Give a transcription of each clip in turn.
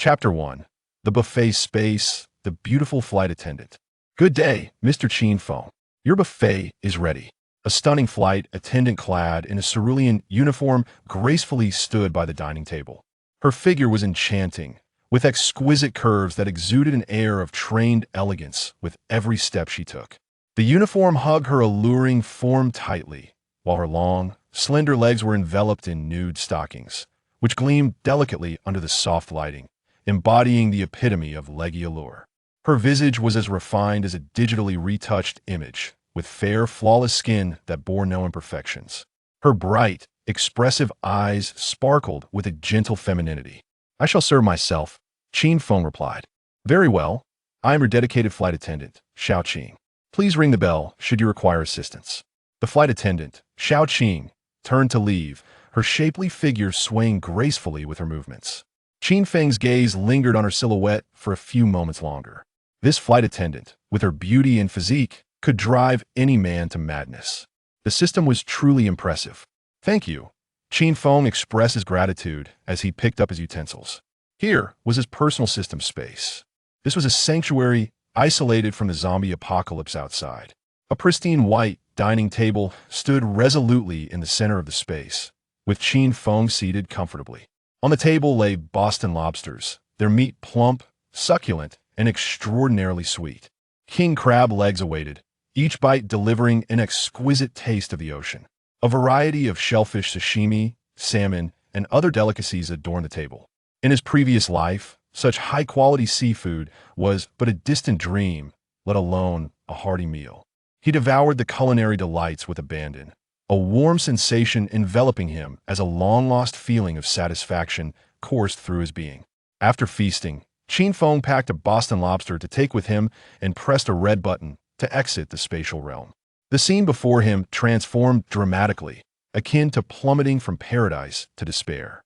Chapter 1. The Buffet Space, the Beautiful Flight Attendant. Good day, Mr. Qin Feng. Your buffet is ready. A stunning flight attendant clad in a cerulean uniform gracefully stood by the dining table. Her figure was enchanting, with exquisite curves that exuded an air of trained elegance with every step she took. The uniform hugged her alluring form tightly, while her long, slender legs were enveloped in nude stockings, which gleamed delicately under the soft lighting, embodying the epitome of leggy allure. Her visage was as refined as a digitally retouched image, with fair, flawless skin that bore no imperfections. Her bright, expressive eyes sparkled with a gentle femininity. "I shall serve myself," Qin Feng replied. "Very well. I am your dedicated flight attendant, Xiao Qing. Please ring the bell should you require assistance." The flight attendant, Xiao Qing, turned to leave, her shapely figure swaying gracefully with her movements. Qin Feng's gaze lingered on her silhouette for a few moments longer. This flight attendant, with her beauty and physique, could drive any man to madness. The system was truly impressive. "Thank you." Qin Feng expressed his gratitude as he picked up his utensils. Here was his personal system space. This was a sanctuary isolated from the zombie apocalypse outside. A pristine white dining table stood resolutely in the center of the space, with Qin Feng seated comfortably. On the table lay Boston lobsters, their meat plump, succulent, and extraordinarily sweet. King crab legs awaited, each bite delivering an exquisite taste of the ocean. A variety of shellfish sashimi, salmon, and other delicacies adorned the table. In his previous life, such high-quality seafood was but a distant dream, let alone a hearty meal. He devoured the culinary delights with abandon, a warm sensation enveloping him as a long-lost feeling of satisfaction coursed through his being. After feasting, Qin Feng packed a Boston lobster to take with him and pressed a red button to exit the spatial realm. The scene before him transformed dramatically, akin to plummeting from paradise to despair.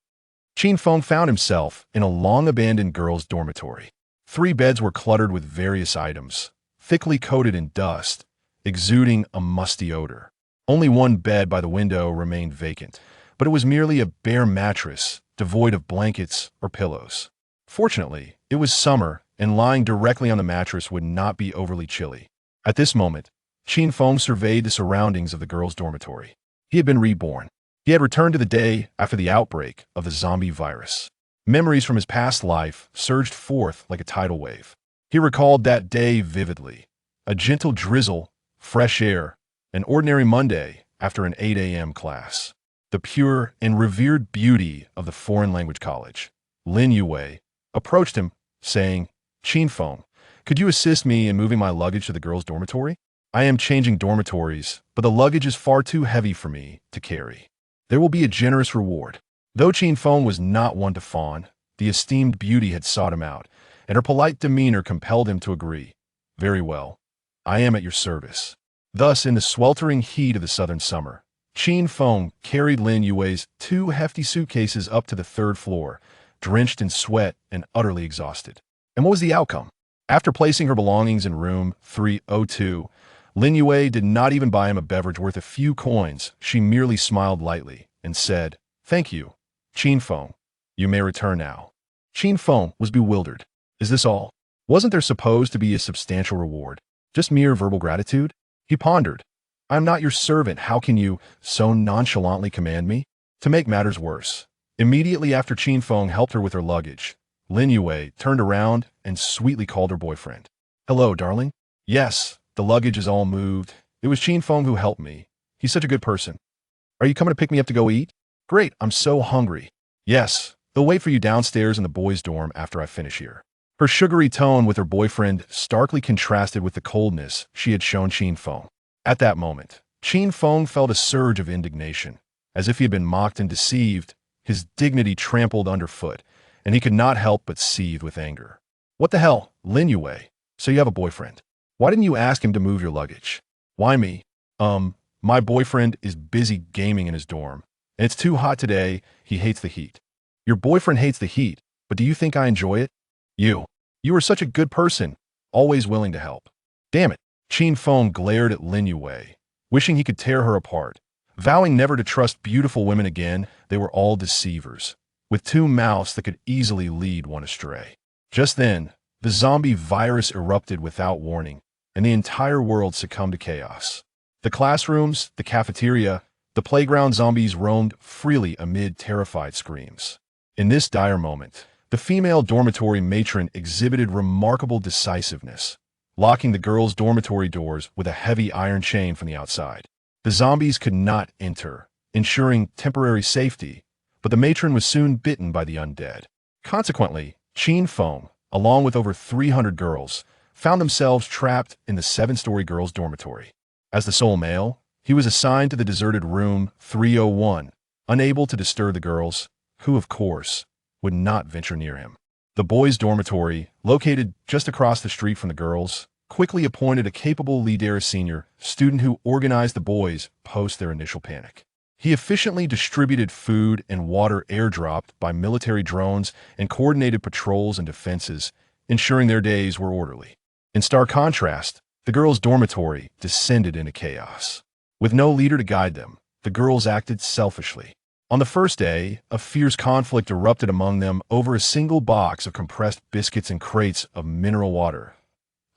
Qin Feng found himself in a long-abandoned girls' dormitory. 3 beds were cluttered with various items, thickly coated in dust, exuding a musty odor. Only one bed by the window remained vacant, but it was merely a bare mattress, devoid of blankets or pillows. Fortunately, it was summer, and lying directly on the mattress would not be overly chilly. At this moment, Qin Feng surveyed the surroundings of the girls' dormitory. He had been reborn. He had returned to the day after the outbreak of the zombie virus. Memories from his past life surged forth like a tidal wave. He recalled that day vividly. A gentle drizzle, fresh air, an ordinary Monday after an 8 a.m. class. The pure and revered beauty of the foreign language college. Lin Yue approached him, saying, "Qin Feng, could you assist me in moving my luggage to the girls' dormitory? I am changing dormitories, but the luggage is far too heavy for me to carry. There will be a generous reward." Though Qin Feng was not one to fawn, the esteemed beauty had sought him out, and her polite demeanor compelled him to agree. "Very well. I am at your service." Thus, in the sweltering heat of the southern summer, Qin Feng carried Lin Yue's 2 hefty suitcases up to the 3rd floor, drenched in sweat and utterly exhausted. And what was the outcome? After placing her belongings in room 302, Lin Yue did not even buy him a beverage worth a few coins. She merely smiled lightly and said, "Thank you, Qin Feng. You may return now." Qin Feng was bewildered. Is this all? Wasn't there supposed to be a substantial reward? Just mere verbal gratitude? He pondered. "I am not your servant. How can you so nonchalantly command me?" To make matters worse, immediately after Qin Feng helped her with her luggage, Lin Yue turned around and sweetly called her boyfriend. "Hello, darling." "Yes, the luggage is all moved. It was Qin Feng who helped me. He's such a good person." "Are you coming to pick me up to go eat?" "Great, I'm so hungry." "Yes, they'll wait for you downstairs in the boys' dorm after I finish here." Her sugary tone with her boyfriend starkly contrasted with the coldness she had shown Qin Feng. At that moment, Qin Feng felt a surge of indignation. As if he had been mocked and deceived, his dignity trampled underfoot, and he could not help but seethe with anger. "What the hell, Lin Yue? So you have a boyfriend. Why didn't you ask him to move your luggage?" "Why me? My boyfriend is busy gaming in his dorm, and it's too hot today. He hates the heat." "Your boyfriend hates the heat, but do you think I enjoy it? You are such a good person, always willing to help." "Damn it." Qin Feng glared at Lin Yue, wishing he could tear her apart. Vowing never to trust beautiful women again, they were all deceivers. with two mouths that could easily lead one astray. Just then, the zombie virus erupted without warning, and the entire world succumbed to chaos. The classrooms, the cafeteria, the playground zombies roamed freely amid terrified screams. In this dire moment, the female dormitory matron exhibited remarkable decisiveness, locking the girls' dormitory doors with a heavy iron chain from the outside. The zombies could not enter, ensuring temporary safety, but the matron was soon bitten by the undead. Consequently, Qin Feng, along with over 300 girls, found themselves trapped in the 7-story girls' dormitory. As the sole male, he was assigned to the deserted room 301, unable to disturb the girls, who, of course, would not venture near him. The boys' dormitory, located just across the street from the girls', quickly appointed a capable leader senior student who organized the boys post their initial panic. He efficiently distributed food and water airdropped by military drones and coordinated patrols and defenses, ensuring their days were orderly. In stark contrast, the girls' dormitory descended into chaos. With no leader to guide them, the girls acted selfishly. On the first day, a fierce conflict erupted among them over a single box of compressed biscuits and crates of mineral water.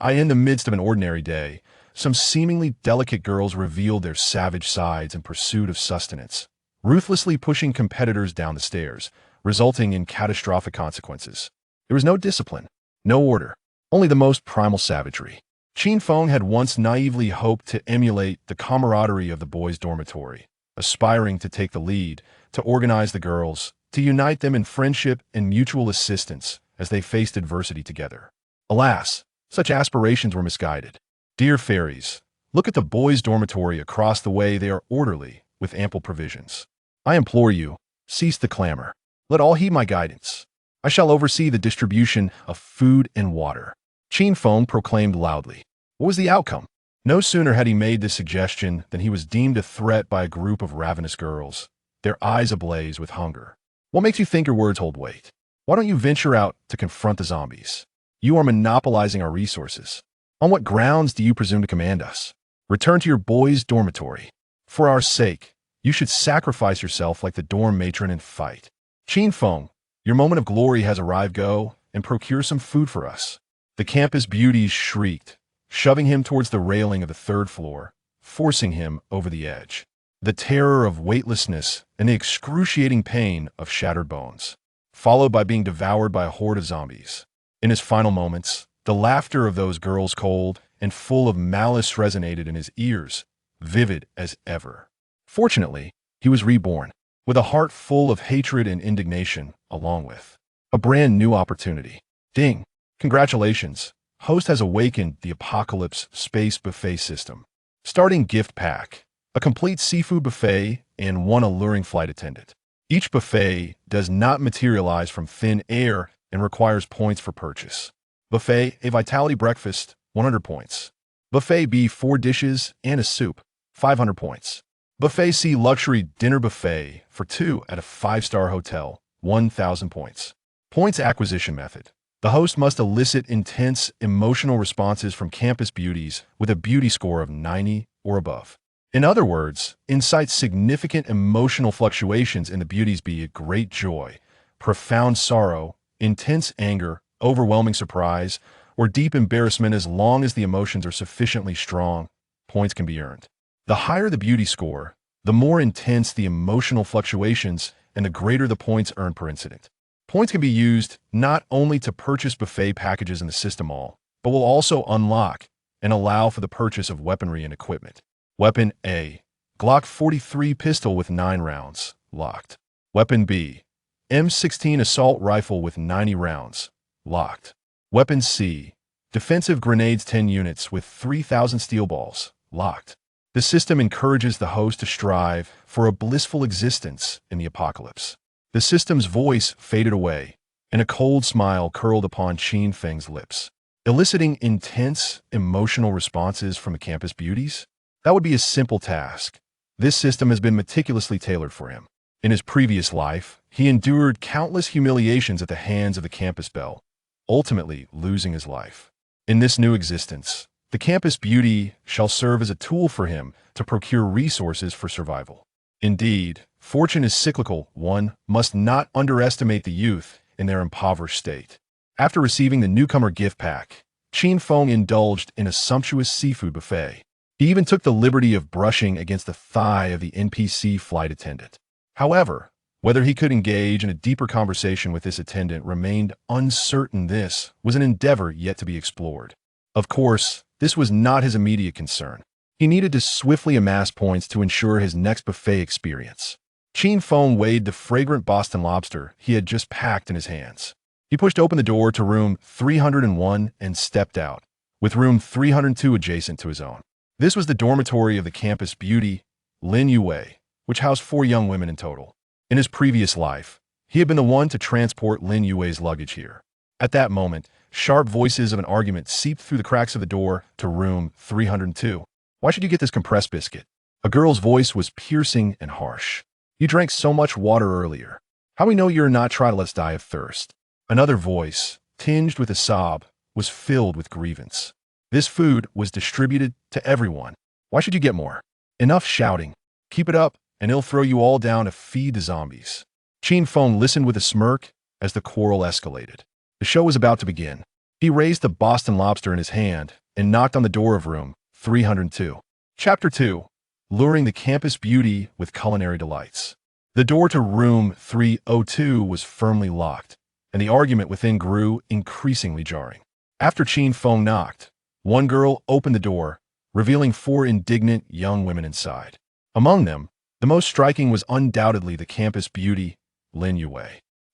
In the midst of an ordinary day, some seemingly delicate girls revealed their savage sides in pursuit of sustenance, ruthlessly pushing competitors down the stairs, resulting in catastrophic consequences. There was no discipline, no order, only the most primal savagery. Qin Feng had once naively hoped to emulate the camaraderie of the boys' dormitory, aspiring to take the lead, to organize the girls, to unite them in friendship and mutual assistance as they faced adversity together. Alas, such aspirations were misguided. Dear fairies, look at the boys' dormitory across the way. They are orderly, with ample provisions. I implore you, cease the clamor. Let all heed my guidance. I shall oversee the distribution of food and water. Qin Feng proclaimed loudly. What was the outcome? No sooner had he made this suggestion than he was deemed a threat by a group of ravenous girls, their eyes ablaze with hunger. What makes you think your words hold weight? Why don't you venture out to confront the zombies? You are monopolizing our resources. On what grounds do you presume to command us? Return to your boys' dormitory. For our sake, you should sacrifice yourself like the dorm matron and fight. Qin Feng, your moment of glory has arrived. Go and procure some food for us. The campus beauties shrieked, shoving him towards the railing of the 3rd floor, forcing him over the edge. The terror of weightlessness and the excruciating pain of shattered bones, followed by being devoured by a horde of zombies. In his final moments, the laughter of those girls, cold and full of malice, resonated in his ears, vivid as ever. Fortunately, he was reborn, with a heart full of hatred and indignation, along with a brand new opportunity. Ding! Congratulations! Host has awakened the Apocalypse Space Buffet System. Starting gift pack, a complete seafood buffet and one alluring flight attendant. Each buffet does not materialize from thin air and requires points for purchase. Buffet A Vitality Breakfast, 100 points. Buffet B 4 dishes and a soup, 500 points. Buffet C Luxury Dinner Buffet for 2 at a 5-star hotel, 1,000 points. Points acquisition method. The host must elicit intense, emotional responses from campus beauties with a beauty score of 90 or above. In other words, incite significant emotional fluctuations in the beauties, be it great joy, profound sorrow, intense anger, overwhelming surprise, or deep embarrassment. As long as the emotions are sufficiently strong, points can be earned. The higher the beauty score, the more intense the emotional fluctuations and the greater the points earned per incident. Points can be used not only to purchase buffet packages in the system mall, but will also unlock and allow for the purchase of weaponry and equipment. Weapon A, Glock 43 pistol with 9 rounds, locked. Weapon B, M16 assault rifle with 90 rounds, locked. Weapon C, defensive grenades 10 units with 3,000 steel balls, locked. The system encourages the host to strive for a blissful existence in the apocalypse. The system's voice faded away, and a cold smile curled upon Qin Feng's lips, eliciting intense, emotional responses from the campus beauties. That would be a simple task. This system has been meticulously tailored for him. In his previous life, he endured countless humiliations at the hands of the campus belle, ultimately losing his life. In this new existence, the campus beauty shall serve as a tool for him to procure resources for survival. Indeed, fortune is cyclical. One must not underestimate the youth in their impoverished state. After receiving the newcomer gift pack, Qin Feng indulged in a sumptuous seafood buffet. He even took the liberty of brushing against the thigh of the NPC flight attendant. However, whether he could engage in a deeper conversation with this attendant remained uncertain. This was an endeavor yet to be explored. Of course, this was not his immediate concern. He needed to swiftly amass points to ensure his next buffet experience. Qin Feng weighed the fragrant Boston lobster he had just packed in his hands. He pushed open the door to room 301 and stepped out, with room 302 adjacent to his own. This was the dormitory of the campus beauty, Lin Yue, which housed 4 young women in total. In his previous life, he had been the one to transport Lin Yue's luggage here. At that moment, sharp voices of an argument seeped through the cracks of the door to room 302. "Why should you get this compressed biscuit?" A girl's voice was piercing and harsh. "You drank so much water earlier. How we know you're not trying to let us die of thirst?" Another voice, tinged with a sob, was filled with grievance. "This food was distributed to everyone. Why should you get more? Enough shouting. Keep it up, and it'll throw you all down to feed the zombies." Qin Feng listened with a smirk as the quarrel escalated. The show was about to begin. He raised the Boston lobster in his hand and knocked on the door of room 302. Chapter 2. Luring the campus beauty with culinary delights. The door to room 302 was firmly locked, and the argument within grew increasingly jarring. After Qin Feng knocked, one girl opened the door, revealing 4 indignant young women inside. Among them, the most striking was undoubtedly the campus beauty, Lin Yue.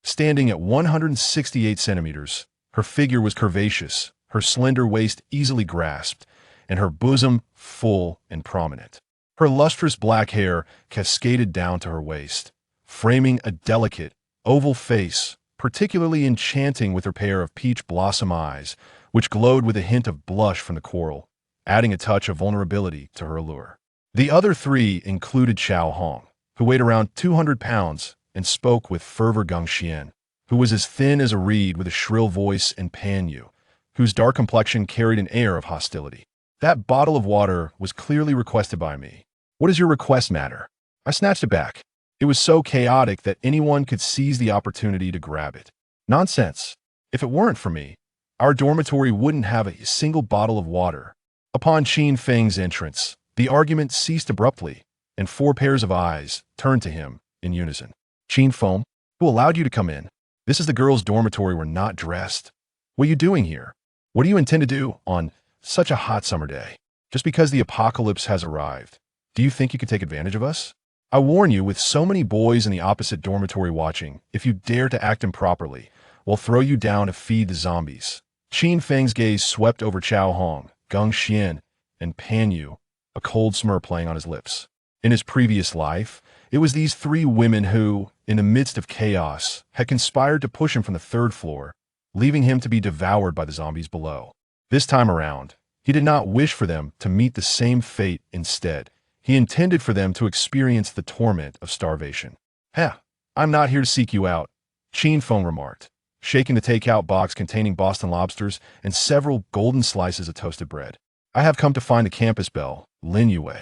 Standing at 168 centimeters, her figure was curvaceous, her slender waist easily grasped, and her bosom full and prominent. Her lustrous black hair cascaded down to her waist, framing a delicate, oval face, particularly enchanting with her pair of peach blossom eyes, which glowed with a hint of blush from the coral, adding a touch of vulnerability to her allure. The other 3 included Chao Hong, who weighed around 200 pounds and spoke with fervor, Gong Xian, who was as thin as a reed with a shrill voice, and Pan Yu, whose dark complexion carried an air of hostility. "That bottle of water was clearly requested by me. What does your request matter?" I snatched it back. It was so chaotic that anyone could seize the opportunity to grab it. "Nonsense. If it weren't for me, our dormitory wouldn't have a single bottle of water." Upon Qin Feng's entrance, the argument ceased abruptly, and 4 pairs of eyes turned to him in unison. "Qin Feng, who allowed you to come in? This is the girls' dormitory. We're not dressed. What are you doing here? What do you intend to do on such a hot summer day? Just because the apocalypse has arrived, do you think you could take advantage of us? I warn you, with so many boys in the opposite dormitory watching, if you dare to act improperly, we'll throw you down to feed the zombies." Qin Feng's gaze swept over Chao Hong, Gong Xian, and Pan Yu, a cold smirk playing on his lips. In his previous life, it was these 3 women who, in the midst of chaos, had conspired to push him from the 3rd floor, leaving him to be devoured by the zombies below. This time around, he did not wish for them to meet the same fate. Instead, he intended for them to experience the torment of starvation. "I'm not here to seek you out," Qin Feng remarked, shaking the takeout box containing Boston lobsters and several golden slices of toasted bread. "I have come to find the campus belle, Lin Yue."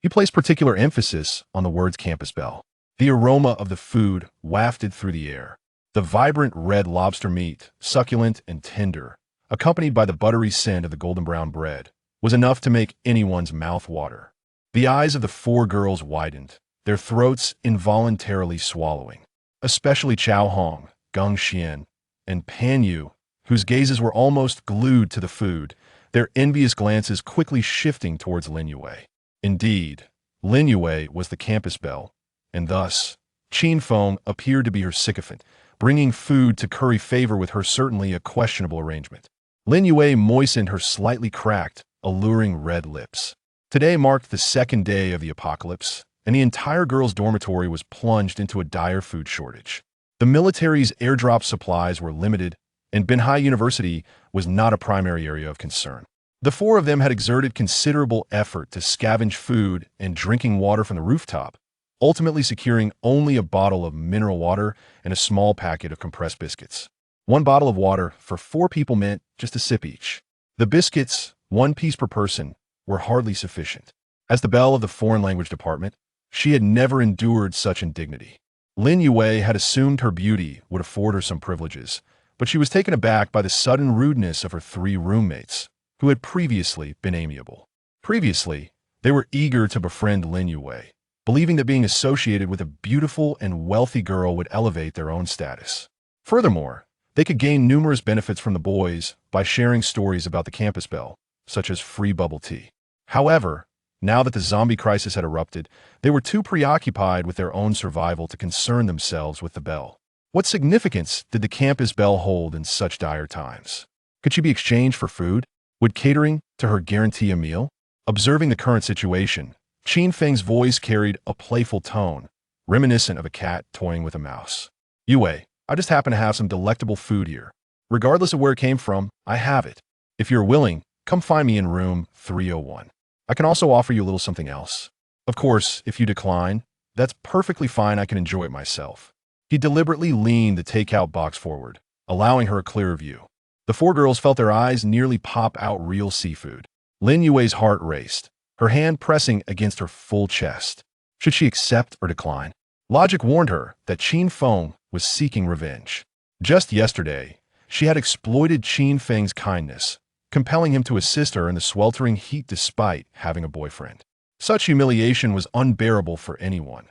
He placed particular emphasis on the words campus belle. The aroma of the food wafted through the air. The vibrant red lobster meat, succulent and tender, accompanied by the buttery scent of the golden brown bread, was enough to make anyone's mouth water. The eyes of the 4 girls widened, their throats involuntarily swallowing. Especially Chao Hong, Gong Xian, and Pan Yu, whose gazes were almost glued to the food, their envious glances quickly shifting towards Lin Yue. Indeed, Lin Yue was the campus belle, and thus, Qin Feng appeared to be her sycophant, bringing food to curry favor with her, certainly a questionable arrangement. Lin Yue moistened her slightly cracked, alluring red lips. Today marked the 2nd day of the apocalypse, and the entire girls' dormitory was plunged into a dire food shortage. The military's airdrop supplies were limited, and Benhai University was not a primary area of concern. The 4 of them had exerted considerable effort to scavenge food and drinking water from the rooftop, ultimately securing only a bottle of mineral water and a small packet of compressed biscuits. 1 bottle of water for 4 people meant just a sip each. The biscuits, 1 piece per person, were hardly sufficient. As the belle of the foreign language department, She had never endured such indignity. Lin Yue had assumed her beauty would afford her some privileges, but she was taken aback by the sudden rudeness of her three roommates, who had previously been amiable. Previously, they were eager to befriend Lin Yue, believing that being associated with a beautiful and wealthy girl would elevate their own status. Furthermore, they could gain numerous benefits from the boys by sharing stories about the campus belle, such as free bubble tea. However, now that the zombie crisis had erupted, they were too preoccupied with their own survival to concern themselves with the belle. What significance did the campus belle hold in such dire times? Could she be exchanged for food? Would catering to her guarantee a meal? Observing the current situation, Qin Feng's voice carried a playful tone, reminiscent of a cat toying with a mouse. Yue, I just happen to have some delectable food here. Regardless of where it came from, I have it. If you're willing, come find me in room 301. I can also offer you a little something else. Of course, if you decline, that's perfectly fine. I can enjoy it myself. He deliberately leaned the takeout box forward, allowing her a clearer view. The four girls felt their eyes nearly pop out real seafood. Lin Yue's heart raced, her hand pressing against her full chest. Should she accept or decline? Logic warned her that Qin Feng was seeking revenge. Just yesterday, she had exploited Qin Feng's kindness, compelling him to assist her in the sweltering heat despite having a boyfriend. Such humiliation was unbearable for anyone.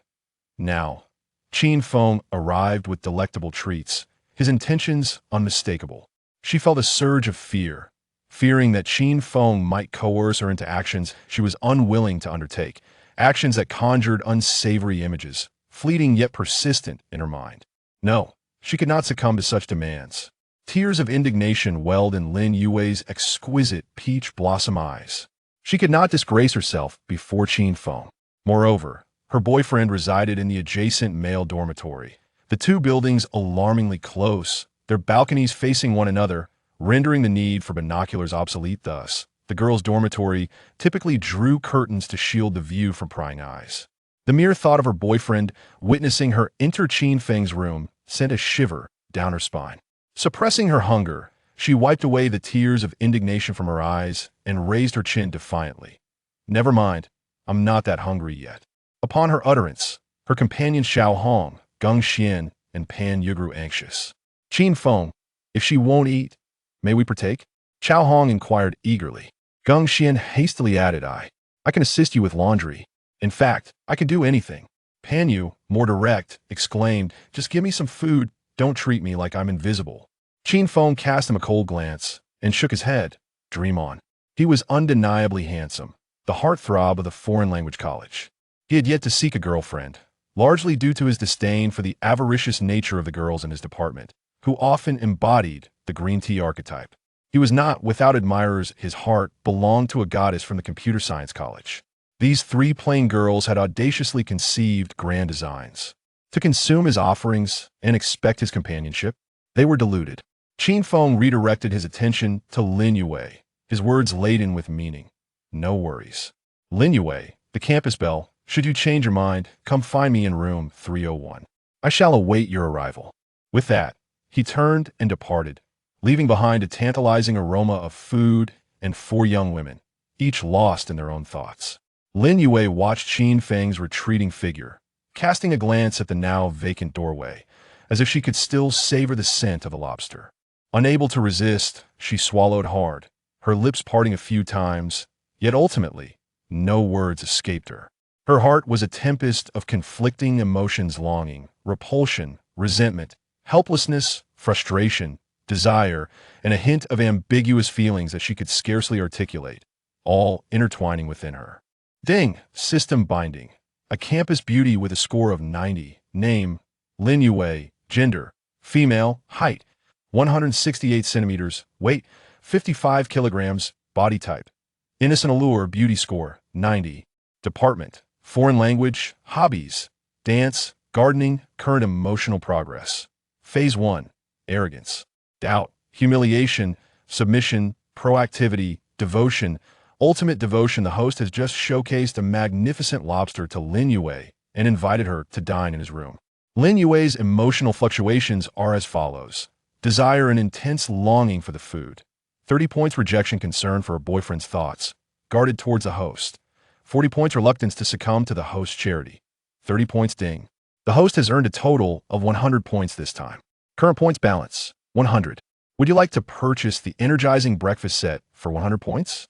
Now, Qin Feng arrived with delectable treats, his intentions unmistakable. She felt a surge of fear, fearing that Qin Feng might coerce her into actions she was unwilling to undertake, actions that conjured unsavory images, fleeting yet persistent in her mind. No, she could not succumb to such demands. Tears of indignation welled in Lin Yue's exquisite peach blossom eyes. She could not disgrace herself before Qin Feng. Moreover, her boyfriend resided in the adjacent male dormitory, the two buildings alarmingly close, their balconies facing one another, rendering the need for binoculars obsolete. Thus, the girls' dormitory typically drew curtains to shield the view from prying eyes. The mere thought of her boyfriend witnessing her enter Qin Feng's room sent a shiver down her spine. Suppressing her hunger, she wiped away the tears of indignation from her eyes and raised her chin defiantly. Never mind, I'm not that hungry yet. Upon her utterance, her companions Xiao Hong, Geng Xian, and Pan Yu grew anxious. Qin Feng, if she won't eat, may we partake? Xiao Hong inquired eagerly. Geng Xian hastily added, I can assist you with laundry. In fact, I can do anything. Pan Yu, more direct, exclaimed, just give me some food. Don't treat me like I'm invisible. Qin Feng cast him a cold glance and shook his head. Dream on. He was undeniably handsome, the heartthrob of the foreign language college. He had yet to seek a girlfriend, largely due to his disdain for the avaricious nature of the girls in his department, who often embodied the green tea archetype. He was not without admirers. His heart belonged to a goddess from the computer science college. These three plain girls had audaciously conceived grand designs. To consume his offerings and expect his companionship, they were deluded. Qin Feng redirected his attention to Lin Yue, his words laden with meaning. No worries. Lin Yue, the campus belle, should you change your mind, come find me in room 301. I shall await your arrival. With that, he turned and departed, leaving behind a tantalizing aroma of food and four young women, each lost in their own thoughts. Lin Yue watched Qin Feng's retreating figure, casting a glance at the now vacant doorway, as if she could still savor the scent of a lobster. Unable to resist, she swallowed hard, her lips parting a few times, yet ultimately, no words escaped her. Her heart was a tempest of conflicting emotions: longing, repulsion, resentment, helplessness, frustration, desire, and a hint of ambiguous feelings that she could scarcely articulate, all intertwining within her. Ding! System binding. A campus beauty with a score of 90. Name: Lin Yue. Gender: female. Height: 168 centimeters. Weight: 55 kilograms. Body type: innocent allure. Beauty score: 90. Department: foreign language. Hobbies: dance, gardening. Current emotional progress: Phase 1. Arrogance, doubt, humiliation, submission, proactivity, devotion. Ultimate devotion. The host has just showcased a magnificent lobster to Lin Yue and invited her to dine in his room. Lin Yue's emotional fluctuations are as follows: desire and intense longing for the food. 30 points rejection, concern for her boyfriend's thoughts, guarded towards the host. 40 points reluctance to succumb to the host's charity. 30 points ding. The host has earned a total of 100 points this time. Current points balance, 100. Would you like to purchase the energizing breakfast set for 100 points?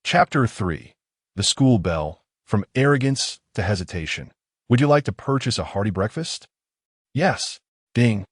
Chapter 3. The School Bell, From Arrogance to Hesitation. Would you like to purchase a hearty breakfast? Yes. Ding.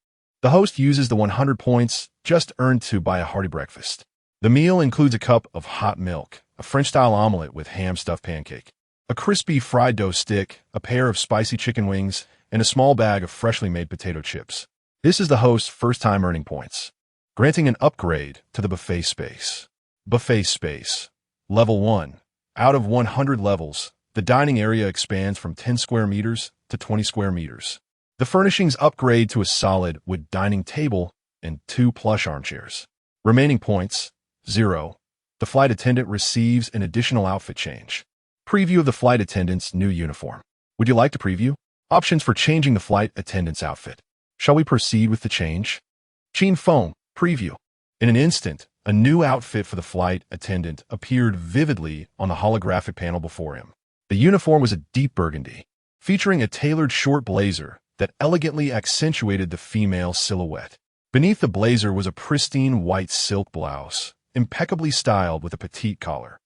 The host uses the 100 points just earned to buy a hearty breakfast. The meal includes a cup of hot milk, a French-style omelet with ham-stuffed pancake, a crispy fried dough stick, a pair of spicy chicken wings, and a small bag of freshly made potato chips. This is the host's first time earning points, granting an upgrade to the buffet space. Buffet space. Level 1. Out of 100 levels, the dining area expands from 10 square meters to 20 square meters. The furnishings upgrade to a solid wood dining table and 2 plush armchairs. Remaining points, 0. The flight attendant receives an additional outfit change. Preview of the flight attendant's new uniform. Would you like to preview? Options for changing the flight attendant's outfit. Shall we proceed with the change? Qin Feng, preview. In an instant, a new outfit for the flight attendant appeared vividly on the holographic panel before him. The uniform was a deep burgundy, featuring a tailored short blazer that elegantly accentuated the female silhouette. Beneath the blazer was a pristine white silk blouse, impeccably styled with a petite collar,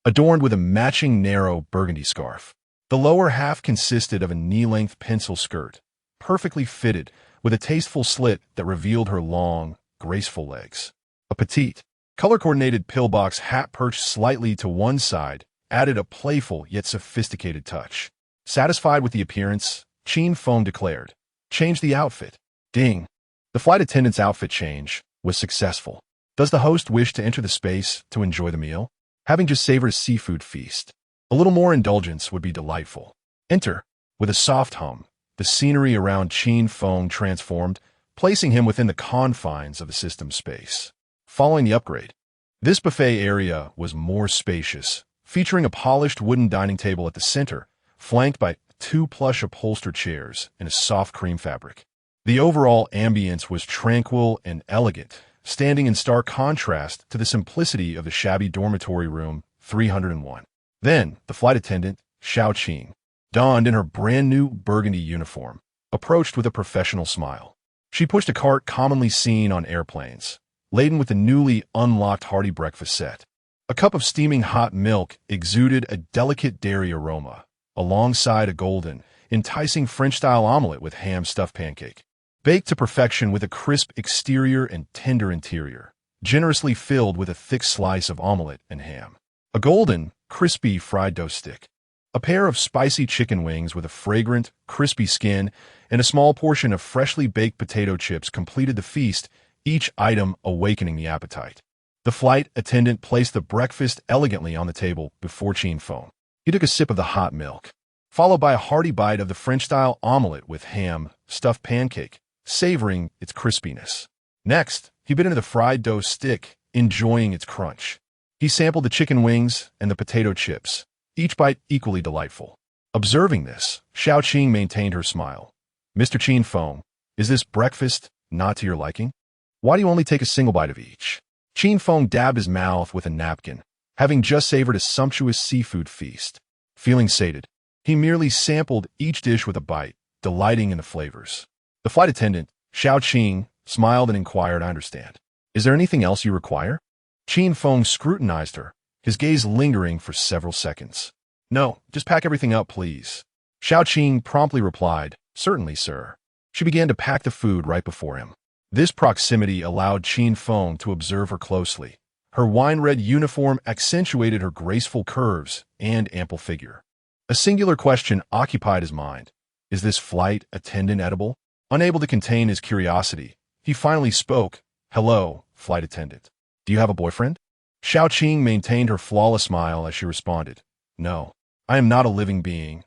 adorned with a matching narrow burgundy scarf. The lower half consisted of a knee-length pencil skirt, perfectly fitted, with a tasteful slit that revealed her long, graceful legs. A petite, color-coordinated pillbox hat perched slightly to one side added a playful yet sophisticated touch. Satisfied with the appearance, Qin Feng declared, "Change the outfit." Ding. The flight attendant's outfit change was successful. Does the host wish to enter the space to enjoy the meal? Having just savored a seafood feast, a little more indulgence would be delightful. Enter. With a soft hum, the scenery around Qin Feng transformed, placing him within the confines of the system space. Following the upgrade, this buffet area was more spacious, featuring a polished wooden dining table at the center, flanked by 2 plush upholstered chairs in a soft cream fabric. The overall ambience was tranquil and elegant, standing in stark contrast to the simplicity of the shabby dormitory room 301. Then, the flight attendant, Xiao Qing, donned in her brand-new burgundy uniform, approached with a professional smile. She pushed a cart commonly seen on airplanes, laden with the newly unlocked hearty breakfast set. A cup of steaming hot milk exuded a delicate dairy aroma, alongside a golden, enticing French-style omelet with ham-stuffed pancake, baked to perfection with a crisp exterior and tender interior, generously filled with a thick slice of omelet and ham. A golden, crispy fried dough stick, a pair of spicy chicken wings with a fragrant, crispy skin, and a small portion of freshly baked potato chips completed the feast, each item awakening the appetite. The flight attendant placed the breakfast elegantly on the table before Qin Feng. He took a sip of the hot milk, followed by a hearty bite of the French-style omelet with ham-stuffed pancake, savoring its crispiness. Next, he bit into the fried dough stick, enjoying its crunch. He sampled the chicken wings and the potato chips, each bite equally delightful. Observing this, Xiao Qing maintained her smile. "Mr. Qin Feng, is this breakfast not to your liking? Why do you only take a single bite of each?" Qin Feng dabbed his mouth with a napkin, having just savored a sumptuous seafood feast. Feeling sated, he merely sampled each dish with a bite, delighting in the flavors. The flight attendant, Xiao Qing, smiled and inquired, "I understand. Is there anything else you require?" Qin Feng scrutinized her, his gaze lingering for several seconds. "No, just pack everything up, please." Xiao Qing promptly replied, "Certainly, sir." She began to pack the food right before him. This proximity allowed Qin Feng to observe her closely. Her wine-red uniform accentuated her graceful curves and ample figure. A singular question occupied his mind. Is this flight attendant edible? Unable to contain his curiosity, he finally spoke. "Hello, flight attendant. Do you have a boyfriend?" Xiao Qing maintained her flawless smile as she responded, "No, I am not a living being.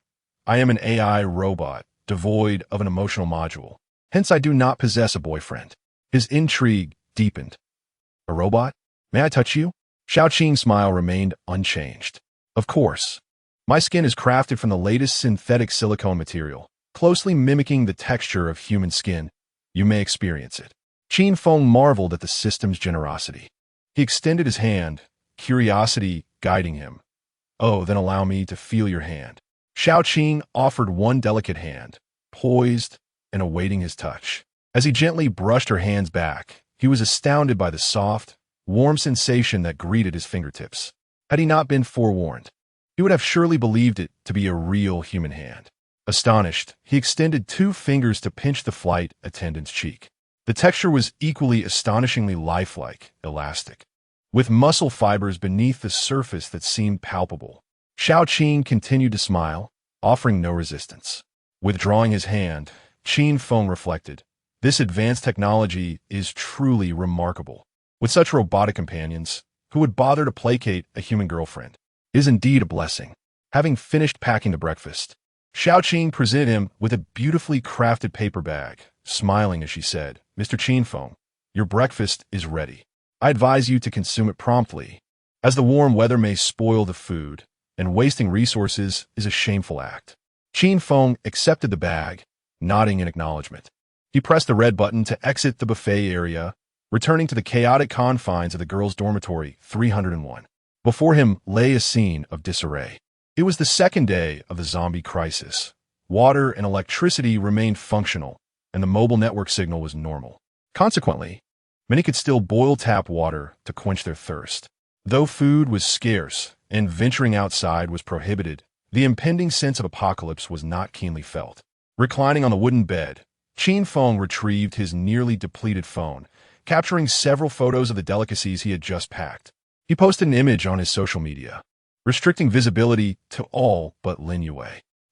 I am an AI robot, devoid of an emotional module. Hence I do not possess a boyfriend." His intrigue deepened. "A robot? May I touch you?" Xiao Qing's smile remained unchanged. "Of course. My skin is crafted from the latest synthetic silicone material, closely mimicking the texture of human skin. You may experience it." Qin Feng marveled at the system's generosity. He extended his hand, curiosity guiding him. "Oh, then allow me to feel your hand." Xiao Qin offered one delicate hand, poised and awaiting his touch. As he gently brushed her hands back, he was astounded by the soft, warm sensation that greeted his fingertips. Had he not been forewarned, he would have surely believed it to be a real human hand. Astonished, he extended 2 fingers to pinch the flight attendant's cheek. The texture was equally astonishingly lifelike, elastic, with muscle fibers beneath the surface that seemed palpable. Xiao Qin continued to smile, offering no resistance. Withdrawing his hand, Qin Feng reflected, "This advanced technology is truly remarkable. With such robotic companions, who would bother to placate a human girlfriend? It is indeed a blessing." Having finished packing the breakfast, Xiao Qin presented him with a beautifully crafted paper bag, smiling as she said, "Mr. Qin Feng, your breakfast is ready. I advise you to consume it promptly, as the warm weather may spoil the food, and wasting resources is a shameful act." Qin Feng accepted the bag, nodding in acknowledgement. He pressed the red button to exit the buffet area, returning to the chaotic confines of the girls' dormitory 301. Before him lay a scene of disarray. It was the second day of the zombie crisis. Water and electricity remained functional, and the mobile network signal was normal. Consequently, many could still boil tap water to quench their thirst. Though food was scarce and venturing outside was prohibited, the impending sense of apocalypse was not keenly felt. Reclining on the wooden bed, Qin Feng retrieved his nearly depleted phone, capturing several photos of the delicacies he had just packed. He posted an image on his social media, restricting visibility to all but Lin Yue.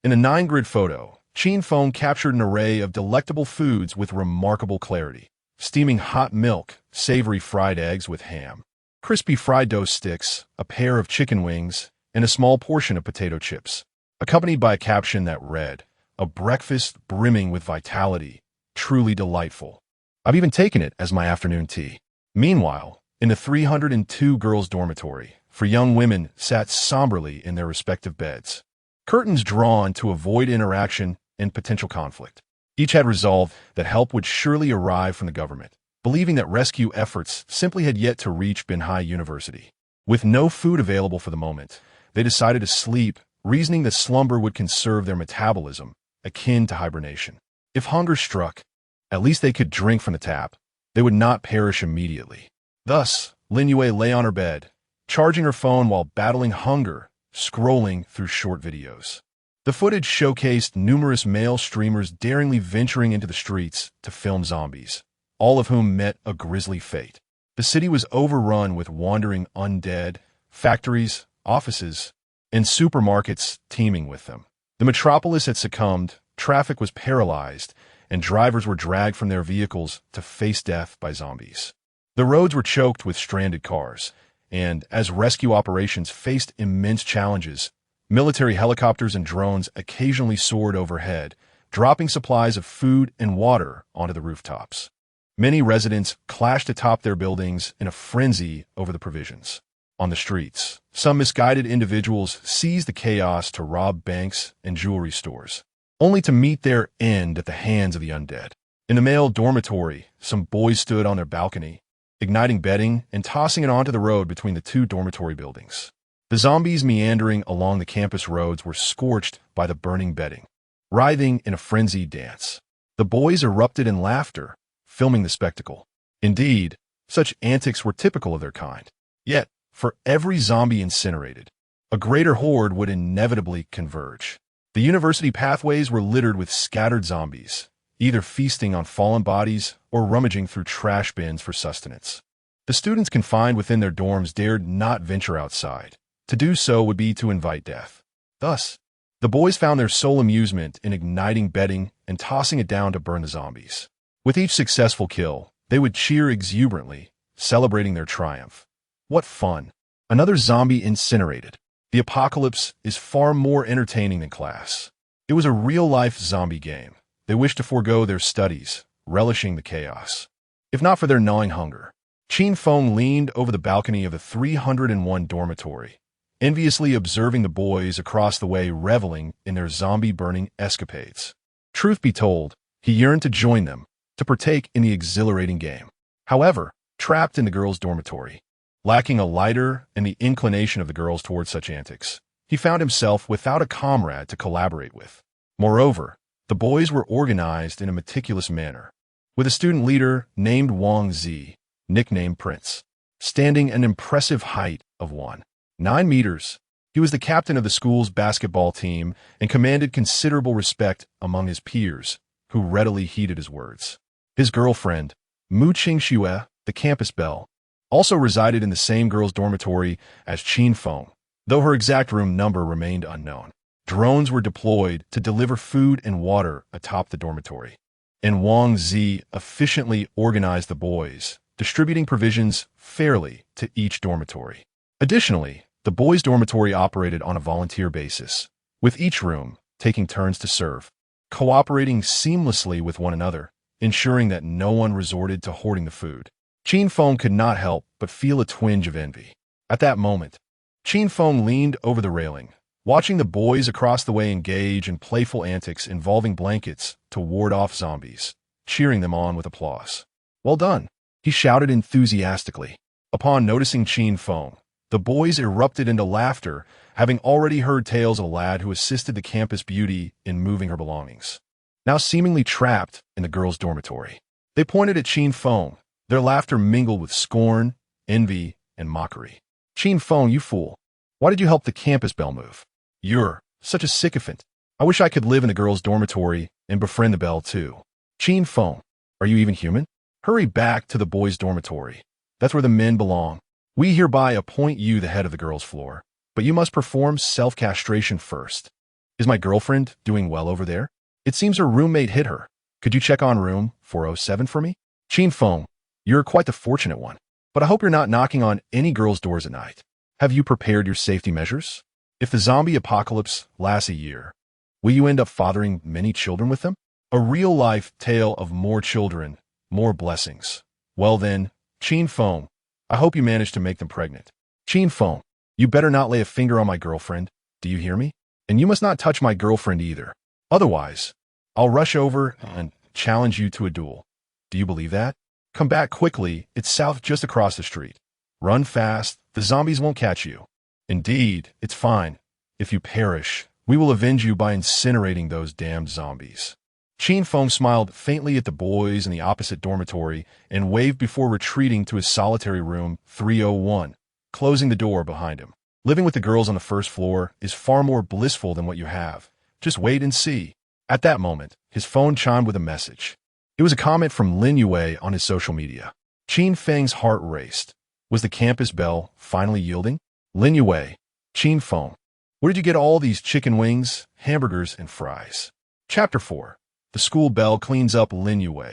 In a 9-grid photo, Qin Feng captured an array of delectable foods with remarkable clarity. Steaming hot milk, savory fried eggs with ham, crispy fried dough sticks, a pair of chicken wings, and a small portion of potato chips, accompanied by a caption that read, "A breakfast brimming with vitality, truly delightful. I've even taken it as my afternoon tea." Meanwhile, in the 302 girls' dormitory, for young women sat somberly in their respective beds, curtains drawn to avoid interaction and potential conflict. Each had resolved that help would surely arrive from the government, believing that rescue efforts simply had yet to reach Binhai University. With no food available for the moment, they decided to sleep, reasoning that slumber would conserve their metabolism, akin to hibernation. If hunger struck, at least they could drink from the tap. They would not perish immediately. Thus, Lin Yue lay on her bed, charging her phone while battling hunger, scrolling through short videos. The footage showcased numerous male streamers daringly venturing into the streets to film zombies, all of whom met a grisly fate. The city was overrun with wandering undead, factories, offices, and supermarkets teeming with them. The metropolis had succumbed, traffic was paralyzed, and drivers were dragged from their vehicles to face death by zombies. The roads were choked with stranded cars, and as rescue operations faced immense challenges, military helicopters and drones occasionally soared overhead, dropping supplies of food and water onto the rooftops. Many residents clashed atop their buildings in a frenzy over the provisions. On the streets, some misguided individuals seized the chaos to rob banks and jewelry stores, only to meet their end at the hands of the undead. In the male dormitory, some boys stood on their balcony, igniting bedding and tossing it onto the road between the 2 dormitory buildings. The zombies meandering along the campus roads were scorched by the burning bedding, writhing in a frenzied dance. The boys erupted in laughter, filming the spectacle. Indeed, such antics were typical of their kind. Yet, for every zombie incinerated, a greater horde would inevitably converge. The university pathways were littered with scattered zombies, either feasting on fallen bodies or rummaging through trash bins for sustenance. The students confined within their dorms dared not venture outside. To do so would be to invite death. Thus, the boys found their sole amusement in igniting bedding and tossing it down to burn the zombies. With each successful kill, they would cheer exuberantly, celebrating their triumph. What fun! Another zombie incinerated. The apocalypse is far more entertaining than class. It was a real-life zombie game. They wished to forego their studies, relishing the chaos. If not for their gnawing hunger, Qin Feng leaned over the balcony of the 301 dormitory, enviously observing the boys across the way reveling in their zombie-burning escapades. Truth be told, he yearned to join them, to partake in the exhilarating game. However, trapped in the girls' dormitory, lacking a lighter and the inclination of the girls towards such antics, he found himself without a comrade to collaborate with. Moreover, the boys were organized in a meticulous manner, with a student leader named Wang Zi, nicknamed Prince, standing an impressive height of 1.9 meters. He was the captain of the school's basketball team and commanded considerable respect among his peers, who readily heeded his words. His girlfriend, Mu Qingxue, the campus belle, also resided in the same girls' dormitory as Qin Feng, though her exact room number remained unknown. Drones were deployed to deliver food and water atop the dormitory, and Wang Zi efficiently organized the boys, distributing provisions fairly to each dormitory. Additionally, the boys' dormitory operated on a volunteer basis, with each room taking turns to serve, cooperating seamlessly with one another, ensuring that no one resorted to hoarding the food. Qin Feng could not help but feel a twinge of envy. At that moment, Qin Feng leaned over the railing, watching the boys across the way engage in playful antics involving blankets to ward off zombies, cheering them on with applause. "Well done," he shouted enthusiastically. Upon noticing Qin Feng, the boys erupted into laughter, having already heard tales of a lad who assisted the campus beauty in moving her belongings, now seemingly trapped in the girls' dormitory. They pointed at Qin Feng, their laughter mingled with scorn, envy, and mockery. "Qin Feng, you fool. Why did you help the campus belle move? You're such a sycophant. I wish I could live in a girls' dormitory and befriend the belle too. Qin Feng, are you even human? Hurry back to the boys' dormitory. That's where the men belong. We hereby appoint you the head of the girls' floor, but you must perform self-castration first. Is my girlfriend doing well over there? It seems her roommate hit her. Could you check on room 407 for me? Qin Feng, you're quite the fortunate one, but I hope you're not knocking on any girls' doors at night. Have you prepared your safety measures? If the zombie apocalypse lasts a year, will you end up fathering many children with them? A real-life tale of more children, more blessings. Well then, Qin Feng, I hope you manage to make them pregnant. Qin Feng, you better not lay a finger on my girlfriend. Do you hear me? And you must not touch my girlfriend either. Otherwise, I'll rush over and challenge you to a duel. Do you believe that? Come back quickly. It's south just across the street. Run fast. The zombies won't catch you. Indeed, it's fine. If you perish, we will avenge you by incinerating those damned zombies." Qin Feng smiled faintly at the boys in the opposite dormitory and waved before retreating to his solitary room 301, closing the door behind him. Living with the girls on the first floor is far more blissful than what you have. Just wait and see. At that moment, his phone chimed with a message. It was a comment from Lin Yue on his social media. Qin Feng's heart raced. Was the campus belle finally yielding? Lin Yue, Qin Feng, where did you get all these chicken wings, hamburgers, and fries? Chapter 4. The school belle cleans up Lin Yue.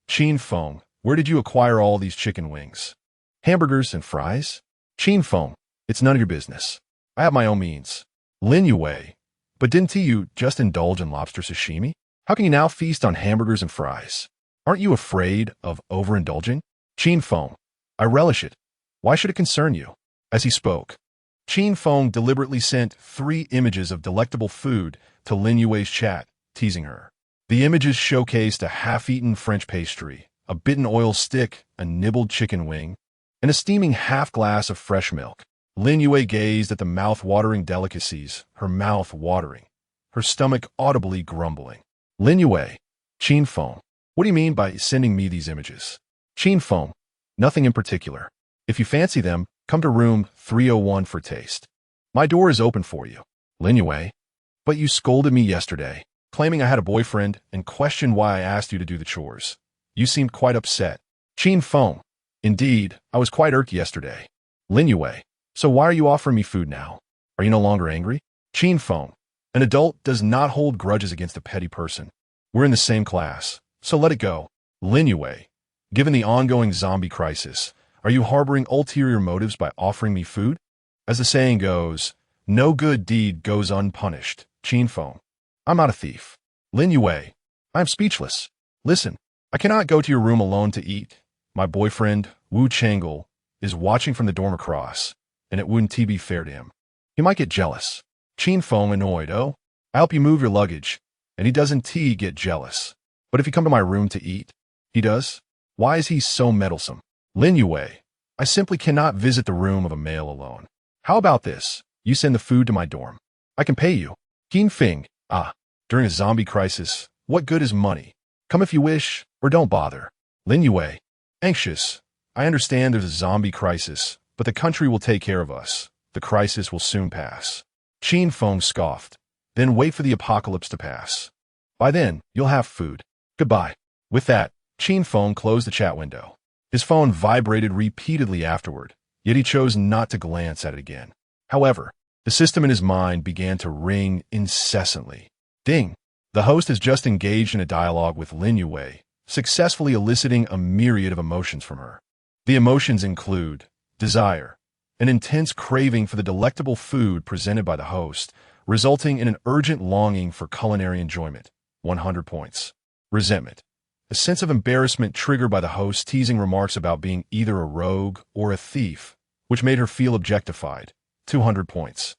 Qin Feng, where did you acquire all these chicken wings, hamburgers, and fries? Qin Feng, it's none of your business. I have my own means. Lin Yue, but didn't you just indulge in lobster sashimi? How can you now feast on hamburgers and fries? Aren't you afraid of overindulging? Qin Feng, I relish it. Why should it concern you? As he spoke, Qin Feng deliberately sent 3 images of delectable food to Lin Yue's chat, teasing her. The images showcased a half-eaten French pastry, a bitten oil stick, a nibbled chicken wing, and a steaming half-glass of fresh milk. Lin Yue gazed at the mouth-watering delicacies, her mouth watering, her stomach audibly grumbling. Lin Yue, Qin Feng, what do you mean by sending me these images? Qin Feng, nothing in particular. If you fancy them, come to room 301 for taste. My door is open for you. Lin Yue, but you scolded me yesterday, claiming I had a boyfriend and questioned why I asked you to do the chores. You seemed quite upset. Qin Feng, indeed, I was quite irked yesterday. Lin Yue, so why are you offering me food now? Are you no longer angry? Qin Feng, an adult does not hold grudges against a petty person. We're in the same class, so let it go. Lin Yue, given the ongoing zombie crisis, are you harboring ulterior motives by offering me food? As the saying goes, no good deed goes unpunished. Qin Feng, I'm not a thief. Lin Yue, I am speechless. Listen, I cannot go to your room alone to eat. My boyfriend, Wu Changel, is watching from the dorm across, and it wouldn't be fair to him. He might get jealous. Qin Feng, annoyed, oh, I help you move your luggage, and he doesn't get jealous. But if you come to my room to eat, he does? Why is he so meddlesome? Lin Yue, I simply cannot visit the room of a male alone. How about this? You send the food to my dorm. I can pay you. Qin Feng. Ah, during a zombie crisis, what good is money? Come if you wish, or don't bother. Lin Yue. Anxious. I understand there's a zombie crisis, but the country will take care of us. The crisis will soon pass. Qin Feng scoffed. Then wait for the apocalypse to pass. By then, you'll have food. Goodbye. With that, Qin Feng closed the chat window. His phone vibrated repeatedly afterward, yet he chose not to glance at it again. However, the system in his mind began to ring incessantly. Ding! The host has just engaged in a dialogue with Lin Yue, successfully eliciting a myriad of emotions from her. The emotions include desire, an intense craving for the delectable food presented by the host, resulting in an urgent longing for culinary enjoyment, 100 points. Resentment, a sense of embarrassment triggered by the host's teasing remarks about being either a rogue or a thief, which made her feel objectified, 200 points.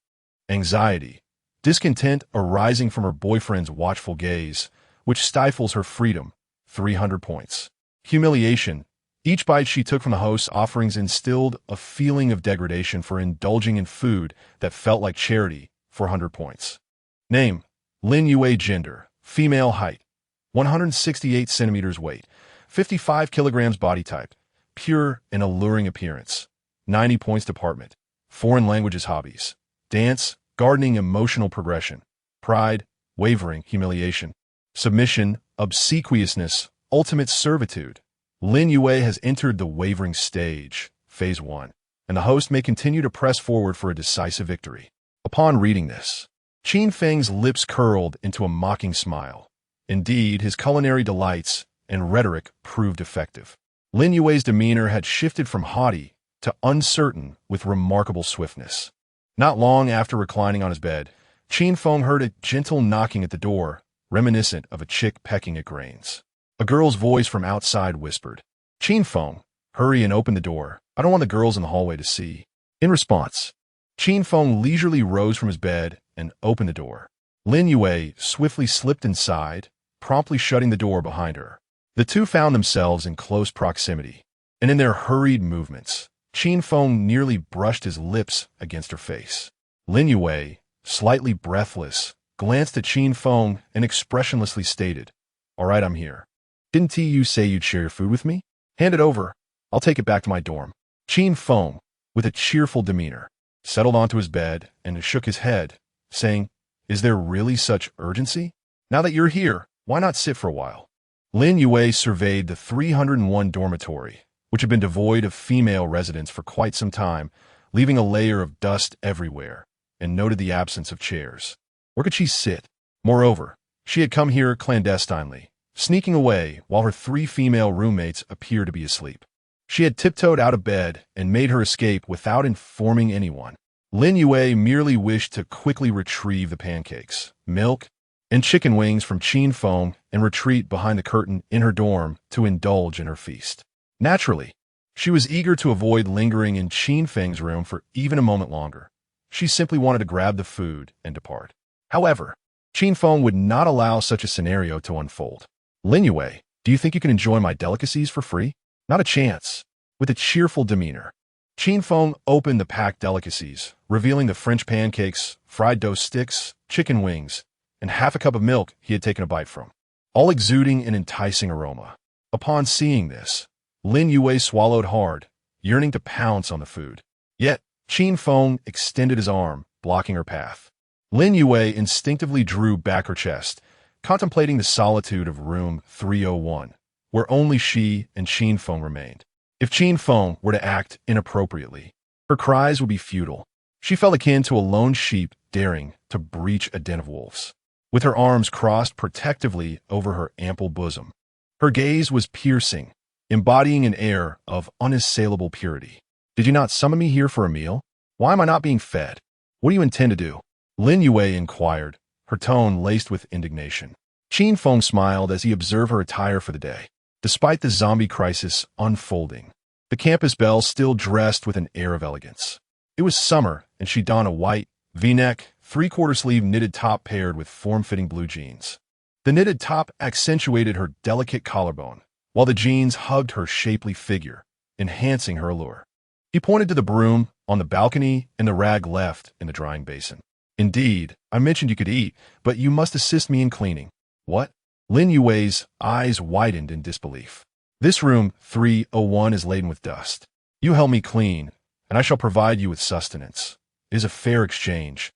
Anxiety, discontent arising from her boyfriend's watchful gaze, which stifles her freedom, 300 points. Humiliation, each bite she took from the host's offerings instilled a feeling of degradation for indulging in food that felt like charity, 400 points. Name, Lin Yue. Gender, female. Height, 168 centimeters. Weight, 55 kilograms. Body type, pure and alluring appearance, 90 points. Department, foreign languages. Hobbies, dance, gardening. Emotional progression, pride, wavering, humiliation, submission, obsequiousness, ultimate servitude. Lin Yue has entered the wavering stage, phase 1, and the host may continue to press forward for a decisive victory. Upon reading this, Qin Feng's lips curled into a mocking smile. Indeed, his culinary delights and rhetoric proved effective. Lin Yue's demeanor had shifted from haughty to uncertain with remarkable swiftness. Not long after reclining on his bed, Qin Feng heard a gentle knocking at the door, reminiscent of a chick pecking at grains. A girl's voice from outside whispered, "Qin Feng, hurry and open the door. I don't want the girls in the hallway to see." In response, Qin Feng leisurely rose from his bed and opened the door. Lin Yue swiftly slipped inside, promptly shutting the door behind her. The two found themselves in close proximity, and in their hurried movements, Qin Feng nearly brushed his lips against her face. Lin Yue, slightly breathless, glanced at Qin Feng and expressionlessly stated, "All right, I'm here. Didn't you say you'd share your food with me? Hand it over. I'll take it back to my dorm." Qin Feng, with a cheerful demeanor, settled onto his bed and shook his head, saying, "Is there really such urgency? Now that you're here, why not sit for a while?" Lin Yue surveyed the 301 dormitory, which had been devoid of female residents for quite some time, leaving a layer of dust everywhere, and noted the absence of chairs. Where could she sit? Moreover, she had come here clandestinely, sneaking away while her 3 female roommates appeared to be asleep. She had tiptoed out of bed and made her escape without informing anyone. Lin Yue merely wished to quickly retrieve the pancakes, milk, and chicken wings from Qin Feng and retreat behind the curtain in her dorm to indulge in her feast. Naturally, she was eager to avoid lingering in Qin Feng's room for even a moment longer. She simply wanted to grab the food and depart. However, Qin Feng would not allow such a scenario to unfold. "Lin Yue, do you think you can enjoy my delicacies for free?" "Not a chance." With a cheerful demeanor, Qin Feng opened the packed delicacies, revealing the French pancakes, fried dough sticks, chicken wings, and half a cup of milk he had taken a bite from, all exuding an enticing aroma. Upon seeing this, Lin Yue swallowed hard, yearning to pounce on the food. Yet, Qin Feng extended his arm, blocking her path. Lin Yue instinctively drew back her chest, contemplating the solitude of room 301, where only she and Qin Feng remained. If Qin Feng were to act inappropriately, her cries would be futile. She felt akin to a lone sheep daring to breach a den of wolves. With her arms crossed protectively over her ample bosom, her gaze was piercing, embodying an air of unassailable purity. "Did you not summon me here for a meal? Why am I not being fed? What do you intend to do?" Lin Yue inquired, her tone laced with indignation. Qin Feng smiled as he observed her attire for the day. Despite the zombie crisis unfolding, the campus belle still dressed with an air of elegance. It was summer, and she donned a white, V-neck, 3/4 sleeve knitted top paired with form-fitting blue jeans. The knitted top accentuated her delicate collarbone, while the jeans hugged her shapely figure, enhancing her allure. He pointed to the broom on the balcony and the rag left in the drying basin. Indeed, I mentioned you could eat, but you must assist me in cleaning. What? Lin Yue's eyes widened in disbelief. This room 301 is laden with dust. You help me clean, and I shall provide you with sustenance. It is a fair exchange,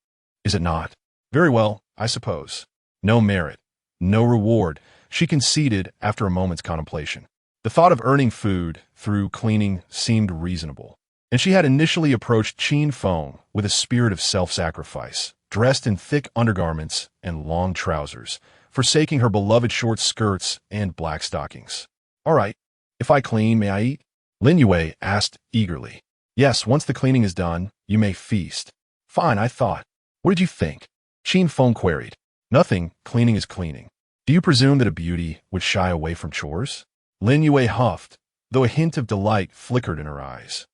is it not? Very well, I suppose. No merit, no reward, she conceded after a moment's contemplation. The thought of earning food through cleaning seemed reasonable, and she had initially approached Qin Feng with a spirit of self-sacrifice, dressed in thick undergarments and long trousers, forsaking her beloved short skirts and black stockings. All right, if I clean, may I eat? Lin Yue asked eagerly. Yes, once the cleaning is done, you may feast. Fine, I thought. What did you think? Qin Feng queried. Nothing, cleaning is cleaning. Do you presume that a beauty would shy away from chores? Lin Yue huffed, though a hint of delight flickered in her eyes.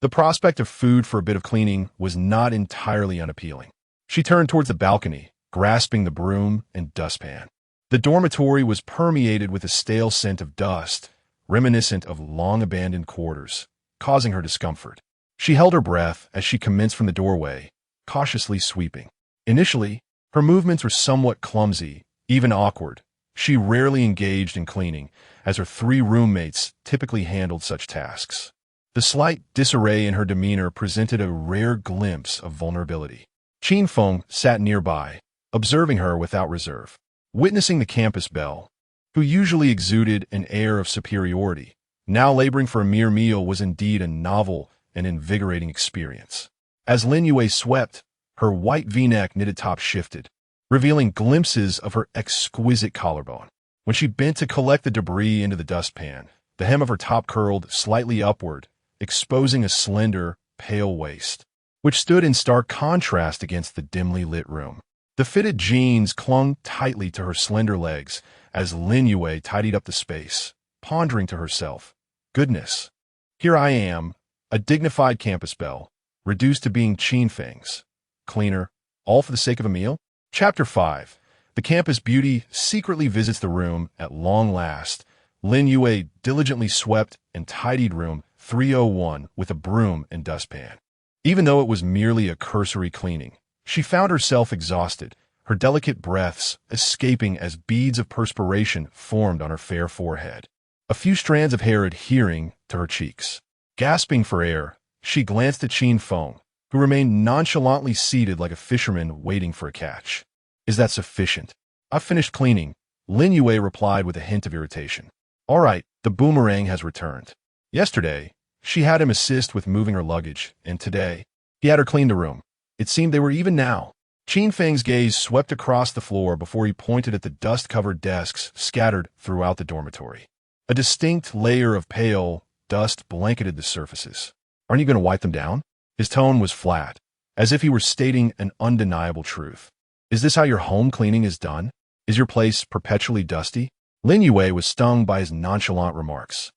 The prospect of food for a bit of cleaning was not entirely unappealing. She turned towards the balcony, grasping the broom and dustpan. The dormitory was permeated with a stale scent of dust, reminiscent of long-abandoned quarters, causing her discomfort. She held her breath as she commenced from the doorway, cautiously sweeping. Initially, her movements were somewhat clumsy, even awkward. She rarely engaged in cleaning, as her 3 roommates typically handled such tasks. The slight disarray in her demeanor presented a rare glimpse of vulnerability. Qin Feng sat nearby, observing her without reserve. Witnessing the campus belle, who usually exuded an air of superiority, now laboring for a mere meal was indeed a novel and invigorating experience. As Lin Yue swept, her white V-neck knitted top shifted, revealing glimpses of her exquisite collarbone. When she bent to collect the debris into the dustpan, the hem of her top curled slightly upward, exposing a slender, pale waist, which stood in stark contrast against the dimly lit room. The fitted jeans clung tightly to her slender legs as Lin Yue tidied up the space, pondering to herself, goodness, here I am, a dignified campus belle, reduced to being Qin Feng's cleaner, all for the sake of a meal? Chapter 5. The campus beauty secretly visits the room at long last. Lin Yue diligently swept and tidied room 301 with a broom and dustpan. Even though it was merely a cursory cleaning, she found herself exhausted, her delicate breaths escaping as beads of perspiration formed on her fair forehead, a few strands of hair adhering to her cheeks. Gasping for air, she glanced at Qin Feng, who remained nonchalantly seated like a fisherman waiting for a catch. Is that sufficient? I've finished cleaning, Lin Yue replied with a hint of irritation. All right, the boomerang has returned. Yesterday, she had him assist with moving her luggage, and today, he had her clean the room. It seemed they were even now. Qin Feng's gaze swept across the floor before he pointed at the dust-covered desks scattered throughout the dormitory. A distinct layer of pale dust blanketed the surfaces. Aren't you going to wipe them down? His tone was flat, as if he were stating an undeniable truth. Is this how your home cleaning is done? Is your place perpetually dusty? Lin Yue was stung by his nonchalant remarks,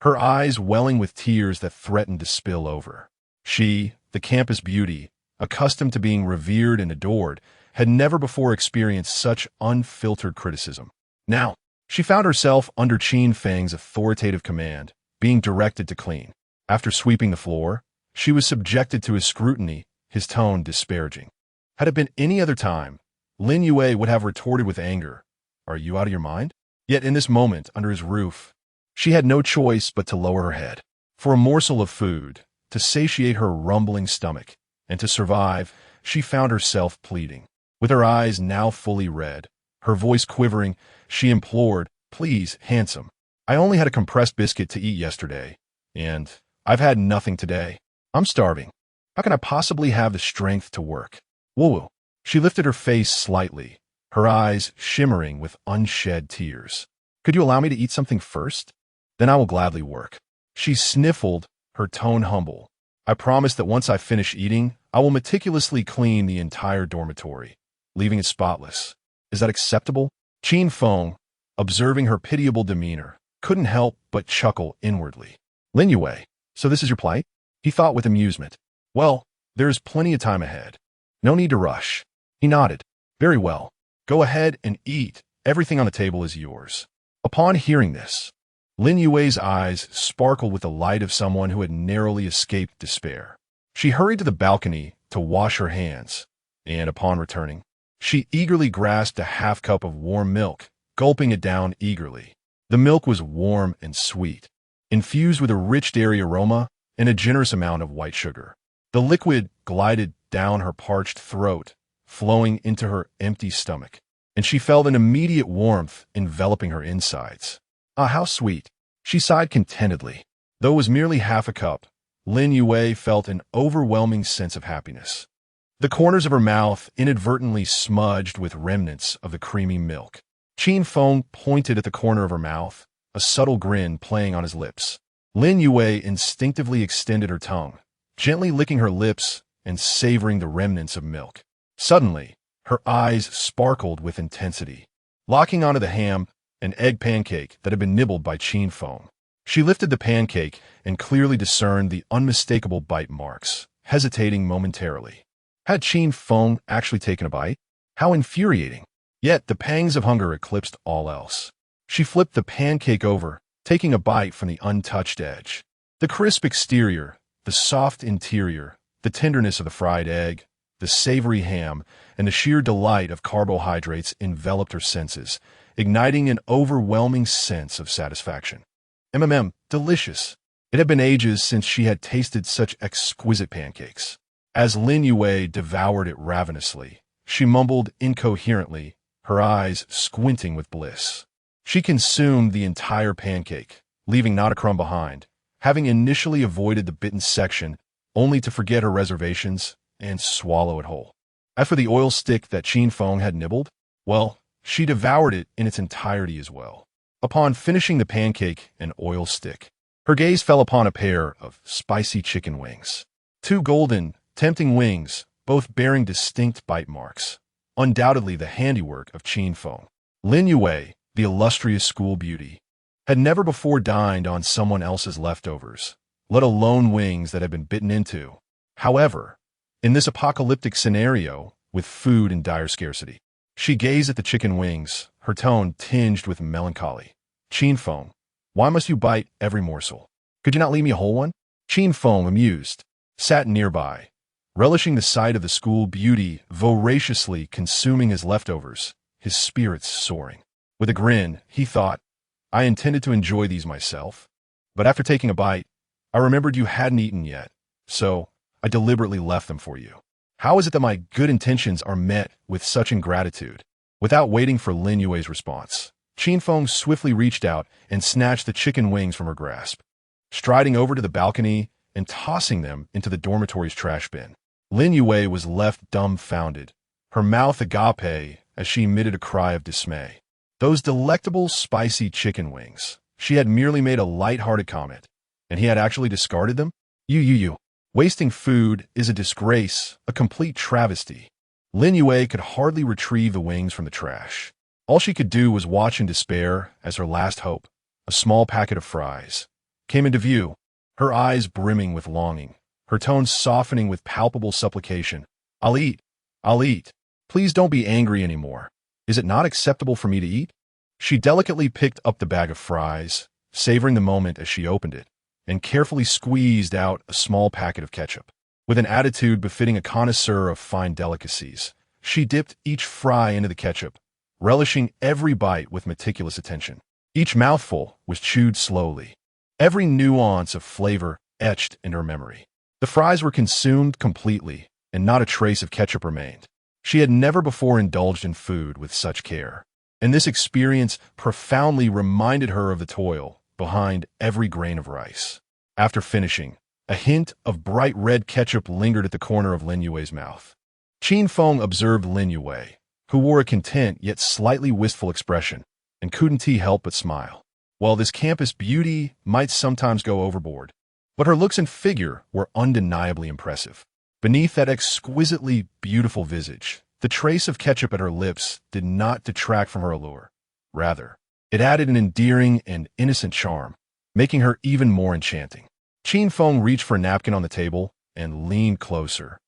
her eyes welling with tears that threatened to spill over. She, the campus beauty, accustomed to being revered and adored, had never before experienced such unfiltered criticism. Now, she found herself under Qin Feng's authoritative command, being directed to clean. After sweeping the floor, she was subjected to his scrutiny, his tone disparaging. Had it been any other time, Lin Yue would have retorted with anger, "Are you out of your mind?" Yet in this moment, under his roof, she had no choice but to lower her head. For a morsel of food, to satiate her rumbling stomach, and to survive, she found herself pleading. With her eyes now fully red, her voice quivering, she implored, "Please, handsome. I only had a compressed biscuit to eat yesterday, and I've had nothing today. I'm starving. How can I possibly have the strength to work?" Woo-woo. She lifted her face slightly, her eyes shimmering with unshed tears. "Could you allow me to eat something first? Then I will gladly work." She sniffled, her tone humble. "I promise that once I finish eating, I will meticulously clean the entire dormitory, leaving it spotless. Is that acceptable?" Qin Feng, observing her pitiable demeanor, couldn't help but chuckle inwardly. "Lin Yue, so this is your plight?" He thought with amusement. "Well, there is plenty of time ahead. No need to rush." He nodded. "Very well. Go ahead and eat. Everything on the table is yours." Upon hearing this, Lin Yue's eyes sparkled with the light of someone who had narrowly escaped despair. She hurried to the balcony to wash her hands, and upon returning, she eagerly grasped a half cup of warm milk, gulping it down eagerly. The milk was warm and sweet, infused with a rich dairy aroma and a generous amount of white sugar. The liquid glided down her parched throat, flowing into her empty stomach, and she felt an immediate warmth enveloping her insides. Ah, how sweet! She sighed contentedly. Though it was merely half a cup, Lin Yue felt an overwhelming sense of happiness. The corners of her mouth inadvertently smudged with remnants of the creamy milk. Qin Feng pointed at the corner of her mouth, a subtle grin playing on his lips. Lin Yue instinctively extended her tongue, gently licking her lips and savoring the remnants of milk. Suddenly, her eyes sparkled with intensity, locking onto the ham and egg pancake that had been nibbled by Qin Feng. She lifted the pancake and clearly discerned the unmistakable bite marks, hesitating momentarily. Had Qin Feng actually taken a bite? How infuriating! Yet the pangs of hunger eclipsed all else. She flipped the pancake over, taking a bite from the untouched edge. The crisp exterior, the soft interior, the tenderness of the fried egg, the savory ham, and the sheer delight of carbohydrates enveloped her senses, igniting an overwhelming sense of satisfaction. Delicious. It had been ages since she had tasted such exquisite pancakes. As Lin Yue devoured it ravenously, she mumbled incoherently, her eyes squinting with bliss. She consumed the entire pancake, leaving not a crumb behind, having initially avoided the bitten section only to forget her reservations and swallow it whole. As for the oil stick that Qin Feng had nibbled, well, she devoured it in its entirety as well. Upon finishing the pancake and oil stick, her gaze fell upon a pair of spicy chicken wings. Two golden, tempting wings, both bearing distinct bite marks, undoubtedly the handiwork of Qin Feng. Lin Yue, the illustrious school beauty, had never before dined on someone else's leftovers, let alone wings that had been bitten into. However, in this apocalyptic scenario, with food in dire scarcity, she gazed at the chicken wings, her tone tinged with melancholy. Qin Feng, why must you bite every morsel? Could you not leave me a whole one? Qin Feng, amused, sat nearby, relishing the sight of the school beauty voraciously consuming his leftovers, his spirits soaring. With a grin, he thought, I intended to enjoy these myself, but after taking a bite, I remembered you hadn't eaten yet, so I deliberately left them for you. How is it that my good intentions are met with such ingratitude? Without waiting for Lin Yue's response, Qin Feng swiftly reached out and snatched the chicken wings from her grasp, striding over to the balcony and tossing them into the dormitory's trash bin. Lin Yue was left dumbfounded, her mouth agape as she emitted a cry of dismay. Those delectable spicy chicken wings. She had merely made a light-hearted comment, and he had actually discarded them? You. Wasting food is a disgrace, a complete travesty. Lin Yue could hardly retrieve the wings from the trash. All she could do was watch in despair as her last hope, a small packet of fries, came into view, her eyes brimming with longing, her tone softening with palpable supplication. I'll eat. Please don't be angry anymore. Is it not acceptable for me to eat? She delicately picked up the bag of fries, savoring the moment as she opened it, and carefully squeezed out a small packet of ketchup. With an attitude befitting a connoisseur of fine delicacies, she dipped each fry into the ketchup, relishing every bite with meticulous attention. Each mouthful was chewed slowly, every nuance of flavor etched in her memory. The fries were consumed completely, and not a trace of ketchup remained. She had never before indulged in food with such care, and this experience profoundly reminded her of the toil behind every grain of rice. After finishing, a hint of bright red ketchup lingered at the corner of Lin Yue's mouth. Qin Feng observed Lin Yue, who wore a content yet slightly wistful expression, and couldn't he help but smile. While this campus beauty might sometimes go overboard, but her looks and figure were undeniably impressive. Beneath that exquisitely beautiful visage, the trace of ketchup at her lips did not detract from her allure. Rather, it added an endearing and innocent charm, making her even more enchanting. Qin Feng reached for a napkin on the table and leaned closer,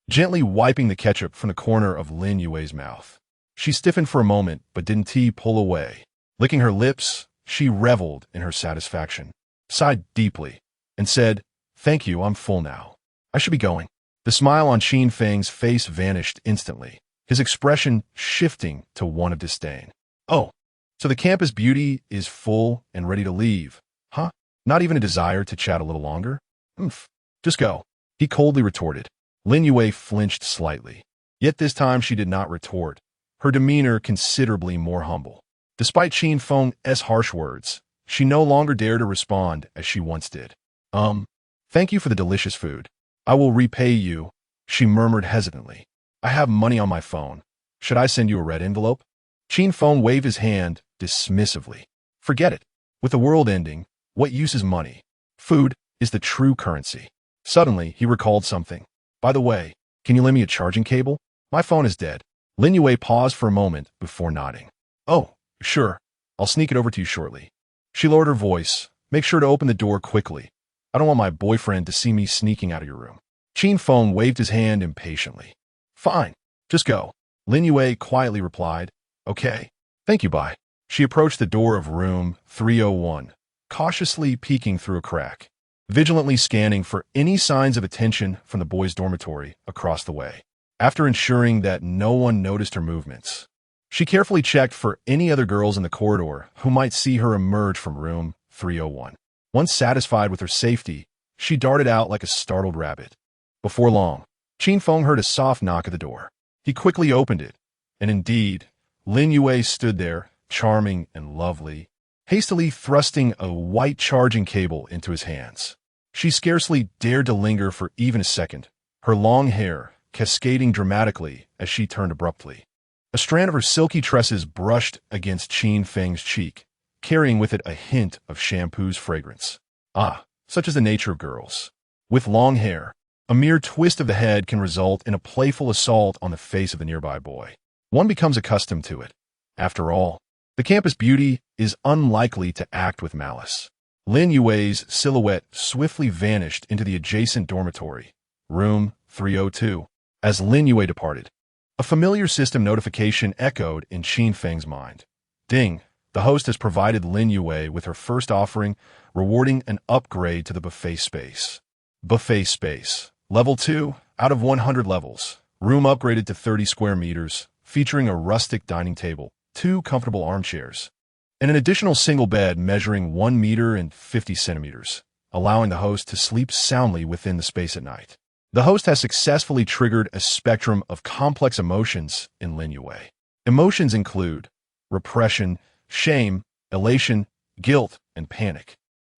gently wiping the ketchup from the corner of Lin Yue's mouth. She stiffened for a moment, but didn't pull away. Licking her lips, she reveled in her satisfaction, sighed deeply, and said, "Thank you, I'm full now. I should be going." The smile on Qin Feng's face vanished instantly, his expression shifting to one of disdain. "Oh, so the campus beauty is full and ready to leave, huh? Not even a desire to chat a little longer? Oomph. Just go," he coldly retorted. Lin Yue flinched slightly. Yet this time she did not retort, her demeanor considerably more humble. Despite Qin Feng's harsh words, she no longer dared to respond as she once did. Thank you for the delicious food. I will repay you," she murmured hesitantly. "I have money on my phone. Should I send you a red envelope?" Qin Feng waved his hand dismissively. "Forget it. With the world ending, what use is money? Food is the true currency." Suddenly, he recalled something. "By the way, can you lend me a charging cable? My phone is dead." Lin Yue paused for a moment before nodding. "Oh, sure. I'll sneak it over to you shortly." She lowered her voice. "Make sure to open the door quickly. I don't want my boyfriend to see me sneaking out of your room." Qin Feng waved his hand impatiently. "Fine. Just go." Lin Yue quietly replied, "Okay. Thank you, bye." She approached the door of room 301, cautiously peeking through a crack, vigilantly scanning for any signs of attention from the boys' dormitory across the way. After ensuring that no one noticed her movements, she carefully checked for any other girls in the corridor who might see her emerge from room 301. Once satisfied with her safety, she darted out like a startled rabbit. Before long, Qin Feng heard a soft knock at the door. He quickly opened it, and indeed, Lin Yue stood there, charming and lovely, hastily thrusting a white charging cable into his hands. She scarcely dared to linger for even a second, her long hair cascading dramatically as she turned abruptly. A strand of her silky tresses brushed against Qin Feng's cheek, carrying with it a hint of shampoo's fragrance. Such is the nature of girls. With long hair, a mere twist of the head can result in a playful assault on the face of the nearby boy. One becomes accustomed to it. After all, the campus beauty is unlikely to act with malice. Lin Yue's silhouette swiftly vanished into the adjacent dormitory, room 302. As Lin Yue departed, a familiar system notification echoed in Qin Feng's mind. Ding! The host has provided Lin Yue with her first offering, rewarding an upgrade to the buffet space. Buffet space. Level 2, out of 100 levels. Room upgraded to 30 square meters, featuring a rustic dining table, 2 comfortable armchairs, and an additional single bed measuring 1 meter and 50 centimeters, allowing the host to sleep soundly within the space at night. The host has successfully triggered a spectrum of complex emotions in Lin Yue. Emotions include repression, shame, elation, guilt, and panic.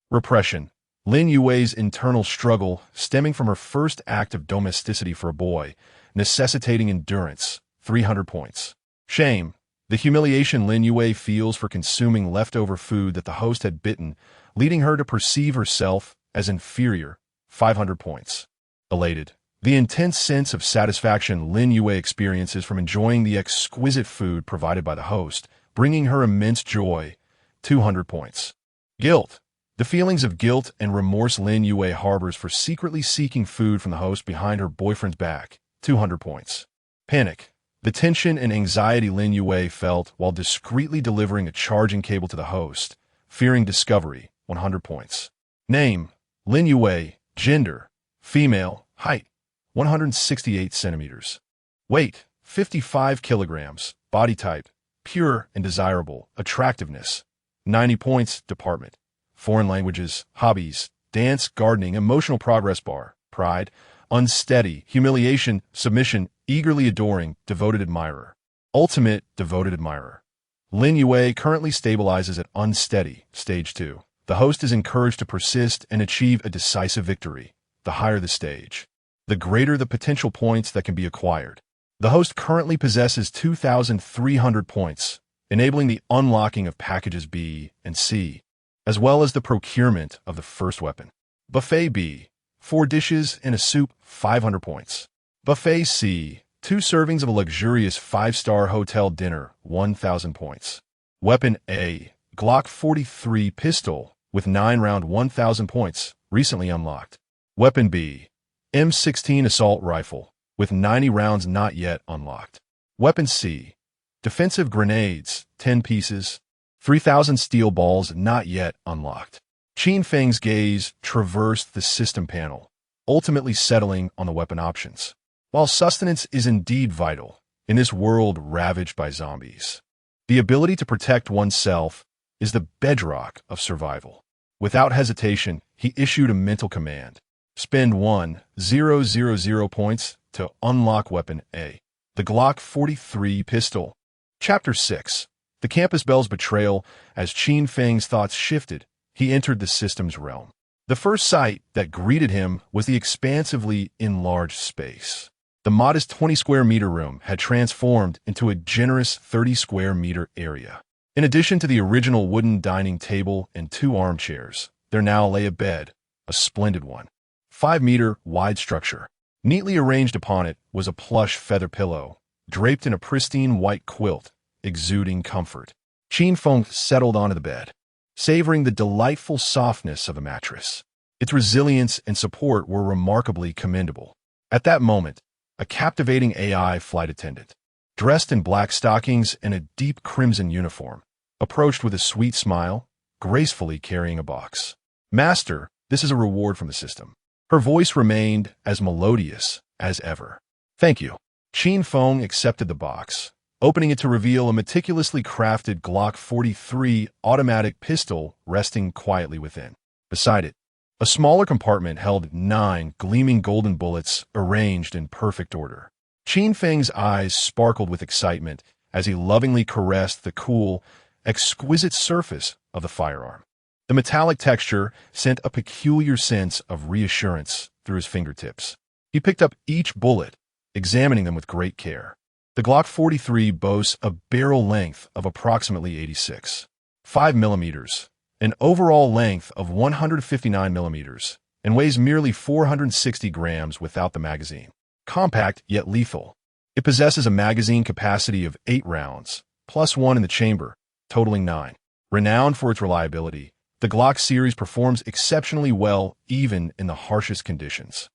Repression. Lin Yue's internal struggle stemming from her first act of domesticity for a boy, necessitating endurance, 300 points. Shame. The humiliation Lin Yue feels for consuming leftover food that the host had bitten, leading her to perceive herself as inferior, 500 points. Elated. The intense sense of satisfaction Lin Yue experiences from enjoying the exquisite food provided by the host, bringing her immense joy, 200 points. Guilt. The feelings of guilt and remorse Lin Yue harbors for secretly seeking food from the host behind her boyfriend's back, 200 points. Panic. The tension and anxiety Lin Yue felt while discreetly delivering a charging cable to the host, fearing discovery, 100 points. Name, Lin Yue. Gender, female. Height, 168 centimeters. Weight, 55 kilograms. Body type, pure and desirable. Attractiveness, 90 points. Department, foreign languages. Hobbies, dance, gardening. Emotional progress bar, pride, unsteady. Humiliation, submission, eagerly adoring. Devoted admirer. Ultimate, devoted admirer. Lin Yue currently stabilizes at unsteady, stage 2. The host is encouraged to persist and achieve a decisive victory. The higher the stage, the greater the potential points that can be acquired. The host currently possesses 2,300 points, enabling the unlocking of packages B and C, as well as the procurement of the first weapon. Buffet B, 4 dishes and a soup, 500 points. Buffet C, 2 servings of a luxurious 5-star hotel dinner, 1,000 points. Weapon A, Glock 43 pistol with 9-round 1,000 points, recently unlocked. Weapon B, M16 assault rifle with 90 rounds not yet unlocked. Weapon C, defensive grenades, 10 pieces, 3,000 steel balls not yet unlocked. Qin Feng's gaze traversed the system panel, ultimately settling on the weapon options. While sustenance is indeed vital in this world ravaged by zombies, the ability to protect oneself is the bedrock of survival. Without hesitation, he issued a mental command. Spend 1,000 points to unlock weapon A, the Glock 43 pistol. Chapter 6. The campus bell's betrayal. As Qin Feng's thoughts shifted, he entered the system's realm. The first sight that greeted him was the expansively enlarged space. The modest 20-square-meter room had transformed into a generous 30-square-meter area. In addition to the original wooden dining table and 2 armchairs, there now lay a bed, a splendid one. 5-meter wide structure. Neatly arranged upon it was a plush feather pillow, draped in a pristine white quilt, exuding comfort. Qin Feng settled onto the bed, savoring the delightful softness of the mattress. Its resilience and support were remarkably commendable. At that moment, a captivating AI flight attendant, dressed in black stockings and a deep crimson uniform, approached with a sweet smile, gracefully carrying a box. "Master, this is a reward from the system." Her voice remained as melodious as ever. "Thank you." Qin Feng accepted the box, opening it to reveal a meticulously crafted Glock 43 automatic pistol resting quietly within. Beside it, a smaller compartment held 9 gleaming golden bullets arranged in perfect order. Qin Feng's eyes sparkled with excitement as he lovingly caressed the cool, exquisite surface of the firearm. The metallic texture sent a peculiar sense of reassurance through his fingertips. He picked up each bullet, examining them with great care. The Glock 43 boasts a barrel length of approximately 86.5 millimeters, an overall length of 159 millimeters, and weighs merely 460 grams without the magazine. Compact yet lethal. It possesses a magazine capacity of 8 rounds, plus 1 in the chamber, totaling 9. Renowned for its reliability, the Glock series performs exceptionally well even in the harshest conditions.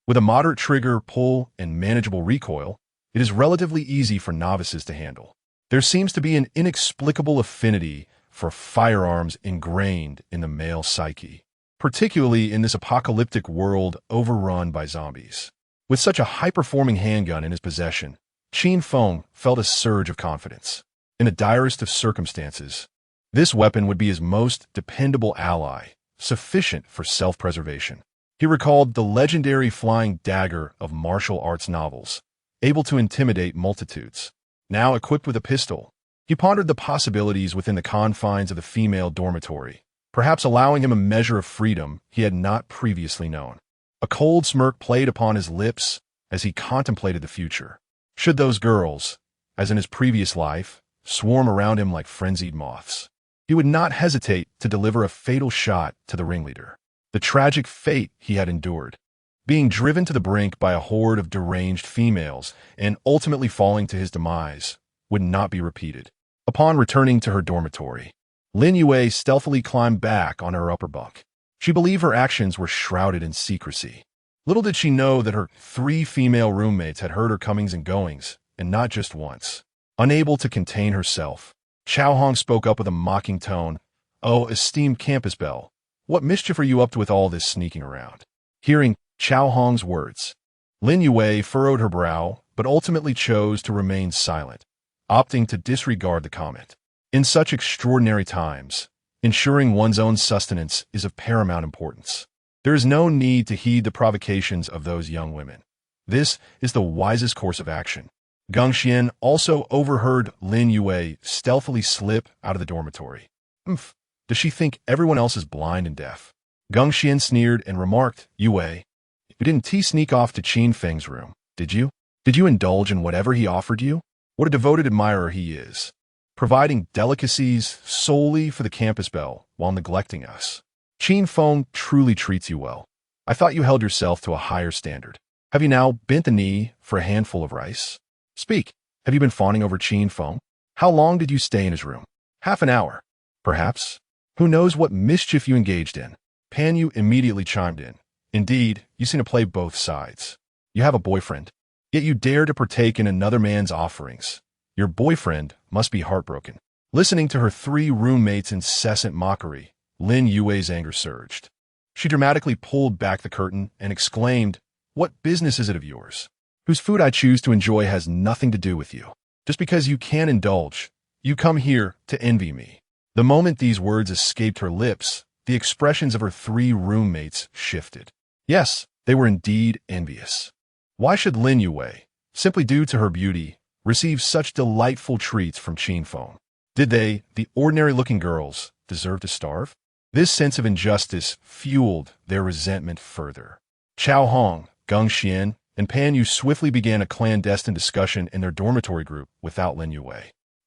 With a moderate trigger pull and manageable recoil, it is relatively easy for novices to handle. There seems to be an inexplicable affinity for firearms ingrained in the male psyche, particularly in this apocalyptic world overrun by zombies. With such a high-performing handgun in his possession, Qin Feng felt a surge of confidence. In the direst of circumstances, this weapon would be his most dependable ally, sufficient for self-preservation. He recalled the legendary flying dagger of martial arts novels, able to intimidate multitudes. Now equipped with a pistol, he pondered the possibilities within the confines of the female dormitory, perhaps allowing him a measure of freedom he had not previously known. A cold smirk played upon his lips as he contemplated the future. Should those girls, as in his previous life, swarm around him like frenzied moths, he would not hesitate to deliver a fatal shot to the ringleader. The tragic fate he had endured, being driven to the brink by a horde of deranged females and ultimately falling to his demise, would not be repeated. Upon returning to her dormitory, Lin Yue stealthily climbed back on her upper bunk. She believed her actions were shrouded in secrecy. Little did she know that her 3 female roommates had heard her comings and goings, and not just once. Unable to contain herself, Chao Hong spoke up with a mocking tone. "Oh, esteemed campus belle, what mischief are you up to with all this sneaking around?" Hearing Chao Hong's words, Lin Yue furrowed her brow, but ultimately chose to remain silent, opting to disregard the comment. In such extraordinary times, ensuring one's own sustenance is of paramount importance. There is no need to heed the provocations of those young women. This is the wisest course of action. Geng Xian also overheard Lin Yue stealthily slip out of the dormitory. Does she think everyone else is blind and deaf? Geng Xian sneered and remarked, "Yue, you didn't sneak off to Qin Feng's room, did you? Did you indulge in whatever he offered you? What a devoted admirer he is, providing delicacies solely for the campus belle while neglecting us. Qin Feng truly treats you well. I thought you held yourself to a higher standard. Have you now bent the knee for a handful of rice? Speak, have you been fawning over Qin Feng? How long did you stay in his room? Half an hour, perhaps? Who knows what mischief you engaged in?" Pan Yu immediately chimed in. "Indeed, you seem to play both sides. You have a boyfriend, yet you dare to partake in another man's offerings. Your boyfriend must be heartbroken." Listening to her three roommates' incessant mockery, Lin Yue's anger surged. She dramatically pulled back the curtain and exclaimed, "What business is it of yours? Whose food I choose to enjoy has nothing to do with you. Just because you can indulge, you come here to envy me." The moment these words escaped her lips, the expressions of her three roommates shifted. Yes, they were indeed envious. Why should Lin Yue, simply due to her beauty, receive such delightful treats from Qin Feng? Did they, the ordinary-looking girls, deserve to starve? This sense of injustice fueled their resentment further. Chao Hong, Geng Xian, and Pan Yu swiftly began a clandestine discussion in their dormitory group without Lin Yue.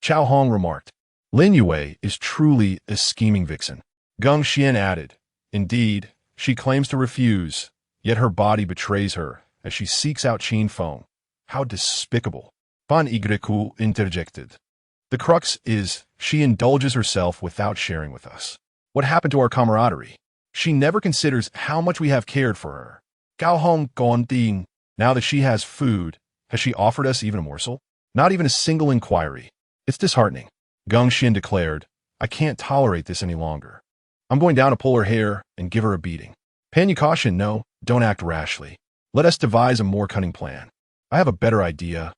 Chao Hong remarked, "Lin Yue is truly a scheming vixen." Geng Xian added, "Indeed, she claims to refuse, yet her body betrays her as she seeks out Qin Feng. How despicable." Pan Yku interjected, "The crux is, she indulges herself without sharing with us. What happened to our camaraderie? She never considers how much we have cared for her. Gao Hong Gong Ding. Now that she has food, has she offered us even a morsel? Not even a single inquiry. It's disheartening." Geng Xian declared, "I can't tolerate this any longer. I'm going down to pull her hair and give her a beating." Pan Yu cautioned, "No, don't act rashly. Let us devise a more cunning plan." "I have a better idea."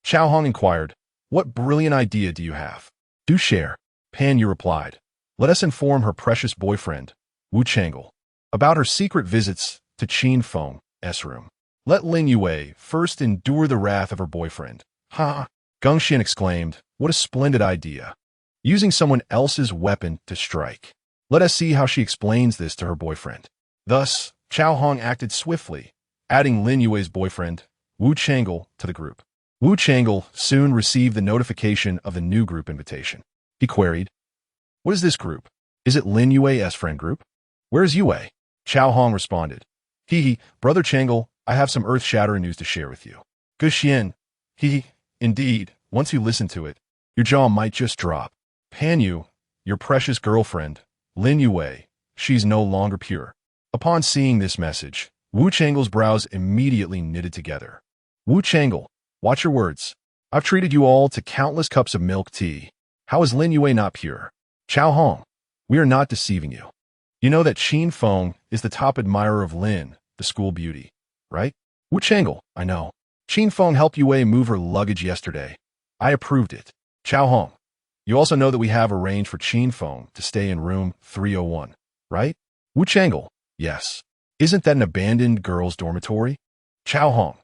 Chao Hong inquired, "What brilliant idea do you have?" "Do share." Pan Yu replied, "Let us inform her precious boyfriend, Wu Chang'e, about her secret visits to Qin Feng's room. Let Lin Yue first endure the wrath of her boyfriend." "Ha!" Geng Xian exclaimed, "What a splendid idea. Using someone else's weapon to strike. Let us see how she explains this to her boyfriend." Thus, Chao Hong acted swiftly, adding Lin Yue's boyfriend, Wu Chang'e, to the group. Wu Chang'e soon received the notification of the new group invitation. He queried, "What is this group? Is it Lin Yue's friend group? Where is Yue?" Chao Hong responded, "Brother Chang'e, I have some earth-shattering news to share with you." "Gu Xian." "Indeed, once you listen to it, your jaw might just drop. Pan Yu, your precious girlfriend, Lin Yue, she's no longer pure." Upon seeing this message, Wu Chang'e's brows immediately knitted together. "Wu Chang'e, watch your words. I've treated you all to countless cups of milk tea. How is Lin Yue not pure?" "Chao Hong, we are not deceiving you. You know that Qin Feng is the top admirer of Lin, the school beauty, right?" "Wu Chang'e, I know. Qin Feng helped Yue move her luggage yesterday. I approved it." "Chao Hong, you also know that we have arranged for Qin Feng to stay in room 301, right?" "Wu Chang'e, yes. Isn't that an abandoned girls' dormitory?" "Chao Hong,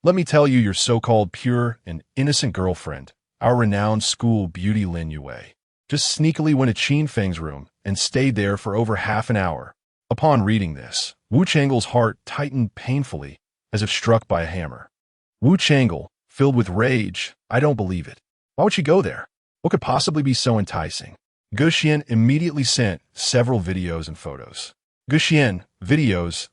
let me tell you your so-called pure and innocent girlfriend, our renowned school beauty Lin Yue, just sneakily went to Qin Feng's room and stayed there for over half an hour." Upon reading this, Wu Chang'e's heart tightened painfully as if struck by a hammer. Wu Chang'e, filled with rage, "I don't believe it. Why would she go there? What could possibly be so enticing?" Gu Xian immediately sent several videos and photos. "Gu Xian, videos.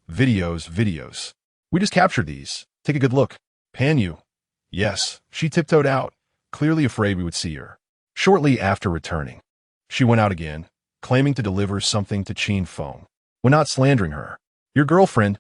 We just captured these. Take a good look." "Pan Yu." "Yes, she tiptoed out, clearly afraid we would see her. Shortly after returning, she went out again, claiming to deliver something to Qin Feng. We're not slandering her. Your girlfriend,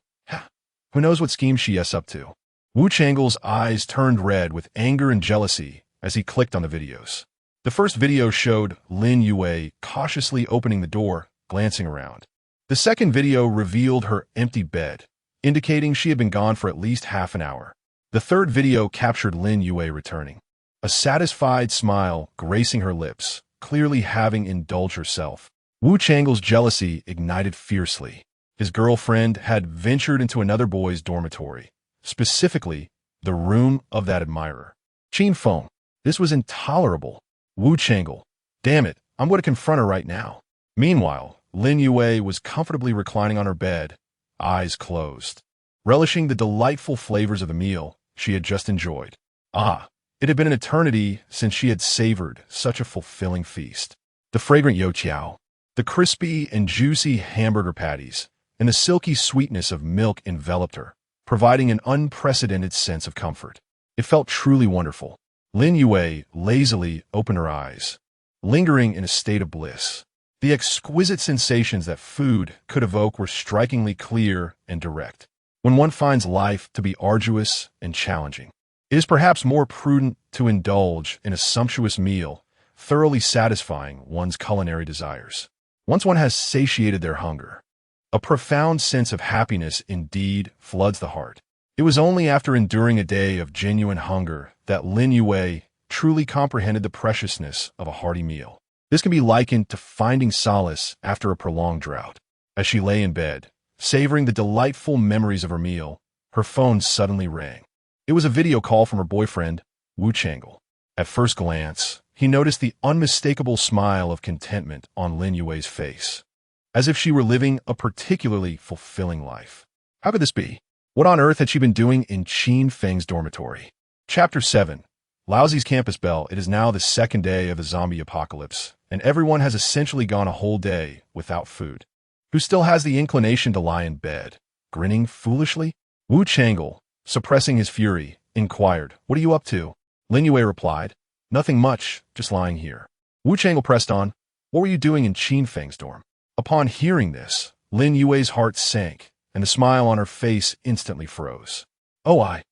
who knows what scheme she is up to." Wu Chang'e's eyes turned red with anger and jealousy as he clicked on the videos. The first video showed Lin Yue cautiously opening the door, glancing around. The second video revealed her empty bed, indicating she had been gone for at least half an hour. The third video captured Lin Yue returning, a satisfied smile gracing her lips, clearly having indulged herself. Wu Chang'e's jealousy ignited fiercely. His girlfriend had ventured into another boy's dormitory, specifically the room of that admirer. Qin Feng, this was intolerable. Wu Chang'e, damn it, I'm going to confront her right now. Meanwhile, Lin Yue was comfortably reclining on her bed, eyes closed, relishing the delightful flavors of the meal she had just enjoyed. It had been an eternity since she had savored such a fulfilling feast. The fragrant youtiao, the crispy and juicy hamburger patties, and the silky sweetness of milk enveloped her, providing an unprecedented sense of comfort. It felt truly wonderful. Lin Yue lazily opened her eyes, lingering in a state of bliss. The exquisite sensations that food could evoke were strikingly clear and direct. When one finds life to be arduous and challenging, it is perhaps more prudent to indulge in a sumptuous meal thoroughly satisfying one's culinary desires. Once one has satiated their hunger, a profound sense of happiness indeed floods the heart. It was only after enduring a day of genuine hunger that Lin Yue truly comprehended the preciousness of a hearty meal. This can be likened to finding solace after a prolonged drought. As she lay in bed, savoring the delightful memories of her meal, her phone suddenly rang. It was a video call from her boyfriend, Wu Changle. At first glance, he noticed the unmistakable smile of contentment on Lin Yue's face, as if she were living a particularly fulfilling life. How could this be? What on earth had she been doing in Qin Feng's dormitory? Chapter 7. Laozi's campus bell. It is now the second day of the zombie apocalypse, and everyone has essentially gone a whole day without food. Who still has the inclination to lie in bed, grinning foolishly? Wu Changle, suppressing his fury, inquired, "What are you up to?" Lin Yue replied, "Nothing much, just lying here." Wu Changle pressed on, "What were you doing in Qin Feng's dorm?" Upon hearing this, Lin Yue's heart sank, and the smile on her face instantly froze. "Oh, I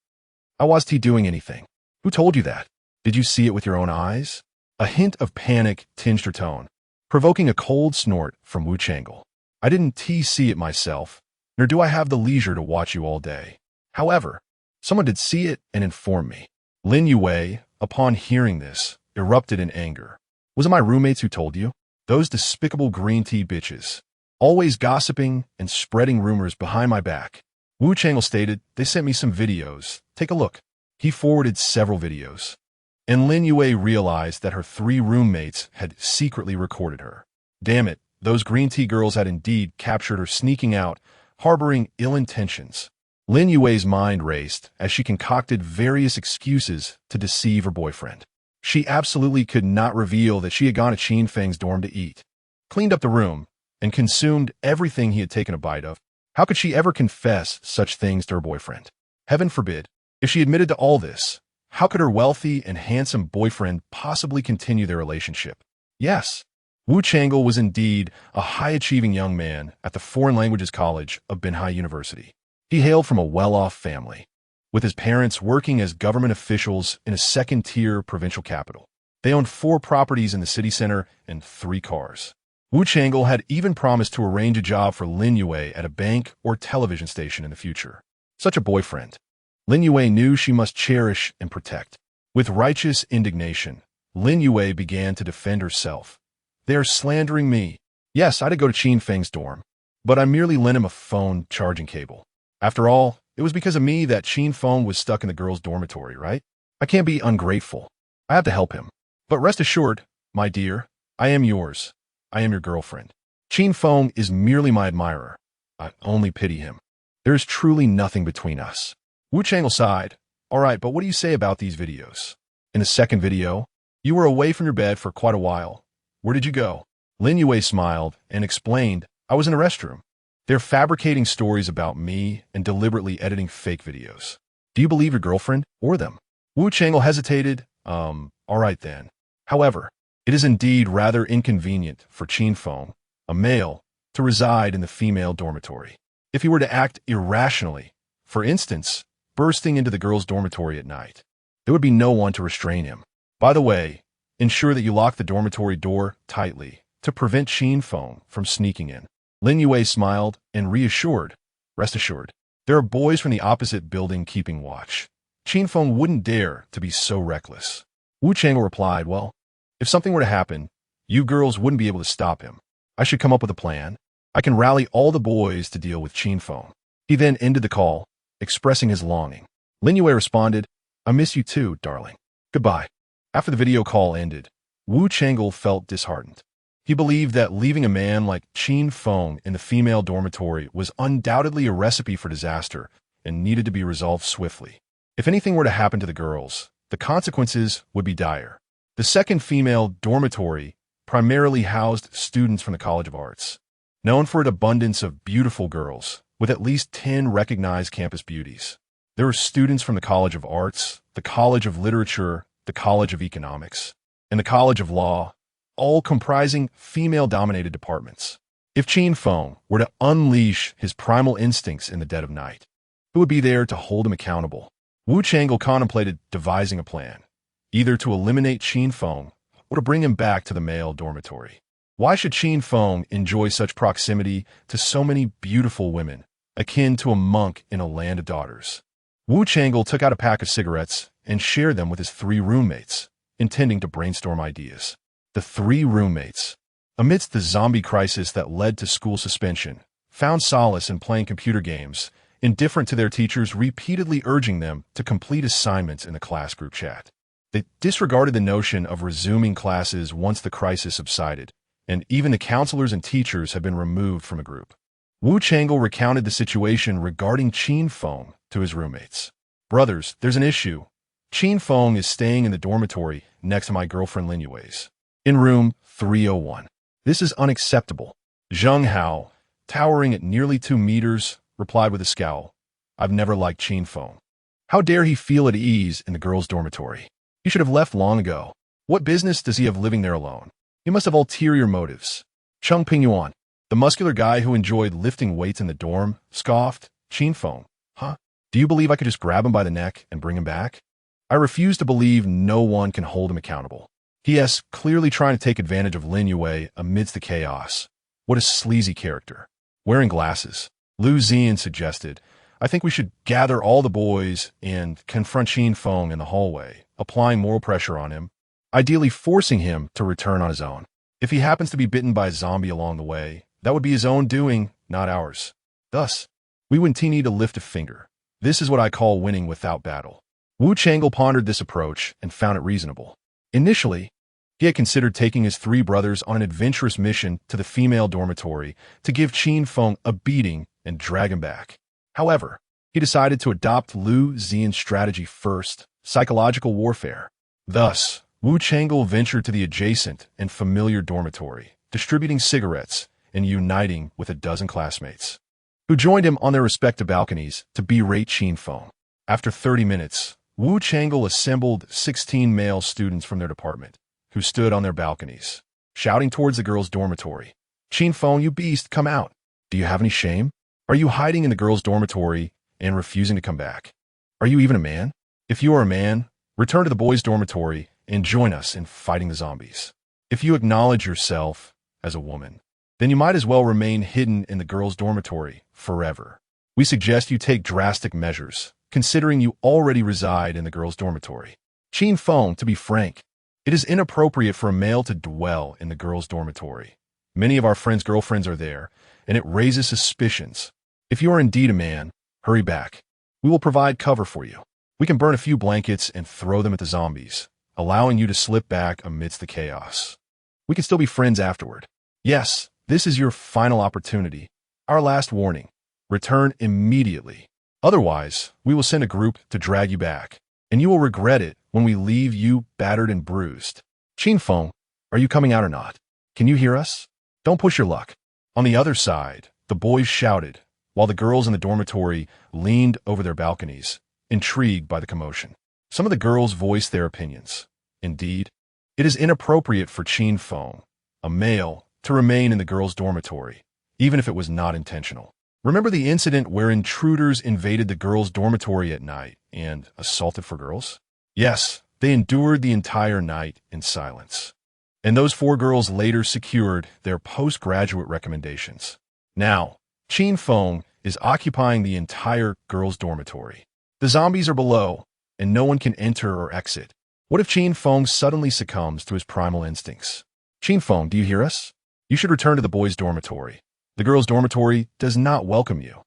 wasn't doing anything. Who told you that? Did you see it with your own eyes?" A hint of panic tinged her tone, provoking a cold snort from Wu Changle. "I didn't see it myself, nor do I have the leisure to watch you all day. However, someone did see it and inform me." Lin Yue, upon hearing this, erupted in anger. "Was it my roommates who told you? Those despicable green tea bitches, always gossiping and spreading rumors behind my back." Wu Changle stated, "They sent me some videos. Take a look." He forwarded several videos, and Lin Yue realized that her 3 roommates had secretly recorded her. Damn it, those green tea girls had indeed captured her sneaking out, harboring ill intentions. Lin Yue's mind raced as she concocted various excuses to deceive her boyfriend. She absolutely could not reveal that she had gone to Qin Feng's dorm to eat, cleaned up the room, and consumed everything he had taken a bite of. How could she ever confess such things to her boyfriend? Heaven forbid. If she admitted to all this, how could her wealthy and handsome boyfriend possibly continue their relationship? Yes, Wu Changle was indeed a high-achieving young man at the Foreign Languages College of Binhai University. He hailed from a well-off family, with his parents working as government officials in a second-tier provincial capital. They owned 4 properties in the city center and 3 cars. Wu Changle had even promised to arrange a job for Lin Yue at a bank or television station in the future. Such a boyfriend, Lin Yue knew she must cherish and protect. With righteous indignation, Lin Yue began to defend herself. "They are slandering me. Yes, I did go to Qin Feng's dorm, but I merely lent him a phone charging cable. After all, it was because of me that Qin Feng was stuck in the girls' dormitory, right? I can't be ungrateful. I have to help him. But rest assured, my dear, I am yours. I am your girlfriend. Qin Feng is merely my admirer. I only pity him. There is truly nothing between us." Wu Changle sighed. "All right, but what do you say about these videos? In the second video, you were away from your bed for quite a while. Where did you go?" Lin Yue smiled and explained, "I was in a restroom. They're fabricating stories about me and deliberately editing fake videos. Do you believe your girlfriend or them?" Wu Changle hesitated. All right then. However, it is indeed rather inconvenient for Qin Feng, a male, to reside in the female dormitory. If he were to act irrationally, for instance, bursting into the girls' dormitory at night, there would be no one to restrain him. By the way, ensure that you lock the dormitory door tightly to prevent Qin Feng from sneaking in. Lin Yue smiled and reassured, "Rest assured, there are boys from the opposite building keeping watch. Qin Feng wouldn't dare to be so reckless." Wu Changle replied, "Well, if something were to happen, you girls wouldn't be able to stop him. I should come up with a plan. I can rally all the boys to deal with Qin Feng." He then ended the call, expressing his longing. Lin Yue responded, "I miss you too, darling. Goodbye." After the video call ended, Wu Changle felt disheartened. He believed that leaving a man like Qin Feng in the female dormitory was undoubtedly a recipe for disaster and needed to be resolved swiftly. If anything were to happen to the girls, the consequences would be dire. The second female dormitory primarily housed students from the College of Arts, known for its abundance of beautiful girls, with at least 10 recognized campus beauties. There were students from the College of Arts, the College of Literature, the College of Economics, and the College of Law, all comprising female-dominated departments. If Qin Feng were to unleash his primal instincts in the dead of night, who would be there to hold him accountable? Wu Changle contemplated devising a plan, either to eliminate Qin Feng or to bring him back to the male dormitory. Why should Qin Feng enjoy such proximity to so many beautiful women, akin to a monk in a land of daughters? Wu Chang'e took out a pack of cigarettes and shared them with his 3 roommates, intending to brainstorm ideas. The 3 roommates, amidst the zombie crisis that led to school suspension, found solace in playing computer games, indifferent to their teachers repeatedly urging them to complete assignments in the class group chat. They disregarded the notion of resuming classes once the crisis subsided, and even the counselors and teachers had been removed from a group. Wu Chang'e recounted the situation regarding Qin Feng to his roommates. "Brothers, there's an issue. Qin Feng is staying in the dormitory next to my girlfriend Lin Yue's, in room 301. This is unacceptable." Zheng Hao, towering at nearly 2 meters, replied with a scowl, "I've never liked Qin Feng. How dare he feel at ease in the girls' dormitory? He should have left long ago. What business does he have living there alone? He must have ulterior motives." Cheng Pingyuan, the muscular guy who enjoyed lifting weights in the dorm, scoffed, "Qin Feng, huh? Do you believe I could just grab him by the neck and bring him back? I refuse to believe no one can hold him accountable. He is clearly trying to take advantage of Lin Yue amidst the chaos. What a sleazy character. Wearing glasses." Lu Zian suggested, "I think we should gather all the boys and confront Qin Feng in the hallway, applying moral pressure on him, ideally forcing him to return on his own. If he happens to be bitten by a zombie along the way, that would be his own doing, not ours. Thus, we wouldn't need to lift a finger. This is what I call winning without battle." Wu Chang'e pondered this approach and found it reasonable. Initially, he had considered taking his 3 brothers on an adventurous mission to the female dormitory to give Qin Feng a beating and drag him back. However, he decided to adopt Lu Zian's strategy first, psychological warfare. Thus, Wu Chang'e ventured to the adjacent and familiar dormitory, distributing cigarettes and uniting with a dozen classmates, who joined him on their respective balconies to berate Qin Feng. After 30 minutes, Wu Chang'e assembled 16 male students from their department, who stood on their balconies, shouting towards the girls' dormitory, "Qin Feng, you beast, come out. Do you have any shame? Are you hiding in the girls' dormitory and refusing to come back? Are you even a man? If you are a man, return to the boys' dormitory and join us in fighting the zombies. If you acknowledge yourself as a woman, then you might as well remain hidden in the girls' dormitory forever. We suggest you take drastic measures, considering you already reside in the girls' dormitory. Qin Feng, to be frank, it is inappropriate for a male to dwell in the girls' dormitory. Many of our friends' girlfriends are there, and it raises suspicions. If you are indeed a man, hurry back. We will provide cover for you. We can burn a few blankets and throw them at the zombies, allowing you to slip back amidst the chaos. We can still be friends afterward. Yes, this is your final opportunity. Our last warning. Return immediately. Otherwise, we will send a group to drag you back, and you will regret it when we leave you battered and bruised. Qin Feng, are you coming out or not? Can you hear us? Don't push your luck." On the other side, the boys shouted, while the girls in the dormitory leaned over their balconies, intrigued by the commotion. Some of the girls voiced their opinions. Indeed, it is inappropriate for Qin Feng, a male, to remain in the girls' dormitory, even if it was not intentional. Remember the incident where intruders invaded the girls' dormitory at night and assaulted 4 girls? Yes, they endured the entire night in silence. And those 4 girls later secured their postgraduate recommendations. Now, Qin Feng is occupying the entire girls' dormitory. The zombies are below, and no one can enter or exit. What if Qin Feng suddenly succumbs to his primal instincts? Qin Feng, do you hear us? You should return to the boys' dormitory. The girls' dormitory does not welcome you.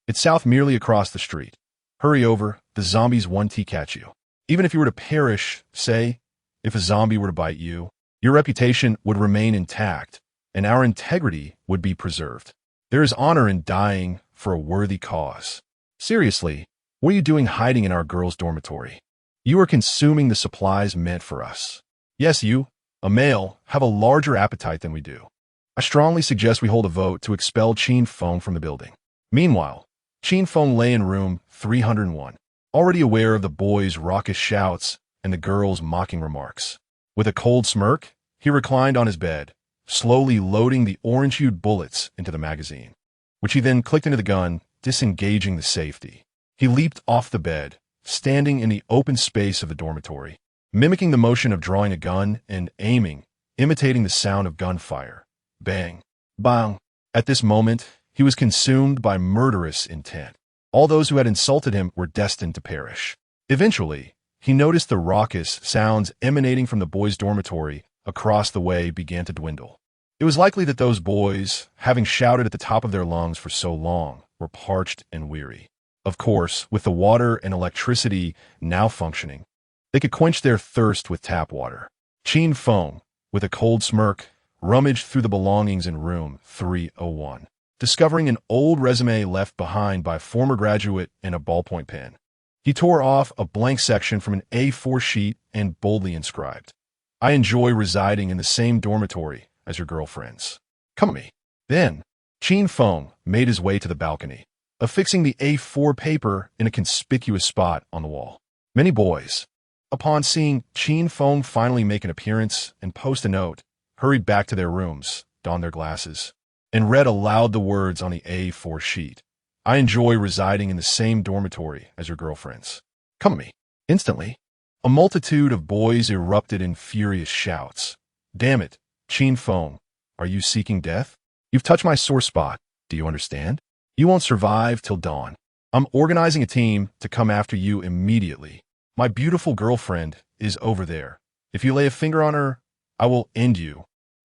It's south merely across the street. Hurry over, the zombies won't catch you. Even if you were to perish, say, if a zombie were to bite you, your reputation would remain intact, and our integrity would be preserved. There is honor in dying for a worthy cause. Seriously, what are you doing hiding in our girls' dormitory? You are consuming the supplies meant for us. Yes, you, a male, have a larger appetite than we do. I strongly suggest we hold a vote to expel Qin Feng from the building. Meanwhile, Qin Feng lay in room 301, already aware of the boys' raucous shouts and the girls' mocking remarks. With a cold smirk, he reclined on his bed, slowly loading the orange-hued bullets into the magazine, which he then clicked into the gun, disengaging the safety. He leaped off the bed, standing in the open space of the dormitory. mimicking the motion of drawing a gun and aiming, imitating the sound of gunfire. Bang. Bang. At this moment, he was consumed by murderous intent. All those who had insulted him were destined to perish. Eventually, he noticed the raucous sounds emanating from the boys' dormitory across the way began to dwindle. It was likely that those boys, having shouted at the top of their lungs for so long, were parched and weary. Of course, with the water and electricity now functioning, they could quench their thirst with tap water. Qin Feng, with a cold smirk, rummaged through the belongings in room 301, discovering an old resume left behind by a former graduate and a ballpoint pen. He tore off a blank section from an A4 sheet and boldly inscribed, "I enjoy residing in the same dormitory as your girlfriends. Come with me." Then, Qin Feng made his way to the balcony, affixing the A4 paper in a conspicuous spot on the wall. Many boys, upon seeing Qin Feng finally make an appearance and post a note, hurried back to their rooms, donned their glasses, and read aloud the words on the A4 sheet. "I enjoy residing in the same dormitory as your girlfriends. Come with me." Instantly, a multitude of boys erupted in furious shouts. "Damn it, Qin Feng, are you seeking death? You've touched my sore spot. Do you understand? You won't survive till dawn. I'm organizing a team to come after you immediately. My beautiful girlfriend is over there. If you lay a finger on her, I will end you."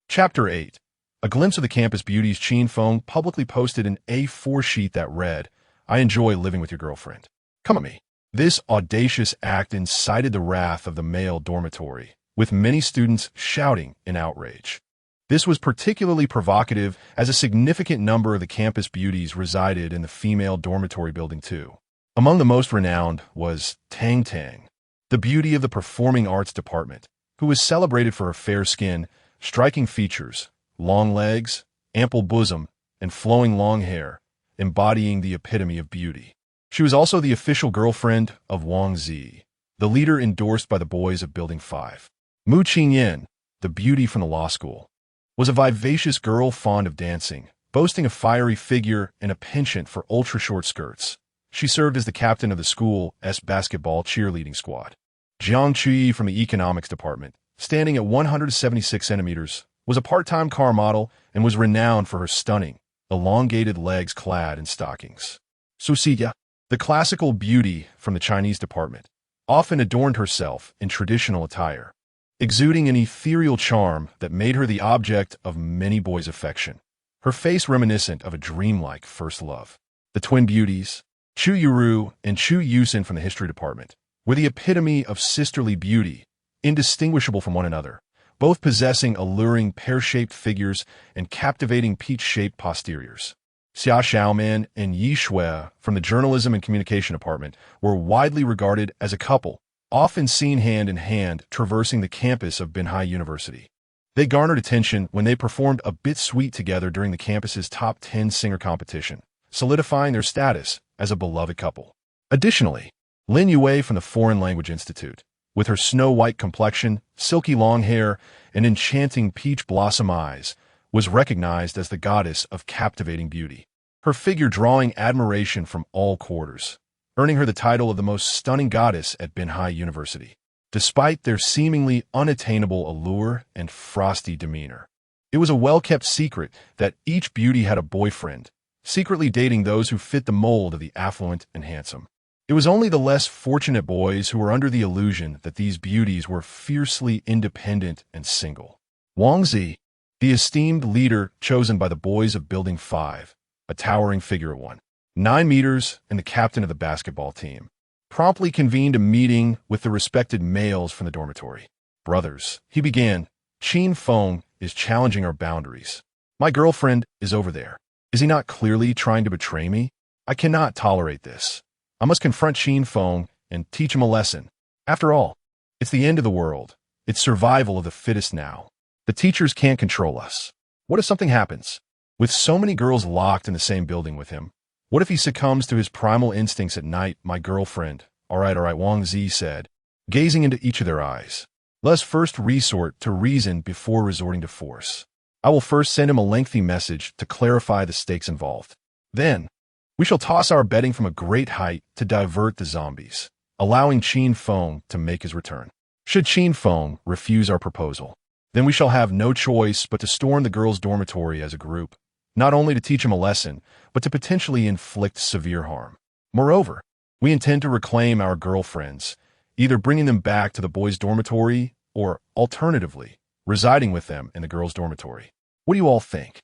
Chapter 8. A glimpse of the campus beauties. Qin Feng publicly posted an A4 sheet that read, "I enjoy living with your girlfriend. Come with me." This audacious act incited the wrath of the male dormitory, with many students shouting in outrage. This was particularly provocative as a significant number of the campus beauties resided in the female dormitory building too. Among the most renowned was Tang Tang, the beauty of the performing arts department, who was celebrated for her fair skin, striking features, long legs, ample bosom, and flowing long hair, embodying the epitome of beauty. She was also the official girlfriend of Wang Zi, the leader endorsed by the boys of Building 5. Mu Qingyan, the beauty from the law school, was a vivacious girl fond of dancing, boasting a fiery figure and a penchant for ultra-short skirts. She served as the captain of the school's basketball cheerleading squad. Jiang Chui from the economics department, standing at 176 centimeters, was a part-time car model and was renowned for her stunning, elongated legs clad in stockings. Su Xia, the classical beauty from the Chinese department, often adorned herself in traditional attire, exuding an ethereal charm that made her the object of many boys' affection, her face reminiscent of a dreamlike first love. The twin beauties, Chu Yuru and Chu Yusin from the history department, were the epitome of sisterly beauty, indistinguishable from one another, both possessing alluring pear-shaped figures and captivating peach-shaped posteriors. Xia Xiaoman and Yi Shui from the journalism and communication department were widely regarded as a couple, often seen hand in hand traversing the campus of Binhai University. They garnered attention when they performed a bit sweet together during the campus's top 10 singer competition, solidifying their status as a beloved couple. Additionally, Lin Yue from the Foreign Language Institute, with her snow-white complexion, silky long hair, and enchanting peach blossom eyes, was recognized as the goddess of captivating beauty, her figure drawing admiration from all quarters, earning her the title of the most stunning goddess at Binhai University. Despite their seemingly unattainable allure and frosty demeanor, it was a well-kept secret that each beauty had a boyfriend, secretly dating those who fit the mold of the affluent and handsome. It was only the less fortunate boys who were under the illusion that these beauties were fiercely independent and single. Wang Zi, the esteemed leader chosen by the boys of Building 5, a towering figure of 9 meters and the captain of the basketball team, promptly convened a meeting with the respected males from the dormitory. "Brothers," he began, "Qin Feng is challenging our boundaries. My girlfriend is over there. Is he not clearly trying to betray me? I cannot tolerate this. I must confront Qin Feng and teach him a lesson. After all, it's the end of the world. It's survival of the fittest now. The teachers can't control us. What if something happens? With so many girls locked in the same building with him, what if he succumbs to his primal instincts at night? My girlfriend." All right, Wang Zi said, gazing into each of their eyes. "Let's first resort to reason before resorting to force. I will first send him a lengthy message to clarify the stakes involved. Then, we shall toss our bedding from a great height to divert the zombies, allowing Qin Feng to make his return." Should Qin Feng refuse our proposal, then we shall have no choice but to storm the girls' dormitory as a group, not only to teach him a lesson, but to potentially inflict severe harm. Moreover, we intend to reclaim our girlfriends, either bringing them back to the boys' dormitory or, alternatively, residing with them in the girls' dormitory. What do you all think?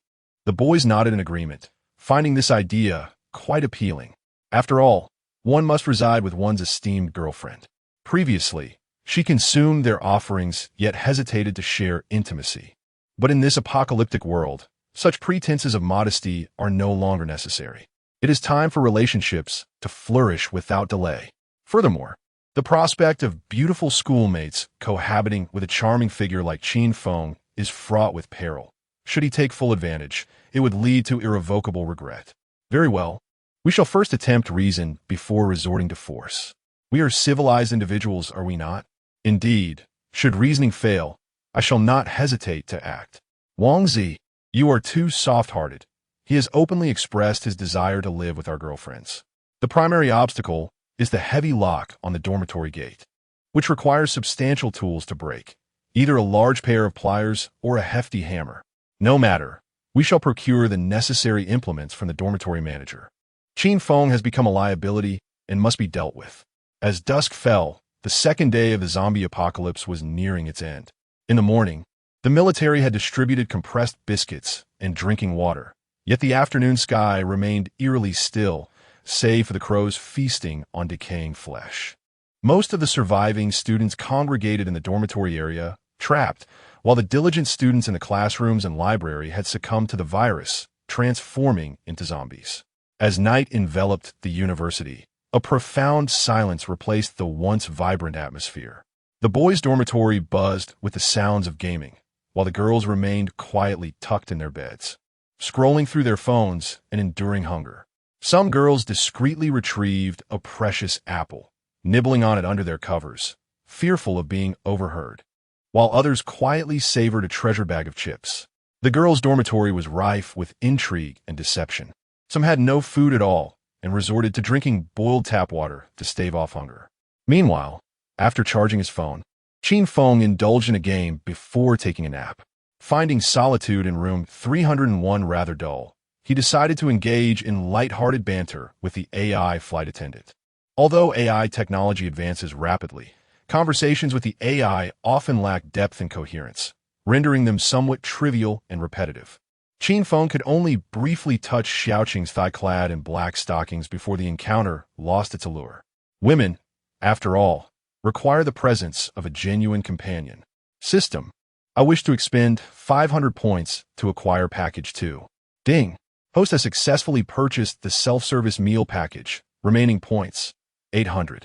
The boys nodded in agreement, finding this idea quite appealing. After all, one must reside with one's esteemed girlfriend. Previously, she consumed their offerings yet hesitated to share intimacy. But in this apocalyptic world, such pretenses of modesty are no longer necessary. It is time for relationships to flourish without delay. Furthermore, the prospect of beautiful schoolmates cohabiting with a charming figure like Qin Feng is fraught with peril. Should he take full advantage, it would lead to irrevocable regret. Very well. We shall first attempt reason before resorting to force. We are civilized individuals, are we not? Indeed, should reasoning fail, I shall not hesitate to act. Wang Zi, you are too soft-hearted. He has openly expressed his desire to live with our girlfriends. The primary obstacle is the heavy lock on the dormitory gate, which requires substantial tools to break, either a large pair of pliers or a hefty hammer. No matter, we shall procure the necessary implements from the dormitory manager. Qin Feng has become a liability and must be dealt with. As dusk fell, the second day of the zombie apocalypse was nearing its end. In the morning, the military had distributed compressed biscuits and drinking water, yet the afternoon sky remained eerily still, save for the crows feasting on decaying flesh. Most of the surviving students congregated in the dormitory area, trapped, while the diligent students in the classrooms and library had succumbed to the virus, transforming into zombies. As night enveloped the university, a profound silence replaced the once vibrant atmosphere. The boys' dormitory buzzed with the sounds of gaming, while the girls remained quietly tucked in their beds, scrolling through their phones and enduring hunger. Some girls discreetly retrieved a precious apple, nibbling on it under their covers, fearful of being overheard, while others quietly savored a treasure bag of chips. The girls' dormitory was rife with intrigue and deception. Some had no food at all and resorted to drinking boiled tap water to stave off hunger. Meanwhile, after charging his phone, Qin Feng indulged in a game before taking a nap. Finding solitude in room 301 rather dull, he decided to engage in light-hearted banter with the AI flight attendant. Although AI technology advances rapidly, conversations with the AI often lack depth and coherence, rendering them somewhat trivial and repetitive. Qin Feng could only briefly touch Xiaoqing's thigh-clad in black stockings before the encounter lost its allure. Women, after all, require the presence of a genuine companion. System. I wish to expend 500 points to acquire package 2. Ding. Host has successfully purchased the self-service meal package. Remaining points, 800.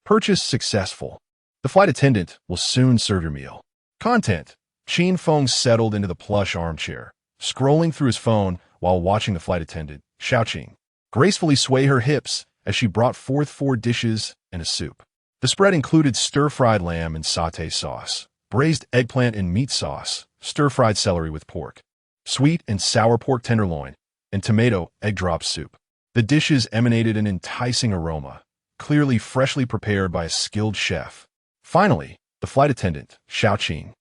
Purchase successful. The flight attendant will soon serve your meal. Content. Qin Feng settled into the plush armchair, scrolling through his phone while watching the flight attendant, Xiaoqing, gracefully sway her hips as she brought forth 4 dishes and a soup. The spread included stir-fried lamb and sauté sauce, braised eggplant and meat sauce, stir-fried celery with pork, sweet and sour pork tenderloin, and tomato egg drop soup. The dishes emanated an enticing aroma, clearly freshly prepared by a skilled chef. Finally, the flight attendant, Xiaoqing,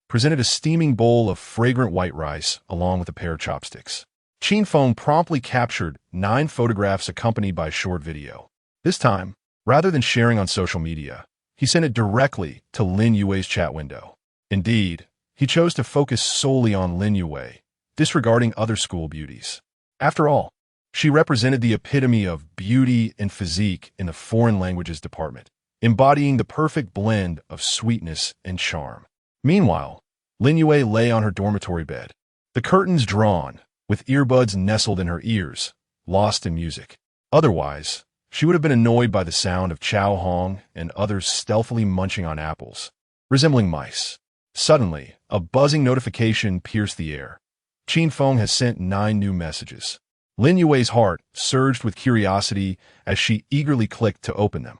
presented a steaming bowl of fragrant white rice along with a pair of chopsticks. Qin Feng promptly captured 9 photographs accompanied by a short video. This time, rather than sharing on social media, he sent it directly to Lin Yue's chat window. Indeed, he chose to focus solely on Lin Yue, disregarding other school beauties. After all, she represented the epitome of beauty and physique in the foreign languages department, embodying the perfect blend of sweetness and charm. Meanwhile, Lin Yue lay on her dormitory bed, the curtains drawn, with earbuds nestled in her ears, lost in music. Otherwise, she would have been annoyed by the sound of Chow Hong and others stealthily munching on apples, resembling mice. Suddenly, a buzzing notification pierced the air. Qin Feng has sent 9 new messages. Lin Yue's heart surged with curiosity as she eagerly clicked to open them.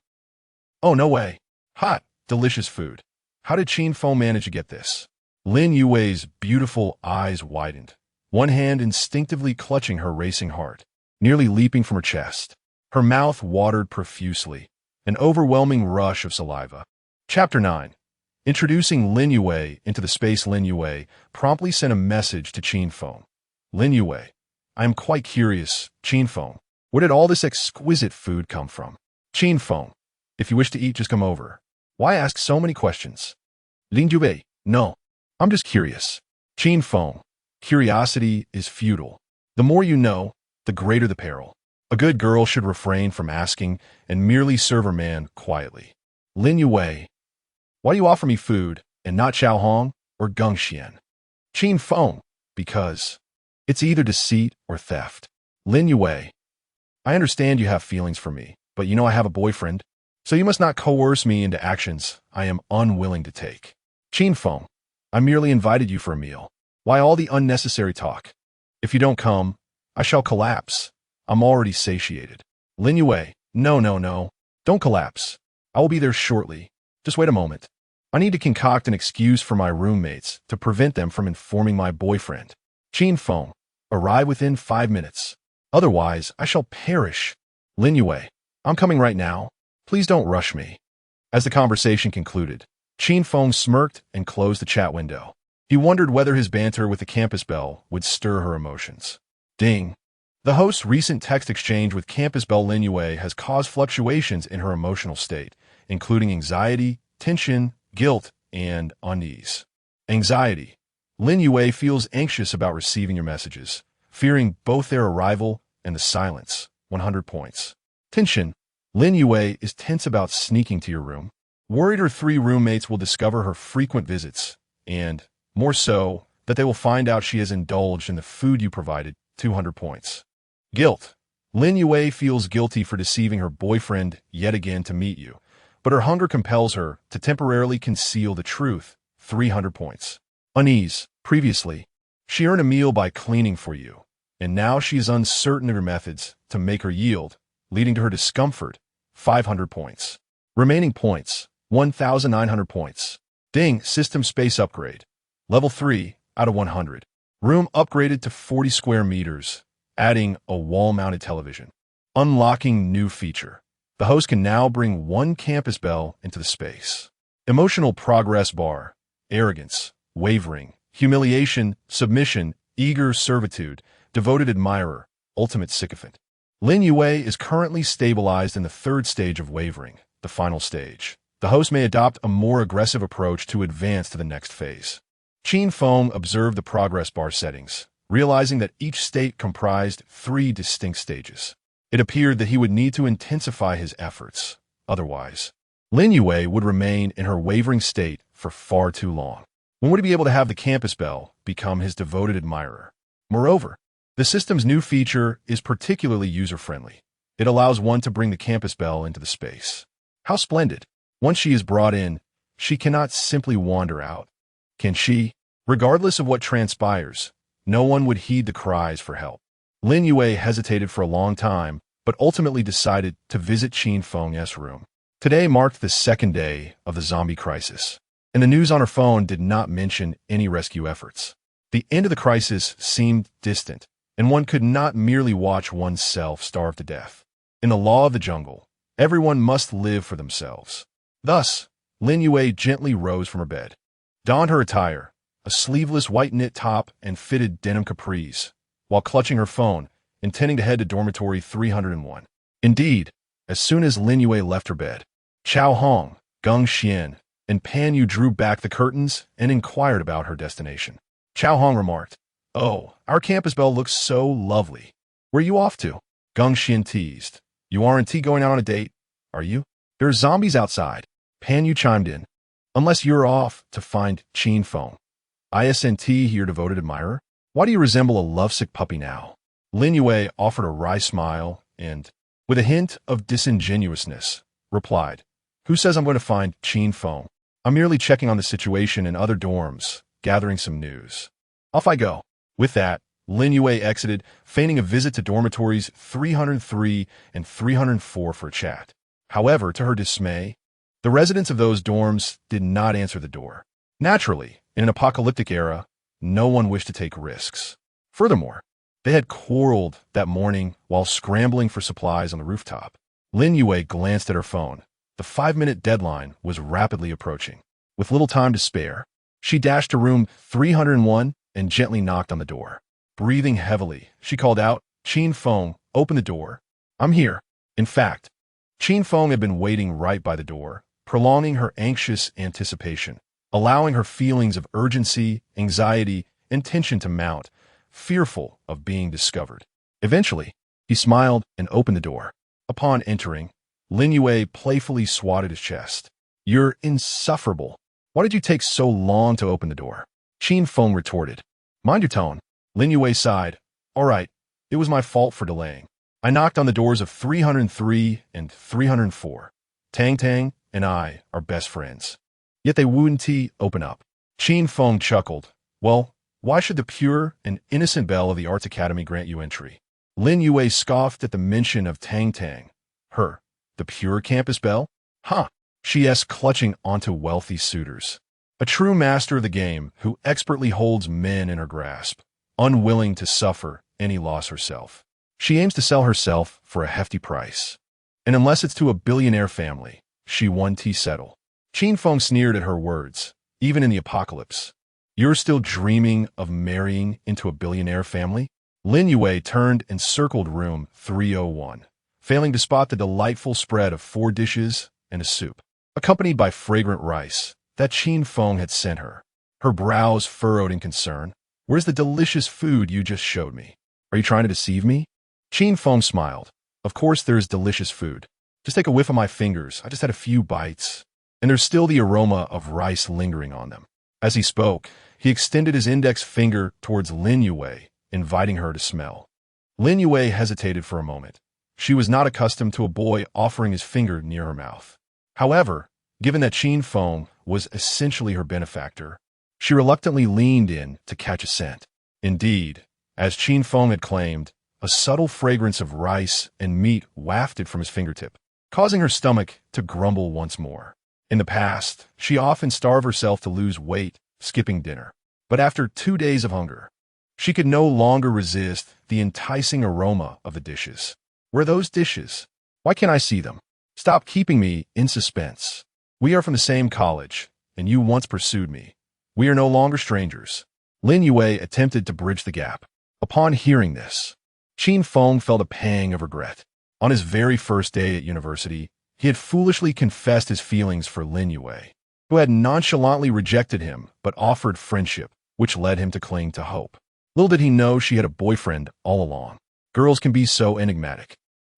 Oh, no way. Hot, delicious food. How did Qin Feng manage to get this? Lin Yue's beautiful eyes widened, one hand instinctively clutching her racing heart, nearly leaping from her chest. Her mouth watered profusely, an overwhelming rush of saliva. Chapter 9. Introducing Lin Yue into the space, Lin Yue promptly sent a message to Qin Feng. Lin Yue, I am quite curious, Qin Feng. Where did all this exquisite food come from? Qin Feng, if you wish to eat, just come over. Why ask so many questions? Lin Yue, no, I'm just curious. Qin Feng, curiosity is futile. The more you know, the greater the peril. A good girl should refrain from asking and merely serve her man quietly. Lin Yue, why do you offer me food and not Chao Hong or Geng Xian? Qin Feng, because it's either deceit or theft. Lin Yue, I understand you have feelings for me, but you know I have a boyfriend, so you must not coerce me into actions I am unwilling to take. Qin Feng, I merely invited you for a meal. Why all the unnecessary talk? If you don't come, I shall collapse. I'm already satiated. Lin Yue, no, don't collapse. I will be there shortly. Just wait a moment. I need to concoct an excuse for my roommates to prevent them from informing my boyfriend. Qin Feng, arrive within 5 minutes. Otherwise, I shall perish. Lin Yue, I'm coming right now. Please don't rush me. As the conversation concluded, Qin Feng smirked and closed the chat window. He wondered whether his banter with the campus belle would stir her emotions. Ding. The host's recent text exchange with campus belle Lin Yue has caused fluctuations in her emotional state, including anxiety, tension, guilt, and unease. Anxiety. Lin Yue feels anxious about receiving your messages, fearing both their arrival and the silence. 100 points. Tension. Lin Yue is tense about sneaking to your room, worried her 3 roommates will discover her frequent visits, and, more so, that they will find out she has indulged in the food you provided. 200 points. Guilt. Lin Yue feels guilty for deceiving her boyfriend yet again to meet you, but her hunger compels her to temporarily conceal the truth. 300 points. Unease. Previously, she earned a meal by cleaning for you, and now she is uncertain of your methods to make her yield, leading to her discomfort. 500 points. Remaining points. 1,900 points. Ding. System space upgrade. Level 3 out of 100. Room upgraded to 40 square meters, adding a wall-mounted television. Unlocking new feature. The host can now bring 1 campus belle into the space. Emotional progress bar. Arrogance, wavering, humiliation, submission, eager servitude, devoted admirer, ultimate sycophant. Lin Yue is currently stabilized in the 3rd stage of wavering, the final stage. The host may adopt a more aggressive approach to advance to the next phase. Qin Feng observed the progress bar settings, realizing that each state comprised 3 distinct stages. It appeared that he would need to intensify his efforts. Otherwise, Lin Yue would remain in her wavering state for far too long. When would he be able to have the campus belle become his devoted admirer? Moreover, the system's new feature is particularly user-friendly. It allows one to bring the campus belle into the space. How splendid! Once she is brought in, she cannot simply wander out. Can she? Regardless of what transpires, no one would heed the cries for help. Lin Yue hesitated for a long time, but ultimately decided to visit Qin Feng's room. Today marked the 2nd day of the zombie crisis, and the news on her phone did not mention any rescue efforts. The end of the crisis seemed distant, and one could not merely watch oneself starve to death. In the law of the jungle, everyone must live for themselves. Thus, Lin Yue gently rose from her bed, donned her attire, a sleeveless white knit top and fitted denim capris, while clutching her phone, intending to head to dormitory 301. Indeed, as soon as Lin Yue left her bed, Chao Hong, Geng Xian, and Pan Yu drew back the curtains and inquired about her destination. Chao Hong remarked, "Oh, our campus belle looks so lovely. Where are you off to?" Geng Xian teased, "You aren't going out on a date, are you? There are zombies outside." Pan Yu chimed in, "Unless you're off to find Qin Feng. Isn't your devoted admirer? Why do you resemble a lovesick puppy now?" Lin Yue offered a wry smile and, with a hint of disingenuousness, replied, "Who says I'm going to find Qin Feng? I'm merely checking on the situation in other dorms, gathering some news. Off I go." With that, Lin Yue exited, feigning a visit to dormitories 303 and 304 for a chat. However, to her dismay, the residents of those dorms did not answer the door. Naturally, in an apocalyptic era, no one wished to take risks. Furthermore, they had quarreled that morning while scrambling for supplies on the rooftop. Lin Yue glanced at her phone. The 5-minute deadline was rapidly approaching. With little time to spare, she dashed to room 301 and gently knocked on the door. Breathing heavily, she called out, "Qin Feng, open the door. I'm here." In fact, Qin Feng had been waiting right by the door, prolonging her anxious anticipation, allowing her feelings of urgency, anxiety, and tension to mount, fearful of being discovered. Eventually, he smiled and opened the door. Upon entering, Lin Yue playfully swatted his chest. "You're insufferable. Why did you take so long to open the door?" Qin Feng retorted. "Mind your tone." Lin Yue sighed. "All right, it was my fault for delaying. I knocked on the doors of 303 and 304. Tang Tang and I are best friends. Yet they wouldn't open up." Qin Feng chuckled. "Well, why should the pure and innocent belle of the Arts Academy grant you entry?" Lin Yue scoffed at the mention of Tang Tang. Her, the pure campus belle? Huh, she asked, clutching onto wealthy suitors. A true master of the game who expertly holds men in her grasp, unwilling to suffer any loss herself. She aims to sell herself for a hefty price. And unless it's to a billionaire family, she won't settle. Qin Feng sneered at her words, even in the apocalypse. "You're still dreaming of marrying into a billionaire family?" Lin Yue turned and circled room 301, failing to spot the delightful spread of 4 dishes and a soup, accompanied by fragrant rice, that Qin Feng had sent her. Her brows furrowed in concern. "Where's the delicious food you just showed me? Are you trying to deceive me?" Qin Feng smiled. "Of course there's delicious food. Just take a whiff of my fingers. I just had a few bites. And there's still the aroma of rice lingering on them." As he spoke, he extended his index finger towards Lin Yue, inviting her to smell. Lin Yue hesitated for a moment. She was not accustomed to a boy offering his finger near her mouth. However, given that Qin Feng was essentially her benefactor, she reluctantly leaned in to catch a scent. Indeed, as Qin Feng had claimed, a subtle fragrance of rice and meat wafted from his fingertip, causing her stomach to grumble once more. In the past, she often starved herself to lose weight, skipping dinner. But after 2 days of hunger, she could no longer resist the enticing aroma of the dishes. Where are those dishes? Why can't I see them? Stop keeping me in suspense. We are from the same college, and you once pursued me. We are no longer strangers. Lin Yue attempted to bridge the gap. Upon hearing this, Qin Feng felt a pang of regret. On his very first day at university, he had foolishly confessed his feelings for Lin Yue, who had nonchalantly rejected him but offered friendship, which led him to cling to hope. Little did he know she had a boyfriend all along. Girls can be so enigmatic.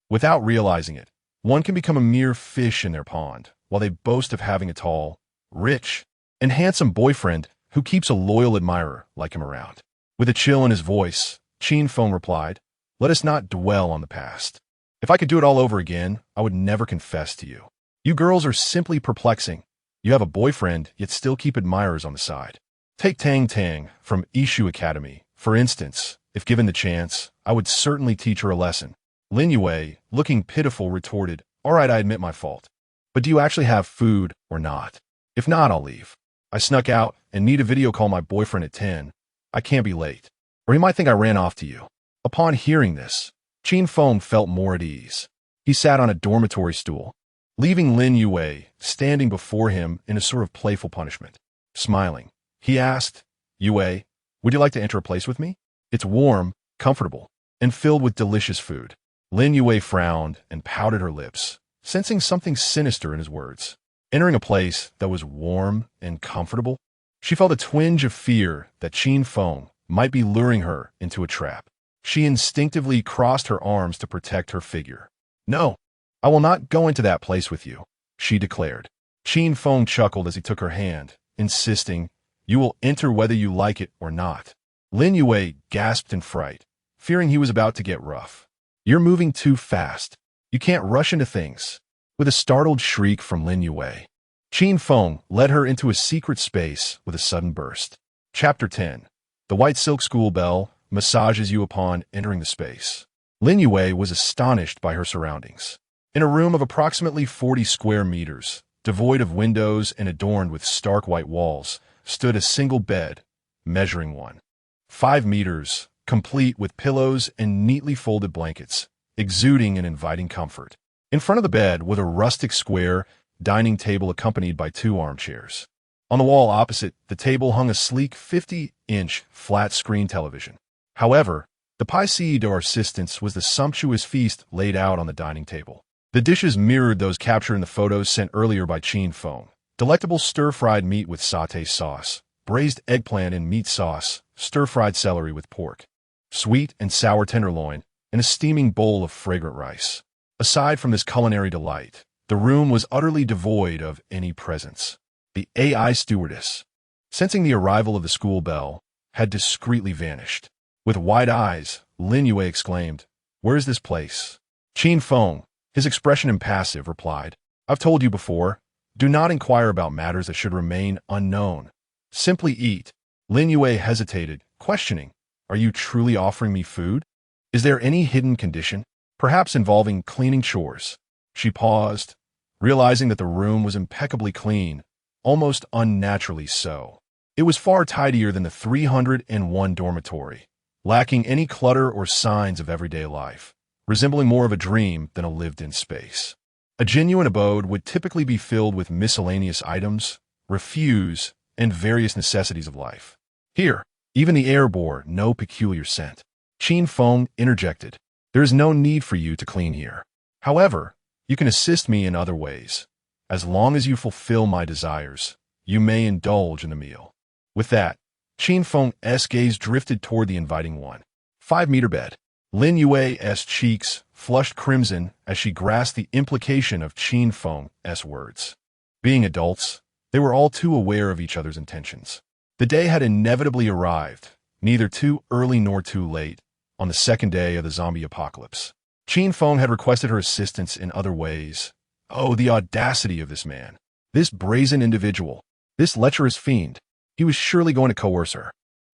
Without realizing it, one can become a mere fish in their pond, while they boast of having a tall, rich, and handsome boyfriend who keeps a loyal admirer like him around. With a chill in his voice, Qin Feng replied, "Let us not dwell on the past. If I could do it all over again, I would never confess to you. You girls are simply perplexing. You have a boyfriend, yet still keep admirers on the side. Take Tang Tang from Ishu Academy, for instance. If given the chance, I would certainly teach her a lesson." Lin Yue, looking pitiful, retorted, "All right, I admit my fault. But do you actually have food or not? If not, I'll leave. I snuck out and need to video call my boyfriend at 10. I can't be late. Or he might think I ran off to you." Upon hearing this, Qin Feng felt more at ease. He sat on a dormitory stool, leaving Lin Yue standing before him in a sort of playful punishment. Smiling, he asked, "Yue, would you like to enter a place with me? It's warm, comfortable, and filled with delicious food." Lin Yue frowned and pouted her lips, sensing something sinister in his words. Entering a place that was warm and comfortable, she felt a twinge of fear that Qin Feng might be luring her into a trap. She instinctively crossed her arms to protect her figure. "No, I will not go into that place with you," she declared. Qin Feng chuckled as he took her hand, insisting, "You will enter whether you like it or not." Lin Yue gasped in fright, fearing he was about to get rough. "You're moving too fast. You can't rush into things." With a startled shriek from Lin Yue, Qin Feng led her into a secret space with a sudden burst. Chapter 10. The white silk school bell massages you upon entering the space. Lin Yue was astonished by her surroundings. In a room of approximately 40 square meters, devoid of windows and adorned with stark white walls, stood a single bed, measuring 1.5 meters, complete with pillows and neatly folded blankets, exuding an inviting comfort. In front of the bed was a rustic square dining table accompanied by 2 armchairs. On the wall opposite the table hung a sleek 50-inch flat-screen television. However, the pièce d'resistance was the sumptuous feast laid out on the dining table. The dishes mirrored those captured in the photos sent earlier by Qin Feng. Delectable stir-fried meat with sauté sauce, braised eggplant in meat sauce, stir-fried celery with pork, sweet and sour tenderloin, and a steaming bowl of fragrant rice. Aside from this culinary delight, the room was utterly devoid of any presence. The AI stewardess, sensing the arrival of the school bell, had discreetly vanished. With wide eyes, Lin Yue exclaimed, "Where is this place?" Qin Feng, his expression impassive, replied, "I've told you before, do not inquire about matters that should remain unknown. Simply eat." Lin Yue hesitated, questioning, "Are you truly offering me food? Is there any hidden condition, perhaps involving cleaning chores?" She paused, realizing that the room was impeccably clean, almost unnaturally so. It was far tidier than the 301 dormitory, lacking any clutter or signs of everyday life, resembling more of a dream than a lived-in space. A genuine abode would typically be filled with miscellaneous items, refuse, and various necessities of life. Here, even the air bore no peculiar scent. Qin Feng interjected, "There is no need for you to clean here. However, you can assist me in other ways. As long as you fulfill my desires, you may indulge in the meal." With that, Qin Feng's gaze drifted toward the inviting 1.5-meter bed. Lin Yue's cheeks flushed crimson as she grasped the implication of Qin Feng's words. Being adults, they were all too aware of each other's intentions. The day had inevitably arrived, neither too early nor too late, on the second day of the zombie apocalypse. Qin Feng had requested her assistance in other ways. Oh, the audacity of this man. This brazen individual. This lecherous fiend. He was surely going to coerce her.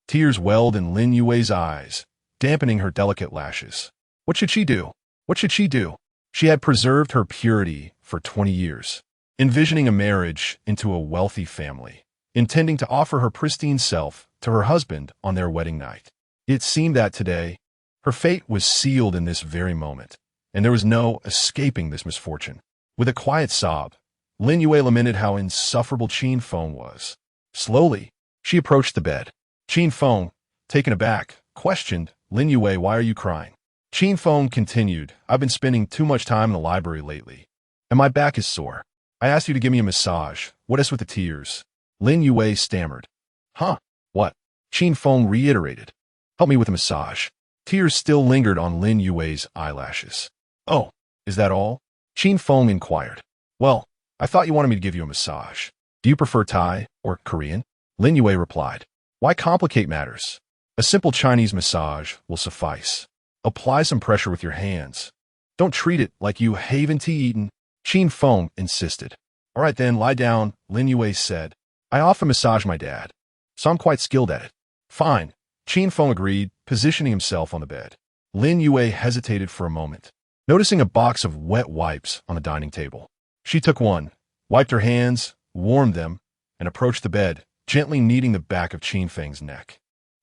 Tears welled in Lin Yue's eyes, dampening her delicate lashes. What should she do? What should she do? She had preserved her purity for 20 years, envisioning a marriage into a wealthy family, intending to offer her pristine self to her husband on their wedding night. It seemed that today, her fate was sealed in this very moment, and there was no escaping this misfortune. With a quiet sob, Lin Yue lamented how insufferable Qin Feng was. Slowly, she approached the bed. Qin Feng, taken aback, questioned, "Lin Yue, why are you crying?" Qin Feng continued, "I've been spending too much time in the library lately, and my back is sore. I asked you to give me a massage. What is with the tears?" Lin Yue stammered. "Huh? What?" Qin Feng reiterated. "Help me with a massage." Tears still lingered on Lin Yue's eyelashes. "Oh, is that all?" Qin Feng inquired. "Well, I thought you wanted me to give you a massage. Do you prefer Thai or Korean?" Lin Yue replied. "Why complicate matters? A simple Chinese massage will suffice. Apply some pressure with your hands. Don't treat it like you haven't eaten." Qin Feng insisted. "All right then, lie down," Lin Yue said. "I often massage my dad, so I'm quite skilled at it." "Fine," Qin Feng agreed, positioning himself on the bed. Lin Yue hesitated for a moment, noticing a box of wet wipes on the dining table. She took one, wiped her hands, warmed them, and approached the bed, gently kneading the back of Qin Feng's neck.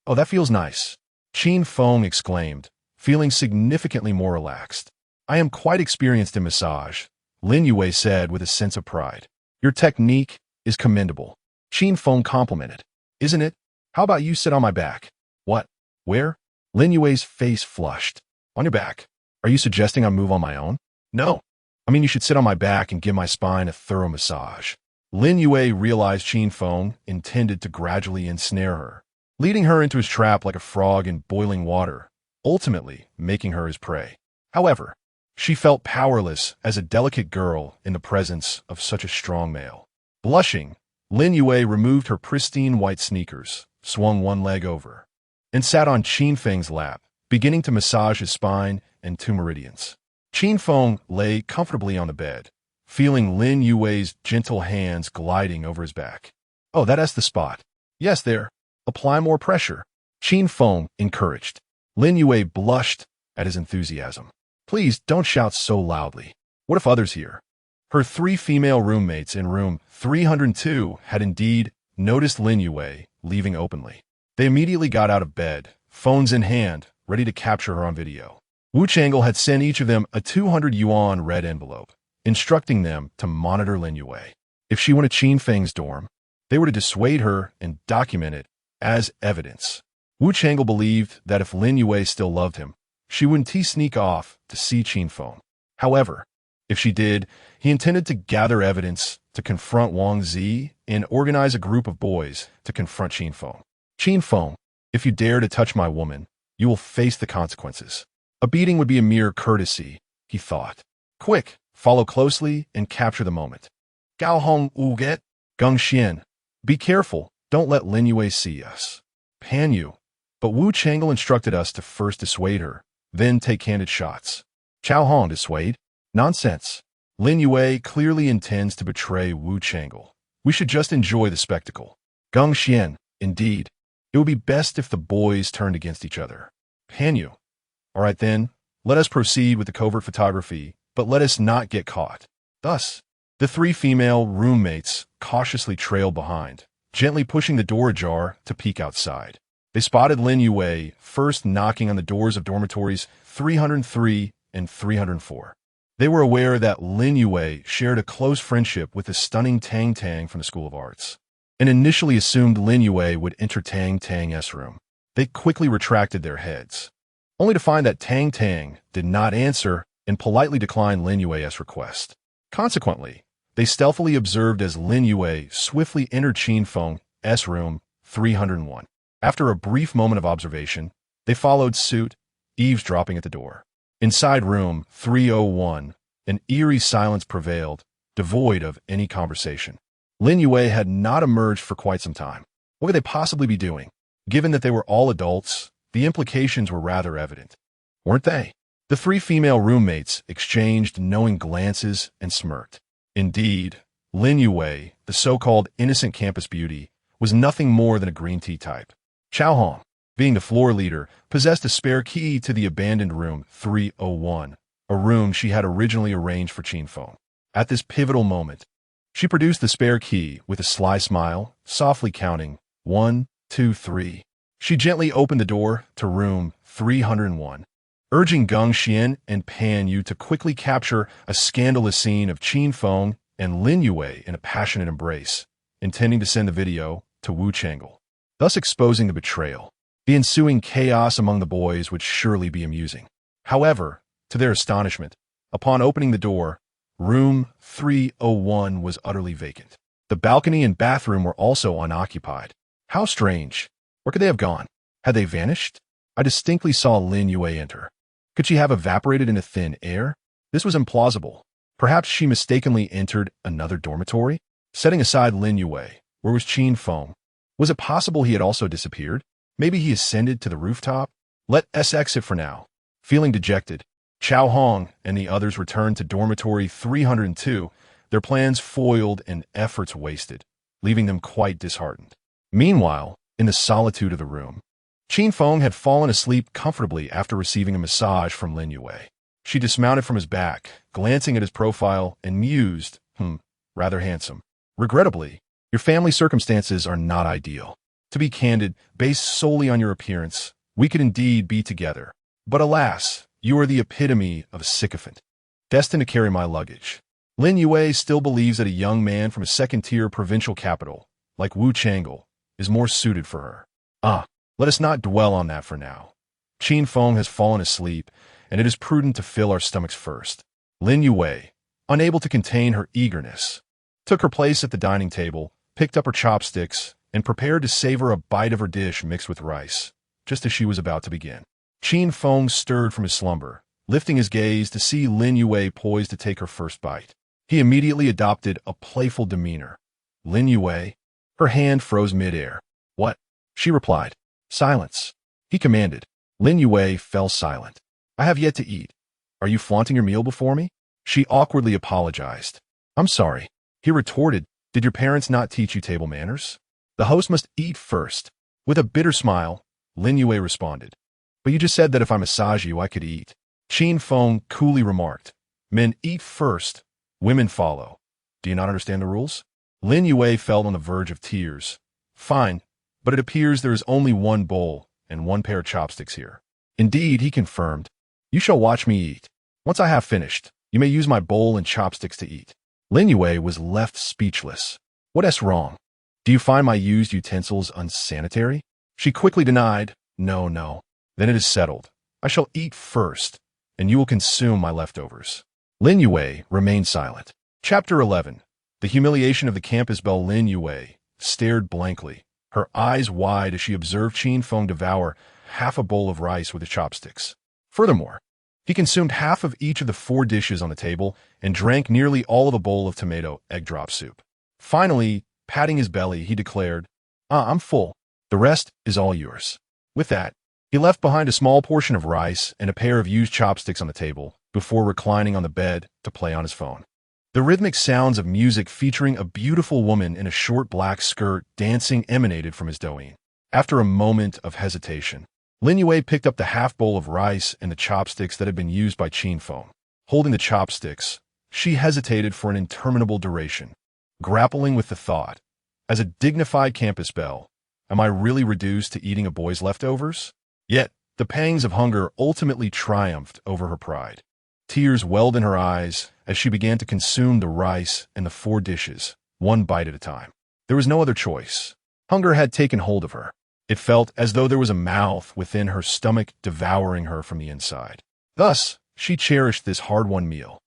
"Oh, that feels nice," Qin Feng exclaimed, feeling significantly more relaxed. "I am quite experienced in massage," Lin Yue said with a sense of pride. "Your technique is commendable." Qin Feng complimented. "Isn't it? How about you sit on my back?" "What? Where?" Lin Yue's face flushed. "On your back. Are you suggesting I move on my own?" "No. I mean you should sit on my back and give my spine a thorough massage." Lin Yue realized Qin Feng intended to gradually ensnare her, leading her into his trap like a frog in boiling water, ultimately making her his prey. However, she felt powerless as a delicate girl in the presence of such a strong male. Blushing, Lin Yue removed her pristine white sneakers, swung one leg over, and sat on Qin Feng's lap, beginning to massage his spine and two meridians. Qin Feng lay comfortably on the bed, feeling Lin Yue's gentle hands gliding over his back. "Oh, that's the spot. Yes, there. Apply more pressure," Qin Feng encouraged. Lin Yue blushed at his enthusiasm. "Please don't shout so loudly. What if others hear?" Her 3 female roommates in room 302 had indeed noticed Lin Yue leaving openly. They immediately got out of bed, phones in hand, ready to capture her on video. Wu Chang'e had sent each of them a 200 yuan red envelope, instructing them to monitor Lin Yue. If she went to Qin Feng's dorm, They were to dissuade her and document it as evidence. Wu Chang'e believed that if Lin Yue still loved him, she wouldn't sneak off to see Qin Feng. However, if she did, he intended to gather evidence to confront Wang Zi and organize a group of boys to confront Qin Feng. Qin Feng, if you dare to touch my woman, you will face the consequences. A beating would be a mere courtesy, he thought. Quick, follow closely and capture the moment. Gao Hong Wu Get, Geng Xian. Be careful, don't let Lin Yue see us. Pan Yu. But Wu Chang'e instructed us to first dissuade her, then take candid shots. Chao Hong dissuade? Nonsense. Lin Yue clearly intends to betray Wu Chang'e. We should just enjoy the spectacle. Geng Xian, indeed. It would be best if the boys turned against each other. Pan Yu. All right then, let us proceed with the covert photography, but let us not get caught. Thus, the three female roommates cautiously trailed behind, gently pushing the door ajar to peek outside. They spotted Lin Yue first knocking on the doors of dormitories 303 and 304. They were aware that Lin Yue shared a close friendship with the stunning Tang Tang from the School of Arts, and initially assumed Lin Yue would enter Tang Tang's room. They quickly retracted their heads, only to find that Tang Tang did not answer and politely declined Lin Yue's request. Consequently, they stealthily observed as Lin Yue swiftly entered Qin Feng's room 301. After a brief moment of observation, they followed suit, eavesdropping at the door. Inside room 301, an eerie silence prevailed, devoid of any conversation. Lin Yue had not emerged for quite some time. What could they possibly be doing? Given that they were all adults, the implications were rather evident, weren't they? The three female roommates exchanged knowing glances and smirked. Indeed, Lin Yue, the so-called innocent campus beauty, was nothing more than a green tea type. Chao Hong, being the floor leader, possessed a spare key to the abandoned room 301, a room she had originally arranged for Qin Feng. At this pivotal moment, she produced the spare key with a sly smile, softly counting 1, 2, 3. She gently opened the door to room 301, urging Geng Xian and Pan Yu to quickly capture a scandalous scene of Qin Feng and Lin Yue in a passionate embrace, intending to send the video to Wu Chang'e, thus exposing the betrayal. The ensuing chaos among the boys would surely be amusing. However, to their astonishment, upon opening the door, room 301 was utterly vacant. The balcony and bathroom were also unoccupied. How strange. Where could they have gone? Had they vanished? I distinctly saw Lin Yue enter. Could she have evaporated into thin air? This was implausible. Perhaps she mistakenly entered another dormitory? Setting aside Lin Yue, where was Qin Feng? Was it possible he had also disappeared? Maybe he ascended to the rooftop? Let us exit for now. Feeling dejected, Chao Hong and the others returned to dormitory 302, their plans foiled and efforts wasted, leaving them quite disheartened. Meanwhile, in the solitude of the room, Qin Feng had fallen asleep comfortably after receiving a massage from Lin Yue. She dismounted from his back, glancing at his profile, and mused, rather handsome. Regrettably, your family circumstances are not ideal. To be candid, based solely on your appearance, we could indeed be together. But alas, you are the epitome of a sycophant, destined to carry my luggage. Lin Yue still believes that a young man from a second-tier provincial capital, like Wu Chang'e, is more suited for her. Let us not dwell on that for now. Qin Feng has fallen asleep, and it is prudent to fill our stomachs first. Lin Yue, unable to contain her eagerness, took her place at the dining table, picked up her chopsticks, and prepared to savor a bite of her dish mixed with rice, just as she was about to begin. Qin Feng stirred from his slumber, lifting his gaze to see Lin Yue poised to take her first bite. He immediately adopted a playful demeanor. Lin Yue, her hand froze mid-air. What? She replied. Silence. He commanded. Lin Yue fell silent. I have yet to eat. Are you flaunting your meal before me? She awkwardly apologized. I'm sorry. He retorted. Did your parents not teach you table manners? The host must eat first. With a bitter smile, Lin Yue responded. But you just said that if I massage you, I could eat. Qin Feng coolly remarked. Men eat first, women follow. Do you not understand the rules? Lin Yue felt on the verge of tears. Fine, but it appears there is only one bowl and one pair of chopsticks here. Indeed, he confirmed. You shall watch me eat. Once I have finished, you may use my bowl and chopsticks to eat. Lin Yue was left speechless. What is wrong? Do you find my used utensils unsanitary? She quickly denied, No, no. Then it is settled. I shall eat first, and you will consume my leftovers. Lin Yue remained silent. Chapter 11. The humiliation of the campus belle. Lin Yue stared blankly, her eyes wide as she observed Qin Feng devour half a bowl of rice with his chopsticks. Furthermore, he consumed half of each of the 4 dishes on the table and drank nearly all of a bowl of tomato egg drop soup. Finally, patting his belly, he declared, I'm full. The rest is all yours. With that, he left behind a small portion of rice and a pair of used chopsticks on the table before reclining on the bed to play on his phone. The rhythmic sounds of music featuring a beautiful woman in a short black skirt dancing emanated from his douyin. After a moment of hesitation, Lin Yue picked up the half bowl of rice and the chopsticks that had been used by Qin Feng. Holding the chopsticks, she hesitated for an interminable duration, grappling with the thought, as a dignified campus belle, am I really reduced to eating a boy's leftovers? Yet, the pangs of hunger ultimately triumphed over her pride. Tears welled in her eyes as she began to consume the rice and the 4 dishes, one bite at a time. There was no other choice. Hunger had taken hold of her. It felt as though there was a mouth within her stomach devouring her from the inside. Thus, she cherished this hard-won meal.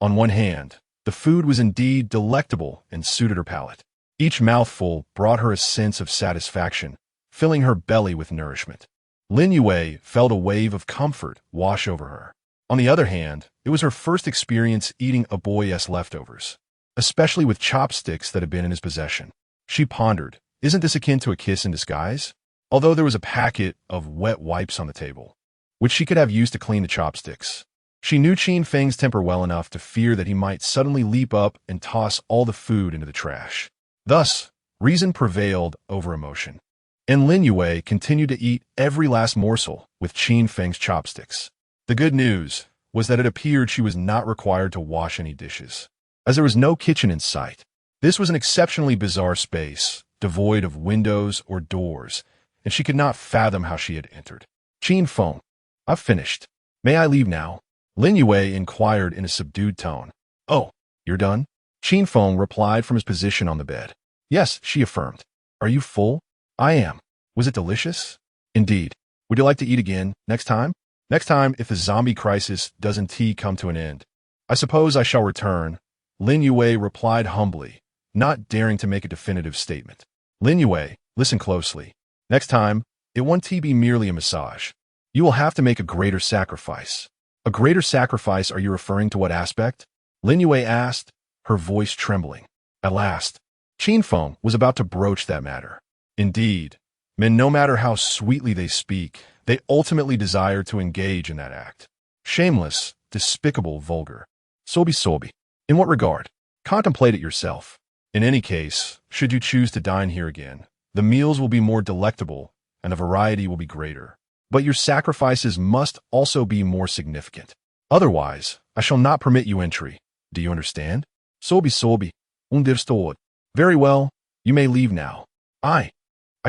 On one hand, the food was indeed delectable and suited her palate. Each mouthful brought her a sense of satisfaction, filling her belly with nourishment. Lin Yue felt a wave of comfort wash over her. On the other hand, it was her first experience eating a boy's leftovers, especially with chopsticks that had been in his possession. She pondered, isn't this akin to a kiss in disguise? Although there was a packet of wet wipes on the table, which she could have used to clean the chopsticks. She knew Qin Feng's temper well enough to fear that he might suddenly leap up and toss all the food into the trash. Thus, reason prevailed over emotion, and Lin Yue continued to eat every last morsel with Qin Feng's chopsticks. The good news was that it appeared she was not required to wash any dishes, as there was no kitchen in sight. This was an exceptionally bizarre space, devoid of windows or doors, and she could not fathom how she had entered. Qin Feng, I've finished. May I leave now? Lin Yue inquired in a subdued tone. Oh, you're done? Qin Feng replied from his position on the bed. Yes, she affirmed. Are you full? I am. Was it delicious? Indeed. Would you like to eat again next time? Next time, if the zombie crisis doesn't come to an end. I suppose I shall return. Lin Yue replied humbly, not daring to make a definitive statement. Lin Yue, listen closely. Next time, it won't be merely a massage. You will have to make a greater sacrifice. A greater sacrifice, are you referring to what aspect? Lin Yue asked, her voice trembling. At last, Qin Feng was about to broach that matter. Indeed, men, no matter how sweetly they speak, they ultimately desire to engage in that act. Shameless, despicable, vulgar. Sobi. In what regard? Contemplate it yourself. In any case, should you choose to dine here again, the meals will be more delectable and the variety will be greater. But your sacrifices must also be more significant. Otherwise, I shall not permit you entry. Do you understand? Sobi. Understood. Very well, you may leave now. I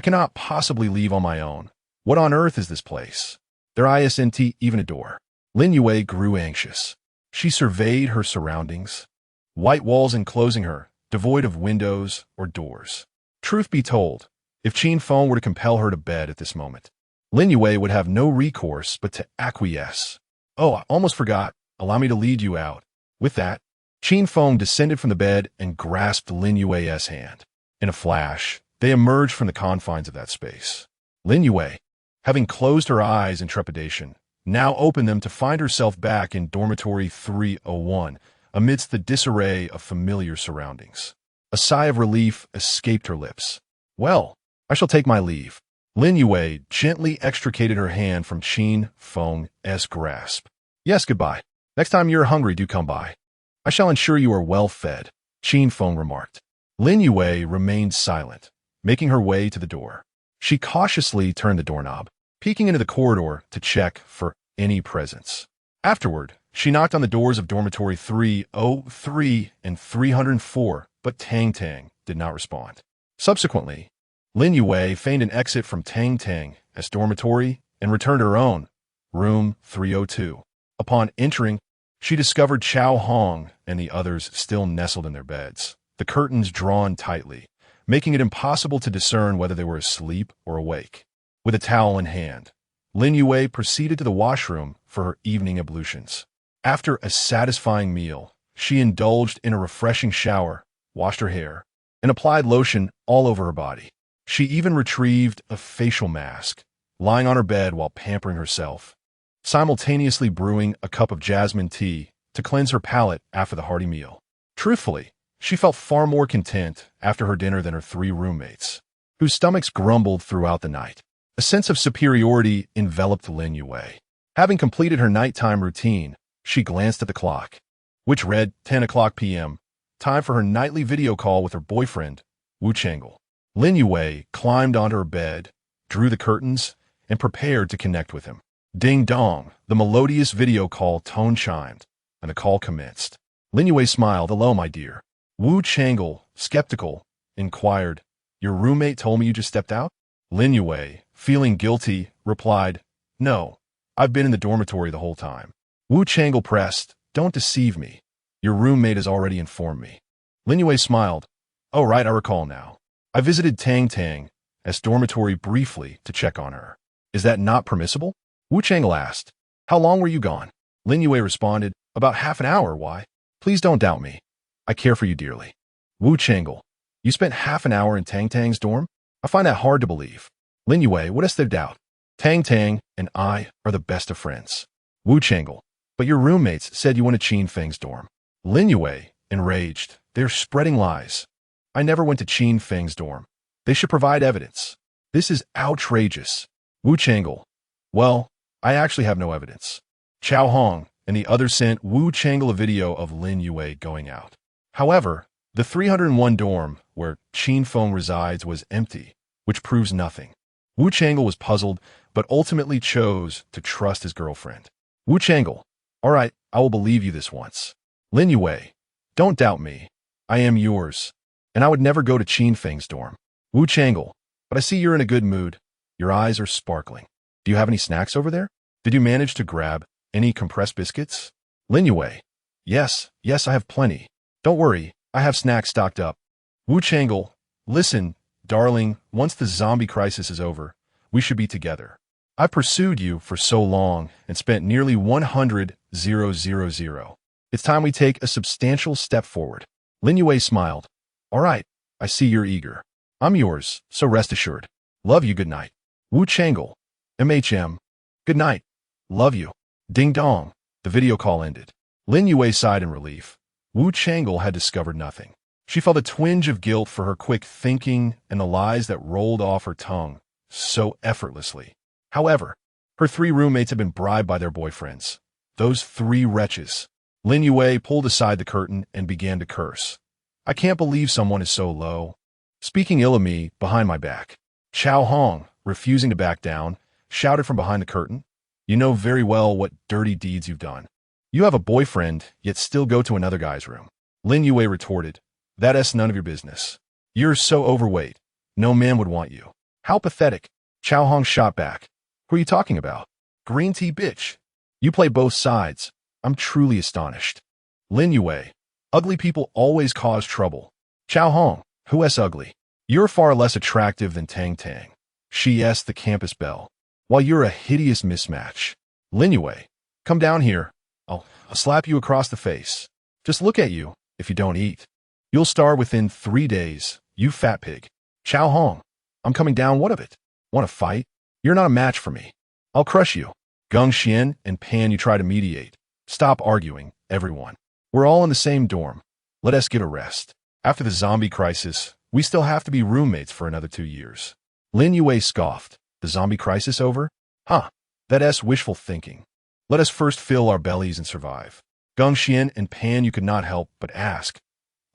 cannot possibly leave on my own. What on earth is this place? There isn't even a door. Lin Yue grew anxious. She surveyed her surroundings. White walls enclosing her, devoid of windows or doors. Truth be told, if Qin Feng were to compel her to bed at this moment, Lin Yue would have no recourse but to acquiesce. Oh, I almost forgot. Allow me to lead you out. With that, Qin Feng descended from the bed and grasped Lin Yue's hand. In a flash, they emerged from the confines of that space. Lin Yue, having closed her eyes in trepidation, now opened them to find herself back in dormitory 301, amidst the disarray of familiar surroundings. A sigh of relief escaped her lips. Well, I shall take my leave. Lin Yue gently extricated her hand from Qin Feng's grasp. Yes, goodbye. Next time you're hungry, do come by. I shall ensure you are well fed, Qin Feng remarked. Lin Yue remained silent, making her way to the door. She cautiously turned the doorknob, peeking into the corridor to check for any presence. Afterward, she knocked on the doors of dormitory 303 and 304, but Tang did not respond. Subsequently, Lin Yue feigned an exit from Tang's dormitory and returned to her own, room 302. Upon entering, she discovered Chao Hong and the others still nestled in their beds, the curtains drawn tightly, making it impossible to discern whether they were asleep or awake. With a towel in hand, Lin Yue proceeded to the washroom for her evening ablutions. After a satisfying meal, she indulged in a refreshing shower, washed her hair, and applied lotion all over her body. She even retrieved a facial mask, lying on her bed while pampering herself, simultaneously brewing a cup of jasmine tea to cleanse her palate after the hearty meal. Truthfully, she felt far more content after her dinner than her 3 roommates, whose stomachs grumbled throughout the night. A sense of superiority enveloped Lin Yue. Having completed her nighttime routine, she glanced at the clock, which read 10 o'clock p.m., time for her nightly video call with her boyfriend, Wu Chengel. Lin Yue climbed onto her bed, drew the curtains, and prepared to connect with him. Ding dong, the melodious video call tone chimed, and the call commenced. Lin Yue smiled. "Hello, my dear." Wu Chengel, skeptical, inquired, "Your roommate told me you just stepped out?" Lin Yue, feeling guilty, replied, "No, I've been in the dormitory the whole time." Wu Chengel pressed, "Don't deceive me. Your roommate has already informed me." Lin Yue smiled. "Oh right, I recall now. I visited Tang as dormitory briefly to check on her. Is that not permissible?" Wu Chengel asked. "How long were you gone?" Lin Yue responded, "About half an hour. Why? Please don't doubt me. I care for you dearly." Wu Chengel, "You spent half an hour in Tang's dorm? I find that hard to believe." Lin Yue, "What is there doubt? Tang and I are the best of friends." Wu Chengel, "But your roommates said you went to Qin Feng's dorm." Lin Yue, enraged, "They're spreading lies. I never went to Qin Feng's dorm. They should provide evidence. This is outrageous." Wu Chengel, "Well, I actually have no evidence." Chao Hong and the others sent Wu Chengel a video of Lin Yue going out. However, the 301 dorm where Qin Feng resides was empty, which proves nothing. Wu Chengel was puzzled, but ultimately chose to trust his girlfriend. Wu Chengel, "All right, I will believe you this once." Lin Yue, "Don't doubt me. I am yours, and I would never go to Qin Feng's dorm." Wu Chengel, "But I see you're in a good mood. Your eyes are sparkling. Do you have any snacks over there? Did you manage to grab any compressed biscuits?" Lin Yue, yes, I have plenty. Don't worry, I have snacks stocked up." Wu Chengel, "Listen, darling, once the zombie crisis is over, we should be together. I pursued you for so long and spent nearly 100,000. It's time we take a substantial step forward." Lin Yue smiled. "All right, I see you're eager. I'm yours, so rest assured. Love you, good night." Wu Chengel, "Good night. Love you." Ding dong, the video call ended. Lin Yue sighed in relief. Wu Chengel had discovered nothing. She felt a twinge of guilt for her quick thinking and the lies that rolled off her tongue so effortlessly. However, her 3 roommates had been bribed by their boyfriends. Those 3 wretches. Lin Yue pulled aside the curtain and began to curse. "I can't believe someone is so low. Speaking ill of me behind my back." Chao Hong, refusing to back down, shouted from behind the curtain, "You know very well what dirty deeds you've done. You have a boyfriend, yet still go to another guy's room." Lin Yue retorted, "That's none of your business. You're so overweight. No man would want you." "How pathetic." Chao Hong shot back. "Who are you talking about? Green tea bitch. You play both sides. I'm truly astonished." Lin Yue, "Ugly people always cause trouble." Chao Hong, "Who is ugly? You're far less attractive than Tang. She is the campus belle, while you're a hideous mismatch." Lin Yue, "Come down here. I'll slap you across the face. Just look at you if you don't eat. You'll starve within 3 days, you fat pig." Chao Hong, "I'm coming down. What of it? Want to fight? You're not a match for me. I'll crush you." Geng Xian and Pan, you try to mediate. "Stop arguing, everyone. We're all in the same dorm. Let us get a rest. After the zombie crisis, we still have to be roommates for another 2 years." Lin Yue scoffed. "The zombie crisis over? Huh, that's wishful thinking. Let us first fill our bellies and survive." Geng Xian and Pan, you could not help but ask,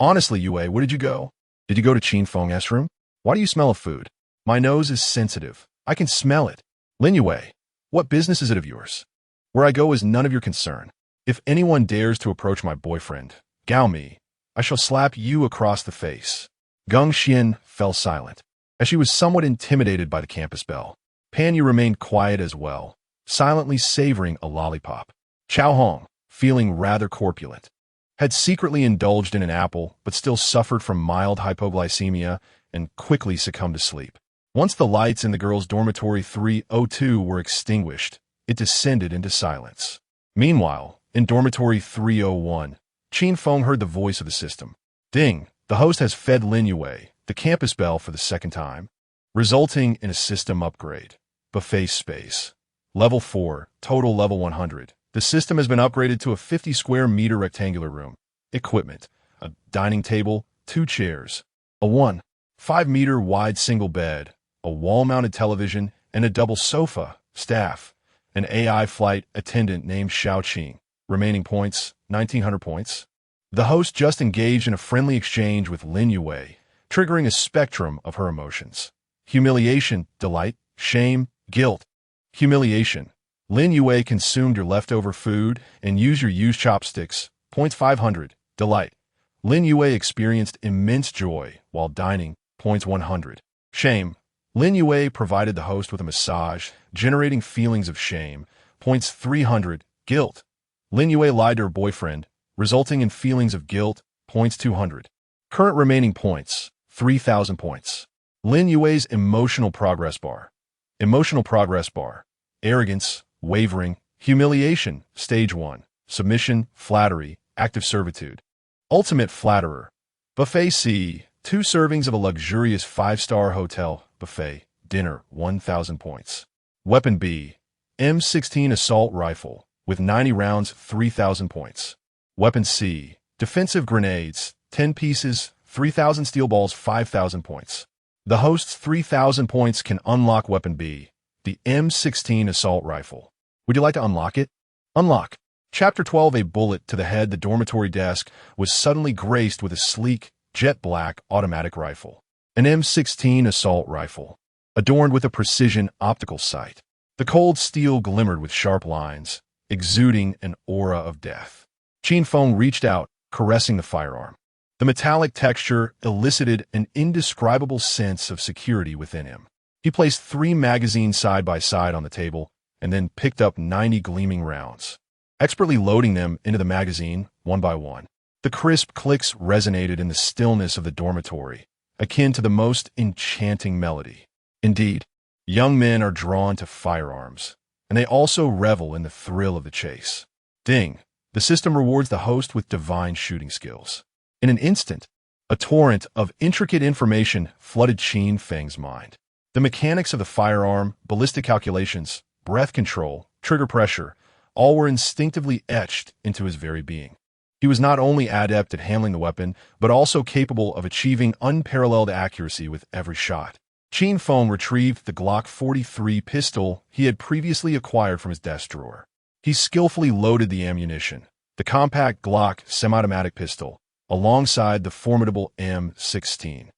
"Honestly, Yue, where did you go? Did you go to Qin Feng's room? Why do you smell of food?" "My nose is sensitive. I can smell it." Lin Yue, "What business is it of yours? Where I go is none of your concern. If anyone dares to approach my boyfriend, Gao Mi, I shall slap you across the face." Geng Xian fell silent, as she was somewhat intimidated by the campus belle. Pan Yu remained quiet as well, silently savoring a lollipop. Chao Hong, feeling rather corpulent, had secretly indulged in an apple but still suffered from mild hypoglycemia and quickly succumbed to sleep. Once the lights in the girls' dormitory 302 were extinguished, it descended into silence. Meanwhile, in dormitory 301, Qin Feng heard the voice of the system. Ding! The host has fed Lin Yue, the campus bell, for the second time, resulting in a system upgrade. Buffet space. Level 4, total level 100. The system has been upgraded to a 50 square meter rectangular room. Equipment: a dining table, 2 chairs, a 1.5 meter wide single bed, a wall-mounted television, and a double sofa. Staff: an AI flight attendant named Xiaoqing. Remaining points: 1,900 points. The host just engaged in a friendly exchange with Lin Yue, triggering a spectrum of her emotions. Humiliation, delight, shame, guilt. Humiliation: Lin Yue consumed your leftover food and used your used chopsticks. Points 500. Delight: Lin Yue experienced immense joy while dining. Points 100. Shame: Lin Yue provided the host with a massage, generating feelings of shame. Points 300. Guilt: Lin Yue lied to her boyfriend, resulting in feelings of guilt. Points 200. Current remaining points: 3,000 points. Lin Yue's emotional progress bar. Emotional progress bar: arrogance, wavering, humiliation. Stage 1. Submission, flattery, active servitude. Ultimate flatterer. Buffet C. 2 servings of a luxurious 5-star hotel buffet. Dinner, 1,000 points. Weapon B. M16 assault rifle with 90 rounds, 3,000 points. Weapon C. Defensive grenades, 10 pieces, 3,000 steel balls, 5,000 points. The host's 3,000 points can unlock Weapon B, the M16 assault rifle. Would you like to unlock it? Unlock. Chapter 12. A bullet to the head. The dormitory desk was suddenly graced with a sleek, jet-black automatic rifle. An M16 assault rifle, adorned with a precision optical sight. The cold steel glimmered with sharp lines, exuding an aura of death. Qin Feng reached out, caressing the firearm. The metallic texture elicited an indescribable sense of security within him. He placed 3 magazines side by side on the table and then picked up 90 gleaming rounds, expertly loading them into the magazine one by one. The crisp clicks resonated in the stillness of the dormitory, akin to the most enchanting melody. Indeed, young men are drawn to firearms, and they also revel in the thrill of the chase. Ding! The system rewards the host with divine shooting skills. In an instant, a torrent of intricate information flooded Qin Feng's mind. The mechanics of the firearm, ballistic calculations, breath control, trigger pressure, all were instinctively etched into his very being. He was not only adept at handling the weapon, but also capable of achieving unparalleled accuracy with every shot. Qin Feng retrieved the Glock 43 pistol he had previously acquired from his desk drawer. He skillfully loaded the ammunition, the compact Glock semi-automatic pistol, alongside the formidable M16,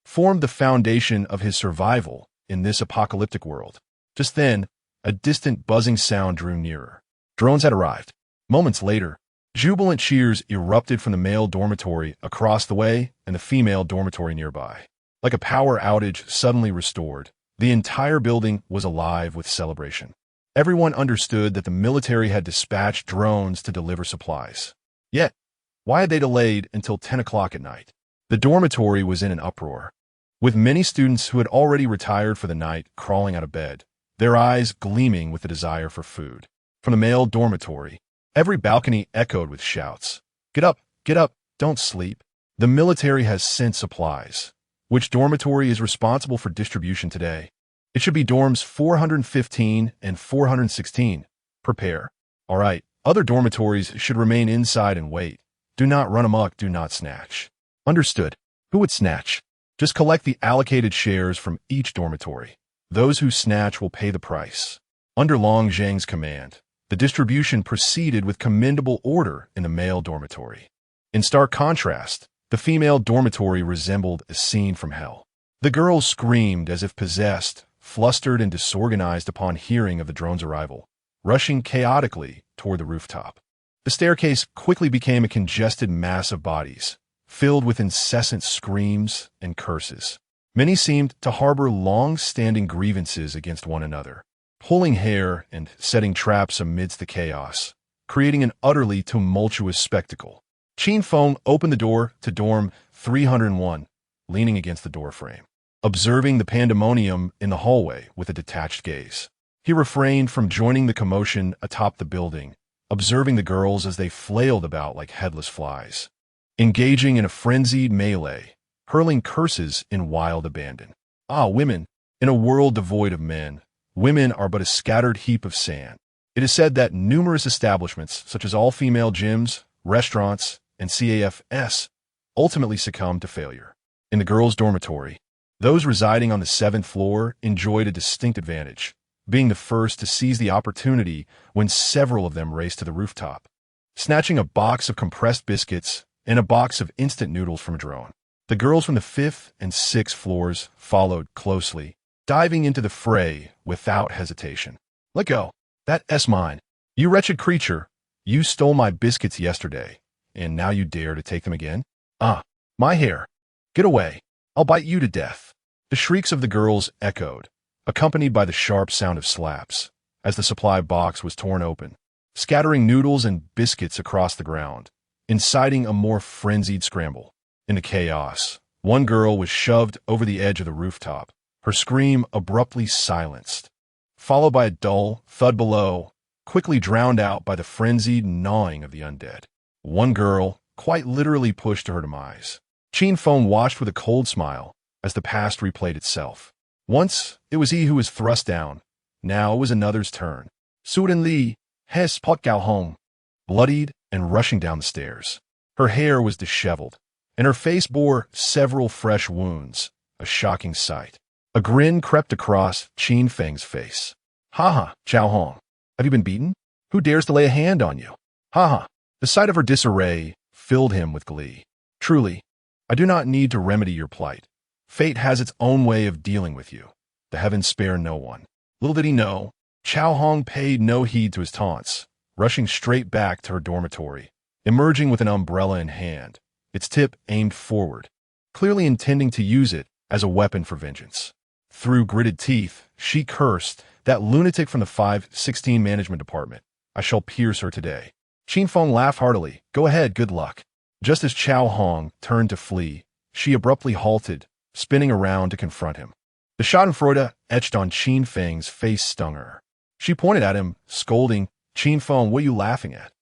formed the foundation of his survival in this apocalyptic world. Just then, a distant buzzing sound drew nearer. Drones had arrived. Moments later, jubilant cheers erupted from the male dormitory across the way and the female dormitory nearby. Like a power outage suddenly restored, the entire building was alive with celebration. Everyone understood that the military had dispatched drones to deliver supplies. Yet, why had they delayed until 10 o'clock at night? The dormitory was in an uproar, with many students who had already retired for the night crawling out of bed, their eyes gleaming with the desire for food. From the male dormitory, every balcony echoed with shouts. Get up, don't sleep. The military has sent supplies. Which dormitory is responsible for distribution today? It should be dorms 415 and 416. Prepare. All right, other dormitories should remain inside and wait. Do not run amok, do not snatch. Understood. Who would snatch? Just collect the allocated shares from each dormitory. Those who snatch will pay the price. Under Long Zhang's command, the distribution proceeded with commendable order in the male dormitory. In stark contrast, the female dormitory resembled a scene from hell. The girls screamed as if possessed, flustered and disorganized upon hearing of the drone's arrival, rushing chaotically toward the rooftop. The staircase quickly became a congested mass of bodies, filled with incessant screams and curses. Many seemed to harbor long-standing grievances against one another, pulling hair and setting traps amidst the chaos, creating an utterly tumultuous spectacle. Qin Feng opened the door to dorm 301, leaning against the doorframe. observing the pandemonium in the hallway with a detached gaze. He refrained from joining the commotion atop the building, observing the girls as they flailed about like headless flies, engaging in a frenzied melee, hurling curses in wild abandon. Ah, women! In a world devoid of men, women are but a scattered heap of sand. It is said that numerous establishments, such as all-female gyms, restaurants, and CAFs, ultimately succumb to failure. In the girls' dormitory, those residing on the 7th floor enjoyed a distinct advantage, being the first to seize the opportunity when several of them raced to the rooftop, snatching a box of compressed biscuits and a box of instant noodles from a drone. The girls from the 5th and 6th floors followed closely, diving into the fray without hesitation. Let go. That's mine. You wretched creature. You stole my biscuits yesterday, and now you dare to take them again? Ah, my hair. Get away. I'll bite you to death. The shrieks of the girls echoed, accompanied by the sharp sound of slaps, as the supply box was torn open, scattering noodles and biscuits across the ground, inciting a more frenzied scramble. In the chaos, one girl was shoved over the edge of the rooftop, her scream abruptly silenced, followed by a dull thud below, quickly drowned out by the frenzied gnawing of the undead. One girl quite literally pushed to her demise. Qin Feng watched with a cold smile as the past replayed itself. Once, it was he who was thrust down. Now it was another's turn. Suddenly, Hes pot gao hong, bloodied and rushing down the stairs. Her hair was disheveled, and her face bore several fresh wounds, a shocking sight. A grin crept across Qin Feng's face. "Ha ha, Chao Hong. Have you been beaten? Who dares to lay a hand on you?" Ha ha. The sight of her disarray filled him with glee. "Truly, I do not need to remedy your plight. Fate has its own way of dealing with you. The heavens spare no one." Little did he know, Chao Hong paid no heed to his taunts, rushing straight back to her dormitory, emerging with an umbrella in hand, its tip aimed forward, clearly intending to use it as a weapon for vengeance. Through gritted teeth, she cursed, "That lunatic from the 516 management department. I shall pierce her today." Qin Feng laughed heartily. "Go ahead, good luck." Just as Chao Hong turned to flee, she abruptly halted, spinning around to confront him. The schadenfreude etched on Qin Feng's face stung her. She pointed at him, scolding, "Qin Feng, what are you laughing at?"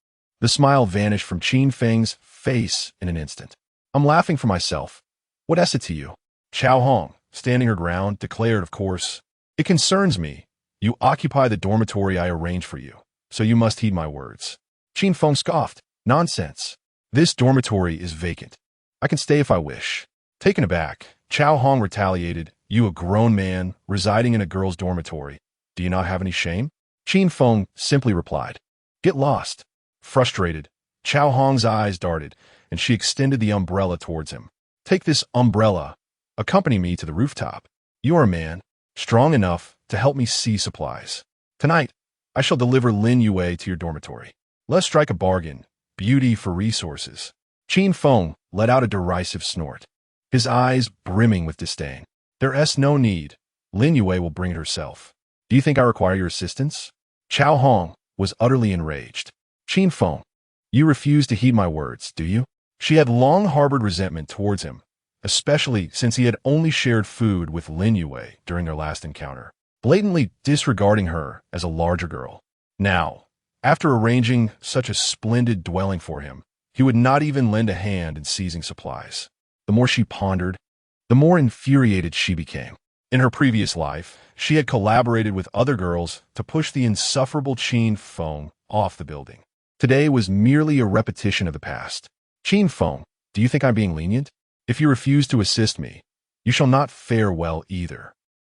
The smile vanished from Qin Feng's face in an instant. "I'm laughing for myself. What is it to you?" Chao Hong, standing her ground, declared, "Of course. It concerns me. You occupy the dormitory I arranged for you, so you must heed my words." Qin Feng scoffed. "Nonsense. This dormitory is vacant. I can stay if I wish." Taken aback, Chao Hong retaliated, "You, a grown man, residing in a girl's dormitory. Do you not have any shame?" Qin Feng simply replied, "Get lost." Frustrated, Chao Hong's eyes darted, and she extended the umbrella towards him. "Take this umbrella. Accompany me to the rooftop. You are a man, strong enough to help me see supplies. Tonight, I shall deliver Lin Yue to your dormitory. Let's strike a bargain. Beauty for resources." Qin Feng let out a derisive snort, his eyes brimming with disdain. "There's no need. Lin Yue will bring it herself. Do you think I require your assistance?" Chao Hong was utterly enraged. "Qin Feng, you refuse to heed my words, do you?" She had long harbored resentment towards him, especially since he had only shared food with Lin Yue during their last encounter, blatantly disregarding her as a larger girl. Now, after arranging such a splendid dwelling for him, he would not even lend a hand in seizing supplies. The more she pondered, the more infuriated she became. In her previous life, she had collaborated with other girls to push the insufferable Qin Feng off the building. Today was merely a repetition of the past. "Qin Feng, do you think I'm being lenient? If you refuse to assist me, you shall not fare well either."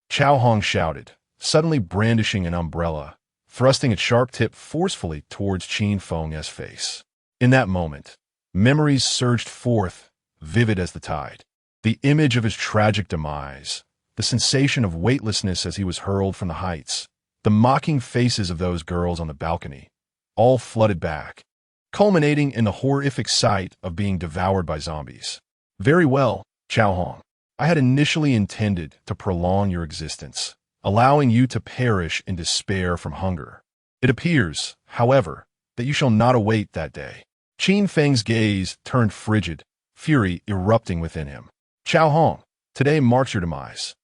Chao Hong shouted, suddenly brandishing an umbrella, thrusting its sharp tip forcefully towards Qin Feng's face. In that moment, memories surged forth, vivid as the tide. The image of his tragic demise, the sensation of weightlessness as he was hurled from the heights, the mocking faces of those girls on the balcony, all flooded back, culminating in the horrific sight of being devoured by zombies. "Very well, Chao Hong. I had initially intended to prolong your existence, allowing you to perish in despair from hunger. It appears, however, that you shall not await that day." Qin Feng's gaze turned frigid, fury erupting within him. "Chao Hong, Today marks your demise.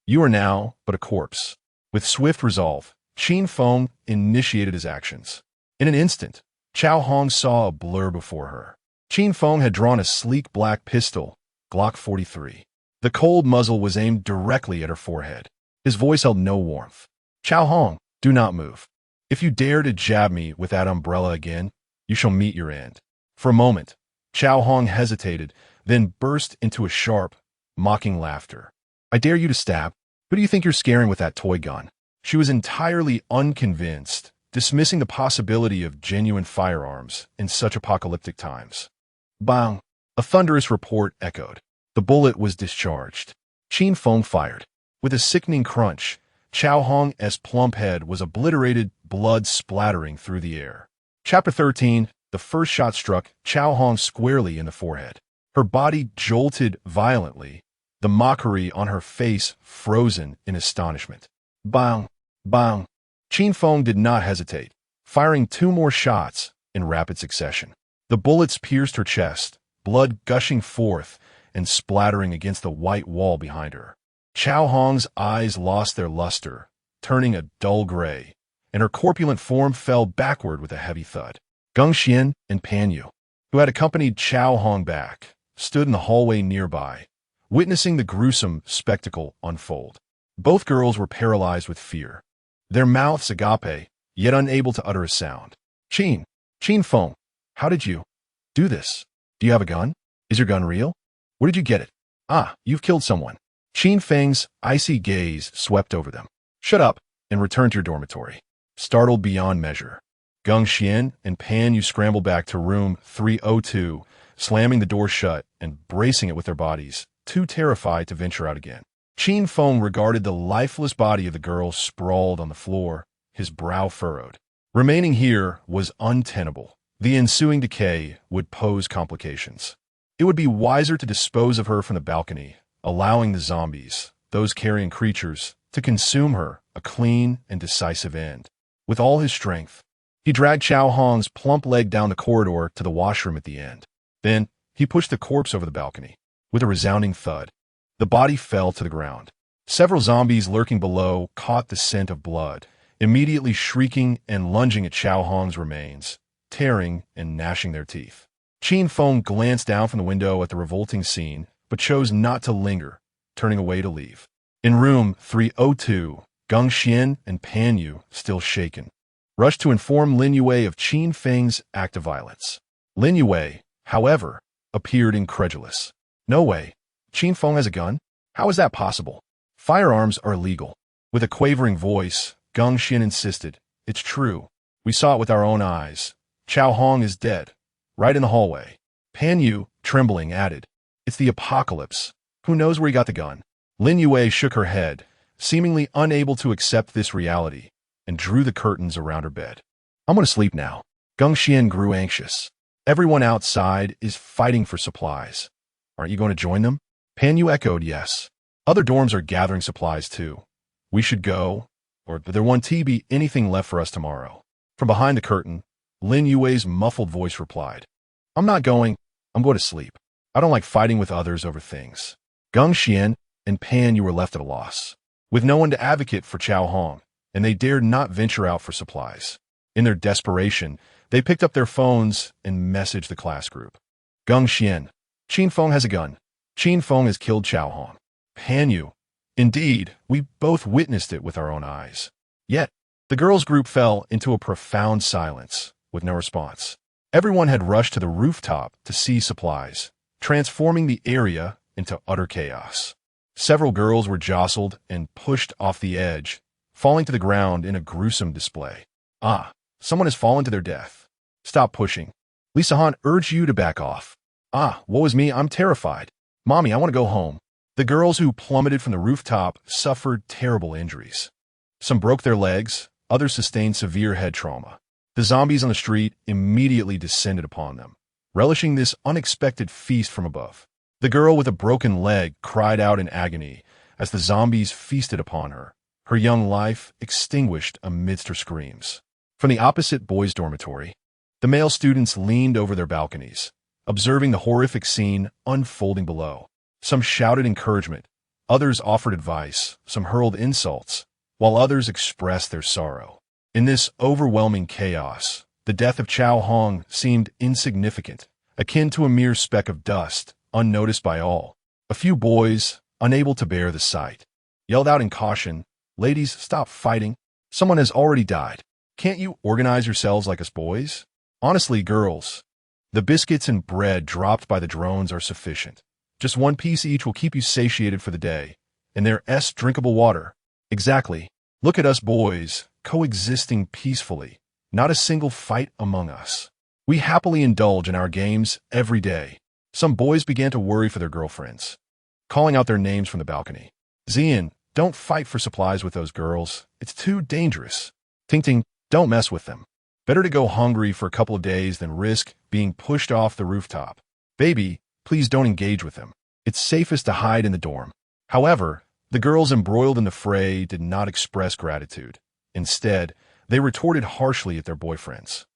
You are now but a corpse. With swift resolve, Qin Feng initiated his actions. In an instant, Chao Hong saw a blur before her. Qin Feng had drawn a sleek black pistol, Glock 43. The cold muzzle was aimed directly at her forehead. His voice held no warmth. Chao Hong, do not move. If you dare to jab me with that umbrella again, you shall meet your end. For a moment, Chao Hong hesitated, then burst into a sharp, mocking laughter. I dare you to stab? Who do you think you're scaring with that toy gun? She was entirely unconvinced, dismissing the possibility of genuine firearms in such apocalyptic times. Bang! A thunderous report echoed. The bullet was discharged. Qin Feng fired. With a sickening crunch, Chao Hong's plump head was obliterated, blood splattering through the air. Chapter 13. The first shot struck Chao Hong squarely in the forehead. Her body jolted violently, the mockery on her face frozen in astonishment. Bang! Bang! Qin Feng did not hesitate, firing 2 more shots in rapid succession. The bullets pierced her chest, blood gushing forth and splattering against the white wall behind her. Chao Hong's eyes lost their luster, turning a dull gray, and her corpulent form fell backward with a heavy thud. Geng Xian and Pan Yu, who had accompanied Chao Hong back, stood in the hallway nearby, witnessing the gruesome spectacle unfold. Both girls were paralyzed with fear, their mouths agape, yet unable to utter a sound. Qin Feng, how did you do this? Do you have a gun? Is your gun real? Where did you get it? Ah, you've killed someone. Qin Feng's icy gaze swept over them. Shut up and return to your dormitory. Startled beyond measure, Geng Xian and Pan Yu scrambled back to room 302, slamming the door shut and bracing it with their bodies, too terrified to venture out again. Qin Feng regarded the lifeless body of the girl sprawled on the floor, his brow furrowed. Remaining here was untenable. The ensuing decay would pose complications. It would be wiser to dispose of her from the balcony, allowing the zombies, those carrion creatures, to consume her, a clean and decisive end. With all his strength, he dragged Chao Hong's plump leg down the corridor to the washroom at the end. Then, he pushed the corpse over the balcony. With a resounding thud, the body fell to the ground. Several zombies lurking below caught the scent of blood, immediately shrieking and lunging at Chao Hong's remains, tearing and gnashing their teeth. Qin Feng glanced down from the window at the revolting scene, but chose not to linger, turning away to leave. In room 302, Geng Xian and Pan Yu, still shaken, rushed to inform Lin Yue of Qin Feng's act of violence. Lin Yue, however, appeared incredulous. No way. Qin Feng has a gun? How is that possible? Firearms are illegal. With a quavering voice, Geng Xian insisted. It's true. We saw it with our own eyes. Chao Hong is dead, right in the hallway. Pan Yu, trembling, added, It's the apocalypse. Who knows where he got the gun? Lin Yue shook her head, seemingly unable to accept this reality, and drew the curtains around her bed. I'm going to sleep now. Geng Xian grew anxious. Everyone outside is fighting for supplies. Aren't you going to join them? Pan Yu echoed yes. Other dorms are gathering supplies too. We should go, or there won't be anything left for us tomorrow. From behind the curtain, Lin Yue's muffled voice replied, I'm not going. I'm going to sleep. I don't like fighting with others over things. Geng Xian and Pan Yu were left at a loss, with no one to advocate for Chao Hong, and they dared not venture out for supplies. In their desperation, they picked up their phones and messaged the class group. Geng Xian, Qin Feng has a gun. Qin Feng has killed Chao Hong. Pan Yu, indeed, we both witnessed it with our own eyes. Yet, the girls' group fell into a profound silence, with no response. Everyone had rushed to the rooftop to seize supplies, transforming the area into utter chaos. Several girls were jostled and pushed off the edge, falling to the ground in a gruesome display. Ah, someone has fallen to their death. Stop pushing. Lisa Han urged you to back off. Ah, woe is me, I'm terrified. Mommy, I want to go home. The girls who plummeted from the rooftop suffered terrible injuries. Some broke their legs, others sustained severe head trauma. The zombies on the street immediately descended upon them, relishing this unexpected feast from above. The girl with a broken leg cried out in agony as the zombies feasted upon her, her young life extinguished amidst her screams. From the opposite boys' dormitory, the male students leaned over their balconies, observing the horrific scene unfolding below. Some shouted encouragement, Others offered advice, some hurled insults, while others expressed their sorrow. In this overwhelming chaos, the death of Chao Hong seemed insignificant, akin to a mere speck of dust, unnoticed by all. A few boys, unable to bear the sight, yelled out in caution, "Ladies, stop fighting. Someone has already died. Can't you organize yourselves like us boys? Honestly, girls, the biscuits and bread dropped by the drones are sufficient. Just one piece each will keep you satiated for the day. And there's drinkable water. Exactly. Look at us boys, coexisting peacefully. Not a single fight among us. We happily indulge in our games every day." Some boys began to worry for their girlfriends, calling out their names from the balcony. "Zian, don't fight for supplies with those girls. It's too dangerous. Ting Ting, don't mess with them. Better to go hungry for a couple of days than risk being pushed off the rooftop. Baby, please don't engage with them. It's safest to hide in the dorm." However, the girls embroiled in the fray did not express gratitude. Instead, they retorted harshly at their boyfriends.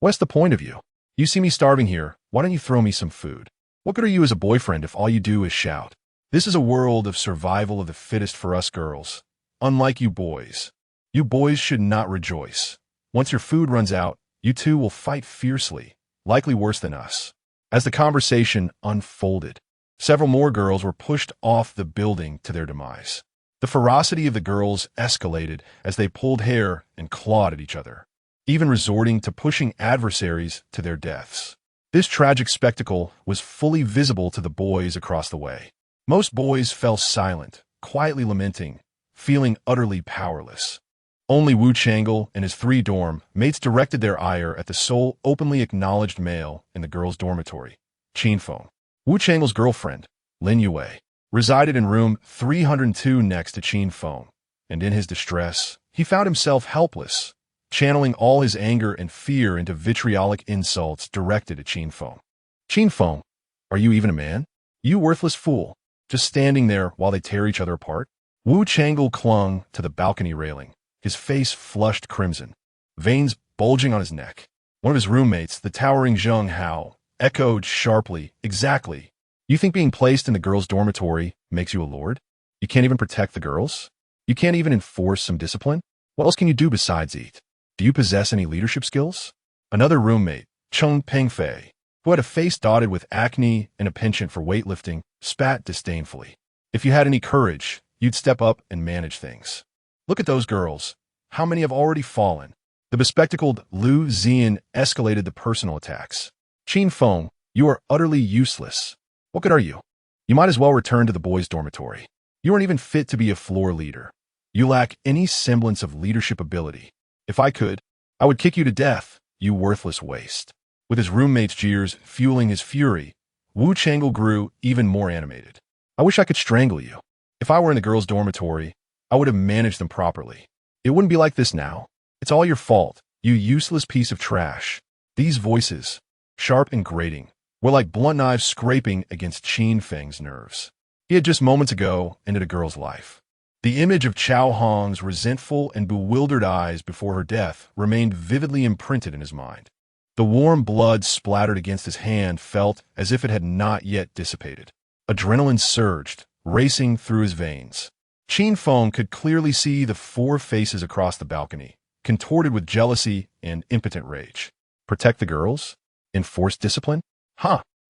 "What's the point of you? You see me starving here, why don't you throw me some food? What good are you as a boyfriend if all you do is shout? This is a world of survival of the fittest for us girls. Unlike you boys. You boys should not rejoice. Once your food runs out, you two will fight fiercely, likely worse than us." As the conversation unfolded, several more girls were pushed off the building to their demise. The ferocity of the girls escalated as they pulled hair and clawed at each other, even resorting to pushing adversaries to their deaths. This tragic spectacle was fully visible to the boys across the way. Most boys fell silent, quietly lamenting, feeling utterly powerless. Only Wu Changle and his 3 dorm mates directed their ire at the sole openly acknowledged male in the girls' dormitory, Qin Feng. Wu Changle's girlfriend, Lin Yue, resided in room 302 next to Qin Feng, and in his distress, he found himself helpless, channeling all his anger and fear into vitriolic insults directed at Qin Feng. "Qin Feng, are you even a man? You worthless fool, just standing there while they tear each other apart?" Wu Changle clung to the balcony railing, his face flushed crimson, veins bulging on his neck. One of his roommates, the towering Zheng Hao, echoed sharply, "Exactly. You think being placed in the girls' dormitory makes you a lord? You can't even protect the girls? You can't even enforce some discipline? What else can you do besides eat? Do you possess any leadership skills?" Another roommate, Qin Feng, who had a face dotted with acne and a penchant for weightlifting, spat disdainfully. "If you had any courage, you'd step up and manage things. Look at those girls. How many have already fallen?" The bespectacled Lu Zian escalated the personal attacks. "Qin Feng, you are utterly useless. What good are you? You might as well return to the boys' dormitory. You aren't even fit to be a floor leader. You lack any semblance of leadership ability. If I could, I would kick you to death, you worthless waste." With his roommate's jeers fueling his fury, Wu Changle grew even more animated. "I wish I could strangle you. If I were in the girls' dormitory, I would have managed them properly. It wouldn't be like this now. It's all your fault, you useless piece of trash." These voices, sharp and grating, were like blunt knives scraping against Qin Feng's nerves. He had just moments ago ended a girl's life. The image of Chao Hong's resentful and bewildered eyes before her death remained vividly imprinted in his mind. The warm blood splattered against his hand felt as if it had not yet dissipated. Adrenaline surged, racing through his veins. Qin Feng could clearly see the 4 faces across the balcony, contorted with jealousy and impotent rage. Protect the girls? Enforce discipline?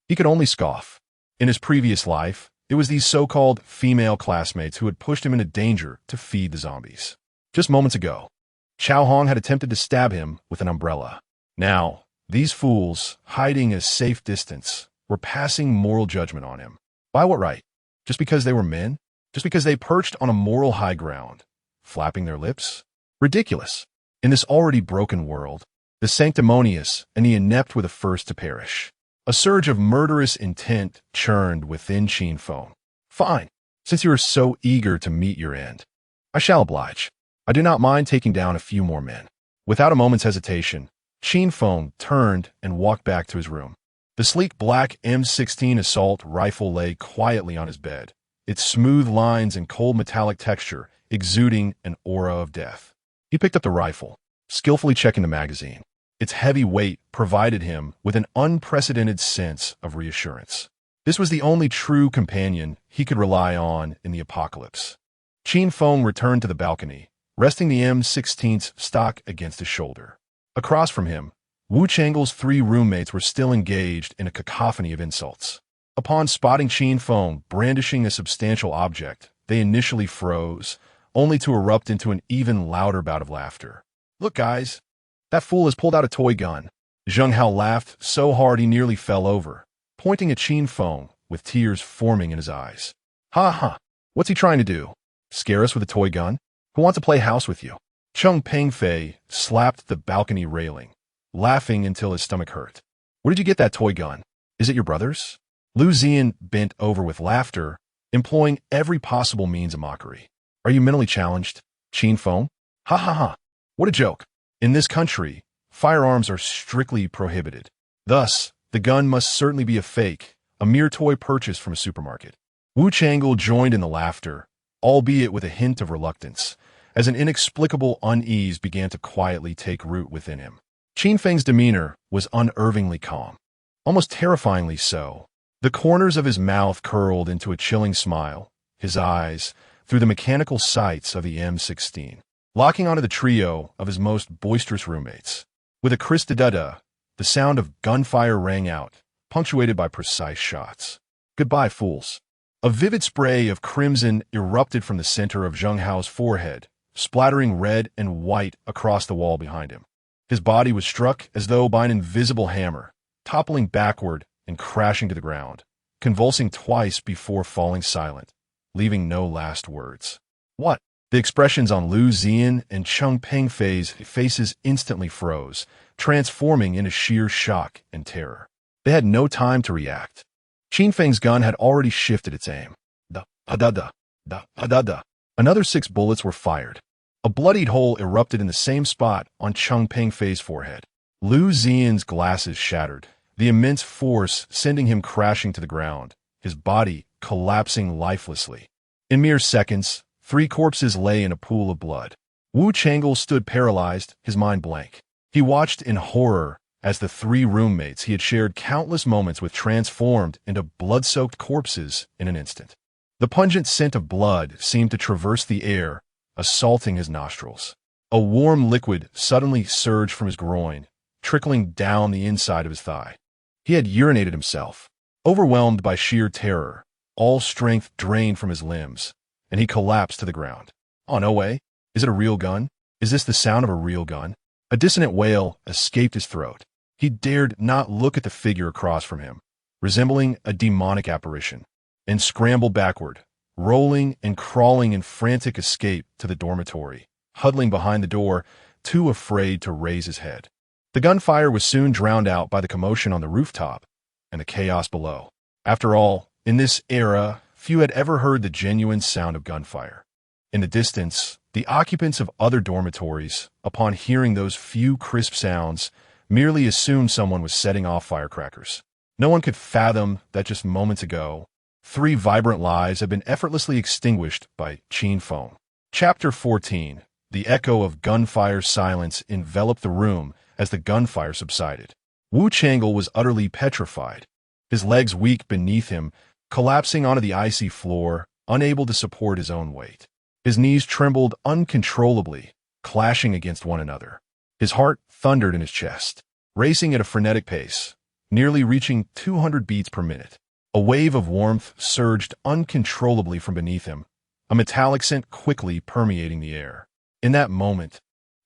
He could only scoff. In his previous life, it was these so-called female classmates who had pushed him into danger to feed the zombies. Just moments ago, Chao Hong had attempted to stab him with an umbrella. Now, these fools, hiding a safe distance, were passing moral judgment on him. By what right? Just because they were men? Just because they perched on a moral high ground, flapping their lips? Ridiculous. In this already broken world, the sanctimonious and the inept were the first to perish. A surge of murderous intent churned within Qin Feng. "Fine, since you are so eager to meet your end, I shall oblige. I do not mind taking down a few more men." Without a moment's hesitation, Qin Feng turned and walked back to his room. The sleek black M16 assault rifle lay quietly on his bed, its smooth lines and cold metallic texture exuding an aura of death. He picked up the rifle, skillfully checking the magazine. Its heavy weight provided him with an unprecedented sense of reassurance. This was the only true companion he could rely on in the apocalypse. Qin Feng returned to the balcony, resting the M16's stock against his shoulder. Across from him, Wu Changle's 3 roommates were still engaged in a cacophony of insults. Upon spotting Qin Feng brandishing a substantial object, they initially froze, only to erupt into an even louder bout of laughter. "Look, guys, that fool has pulled out a toy gun." Zheng Hao laughed so hard he nearly fell over, pointing at Qin Feng with tears forming in his eyes. "Ha ha, what's he trying to do? Scare us with a toy gun? Who wants to play house with you?" Cheng Pengfei slapped the balcony railing, laughing until his stomach hurt. "Where did you get that toy gun? Is it your brother's?" Lu Zian bent over with laughter, employing every possible means of mockery. "Are you mentally challenged, Qin Feng? Ha ha ha, what a joke. In this country, firearms are strictly prohibited. Thus, the gun must certainly be a fake, a mere toy purchased from a supermarket." Wu Changle joined in the laughter, albeit with a hint of reluctance, as an inexplicable unease began to quietly take root within him. Qin Feng's demeanor was unervingly calm, almost terrifyingly so. The corners of his mouth curled into a chilling smile, his eyes, through the mechanical sights of the M16, locking onto the trio of his most boisterous roommates. With a crisp da-da, the sound of gunfire rang out, punctuated by precise shots. "Goodbye, fools." A vivid spray of crimson erupted from the center of Zheng Hao's forehead, splattering red and white across the wall behind him. His body was struck as though by an invisible hammer, toppling backward and crashing to the ground, convulsing twice before falling silent, leaving no last words. "What?" The expressions on Lu Zian and Cheng Pengfei's faces instantly froze, transforming into sheer shock and terror. They had no time to react. Qin Feng's gun had already shifted its aim. Another 6 bullets were fired. A bloodied hole erupted in the same spot on Cheng Pengfei's forehead. Lu Zian's glasses shattered, the immense force sending him crashing to the ground, his body collapsing lifelessly. In mere seconds, 3 corpses lay in a pool of blood. Wu Changle stood paralyzed, his mind blank. He watched in horror as the 3 roommates he had shared countless moments with transformed into blood-soaked corpses in an instant. The pungent scent of blood seemed to traverse the air, assaulting his nostrils. A warm liquid suddenly surged from his groin, trickling down the inside of his thigh. He had urinated himself. Overwhelmed by sheer terror, all strength drained from his limbs, and he collapsed to the ground. "Oh, no way. Is it a real gun? Is this the sound of a real gun?" A dissonant wail escaped his throat. He dared not look at the figure across from him, resembling a demonic apparition, and scrambled backward, rolling and crawling in frantic escape to the dormitory, huddling behind the door, too afraid to raise his head. The gunfire was soon drowned out by the commotion on the rooftop and the chaos below. After all, in this era, few had ever heard the genuine sound of gunfire. In the distance, the occupants of other dormitories, upon hearing those few crisp sounds, merely assumed someone was setting off firecrackers. No one could fathom that just moments ago, 3 vibrant lives had been effortlessly extinguished by Qin Feng. Chapter 14. The echo of gunfire silence enveloped the room as the gunfire subsided. Wu Changle was utterly petrified, his legs weak beneath him, collapsing onto the icy floor, unable to support his own weight. His knees trembled uncontrollably, clashing against one another. His heart thundered in his chest, racing at a frenetic pace, nearly reaching 200 beats per minute. A wave of warmth surged uncontrollably from beneath him, a metallic scent quickly permeating the air. In that moment,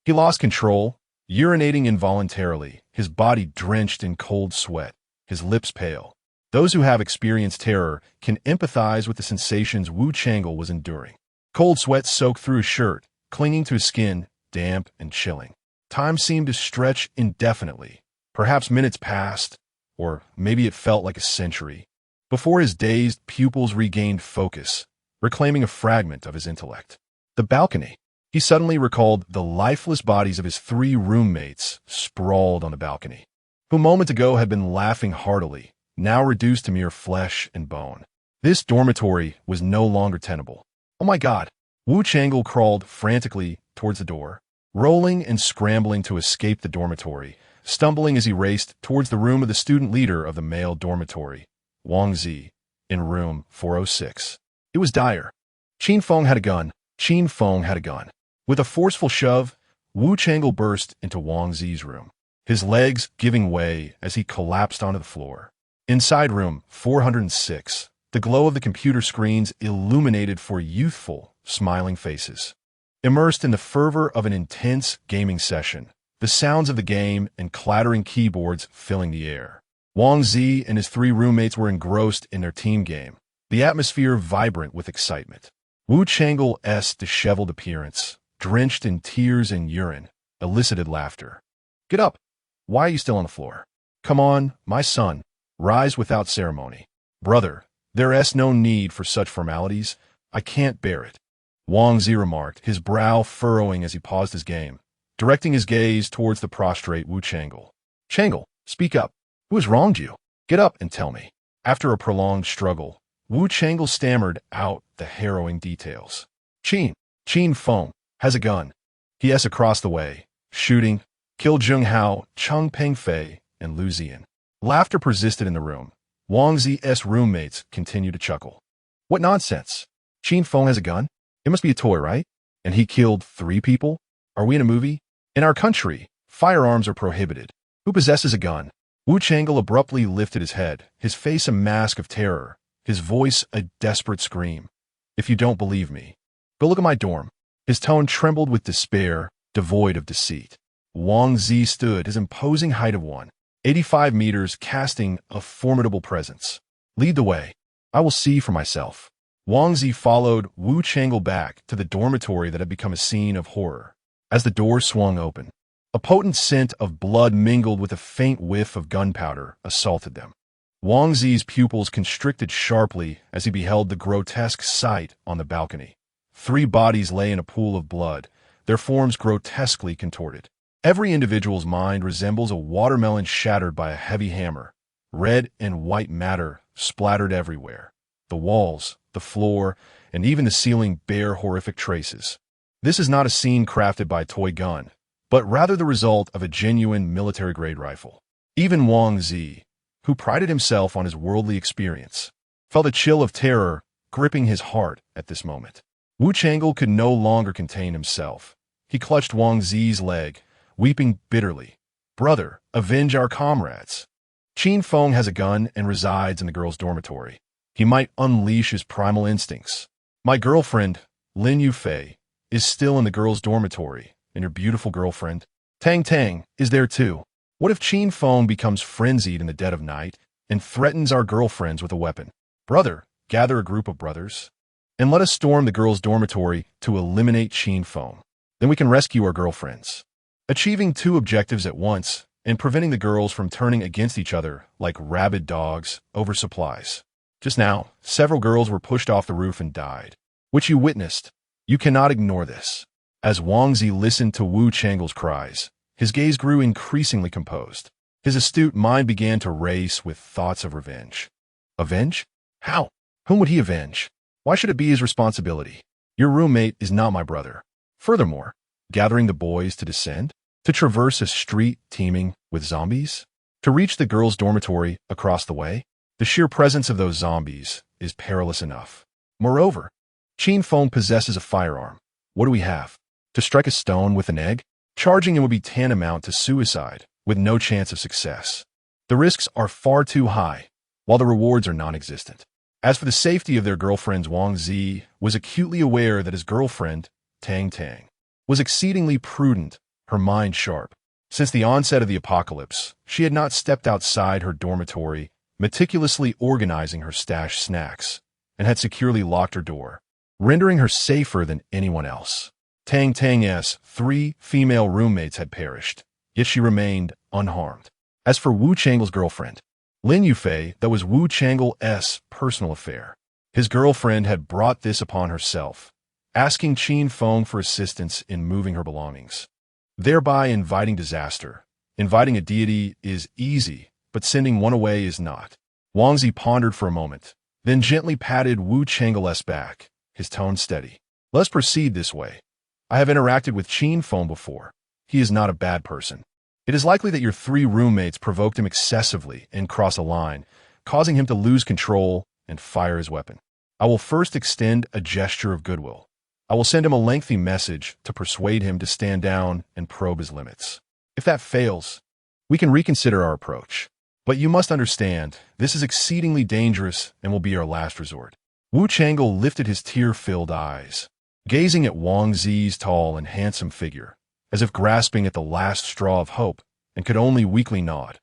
he lost control, urinating involuntarily, his body drenched in cold sweat, his lips pale. Those who have experienced terror can empathize with the sensations Wu Changle was enduring. Cold sweat soaked through his shirt, clinging to his skin, damp and chilling. Time seemed to stretch indefinitely. Perhaps minutes passed, or maybe it felt like a century, before his dazed pupils regained focus, reclaiming a fragment of his intellect. The balcony. He suddenly recalled the lifeless bodies of his 3 roommates sprawled on the balcony, who moments ago had been laughing heartily, now reduced to mere flesh and bone. This dormitory was no longer tenable. "Oh my God!" Wu Changle crawled frantically towards the door, rolling and scrambling to escape the dormitory, stumbling as he raced towards the room of the student leader of the male dormitory, Wang Zi, in room 406. It was dire. Qin Feng had a gun. Qin Feng had a gun. With a forceful shove, Wu Chang'e burst into Wang Zi's room, his legs giving way as he collapsed onto the floor. Inside room 406, the glow of the computer screens illuminated for youthful, smiling faces. Immersed in the fervor of an intense gaming session, the sounds of the game and clattering keyboards filling the air. Wang Zi and his 3 roommates were engrossed in their team game, the atmosphere vibrant with excitement. Wu Chang'e's disheveled appearance, drenched in tears and urine, elicited laughter. "Get up! Why are you still on the floor? Come on, my son, rise without ceremony. Brother, there's no need for such formalities. I can't bear it," Wang Zi remarked, his brow furrowing as he paused his game, directing his gaze towards the prostrate Wu Chang'e. "Chang'e, speak up. Who has wronged you? Get up and tell me." After a prolonged struggle, Wu Chang'e stammered out the harrowing details. Qin Feng has a gun. He is across the way, shooting, killed Zheng Hao, Cheng Pengfei, and Lu Ziyan. Laughter persisted in the room. Wang Zi's roommates continued to chuckle. "What nonsense? Qin Feng has a gun? It must be a toy, right? And he killed 3 people? Are we in a movie? In our country, firearms are prohibited. Who possesses a gun?" Wu Chang'e abruptly lifted his head, his face a mask of terror, his voice a desperate scream. "If you don't believe me, go look at my dorm." His tone trembled with despair, devoid of deceit. Wang Zi stood, his imposing height of 185 meters, casting a formidable presence. "Lead the way. I will see for myself." Wang Zi followed Wu Chang'e back to the dormitory that had become a scene of horror. As the door swung open, a potent scent of blood mingled with a faint whiff of gunpowder assaulted them. Wang Zi's pupils constricted sharply as he beheld the grotesque sight on the balcony. 3 bodies lay in a pool of blood, their forms grotesquely contorted. Every individual's mind resembles a watermelon shattered by a heavy hammer. Red and white matter splattered everywhere. The walls, the floor, and even the ceiling bear horrific traces. This is not a scene crafted by a toy gun, but rather the result of a genuine military-grade rifle. Even Wang Zi, who prided himself on his worldly experience, felt a chill of terror gripping his heart at this moment. Wu Chang'e could no longer contain himself. He clutched Wang Zi's leg, weeping bitterly. "Brother, avenge our comrades. Qin Feng has a gun and resides in the girls' dormitory. He might unleash his primal instincts. My girlfriend, Lin Yufei, is still in the girls' dormitory, and your beautiful girlfriend, Tang Tang, is there too. What if Qin Feng becomes frenzied in the dead of night and threatens our girlfriends with a weapon? Brother, gather a group of brothers, and let us storm the girls' dormitory to eliminate Qin Feng. Then we can rescue our girlfriends." Achieving 2 objectives at once and preventing the girls from turning against each other like rabid dogs over supplies. Just now, several girls were pushed off the roof and died, which you witnessed. You cannot ignore this. As Wang Zi listened to Wu Chang'e's cries, his gaze grew increasingly composed. His astute mind began to race with thoughts of revenge. Avenge? How? Whom would he avenge? Why should it be his responsibility? Your roommate is not my brother. Furthermore, gathering the boys to descend? To traverse a street teeming with zombies? To reach the girls' dormitory across the way? The sheer presence of those zombies is perilous enough. Moreover, Qin Feng possesses a firearm. What do we have? To strike a stone with an egg? Charging him would be tantamount to suicide, with no chance of success. The risks are far too high, while the rewards are non-existent. As for the safety of their girlfriends, Wang Zi was acutely aware that his girlfriend, Tang Tang, was exceedingly prudent, her mind sharp. Since the onset of the apocalypse, she had not stepped outside her dormitory, meticulously organizing her stashed snacks, and had securely locked her door, rendering her safer than anyone else. Tang Tang's 3 female roommates had perished, yet she remained unharmed. As for Wu Chang'e's girlfriend, Lin Yufei, that was Wu Chang'e's personal affair. His girlfriend had brought this upon herself, asking Qin Feng for assistance in moving her belongings, thereby inviting disaster. Inviting a deity is easy, but sending one away is not. Wang Zi pondered for a moment, then gently patted Wu Chang'e's back, his tone steady. "Let's proceed this way. I have interacted with Qin Feng before. He is not a bad person. It is likely that your 3 roommates provoked him excessively and crossed a line, causing him to lose control and fire his weapon. I will first extend a gesture of goodwill. I will send him a lengthy message to persuade him to stand down and probe his limits. If that fails, we can reconsider our approach. But you must understand, this is exceedingly dangerous and will be our last resort. Wu Chang'e lifted his tear-filled eyes, gazing at Wang Zi's tall and handsome figure, as if grasping at the last straw of hope, and could only weakly nod.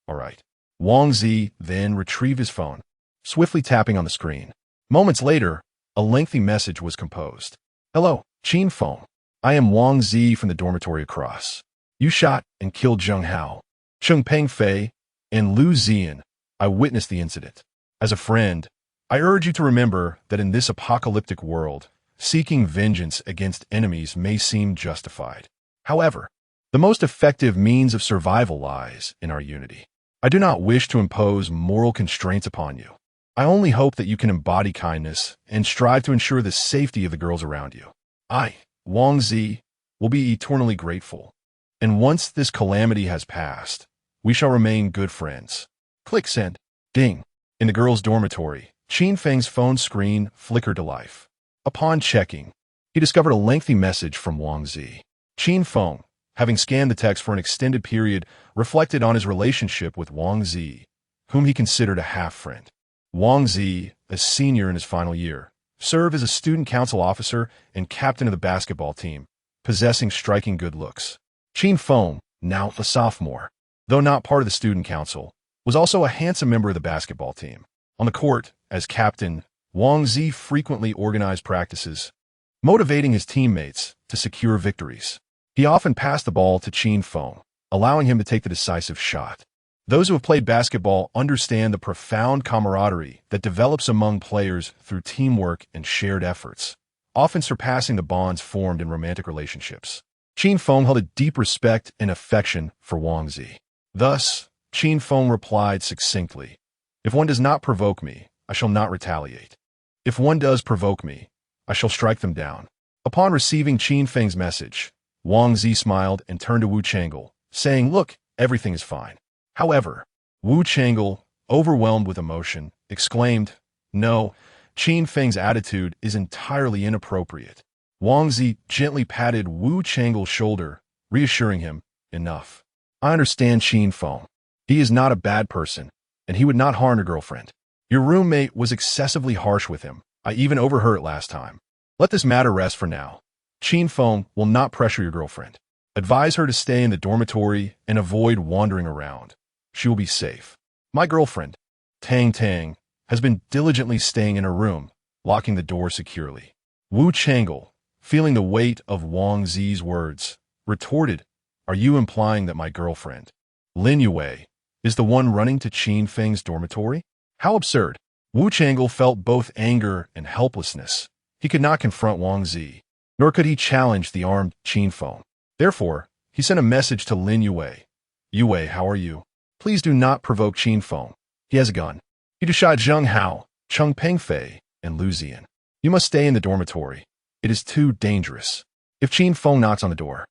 All right. Wang Zi then retrieved his phone, swiftly tapping on the screen. Moments later, a lengthy message was composed. Hello, Qin Feng. I am Wang Zi from the dormitory across. You shot and killed Zheng Hao, Cheng Pengfei, and Lu Ziyan. I witnessed the incident. As a friend, I urge you to remember that in this apocalyptic world, seeking vengeance against enemies may seem justified. However, the most effective means of survival lies in our unity. I do not wish to impose moral constraints upon you. I only hope that you can embody kindness and strive to ensure the safety of the girls around you. I, Wang Zi, will be eternally grateful. And once this calamity has passed, we shall remain good friends. Click send. Ding. In the girls' dormitory, Qin Feng's phone screen flickered to life. Upon checking, he discovered a lengthy message from Wang Zi. Qin Feng, having scanned the text for an extended period, reflected on his relationship with Wang Zi, whom he considered a half-friend. Wang Zi, a senior in his final year, served as a student council officer and captain of the basketball team, possessing striking good looks. Qin Feng, now a sophomore, though not part of the student council, was also a handsome member of the basketball team. On the court, as captain, Wang Zi frequently organized practices, motivating his teammates to secure victories. He often passed the ball to Qin Feng, allowing him to take the decisive shot. Those who have played basketball understand the profound camaraderie that develops among players through teamwork and shared efforts, often surpassing the bonds formed in romantic relationships. Qin Feng held a deep respect and affection for Wang Zi. Thus, Qin Feng replied succinctly, "If one does not provoke me, I shall not retaliate. If one does provoke me, I shall strike them down." Upon receiving Qin Feng's message, Wang Zi smiled and turned to Wu Chang'e, saying, "Look, everything is fine." However, Wu Chang'e, overwhelmed with emotion, exclaimed, "No, Qin Feng's attitude is entirely inappropriate." Wang Zi gently patted Wu Chang'e's shoulder, reassuring him, "Enough. I understand Qin Feng. He is not a bad person, and he would not harm your girlfriend. Your roommate was excessively harsh with him. I even overheard it last time. Let this matter rest for now. Qin Feng will not pressure your girlfriend. Advise her to stay in the dormitory and avoid wandering around. She will be safe. My girlfriend, Tang Tang, has been diligently staying in her room, locking the door securely." Wu Chang'e, feeling the weight of Wang Zi's words, retorted, "Are you implying that my girlfriend, Lin Yue, is the one running to Qin Feng's dormitory? How absurd." Wu Chang'e felt both anger and helplessness. He could not confront Wang Zi, nor could he challenge the armed Qin Feng. Therefore, he sent a message to Lin Yue. "Yue, how are you? Please do not provoke Qin Feng. He has a gun. He just shot Zheng Hao, Cheng Pengfei, and Lu Ziyan. You must stay in the dormitory. It is too dangerous. If Qin Feng knocks on the door,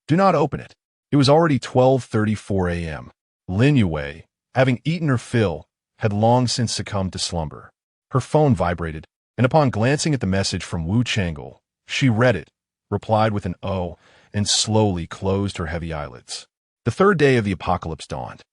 do not open it." It was already 12:34 a.m. Lin Yue, having eaten her fill, had long since succumbed to slumber. Her phone vibrated, and upon glancing at the message from Wu Chang'e, she read it, replied with an "oh," and slowly closed her heavy eyelids. The third day of the apocalypse dawned.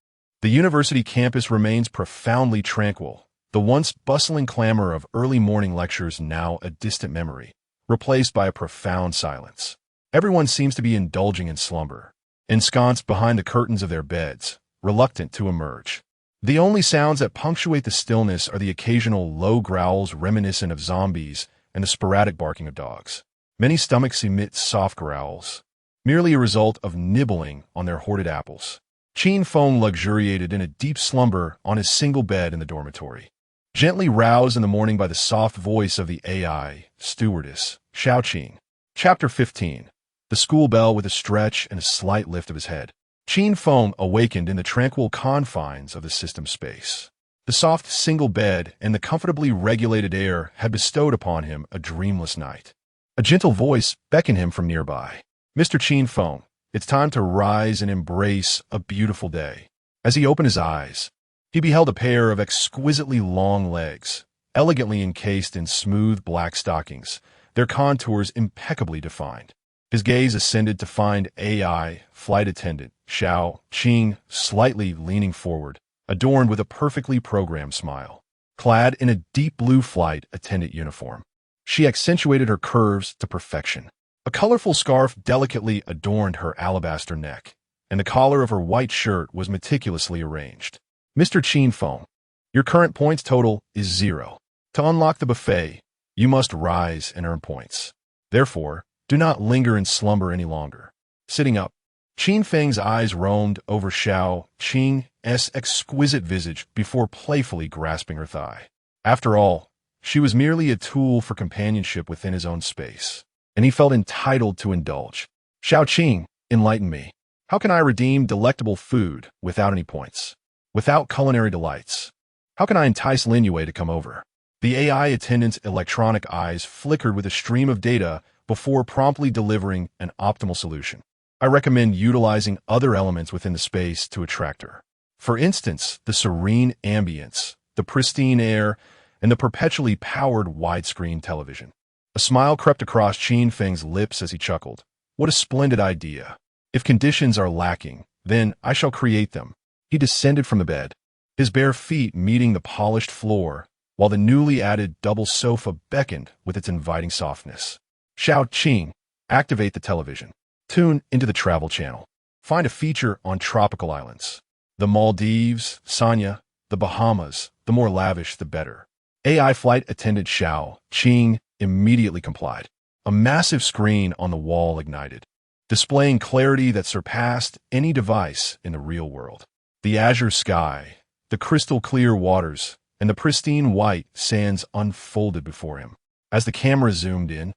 The university campus remains profoundly tranquil, the once bustling clamor of early morning lectures now a distant memory, replaced by a profound silence. Everyone seems to be indulging in slumber, ensconced behind the curtains of their beds, reluctant to emerge. The only sounds that punctuate the stillness are the occasional low growls reminiscent of zombies and the sporadic barking of dogs. Many stomachs emit soft growls, merely a result of nibbling on their hoarded apples. Qin Feng luxuriated in a deep slumber on his single bed in the dormitory, gently roused in the morning by the soft voice of the AI stewardess, Xiaoqing. Chapter 15. The school bell with a stretch and a slight lift of his head. Qin Feng awakened in the tranquil confines of the system space. The soft single bed and the comfortably regulated air had bestowed upon him a dreamless night. A gentle voice beckoned him from nearby. "Mr. Qin Feng, it's time to rise and embrace a beautiful day." As he opened his eyes, He beheld a pair of exquisitely long legs, elegantly encased in smooth black stockings, their contours impeccably defined. His gaze ascended to find AI flight attendant Xiao Qing slightly leaning forward, adorned with a perfectly programmed smile. Clad in a deep blue flight attendant uniform, she accentuated her curves to perfection. A colorful scarf delicately adorned her alabaster neck, and the collar of her white shirt was meticulously arranged. Mr. Qin Feng, your current points total is 0. To unlock the buffet, you must rise and earn points. Therefore, do not linger in slumber any longer. Sitting up, Qin Feng's eyes roamed over Xiao Qing's exquisite visage before playfully grasping her thigh. After all, she was merely a tool for companionship within his own space, and he felt entitled to indulge. Xiao Qing, enlighten me. How can I redeem delectable food without any points? Without culinary delights? How can I entice Lin Yue to come over? The AI attendant's electronic eyes flickered with a stream of data before promptly delivering an optimal solution. I recommend utilizing other elements within the space to attract her. For instance, the serene ambience, the pristine air, and the perpetually powered widescreen television. A smile crept across Qin Feng's lips as he chuckled. What a splendid idea. If conditions are lacking, then I shall create them. He descended from the bed, his bare feet meeting the polished floor, while the newly added double sofa beckoned with its inviting softness. Xiao Qing, activate the television. Tune into the travel channel. Find a feature on tropical islands. The Maldives, Sanya, the Bahamas, the more lavish the better. AI flight attendant Xiao Qing immediately complied. A massive screen on the wall ignited, displaying clarity that surpassed any device in the real world. The azure sky, the crystal-clear waters, and the pristine white sands unfolded before him. As the camera zoomed in,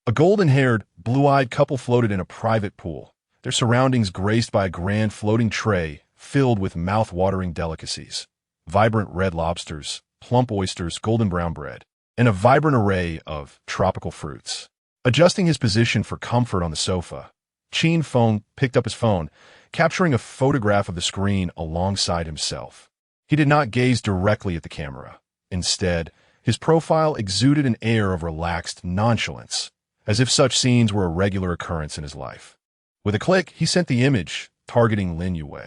a golden-haired, blue-eyed couple floated in a private pool, their surroundings graced by a grand floating tray filled with mouth-watering delicacies, vibrant red lobsters, plump oysters, golden brown bread, and a vibrant array of tropical fruits. Adjusting his position for comfort on the sofa, Qin Feng picked up his phone, capturing a photograph of the screen alongside himself. He did not gaze directly at the camera. Instead, his profile exuded an air of relaxed nonchalance, as if such scenes were a regular occurrence in his life. With a click, he sent the image, targeting Lin Yue.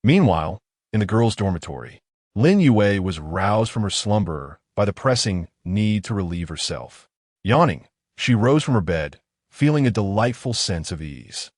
Meanwhile, in the girls' dormitory, Lin Yue was roused from her slumber by the pressing need to relieve herself. Yawning, she rose from her bed, feeling a delightful sense of ease.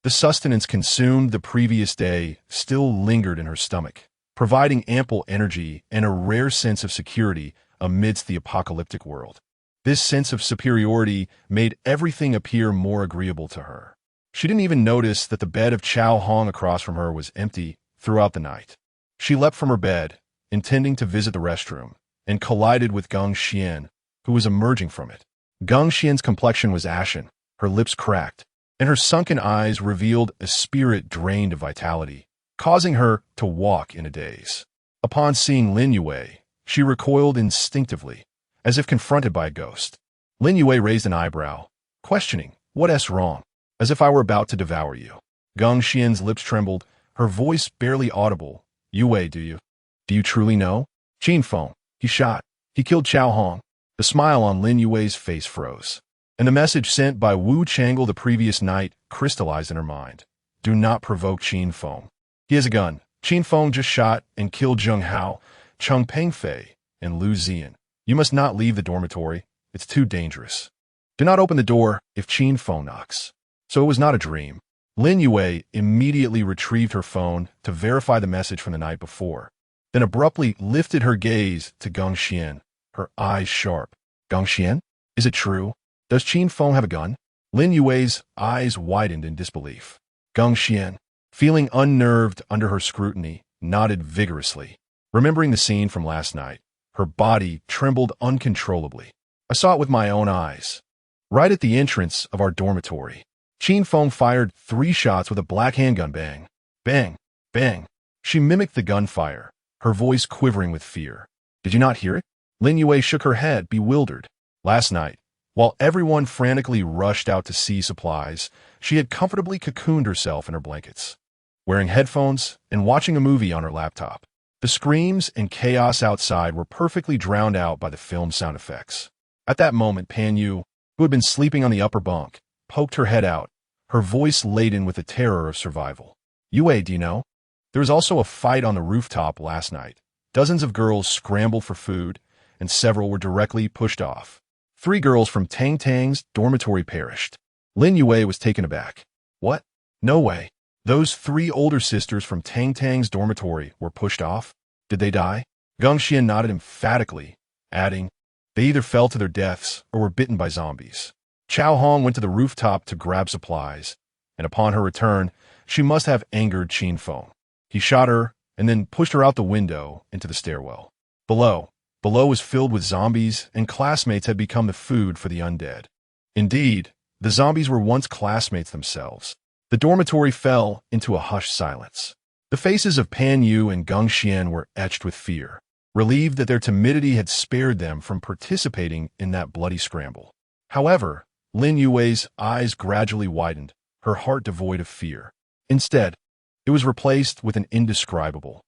The sustenance consumed the previous day still lingered in her stomach, providing ample energy and a rare sense of security amidst the apocalyptic world. This sense of superiority made everything appear more agreeable to her. She didn't even notice that the bed of Chao Hong across from her was empty throughout the night. She leapt from her bed, intending to visit the restroom, and collided with Geng Xian, who was emerging from it. Geng Xian's complexion was ashen, her lips cracked, and her sunken eyes revealed a spirit drained of vitality, causing her to walk in a daze. Upon seeing Lin Yue, she recoiled instinctively, as if confronted by a ghost. Lin Yue raised an eyebrow, questioning, "What's wrong? As if I were about to devour you." Geng Xian's lips trembled, her voice barely audible. "Yue, do you? Do you truly know?" "Qin Feng, he shot. He killed Chao Hong." The smile on Lin Yue's face froze, and the message sent by Wu Changle the previous night crystallized in her mind. "Do not provoke Qin Feng. He has a gun. Qin Feng just shot and killed Zheng Hao, Cheng Pengfei, and Lu Zian. You must not leave the dormitory. It's too dangerous. Do not open the door if Qin Feng knocks." So it was not a dream. Lin Yue immediately retrieved her phone to verify the message from the night before, then abruptly lifted her gaze to Geng Xian, her eyes sharp. "Geng Xian? Is it true? Does Qin Feng have a gun?" Lin Yue's eyes widened in disbelief. Geng Xian, feeling unnerved under her scrutiny, nodded vigorously. Remembering the scene from last night, her body trembled uncontrollably. "I saw it with my own eyes. Right at the entrance of our dormitory. Qin Feng fired 3 shots with a black handgun. Bang, bang, bang." She mimicked the gunfire, her voice quivering with fear. "Did you not hear it?" Lin Yue shook her head, bewildered. Last night, while everyone frantically rushed out to see supplies, she had comfortably cocooned herself in her blankets, wearing headphones and watching a movie on her laptop. The The screams and chaos outside were perfectly drowned out by the film sound effects. At that moment, Pan Yu, who had been sleeping on the upper bunk, poked her head out, her voice laden with the terror of survival. Yue, do you know? There was also a fight on the rooftop last night. Dozens of girls scrambled for food, and several were directly pushed off. 3 girls from Tang Tang's dormitory perished. Lin Yue was taken aback. What? No way. Those 3 older sisters from Tang Tang's dormitory were pushed off? Did they die? Geng Xian nodded emphatically, adding, they either fell to their deaths or were bitten by zombies. Chao Hong went to the rooftop to grab supplies, and upon her return, she must have angered Qin Feng. He shot her and then pushed her out the window into the stairwell. Below was filled with zombies, and classmates had become the food for the undead. Indeed, the zombies were once classmates themselves. The dormitory fell into a hushed silence. The faces of Pan Yu and Geng Xian were etched with fear, relieved that their timidity had spared them from participating in that bloody scramble. However, Lin Yue's eyes gradually widened, her heart devoid of fear. Instead, it was replaced with an indescribable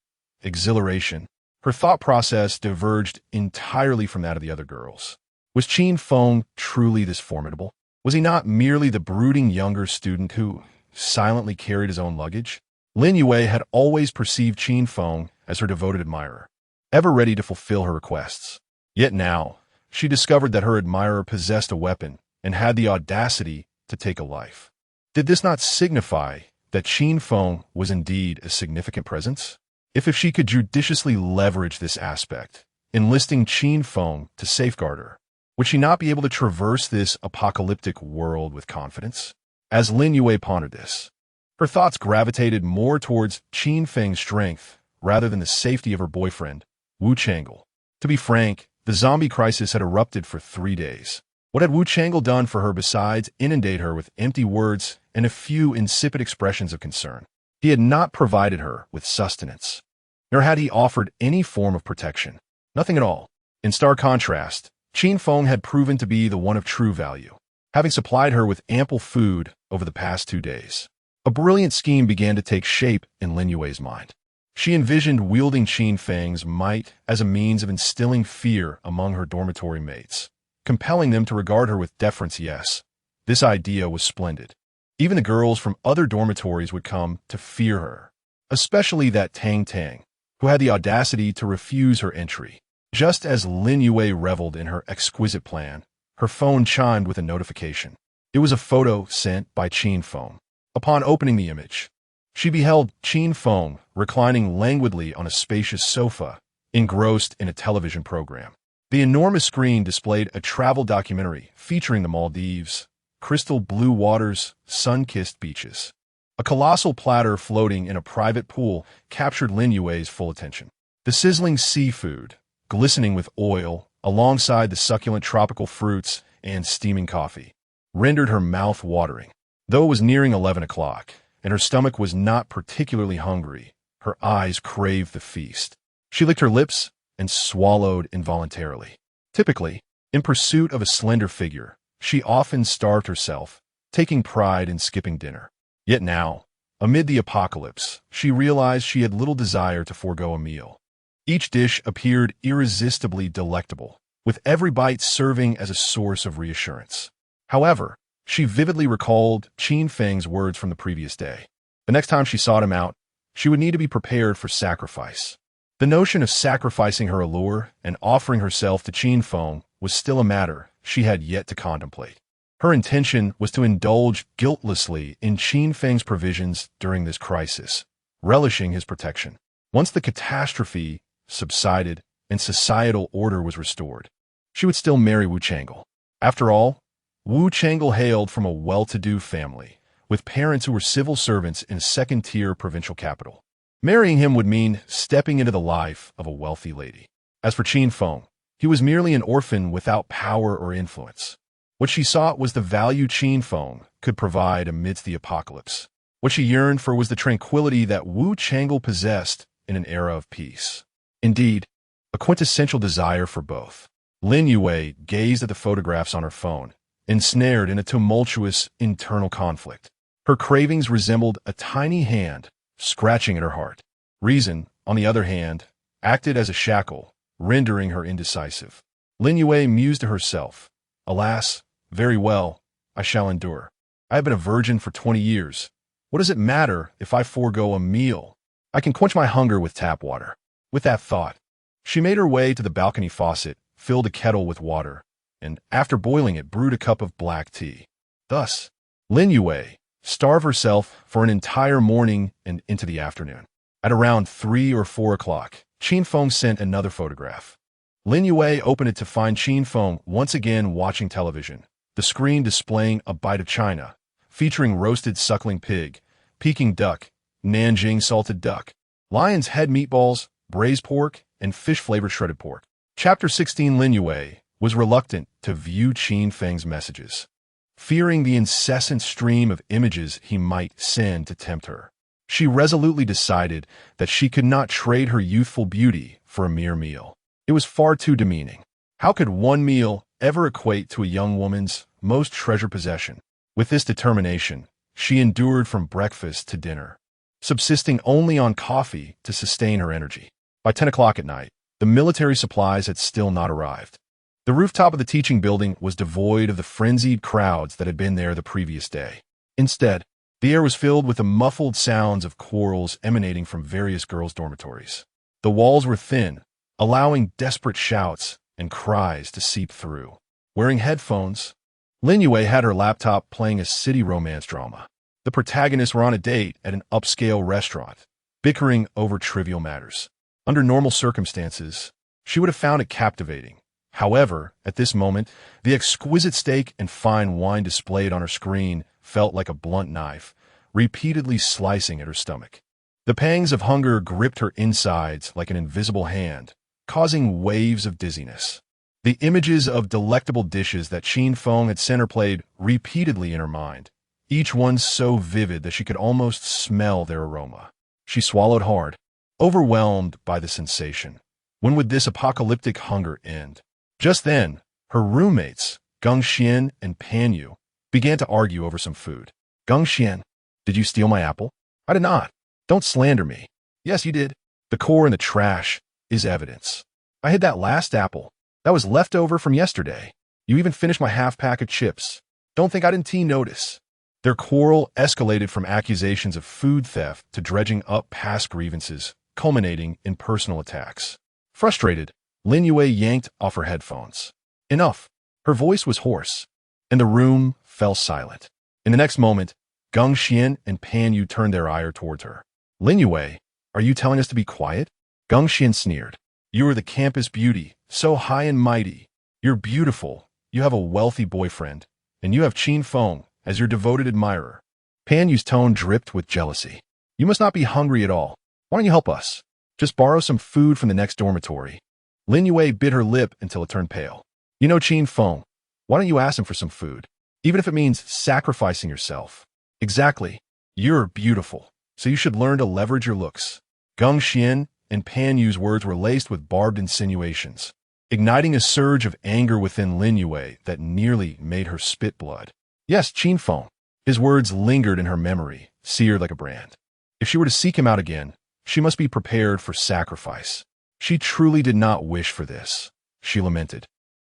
exhilaration. Her thought process diverged entirely from that of the other girls. Was Qin Feng truly this formidable? Was he not merely the brooding younger student who silently carried his own luggage? Lin Yue had always perceived Qin Feng as her devoted admirer, ever ready to fulfill her requests. Yet now, she discovered that her admirer possessed a weapon and had the audacity to take a life. Did this not signify that Qin Feng was indeed a significant presence? If she could judiciously leverage this aspect, enlisting Qin Feng to safeguard her, would she not be able to traverse this apocalyptic world with confidence? As Lin Yue pondered this, her thoughts gravitated more towards Qin Feng's strength rather than the safety of her boyfriend, Wu Chang'e. To be frank, the zombie crisis had erupted for 3 days. What had Wu Chang'e done for her besides inundate her with empty words and a few insipid expressions of concern? He had not provided her with sustenance, nor had he offered any form of protection. Nothing at all. In stark contrast, Qin Feng had proven to be the one of true value, having supplied her with ample food over the past 2 days. A brilliant scheme began to take shape in Lin Yue's mind. She envisioned wielding Qin Feng's might as a means of instilling fear among her dormitory mates, compelling them to regard her with deference. Yes, this idea was splendid. Even the girls from other dormitories would come to fear her, especially that Tang Tang, who had the audacity to refuse her entry. Just as Lin Yue reveled in her exquisite plan, her phone chimed with a notification. It was a photo sent by Qin Feng. Upon opening the image, she beheld Qin Feng reclining languidly on a spacious sofa, engrossed in a television program. The enormous screen displayed a travel documentary featuring the Maldives, crystal blue waters, sun-kissed beaches. A colossal platter floating in a private pool captured Lin Yue's full attention. The sizzling seafood, glistening with oil, alongside the succulent tropical fruits and steaming coffee, rendered her mouth watering. Though it was nearing 11 o'clock, and her stomach was not particularly hungry, her eyes craved the feast. She licked her lips and swallowed involuntarily. Typically, in pursuit of a slender figure, she often starved herself, taking pride in skipping dinner. Yet now, amid the apocalypse, she realized she had little desire to forego a meal. Each dish appeared irresistibly delectable, with every bite serving as a source of reassurance. However, she vividly recalled Qin Feng's words from the previous day. The next time she sought him out, she would need to be prepared for sacrifice. The notion of sacrificing her allure and offering herself to Qin Feng was still a matter she had yet to contemplate. Her intention was to indulge guiltlessly in Qin Feng's provisions during this crisis, relishing his protection. Once the catastrophe subsided and societal order was restored, she would still marry Wu Chang'e. After all, Wu Chang'e hailed from a well-to-do family, with parents who were civil servants in a second-tier provincial capital. Marrying him would mean stepping into the life of a wealthy lady. As for Qin Feng, he was merely an orphan without power or influence. What she sought was the value Qin Feng could provide amidst the apocalypse. What she yearned for was the tranquility that Wu Chang'e possessed in an era of peace. Indeed, a quintessential desire for both. Lin Yue gazed at the photographs on her phone, ensnared in a tumultuous internal conflict. Her cravings resembled a tiny hand scratching at her heart. Reason, on the other hand, acted as a shackle, rendering her indecisive. Lin Yue mused to herself, "Alas, very well, I shall endure. I have been a virgin for 20 years. What does it matter if I forego a meal? I can quench my hunger with tap water." With that thought, she made her way to the balcony faucet, filled a kettle with water, and, after boiling it, brewed a cup of black tea. Thus, Lin Yue starved herself for an entire morning and into the afternoon. At around 3 or 4 o'clock, Qin Feng sent another photograph. Lin Yue opened it to find Qin Feng once again watching television, the screen displaying a bite of china, featuring roasted suckling pig, Peking duck, Nanjing salted duck, lion's head meatballs, braised pork, and fish-flavored shredded pork. Chapter 16. Lin Yue was reluctant to view Qin Feng's messages, fearing the incessant stream of images he might send to tempt her. She resolutely decided that she could not trade her youthful beauty for a mere meal. It was far too demeaning. How could one meal ever equate to a young woman's most treasured possession? With this determination, she endured from breakfast to dinner, subsisting only on coffee to sustain her energy. By 10 o'clock at night, the military supplies had still not arrived. The rooftop of the teaching building was devoid of the frenzied crowds that had been there the previous day. Instead, the air was filled with the muffled sounds of quarrels emanating from various girls' dormitories. The walls were thin, allowing desperate shouts and cries to seep through. Wearing headphones, Lin Yue had her laptop playing a city romance drama. The protagonists were on a date at an upscale restaurant, bickering over trivial matters. Under normal circumstances, she would have found it captivating. However, at this moment, the exquisite steak and fine wine displayed on her screen felt like a blunt knife, repeatedly slicing at her stomach. The pangs of hunger gripped her insides like an invisible hand, causing waves of dizziness. The images of delectable dishes that Qin Feng had sent her played repeatedly in her mind, each one so vivid that she could almost smell their aroma. She swallowed hard, overwhelmed by the sensation. When would this apocalyptic hunger end? Just then, her roommates, Geng Xian and Pan Yu, began to argue over some food. "Geng Xian, did you steal my apple?" "I did not." "Don't slander me." "Yes, you did. The core in the trash is evidence. I hid that last apple. That was left over from yesterday. You even finished my half-pack of chips. Don't think I didn't notice." Their quarrel escalated from accusations of food theft to dredging up past grievances, culminating in personal attacks. Frustrated, Lin Yue yanked off her headphones. Enough. Her voice was hoarse, and the room fell silent. In the next moment, Geng Xian and Pan Yu turned their ire towards her. "Lin Yue, are you telling us to be quiet?" Geng Xian sneered. "You are the campus beauty, so high and mighty. You're beautiful, you have a wealthy boyfriend, and you have Qin Feng as your devoted admirer." Pan Yu's tone dripped with jealousy. "You must not be hungry at all. Why don't you help us? Just borrow some food from the next dormitory." Lin Yue bit her lip until it turned pale. "You know Qin Feng. Why don't you ask him for some food? Even if it means sacrificing yourself." "Exactly. You're beautiful, so you should learn to leverage your looks." Geng Xian and Pan Yu's words were laced with barbed insinuations, igniting a surge of anger within Lin Yue that nearly made her spit blood. Yes, Qin Feng. His words lingered in her memory, seared like a brand. If she were to seek him out again, she must be prepared for sacrifice. She truly did not wish for this, she lamented,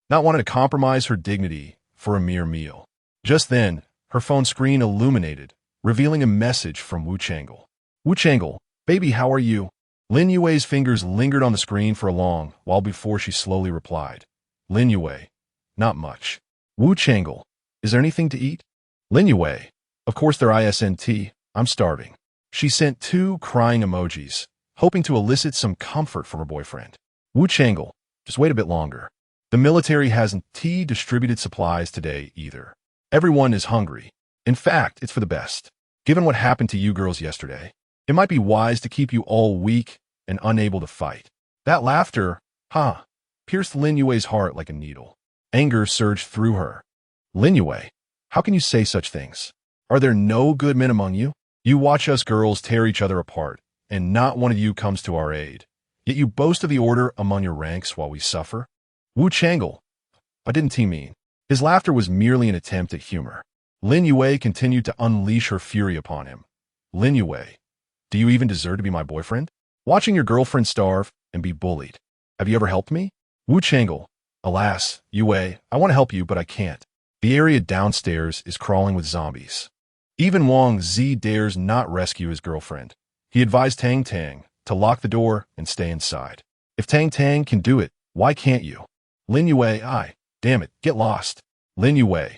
not wanting to compromise her dignity for a mere meal. Just then, her phone screen illuminated, revealing a message from Wu Changle. "Wu Changle, baby, how are you?" Lin Yue's fingers lingered on the screen for a long while before she slowly replied. "Lin Yue, not much." "Wu Changle, is there anything to eat?" "Lin Yue, of course there isn't. I'm starving." She sent 2 crying emojis, hoping to elicit some comfort from her boyfriend. "Wu Changle, just wait a bit longer. The military hasn't distributed supplies today either. Everyone is hungry. In fact, it's for the best. Given what happened to you girls yesterday, it might be wise to keep you all weak and unable to fight." That laughter, pierced Lin Yue's heart like a needle. Anger surged through her. "Lin Yue, how can you say such things? Are there no good men among you? You watch us girls tear each other apart, and not one of you comes to our aid. Yet you boast of the order among your ranks while we suffer." "Wu Changle, I didn't mean." His laughter was merely an attempt at humor. Lin Yue continued to unleash her fury upon him. "Lin Yue, do you even deserve to be my boyfriend? Watching your girlfriend starve, and be bullied. Have you ever helped me? Wu Chang'e. Alas, Yue, I want to help you, but I can't. The area downstairs is crawling with zombies. Even Wang Zi dares not rescue his girlfriend. He advised Tang Tang to lock the door and stay inside. If Tang Tang can do it, why can't you? Lin Yue, damn it, get lost. Lin Yue,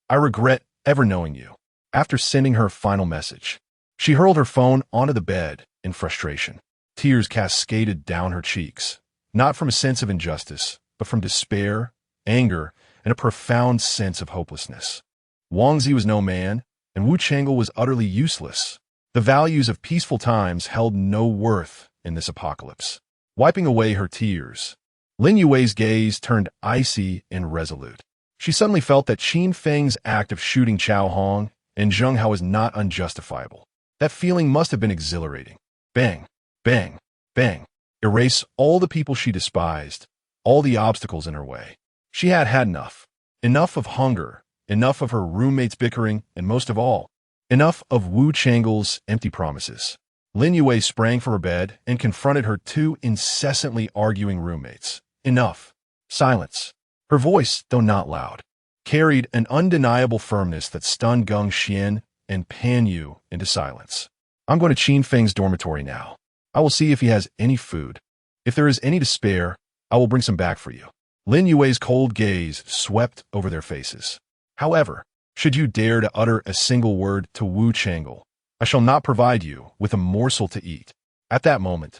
I regret ever knowing you. After sending her final message, she hurled her phone onto the bed in frustration. Tears cascaded down her cheeks, not from a sense of injustice, but from despair, anger, and a profound sense of hopelessness. Wang Zi was no man, and Wu Chang'e was utterly useless. The values of peaceful times held no worth in this apocalypse. Wiping away her tears, Lin Yue's gaze turned icy and resolute. She suddenly felt that Qin Feng's act of shooting Chao Hong and Zheng Hao was not unjustifiable. That feeling must have been exhilarating. Bang, bang, bang. Erase all the people she despised, all the obstacles in her way. She had had enough. Enough of hunger, enough of her roommates bickering, and most of all, enough of Wu Chang'e's empty promises. Lin Yue sprang from her bed and confronted her two incessantly arguing roommates. Enough. Silence. Her voice, though not loud, carried an undeniable firmness that stunned Geng Xian and Pan Yu into silence. I'm going to Qin Feng's dormitory now. I will see if he has any food. If there is any to spare, I will bring some back for you. Lin Yue's cold gaze swept over their faces. However, should you dare to utter a single word to Wu Chang'e, I shall not provide you with a morsel to eat. At that moment,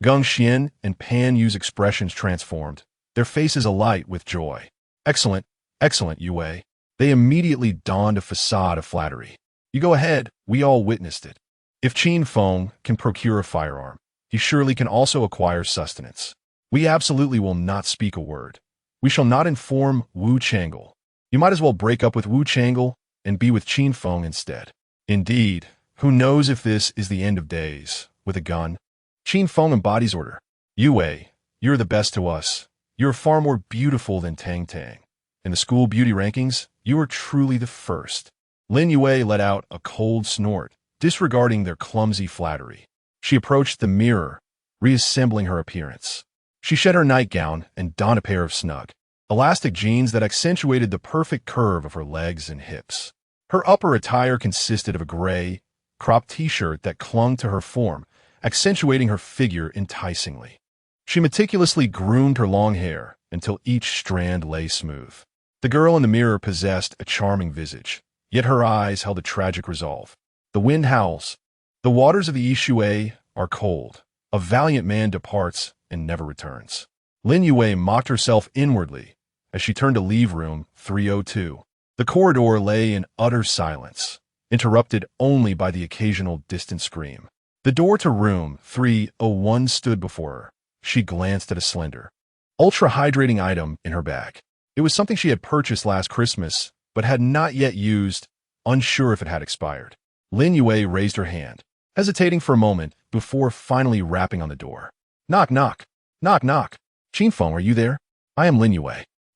Geng Xian and Pan Yu's expressions transformed, their faces alight with joy. Excellent, excellent, Yue. They immediately donned a facade of flattery. You go ahead, we all witnessed it. If Qin Feng can procure a firearm, he surely can also acquire sustenance. We absolutely will not speak a word. We shall not inform Wu Chang'e. You might as well break up with Wu Chang'e and be with Qin Feng instead. Indeed, who knows if this is the end of days, with a gun? Qin Feng embodies order. Yue, you're the best to us. You're far more beautiful than Tang Tang. In the school beauty rankings, you are truly the first. Lin Yue let out a cold snort, disregarding their clumsy flattery. She approached the mirror, reassembling her appearance. She shed her nightgown and donned a pair of snug, elastic jeans that accentuated the perfect curve of her legs and hips. Her upper attire consisted of a gray, cropped t-shirt that clung to her form, accentuating her figure enticingly. She meticulously groomed her long hair until each strand lay smooth. The girl in the mirror possessed a charming visage, yet her eyes held a tragic resolve. The wind howls. The waters of the Yishui are cold. A valiant man departs and never returns. Lin Yue mocked herself inwardly as she turned to leave room 302. The corridor lay in utter silence, interrupted only by the occasional distant scream. The door to room 301 stood before her. She glanced at a slender, ultra-hydrating item in her bag. It was something she had purchased last Christmas, but had not yet used, unsure if it had expired. Lin Yue raised her hand, hesitating for a moment before finally rapping on the door. Knock, knock, knock, knock. Qin Feng, are you there? I am Lin Yue.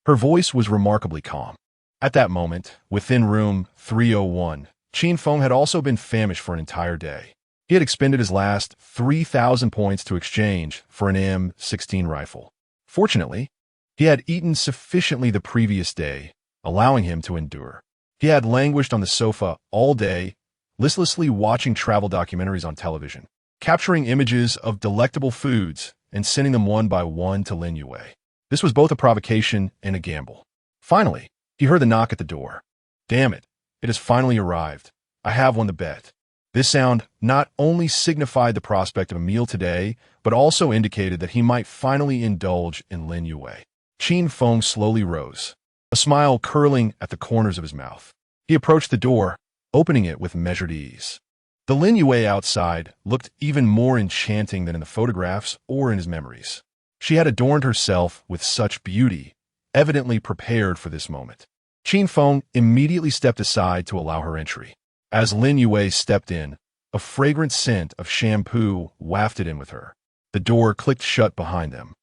Her voice was remarkably calm. At that moment, within room 301, Qin Feng had also been famished for an entire day. He had expended his last 3,000 points to exchange for an M16 rifle. Fortunately, he had eaten sufficiently the previous day, allowing him to endure. He had languished on the sofa all day, listlessly watching travel documentaries on television, capturing images of delectable foods and sending them one by one to Lin Yue. This was both a provocation and a gamble. Finally, he heard the knock at the door. Damn it, it has finally arrived. I have won the bet. This sound not only signified the prospect of a meal today, but also indicated that he might finally indulge in Lin Yue. Qin Feng slowly rose, a smile curling at the corners of his mouth. He approached the door, opening it with measured ease. The Lin Yue outside looked even more enchanting than in the photographs or in his memories. She had adorned herself with such beauty, evidently prepared for this moment. Qin Feng immediately stepped aside to allow her entry. As Lin Yue stepped in, a fragrant scent of shampoo wafted in with her. The door clicked shut behind them.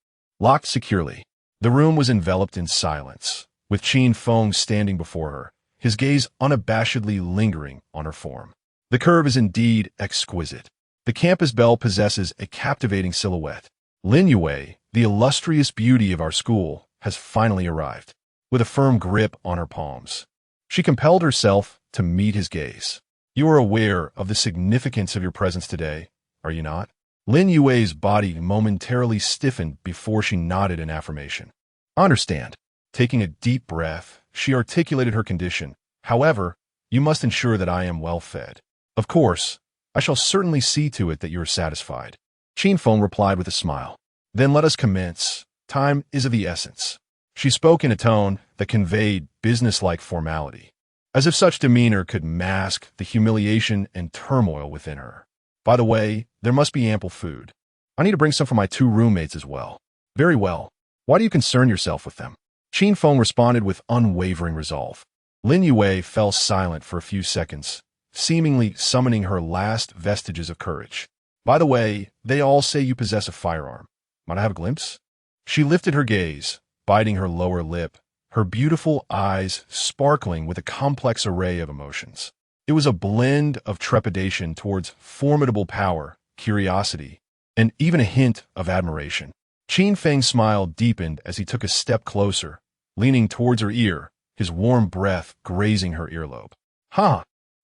Locked securely, the room was enveloped in silence, with Qin Feng standing before her, his gaze unabashedly lingering on her form. The curve is indeed exquisite. The campus belle possesses a captivating silhouette, Lin Yue, the illustrious beauty of our school, has finally arrived. With a firm grip on her palms, she compelled herself to meet his gaze. You are aware of the significance of your presence today, are you not? Lin Yue's body momentarily stiffened before she nodded in affirmation. I understand. Taking a deep breath, she articulated her condition. However, you must ensure that I am well fed. Of course, I shall certainly see to it that you are satisfied. Qin Feng replied with a smile. Then let us commence. Time is of the essence. She spoke in a tone that conveyed businesslike formality, as if such demeanor could mask the humiliation and turmoil within her. By the way, there must be ample food. I need to bring some for my 2 roommates as well. Very well. Why do you concern yourself with them? Qin Feng responded with unwavering resolve. Lin Yue fell silent for a few seconds, seemingly summoning her last vestiges of courage. By the way, they all say you possess a firearm. Might I have a glimpse? She lifted her gaze, biting her lower lip, her beautiful eyes sparkling with a complex array of emotions. It was a blend of trepidation towards formidable power, curiosity, and even a hint of admiration. Qin Feng's smile deepened as he took a step closer, leaning towards her ear, his warm breath grazing her earlobe.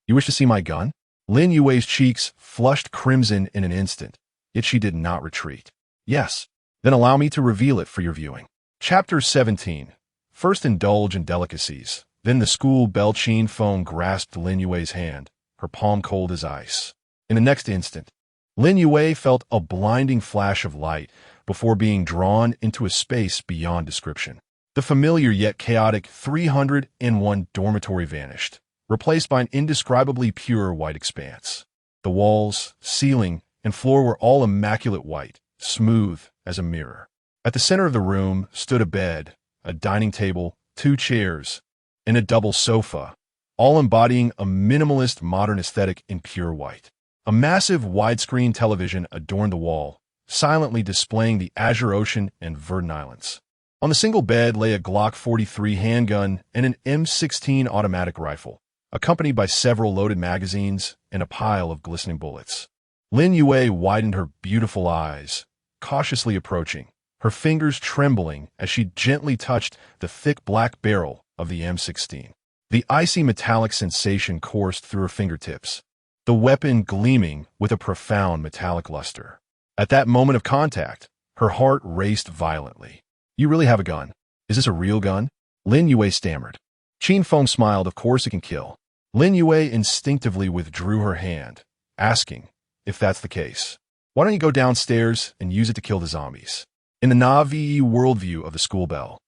You wish to see my gun? Lin Yue's cheeks flushed crimson in an instant, yet she did not retreat. Yes. Then allow me to reveal it for your viewing. Chapter 17. First indulge in delicacies. Then the school bell. Qin Feng grasped Lin Yue's hand, her palm cold as ice. In the next instant, Lin Yue felt a blinding flash of light before being drawn into a space beyond description. The familiar yet chaotic 301 dormitory vanished, replaced by an indescribably pure white expanse. The walls, ceiling, and floor were all immaculate white, smooth as a mirror. At the center of the room stood a bed, a dining table, 2 chairs, and a double sofa, all embodying a minimalist modern aesthetic in pure white. A massive widescreen television adorned the wall, silently displaying the azure ocean and verdant islands. On the single bed lay a Glock 43 handgun and an M16 automatic rifle, accompanied by several loaded magazines and a pile of glistening bullets. Lin Yue widened her beautiful eyes, cautiously approaching, her fingers trembling as she gently touched the thick black barrel of the M16. The icy metallic sensation coursed through her fingertips, the weapon gleaming with a profound metallic luster. At that moment of contact, her heart raced violently. You really have a gun? Is this a real gun? Lin Yue stammered. Qin Feng smiled. Of course it can kill. Lin Yue instinctively withdrew her hand, asking, if that's the case, why don't you go downstairs and use it to kill the zombies? In the Na'vi worldview of the school bell,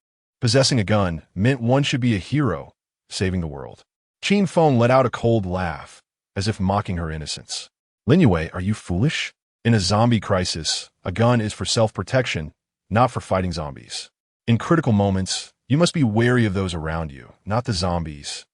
possessing a gun meant one should be a hero, saving the world. Qin Feng let out a cold laugh, as if mocking her innocence. Lin Yue, are you foolish? In a zombie crisis, a gun is for self-protection, not for fighting zombies. In critical moments, you must be wary of those around you, not the zombies.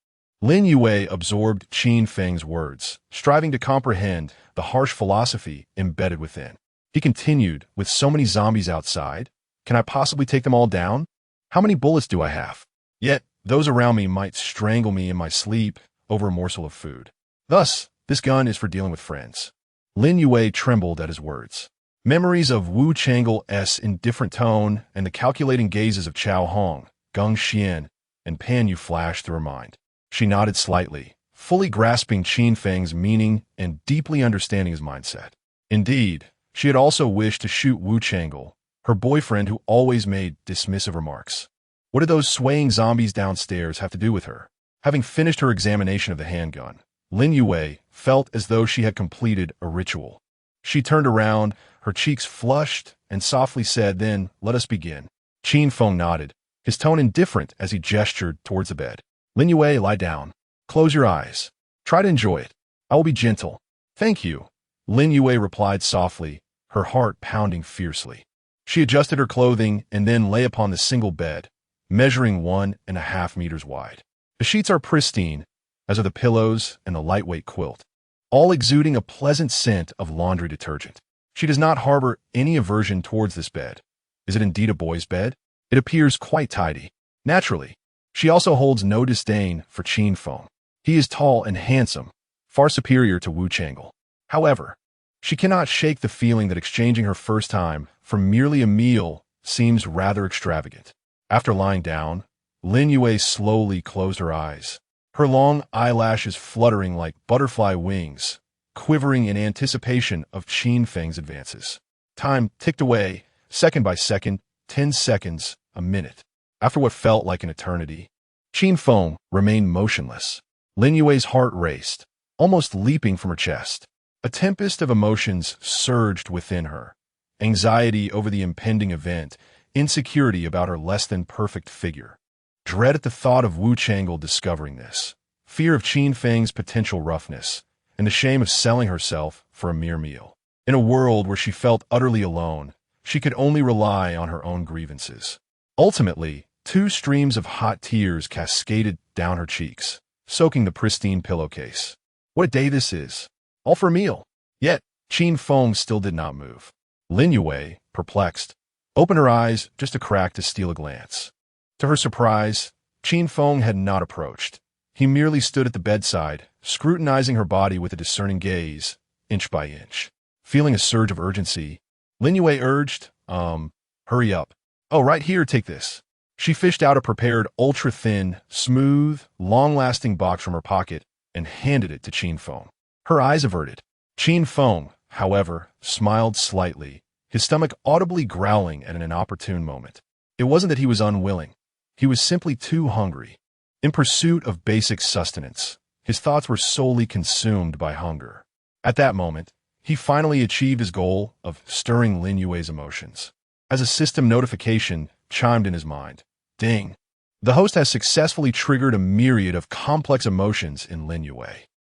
Lin Yue absorbed Qin Feng's words, striving to comprehend the harsh philosophy embedded within. He continued, with so many zombies outside, can I possibly take them all down? How many bullets do I have? Yet, those around me might strangle me in my sleep over a morsel of food. Thus, this gun is for dealing with friends. Lin Yue trembled at his words. Memories of Wu Chang'e's indifferent tone and the calculating gazes of Chao Hong, Geng Xian, and Pan Yu flashed through her mind. She nodded slightly, fully grasping Qin Feng's meaning and deeply understanding his mindset. Indeed, she had also wished to shoot Wu Chang'e, her boyfriend who always made dismissive remarks. What did those swaying zombies downstairs have to do with her? Having finished her examination of the handgun, Lin Yue felt as though she had completed a ritual. She turned around, her cheeks flushed, and softly said, then, let us begin. Qin Feng nodded, his tone indifferent as he gestured towards the bed. Lin Yue, lie down. Close your eyes. Try to enjoy it. I will be gentle. Thank you. Lin Yue replied softly, her heart pounding fiercely. She adjusted her clothing and then lay upon the single bed, measuring 1.5 meters wide. The sheets are pristine, as are the pillows and the lightweight quilt, all exuding a pleasant scent of laundry detergent. She does not harbor any aversion towards this bed. Is it indeed a boy's bed? It appears quite tidy. Naturally, she also holds no disdain for Qin Feng. He is tall and handsome, far superior to Wu Chang'e. However, she cannot shake the feeling that exchanging her first time for merely a meal seems rather extravagant. After lying down, Lin Yue slowly closed her eyes, her long eyelashes fluttering like butterfly wings, quivering in anticipation of Qin Feng's advances. Time ticked away, second by second, 10 seconds, a minute. After what felt like an eternity, Qin Feng remained motionless. Lin Yue's heart raced, almost leaping from her chest. A tempest of emotions surged within her. Anxiety over the impending event, insecurity about her less-than-perfect figure, dread at the thought of Wu Chang'e discovering this, fear of Qin Feng's potential roughness, and the shame of selling herself for a mere meal. In a world where she felt utterly alone, she could only rely on her own grievances. Ultimately, 2 streams of hot tears cascaded down her cheeks, soaking the pristine pillowcase. What a day this is! All for a meal. Yet, Qin Feng still did not move. Lin Yue, perplexed, opened her eyes just a crack to steal a glance. To her surprise, Qin Feng had not approached. He merely stood at the bedside, scrutinizing her body with a discerning gaze, inch by inch. Feeling a surge of urgency, Lin Yue urged, hurry up. Oh, right here, take this. She fished out a prepared, ultra-thin, smooth, long-lasting box from her pocket and handed it to Qin Feng. Her eyes averted. Qin Feng, however, smiled slightly, his stomach audibly growling at an inopportune moment. It wasn't that he was unwilling. He was simply too hungry. In pursuit of basic sustenance, his thoughts were solely consumed by hunger. At that moment, he finally achieved his goal of stirring Lin Yue's emotions. As a system notification chimed in his mind, ding. The host has successfully triggered a myriad of complex emotions in Lin Yue.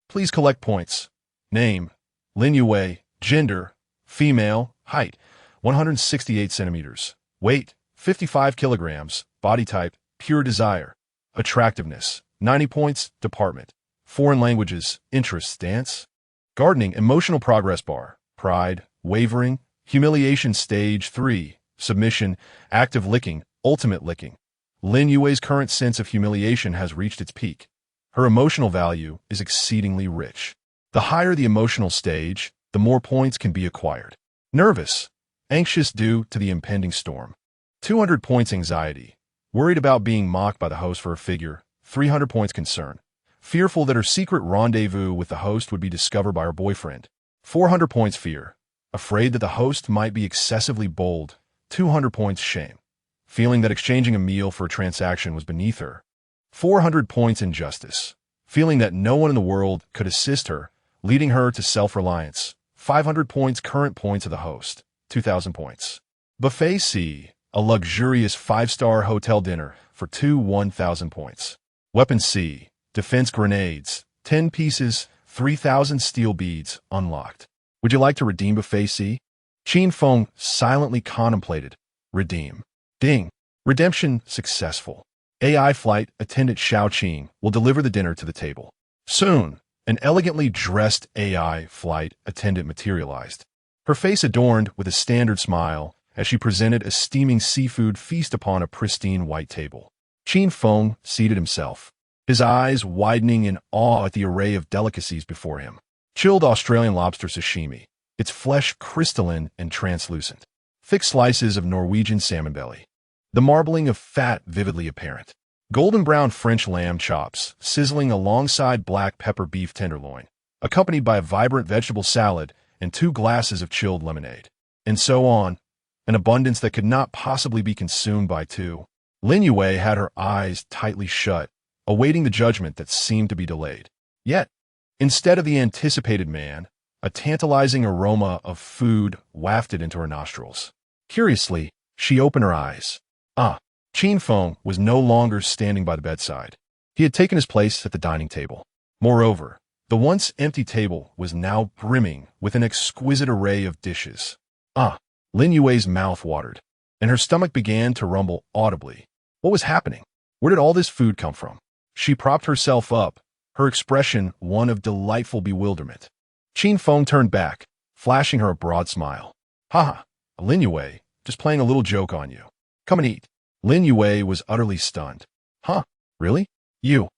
Please collect points. Name, Lin Yue. Gender, female. Height, 168 centimeters. Weight, 55 kilograms. Body type, pure desire. Attractiveness, 90 points. Department, foreign languages. Interests, dance. Gardening, emotional progress bar. Pride, wavering. Humiliation stage 3. Submission, active licking, ultimate licking. Lin Yue's current sense of humiliation has reached its peak. Her emotional value is exceedingly rich. The higher the emotional stage, the more points can be acquired. Nervous, anxious due to the impending storm. 200 points anxiety, worried about being mocked by the host for her figure. 300 points concern, fearful that her secret rendezvous with the host would be discovered by her boyfriend. 400 points fear, afraid that the host might be excessively bold. 200 points shame, feeling that exchanging a meal for a transaction was beneath her. 400 points injustice, feeling that no one in the world could assist her, leading her to self-reliance. 500 points current points of the host. 2,000 points. Buffet C, a luxurious 5-star hotel dinner for 1,000 points. Weapon C, defense grenades, 10 pieces, 3,000 steel beads, unlocked. Would you like to redeem Buffet C? Qin Feng silently contemplated. Redeem. Ding. Redemption successful. AI flight attendant Xiao Qing will deliver the dinner to the table. Soon, an elegantly dressed AI flight attendant materialized, her face adorned with a standard smile as she presented a steaming seafood feast upon a pristine white table. Qin Feng seated himself, his eyes widening in awe at the array of delicacies before him. Chilled Australian lobster sashimi, its flesh crystalline and translucent. Thick slices of Norwegian salmon belly, the marbling of fat vividly apparent. Golden brown French lamb chops sizzling alongside black pepper beef tenderloin, accompanied by a vibrant vegetable salad and 2 glasses of chilled lemonade. And so on, an abundance that could not possibly be consumed by 2. Lin Yue had her eyes tightly shut, awaiting the judgment that seemed to be delayed. Yet, instead of the anticipated man, a tantalizing aroma of food wafted into her nostrils. Curiously, she opened her eyes. Qin Feng was no longer standing by the bedside. He had taken his place at the dining table. Moreover, the once empty table was now brimming with an exquisite array of dishes. Lin Yue's mouth watered, and her stomach began to rumble audibly. What was happening? Where did all this food come from? She propped herself up, her expression one of delightful bewilderment. Qin Feng turned back, flashing her a broad smile. Haha, Lin Yue, just playing a little joke on you. Come and eat. Lin Yue was utterly stunned. Huh? Really? You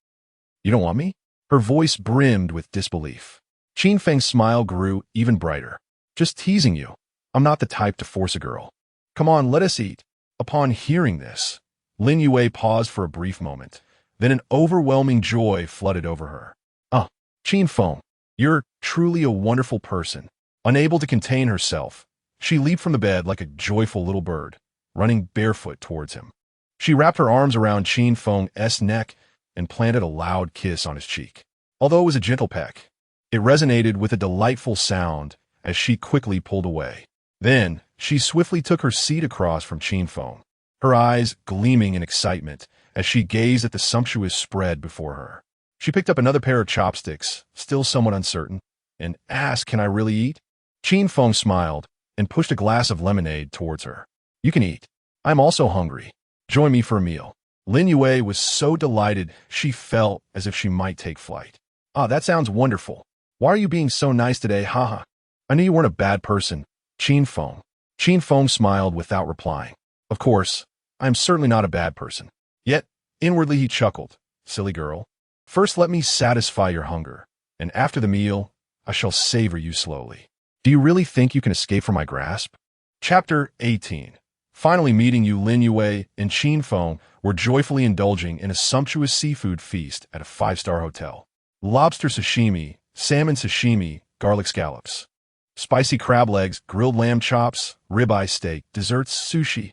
don't want me? Her voice brimmed with disbelief. Qin Feng's smile grew even brighter. Just teasing you. I'm not the type to force a girl. Come on, let us eat. Upon hearing this, Lin Yue paused for a brief moment. Then an overwhelming joy flooded over her. Ah, Qin Feng, you're truly a wonderful person. Unable to contain herself, she leaped from the bed like a joyful little bird, running barefoot towards him. She wrapped her arms around Qin Feng's neck and planted a loud kiss on his cheek. Although it was a gentle peck, it resonated with a delightful sound as she quickly pulled away. Then, she swiftly took her seat across from Qin Feng, her eyes gleaming in excitement as she gazed at the sumptuous spread before her. She picked up another pair of chopsticks, still somewhat uncertain, and asked, "Can I really eat?" Qin Feng smiled and pushed a glass of lemonade towards her. "You can eat. I'm also hungry. Join me for a meal." Lin Yue was so delighted she felt as if she might take flight. "Ah, that sounds wonderful. Why are you being so nice today, haha? I knew you weren't a bad person, Qin Feng." Qin Feng smiled without replying. "Of course, I am certainly not a bad person." Yet, inwardly he chuckled. "Silly girl. First let me satisfy your hunger, and after the meal, I shall savor you slowly. Do you really think you can escape from my grasp?" Chapter 18. Finally meeting you, Lin Yue and Qin Feng were joyfully indulging in a sumptuous seafood feast at a 5-star hotel. Lobster sashimi, salmon sashimi, garlic scallops, spicy crab legs, grilled lamb chops, ribeye steak, desserts, sushi,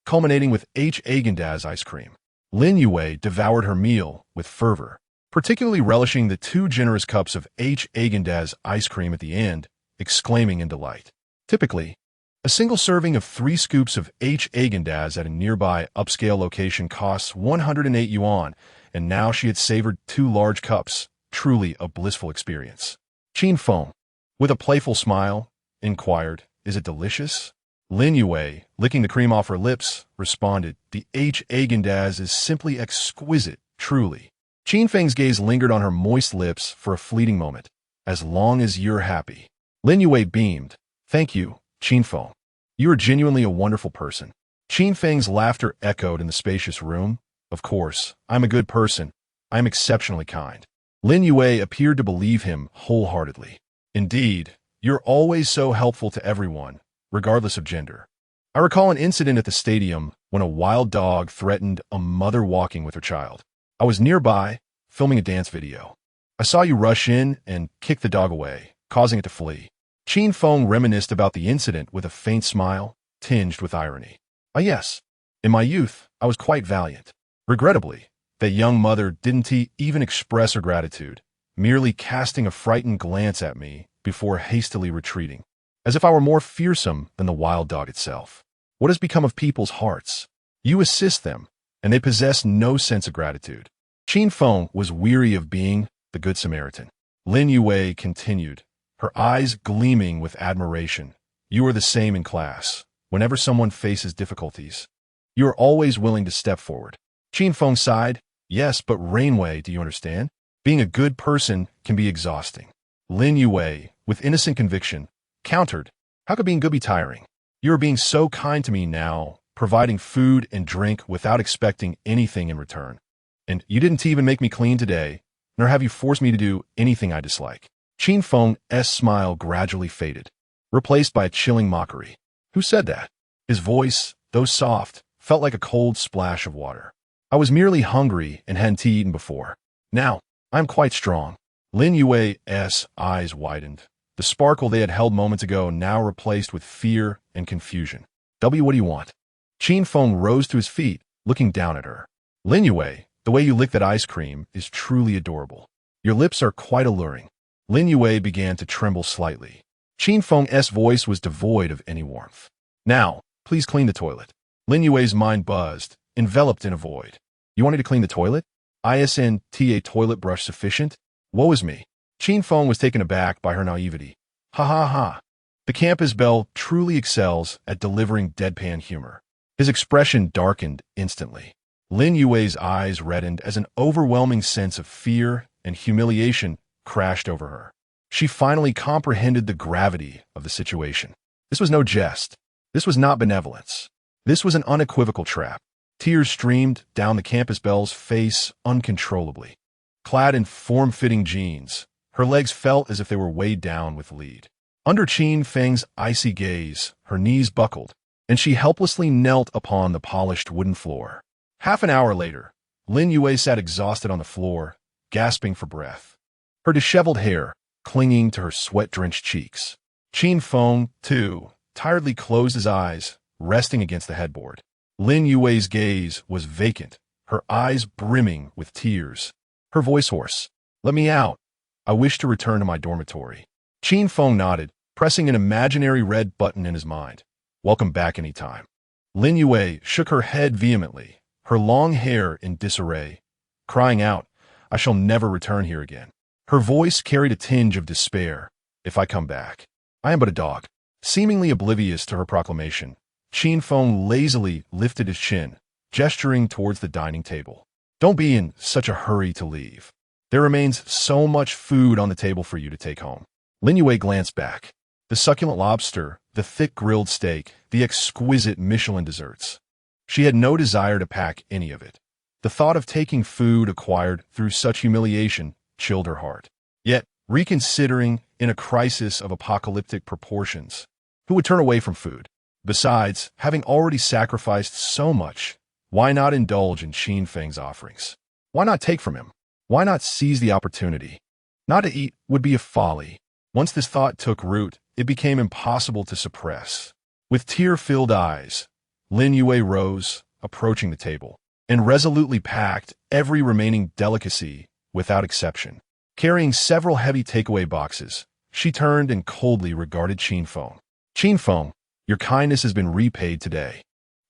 culminating with Haagen-Dazs ice cream. Lin Yue devoured her meal with fervor, particularly relishing the 2 generous cups of Haagen-Dazs ice cream at the end, exclaiming in delight. Typically, a single serving of 3 scoops of Haagen-Dazs at a nearby upscale location costs 108 yuan, and now she had savored 2 large cups, truly a blissful experience. Qin Feng, with a playful smile, inquired, "Is it delicious?" Lin Yue, licking the cream off her lips, responded, "The Haagen-Dazs is simply exquisite, truly." Qin Feng's gaze lingered on her moist lips for a fleeting moment. "As long as you're happy." Lin Yue beamed. "Thank you, Qin Feng. You are genuinely a wonderful person." Qin Feng's laughter echoed in the spacious room. "Of course, I'm a good person. I'm exceptionally kind." Lin Yue appeared to believe him wholeheartedly. "Indeed, you're always so helpful to everyone, regardless of gender. I recall an incident at the stadium when a wild dog threatened a mother walking with her child. I was nearby, filming a dance video. I saw you rush in and kick the dog away, causing it to flee." Qin Feng reminisced about the incident with a faint smile, tinged with irony. "Ah yes, in my youth, I was quite valiant. Regrettably, that young mother didn't even express her gratitude, merely casting a frightened glance at me before hastily retreating, as if I were more fearsome than the wild dog itself. What has become of people's hearts? You assist them, and they possess no sense of gratitude." Qin Feng was weary of being the Good Samaritan. Lin Yue continued, her eyes gleaming with admiration. "You are the same in class. Whenever someone faces difficulties, you are always willing to step forward." Qin Feng sighed. "Yes, but Rainway, do you understand? Being a good person can be exhausting." Lin Yue, with innocent conviction, countered, "How could being good be tiring? You are being so kind to me now, providing food and drink without expecting anything in return. And you didn't even make me clean today, nor have you forced me to do anything I dislike." Qin Feng's smile gradually faded, replaced by a chilling mockery. "Who said that?" His voice, though soft, felt like a cold splash of water. "I was merely hungry and hadn't eaten before. Now, I'm quite strong." Lin Yue's eyes widened, the sparkle they had held moments ago now replaced with fear and confusion. "What do you want?" Qin Feng rose to his feet, looking down at her. "Lin Yue, the way you lick that ice cream is truly adorable. Your lips are quite alluring." Lin Yue began to tremble slightly. Qin Feng's voice was devoid of any warmth. "Now, please clean the toilet." Lin Yue's mind buzzed, enveloped in a void. "You want me to clean the toilet? Isn't a toilet brush sufficient? Woe is me." Qin Feng was taken aback by her naivety. "Ha ha ha. The campus belle truly excels at delivering deadpan humor." His expression darkened instantly. Lin Yue's eyes reddened as an overwhelming sense of fear and humiliation crashed over her. She finally comprehended the gravity of the situation. This was no jest. This was not benevolence. This was an unequivocal trap. Tears streamed down the campus belle's face uncontrollably. Clad in form-fitting jeans, her legs felt as if they were weighed down with lead. Under Qin Feng's icy gaze, her knees buckled, and she helplessly knelt upon the polished wooden floor. Half an hour later, Lin Yue sat exhausted on the floor, gasping for breath, her disheveled hair clinging to her sweat-drenched cheeks. Qin Feng, too, tiredly closed his eyes, resting against the headboard. Lin Yue's gaze was vacant, her eyes brimming with tears. Her voice hoarse. "Let me out. I wish to return to my dormitory." Qin Feng nodded, pressing an imaginary red button in his mind. "Welcome back anytime." Lin Yue shook her head vehemently, her long hair in disarray, crying out, "I shall never return here again." Her voice carried a tinge of despair. "If I come back, I am but a dog." Seemingly oblivious to her proclamation, Qin Feng lazily lifted his chin, gesturing towards the dining table. "Don't be in such a hurry to leave. There remains so much food on the table for you to take home." Lin Yue glanced back. The succulent lobster, the thick grilled steak, the exquisite Michelin desserts. She had no desire to pack any of it. The thought of taking food acquired through such humiliation chilled her heart. Yet, reconsidering, in a crisis of apocalyptic proportions, who would turn away from food? Besides, having already sacrificed so much, why not indulge in Qin Feng's offerings? Why not take from him? Why not seize the opportunity? Not to eat would be a folly. Once this thought took root, it became impossible to suppress. With tear-filled eyes, Lin Yue rose, approaching the table, and resolutely packed every remaining delicacy without exception. Carrying several heavy takeaway boxes, she turned and coldly regarded Qin Feng. "Qin Feng, your kindness has been repaid today.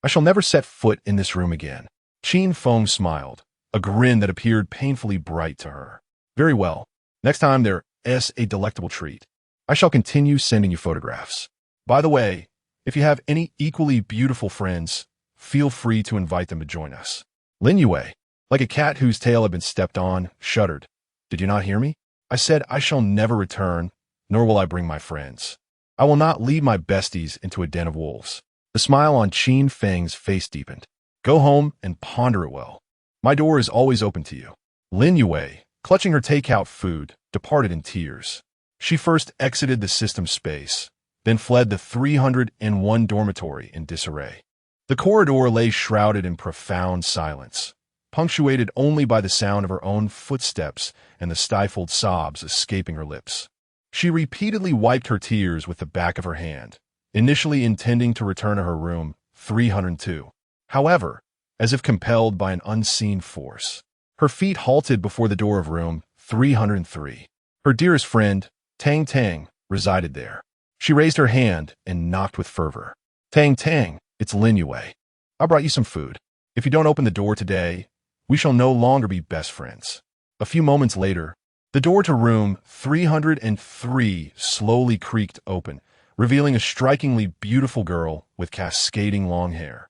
I shall never set foot in this room again." Qin Feng smiled, a grin that appeared painfully bright to her. "Very well. Next time there's a delectable treat. I shall continue sending you photographs. By the way, if you have any equally beautiful friends, feel free to invite them to join us." Lin Yue, like a cat whose tail had been stepped on, shuddered. "Did you not hear me? I said I shall never return, nor will I bring my friends. I will not lead my besties into a den of wolves." The smile on Qin Feng's face deepened. "Go home and ponder it well. My door is always open to you." Lin Yue, clutching her takeout food, departed in tears. She first exited the system space, then fled the 301 dormitory in disarray. The corridor lay shrouded in profound silence, punctuated only by the sound of her own footsteps and the stifled sobs escaping her lips. She repeatedly wiped her tears with the back of her hand, initially intending to return to her room 302. However, as if compelled by an unseen force, her feet halted before the door of room 303. Her dearest friend, Tang Tang, resided there. She raised her hand and knocked with fervor. "Tang Tang, it's Lin Yue. I brought you some food. If you don't open the door today, we shall no longer be best friends." A few moments later, the door to room 303 slowly creaked open, revealing a strikingly beautiful girl with cascading long hair.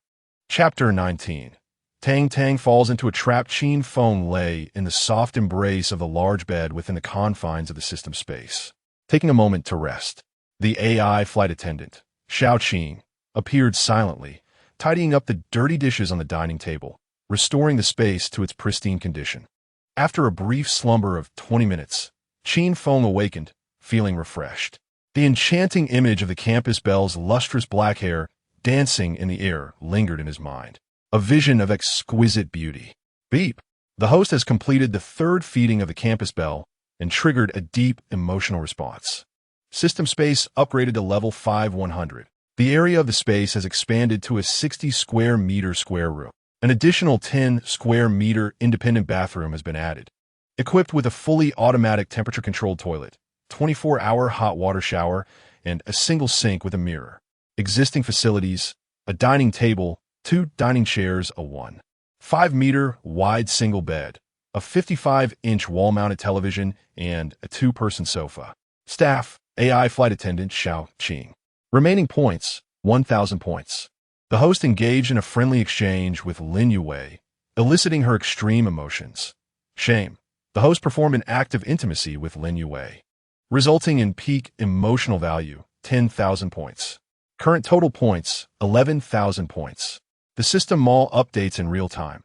Chapter 19. Tang Tang falls into a trap. Qin Feng lay in the soft embrace of the large bed within the confines of the system space, taking a moment to rest. The AI flight attendant, Xiao Qing, appeared silently, tidying up the dirty dishes on the dining table, restoring the space to its pristine condition. After a brief slumber of 20 minutes, Qin Feng awakened, feeling refreshed. The enchanting image of the campus belle's lustrous black hair dancing in the air lingered in his mind, a vision of exquisite beauty. Beep! The host has completed the third feeding of the campus bell and triggered a deep emotional response. System space upgraded to level 5100. The area of the space has expanded to a 60 square meter square room. An additional 10 square meter independent bathroom has been added, equipped with a fully automatic temperature-controlled toilet, 24-hour hot water shower, and a single sink with a mirror. Existing facilities: a dining table, 2 dining chairs, a 1.5-meter wide single bed, a 55-inch wall-mounted television, and a 2-person sofa. Staff: AI flight attendant Xiao Qing. Remaining points: 1,000 points. The host engaged in a friendly exchange with Lin Yue, eliciting her extreme emotions. Shame. The host performed an act of intimacy with Lin Yue, resulting in peak emotional value, 10,000 points. Current total points, 11,000 points. The system mall updates in real time.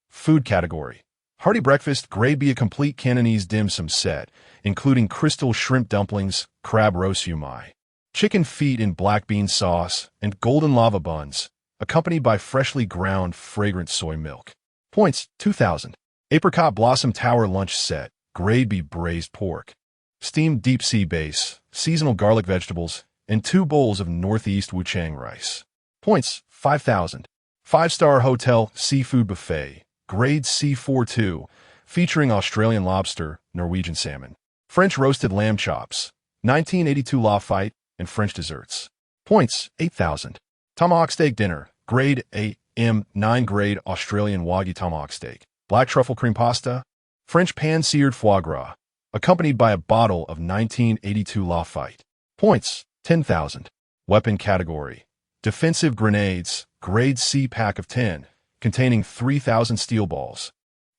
Food category: hearty breakfast, grade B, a complete Cantonese dim sum set, including crystal shrimp dumplings, crab roast siu mai, chicken feet in black bean sauce, and golden lava buns, accompanied by freshly ground fragrant soy milk. Points, 2,000. Apricot Blossom Tower lunch set, grade B braised pork, steamed deep sea base, seasonal garlic vegetables, and 2 bowls of Northeast Wuchang rice. Points, 5,000. 5-star hotel seafood buffet, grade C42, featuring Australian lobster, Norwegian salmon, French roasted lamb chops, 1982 Lafite, and French desserts. Points, 8,000. Tomahawk steak dinner, grade AM, 9 grade Australian Wagyu tomahawk steak, black truffle cream pasta, French pan-seared foie gras, accompanied by a bottle of 1982 Lafite. Points, 10,000. Weapon category, defensive grenades, grade C pack of 10, containing 3,000 steel balls.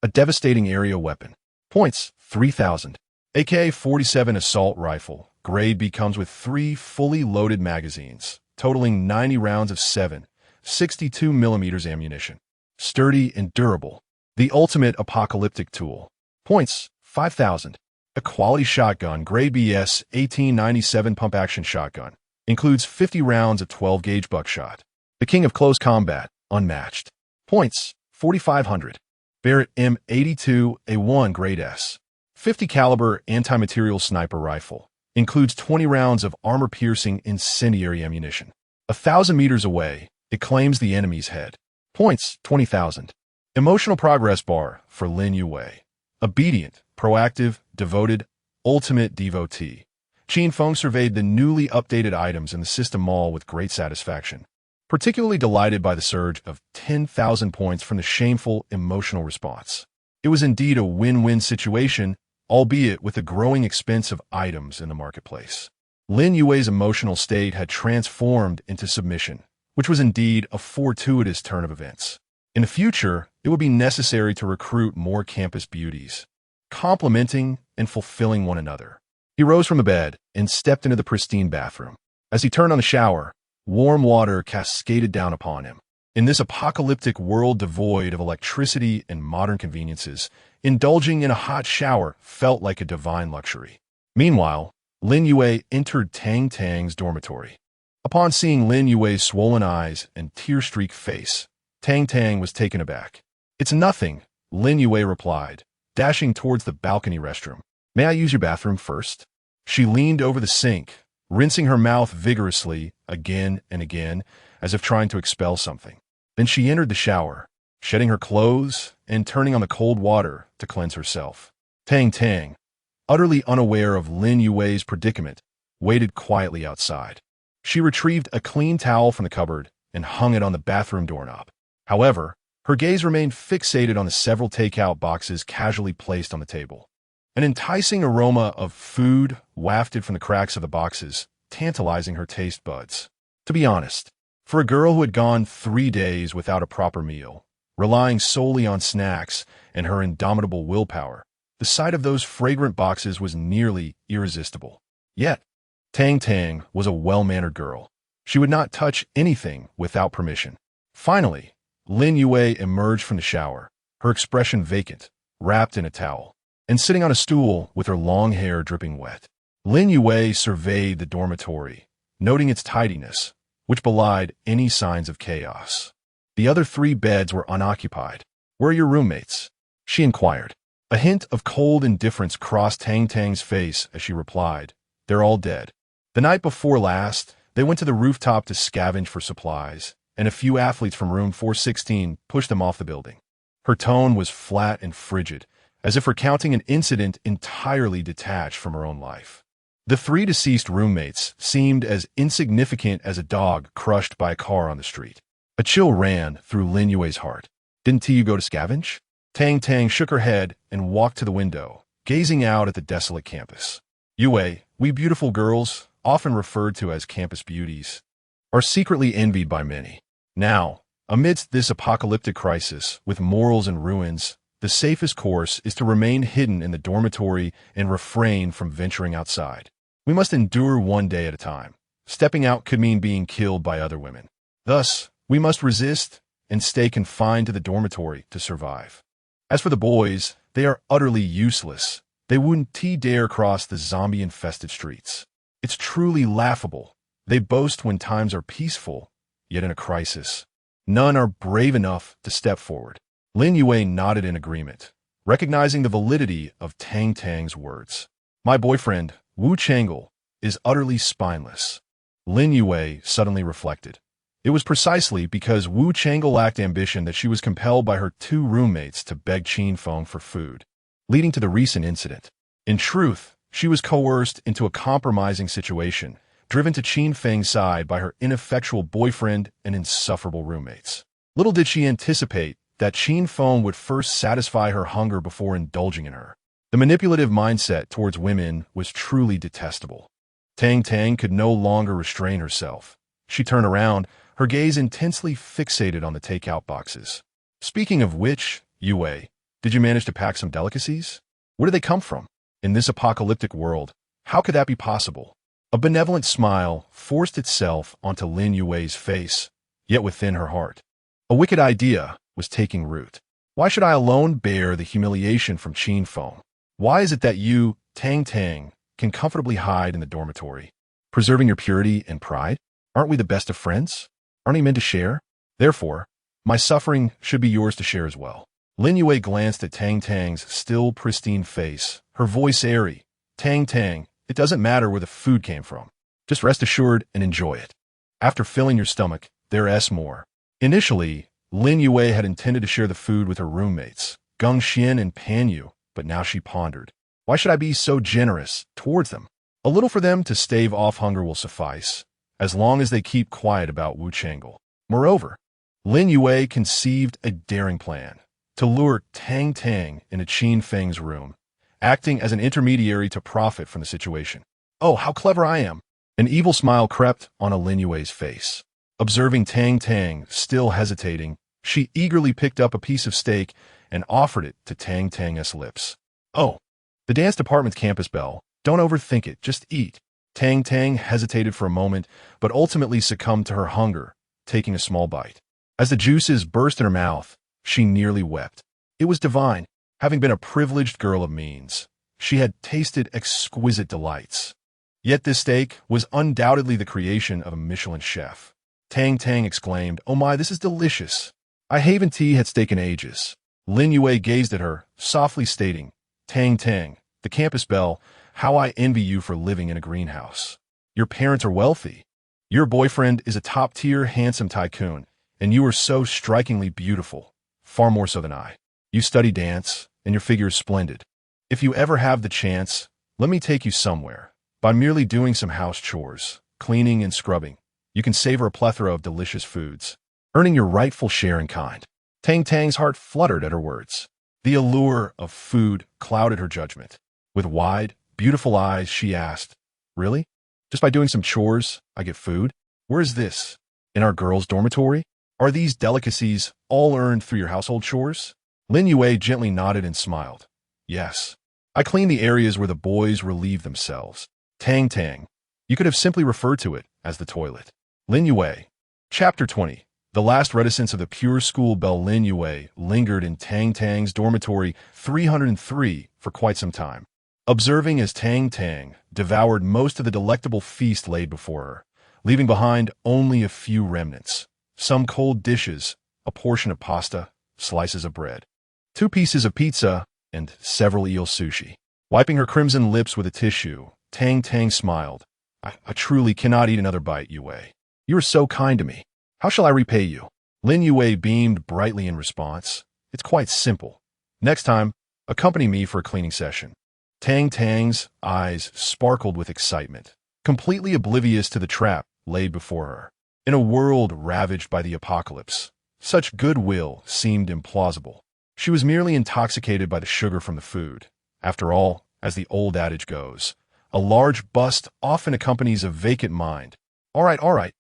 A devastating area weapon. Points, 3,000. AK-47 assault rifle, grade B, comes with 3 fully loaded magazines, totaling 90 rounds of 7.62mm ammunition. Sturdy and durable. The ultimate apocalyptic tool. Points, 5,000. A quality shotgun, grade BS 1897 pump-action shotgun. Includes 50 rounds of 12-gauge buckshot. The king of close combat, unmatched. Points, 4,500. Barrett M82A1 grade S. 50 caliber anti-material sniper rifle. Includes 20 rounds of armor-piercing incendiary ammunition. 1,000 meters away, it claims the enemy's head. Points, 20,000. Emotional progress bar for Lin Yue. Obedient, proactive, devoted, ultimate devotee. Qin Feng surveyed the newly updated items in the system mall with great satisfaction, particularly delighted by the surge of 10,000 points from the shameful emotional response. It was indeed a win-win situation, albeit with the growing expense of items in the marketplace. Lin Yue's emotional state had transformed into submission, which was indeed a fortuitous turn of events. In the future, it would be necessary to recruit more campus beauties, complementing and fulfilling one another. He rose from the bed and stepped into the pristine bathroom. As he turned on the shower, warm water cascaded down upon him. In this apocalyptic world devoid of electricity and modern conveniences, indulging in a hot shower felt like a divine luxury. Meanwhile, Lin Yue entered Tang Tang's dormitory. Upon seeing Lin Yue's swollen eyes and tear-streaked face, Tang Tang was taken aback. "It's nothing," Lin Yue replied, dashing towards the balcony restroom. "May I use your bathroom first?" She leaned over the sink, rinsing her mouth vigorously again and again, as if trying to expel something. Then she entered the shower, shedding her clothes and turning on the cold water to cleanse herself. Tang Tang, utterly unaware of Lin Yue's predicament, waited quietly outside. She retrieved a clean towel from the cupboard and hung it on the bathroom doorknob. However, her gaze remained fixated on the several takeout boxes casually placed on the table. An enticing aroma of food wafted from the cracks of the boxes, tantalizing her taste buds. To be honest, for a girl who had gone 3 days without a proper meal, relying solely on snacks and her indomitable willpower, the sight of those fragrant boxes was nearly irresistible. Yet, Tang Tang was a well-mannered girl. She would not touch anything without permission. Finally, Lin Yue emerged from the shower, her expression vacant, wrapped in a towel, and sitting on a stool with her long hair dripping wet. Lin Yue surveyed the dormitory, noting its tidiness, which belied any signs of chaos. The other 3 beds were unoccupied. "Where are your roommates?" she inquired. A hint of cold indifference crossed Tang Tang's face as she replied, "They're all dead. The night before last, they went to the rooftop to scavenge for supplies, and a few athletes from room 416 pushed them off the building." Her tone was flat and frigid, as if recounting an incident entirely detached from her own life. The 3 deceased roommates seemed as insignificant as a dog crushed by a car on the street. A chill ran through Lin Yue's heart. "Didn't you go to scavenge?" Tang Tang shook her head and walked to the window, gazing out at the desolate campus. "Yue, we beautiful girls, often referred to as campus beauties, are secretly envied by many. Now, amidst this apocalyptic crisis, with morals in ruins, the safest course is to remain hidden in the dormitory and refrain from venturing outside. We must endure one day at a time. Stepping out could mean being killed by other women. Thus, we must resist and stay confined to the dormitory to survive. As for the boys, they are utterly useless. They wouldn't dare cross the zombie-infested streets. It's truly laughable They boast when times are peaceful, yet in a crisis, none are brave enough to step forward. Lin Yue nodded in agreement, recognizing the validity of Tang Tang's words. My boyfriend, Wu Chang'e, is utterly spineless. Lin Yue suddenly reflected. It was precisely because Wu Chang'e lacked ambition that she was compelled by her two roommates to beg Qin Feng for food, leading to the recent incident. In truth, she was coerced into a compromising situation, driven to Qin Feng's side by her ineffectual boyfriend and insufferable roommates. Little did she anticipate that Qin Feng would first satisfy her hunger before indulging in her. The manipulative mindset towards women was truly detestable. Tang Tang could no longer restrain herself. She turned around, her gaze intensely fixated on the takeout boxes. Speaking of which, Yue, did you manage to pack some delicacies? Where did they come from? In this apocalyptic world, how could that be possible? A benevolent smile forced itself onto Lin Yue's face, yet within her heart, a wicked idea was taking root. Why should I alone bear the humiliation from Qin Feng? Why is it that you, Tang Tang, can comfortably hide in the dormitory, preserving your purity and pride? Aren't we the best of friends? Aren't we meant to share? Therefore, my suffering should be yours to share as well. Lin Yue glanced at Tang Tang's still pristine face, her voice airy. Tang Tang, it doesn't matter where the food came from. Just rest assured and enjoy it. After filling your stomach, there's more. Initially, Lin Yue had intended to share the food with her roommates, Geng Xian and Pan Yu, but now she pondered. Why should I be so generous towards them? A little for them to stave off hunger will suffice, as long as they keep quiet about Wu Chang'e. Moreover, Lin Yue conceived a daring plan to lure Tang Tang into Qin Feng's room, acting as an intermediary to profit from the situation. Oh, how clever I am! An evil smile crept on Lin Yue's face. Observing Tang Tang still hesitating, she eagerly picked up a piece of steak and offered it to Tang Tang's lips. Oh, the dance department's campus bell. Don't overthink it, just eat. Tang Tang hesitated for a moment, but ultimately succumbed to her hunger, taking a small bite. As the juices burst in her mouth, she nearly wept. It was divine. Having been a privileged girl of means, she had tasted exquisite delights. Yet this steak was undoubtedly the creation of a Michelin chef. Tang Tang exclaimed, "Oh my, this is delicious. I haven't had steak in ages." Lin Yue gazed at her, softly stating, Tang Tang, the campus belle, how I envy you for living in a greenhouse. Your parents are wealthy. Your boyfriend is a top-tier handsome tycoon, and you are so strikingly beautiful, far more so than I. You study dance, and your figure is splendid. If you ever have the chance, let me take you somewhere. By merely doing some house chores, cleaning and scrubbing, you can savor a plethora of delicious foods, earning your rightful share in kind. Tang Tang's heart fluttered at her words. The allure of food clouded her judgment. With wide, beautiful eyes, she asked, "Really? Just by doing some chores, I get food? Where is this? In our girls' dormitory? Are these delicacies all earned through your household chores?" Lin Yue gently nodded and smiled. Yes. I clean the areas where the boys relieve themselves. Tang Tang. You could have simply referred to it as the toilet. Lin Yue. Chapter 20. The last reticence of the pure school belle Lin Yue lingered in Tang Tang's dormitory 303 for quite some time, observing as Tang Tang devoured most of the delectable feast laid before her, leaving behind only a few remnants, some cold dishes, a portion of pasta, slices of bread, 2 pieces of pizza, and several eel sushi. Wiping her crimson lips with a tissue, Tang Tang smiled. I truly cannot eat another bite, Yue. You are so kind to me. How shall I repay you? Lin Yue beamed brightly in response. It's quite simple. Next time, accompany me for a cleaning session. Tang Tang's eyes sparkled with excitement, completely oblivious to the trap laid before her. In a world ravaged by the apocalypse, such goodwill seemed implausible. She was merely intoxicated by the sugar from the food. After all, as the old adage goes, a large bust often accompanies a vacant mind. All right.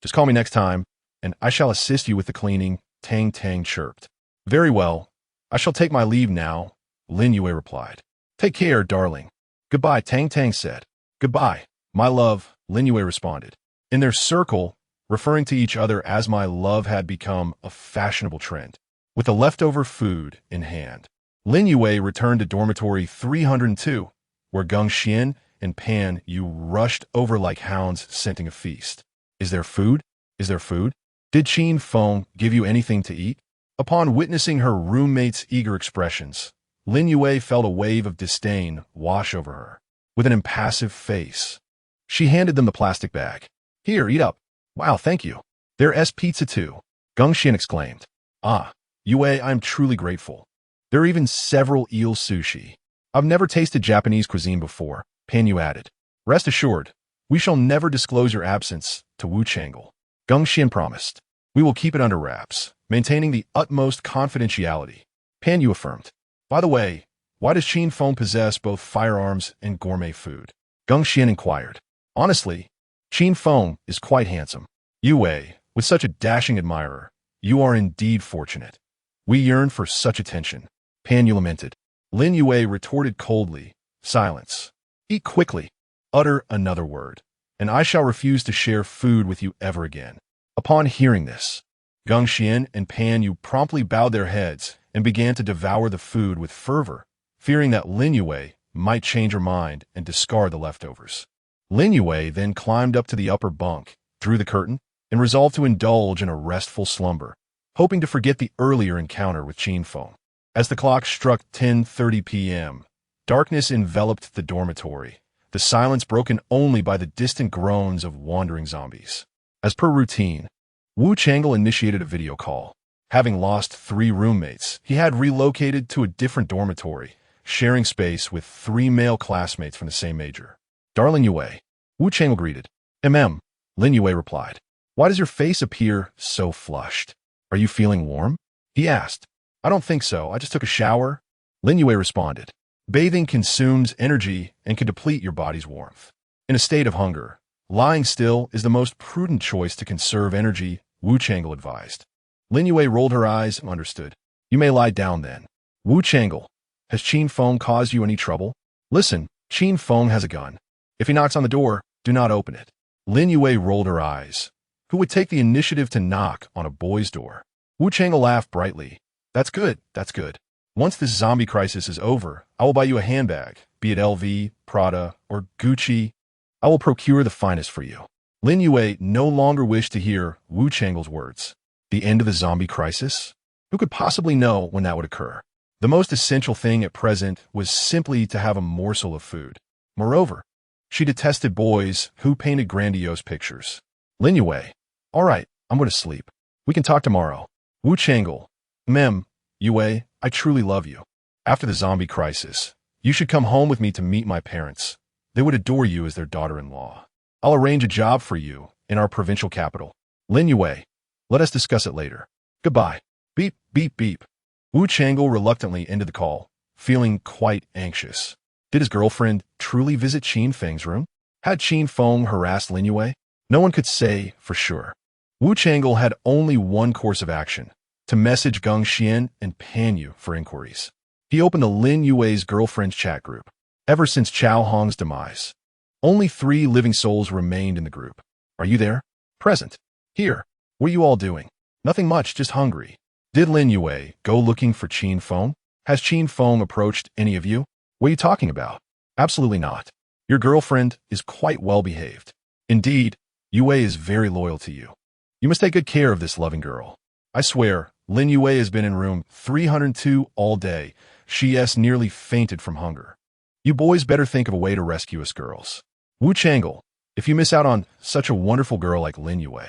Just call me next time, and I shall assist you with the cleaning, Tang Tang chirped. Very well. I shall take my leave now, Lin Yue replied. Take care, darling. Goodbye, Tang Tang said. Goodbye, my love, Lin Yue responded. In their circle, referring to each other as my love had become a fashionable trend. With the leftover food in hand, Lin Yue returned to dormitory 302, where Geng Xian and Pan Yu rushed over like hounds scenting a feast. Is there food? Is there food? Did Qin Feng give you anything to eat? Upon witnessing her roommate's eager expressions, Lin Yue felt a wave of disdain wash over her. With an impassive face, she handed them the plastic bag. Here, eat up. Wow, thank you. There's pizza too, Geng Xian exclaimed. Ah, Yue, I'm truly grateful. There are even several eel sushi. I've never tasted Japanese cuisine before, Pan Yu added. Rest assured, we shall never disclose your absence to Wu Changle. Geng Xian promised. We will keep it under wraps, maintaining the utmost confidentiality, Pan Yu affirmed. By the way, why does Qin Feng possess both firearms and gourmet food? Geng Xian inquired. Honestly, Qin Feng is quite handsome. Yue, with such a dashing admirer, you are indeed fortunate. We yearn for such attention, Pan Yu lamented. Lin Yue retorted coldly. Silence. Eat quickly. Utter another word, and I shall refuse to share food with you ever again. Upon hearing this, Geng Xian and Pan Yu promptly bowed their heads and began to devour the food with fervor, fearing that Lin Yue might change her mind and discard the leftovers. Lin Yue then climbed up to the upper bunk, drew the curtain, and resolved to indulge in a restful slumber, hoping to forget the earlier encounter with Qin Feng. As the clock struck 10:30 p.m., darkness enveloped the dormitory, the silence broken only by the distant groans of wandering zombies. As per routine, Wu Changle initiated a video call. Having lost 3 roommates, he had relocated to a different dormitory, sharing space with 3 male classmates from the same major. Darling Yue, Wu Changle greeted. Lin Yue replied. Why does your face appear so flushed? Are you feeling warm? He asked. I don't think so. I just took a shower. Lin Yue responded. Bathing consumes energy and can deplete your body's warmth. In a state of hunger, lying still is the most prudent choice to conserve energy, Wu Changle advised. Lin Yue rolled her eyes and understood. You may lie down then. Wu Changle, has Qin Feng caused you any trouble? Listen, Qin Feng has a gun. If he knocks on the door, do not open it. Lin Yue rolled her eyes. Who would take the initiative to knock on a boy's door? Wu Changle laughed brightly. That's good, that's good. Once this zombie crisis is over, I will buy you a handbag, be it LV, Prada, or Gucci. I will procure the finest for you. Lin Yue no longer wished to hear Wu Changle's words. The end of the zombie crisis? Who could possibly know when that would occur? The most essential thing at present was simply to have a morsel of food. Moreover, she detested boys who painted grandiose pictures. Lin Yue, all right, I'm going to sleep. We can talk tomorrow. Wu Changle, Yue, I truly love you. After the zombie crisis, you should come home with me to meet my parents. They would adore you as their daughter-in-law. I'll arrange a job for you in our provincial capital. Lin Yue, let us discuss it later. Goodbye. Beep, beep, beep. Wu Changle reluctantly ended the call, feeling quite anxious. Did his girlfriend truly visit Qin Feng's room? Had Qin Feng harassed Lin Yue? No one could say for sure. Wu Changle had only one course of action, to message Geng Xian and Pan Yu for inquiries. He opened the Lin Yue's girlfriend's chat group. Ever since Chao Hong's demise, only 3 living souls remained in the group. Are you there? Present. Here. What are you all doing? Nothing much, just hungry. Did Lin Yue go looking for Qin Feng? Has Qin Feng approached any of you? What are you talking about? Absolutely not. Your girlfriend is quite well behaved. Indeed, Yue is very loyal to you. You must take good care of this loving girl. I swear, Lin Yue has been in room 302 all day. She has nearly fainted from hunger. You boys better think of a way to rescue us girls. Wu Changle, if you miss out on such a wonderful girl like Lin Yue,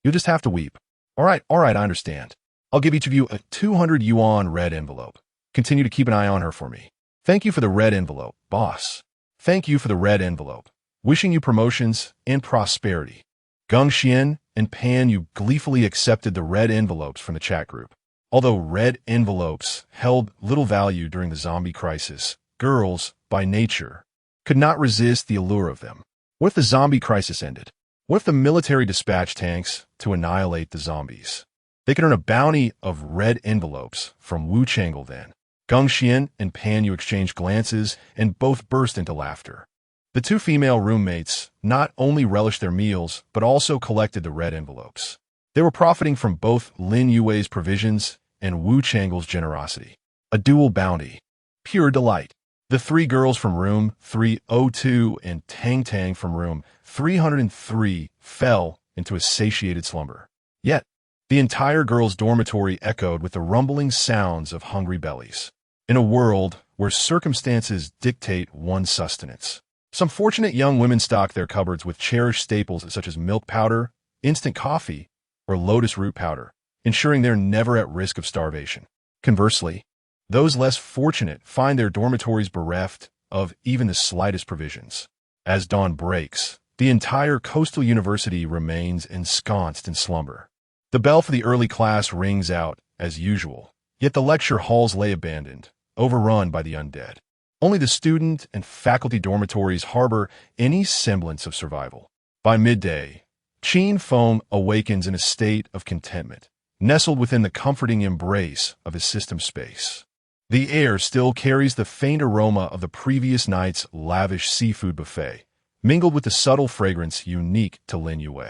you'll just have to weep. All right, I understand. I'll give each of you a 200 yuan red envelope. Continue to keep an eye on her for me. Thank you for the red envelope, boss. Thank you for the red envelope. Wishing you promotions and prosperity. Geng Xian and Pan Yu gleefully accepted the red envelopes from the chat group. Although red envelopes held little value during the zombie crisis, girls, by nature, could not resist the allure of them. What if the zombie crisis ended? What if the military dispatched tanks to annihilate the zombies? They could earn a bounty of red envelopes from Wu Changle then. Geng Xian and Pan Yu exchanged glances and both burst into laughter. The 2 female roommates not only relished their meals, but also collected the red envelopes. They were profiting from both Lin Yue's provisions and Wu Changle's generosity. A dual bounty. Pure delight. The three girls from room 302 and Tang Tang from room 303 fell into a satiated slumber. Yet, the entire girls' dormitory echoed with the rumbling sounds of hungry bellies. In a world where circumstances dictate one's sustenance, some fortunate young women stock their cupboards with cherished staples such as milk powder, instant coffee, or lotus root powder, ensuring they're never at risk of starvation. Conversely, those less fortunate find their dormitories bereft of even the slightest provisions. As dawn breaks, the entire coastal university remains ensconced in slumber. The bell for the early class rings out, as usual, yet the lecture halls lay abandoned, overrun by the undead. Only the student and faculty dormitories harbor any semblance of survival. By midday, Qin Feng awakens in a state of contentment, nestled within the comforting embrace of his system space. The air still carries the faint aroma of the previous night's lavish seafood buffet, mingled with the subtle fragrance unique to Lin Yue.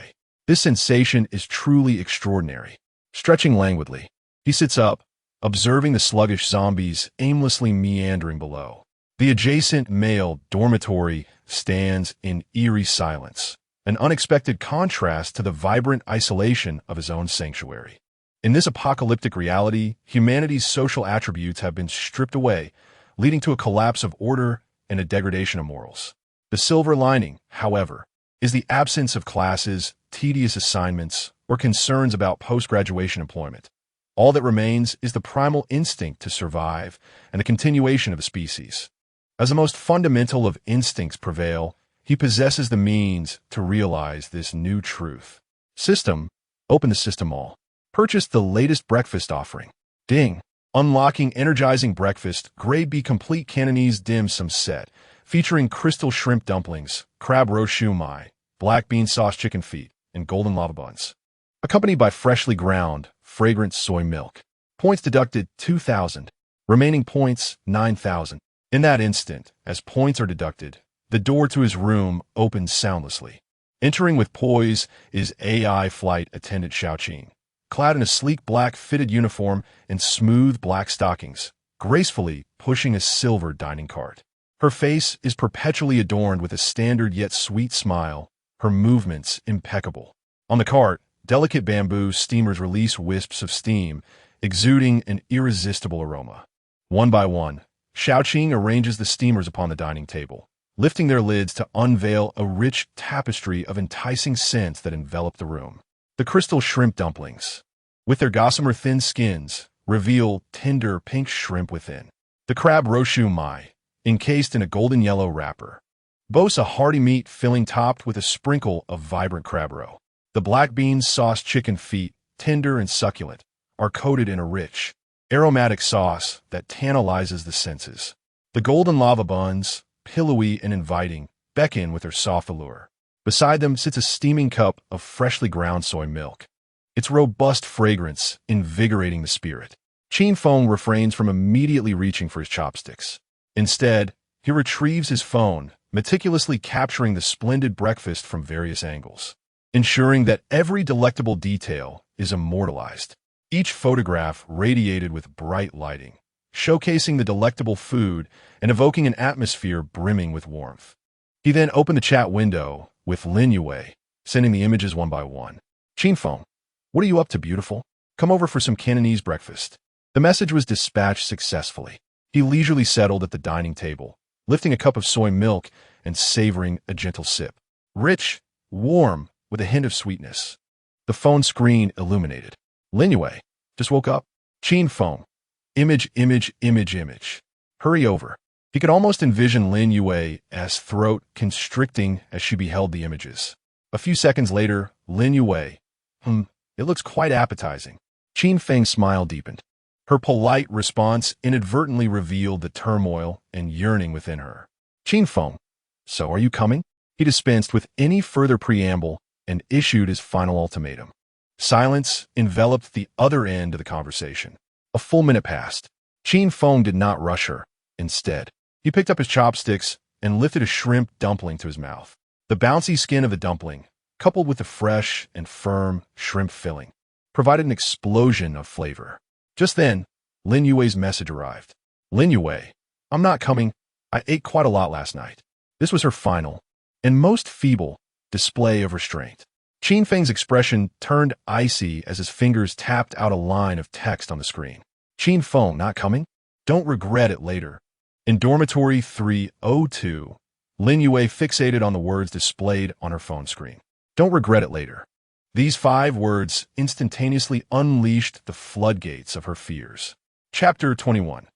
This sensation is truly extraordinary. Stretching languidly, he sits up, observing the sluggish zombies aimlessly meandering below. The adjacent male dormitory stands in eerie silence, an unexpected contrast to the vibrant isolation of his own sanctuary. In this apocalyptic reality, humanity's social attributes have been stripped away, leading to a collapse of order and a degradation of morals. The silver lining, however, is the absence of classes, tedious assignments, or concerns about post-graduation employment. All that remains is the primal instinct to survive and the continuation of a species. As the most fundamental of instincts prevail, he possesses the means to realize this new truth. System, open the system all. Purchase the latest breakfast offering. Ding. Unlocking energizing breakfast, grade B complete Cantonese dim sum set, featuring crystal shrimp dumplings, crab roast shumai, black bean sauce chicken feet, and golden lava buns. Accompanied by freshly ground, fragrant soy milk. Points deducted 2,000. Remaining points 9,000. In that instant, as points are deducted, the door to his room opens soundlessly. Entering with poise is AI flight attendant Xiaoqing, clad in a sleek black fitted uniform and smooth black stockings, gracefully pushing a silver dining cart. Her face is perpetually adorned with a standard yet sweet smile, her movements impeccable. On the cart, delicate bamboo steamers release wisps of steam, exuding an irresistible aroma. One by one, Xiaoqing arranges the steamers upon the dining table, lifting their lids to unveil a rich tapestry of enticing scents that envelop the room. The crystal shrimp dumplings, with their gossamer thin skins, reveal tender pink shrimp within. The crab roast shumai, encased in a golden yellow wrapper, boasts a hearty meat filling topped with a sprinkle of vibrant crab roe. The black bean sauce chicken feet, tender and succulent, are coated in a rich, aromatic sauce that tantalizes the senses. The golden lava buns, pillowy and inviting, beckon with their soft allure. Beside them sits a steaming cup of freshly ground soy milk, its robust fragrance invigorating the spirit. Qin Feng refrains from immediately reaching for his chopsticks. Instead, he retrieves his phone, meticulously capturing the splendid breakfast from various angles, ensuring that every delectable detail is immortalized. Each photograph radiated with bright lighting, showcasing the delectable food and evoking an atmosphere brimming with warmth. He then opened the chat window with Lin Yue, sending the images one by one. Qin Feng, what are you up to, beautiful? Come over for some Cantonese breakfast. The message was dispatched successfully. He leisurely settled at the dining table, lifting a cup of soy milk and savoring a gentle sip. Rich, warm, with a hint of sweetness. The phone screen illuminated. Lin Yue, just woke up. Qin Feng, image. Hurry over. He could almost envision Lin Yue's throat constricting as she beheld the images. A few seconds later, Lin Yue, it looks quite appetizing. Qin Feng's smile deepened. Her polite response inadvertently revealed the turmoil and yearning within her. Qin Feng, so are you coming? He dispensed with any further preamble and issued his final ultimatum. Silence enveloped the other end of the conversation. A full minute passed. Qin Feng did not rush her. Instead, he picked up his chopsticks and lifted a shrimp dumpling to his mouth. The bouncy skin of the dumpling, coupled with the fresh and firm shrimp filling, provided an explosion of flavor. Just then, Lin Yue's message arrived. Lin Yue, I'm not coming. I ate quite a lot last night. This was her final, and most feeble, display of restraint. Qin Feng's expression turned icy as his fingers tapped out a line of text on the screen. Qin Feng, not coming? Don't regret it later. In dormitory 302, Lin Yue fixated on the words displayed on her phone screen. Don't regret it later. These 5 words instantaneously unleashed the floodgates of her fears. Chapter 21.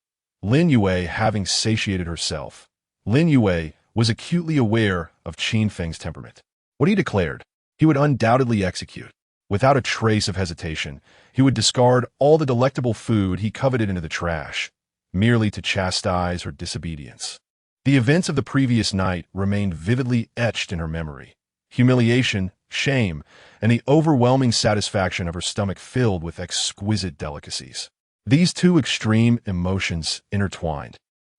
Lin Yue having satiated herself. Lin Yue was acutely aware of Qin Feng's temperament. What he declared, he would undoubtedly execute. Without a trace of hesitation, he would discard all the delectable food he coveted into the trash, merely to chastise her disobedience. The events of the previous night remained vividly etched in her memory. Humiliation, shame, and the overwhelming satisfaction of her stomach filled with exquisite delicacies. These 2 extreme emotions intertwined,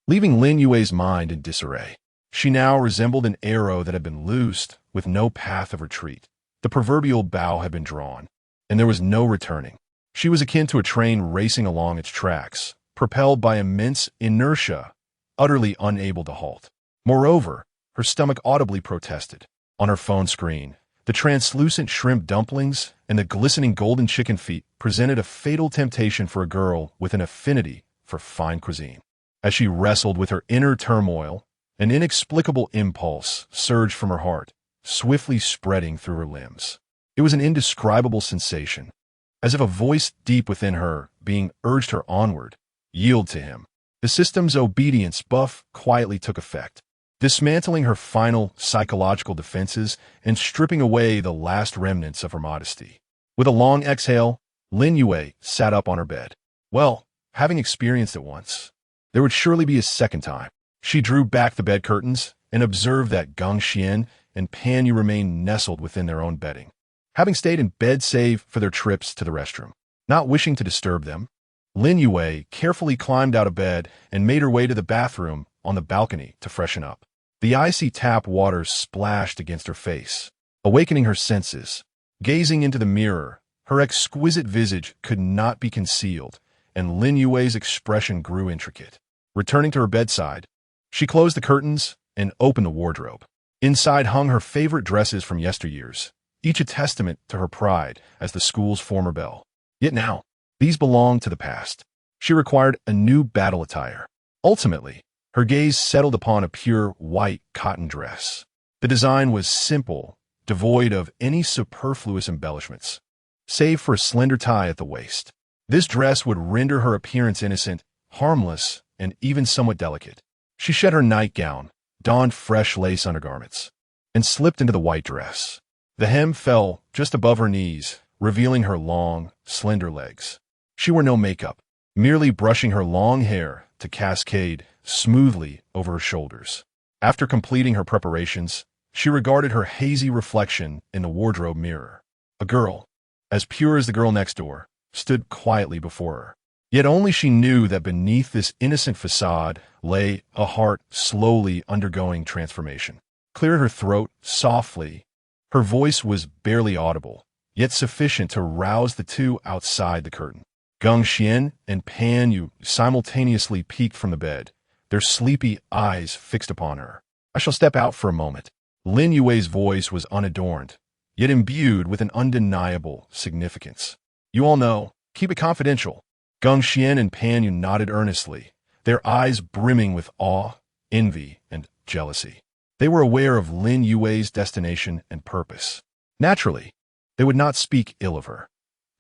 leaving Lin Yue's mind in disarray. She now resembled an arrow that had been loosed with no path of retreat. The proverbial bow had been drawn, and there was no returning. She was akin to a train racing along its tracks, propelled by immense inertia, utterly unable to halt. Moreover, her stomach audibly protested. On her phone screen, the translucent shrimp dumplings and the glistening golden chicken feet presented a fatal temptation for a girl with an affinity for fine cuisine. As she wrestled with her inner turmoil, an inexplicable impulse surged from her heart, swiftly spreading through her limbs. It was an indescribable sensation, as if a voice deep within her being urged her onward. Yield to him. The system's obedience buff quietly took effect, dismantling her final psychological defenses and stripping away the last remnants of her modesty. With a long exhale, Lin Yue sat up on her bed. Well, having experienced it once, there would surely be a second time. She drew back the bed curtains and observed that Gong Xian and Pan Yu remained nestled within their own bedding, having stayed in bed save for their trips to the restroom. Not wishing to disturb them, Lin Yue carefully climbed out of bed and made her way to the bathroom on the balcony to freshen up. The icy tap water splashed against her face, awakening her senses. Gazing into the mirror, her exquisite visage could not be concealed, and Lin Yue's expression grew intricate. Returning to her bedside, she closed the curtains and opened the wardrobe. Inside hung her favorite dresses from yesteryears, each a testament to her pride as the school's former belle. Yet now, these belonged to the past. She required a new battle attire. Ultimately, her gaze settled upon a pure white cotton dress. The design was simple, devoid of any superfluous embellishments, save for a slender tie at the waist. This dress would render her appearance innocent, harmless, and even somewhat delicate. She shed her nightgown, donned fresh lace undergarments, and slipped into the white dress. The hem fell just above her knees, revealing her long, slender legs. She wore no makeup, merely brushing her long hair to cascade smoothly over her shoulders. After completing her preparations, she regarded her hazy reflection in the wardrobe mirror. A girl, as pure as the girl next door, stood quietly before her. Yet only she knew that beneath this innocent facade lay a heart slowly undergoing transformation. Cleared her throat softly. Her voice was barely audible, yet sufficient to rouse the 2 outside the curtain. Gong Xian and Pan Yu simultaneously peeked from the bed, their sleepy eyes fixed upon her. I shall step out for a moment. Lin Yue's voice was unadorned, yet imbued with an undeniable significance. You all know, keep it confidential. Gong Xian and Pan Yu nodded earnestly, their eyes brimming with awe, envy, and jealousy. They were aware of Lin Yue's destination and purpose. Naturally, they would not speak ill of her.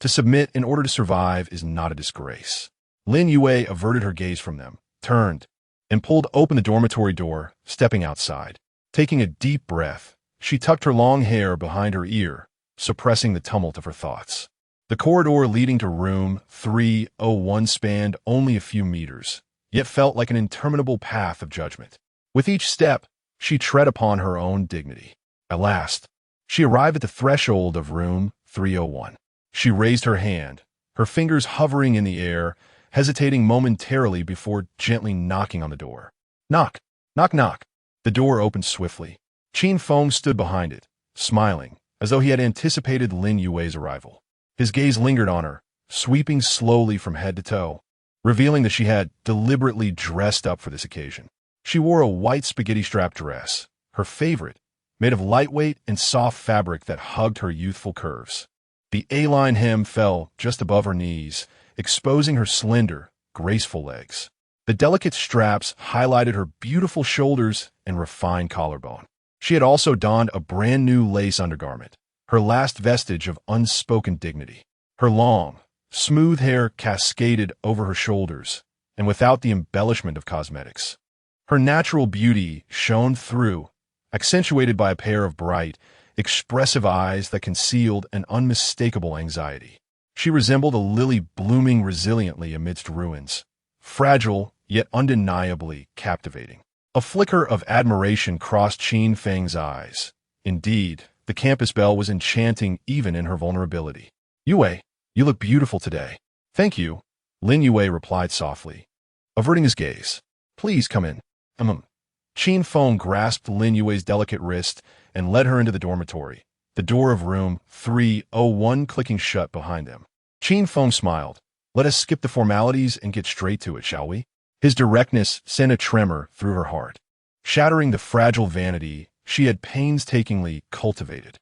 To submit in order to survive is not a disgrace. Lin Yue averted her gaze from them, turned, and pulled open the dormitory door, stepping outside. Taking a deep breath, she tucked her long hair behind her ear, suppressing the tumult of her thoughts. The corridor leading to room 301 spanned only a few meters, yet felt like an interminable path of judgment. With each step, she tread upon her own dignity. At last, she arrived at the threshold of room 301. She raised her hand, her fingers hovering in the air, hesitating momentarily before gently knocking on the door. Knock, knock, knock. The door opened swiftly. Qin Feng stood behind it, smiling, as though he had anticipated Lin Yue's arrival. His gaze lingered on her, sweeping slowly from head to toe, revealing that she had deliberately dressed up for this occasion. She wore a white spaghetti-strap dress, her favorite, made of lightweight and soft fabric that hugged her youthful curves. The A-line hem fell just above her knees, exposing her slender, graceful legs. The delicate straps highlighted her beautiful shoulders and refined collarbone. She had also donned a brand-new lace undergarment, her last vestige of unspoken dignity. Her long, smooth hair cascaded over her shoulders, and without the embellishment of cosmetics. Her natural beauty shone through, accentuated by a pair of bright, expressive eyes that concealed an unmistakable anxiety. She resembled a lily blooming resiliently amidst ruins, fragile yet undeniably captivating. A flicker of admiration crossed Qin Feng's eyes. Indeed, the campus belle was enchanting even in her vulnerability. "Yue, you look beautiful today." "Thank you," Lin Yue replied softly, averting his gaze. "Please come in." Qin Feng grasped Lin Yue's delicate wrist and led her into the dormitory, the door of room 301 clicking shut behind them. Qin Feng smiled. "Let us skip the formalities and get straight to it, shall we?" His directness sent a tremor through her heart, shattering the fragile vanity she had painstakingly cultivated.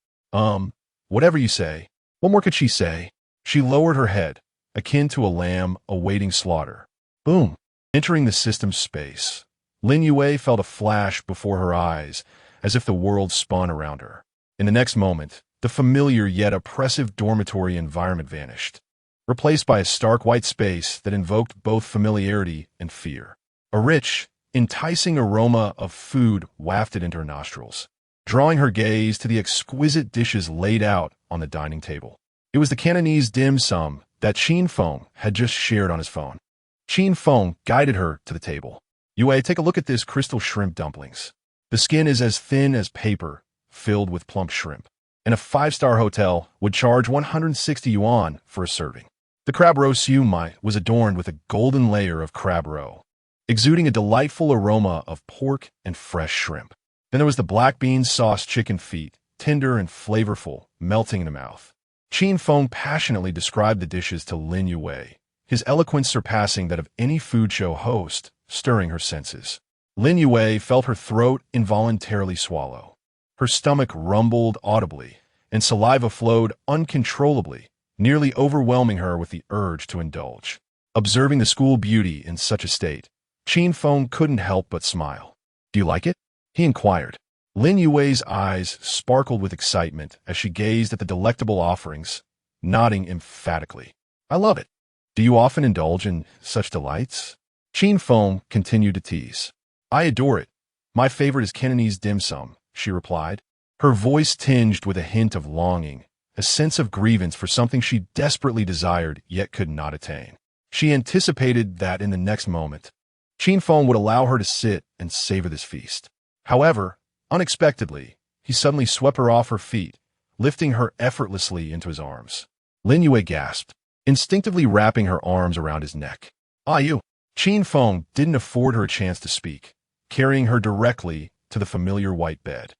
Whatever you say." What more could she say? She lowered her head, akin to a lamb awaiting slaughter. Boom! Entering the system's space, Lin Yue felt a flash before her eyes, as if the world spun around her. In the next moment, the familiar yet oppressive dormitory environment vanished, replaced by a stark white space that invoked both familiarity and fear. A rich, enticing aroma of food wafted into her nostrils, drawing her gaze to the exquisite dishes laid out on the dining table. It was the Cantonese dim sum that Qin Feng had just shared on his phone. Qin Feng guided her to the table. "Yue, take a look at this crystal shrimp dumplings. The skin is as thin as paper, filled with plump shrimp. And a 5-star hotel would charge 160 yuan for a serving." The crab roe siu mai was adorned with a golden layer of crab roe, exuding a delightful aroma of pork and fresh shrimp. Then there was the black bean sauce chicken feet, tender and flavorful, melting in the mouth. Qin Feng passionately described the dishes to Lin Yue, his eloquence surpassing that of any food show host, stirring her senses. Lin Yue felt her throat involuntarily swallow. Her stomach rumbled audibly, and saliva flowed uncontrollably, nearly overwhelming her with the urge to indulge. Observing the school beauty in such a state, Qin Feng couldn't help but smile. "Do you like it?" he inquired. Lin Yue's eyes sparkled with excitement as she gazed at the delectable offerings, nodding emphatically. "I love it. Do you often indulge in such delights?" Qin Feng continued to tease. "I adore it. My favorite is Cantonese dim sum," she replied, her voice tinged with a hint of longing, a sense of grievance for something she desperately desired yet could not attain. She anticipated that in the next moment, Qin Feng would allow her to sit and savor this feast. However, unexpectedly, he suddenly swept her off her feet, lifting her effortlessly into his arms. Lin Yue gasped, instinctively wrapping her arms around his neck. "Ah, you!" Qin Feng didn't afford her a chance to speak, carrying her directly to the familiar white bed,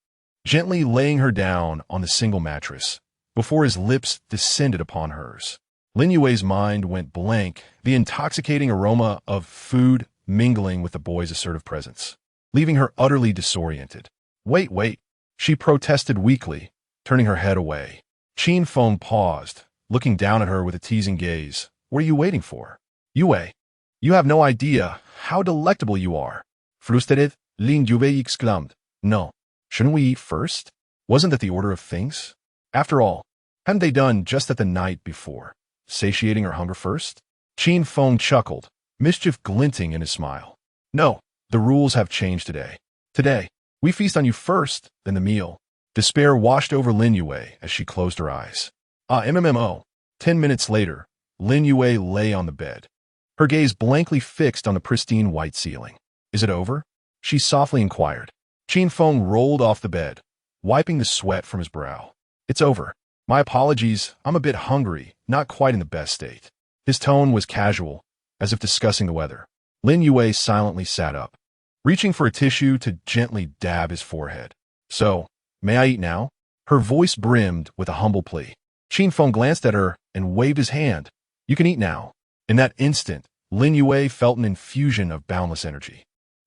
gently laying her down on the single mattress, before his lips descended upon hers. Lin Yue's mind went blank, the intoxicating aroma of food mingling with the boy's assertive presence, leaving her utterly disoriented. Wait, she protested weakly, turning her head away. Qin Feng paused, looking down at her with a teasing gaze. "What are you waiting for?" "Yue, you have no idea how delectable you are." Frustrated, Lin Yue exclaimed. "No, shouldn't we eat first? Wasn't that the order of things? After all, hadn't they done just that the night before, satiating her hunger first?" Qin Feng chuckled, mischief glinting in his smile. "No, the rules have changed today. Today, we feast on you first, then the meal." Despair washed over Lin Yue as she closed her eyes. 10 minutes later, Lin Yue lay on the bed, her gaze blankly fixed on the pristine white ceiling. "Is it over?" she softly inquired. Qin Feng rolled off the bed, wiping the sweat from his brow. "It's over. My apologies, I'm a bit hungry, not quite in the best state." His tone was casual, as if discussing the weather. Lin Yue silently sat up, reaching for a tissue to gently dab his forehead. "So, may I eat now?" Her voice brimmed with a humble plea. Qin Feng glanced at her and waved his hand. "You can eat now." In that instant, Lin Yue felt an infusion of boundless energy.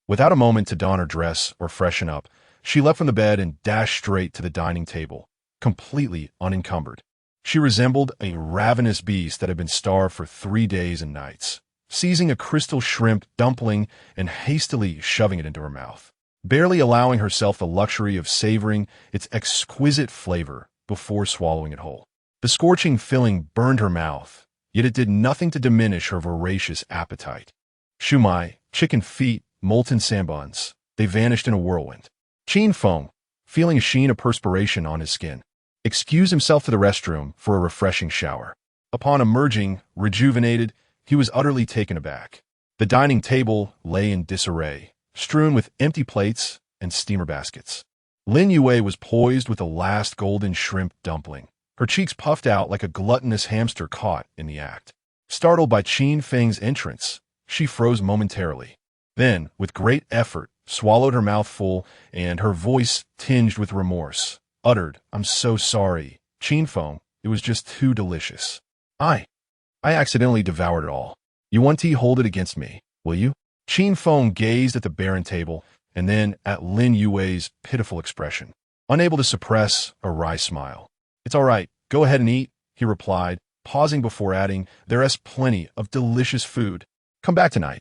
Without a moment to don her dress or freshen up, she leapt from the bed and dashed straight to the dining table, completely unencumbered. She resembled a ravenous beast that had been starved for 3 days and nights, seizing a crystal shrimp dumpling and hastily shoving it into her mouth, barely allowing herself the luxury of savoring its exquisite flavor before swallowing it whole. The scorching filling burned her mouth, yet it did nothing to diminish her voracious appetite. Shumai, chicken feet, molten sambuns, they vanished in a whirlwind. Qin Feng, feeling a sheen of perspiration on his skin, excused himself to the restroom for a refreshing shower. Upon emerging, rejuvenated, he was utterly taken aback. The dining table lay in disarray, strewn with empty plates and steamer baskets. Lin Yue was poised with the last golden shrimp dumpling, her cheeks puffed out like a gluttonous hamster caught in the act. Startled by Qin Feng's entrance, she froze momentarily. Then, with great effort, swallowed her mouth full, and her voice tinged with remorse, uttered, "I'm so sorry, Qin Feng, it was just too delicious. I accidentally devoured it all. You want to hold it against me, will you?" Qin Feng gazed at the barren table, and then at Lin Yue's pitiful expression, unable to suppress a wry smile. "It's all right, go ahead and eat," he replied, pausing before adding, "There's plenty of delicious food. Come back tonight,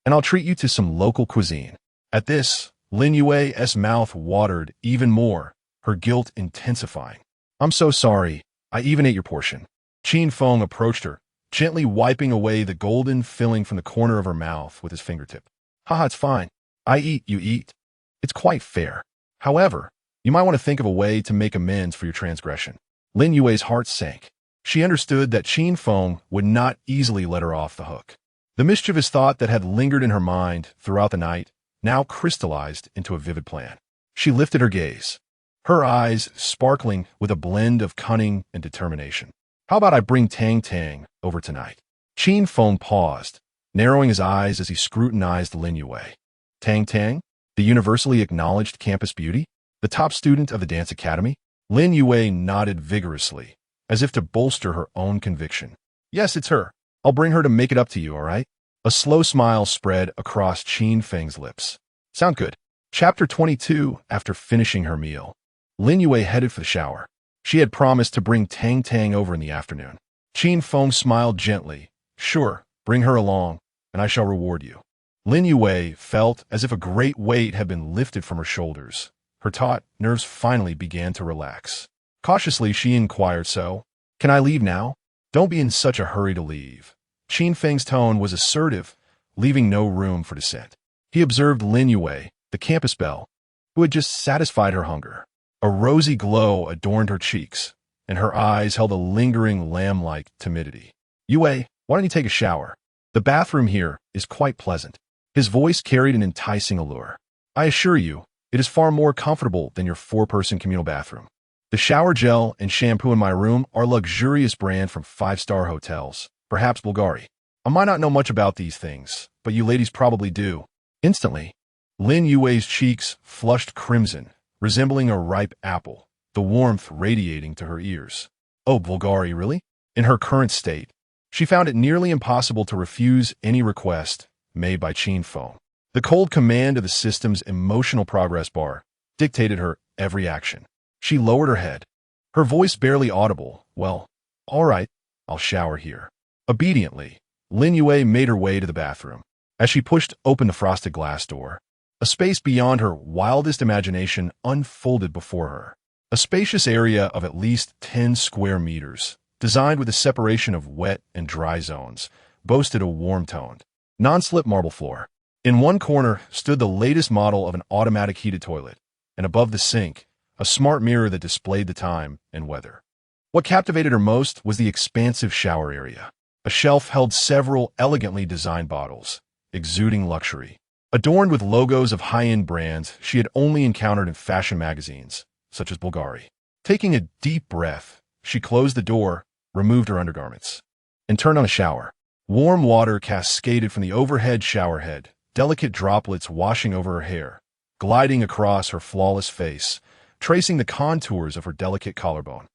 and I'll treat you to some local cuisine." At this, Lin Yue's mouth watered even more, her guilt intensifying. "I'm so sorry, I even ate your portion." Qin Feng approached her, gently wiping away the golden filling from the corner of her mouth with his fingertip. "Haha, it's fine. I eat, you eat. It's quite fair. However, you might want to think of a way to make amends for your transgression." Lin Yue's heart sank. She understood that Qin Feng would not easily let her off the hook. The mischievous thought that had lingered in her mind throughout the night now crystallized into a vivid plan. She lifted her gaze, her eyes sparkling with a blend of cunning and determination. "How about I bring Tang Tang over tonight?" Qin Feng paused, narrowing his eyes as he scrutinized Lin Yue. Tang Tang, the universally acknowledged campus beauty, the top student of the dance academy? Lin Yue nodded vigorously, as if to bolster her own conviction. "Yes, it's her. I'll bring her to make it up to you, all right?" A slow smile spread across Qin Feng's lips. "Sound good." Chapter 22. After finishing her meal, Lin Yue headed for the shower. She had promised to bring Tang Tang over in the afternoon. Qin Feng smiled gently. "Sure, bring her along, and I shall reward you." Lin Yue felt as if a great weight had been lifted from her shoulders. Her taut nerves finally began to relax. Cautiously, she inquired, "So, can I leave now?" "Don't be in such a hurry to leave." Qin Feng's tone was assertive, leaving no room for dissent. He observed Lin Yue, the campus belle, who had just satisfied her hunger. A rosy glow adorned her cheeks, and her eyes held a lingering lamb-like timidity. "Yue, why don't you take a shower? The bathroom here is quite pleasant." His voice carried an enticing allure. "I assure you, it is far more comfortable than your 4-person communal bathroom. The shower gel and shampoo in my room are a luxurious brand from 5-star hotels, perhaps Bulgari. I might not know much about these things, but you ladies probably do." Instantly, Lin Yue's cheeks flushed crimson, resembling a ripe apple, the warmth radiating to her ears. Oh, Bulgari, really? In her current state, she found it nearly impossible to refuse any request made by Qin Feng. The cold command of the system's emotional progress bar dictated her every action. She lowered her head, her voice barely audible. "Well, all right, I'll shower here." Obediently, Lin Yue made her way to the bathroom. As she pushed open the frosted glass door, a space beyond her wildest imagination unfolded before her. A spacious area of at least 10 square meters, designed with a separation of wet and dry zones, boasted a warm-toned, non-slip marble floor. In one corner stood the latest model of an automatic heated toilet, and above the sink, a smart mirror that displayed the time and weather. What captivated her most was the expansive shower area. A shelf held several elegantly designed bottles, exuding luxury, adorned with logos of high-end brands she had only encountered in fashion magazines, such as Bulgari. Taking a deep breath, she closed the door, removed her undergarments, and turned on a shower. Warm water cascaded from the overhead shower head, delicate droplets washing over her hair, gliding across her flawless face, tracing the contours of her delicate collarbone.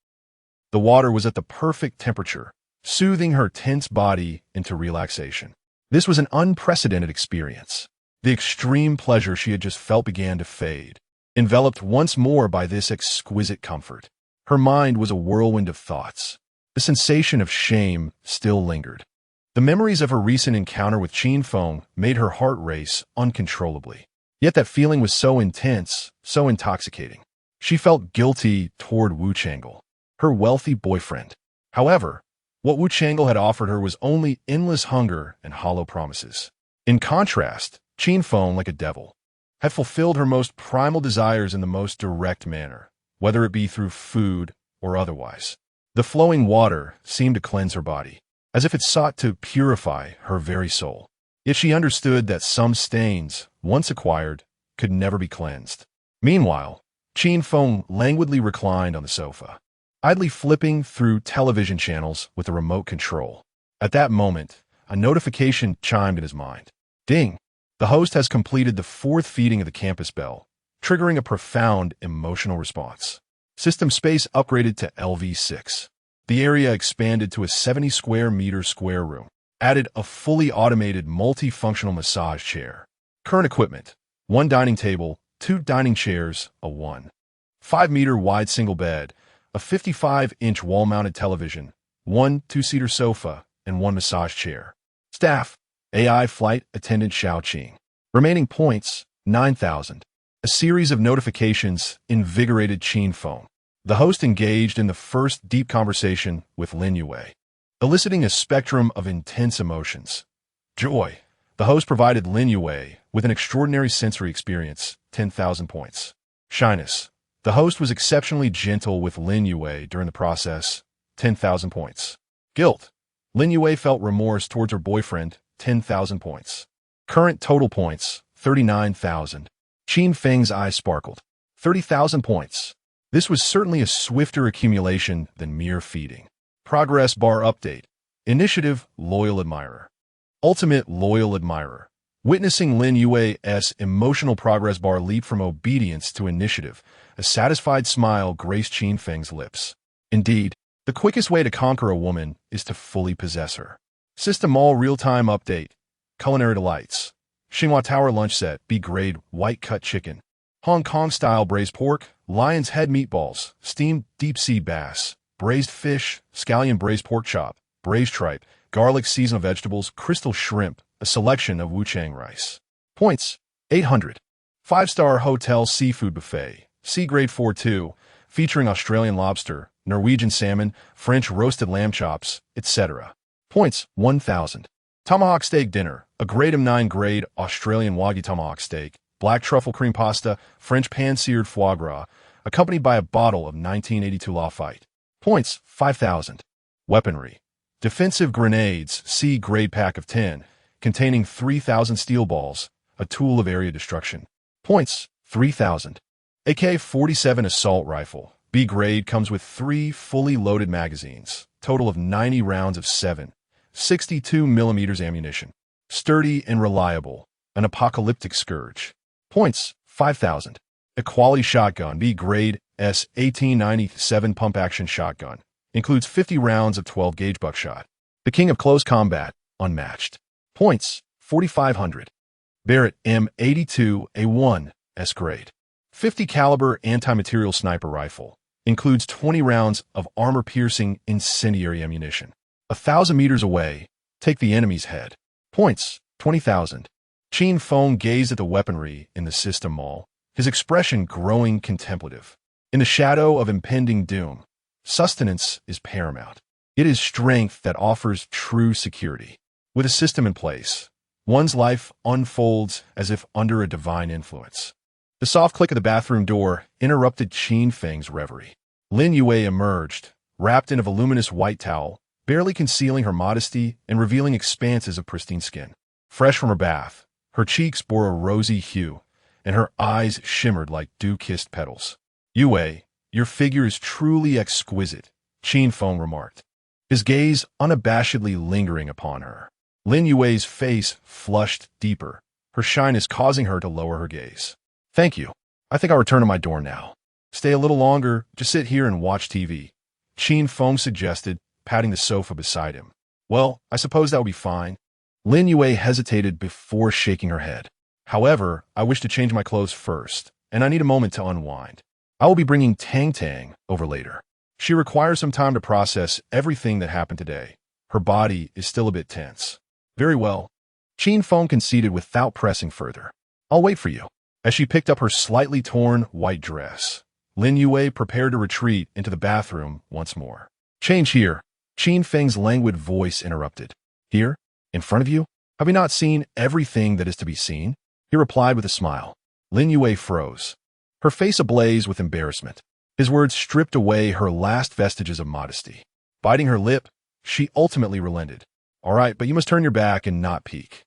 The water was at the perfect temperature, soothing her tense body into relaxation. This was an unprecedented experience. The extreme pleasure she had just felt began to fade, enveloped once more by this exquisite comfort. Her mind was a whirlwind of thoughts. The sensation of shame still lingered. The memories of her recent encounter with Qin Feng made her heart race uncontrollably. Yet that feeling was so intense, so intoxicating. She felt guilty toward Wu Chang'e, her wealthy boyfriend. However, what Wu Chang'e had offered her was only endless hunger and hollow promises. In contrast, Qin Feng, like a devil, had fulfilled her most primal desires in the most direct manner, whether it be through food or otherwise. The flowing water seemed to cleanse her body, as if it sought to purify her very soul. Yet she understood that some stains, once acquired, could never be cleansed. Meanwhile, Qin Feng languidly reclined on the sofa, idly flipping through television channels with a remote control. At that moment, a notification chimed in his mind. Ding! The host has completed the 4th feeding of the campus bell, triggering a profound emotional response. System space upgraded to LV6. The area expanded to a 70 square meter square room. Added a fully automated multifunctional massage chair. Current equipment: 1 dining table, 2 dining chairs, a 1.5-meter wide single bed, a 55-inch wall-mounted television, 1 two-seater sofa, and 1 massage chair. Staff: AI flight attendant Xiao Qing. Remaining points: 9,000. A series of notifications invigorated Qin Feng. The host engaged in the first deep conversation with Lin Yue, eliciting a spectrum of intense emotions. Joy. The host provided Lin Yue with an extraordinary sensory experience, 10,000 points. Shyness. The host was exceptionally gentle with Lin Yue during the process, 10,000 points. Guilt. Lin Yue felt remorse towards her boyfriend, 10,000 points. Current total points, 39,000. Qin Feng's eyes sparkled. 30,000 points. This was certainly a swifter accumulation than mere feeding. Progress bar update. Initiative: Loyal Admirer. Ultimate Loyal Admirer. Witnessing Lin Yue's emotional progress bar leap from obedience to initiative, a satisfied smile graced Qin Feng's lips. Indeed, the quickest way to conquer a woman is to fully possess her. System Mall real-time update. Culinary delights. Xinhua Tower lunch set, B-grade, white-cut chicken. Hong Kong-style braised pork, lion's head meatballs, steamed deep-sea bass, braised fish, scallion braised pork chop, braised tripe, garlic seasonal vegetables, crystal shrimp, a selection of wuchang rice. Points: 800. 5-star hotel seafood buffet, C-grade 4-2, featuring Australian lobster, Norwegian salmon, French roasted lamb chops, etc. Points: 1,000. Tomahawk steak dinner, a grade M9 grade Australian Wagyu tomahawk steak, black truffle cream pasta, French pan-seared foie gras, accompanied by a bottle of 1982 Lafite. Points: 5,000. Weaponry. Defensive grenades, C-grade pack of 10, containing 3,000 steel balls, a tool of area destruction. Points: 3,000. AK-47 assault rifle, B-grade, comes with 3 fully loaded magazines, total of 90 rounds of 7.62mm ammunition. Sturdy and reliable, an apocalyptic scourge. Points: 5,000. Equality shotgun, B-grade, S-1897 pump-action shotgun. Includes 50 rounds of 12-gauge buckshot. The king of close combat, unmatched. Points: 4,500. Barrett M82A1, S-grade. 50 caliber anti-material sniper rifle. Includes 20 rounds of armor-piercing incendiary ammunition. 1,000 meters away, take the enemy's head. Points: 20,000. Qin Feng gazed at the weaponry in the system mall, his expression growing contemplative. In the shadow of impending doom, sustenance is paramount. It is strength that offers true security. With a system in place, one's life unfolds as if under a divine influence. The soft click of the bathroom door interrupted Qin Feng's reverie. Lin Yue emerged, wrapped in a voluminous white towel, barely concealing her modesty and revealing expanses of pristine skin. Fresh from her bath, her cheeks bore a rosy hue, and her eyes shimmered like dew-kissed petals. "Yue, your figure is truly exquisite," Qin Feng remarked, his gaze unabashedly lingering upon her. Lin Yue's face flushed deeper, her shyness causing her to lower her gaze. "Thank you. I think I'll return to my dorm now. Stay a little longer, just sit here and watch TV," Qin Feng suggested, patting the sofa beside him. "Well, I suppose that would be fine." Lin Yue hesitated before shaking her head. However, I wish to change my clothes first, and I need a moment to unwind. I will be bringing Tang Tang over later. She requires some time to process everything that happened today. Her body is still a bit tense. Very well. Qin Feng conceded without pressing further. I'll wait for you. As she picked up her slightly torn white dress, Lin Yue prepared to retreat into the bathroom once more. Change here. Qin Feng's languid voice interrupted. Here? In front of you? Have you not seen everything that is to be seen? He replied with a smile. Lin Yue froze, her face ablaze with embarrassment. His words stripped away her last vestiges of modesty. Biting her lip, she ultimately relented. All right, but you must turn your back and not peek.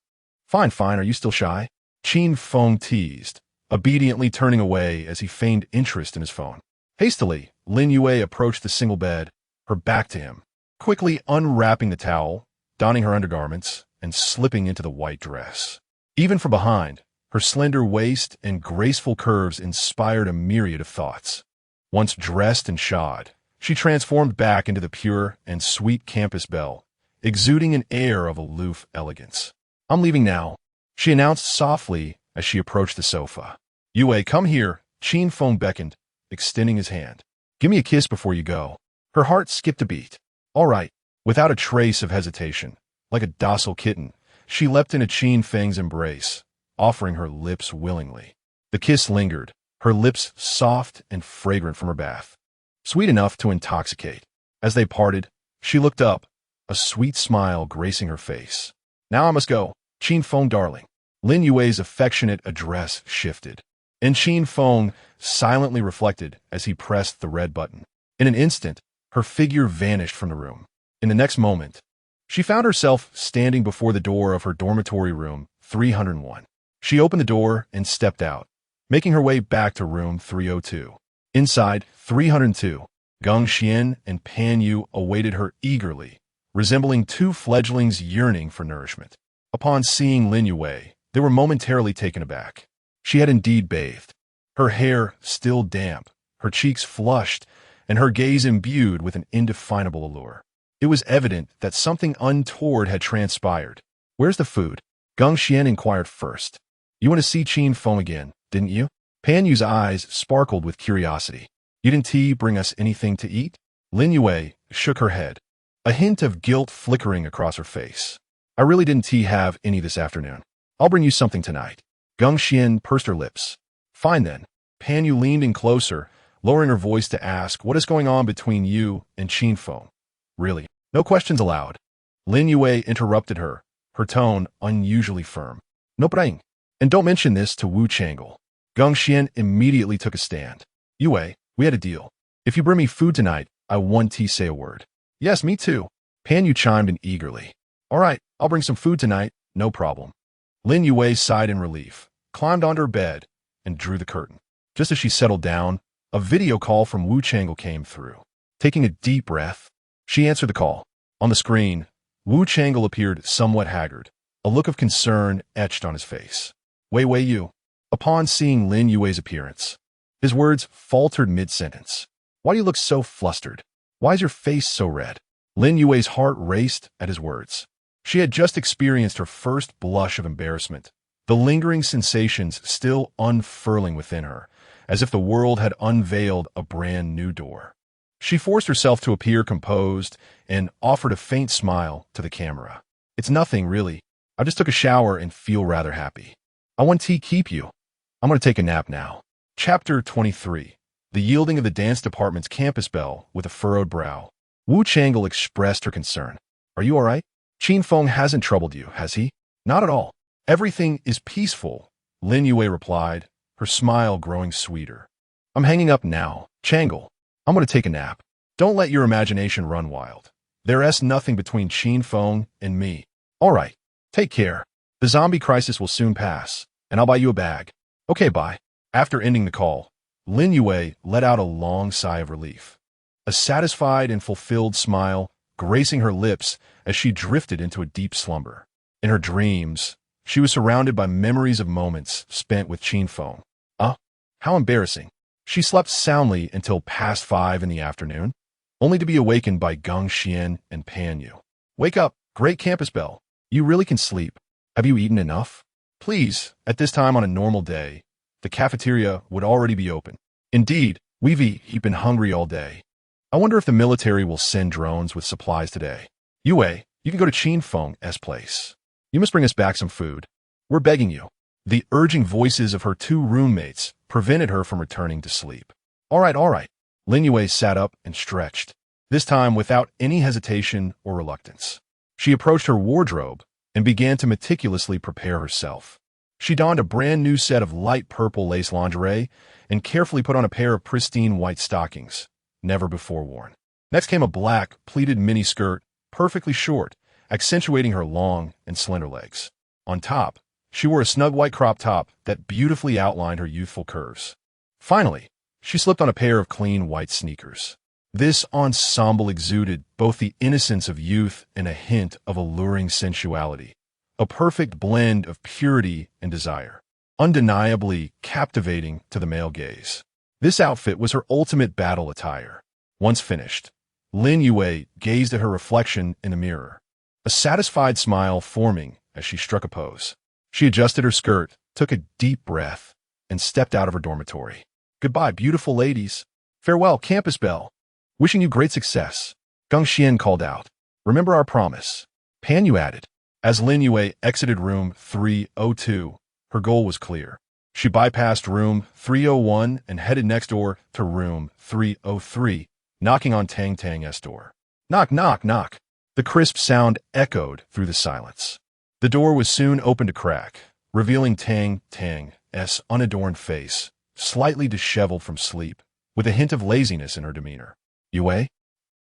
Fine, are you still shy? Qin Feng teased, obediently turning away as he feigned interest in his phone. Hastily, Lin Yue approached the single bed, her back to him, quickly unwrapping the towel, donning her undergarments, and slipping into the white dress. Even from behind, her slender waist and graceful curves inspired a myriad of thoughts. Once dressed and shod, she transformed back into the pure and sweet campus belle, exuding an air of aloof elegance. I'm leaving now, she announced softly as she approached the sofa. Yue, come here, Qin Feng beckoned, extending his hand. Give me a kiss before you go. Her heart skipped a beat. All right. Without a trace of hesitation, like a docile kitten, she leapt into Qin Feng's embrace, offering her lips willingly. The kiss lingered, her lips soft and fragrant from her bath, sweet enough to intoxicate. As they parted, she looked up, a sweet smile gracing her face. Now I must go, Qin Feng darling. Lin Yue's affectionate address shifted, and Qin Feng silently reflected as he pressed the red button. In an instant, her figure vanished from the room. In the next moment, she found herself standing before the door of her dormitory room 301. She opened the door and stepped out, making her way back to room 302. Inside 302, Geng Xian and Pan Yu awaited her eagerly, resembling two fledglings yearning for nourishment. Upon seeing Lin Yue, they were momentarily taken aback. She had indeed bathed, her hair still damp, her cheeks flushed, and her gaze imbued with an indefinable allure. It was evident that something untoward had transpired. Where's the food? Geng Xian inquired first. You want to see Qin Feng again, didn't you? Pan Yu's eyes sparkled with curiosity. You didn't T bring us anything to eat? Lin Yue shook her head, a hint of guilt flickering across her face. I really didn't T have any this afternoon. I'll bring you something tonight. Geng Xian pursed her lips. Fine then. Pan Yu leaned in closer, lowering her voice to ask, what is going on between you and Qin Feng? Really? No questions allowed. Lin Yue interrupted her, her tone unusually firm. No praying. And don't mention this to Wu Changle. Geng Xian immediately took a stand. Yue, we had a deal. If you bring me food tonight, I won't say a word. Yes, me too. Pan Yu chimed in eagerly. All right, I'll bring some food tonight, no problem. Lin Yue sighed in relief, climbed onto her bed, and drew the curtain. Just as she settled down, a video call from Wu Changle came through. Taking a deep breath, she answered the call. On the screen, Wu Changle appeared somewhat haggard, a look of concern etched on his face. Wei Yu. Upon seeing Lin Yue's appearance, his words faltered mid-sentence. Why do you look so flustered? Why is your face so red? Lin Yue's heart raced at his words. She had just experienced her first blush of embarrassment, the lingering sensations still unfurling within her, as if the world had unveiled a brand new door. She forced herself to appear composed and offered a faint smile to the camera. It's nothing, really. I just took a shower and feel rather happy. I want to keep you. I'm going to take a nap now. Chapter 23. The yielding of the dance department's campus belle with a furrowed brow. Wu Changle expressed her concern. Are you all right? Qin Feng hasn't troubled you, has he? Not at all. Everything is peaceful, Lin Yue replied, her smile growing sweeter. I'm hanging up now, Changle. I'm going to take a nap. Don't let your imagination run wild. There's nothing between Qin Feng and me. All right. Take care. The zombie crisis will soon pass, and I'll buy you a bag. Okay, bye. After ending the call, Lin Yue let out a long sigh of relief. A satisfied and fulfilled smile gracing her lips as she drifted into a deep slumber. In her dreams, she was surrounded by memories of moments spent with Qin Feng. How embarrassing. She slept soundly until past 5 in the afternoon, only to be awakened by Geng Xian and Pan Yu. Wake up, great campus belle. You really can sleep. Have you eaten enough? Please, at this time on a normal day, the cafeteria would already be open. Indeed, we've been hungry all day. I wonder if the military will send drones with supplies today. Yue, you can go to Qin Feng's place. You must bring us back some food. We're begging you. The urging voices of her two roommates prevented her from returning to sleep. All right. Lin Yue sat up and stretched, this time without any hesitation or reluctance. She approached her wardrobe and began to meticulously prepare herself. She donned a brand new set of light purple lace lingerie and carefully put on a pair of pristine white stockings, never before worn. Next came a black, pleated miniskirt, perfectly short, accentuating her long and slender legs. On top, she wore a snug white crop top that beautifully outlined her youthful curves. Finally, she slipped on a pair of clean white sneakers. This ensemble exuded both the innocence of youth and a hint of alluring sensuality, a perfect blend of purity and desire, undeniably captivating to the male gaze. This outfit was her ultimate battle attire. Once finished, Lin Yue gazed at her reflection in the mirror, a satisfied smile forming as she struck a pose. She adjusted her skirt, took a deep breath, and stepped out of her dormitory. Goodbye, beautiful ladies. Farewell, campus belle. Wishing you great success. Geng Xian called out. Remember our promise. Pan Yu added. As Lin Yue exited room 302, her goal was clear. She bypassed room 301 and headed next door to room 303, knocking on Tang's door. Knock, knock, knock. The crisp sound echoed through the silence. The door was soon opened a crack, revealing Tang's unadorned face, slightly disheveled from sleep, with a hint of laziness in her demeanor. Yue?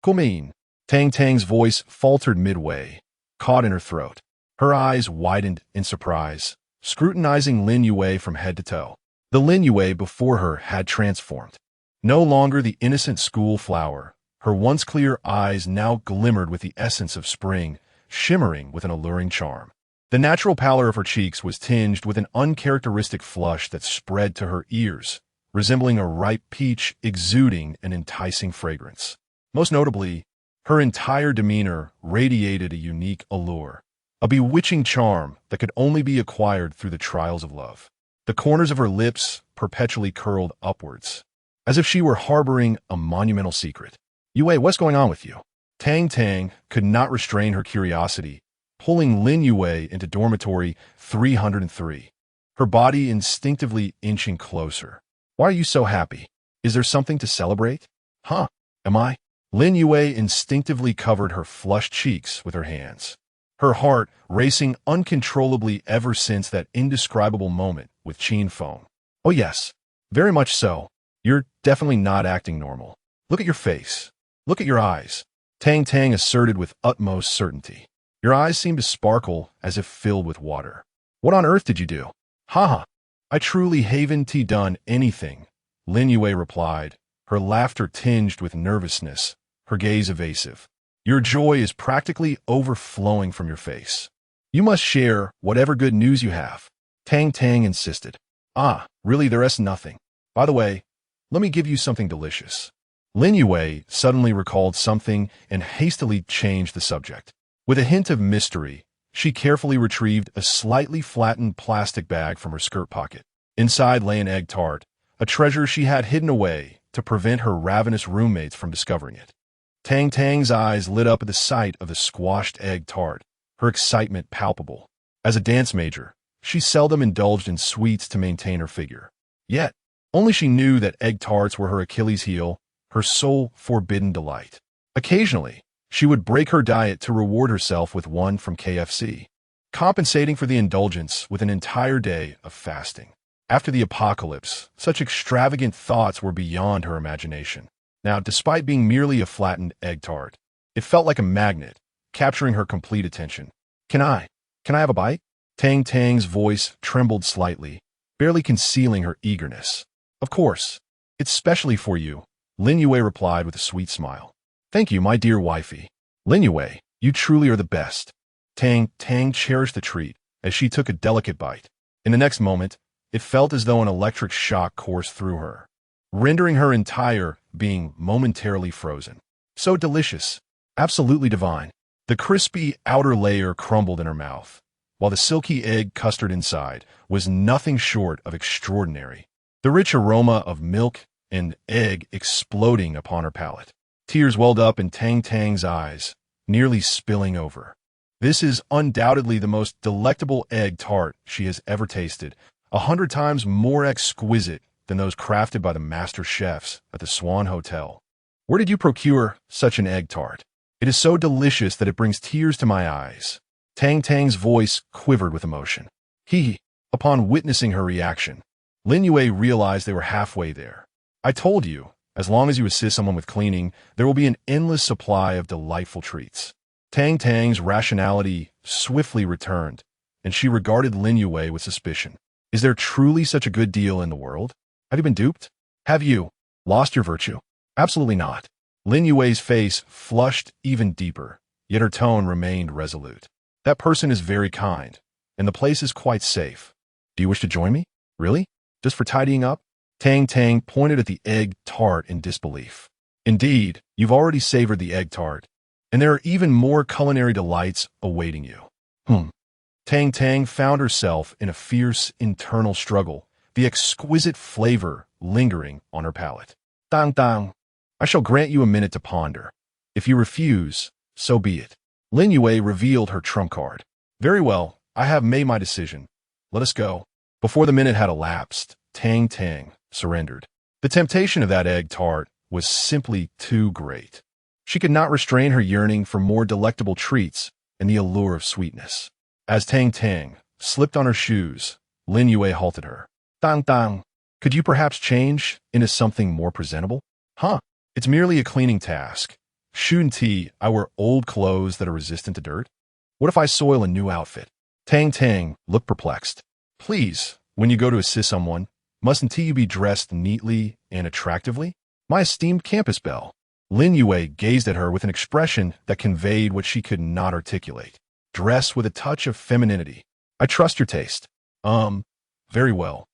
Come. Tang's voice faltered midway, caught in her throat. Her eyes widened in surprise, scrutinizing Lin Yue from head to toe. The Lin Yue before her had transformed. No longer the innocent school flower, her once clear eyes now glimmered with the essence of spring, shimmering with an alluring charm. The natural pallor of her cheeks was tinged with an uncharacteristic flush that spread to her ears, resembling a ripe peach exuding an enticing fragrance. Most notably, her entire demeanor radiated a unique allure, a bewitching charm that could only be acquired through the trials of love. The corners of her lips perpetually curled upwards, as if she were harboring a monumental secret. Yue, what's going on with you? Tang could not restrain her curiosity, pulling Lin Yue into dormitory 303, her body instinctively inching closer. Why are you so happy? Is there something to celebrate? Huh, am I? Lin Yue instinctively covered her flushed cheeks with her hands, her heart racing uncontrollably ever since that indescribable moment with Qin Feng. Oh yes, very much so. You're definitely not acting normal. Look at your face. Look at your eyes. Tang asserted with utmost certainty. Your eyes seem to sparkle as if filled with water. What on earth did you do? Haha. I truly haven't done anything, Lin Yue replied, her laughter tinged with nervousness, her gaze evasive. Your joy is practically overflowing from your face. You must share whatever good news you have. Tang insisted. Ah, really there is nothing. By the way, let me give you something delicious. Lin Yue suddenly recalled something and hastily changed the subject. With a hint of mystery, she carefully retrieved a slightly flattened plastic bag from her skirt pocket. Inside lay an egg tart, a treasure she had hidden away to prevent her ravenous roommates from discovering it. Tang's eyes lit up at the sight of the squashed egg tart, her excitement palpable. As a dance major, she seldom indulged in sweets to maintain her figure. Yet, only she knew that egg tarts were her Achilles heel, her sole forbidden delight. Occasionally, she would break her diet to reward herself with one from KFC, compensating for the indulgence with an entire day of fasting. After the apocalypse, such extravagant thoughts were beyond her imagination. Now, despite being merely a flattened egg tart, it felt like a magnet, capturing her complete attention. Can I have a bite? Tang's voice trembled slightly, barely concealing her eagerness. Of course. It's specially for you, Lin Yue replied with a sweet smile. Thank you, my dear wifey. Lin Yue, you truly are the best. Tang cherished the treat as she took a delicate bite. In the next moment, it felt as though an electric shock coursed through her, rendering her entire being momentarily frozen. So delicious, absolutely divine. The crispy outer layer crumbled in her mouth, while the silky egg custard inside was nothing short of extraordinary. The rich aroma of milk and egg exploding upon her palate. Tears welled up in Tang Tang's eyes, nearly spilling over. This is undoubtedly the most delectable egg tart she has ever tasted, 100 times more exquisite than those crafted by the master chefs at the Swan Hotel. Where did you procure such an egg tart? It is so delicious that it brings tears to my eyes. Tang Tang's voice quivered with emotion. Upon witnessing her reaction, Lin Yue realized they were halfway there. I told you, as long as you assist someone with cleaning, there will be an endless supply of delightful treats. Tang Tang's rationality swiftly returned, and she regarded Lin Yue with suspicion. Is there truly such a good deal in the world? Have you been duped? Have you lost your virtue? Absolutely not. Lin Yue's face flushed even deeper, yet her tone remained resolute. That person is very kind, and the place is quite safe. Do you wish to join me? Really? Just for tidying up? Tang Tang pointed at the egg tart in disbelief. Indeed, you've already savored the egg tart, and there are even more culinary delights awaiting you. Tang Tang found herself in a fierce internal struggle, the exquisite flavor lingering on her palate. Dang dang. I shall grant you a minute to ponder. If you refuse, so be it. Lin Yue revealed her trump card. Very well, I have made my decision. Let us go. Before the minute had elapsed, Tang Tang surrendered. The temptation of that egg tart was simply too great. She could not restrain her yearning for more delectable treats and the allure of sweetness. As Tang Tang slipped on her shoes, Lin Yue halted her. Dang dang, could you perhaps change into something more presentable? It's merely a cleaning task. Shouldn't I wear old clothes that are resistant to dirt? What if I soil a new outfit? Tang Tang looked perplexed. Please, when you go to assist someone, mustn't you be dressed neatly and attractively? My esteemed campus belle. Lin Yue gazed at her with an expression that conveyed what she could not articulate. Dress with a touch of femininity. I trust your taste. Very well.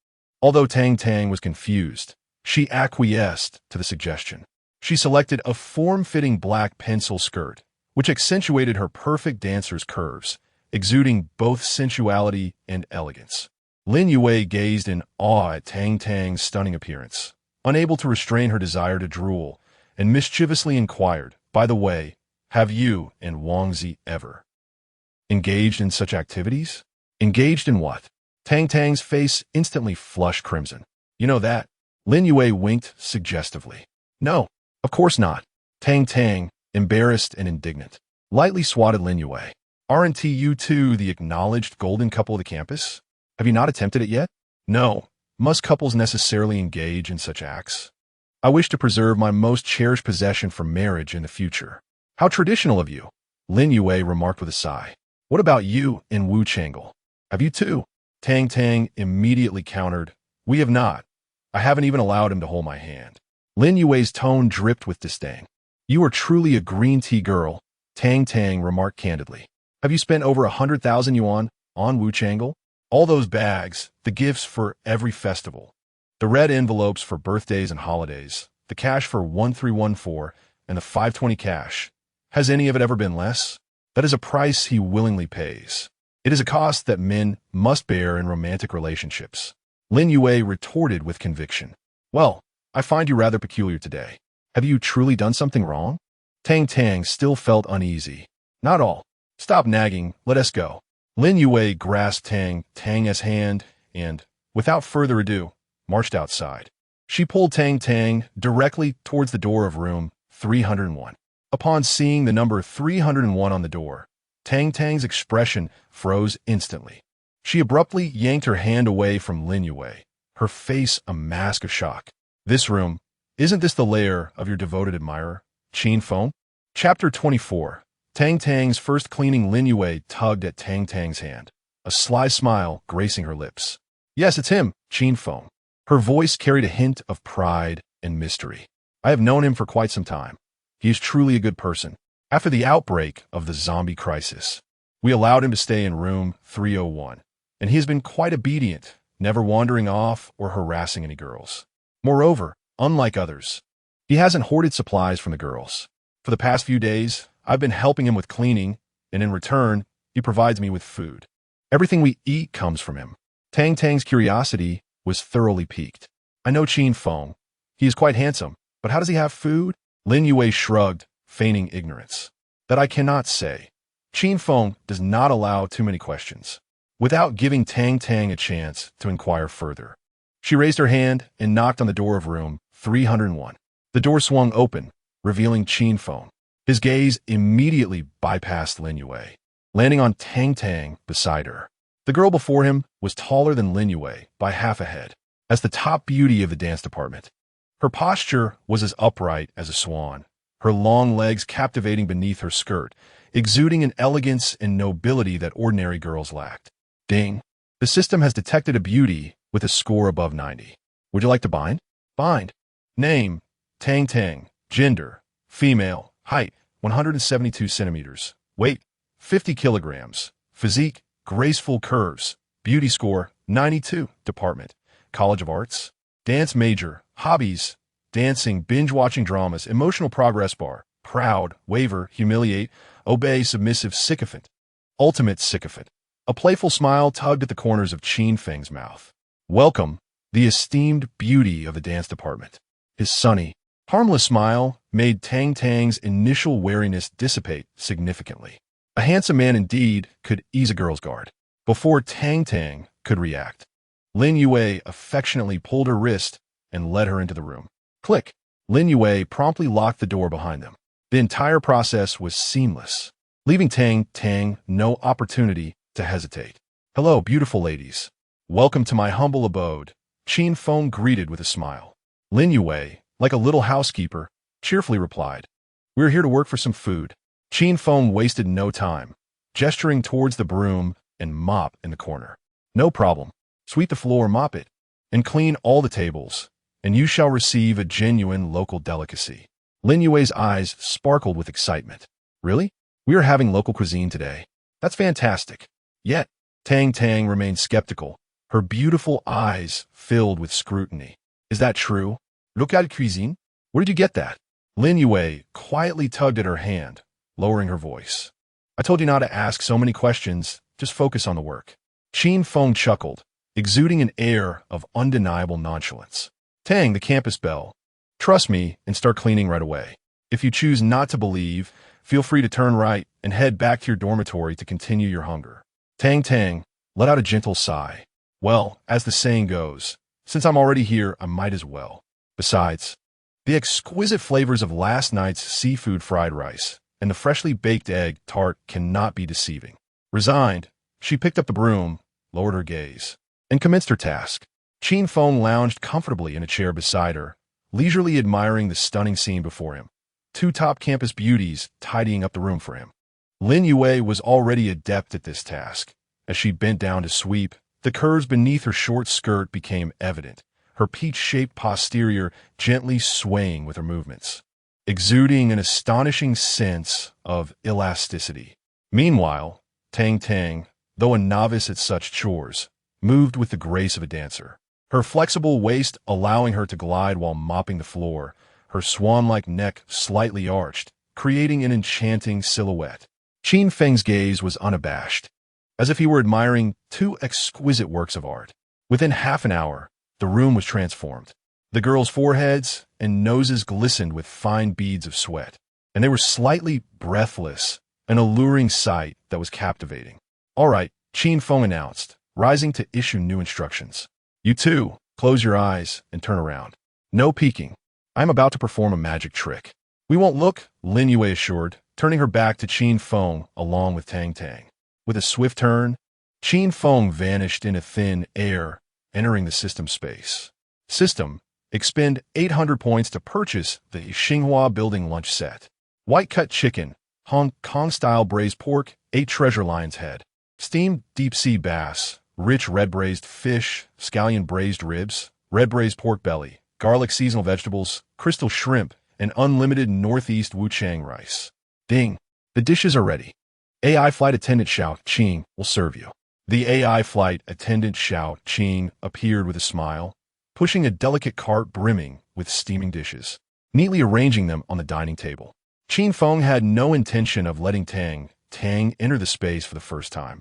Although Tang Tang was confused, she acquiesced to the suggestion. She selected a form-fitting black pencil skirt, which accentuated her perfect dancer's curves, exuding both sensuality and elegance. Lin Yue gazed in awe at Tang Tang's stunning appearance, unable to restrain her desire to drool, and mischievously inquired, by the way, have you and Wang Zi ever engaged in such activities? Engaged in what? Tang Tang's face instantly flushed crimson. You know that? Lin Yue winked suggestively. No, of course not. Tang Tang, embarrassed and indignant, lightly swatted Lin Yue. Aren't you two the acknowledged golden couple of the campus? Have you not attempted it yet? No. Must couples necessarily engage in such acts? I wish to preserve my most cherished possession for marriage in the future. How traditional of you, Lin Yue remarked with a sigh. What about you and Wu Changle? Have you too? Tang Tang immediately countered. We have not. I haven't even allowed him to hold my hand. Lin Yue's tone dripped with disdain. You are truly a green tea girl, Tang Tang remarked candidly. Have you spent over 100,000 yuan on Wu Changle? All those bags, the gifts for every festival, the red envelopes for birthdays and holidays, the cash for 1314, and the 520 cash. Has any of it ever been less? That is a price he willingly pays. It is a cost that men must bear in romantic relationships. Lin Yue retorted with conviction. Well, I find you rather peculiar today. Have you truly done something wrong? Tang Tang still felt uneasy. Not all. Stop nagging, let us go. Lin Yue grasped Tang Tang's hand and, without further ado, marched outside. She pulled Tang Tang directly towards the door of room 301. Upon seeing the number 301 on the door, Tang Tang's expression froze instantly. She abruptly yanked her hand away from Lin Yue, her face a mask of shock. This room, isn't this the lair of your devoted admirer, Qin Feng? Chapter 24. Tang Tang's first cleaning. Lin Yue tugged at Tang Tang's hand, a sly smile gracing her lips. Yes, it's him, Qin Feng. Her voice carried a hint of pride and mystery. I have known him for quite some time. He is truly a good person. After the outbreak of the zombie crisis, we allowed him to stay in room 301, and he has been quite obedient, never wandering off or harassing any girls. Moreover, unlike others, he hasn't hoarded supplies from the girls. For the past few days, I've been helping him with cleaning, and in return, he provides me with food. Everything we eat comes from him. Tang Tang's curiosity was thoroughly piqued. I know Qin Feng. He is quite handsome, but how does he have food? Lin Yue shrugged, feigning ignorance. That I cannot say. Qin Feng does not allow too many questions. Without giving Tang Tang a chance to inquire further, she raised her hand and knocked on the door of room 301. The door swung open, revealing Qin Feng. His gaze immediately bypassed Lin Yue, landing on Tang Tang beside her. The girl before him was taller than Lin Yue by half a head. As the top beauty of the dance department, her posture was as upright as a swan, her long legs captivating beneath her skirt, exuding an elegance and nobility that ordinary girls lacked. Ding! The system has detected a beauty with a score above 90. Would you like to bind? Bind. Name, Tang Tang. Gender, female. Height, 172 centimeters. Weight, 50 kilograms. Physique, graceful curves. Beauty score, 92. Department, College of Arts. Dance major. Hobbies, dancing, binge-watching dramas. Emotional progress bar. Proud, waver, humiliate, obey, submissive, sycophant. Ultimate sycophant. A playful smile tugged at the corners of Qin Feng's mouth. Welcome, the esteemed beauty of the dance department. His sunny, harmless smile made Tang Tang's initial wariness dissipate significantly. A handsome man indeed could ease a girl's guard. Before Tang Tang could react, Lin Yue affectionately pulled her wrist and led her into the room. Click! Lin Yue promptly locked the door behind them. The entire process was seamless, leaving Tang Tang no opportunity to hesitate. Hello, beautiful ladies. Welcome to my humble abode, Qin Feng greeted with a smile. Lin Yue, like a little housekeeper, cheerfully replied, We're here to work for some food. Qin Feng wasted no time, gesturing towards the broom and mop in the corner. No problem. Sweep the floor, mop it, and clean all the tables, and you shall receive a genuine local delicacy. Lin Yue's eyes sparkled with excitement. Really? We are having local cuisine today. That's fantastic. Yet, Tang Tang remained skeptical, her beautiful eyes filled with scrutiny. Is that true? Local cuisine? Where did you get that? Lin Yue quietly tugged at her hand, lowering her voice. I told you not to ask so many questions, just focus on the work. Qin Feng chuckled, exuding an air of undeniable nonchalance. Tang the campus bell. Trust me and start cleaning right away. If you choose not to believe, feel free to turn right and head back to your dormitory to continue your hunger. Tang Tang let out a gentle sigh. Well, as the saying goes, since I'm already here, I might as well. Besides, the exquisite flavors of last night's seafood fried rice and the freshly baked egg tart cannot be deceiving. Resigned, she picked up the broom, lowered her gaze, and commenced her task. Qin Feng lounged comfortably in a chair beside her, leisurely admiring the stunning scene before him. Two top campus beauties tidying up the room for him. Lin Yue was already adept at this task. As she bent down to sweep, the curves beneath her short skirt became evident, her peach-shaped posterior gently swaying with her movements, exuding an astonishing sense of elasticity. Meanwhile, Tang Tang, though a novice at such chores, moved with the grace of a dancer, her flexible waist allowing her to glide while mopping the floor, her swan-like neck slightly arched, creating an enchanting silhouette. Qin Feng's gaze was unabashed, as if he were admiring two exquisite works of art. Within half an hour, the room was transformed. The girls' foreheads and noses glistened with fine beads of sweat, and they were slightly breathless, an alluring sight that was captivating. All right, Qin Feng announced, rising to issue new instructions. You two, close your eyes and turn around. No peeking. I'm about to perform a magic trick. We won't look, Lin Yue assured, turning her back to Qin Feng along with Tang Tang. With a swift turn, Qin Feng vanished into thin air, entering the system space. System, expend 800 points to purchase the Xinhua building lunch set. White-cut chicken, Hong Kong-style braised pork, 8 treasure lion's head. Steamed deep-sea bass, rich red-braised fish, scallion braised ribs, red braised pork belly, garlic seasonal vegetables, crystal shrimp, and unlimited Northeast Wuchang rice. Ding! The dishes are ready. AI flight attendant Xiao Qing will serve you. The AI flight attendant Xiao Qing appeared with a smile, pushing a delicate cart brimming with steaming dishes, neatly arranging them on the dining table. Qin Feng had no intention of letting Tang enter the space for the first time.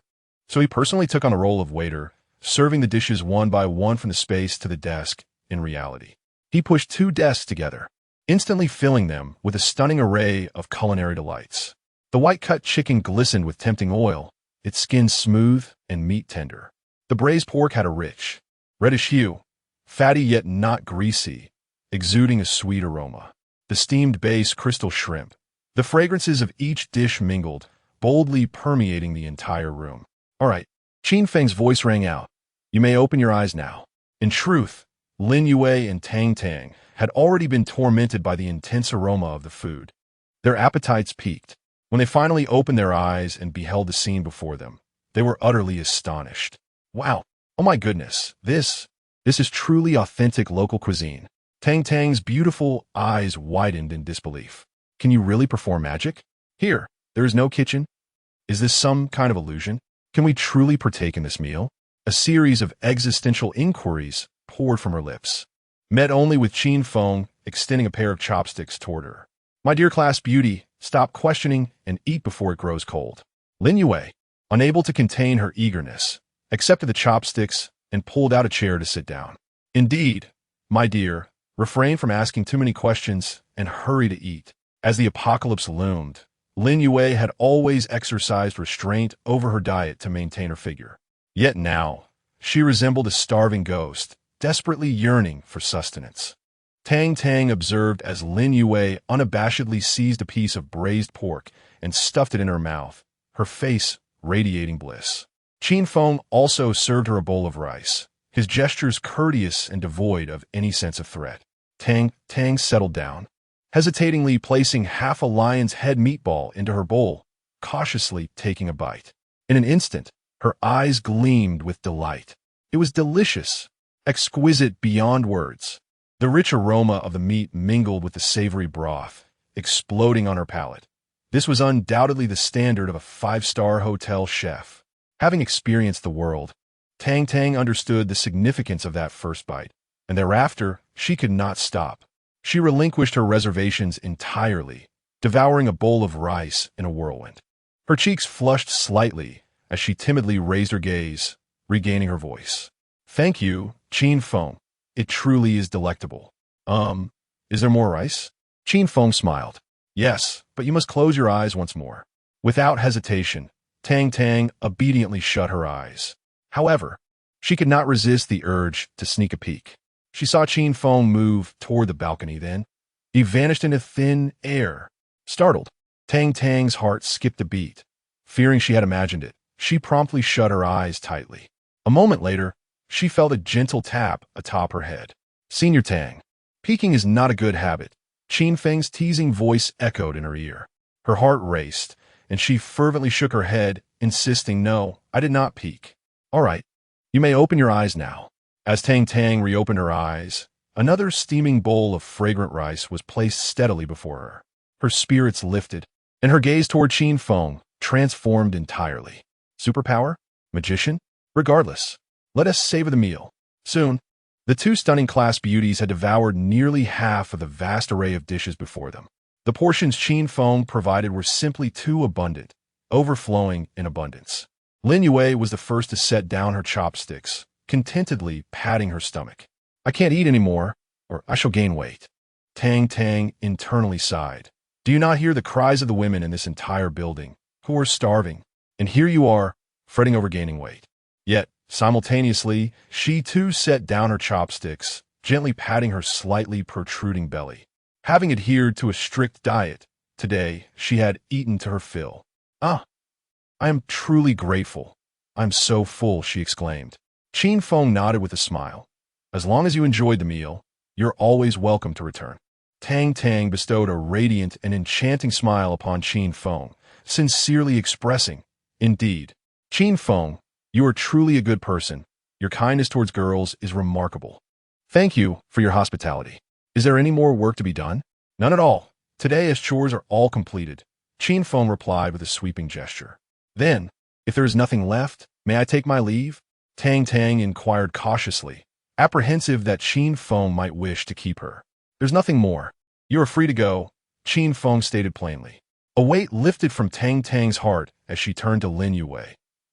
So he personally took on the role of waiter, serving the dishes one by one from the space to the desk. In reality, he pushed 2 desks together, instantly filling them with a stunning array of culinary delights. The white-cut chicken glistened with tempting oil, its skin smooth and meat tender. The braised pork had a rich, reddish hue, fatty yet not greasy, exuding a sweet aroma. The steamed base crystal shrimp. The fragrances of each dish mingled, boldly permeating the entire room. All right, Qin Feng's voice rang out. You may open your eyes now. In truth, Lin Yue and Tang Tang had already been tormented by the intense aroma of the food. Their appetites peaked. When they finally opened their eyes and beheld the scene before them, they were utterly astonished. Wow, oh my goodness, this is truly authentic local cuisine. Tang Tang's beautiful eyes widened in disbelief. Can you really perform magic? Here, there is no kitchen. Is this some kind of illusion? Can we truly partake in this meal? A series of existential inquiries poured from her lips, met only with Qin Feng extending a pair of chopsticks toward her. My dear class beauty, stop questioning and eat before it grows cold. Lin Yue, unable to contain her eagerness, accepted the chopsticks and pulled out a chair to sit down. Indeed, my dear, refrain from asking too many questions and hurry to eat. As the apocalypse loomed, Lin Yue had always exercised restraint over her diet to maintain her figure. Yet now, she resembled a starving ghost, desperately yearning for sustenance. Tang Tang observed as Lin Yue unabashedly seized a piece of braised pork and stuffed it in her mouth, her face radiating bliss. Qin Feng also served her a bowl of rice, his gestures courteous and devoid of any sense of threat. Tang settled down, hesitatingly placing half a lion's head meatball into her bowl, cautiously taking a bite. In an instant, her eyes gleamed with delight. It was delicious, exquisite beyond words. The rich aroma of the meat mingled with the savory broth, exploding on her palate. This was undoubtedly the standard of a 5-star hotel chef. Having experienced the world, Tang Tang understood the significance of that first bite, and thereafter she could not stop. She relinquished her reservations entirely, devouring a bowl of rice in a whirlwind. Her cheeks flushed slightly as she timidly raised her gaze, regaining her voice. Thank you, Qin Feng. It truly is delectable. Is there more rice? Qin Feng smiled. Yes, but you must close your eyes once more. Without hesitation, Tang Tang obediently shut her eyes. However, she could not resist the urge to sneak a peek. She saw Qin Feng move toward the balcony then. He vanished into thin air. Startled, Tang Tang's heart skipped a beat. Fearing she had imagined it, she promptly shut her eyes tightly. A moment later, she felt a gentle tap atop her head. Senior Tang, peeking is not a good habit. Qin Feng's teasing voice echoed in her ear. Her heart raced, and she fervently shook her head, insisting, no, I did not peek. All right, you may open your eyes now. As Tang Tang reopened her eyes, another steaming bowl of fragrant rice was placed steadily before her. Her spirits lifted, and her gaze toward Qin Feng transformed entirely. Superpower? Magician? Regardless, let us savor the meal. Soon, the 2 stunning class beauties had devoured nearly half of the vast array of dishes before them. The portions Qin Feng provided were simply too abundant, overflowing in abundance. Lin Yue was the first to set down her chopsticks, contentedly patting her stomach. I can't eat anymore, or I shall gain weight. Tang Tang internally sighed. Do you not hear the cries of the women in this entire building, who are starving? And here you are, fretting over gaining weight. Yet, simultaneously, she too set down her chopsticks, gently patting her slightly protruding belly. Having adhered to a strict diet, today she had eaten to her fill. I am truly grateful. I'm so full, she exclaimed. Qin Feng nodded with a smile. As long as you enjoyed the meal, you're always welcome to return. Tang Tang bestowed a radiant and enchanting smile upon Qin Feng, sincerely expressing, indeed, Qin Feng, you are truly a good person. Your kindness towards girls is remarkable. Thank you for your hospitality. Is there any more work to be done? None at all. Today, as chores are all completed, Qin Feng replied with a sweeping gesture. Then, if there is nothing left, may I take my leave? Tang Tang inquired cautiously, apprehensive that Qin Feng might wish to keep her. There's nothing more. You are free to go, Qin Feng stated plainly. A weight lifted from Tang Tang's heart as she turned to Lin Yue.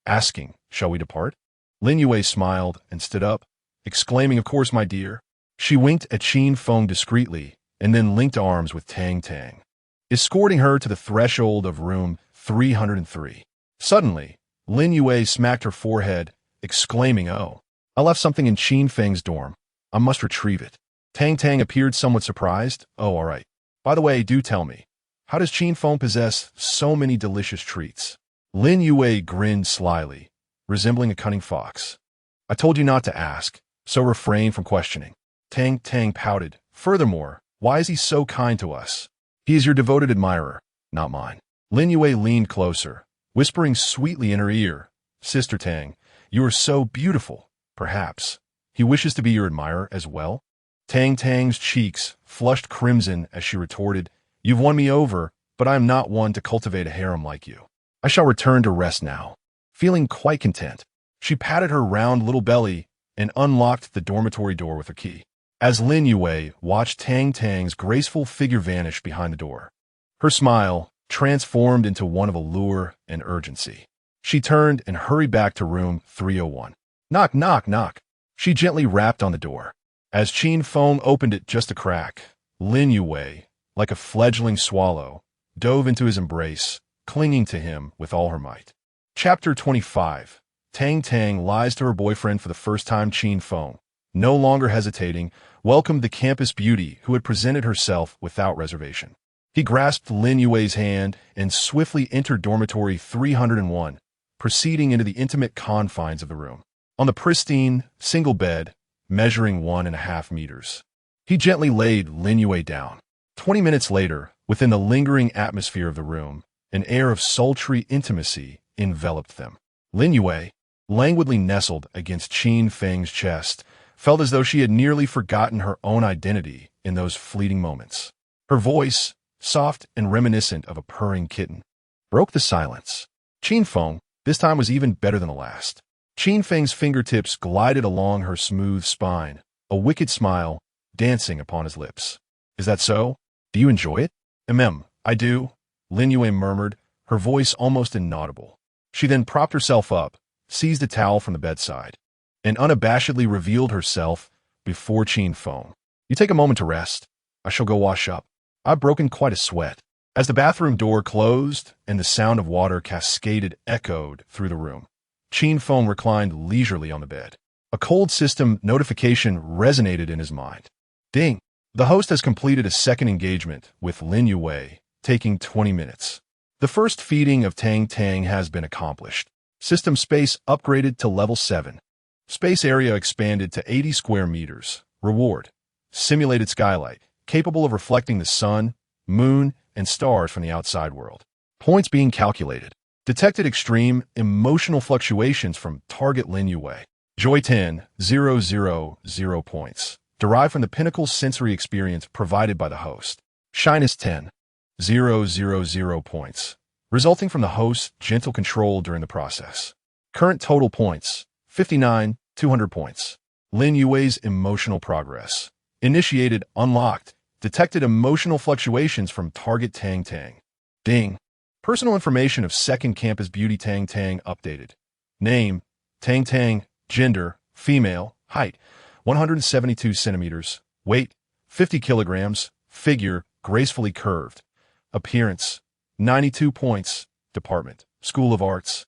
asking, "Shall we depart?" Lin Yue smiled and stood up, exclaiming, "Of course, my dear." She winked at Qin Feng discreetly and then linked arms with Tang Tang, escorting her to the threshold of room 303. Suddenly, Lin Yue smacked her forehead, exclaiming, "Oh, I left something in Qin Feng's dorm. I must retrieve it." Tang Tang appeared somewhat surprised. "Oh, all right. By the way, do tell me, how does Qin Feng possess so many delicious treats?" Lin Yue grinned slyly, resembling a cunning fox. "I told you not to ask, so refrain from questioning." Tang Tang pouted. "Furthermore, why is he so kind to us? He is your devoted admirer, not mine." Lin Yue leaned closer, whispering sweetly in her ear, "Sister Tang, you are so beautiful. Perhaps he wishes to be your admirer as well?" Tang Tang's cheeks flushed crimson as she retorted, "You've won me over, but I am not one to cultivate a harem like you. I shall return to rest now." Feeling quite content, she patted her round little belly and unlocked the dormitory door with her key. As Lin Yue watched Tang Tang's graceful figure vanish behind the door, her smile transformed into one of allure and urgency. She turned and hurried back to room 301. "Knock, knock, knock." She gently rapped on the door. As Qin Feng opened it just a crack, Lin Yue, like a fledgling swallow, dove into his embrace, clinging to him with all her might. Chapter 25. Tang Tang lies to her boyfriend for the first time. Qin Feng, no longer hesitating, welcomed the campus beauty who had presented herself without reservation. He grasped Lin Yue's hand and swiftly entered dormitory 301, proceeding into the intimate confines of the room. On the pristine, single bed, measuring 1.5 meters, he gently laid Lin Yue down. 20 minutes later, within the lingering atmosphere of the room, an air of sultry intimacy enveloped them. Lin Yue, languidly nestled against Qin Feng's chest, felt as though she had nearly forgotten her own identity in those fleeting moments. Her voice, soft and reminiscent of a purring kitten, broke the silence. Qin Feng, this time, was even better than the last. Qin Feng's fingertips glided along her smooth spine, a wicked smile dancing upon his lips. "Is that so? Do you enjoy it?" I do," Lin Yue murmured, her voice almost inaudible. She then propped herself up, seized a towel from the bedside, and unabashedly revealed herself before Qin Feng. "You take a moment to rest. I shall go wash up. I've broken quite a sweat." As the bathroom door closed and the sound of water cascaded echoed through the room, Qin Feng reclined leisurely on the bed. A cold system notification resonated in his mind. Ding! The host has completed a second engagement with Lin Yue, taking 20 minutes. The first feeding of Tang Tang has been accomplished. System space upgraded to level 7. Space area expanded to 80 square meters. Reward: simulated skylight, capable of reflecting the sun, moon, and stars from the outside world. Points being calculated. Detected extreme emotional fluctuations from target Lin Yue. Joy 10, 000 points. Derived from the pinnacle sensory experience provided by the host. Shyness 10, 000 points. Resulting from the host's gentle control during the process. Current total points, 59, 200 points. Lin Yue's emotional progress. Initiated, unlocked. Detected emotional fluctuations from target Tang Tang. Ding. Personal information of second campus beauty Tang Tang updated. Name: Tang Tang. Gender: female. Height: 172 centimeters. Weight: 50 kilograms. Figure: gracefully curved. Appearance: 92 points. Department: School of Arts.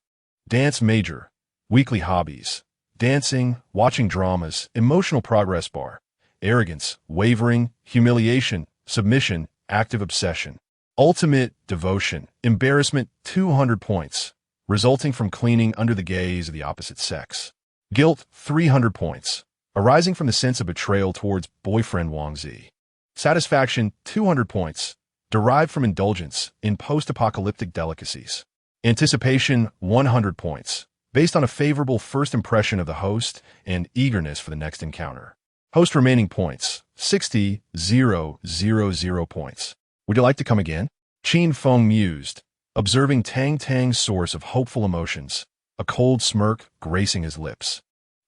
Dance major. Weekly hobbies: dancing, watching dramas. Emotional progress bar: arrogance, wavering, humiliation, submission, active obsession. Ultimate devotion, embarrassment 200 points, resulting from cleaning under the gaze of the opposite sex. Guilt 300 points, arising from the sense of betrayal towards boyfriend Wang Zi. Satisfaction 200 points, derived from indulgence in post-apocalyptic delicacies. Anticipation 100 points, based on a favorable first impression of the host and eagerness for the next encounter. Host remaining points 60, 000 points. Would you like to come again? Qin Feng mused, observing Tang Tang's source of hopeful emotions, a cold smirk gracing his lips.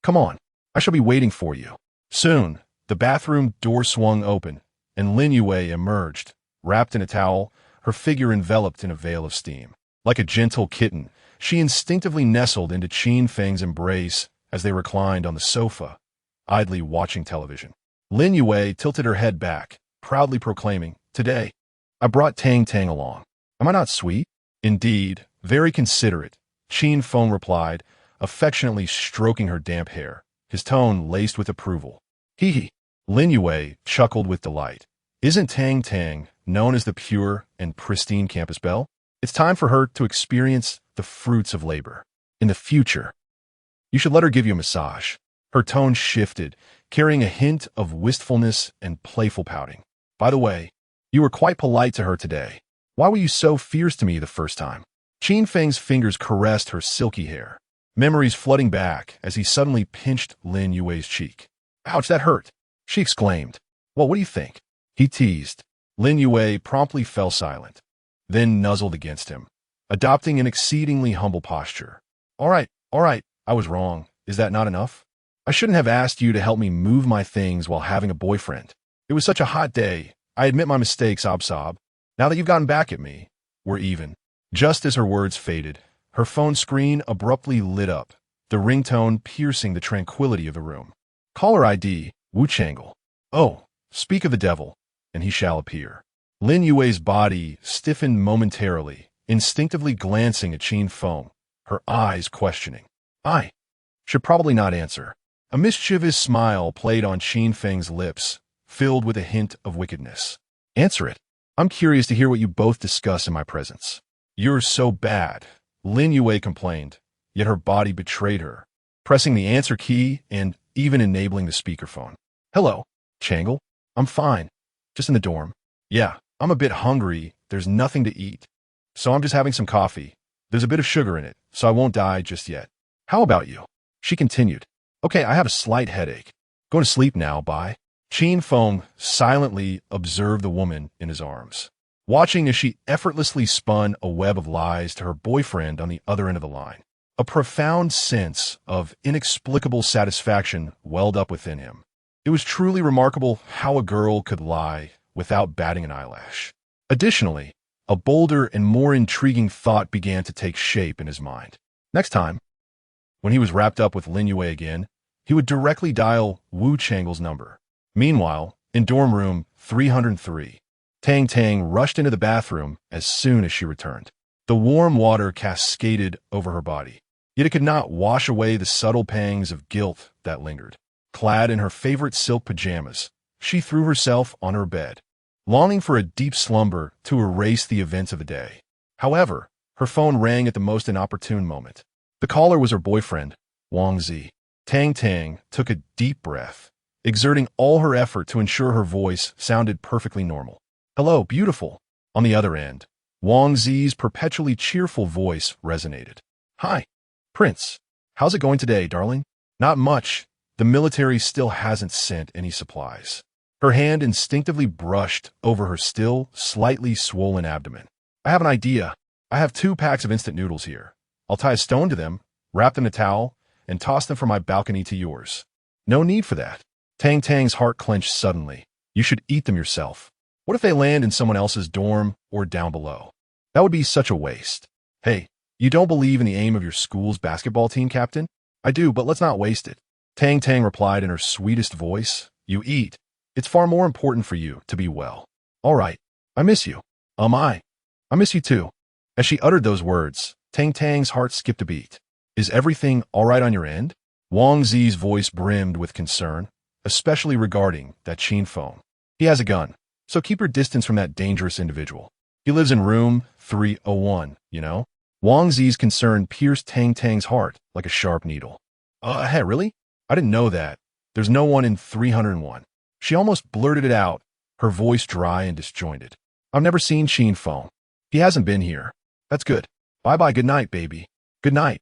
"Come on, I shall be waiting for you." Soon, the bathroom door swung open, and Lin Yue emerged, wrapped in a towel, her figure enveloped in a veil of steam. Like a gentle kitten, She instinctively nestled into Qin Feng's embrace as they reclined on the sofa, idly watching television. Lin Yue tilted her head back, proudly proclaiming, "Today, I brought Tang Tang along. Am I not sweet?" "Indeed, very considerate," Qin Feng replied, affectionately stroking her damp hair, his tone laced with approval. "Hee hee." Lin Yue chuckled with delight. "Isn't Tang Tang known as the pure and pristine campus belle? It's time for her to experience the fruits of labor. In the future, you should let her give you a massage." Her tone shifted, carrying a hint of wistfulness and playful pouting. "By the way, you were quite polite to her today. Why were you so fierce to me the first time?" Qin Feng's fingers caressed her silky hair, memories flooding back as he suddenly pinched Lin Yue's cheek. "Ouch, that hurt," she exclaimed. "Well, what do you think?" he teased. Lin Yue promptly fell silent, then nuzzled against him, adopting an exceedingly humble posture. All right, I was wrong. Is that not enough? I shouldn't have asked you to help me move my things while having a boyfriend. It was such a hot day. I admit my mistake, sob sob. Now that you've gotten back at me, we're even." Just as her words faded, her phone screen abruptly lit up, the ringtone piercing the tranquility of the room. Caller ID, Wu Changle. "Oh, speak of the devil, and he shall appear." Lin Yue's body stiffened momentarily, instinctively glancing at Qin Feng, her eyes questioning. "I should probably not answer." A mischievous smile played on Qin Feng's lips, filled with a hint of wickedness. "Answer it. I'm curious to hear what you both discuss in my presence." "You're so bad," Lin Yue complained, yet her body betrayed her, pressing the answer key and even enabling the speakerphone. "Hello, Changle. I'm fine. Just in the dorm. Yeah, I'm a bit hungry. There's nothing to eat. So I'm just having some coffee. There's a bit of sugar in it, so I won't die just yet. How about you?" She continued. "Okay, I have a slight headache. Go to sleep now, bye." Qin Feng silently observed the woman in his arms, watching as she effortlessly spun a web of lies to her boyfriend on the other end of the line. A profound sense of inexplicable satisfaction welled up within him. It was truly remarkable how a girl could lie without batting an eyelash. Additionally, a bolder and more intriguing thought began to take shape in his mind. Next time, when he was wrapped up with Lin Yue again, he would directly dial Wu Changle's number. Meanwhile, in dorm room 303, Tang Tang rushed into the bathroom as soon as she returned. The warm water cascaded over her body, yet it could not wash away the subtle pangs of guilt that lingered. Clad in her favorite silk pajamas, she threw herself on her bed, longing for a deep slumber to erase the events of the day. However, her phone rang at the most inopportune moment. The caller was her boyfriend, Wang Zi. Tang Tang took a deep breath, exerting all her effort to ensure her voice sounded perfectly normal. "Hello, beautiful." On the other end, Wang Zi's perpetually cheerful voice resonated. "Hi, Prince. How's it going today, darling?" "Not much. The military still hasn't sent any supplies." Her hand instinctively brushed over her still slightly swollen abdomen. "I have an idea. I have 2 packs of instant noodles here. I'll tie a stone to them, wrap them in a towel, and toss them from my balcony to yours." "No need for that." Tang Tang's heart clenched suddenly. "You should eat them yourself. What if they land in someone else's dorm or down below? That would be such a waste." "Hey, you don't believe in the aim of your school's basketball team, Captain?" "I do, but let's not waste it." Tang Tang replied in her sweetest voice. "You eat. It's far more important for you to be well." "All right. I miss you." I miss you too." As she uttered those words, Tang Tang's heart skipped a beat. "Is everything all right on your end?" Wang Zi's voice brimmed with concern, especially regarding that Qin Feng. "He has a gun, so keep your distance from that dangerous individual. He lives in room 301, you know?" Wang Zi's concern pierced Tang Tang's heart like a sharp needle. Hey, really? I didn't know that. There's no one in 301. She almost blurted it out, her voice dry and disjointed. "I've never seen Qin Feng. He hasn't been here." "That's good. Bye-bye, good night, baby." "Good night,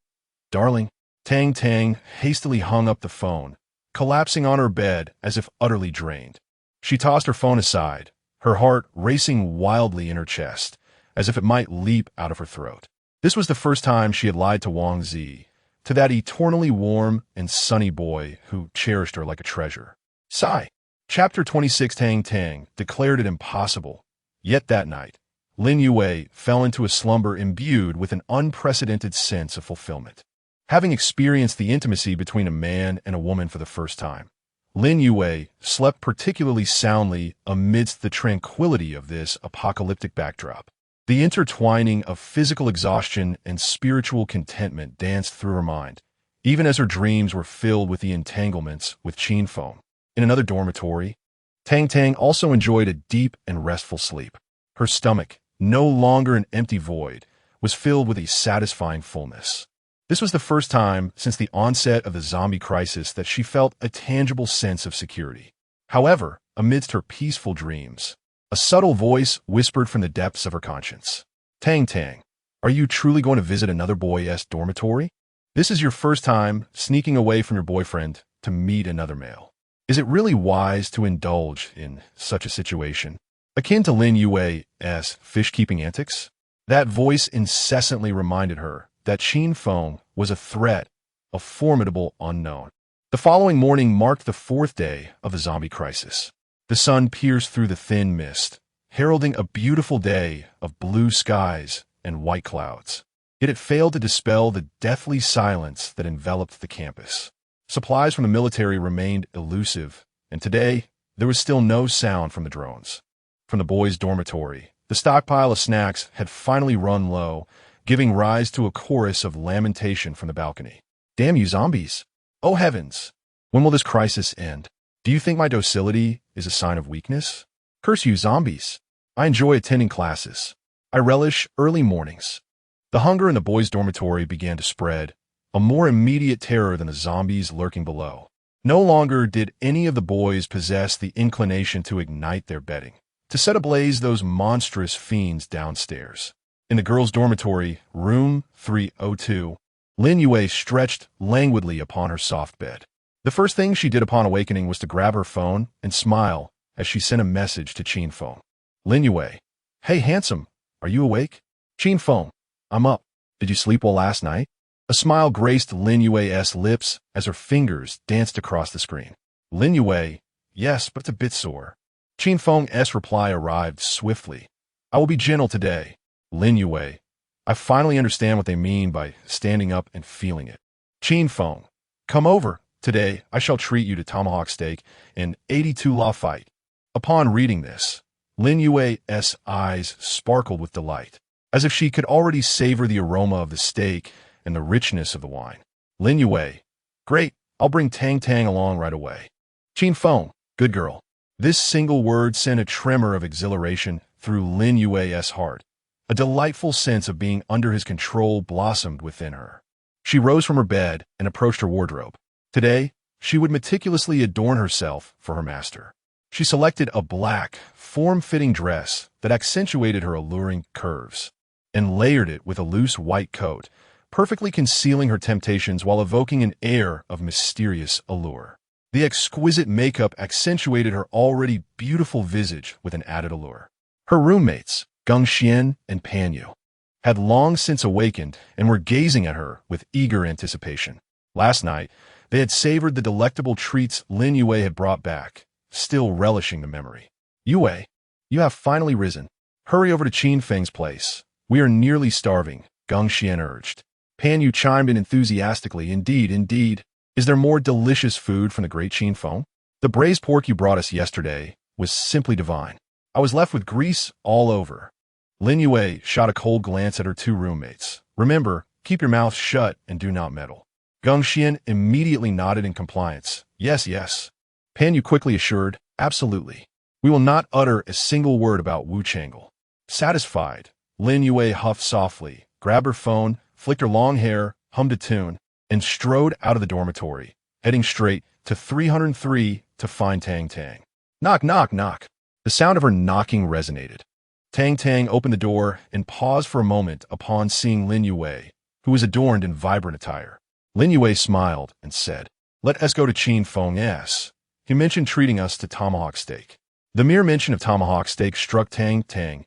darling." Tang Tang hastily hung up the phone, collapsing on her bed as if utterly drained. She tossed her phone aside, her heart racing wildly in her chest, as if it might leap out of her throat. This was the first time she had lied to Wang Zi, to that eternally warm and sunny boy who cherished her like a treasure. Sigh. Chapter 26. Tang Tang declared it impossible. Yet that night, Lin Yue fell into a slumber imbued with an unprecedented sense of fulfillment. Having experienced the intimacy between a man and a woman for the first time, Lin Yue slept particularly soundly amidst the tranquility of this apocalyptic backdrop. The intertwining of physical exhaustion and spiritual contentment danced through her mind, even as her dreams were filled with the entanglements with Qin Feng. In another dormitory, Tang Tang also enjoyed a deep and restful sleep. Her stomach, no longer an empty void, was filled with a satisfying fullness. This was the first time since the onset of the zombie crisis that she felt a tangible sense of security. However, amidst her peaceful dreams, a subtle voice whispered from the depths of her conscience. Tang Tang, are you truly going to visit another boy's dormitory? This is your first time sneaking away from your boyfriend to meet another male. Is it really wise to indulge in such a situation? Akin to Lin Yue's fish-keeping antics, that voice incessantly reminded her that Qin Feng was a threat, a formidable unknown. The following morning marked the fourth day of the zombie crisis. The sun pierced through the thin mist, heralding a beautiful day of blue skies and white clouds. Yet it failed to dispel the deathly silence that enveloped the campus. Supplies from the military remained elusive, and today there was still no sound from the drones. From the boys' dormitory, the stockpile of snacks had finally run low, giving rise to a chorus of lamentation from the balcony. Damn you zombies! Oh heavens! When will this crisis end? Do you think my docility is a sign of weakness? Curse you zombies! I enjoy attending classes. I relish early mornings. The hunger in the boys' dormitory began to spread, a more immediate terror than the zombies lurking below. No longer did any of the boys possess the inclination to ignite their bedding, to set ablaze those monstrous fiends downstairs. In the girls' dormitory, room 302, Lin Yue stretched languidly upon her soft bed. The first thing she did upon awakening was to grab her phone and smile as she sent a message to Qin Feng. Lin Yue, hey handsome, are you awake? Qin Feng, I'm up. Did you sleep well last night? A smile graced Lin Yue's lips as her fingers danced across the screen. Lin Yue, yes, but it's a bit sore. Qin Feng's reply arrived swiftly. I will be gentle today. Lin Yue, I finally understand what they mean by standing up and feeling it. Qin Feng, come over. Today, I shall treat you to tomahawk steak and 82 law fight. Upon reading this, Lin Yue's eyes sparkled with delight, as if she could already savor the aroma of the steak and the richness of the wine. Lin Yue, great, I'll bring Tang Tang along right away. Qin Feng, good girl. This single word sent a tremor of exhilaration through Lin Yue's heart. A delightful sense of being under his control blossomed within her. She rose from her bed and approached her wardrobe. Today, she would meticulously adorn herself for her master. She selected a black, form-fitting dress that accentuated her alluring curves, and layered it with a loose white coat, perfectly concealing her temptations while evoking an air of mysterious allure. The exquisite makeup accentuated her already beautiful visage with an added allure. Her roommates, Gongxian and Panyu, had long since awakened and were gazing at her with eager anticipation. Last night, they had savored the delectable treats Lin Yue had brought back, still relishing the memory. Yue, you have finally risen. Hurry over to Qin Feng's place. We are nearly starving, Gongxian urged. Panyu chimed in enthusiastically. Indeed, indeed. Is there more delicious food from the great Qin Feng? The braised pork you brought us yesterday was simply divine. I was left with grease all over. Lin Yue shot a cold glance at her two roommates. Remember, keep your mouth shut and do not meddle. Gongxian immediately nodded in compliance. Yes, yes. Panyu quickly assured, absolutely. We will not utter a single word about Wu Changle. Satisfied, Lin Yue huffed softly, grabbed her phone, flicked her long hair, hummed a tune, and strode out of the dormitory, heading straight to 303 to find Tang Tang. Knock, knock, knock. The sound of her knocking resonated. Tang Tang opened the door and paused for a moment upon seeing Lin Yue, who was adorned in vibrant attire. Lin Yue smiled and said, Let us go to Qin Feng's. He mentioned treating us to tomahawk steak. The mere mention of tomahawk steak struck Tang Tang's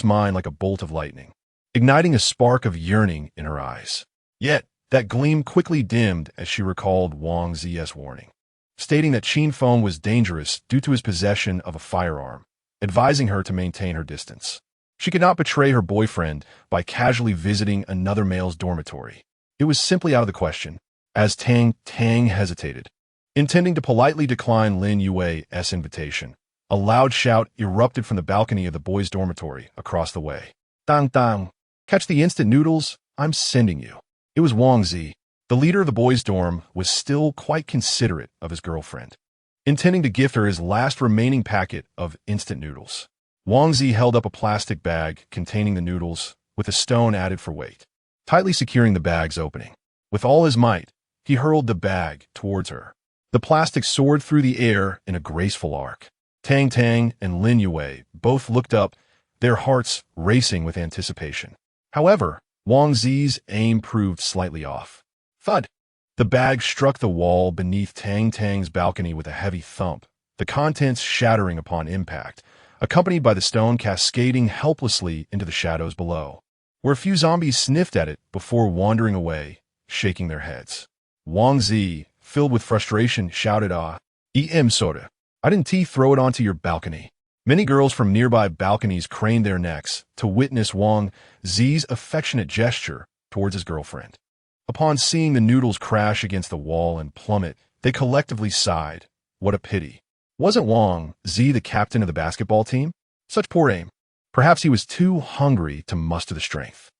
mind like a bolt of lightning, igniting a spark of yearning in her eyes. Yet, that gleam quickly dimmed as she recalled Wang Zi's warning, stating that Qin Feng was dangerous due to his possession of a firearm, advising her to maintain her distance. She could not betray her boyfriend by casually visiting another male's dormitory. It was simply out of the question, as Tang hesitated, intending to politely decline Lin Yue's invitation. A loud shout erupted from the balcony of the boys' dormitory across the way. Dang dang! Catch the instant noodles, I'm sending you. It was Wang Zi. The leader of the boys' dorm was still quite considerate of his girlfriend, intending to gift her his last remaining packet of instant noodles. Wang Zi held up a plastic bag containing the noodles with a stone added for weight, tightly securing the bag's opening. With all his might, he hurled the bag towards her. The plastic soared through the air in a graceful arc. Tang and Lin Yue both looked up, their hearts racing with anticipation. However, Wang Zi's aim proved slightly off. Thud! The bag struck the wall beneath Tang's balcony with a heavy thump, the contents shattering upon impact, accompanied by the stone cascading helplessly into the shadows below, where a few zombies sniffed at it before wandering away, shaking their heads. Wang Zi, filled with frustration, shouted, soda. I didn't throw it onto your balcony. Many girls from nearby balconies craned their necks to witness Wang Zi's affectionate gesture towards his girlfriend. Upon seeing the noodles crash against the wall and plummet, they collectively sighed. What a pity. Wasn't Wang Zi the captain of the basketball team? Such poor aim. Perhaps he was too hungry to muster the strength.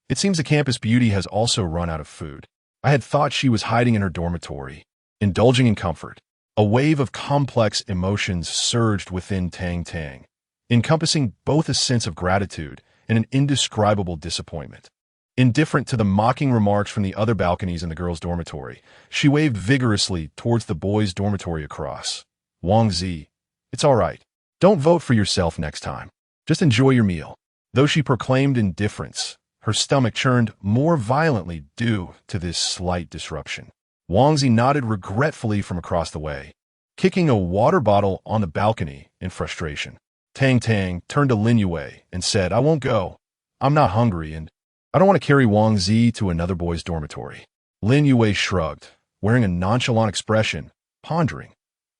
It seems the campus beauty has also run out of food. I had thought she was hiding in her dormitory, indulging in comfort. A wave of complex emotions surged within Tang, encompassing both a sense of gratitude and an indescribable disappointment. Indifferent to the mocking remarks from the other balconies in the girls' dormitory, she waved vigorously towards the boys' dormitory across. Wang Zi, it's all right. Don't vote for yourself next time. Just enjoy your meal. Though she proclaimed indifference, her stomach churned more violently due to this slight disruption. Wang Zi nodded regretfully from across the way, kicking a water bottle on the balcony in frustration. Tang turned to Lin Yue and said, I won't go. I'm not hungry and I don't want to carry Wang Zi to another boy's dormitory. Lin Yue shrugged, wearing a nonchalant expression, pondering.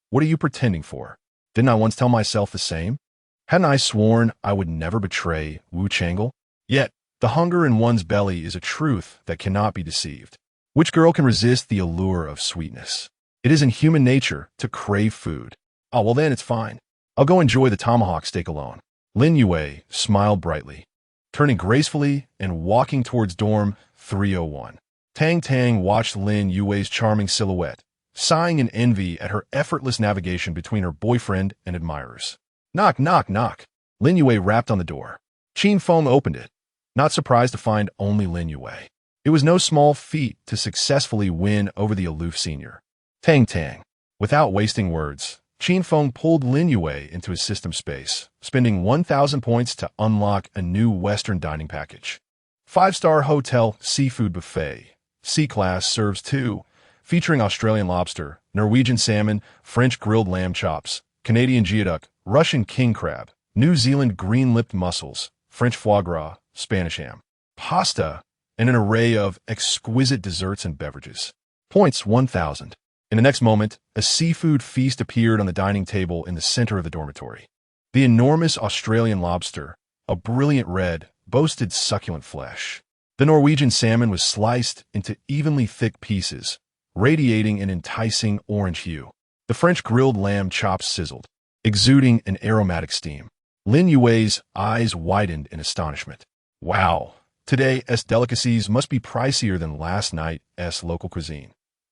What are you pretending for? Didn't I once tell myself the same? Hadn't I sworn I would never betray Wu Chang'e? Yet, the hunger in one's belly is a truth that cannot be deceived. Which girl can resist the allure of sweetness? It is in human nature to crave food. Oh, well then it's fine. I'll go enjoy the tomahawk steak alone. Lin Yue smiled brightly, turning gracefully and walking towards dorm 301. Tang watched Lin Yue's charming silhouette, sighing in envy at her effortless navigation between her boyfriend and admirers. Knock, knock, knock. Lin Yue rapped on the door. Qin Feng opened it, not surprised to find only Lin Yue. It was no small feat to successfully win over the aloof senior. Tang. Without wasting words, Qin Feng pulled Lin Yue into his system space, spending 1,000 points to unlock a new Western dining package. 5-star hotel seafood buffet. C-class serves 2, featuring Australian lobster, Norwegian salmon, French grilled lamb chops, Canadian geoduck, Russian king crab, New Zealand green-lipped mussels, French foie gras, Spanish ham, pasta, and an array of exquisite desserts and beverages. Points 1,000. In the next moment, a seafood feast appeared on the dining table in the center of the dormitory. The enormous Australian lobster, a brilliant red, boasted succulent flesh. The Norwegian salmon was sliced into evenly thick pieces, radiating an enticing orange hue. The French grilled lamb chops sizzled, exuding an aromatic steam. Lin Yue's eyes widened in astonishment. Wow, today's delicacies must be pricier than last night's local cuisine,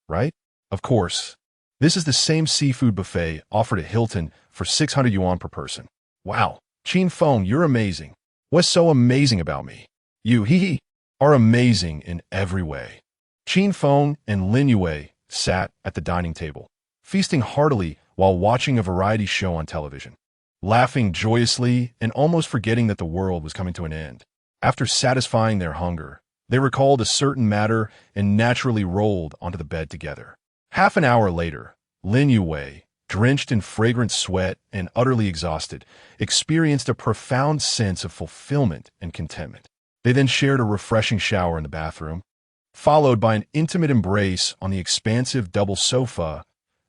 right? Of course. This is the same seafood buffet offered at Hilton for 600 yuan per person. Wow, Qin Feng, you're amazing. What's so amazing about me? You, are amazing in every way. Qin Feng and Lin Yue sat at the dining table, feasting heartily while watching a variety show on television, laughing joyously and almost forgetting that the world was coming to an end. After satisfying their hunger, they recalled a certain matter and naturally rolled onto the bed together. Half an hour later, Lin Yue, drenched in fragrant sweat and utterly exhausted, experienced a profound sense of fulfillment and contentment. They then shared a refreshing shower in the bathroom, followed by an intimate embrace on the expansive double sofa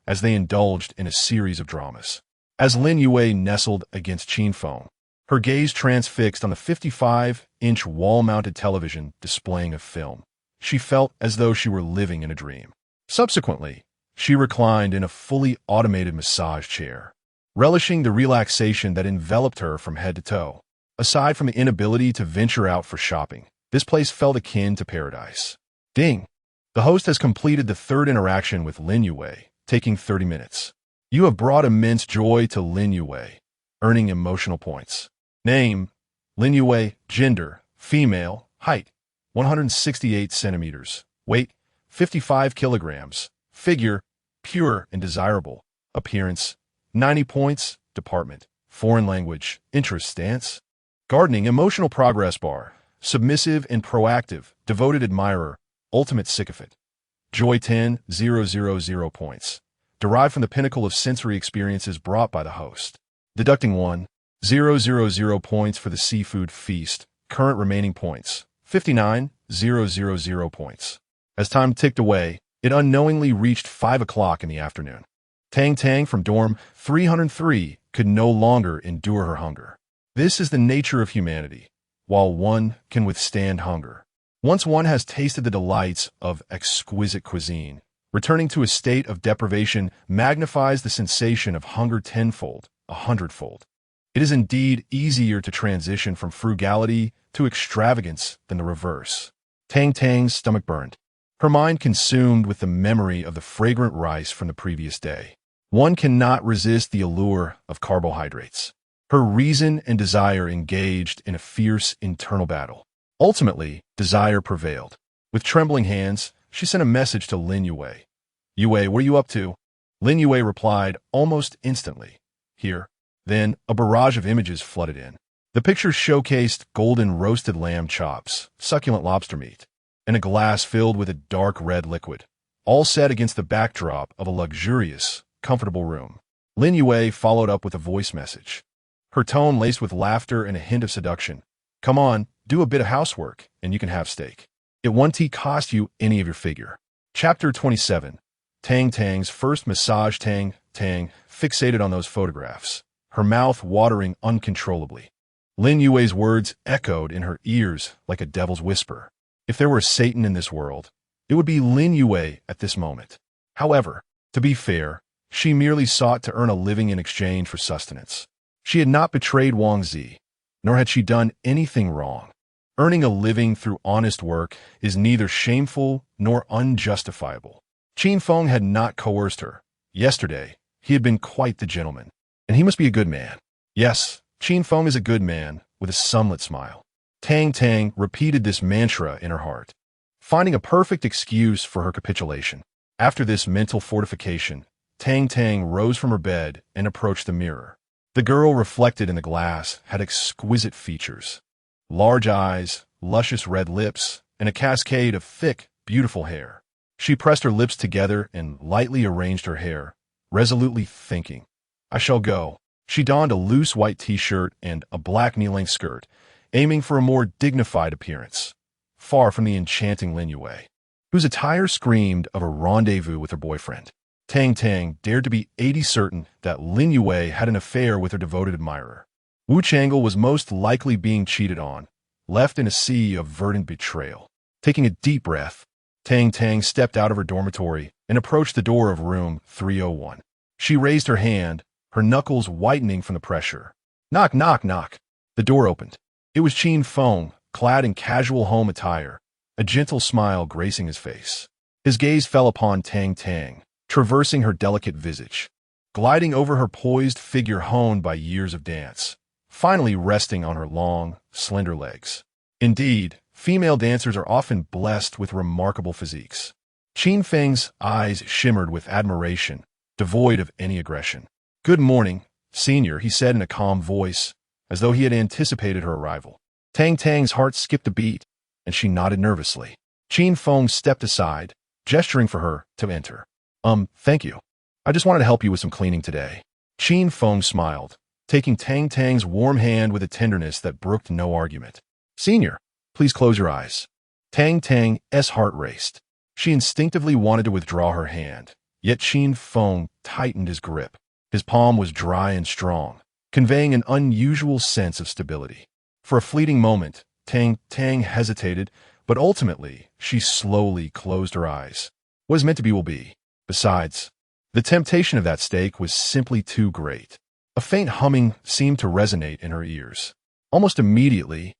as they indulged in a series of dramas. As Lin Yue nestled against Qin Feng, her gaze transfixed on the 55-inch wall-mounted television displaying a film. She felt as though she were living in a dream. Subsequently, she reclined in a fully automated massage chair, relishing the relaxation that enveloped her from head to toe. Aside from the inability to venture out for shopping, this place felt akin to paradise. Ding! The host has completed the third interaction with Lin Yue, taking 30 minutes. You have brought immense joy to Lin Yue, earning emotional points. Name: Lin Yue. Gender: female. Height: 168 centimeters. Weight: 55 kilograms. Figure: pure and desirable. Appearance: 90 points. Department: foreign language. Interest: stance. Gardening. Emotional progress bar: submissive and proactive. Devoted admirer. Ultimate sycophant. Joy 10,000 points. Derived from the pinnacle of sensory experiences brought by the host. Deducting 1,000 points for the seafood feast. Current remaining points: 59,000 points. As time ticked away, it unknowingly reached 5 o'clock in the afternoon. Tang Tang from dorm 303 could no longer endure her hunger. This is the nature of humanity. While one can withstand hunger, once one has tasted the delights of exquisite cuisine, returning to a state of deprivation magnifies the sensation of hunger tenfold, 100-fold. It is indeed easier to transition from frugality to extravagance than the reverse. Tang Tang's stomach burned, her mind consumed with the memory of the fragrant rice from the previous day. One cannot resist the allure of carbohydrates. Her reason and desire engaged in a fierce internal battle. Ultimately, desire prevailed. With trembling hands, she sent a message to Lin Yue. Yue, what are you up to? Lin Yue replied almost instantly. Here. Then, a barrage of images flooded in. The pictures showcased golden roasted lamb chops, succulent lobster meat, and a glass filled with a dark red liquid, all set against the backdrop of a luxurious, comfortable room. Lin Yue followed up with a voice message, her tone laced with laughter and a hint of seduction. Come on, do a bit of housework, and you can have steak. It won't cost you any of your figure. Chapter 27. Tang Tang's first massage. Tang Tang fixated on those photographs, her mouth watering uncontrollably. Lin Yue's words echoed in her ears like a devil's whisper. If there were Satan in this world, it would be Lin Yue at this moment. However, to be fair, she merely sought to earn a living in exchange for sustenance. She had not betrayed Wang Zi, nor had she done anything wrong. Earning a living through honest work is neither shameful nor unjustifiable. Qin Feng had not coerced her. Yesterday, he had been quite the gentleman, and he must be a good man. Yes, Qin Feng is a good man, with a sunlit smile. Tang Tang repeated this mantra in her heart, finding a perfect excuse for her capitulation. After this mental fortification, Tang Tang rose from her bed and approached the mirror. The girl reflected in the glass had exquisite features. Large eyes, luscious red lips, and a cascade of thick, beautiful hair. She pressed her lips together and lightly arranged her hair, resolutely thinking, I shall go. She donned a loose white t-shirt and a black knee-length skirt, aiming for a more dignified appearance, far from the enchanting Lin Yue, whose attire screamed of a rendezvous with her boyfriend. Tang Tang dared to be 80 certain that Lin Yue had an affair with her devoted admirer. Wu Chang'e was most likely being cheated on, left in a sea of verdant betrayal. Taking a deep breath, Tang Tang stepped out of her dormitory and approached the door of room 301. She raised her hand, her knuckles whitening from the pressure. Knock, knock, knock. The door opened. It was Qin Feng, clad in casual home attire, a gentle smile gracing his face. His gaze fell upon Tang Tang, traversing her delicate visage, gliding over her poised figure honed by years of dance, finally resting on her long, slender legs. Indeed, female dancers are often blessed with remarkable physiques. Qin Feng's eyes shimmered with admiration, devoid of any aggression. Good morning, senior, he said in a calm voice, as though he had anticipated her arrival. Tang Tang's heart skipped a beat, and she nodded nervously. Qin Feng stepped aside, gesturing for her to enter. Thank you. I just wanted to help you with some cleaning today. Qin Feng smiled, taking Tang Tang's warm hand with a tenderness that brooked no argument. Senior, please close your eyes. Tang Tang's heart raced. She instinctively wanted to withdraw her hand, yet Qin Feng tightened his grip. His palm was dry and strong, conveying an unusual sense of stability. For a fleeting moment, Tang hesitated, but ultimately, she slowly closed her eyes. What is meant to be will be. Besides, the temptation of that steak was simply too great. A faint humming seemed to resonate in her ears. Almost immediately,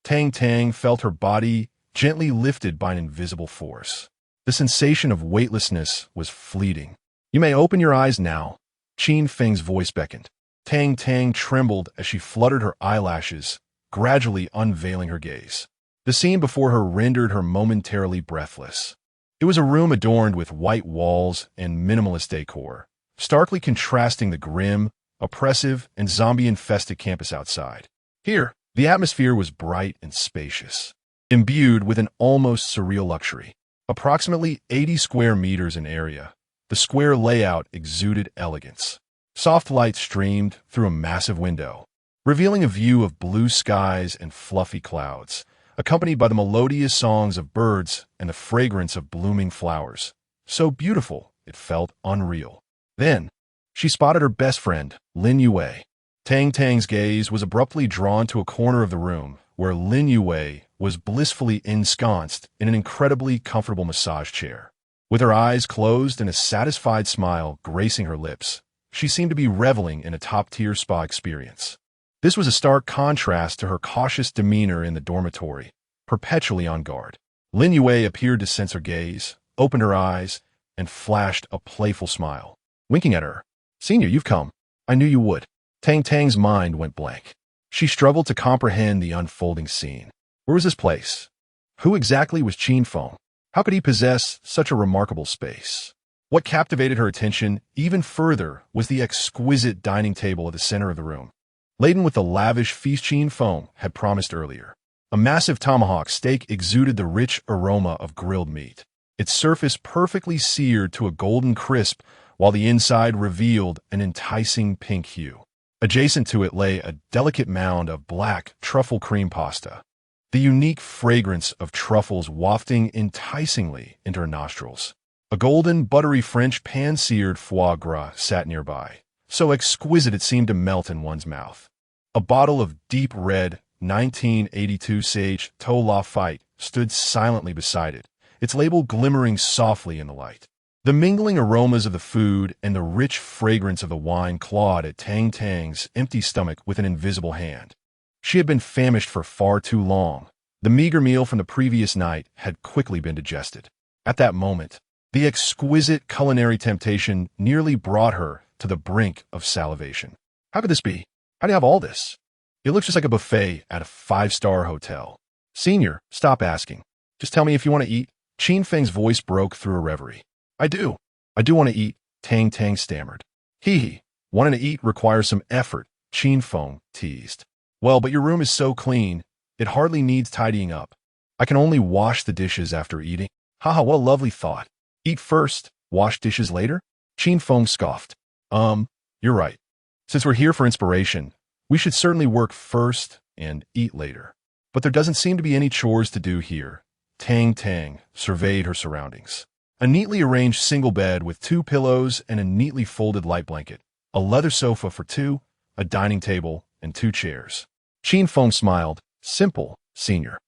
Tang felt her body gently lifted by an invisible force. The sensation of weightlessness was fleeting. You may open your eyes now, Qin Feng's voice beckoned. Tang trembled as she fluttered her eyelashes, gradually unveiling her gaze. The scene before her rendered her momentarily breathless. It was a room adorned with white walls and minimalist decor, starkly contrasting the grim, oppressive, and zombie-infested campus outside. Here, the atmosphere was bright and spacious, imbued with an almost surreal luxury. Approximately 80 square meters in area, the square layout exuded elegance. Soft light streamed through a massive window, revealing a view of blue skies and fluffy clouds, accompanied by the melodious songs of birds and the fragrance of blooming flowers. So beautiful, it felt unreal. Then, she spotted her best friend, Lin Yue. Tang's gaze was abruptly drawn to a corner of the room where Lin Yue was blissfully ensconced in an incredibly comfortable massage chair. With her eyes closed and a satisfied smile gracing her lips, she seemed to be reveling in a top-tier spa experience. This was a stark contrast to her cautious demeanor in the dormitory, perpetually on guard. Lin Yue appeared to sense her gaze, opened her eyes, and flashed a playful smile. Winking at her, "Senior, you've come. I knew you would." Tang's mind went blank. She struggled to comprehend the unfolding scene. Where was this place? Who exactly was Qin Feng? How could he possess such a remarkable space? What captivated her attention even further was the exquisite dining table at the center of the room, laden with the lavish feast Qin Feng had promised earlier. A massive tomahawk steak exuded the rich aroma of grilled meat, its surface perfectly seared to a golden crisp, while the inside revealed an enticing pink hue. Adjacent to it lay a delicate mound of black truffle cream pasta, the unique fragrance of truffles wafting enticingly into her nostrils. A golden, buttery French pan-seared foie gras sat nearby, so exquisite it seemed to melt in one's mouth. A bottle of deep red 1982 Sage To La Fight stood silently beside it, its label glimmering softly in the light. The mingling aromas of the food and the rich fragrance of the wine clawed at Tang's empty stomach with an invisible hand. She had been famished for far too long. The meager meal from the previous night had quickly been digested. At that moment, the exquisite culinary temptation nearly brought her to the brink of salivation. How could this be? How do you have all this? It looks just like a buffet at a five-star hotel. Senior, stop asking. Just tell me if you want to eat. Qin Feng's voice broke through a reverie. I do want to eat, Tang stammered. Wanting to eat requires some effort, Qin Feng teased. Well, but your room is so clean, it hardly needs tidying up. I can only wash the dishes after eating. Haha, what a lovely thought. Eat first, wash dishes later? Qin Feng scoffed. You're right. Since we're here for inspiration, we should certainly work first and eat later. But there doesn't seem to be any chores to do here. Tang surveyed her surroundings. A neatly arranged single bed with 2 pillows and a neatly folded light blanket, a leather sofa for 2, a dining table, and 2 chairs. Qin Feng smiled. Simple, senior.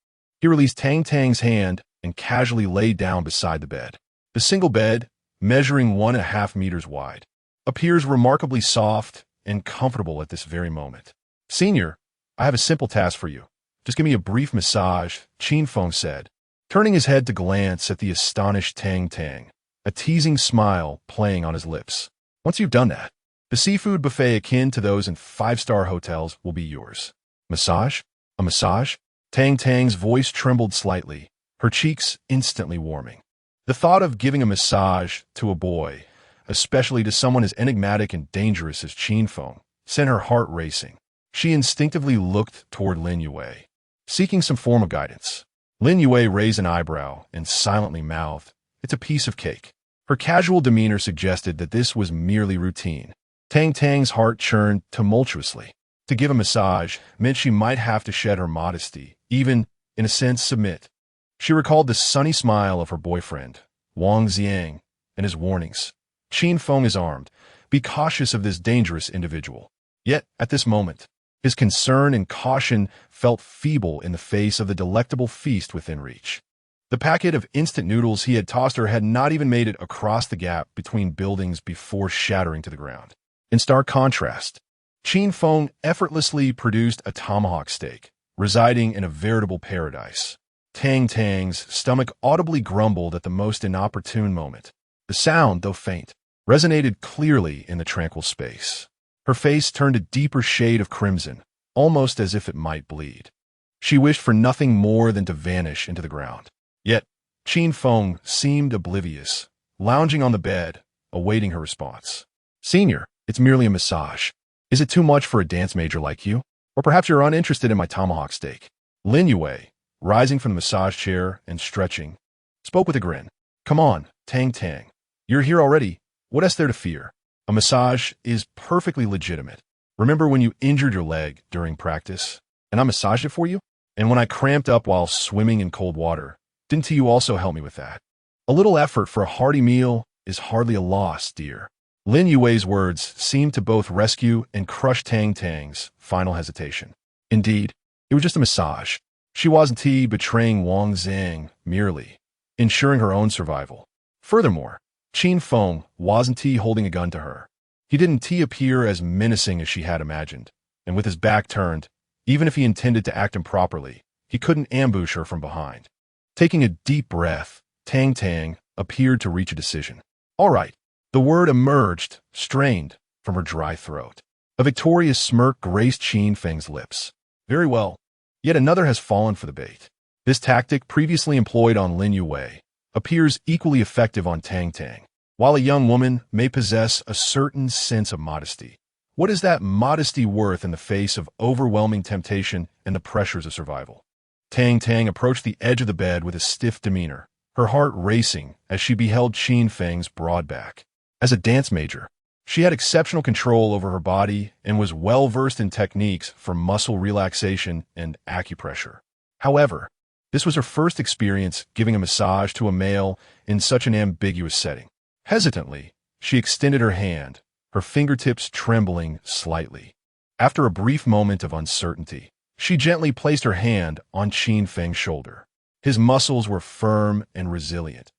He released Tang's hand and casually lay down beside the bed. The single bed, measuring 1.5 meters wide, appears remarkably soft and comfortable at this very moment. Senior, I have a simple task for you. Just give me a brief massage, Qin Feng said, turning his head to glance at the astonished Tang, a teasing smile playing on his lips. Once you've done that, the seafood buffet akin to those in 5-star hotels will be yours. Massage? A massage? Tang's voice trembled slightly, her cheeks instantly warming. The thought of giving a massage to a boy, especially to someone as enigmatic and dangerous as Qin Feng, sent her heart racing. She instinctively looked toward Lin Yue, seeking some form of guidance. Lin Yue raised an eyebrow and silently mouthed, "It's a piece of cake." Her casual demeanor suggested that this was merely routine. Tang's heart churned tumultuously. To give a massage meant she might have to shed her modesty, even, in a sense, submit. She recalled the sunny smile of her boyfriend, Wang Xiang, and his warnings. Qin Feng is armed. Be cautious of this dangerous individual. Yet, at this moment, his concern and caution felt feeble in the face of the delectable feast within reach. The packet of instant noodles he had tossed her had not even made it across the gap between buildings before shattering to the ground. In stark contrast, Qin Feng effortlessly produced a tomahawk steak, residing in a veritable paradise. Tang Tang's stomach audibly grumbled at the most inopportune moment. The sound, though faint, resonated clearly in the tranquil space. Her face turned a deeper shade of crimson, almost as if it might bleed. She wished for nothing more than to vanish into the ground. Yet, Qin Feng seemed oblivious, lounging on the bed, awaiting her response. "Senior, it's merely a massage. Is it too much for a dance major like you? Or perhaps you're uninterested in my tomahawk steak?" Lin Yue, rising from the massage chair and stretching, spoke with a grin. "Come on, Tang Tang. You're here already. What is there to fear? A massage is perfectly legitimate. Remember when you injured your leg during practice, and I massaged it for you? And when I cramped up while swimming in cold water, didn't you also help me with that? A little effort for a hearty meal is hardly a loss, dear." Lin Yue's words seemed to both rescue and crush Tang Tang's final hesitation. Indeed, it was just a massage. She wasn't betraying Wang Zhang merely, ensuring her own survival. Furthermore, Qin Feng wasn't holding a gun to her. He didn't appear as menacing as she had imagined, and with his back turned, even if he intended to act improperly, he couldn't ambush her from behind. Taking a deep breath, Tang Tang appeared to reach a decision. "All right." The word emerged, strained, from her dry throat. A victorious smirk graced Qin Feng's lips. "Very well. Yet another has fallen for the bait. This tactic, previously employed on Lin Yue, appears equally effective on Tang Tang. While a young woman may possess a certain sense of modesty, what is that modesty worth in the face of overwhelming temptation and the pressures of survival?" Tang Tang approached the edge of the bed with a stiff demeanor, her heart racing as she beheld Qin Feng's broad back. As a dance major, she had exceptional control over her body and was well-versed in techniques for muscle relaxation and acupressure. However, this was her first experience giving a massage to a male in such an ambiguous setting. Hesitantly, she extended her hand, her fingertips trembling slightly. After a brief moment of uncertainty, she gently placed her hand on Qin Feng's shoulder. His muscles were firm and resilient.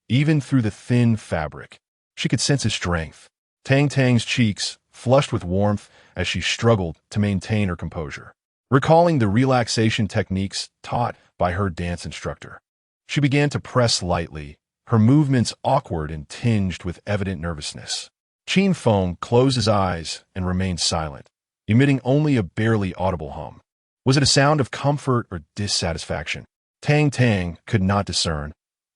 Even through the thin fabric, she could sense his strength. Tang Tang's cheeks flushed with warmth as she struggled to maintain her composure. Recalling the relaxation techniques taught by her dance instructor, she began to press lightly, her movements awkward and tinged with evident nervousness. Qin Feng closed his eyes and remained silent, emitting only a barely audible hum. Was it a sound of comfort or dissatisfaction? Tang Tang could not discern,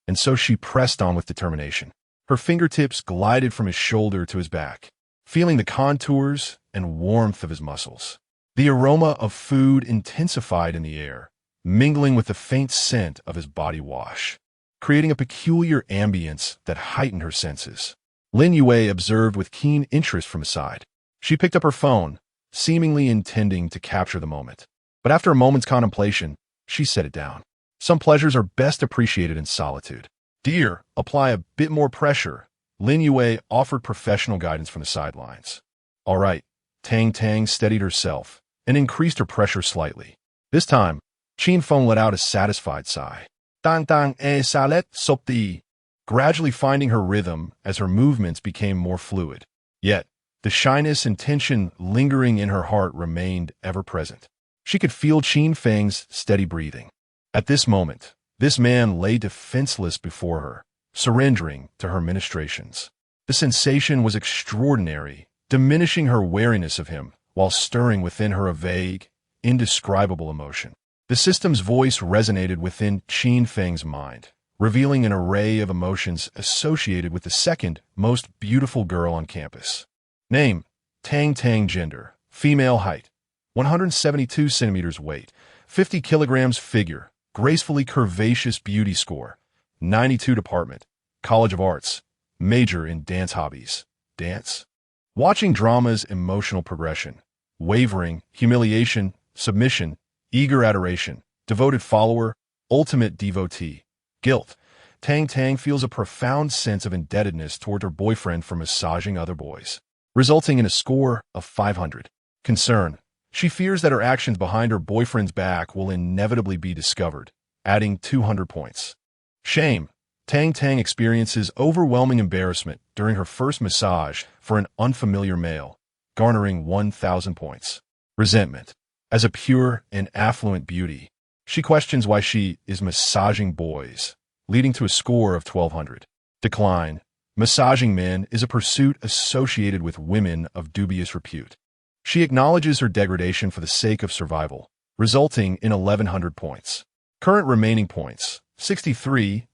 and so she pressed on with determination. Her fingertips glided from his shoulder to his back, feeling the contours and warmth of his muscles. The aroma of food intensified in the air, mingling with the faint scent of his body wash, creating a peculiar ambience that heightened her senses. Lin Yue observed with keen interest from aside. She picked up her phone, seemingly intending to capture the moment. But after a moment's contemplation, she set it down. Some pleasures are best appreciated in solitude. "Dear, apply a bit more pressure." Lin Yue offered professional guidance from the sidelines. "All right." Tang Tang steadied herself and increased her pressure slightly. This time, Qin Feng let out a satisfied sigh. "Tang Tang e salet sopti," gradually finding her rhythm as her movements became more fluid. Yet, the shyness and tension lingering in her heart remained ever present. She could feel Qin Feng's steady breathing. At this moment, this man lay defenseless before her, surrendering to her ministrations. The sensation was extraordinary, diminishing her wariness of him, while stirring within her a vague, indescribable emotion. The system's voice resonated within Qin Feng's mind, revealing an array of emotions associated with the second most beautiful girl on campus. Name: Tang Tang. Gender: female. Height: 172 centimeters. Weight: 50 kilograms. Figure: gracefully curvaceous. Beauty score: 92. Department: College of Arts. Major in dance. Hobbies: dance. Watching dramas. Emotional progression: wavering, humiliation, submission, eager adoration, devoted follower, ultimate devotee. Guilt: Tang Tang feels a profound sense of indebtedness toward her boyfriend for massaging other boys, resulting in a score of 500. Concern. She fears that her actions behind her boyfriend's back will inevitably be discovered, adding 200 points. Shame. Tang Tang experiences overwhelming embarrassment during her first massage for an unfamiliar male, garnering 1,000 points. Resentment. As a pure and affluent beauty, she questions why she is massaging boys, leading to a score of 1,200. Decline. Massaging men is a pursuit associated with women of dubious repute. She acknowledges her degradation for the sake of survival, resulting in 1,100 points. Current remaining points, 63,000.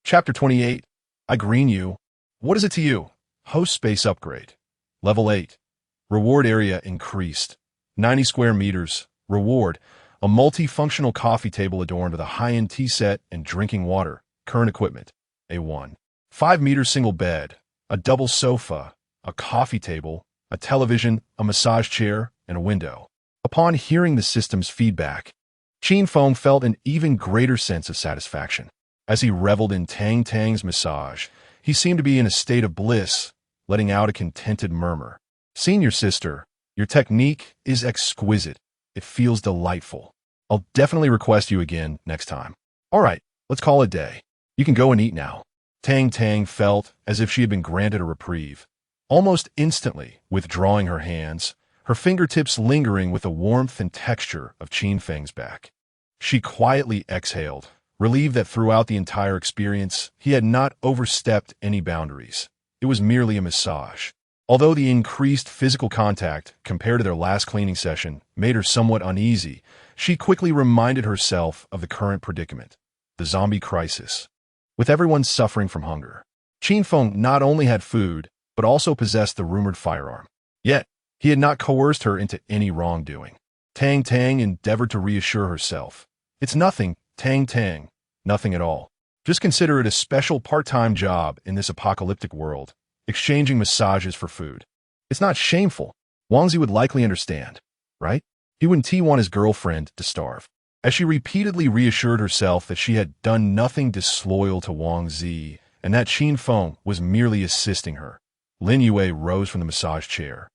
Chapter 28. I green you. What is it to you? Host space upgrade. Level 8. Reward area increased. 90 square meters. Reward. A multifunctional coffee table adorned with a high-end tea set and drinking water. Current equipment. A1. 5-meter single bed. A double sofa. A coffee table. A television. A massage chair. And a window. Upon hearing the system's feedback, Qin Feng felt an even greater sense of satisfaction. As he reveled in Tang Tang's massage, he seemed to be in a state of bliss, letting out a contented murmur. Senior sister, your technique is exquisite. It feels delightful. I'll definitely request you again next time. All right, let's call it a day. You can go and eat now. Tang Tang felt as if she had been granted a reprieve. Almost instantly, withdrawing her hands, her fingertips lingering with the warmth and texture of Qin Feng's back. She quietly exhaled, relieved that throughout the entire experience, he had not overstepped any boundaries. It was merely a massage. Although the increased physical contact compared to their last cleaning session made her somewhat uneasy, she quickly reminded herself of the current predicament, the zombie crisis. With everyone suffering from hunger, Qin Feng not only had food, but also possessed the rumored firearm. Yet, he had not coerced her into any wrongdoing. Tang Tang endeavored to reassure herself. It's nothing, Tang Tang, nothing at all. Just consider it a special part-time job in this apocalyptic world, exchanging massages for food. It's not shameful. Wangzi would likely understand, right? He wouldn't want his girlfriend to starve. As she repeatedly reassured herself that she had done nothing disloyal to Wangzi and that Qin Feng was merely assisting her, Lin Yue rose from the massage chair.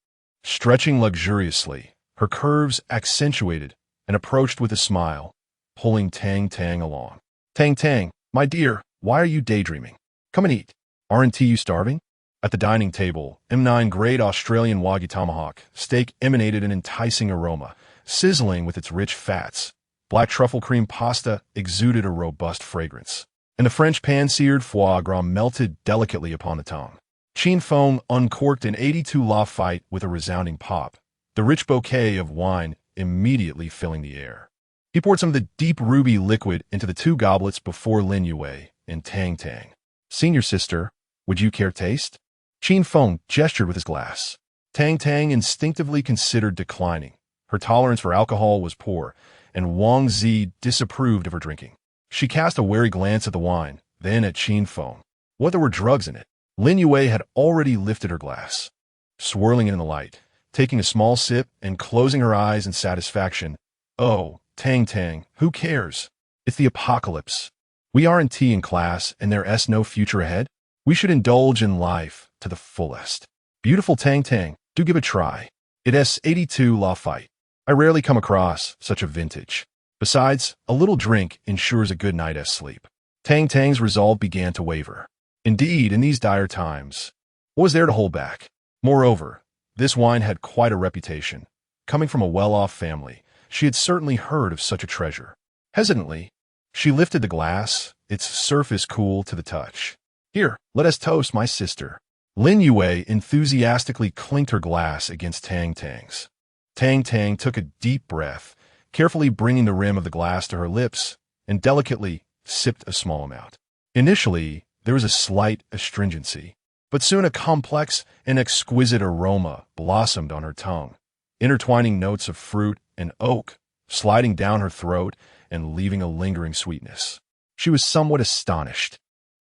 Stretching luxuriously, her curves accentuated, and approached with a smile, pulling Tang Tang along. Tang Tang, my dear, why are you daydreaming? Come and eat. Aren't you starving? At the dining table, M9 grade Australian Wagyu tomahawk steak emanated an enticing aroma, sizzling with its rich fats. Black truffle cream pasta exuded a robust fragrance, and the French pan-seared foie gras melted delicately upon the tongue. Qin Feng uncorked an 82 lafite with a resounding pop, the rich bouquet of wine immediately filling the air. He poured some of the deep ruby liquid into the 2 goblets before Lin Yue and Tang Tang. Senior sister, would you care taste? Qin Feng gestured with his glass. Tang Tang instinctively considered declining. Her tolerance for alcohol was poor, and Wang Zi disapproved of her drinking. She cast a wary glance at the wine, then at Qin Feng. What there were drugs in it? Lin Yue had already lifted her glass. Swirling it in the light, taking a small sip and closing her eyes in satisfaction. Oh, Tang Tang, who cares? It's the apocalypse. We aren't in class and there's no future ahead. We should indulge in life to the fullest. Beautiful Tang Tang, do give it a try. It's 82 lafite. I rarely come across such a vintage. Besides, a little drink ensures a good night's sleep. Tang Tang's resolve began to waver. Indeed, in these dire times, what was there to hold back? Moreover, this wine had quite a reputation. Coming from a well-off family, she had certainly heard of such a treasure. Hesitantly, she lifted the glass, its surface cool to the touch. Here, let us toast, my sister. Lin Yue enthusiastically clinked her glass against Tang Tang's. Tang Tang took a deep breath, carefully bringing the rim of the glass to her lips, and delicately sipped a small amount. Initially, there was a slight astringency, but soon a complex and exquisite aroma blossomed on her tongue, intertwining notes of fruit and oak, sliding down her throat and leaving a lingering sweetness. She was somewhat astonished.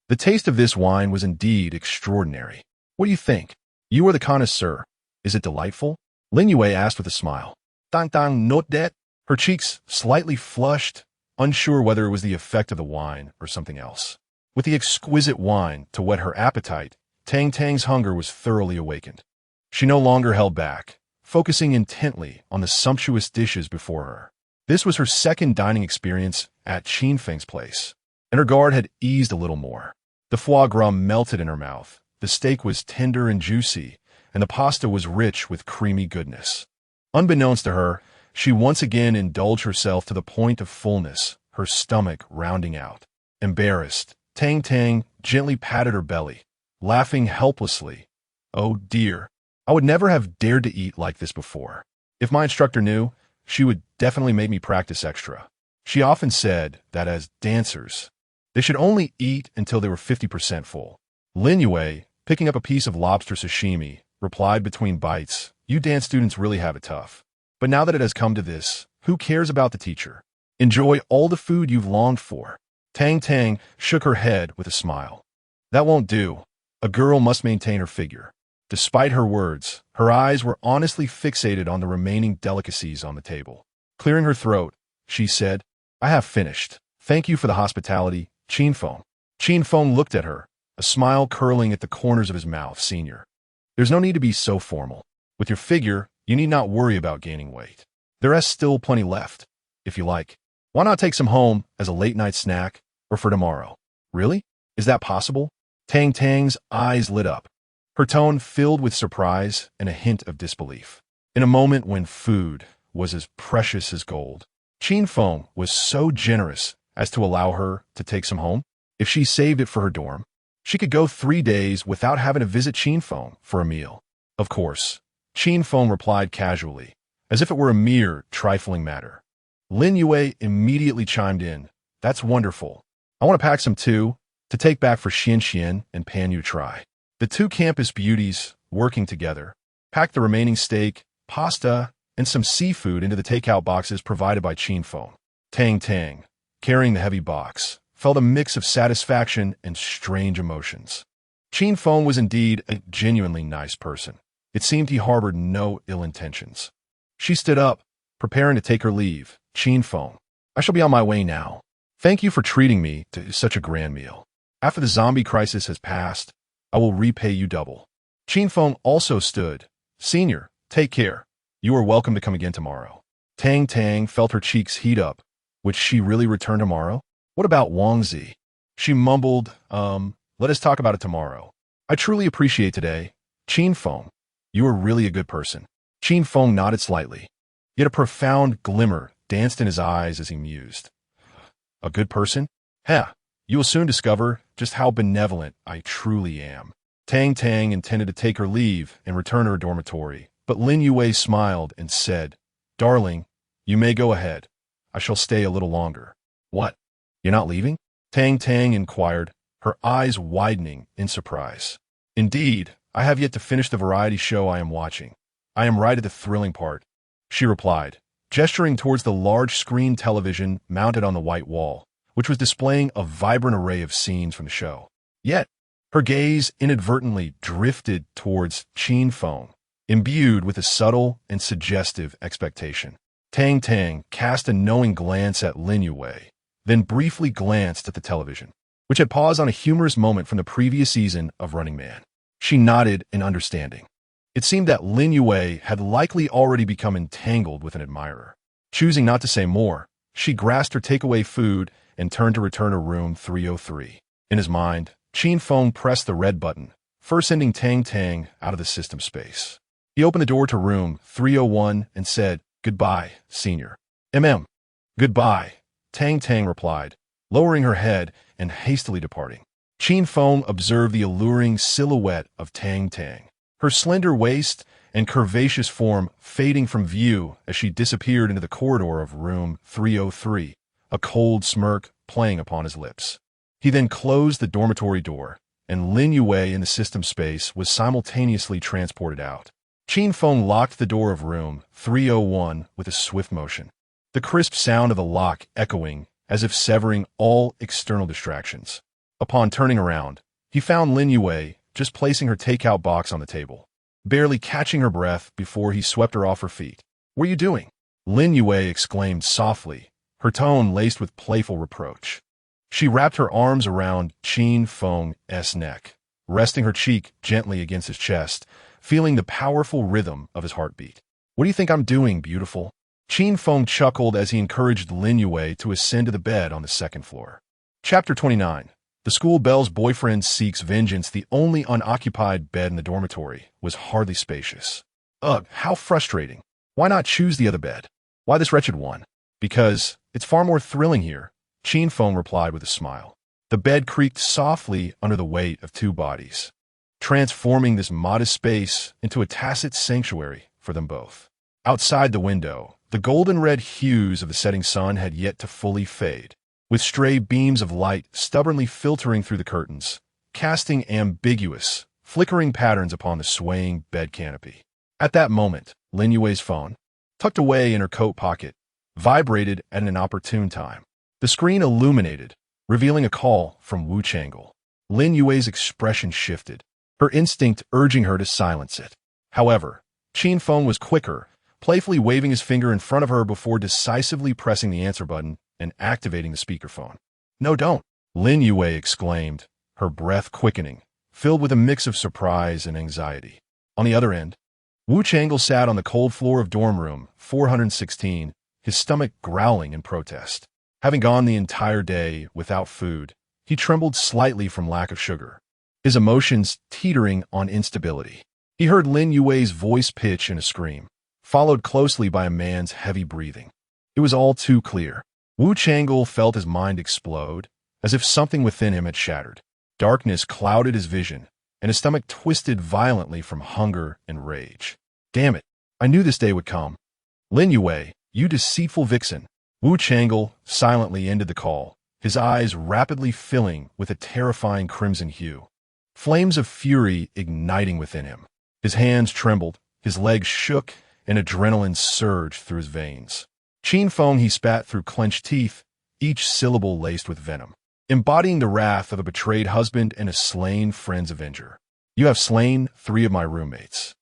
The taste of this wine was indeed extraordinary. What do you think? You are the connoisseur. Is it delightful? Lin Yue asked with a smile. Dang dang, not that. Her cheeks slightly flushed, unsure whether it was the effect of the wine or something else. With the exquisite wine to whet her appetite, Tang Tang's hunger was thoroughly awakened. She no longer held back, focusing intently on the sumptuous dishes before her. This was her second dining experience at Qin Feng's place, and her guard had eased a little more. The foie gras melted in her mouth, the steak was tender and juicy, and the pasta was rich with creamy goodness. Unbeknownst to her, she once again indulged herself to the point of fullness, her stomach rounding out. Embarrassed, Tang Tang gently patted her belly, laughing helplessly. Oh dear, I would never have dared to eat like this before. If my instructor knew, she would definitely make me practice extra. She often said that as dancers, they should only eat until they were 50% full. Lin Yue, picking up a piece of lobster sashimi, replied between bites, "You dance students really have it tough. But now that it has come to this, who cares about the teacher? Enjoy all the food you've longed for." Tang Tang shook her head with a smile. That won't do. A girl must maintain her figure. Despite her words, her eyes were honestly fixated on the remaining delicacies on the table. Clearing her throat, she said, "I have finished. Thank you for the hospitality, Qin Feng." Qin Feng looked at her, a smile curling at the corners of his mouth. "Senior, there's no need to be so formal. With your figure, you need not worry about gaining weight. There is still plenty left. If you like, why not take some home as a late-night snack or for tomorrow?" "Really? Is that possible?" Tang Tang's eyes lit up, her tone filled with surprise and a hint of disbelief. In a moment when food was as precious as gold, Qin Feng was so generous as to allow her to take some home. If she saved it for her dorm, she could go 3 days without having to visit Qin Feng for a meal. Of course, Qin Feng replied casually, as if it were a mere trifling matter. Lin Yue immediately chimed in, "That's wonderful. I want to pack some too, to take back for Xian and Pan Yu try." The two campus beauties, working together, packed the remaining steak, pasta, and some seafood into the takeout boxes provided by Qin Feng. Tang Tang, carrying the heavy box, felt a mix of satisfaction and strange emotions. Qin Feng was indeed a genuinely nice person. It seemed he harbored no ill intentions. She stood up, preparing to take her leave. "Qin Feng, I shall be on my way now. Thank you for treating me to such a grand meal. After the zombie crisis has passed, I will repay you double." Qin Feng also stood. "Senior, take care. You are welcome to come again tomorrow." Tang Tang felt her cheeks heat up. Would she really return tomorrow? What about Wang Zi? She mumbled, let us talk about it tomorrow. "I truly appreciate today. Qin Feng, you are really a good person." Qin Feng nodded slightly, yet a profound glimmer danced in his eyes as he mused. "A good person? Heh, you will soon discover just how benevolent I truly am." Tang Tang intended to take her leave and return to her dormitory, but Lin Yue smiled and said, "Darling, you may go ahead. I shall stay a little longer." "What? You're not leaving?" Tang Tang inquired, her eyes widening in surprise. "Indeed, I have yet to finish the variety show I am watching. I am right at the thrilling part," she replied, gesturing towards the large screen television mounted on the white wall, which was displaying a vibrant array of scenes from the show. Yet, her gaze inadvertently drifted towards Qin Feng, imbued with a subtle and suggestive expectation. Tang Tang cast a knowing glance at Lin Yue, then briefly glanced at the television, which had paused on a humorous moment from the previous season of Running Man. She nodded in understanding. It seemed that Lin Yue had likely already become entangled with an admirer. Choosing not to say more, she grasped her takeaway food and turned to return to room 303. In his mind, Qin Feng pressed the red button, first sending Tang Tang out of the system space. He opened the door to room 301 and said, "Goodbye, senior." "Goodbye," Tang Tang replied, lowering her head and hastily departing. Qin Feng observed the alluring silhouette of Tang Tang, her slender waist and curvaceous form fading from view as she disappeared into the corridor of room 303, a cold smirk playing upon his lips. He then closed the dormitory door, and Lin Yue in the system space was simultaneously transported out. Qin Feng locked the door of room 301 with a swift motion, the crisp sound of the lock echoing as if severing all external distractions. Upon turning around, he found Lin Yue just placing her takeout box on the table, barely catching her breath before he swept her off her feet. "What are you doing?" Lin Yue exclaimed softly, her tone laced with playful reproach. She wrapped her arms around Qin Feng's neck, resting her cheek gently against his chest, feeling the powerful rhythm of his heartbeat. What do you think I'm doing, beautiful? Qin Feng chuckled as he encouraged Lin Yue to ascend to the bed on the second floor. Chapter 29. The school bell's boyfriend seeks vengeance. The only unoccupied bed in the dormitory was hardly spacious. Ugh, how frustrating. Why not choose the other bed? Why this wretched one? Because it's far more thrilling here, Qin Feng replied with a smile. The bed creaked softly under the weight of two bodies, transforming this modest space into a tacit sanctuary for them both. Outside the window, the golden-red hues of the setting sun had yet to fully fade, with stray beams of light stubbornly filtering through the curtains, casting ambiguous, flickering patterns upon the swaying bed canopy. At that moment, Lin Yue's phone, tucked away in her coat pocket, vibrated at an opportune time. The screen illuminated, revealing a call from Wu Chang'e. Lin Yue's expression shifted, her instinct urging her to silence it. However, Qin Feng was quicker, playfully waving his finger in front of her before decisively pressing the answer button and activating the speakerphone. "No, don't," Lin Yue exclaimed, her breath quickening, filled with a mix of surprise and anxiety. On the other end, Wu Chang'e sat on the cold floor of dorm room 416, his stomach growling in protest. Having gone the entire day without food, he trembled slightly from lack of sugar, his emotions teetering on instability. He heard Lin Yue's voice pitch in a scream, followed closely by a man's heavy breathing. It was all too clear. Wu Chang'e felt his mind explode, as if something within him had shattered. Darkness clouded his vision, and his stomach twisted violently from hunger and rage. "Damn it, I knew this day would come. Lin Yue, you deceitful vixen." Wu Chang'e silently ended the call, his eyes rapidly filling with a terrifying crimson hue, flames of fury igniting within him. His hands trembled, his legs shook, and adrenaline surged through his veins. Qin Feng he spat through clenched teeth, each syllable laced with venom, embodying the wrath of a betrayed husband and a slain friend's avenger. "You have slain 3 of my roommates,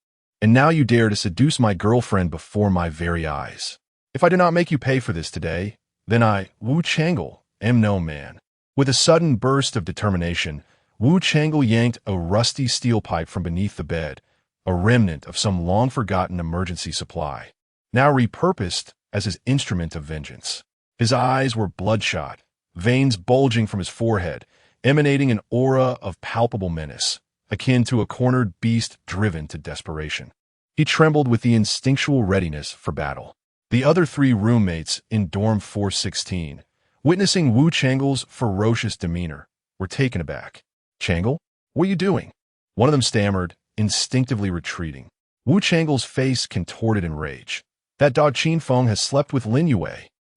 and now you dare to seduce my girlfriend before my very eyes. If I do not make you pay for this today, then I, Wu Chang'e, am no man." With a sudden burst of determination, Wu Chang'e yanked a rusty steel pipe from beneath the bed, a remnant of some long-forgotten emergency supply, now repurposed as his instrument of vengeance. His eyes were bloodshot, veins bulging from his forehead, emanating an aura of palpable menace, akin to a cornered beast driven to desperation. He trembled with the instinctual readiness for battle. The other 3 roommates in dorm 416, witnessing Wu Chang'e's ferocious demeanor, were taken aback. "Chang'e, what are you doing?" One of them stammered, instinctively retreating. Wu Chang'e's face contorted in rage. "That dog Qin Feng has slept with Lin Yue.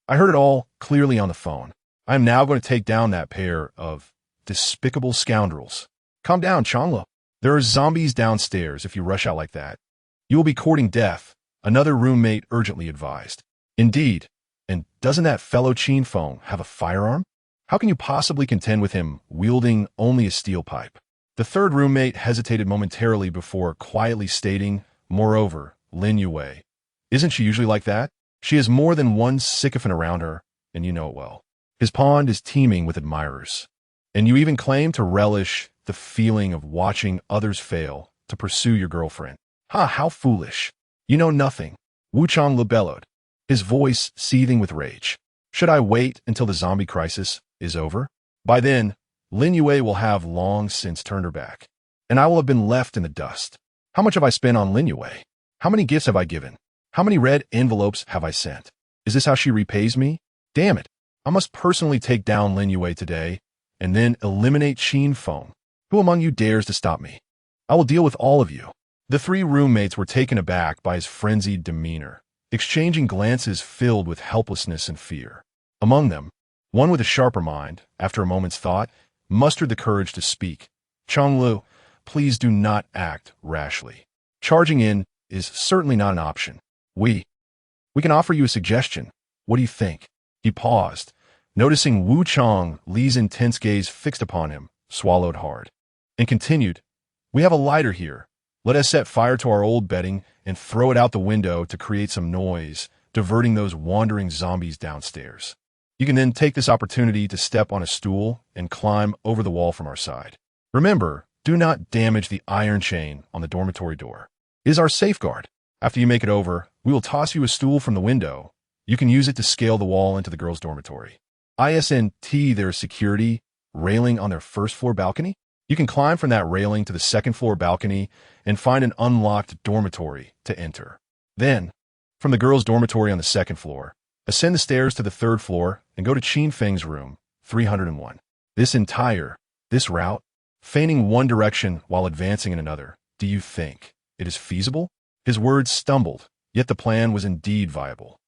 I heard it all clearly on the phone. I am now going to take down that pair of despicable scoundrels." "Calm down, Chang'e. There are zombies downstairs if you rush out like that. You will be courting death," another roommate urgently advised. "Indeed, and doesn't that fellow Qin Feng have a firearm? How can you possibly contend with him wielding only a steel pipe?" The third roommate hesitated momentarily before quietly stating, "Moreover, Lin Yue, isn't she usually like that? She has more than one sycophant around her, and you know it well. His pond is teeming with admirers. And you even claim to relish the feeling of watching others fail to pursue your girlfriend. Ha, how foolish. You know nothing." Wu Chang'e bellowed, his voice seething with rage. "Should I wait until the zombie crisis is over? By then, Lin Yue will have long since turned her back, and I will have been left in the dust. How much have I spent on Lin Yue? How many gifts have I given? How many red envelopes have I sent? Is this how she repays me? Damn it, I must personally take down Lin Yue today, and then eliminate Qin Feng. Who among you dares to stop me? I will deal with all of you." The 3 roommates were taken aback by his frenzied demeanor, exchanging glances filled with helplessness and fear. Among them, one with a sharper mind, after a moment's thought, mustered the courage to speak. "Chang'e, please do not act rashly. Charging in is certainly not an option. We can offer you a suggestion. What do you think?" He paused, noticing Wu Chang'e's intense gaze fixed upon him, swallowed hard, and continued, "We have a lighter here. Let us set fire to our old bedding and throw it out the window to create some noise, diverting those wandering zombies downstairs. You can then take this opportunity to step on a stool and climb over the wall from our side. Remember, do not damage the iron chain on the dormitory door. It is our safeguard. After you make it over, We will toss you a stool from the window. You can use it to scale the wall into the girls' dormitory. ISNT, their security railing on their first floor balcony? You can climb from that railing to the second floor balcony and find an unlocked dormitory to enter. Then, from the girls' dormitory on the second floor, ascend the stairs to the third floor and go to Qin Feng's room, 301. This route, feigning one direction while advancing in another, do you think it is feasible? His words stumbled, yet the plan was indeed viable.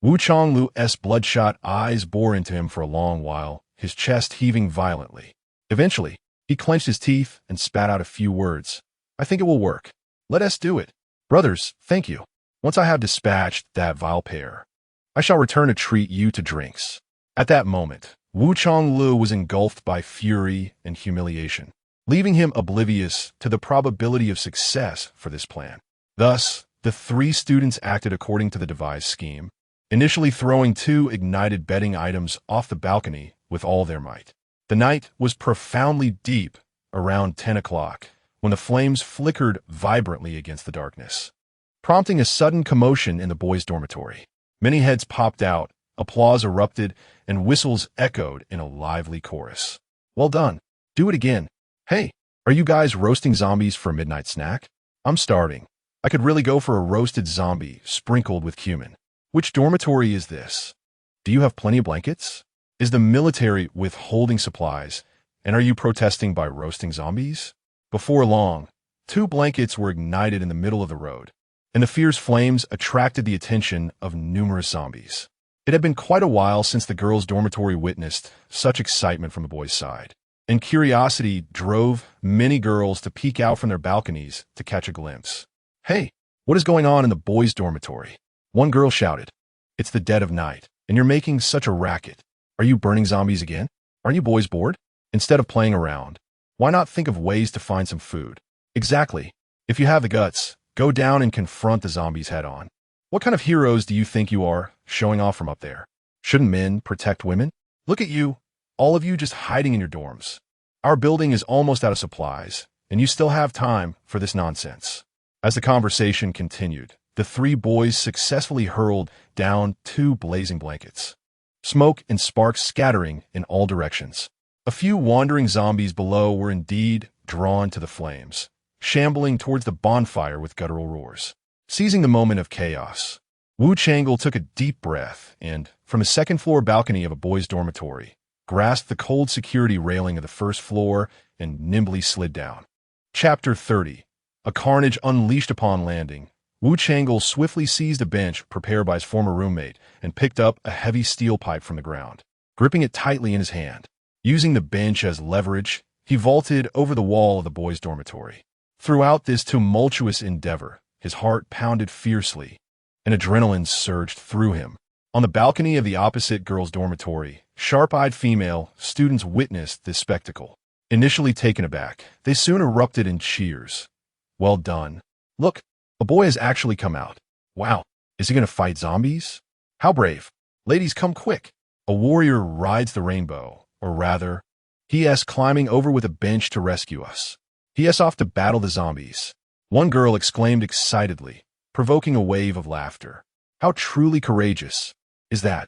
Wu Chonglu's bloodshot eyes bore into him for a long while, his chest heaving violently. Eventually, he clenched his teeth and spat out a few words. I think it will work. Let us do it. Brothers, thank you. Once I have dispatched that vile pair, I shall return to treat you to drinks. At that moment, Wu Chonglu was engulfed by fury and humiliation, leaving him oblivious to the probability of success for this plan. Thus, the three students acted according to the devised scheme, initially throwing 2 ignited bedding items off the balcony with all their might. The night was profoundly deep around 10 o'clock when the flames flickered vibrantly against the darkness, prompting a sudden commotion in the boys' dormitory. Many heads popped out, applause erupted, and whistles echoed in a lively chorus. Well done. Do it again. Hey, are you guys roasting zombies for a midnight snack? I'm starving. I could really go for a roasted zombie sprinkled with cumin. Which dormitory is this? Do you have plenty of blankets? Is the military withholding supplies? And are you protesting by roasting zombies? Before long, 2 blankets were ignited in the middle of the road, and the fierce flames attracted the attention of numerous zombies. It had been quite a while since the girls' dormitory witnessed such excitement from the boys' side, and curiosity drove many girls to peek out from their balconies to catch a glimpse. Hey, what is going on in the boys' dormitory? One girl shouted. It's the dead of night, and you're making such a racket. Are you burning zombies again? Aren't you boys bored? Instead of playing around, why not think of ways to find some food? Exactly. If you have the guts, go down and confront the zombies head on. What kind of heroes do you think you are, showing off from up there? Shouldn't men protect women? Look at you, all of you just hiding in your dorms. Our building is almost out of supplies, and you still have time for this nonsense. As the conversation continued, the 3 boys successfully hurled down 2 blazing blankets, smoke and sparks scattering in all directions. A few wandering zombies below were indeed drawn to the flames, shambling towards the bonfire with guttural roars. Seizing the moment of chaos, Wu Changle took a deep breath and, from a second-floor balcony of a boys' dormitory, grasped the cold security railing of the first floor and nimbly slid down. Chapter 30. A carnage unleashed upon landing. Wu Changle swiftly seized a bench prepared by his former roommate and picked up a heavy steel pipe from the ground, gripping it tightly in his hand. Using the bench as leverage, he vaulted over the wall of the boys' dormitory. Throughout this tumultuous endeavor, his heart pounded fiercely, and adrenaline surged through him. On the balcony of the opposite girls' dormitory, sharp-eyed female students witnessed this spectacle. Initially taken aback, they soon erupted in cheers. Well done. Look, a boy has actually come out. Wow, is he going to fight zombies? How brave. Ladies, come quick. A warrior rides the rainbow, or rather, he is climbing over with a bench to rescue us. He is off to battle the zombies. One girl exclaimed excitedly, provoking a wave of laughter. How truly courageous is that?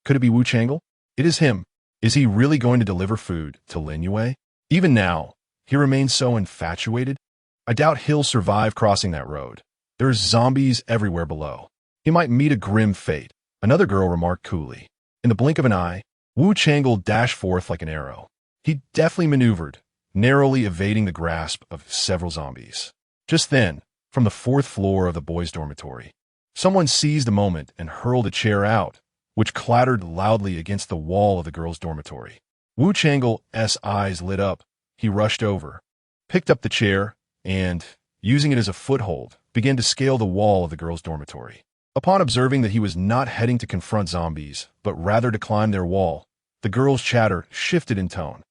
Could it be Wu Changle? It is him. Is he really going to deliver food to Lin Yue? Even now, he remains so infatuated. I doubt he'll survive crossing that road. There's zombies everywhere below. He might meet a grim fate, another girl remarked coolly. In the blink of an eye, Wu Changle dashed forth like an arrow. He deftly maneuvered, narrowly evading the grasp of several zombies. Just then, from the 4th floor of the boys' dormitory, someone seized the moment and hurled a chair out, which clattered loudly against the wall of the girls' dormitory. Wu Changle's eyes lit up. He rushed over, picked up the chair, and, using it as a foothold, began to scale the wall of the girls' dormitory. Upon observing that he was not heading to confront zombies, but rather to climb their wall, the girls' chatter shifted in tone.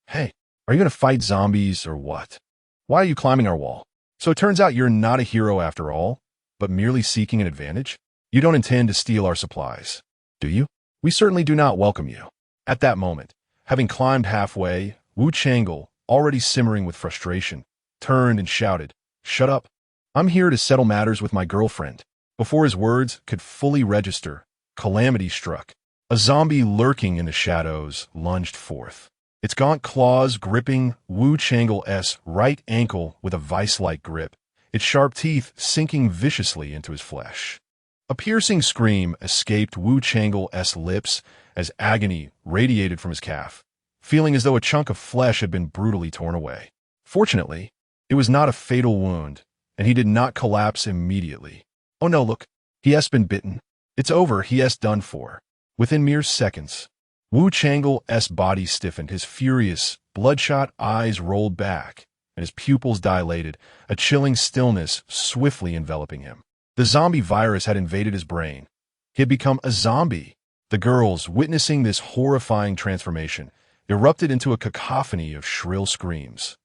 Hey, are you going to fight zombies or what? Why are you climbing our wall? So it turns out you're not a hero after all, but merely seeking an advantage? You don't intend to steal our supplies, do you? We certainly do not welcome you. At that moment, having climbed halfway, Wu Changle, already simmering with frustration, turned and shouted, Shut up. I'm here to settle matters with my girlfriend. Before his words could fully register, calamity struck. A zombie lurking in the shadows lunged forth, its gaunt claws gripping Wu Chang'e's right ankle with a vice-like grip, its sharp teeth sinking viciously into his flesh. A piercing scream escaped Wu Chang'e's lips as agony radiated from his calf, feeling as though a chunk of flesh had been brutally torn away. Fortunately, it was not a fatal wound, and he did not collapse immediately. Oh no, look, he has been bitten. It's over, he has done for. Within mere seconds, Wu Chang'e's body stiffened, his furious, bloodshot eyes rolled back, and his pupils dilated, a chilling stillness swiftly enveloping him. The zombie virus had invaded his brain. He had become a zombie. The girls, witnessing this horrifying transformation, erupted into a cacophony of shrill screams.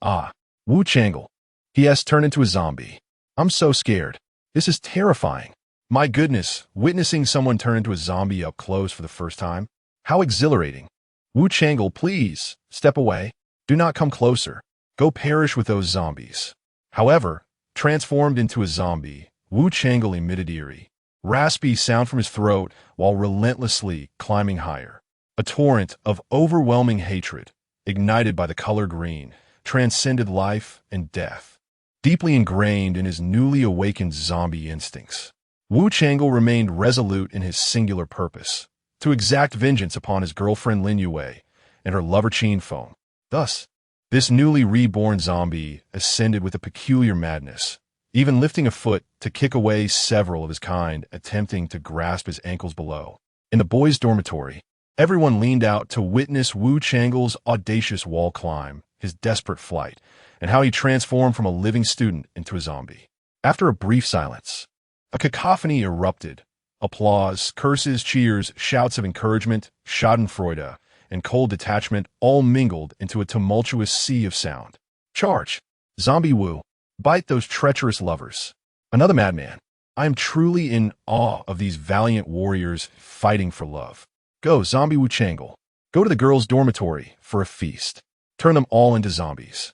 Ah, Wu Chang'e. He has turned into a zombie. I'm so scared. This is terrifying. My goodness, witnessing someone turn into a zombie up close for the first time. How exhilarating. Wu Chang'e, please, step away. Do not come closer. Go perish with those zombies. However, transformed into a zombie, Wu Chang'e emitted eerie, raspy sound from his throat while relentlessly climbing higher. A torrent of overwhelming hatred, ignited by the color green, transcended life and death, deeply ingrained in his newly awakened zombie instincts. Wu Chang'e remained resolute in his singular purpose, to exact vengeance upon his girlfriend Lin Yue and her lover Qin Feng. Thus, this newly reborn zombie ascended with a peculiar madness, even lifting a foot to kick away several of his kind attempting to grasp his ankles below. In the boys' dormitory, everyone leaned out to witness Wu Chang'e's audacious wall climb, his desperate flight, and how he transformed from a living student into a zombie. After a brief silence, a cacophony erupted. Applause, curses, cheers, shouts of encouragement, schadenfreude, and cold detachment all mingled into a tumultuous sea of sound. Charge! Zombie Wu! Bite those treacherous lovers. Another madman. I am truly in awe of these valiant warriors fighting for love. Go, Zombie Wu Chang'e. Go to the girls' dormitory for a feast. Turn them all into zombies.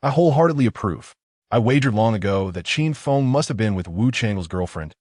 I wholeheartedly approve. I wagered long ago that Qin Feng must have been with Wu Chang'e's girlfriend.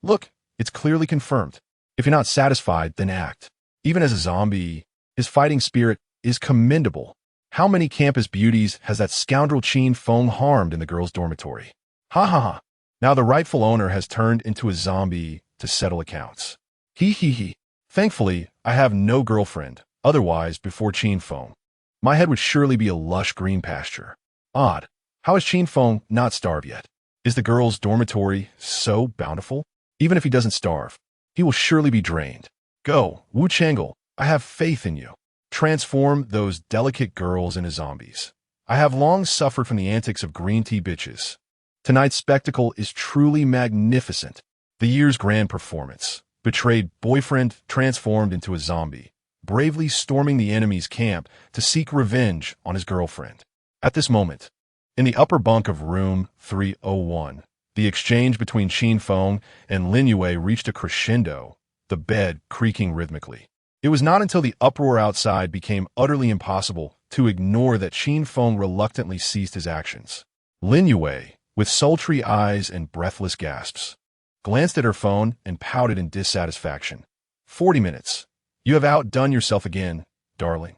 Look, it's clearly confirmed. If you're not satisfied, then act. Even as a zombie, his fighting spirit is commendable. How many campus beauties has that scoundrel Qin Feng harmed in the girls' dormitory? Ha ha ha. Now the rightful owner has turned into a zombie to settle accounts. He he he. Thankfully, I have no girlfriend. Otherwise, before Qin Feng, my head would surely be a lush green pasture. Odd. How is Qin Feng not starved yet? Is the girls' dormitory so bountiful? Even if he doesn't starve, he will surely be drained. Go, Wu Chang'e, I have faith in you. Transform those delicate girls into zombies. I have long suffered from the antics of green tea bitches. Tonight's spectacle is truly magnificent. The year's grand performance. Betrayed boyfriend transformed into a zombie, bravely storming the enemy's camp to seek revenge on his girlfriend. At this moment, in the upper bunk of room 301, the exchange between Qin Feng and Lin Yue reached a crescendo, the bed creaking rhythmically. It was not until the uproar outside became utterly impossible to ignore that Qin Feng reluctantly ceased his actions. Lin Yue, with sultry eyes and breathless gasps, glanced at her phone and pouted in dissatisfaction. 40 minutes. You have outdone yourself again, darling.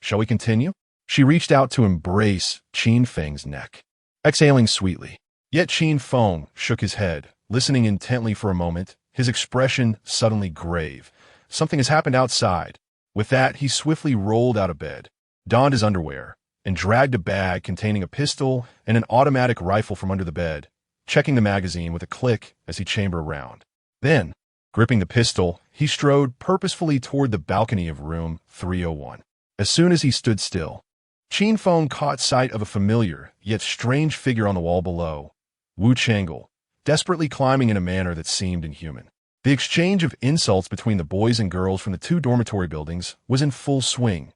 Shall we continue? She reached out to embrace Qin Feng's neck, exhaling sweetly. Yet Qin Feng shook his head, listening intently for a moment, his expression suddenly grave. Something has happened outside. With that, he swiftly rolled out of bed, donned his underwear, and dragged a bag containing a pistol and an automatic rifle from under the bed, checking the magazine with a click as he chambered around. Then, gripping the pistol, he strode purposefully toward the balcony of room 301. As soon as he stood still, Qin Feng caught sight of a familiar, yet strange figure on the wall below, Wu Chang'e, desperately climbing in a manner that seemed inhuman. The exchange of insults between the boys and girls from the two dormitory buildings was in full swing.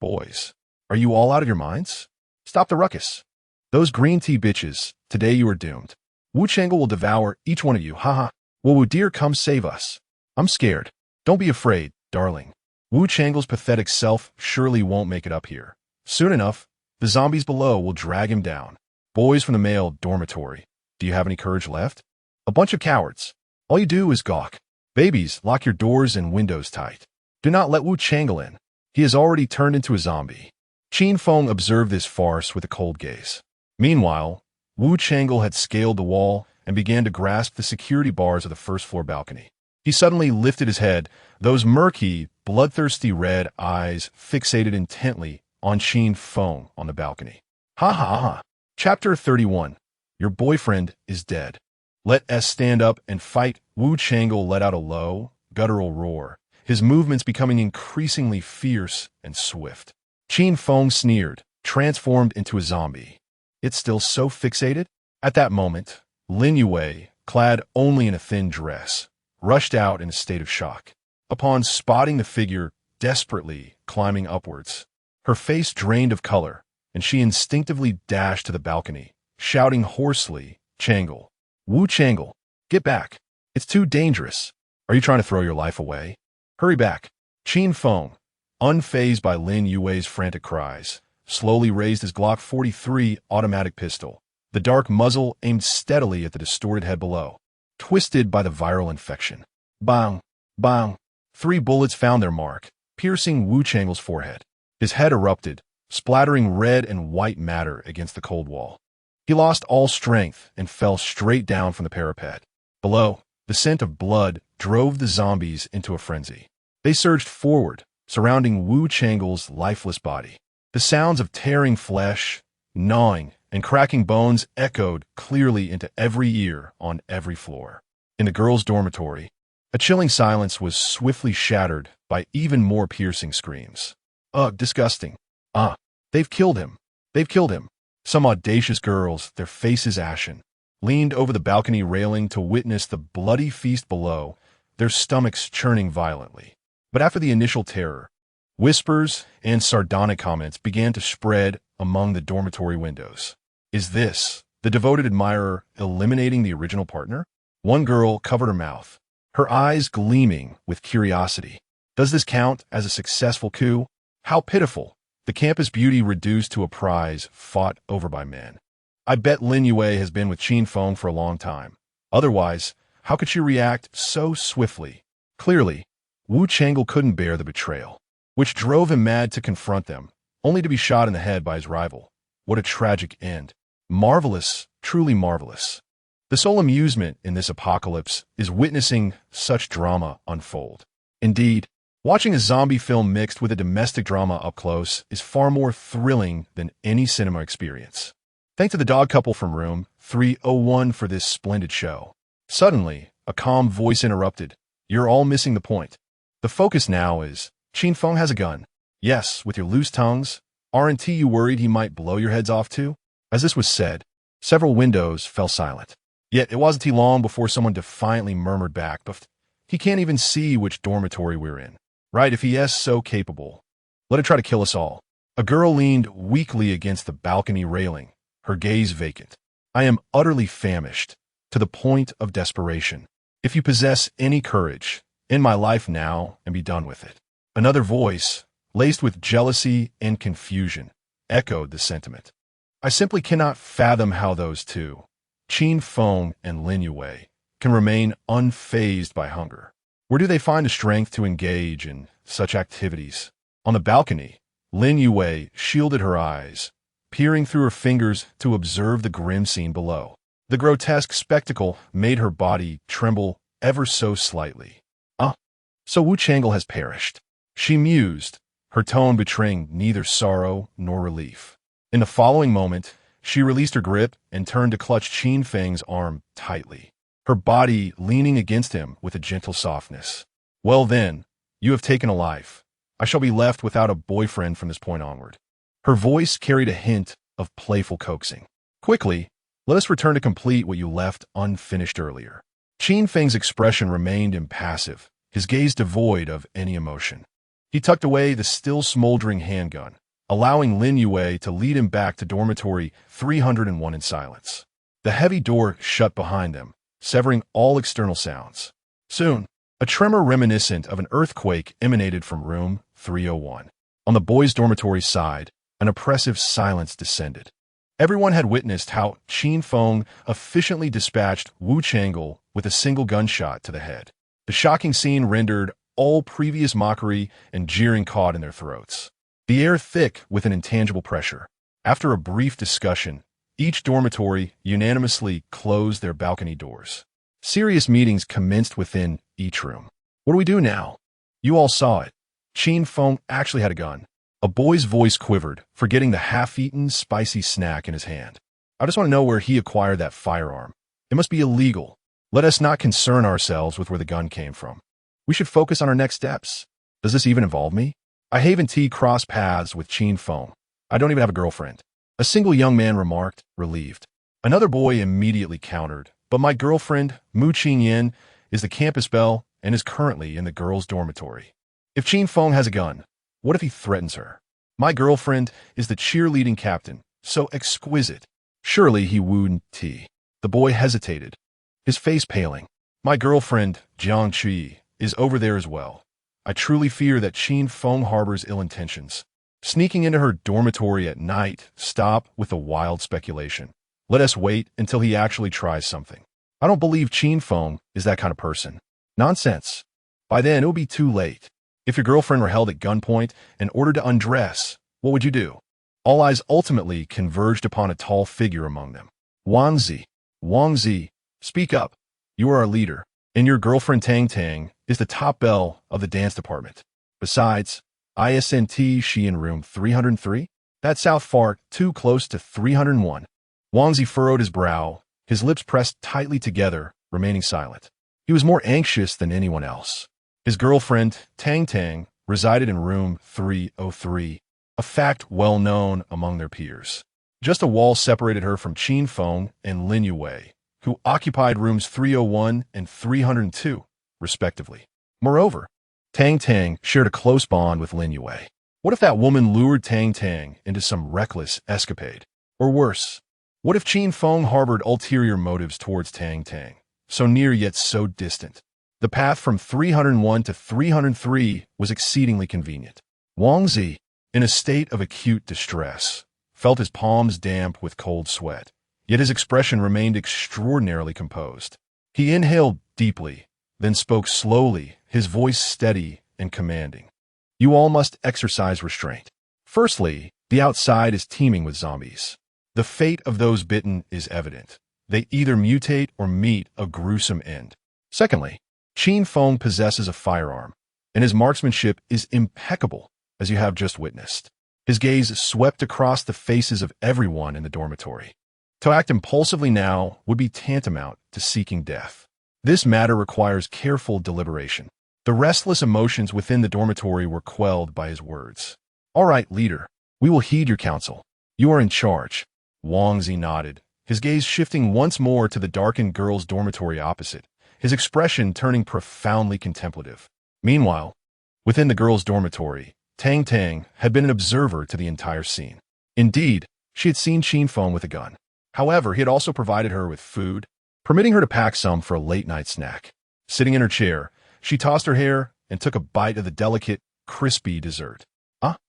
Boys, are you all out of your minds? Stop the ruckus. Those green tea bitches, today you are doomed. Wu Chang'e will devour each one of you, haha. Will Wu dear come save us? I'm scared. Don't be afraid, darling. Wu Chang'e's pathetic self surely won't make it up here. Soon enough, the zombies below will drag him down. Boys from the male dormitory, do you have any courage left? A bunch of cowards. All you do is gawk. Babies, lock your doors and windows tight. Do not let Wu Chang'e in. He has already turned into a zombie. Qin Feng observed this farce with a cold gaze. Meanwhile, Wu Chang'e had scaled the wall and began to grasp the security bars of the first-floor balcony. He suddenly lifted his head, those murky, bloodthirsty red eyes fixated intently on Qin Feng on the balcony. Ha ha ha. Chapter 31. Your boyfriend is dead. Let us stand up and fight. Wu Chang'e let out a low, guttural roar, his movements becoming increasingly fierce and swift. Qin Feng sneered, transformed into a zombie. It's still so fixated? At that moment, Lin Yue, clad only in a thin dress, rushed out in a state of shock. Upon spotting the figure desperately climbing upwards, her face drained of color, and she instinctively dashed to the balcony, shouting hoarsely, Chang'e, Wu Chang'e, get back. It's too dangerous. Are you trying to throw your life away? Hurry back. Qin Feng, unfazed by Lin Yue's frantic cries, slowly raised his Glock 43 automatic pistol, the dark muzzle aimed steadily at the distorted head below, twisted by the viral infection. Bang! Bang! 3 bullets found their mark, piercing Wu Chang'e's forehead. His head erupted, splattering red and white matter against the cold wall. He lost all strength and fell straight down from the parapet. Below, the scent of blood drove the zombies into a frenzy. They surged forward, surrounding Wu Chang'e's lifeless body. The sounds of tearing flesh, gnawing, and cracking bones echoed clearly into every ear on every floor. In the girls' dormitory, a chilling silence was swiftly shattered by even more piercing screams. Ugh, disgusting. They've killed him. They've killed him. Some audacious girls, their faces ashen, leaned over the balcony railing to witness the bloody feast below, their stomachs churning violently. But after the initial terror, whispers and sardonic comments began to spread among the dormitory windows. Is this, the devoted admirer, eliminating the original partner? One girl covered her mouth, her eyes gleaming with curiosity. Does this count as a successful coup? How pitiful. The campus beauty reduced to a prize fought over by men. I bet Lin Yue has been with Qin Feng for a long time. Otherwise, how could she react so swiftly? Clearly, Wu Chang'e couldn't bear the betrayal, which drove him mad to confront them, only to be shot in the head by his rival. What a tragic end. Marvelous, truly marvelous. The sole amusement in this apocalypse is witnessing such drama unfold. Indeed, watching a zombie film mixed with a domestic drama up close is far more thrilling than any cinema experience. Thanks to the dog couple from room 301 for this splendid show. Suddenly, a calm voice interrupted. You're all missing the point. The focus now is, Qin Feng has a gun. Yes, with your loose tongues. Aren't you worried he might blow your heads off too? As this was said, several windows fell silent. Yet it wasn't too long before someone defiantly murmured back, but he can't even see which dormitory we're in. Right, if he is so capable. Let it try to kill us all. A girl leaned weakly against the balcony railing, her gaze vacant. I am utterly famished, to the point of desperation. If you possess any courage, end my life now and be done with it. Another voice, laced with jealousy and confusion, echoed the sentiment. I simply cannot fathom how those two, Qin Feng and Lin Yue, can remain unfazed by hunger. Where do they find the strength to engage in such activities? On the balcony, Lin Yue shielded her eyes, peering through her fingers to observe the grim scene below. The grotesque spectacle made her body tremble ever so slightly. So Wu Chang'e has perished. She mused, her tone betraying neither sorrow nor relief. In the following moment, she released her grip and turned to clutch Qin Feng's arm tightly, her body leaning against him with a gentle softness. Well then, you have taken a life. I shall be left without a boyfriend from this point onward. Her voice carried a hint of playful coaxing. Quickly, let us return to complete what you left unfinished earlier. Qin Feng's expression remained impassive, his gaze devoid of any emotion. He tucked away the still smoldering handgun, allowing Lin Yue to lead him back to dormitory 301 in silence. The heavy door shut behind them, severing all external sounds. Soon, a tremor reminiscent of an earthquake emanated from room 301. On the boys' dormitory side, an oppressive silence descended. Everyone had witnessed how Qin Feng efficiently dispatched Wu Chang'e with a single gunshot to the head. The shocking scene rendered all previous mockery and jeering caught in their throats. The air thick with an intangible pressure. After a brief discussion, each dormitory unanimously closed their balcony doors. Serious meetings commenced within each room. What do we do now? You all saw it. Qin Feng actually had a gun. A boy's voice quivered, forgetting the half-eaten, spicy snack in his hand. I just want to know where he acquired that firearm. It must be illegal. Let us not concern ourselves with where the gun came from. We should focus on our next steps. Does this even involve me? I haven't crossed paths with Qin Feng. I don't even have a girlfriend. A single young man remarked, relieved. Another boy immediately countered, but my girlfriend, Mu Qingyan, is the campus belle and is currently in the girls' dormitory. If Qin Feng has a gun, what if he threatens her? My girlfriend is the cheerleading captain, so exquisite. Surely he wouldn't. The boy hesitated, his face paling. My girlfriend, Jiang Qi, is over there as well. I truly fear that Qin Feng harbors ill intentions. Sneaking into her dormitory at night, stop with a wild speculation. Let us wait until he actually tries something. I don't believe Qin Feng is that kind of person. Nonsense. By then, it will be too late. If your girlfriend were held at gunpoint and ordered to undress, what would you do? All eyes ultimately converged upon a tall figure among them. Wang Zi. Wang Zi, speak up. You are our leader, and your girlfriend Tang Tang is the top belle of the dance department. Besides, isn't she in room 303? That's South Far, too close to 301. Wang Zi furrowed his brow, his lips pressed tightly together, remaining silent. He was more anxious than anyone else. His girlfriend, Tang Tang, resided in room 303, a fact well known among their peers. Just a wall separated her from Qin Feng and Lin Yue, who occupied rooms 301 and 302, respectively. Moreover, Tang Tang shared a close bond with Lin Yue. What if that woman lured Tang Tang into some reckless escapade? Or worse, what if Qin Feng harbored ulterior motives towards Tang Tang, so near yet so distant? The path from 301 to 303 was exceedingly convenient. Wang Zi, in a state of acute distress, felt his palms damp with cold sweat, yet his expression remained extraordinarily composed. He inhaled deeply, then spoke slowly, his voice steady and commanding. You all must exercise restraint. Firstly, the outside is teeming with zombies. The fate of those bitten is evident. They either mutate or meet a gruesome end. Secondly, Qin Feng possesses a firearm, and his marksmanship is impeccable, as you have just witnessed. His gaze swept across the faces of everyone in the dormitory. To act impulsively now would be tantamount to seeking death. This matter requires careful deliberation. The restless emotions within the dormitory were quelled by his words. All right, leader, we will heed your counsel. You are in charge. Wang Zi nodded, his gaze shifting once more to the darkened girls' dormitory opposite, his expression turning profoundly contemplative. Meanwhile, within the girls' dormitory, Tang Tang had been an observer to the entire scene. Indeed, she had seen Qin Feng with a gun. However, he had also provided her with food, permitting her to pack some for a late-night snack. Sitting in her chair, she tossed her hair and took a bite of the delicate, crispy dessert.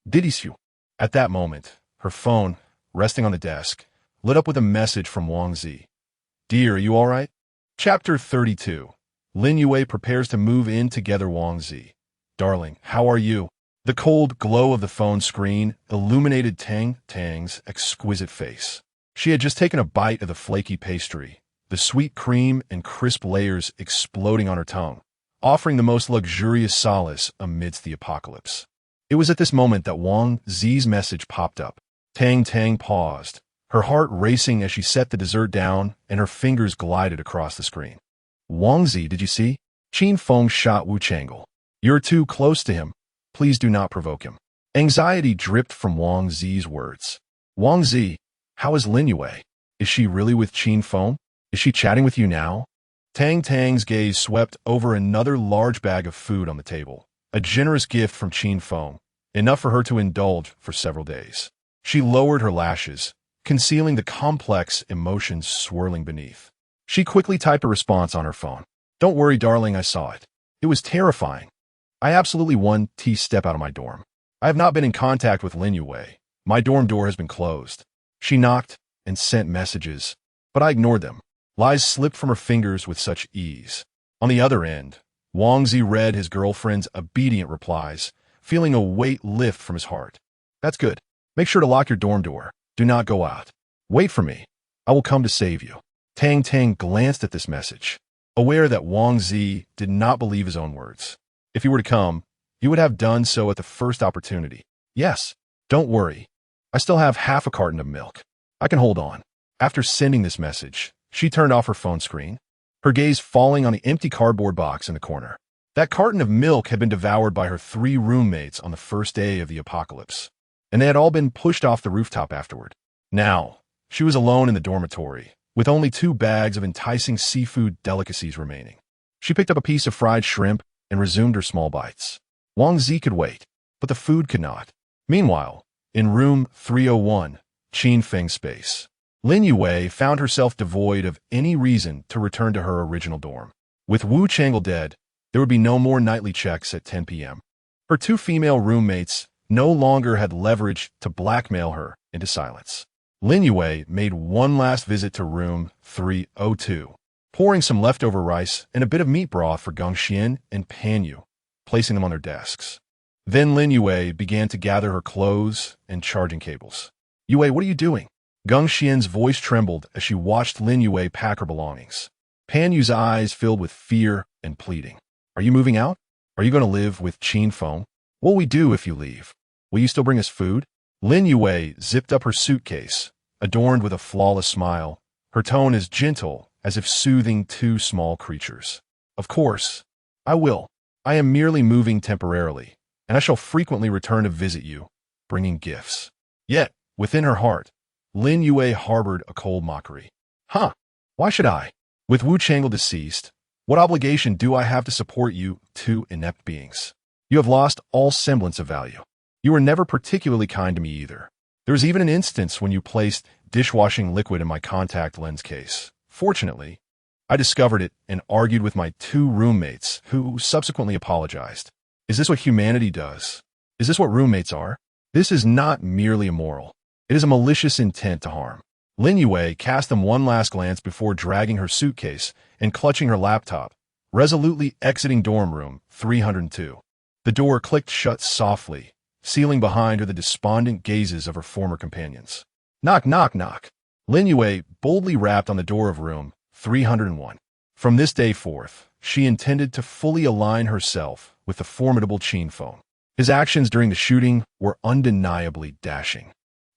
Délicieux. At that moment, her phone, resting on the desk, lit up with a message from Wang Zi. Dear, are you all right? Chapter 32. Lin Yue prepares to move in together. Wang Zi. Darling, how are you? The cold glow of the phone screen illuminated Tang Tang's exquisite face. She had just taken a bite of the flaky pastry, the sweet cream and crisp layers exploding on her tongue, offering the most luxurious solace amidst the apocalypse. It was at this moment that Wang Zi's message popped up. Tang Tang paused, her heart racing as she set the dessert down and her fingers glided across the screen. Wang Zi, did you see? Qin Feng shot Wu Chang'e. You're too close to him. Please do not provoke him. Anxiety dripped from Wang Zi's words. Wang Zi, how is Lin Yue? Is she really with Qin Feng? Is she chatting with you now? Tang Tang's gaze swept over another large bag of food on the table, a generous gift from Qin Feng, enough for her to indulge for several days. She lowered her lashes, concealing the complex emotions swirling beneath. She quickly typed a response on her phone. Don't worry, darling, I saw it. It was terrifying. I absolutely want to step out of my dorm. I have not been in contact with Lin Yue. My dorm door has been closed. She knocked, and sent messages, but I ignored them. Lies slipped from her fingers with such ease. On the other end, Wang Zi read his girlfriend's obedient replies, feeling a weight lift from his heart. That's good. Make sure to lock your dorm door. Do not go out. Wait for me. I will come to save you. Tang Tang glanced at this message, aware that Wang Zi did not believe his own words. If he were to come, he would have done so at the first opportunity. Yes, don't worry. I still have half a carton of milk. I can hold on. After sending this message, she turned off her phone screen, her gaze falling on the empty cardboard box in the corner. That carton of milk had been devoured by her 3 roommates on the first day of the apocalypse, and they had all been pushed off the rooftop afterward. Now, she was alone in the dormitory, with only 2 bags of enticing seafood delicacies remaining. She picked up a piece of fried shrimp and resumed her small bites. Wang Zi could wait, but the food could not. Meanwhile, in room 301, Qin Feng space, Lin Yue found herself devoid of any reason to return to her original dorm. With Wu Chang'e dead, there would be no more nightly checks at 10 p.m. Her 2 female roommates no longer had leverage to blackmail her into silence. Lin Yue made one last visit to room 302, pouring some leftover rice and a bit of meat broth for Gongxian and Panyu, placing them on their desks. Then Lin Yue began to gather her clothes and charging cables. Yue, what are you doing? Gongxian's voice trembled as she watched Lin Yue pack her belongings. Panyu's eyes filled with fear and pleading. Are you moving out? Are you going to live with Qin Feng? What will we do if you leave? Will you still bring us food? Lin Yue zipped up her suitcase, adorned with a flawless smile, her tone as gentle as if soothing 2 small creatures. Of course, I will. I am merely moving temporarily, and I shall frequently return to visit you, bringing gifts. Yet, within her heart, Lin Yue harbored a cold mockery. Huh, why should I? With Wu Chang'e deceased, what obligation do I have to support you 2 inept beings? You have lost all semblance of value. You were never particularly kind to me either. There was even an instance when you placed dishwashing liquid in my contact lens case. Fortunately, I discovered it and argued with my 2 roommates, who subsequently apologized. Is this what humanity does? Is this what roommates are? This is not merely immoral. It is a malicious intent to harm. Lin Yue cast them one last glance before dragging her suitcase and clutching her laptop, resolutely exiting dorm room 302. The door clicked shut softly, sealing behind her the despondent gazes of her former companions. Knock, knock, knock. Lin Yue boldly rapped on the door of room 301. From this day forth, she intended to fully align herself with the formidable Qin Feng. His actions during the shooting were undeniably dashing,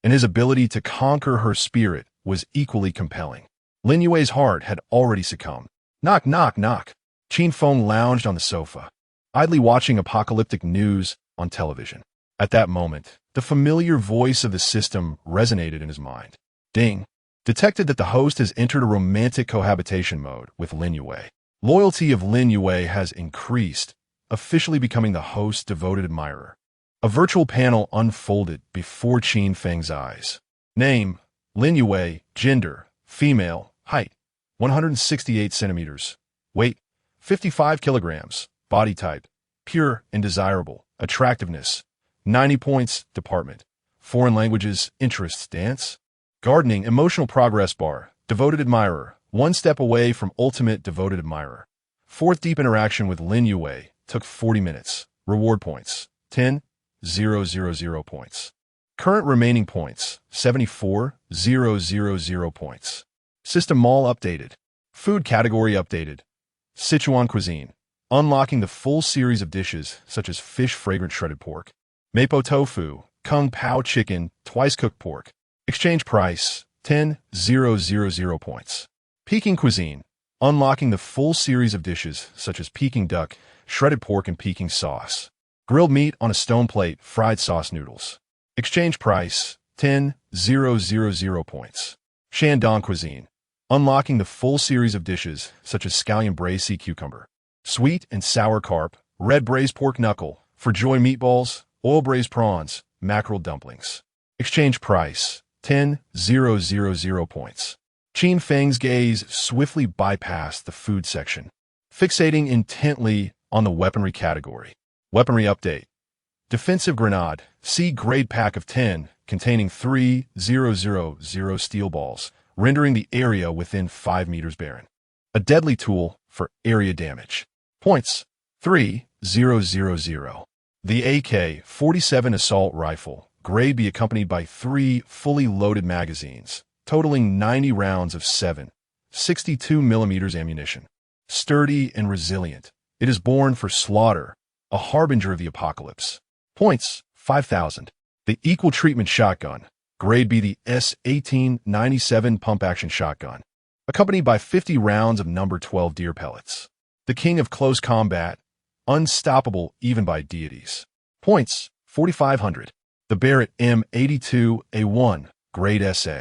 and his ability to conquer her spirit was equally compelling. Lin Yue's heart had already succumbed. Knock, knock, knock. Qin Feng lounged on the sofa, idly watching apocalyptic news on television. At that moment, the familiar voice of the system resonated in his mind. Ding. Detected that the host has entered a romantic cohabitation mode with Lin Yue. Loyalty of Lin Yue has increased, officially becoming the host's devoted admirer. A virtual panel unfolded before Qin Feng's eyes. Name, Lin Yue, gender, female, height, 168 centimeters, weight, 55 kilograms, body type, pure and desirable, attractiveness, 90 points, department, foreign languages, interests, dance, gardening, emotional progress bar, devoted admirer, 1 step away from ultimate devoted admirer. 4th deep interaction with Lin Yue took 40 minutes. Reward points, 10,000 points. Current remaining points, 74,000 points. System mall updated. Food category updated. Sichuan cuisine. Unlocking the full series of dishes such as fish fragrant shredded pork, mapo tofu, kung pao chicken, twice cooked pork. Exchange price, 10,000 points. Peking cuisine. Unlocking the full series of dishes such as Peking duck, shredded pork and Peking sauce. Grilled meat on a stone plate, fried sauce noodles. Exchange price, 10,000 points. Shandong cuisine. Unlocking the full series of dishes such as scallion braised sea cucumber, sweet and sour carp, red braised pork knuckle, for joy meatballs, oil braised prawns, mackerel dumplings. Exchange price, 10,000 points. Qin Feng's gaze swiftly bypassed the food section, fixating intently on the weaponry category. Weaponry update. Defensive grenade, C grade pack of 10, containing 3,000 steel balls, rendering the area within 5 meters barren. A deadly tool for area damage. Points 3,000. The AK-47 assault rifle, grade B, accompanied by 3 fully loaded magazines, totaling 90 rounds of 7.62 mm ammunition. Sturdy and resilient, it is born for slaughter, a harbinger of the apocalypse. Points 5,000. The equal treatment shotgun, grade B, the S-1897 pump-action shotgun, accompanied by 50 rounds of number 12 deer pellets. The king of close combat, unstoppable even by deities. Points 4,500. The Barrett M82A1, grade SA,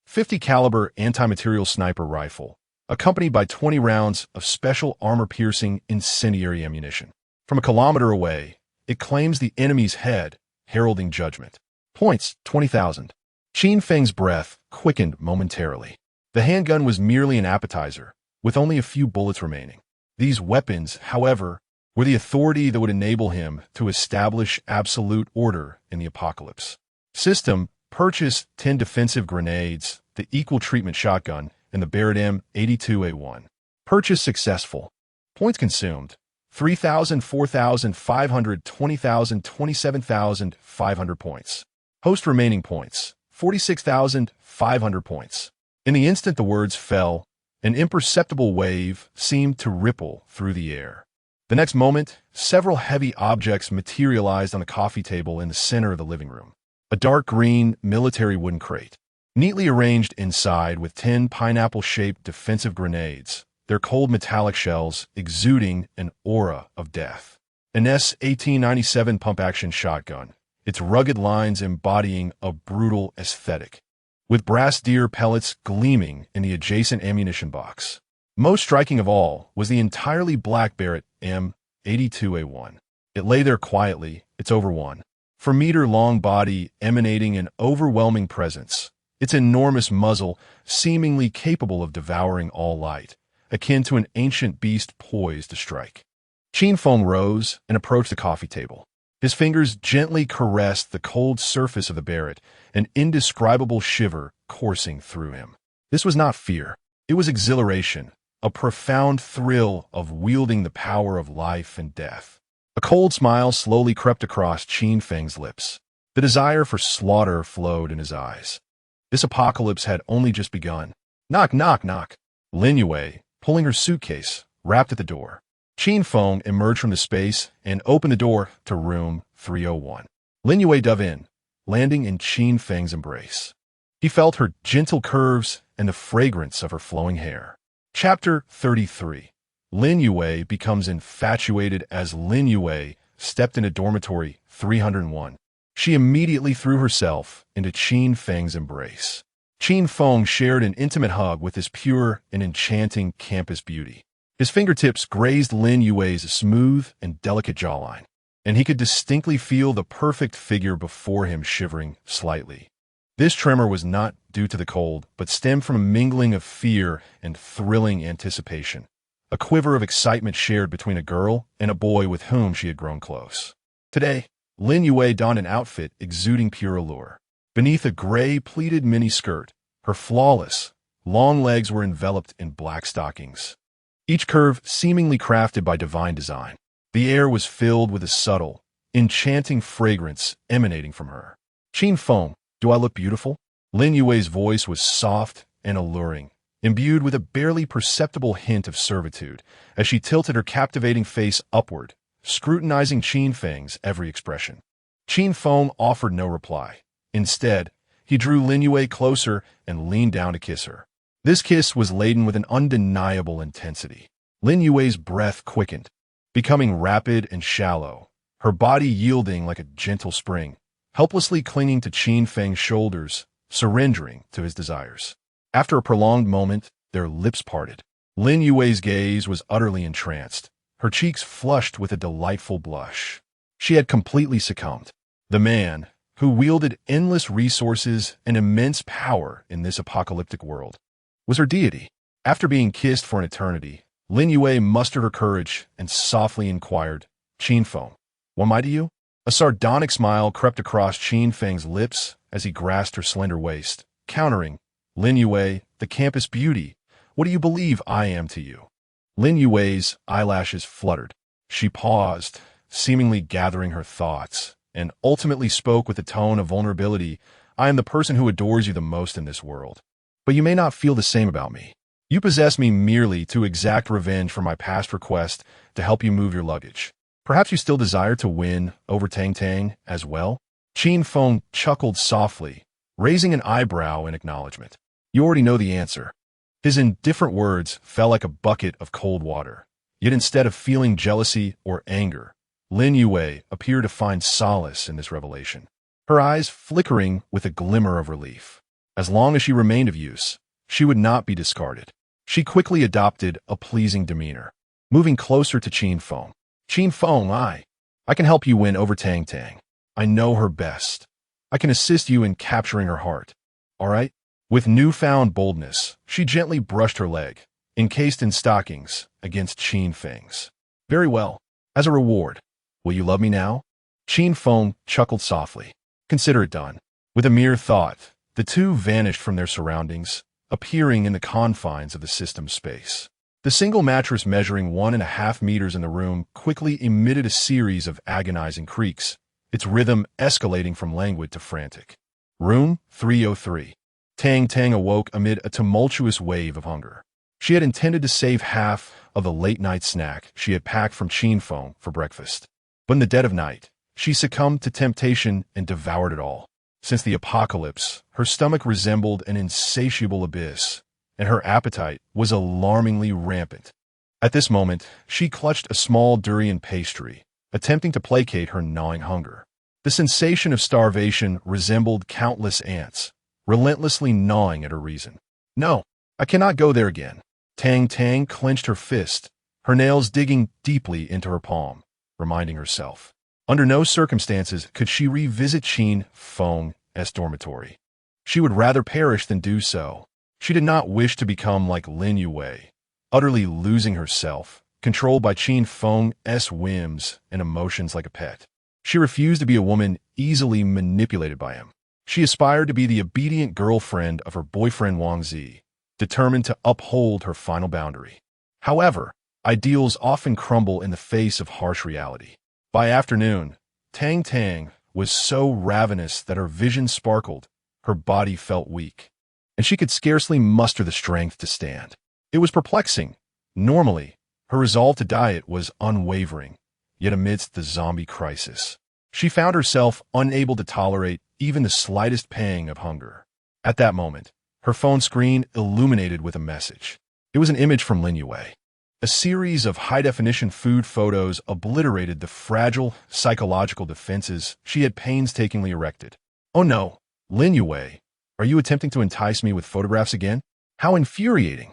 50 caliber anti-material sniper rifle, accompanied by 20 rounds of special armor-piercing incendiary ammunition. From a kilometer away, it claims the enemy's head, heralding judgment. Points 20,000. Qin Feng's breath quickened momentarily. The handgun was merely an appetizer, with only a few bullets remaining. These weapons, however, were the authority that would enable him to establish absolute order in the apocalypse. System: purchase 10 defensive grenades, the equal treatment shotgun, and the Barrett M82A1. Purchase successful. Points consumed: 3,000, 4,500, 20,000, 27,500 points. Host remaining points: 46,500 points. In the instant the words fell, an imperceptible wave seemed to ripple through the air. The next moment, several heavy objects materialized on the coffee table in the center of the living room. A dark green military wooden crate, neatly arranged inside with 10 pineapple-shaped defensive grenades, their cold metallic shells exuding an aura of death. An S-1897 pump-action shotgun, its rugged lines embodying a brutal aesthetic, with brass deer pellets gleaming in the adjacent ammunition box. Most striking of all was the entirely black Barrett M82A1. It lay there quietly, its over 1.4-meter-long body emanating an overwhelming presence, its enormous muzzle seemingly capable of devouring all light, akin to an ancient beast poised to strike. Qin Feng rose and approached the coffee table. His fingers gently caressed the cold surface of the Barrett, an indescribable shiver coursing through him. This was not fear. It was exhilaration, a profound thrill of wielding the power of life and death. A cold smile slowly crept across Qin Feng's lips. The desire for slaughter flowed in his eyes. This apocalypse had only just begun. Knock, knock, knock. Lin Yue, pulling her suitcase, rapped at the door. Qin Feng emerged from the space and opened the door to room 301. Lin Yue dove in, landing in Qin Feng's embrace. He felt her gentle curves and the fragrance of her flowing hair. Chapter 33. Lin Yue becomes infatuated. As Lin Yue stepped into dormitory 301. She immediately threw herself into Qin Feng's embrace. Qin Feng shared an intimate hug with this pure and enchanting campus beauty. His fingertips grazed Lin Yue's smooth and delicate jawline, and he could distinctly feel the perfect figure before him shivering slightly. This tremor was not due to the cold, but stemmed from a mingling of fear and thrilling anticipation, a quiver of excitement shared between a girl and a boy with whom she had grown close. Today, Lin Yue donned an outfit exuding pure allure. Beneath a gray pleated mini-skirt, her flawless, long legs were enveloped in black stockings, each curve seemingly crafted by divine design. The air was filled with a subtle, enchanting fragrance emanating from her. Qin Feng, do I look beautiful? Lin Yue's voice was soft and alluring, imbued with a barely perceptible hint of servitude, as she tilted her captivating face upward, scrutinizing Qin Feng's every expression. Qin Feng offered no reply. Instead, he drew Lin Yue closer and leaned down to kiss her. This kiss was laden with an undeniable intensity. Lin Yue's breath quickened, becoming rapid and shallow, her body yielding like a gentle spring, helplessly clinging to Qin Feng's shoulders, surrendering to his desires. After a prolonged moment, their lips parted. Lin Yue's gaze was utterly entranced, her cheeks flushed with a delightful blush. She had completely succumbed. The man, who wielded endless resources and immense power in this apocalyptic world, was her deity. After being kissed for an eternity, Lin Yue mustered her courage and softly inquired, "Qin Feng, what am I to you?" A sardonic smile crept across Qin Feng's lips as he grasped her slender waist, countering, "Lin Yue, the campus beauty. What do you believe I am to you?" Lin Yue's eyelashes fluttered. She paused, seemingly gathering her thoughts, and ultimately spoke with a tone of vulnerability. "I am the person who adores you the most in this world. But you may not feel the same about me. You possess me merely to exact revenge for my past request to help you move your luggage. Perhaps you still desire to win over Tang Tang as well?" Qin Feng chuckled softly, raising an eyebrow in acknowledgement. "You already know the answer." His indifferent words fell like a bucket of cold water. Yet instead of feeling jealousy or anger, Lin Yue appeared to find solace in this revelation, her eyes flickering with a glimmer of relief. As long as she remained of use, she would not be discarded. She quickly adopted a pleasing demeanor, moving closer to Qin Feng. "Qin Feng, I can help you win over Tang Tang. I know her best. I can assist you in capturing her heart. All right?" With newfound boldness, she gently brushed her leg, encased in stockings, against Qin Feng's. "Very well. As a reward, will you love me now?" Qin Feng chuckled softly. "Consider it done." With a mere thought, the two vanished from their surroundings, appearing in the confines of the system's space. The single mattress measuring 1.5 meters in the room quickly emitted a series of agonizing creaks, its rhythm escalating from languid to frantic. Room 303. Tang Tang awoke amid a tumultuous wave of hunger. She had intended to save half of the late-night snack she had packed from Qin Feng for breakfast. But in the dead of night, she succumbed to temptation and devoured it all. Since the apocalypse, her stomach resembled an insatiable abyss, and her appetite was alarmingly rampant. At this moment, she clutched a small durian pastry, attempting to placate her gnawing hunger. The sensation of starvation resembled countless ants, relentlessly gnawing at her reason. "No, I cannot go there again." Tang Tang clenched her fist, her nails digging deeply into her palm, reminding herself. Under no circumstances could she revisit Qin Feng's dormitory. She would rather perish than do so. She did not wish to become like Lin Yue, utterly losing herself, controlled by Qin Feng's whims and emotions like a pet. She refused to be a woman easily manipulated by him. She aspired to be the obedient girlfriend of her boyfriend Wang Zi, determined to uphold her final boundary. However, ideals often crumble in the face of harsh reality. By afternoon, Tang Tang was so ravenous that her vision sparkled, her body felt weak, and she could scarcely muster the strength to stand. It was perplexing. Normally, her resolve to diet was unwavering, yet amidst the zombie crisis, she found herself unable to tolerate even the slightest pang of hunger. At that moment, her phone screen illuminated with a message. It was an image from Lin Yue. A series of high-definition food photos obliterated the fragile psychological defenses she had painstakingly erected. "Oh no, Lin Yue, are you attempting to entice me with photographs again? How infuriating!"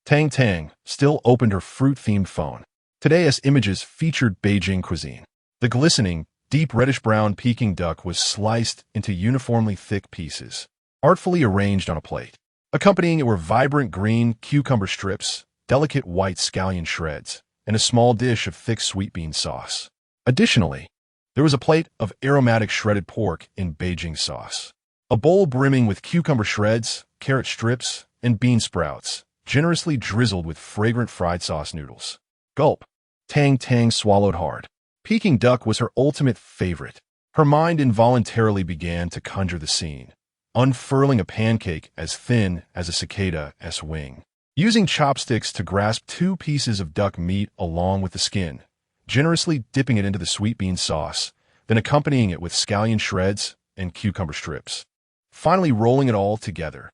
Tang Tang still opened her fruit-themed phone. Today's images featured Beijing cuisine. The glistening, deep reddish-brown Peking duck was sliced into uniformly thick pieces, artfully arranged on a plate. Accompanying it were vibrant green cucumber strips, delicate white scallion shreds, and a small dish of thick sweet bean sauce. Additionally, there was a plate of aromatic shredded pork in Beijing sauce, a bowl brimming with cucumber shreds, carrot strips, and bean sprouts, generously drizzled with fragrant fried sauce noodles. Gulp. Tang Tang swallowed hard. Peking duck was her ultimate favorite. Her mind involuntarily began to conjure the scene, unfurling a pancake as thin as a cicada's wing. Using chopsticks to grasp 2 pieces of duck meat along with the skin, generously dipping it into the sweet bean sauce, then accompanying it with scallion shreds and cucumber strips. Finally rolling it all together.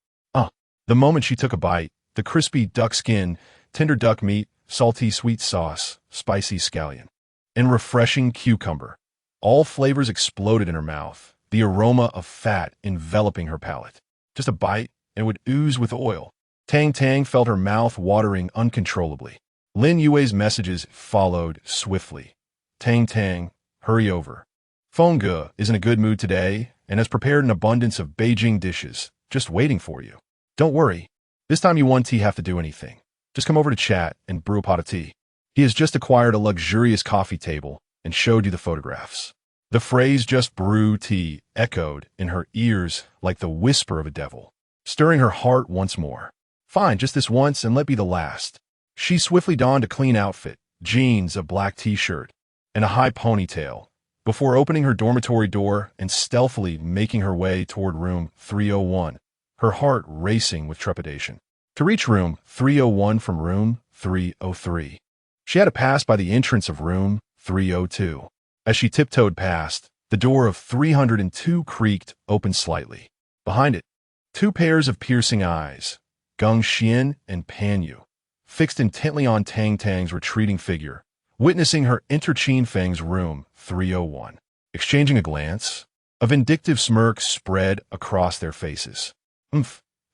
The moment she took a bite, the crispy duck skin, tender duck meat, salty sweet sauce, spicy scallion, and refreshing cucumber. All flavors exploded in her mouth, the aroma of fat enveloping her palate. Just a bite, and it would ooze with oil. Tang Tang felt her mouth watering uncontrollably. Lin Yue's messages followed swiftly. "Tang Tang, hurry over. Fengge is in a good mood today and has prepared an abundance of Beijing dishes, just waiting for you. Don't worry, this time you won't have to do anything. Just come over to chat and brew a pot of tea. He has just acquired a luxurious coffee table and showed you the photographs." The phrase "just brew tea" echoed in her ears like the whisper of a devil, stirring her heart once more. Fine, just this once, and let be the last. She swiftly donned a clean outfit, jeans, a black t-shirt, and a high ponytail, before opening her dormitory door and stealthily making her way toward room 301, her heart racing with trepidation. To reach room 301 from room 303, she had to pass by the entrance of room 302. As she tiptoed past, the door of 302 creaked open slightly. Behind it, two pairs of piercing eyes, Geng Xian and Pan Yu, fixed intently on Tang Tang's retreating figure, witnessing her enter Qin Feng's room 301. Exchanging a glance, a vindictive smirk spread across their faces.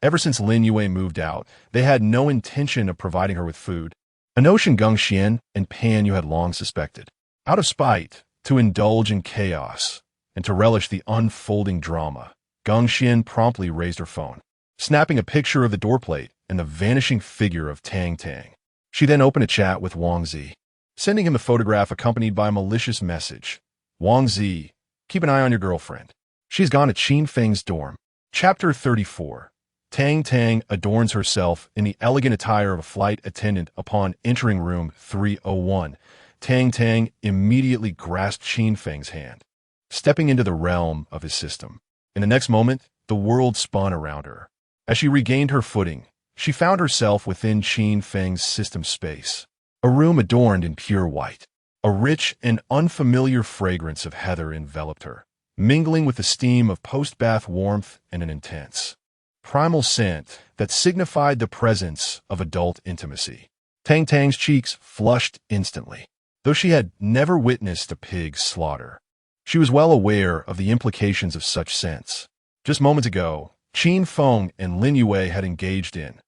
Ever since Lin Yue moved out, they had no intention of providing her with food, a notion Geng Xian and Pan Yu had long suspected. Out of spite, to indulge in chaos, and to relish the unfolding drama, Geng Xian promptly raised her phone, snapping a picture of the doorplate and the vanishing figure of Tang Tang. She then opened a chat with Wang Zi, sending him a photograph accompanied by a malicious message. Wang Zi, keep an eye on your girlfriend. She's gone to Qin Feng's dorm. Chapter 34. Tang Tang adorns herself in the elegant attire of a flight attendant upon entering room 301. Tang Tang immediately grasped Qin Feng's hand, stepping into the realm of his system. In the next moment, the world spun around her. As she regained her footing, she found herself within Qin Feng's system space, a room adorned in pure white. A rich and unfamiliar fragrance of heather enveloped her, mingling with the steam of post-bath warmth and an intense, primal scent that signified the presence of adult intimacy. Tang Tang's cheeks flushed instantly. Though she had never witnessed a pig slaughter, she was well aware of the implications of such scents. Just moments ago, Qin Feng and Lin Yue had engaged in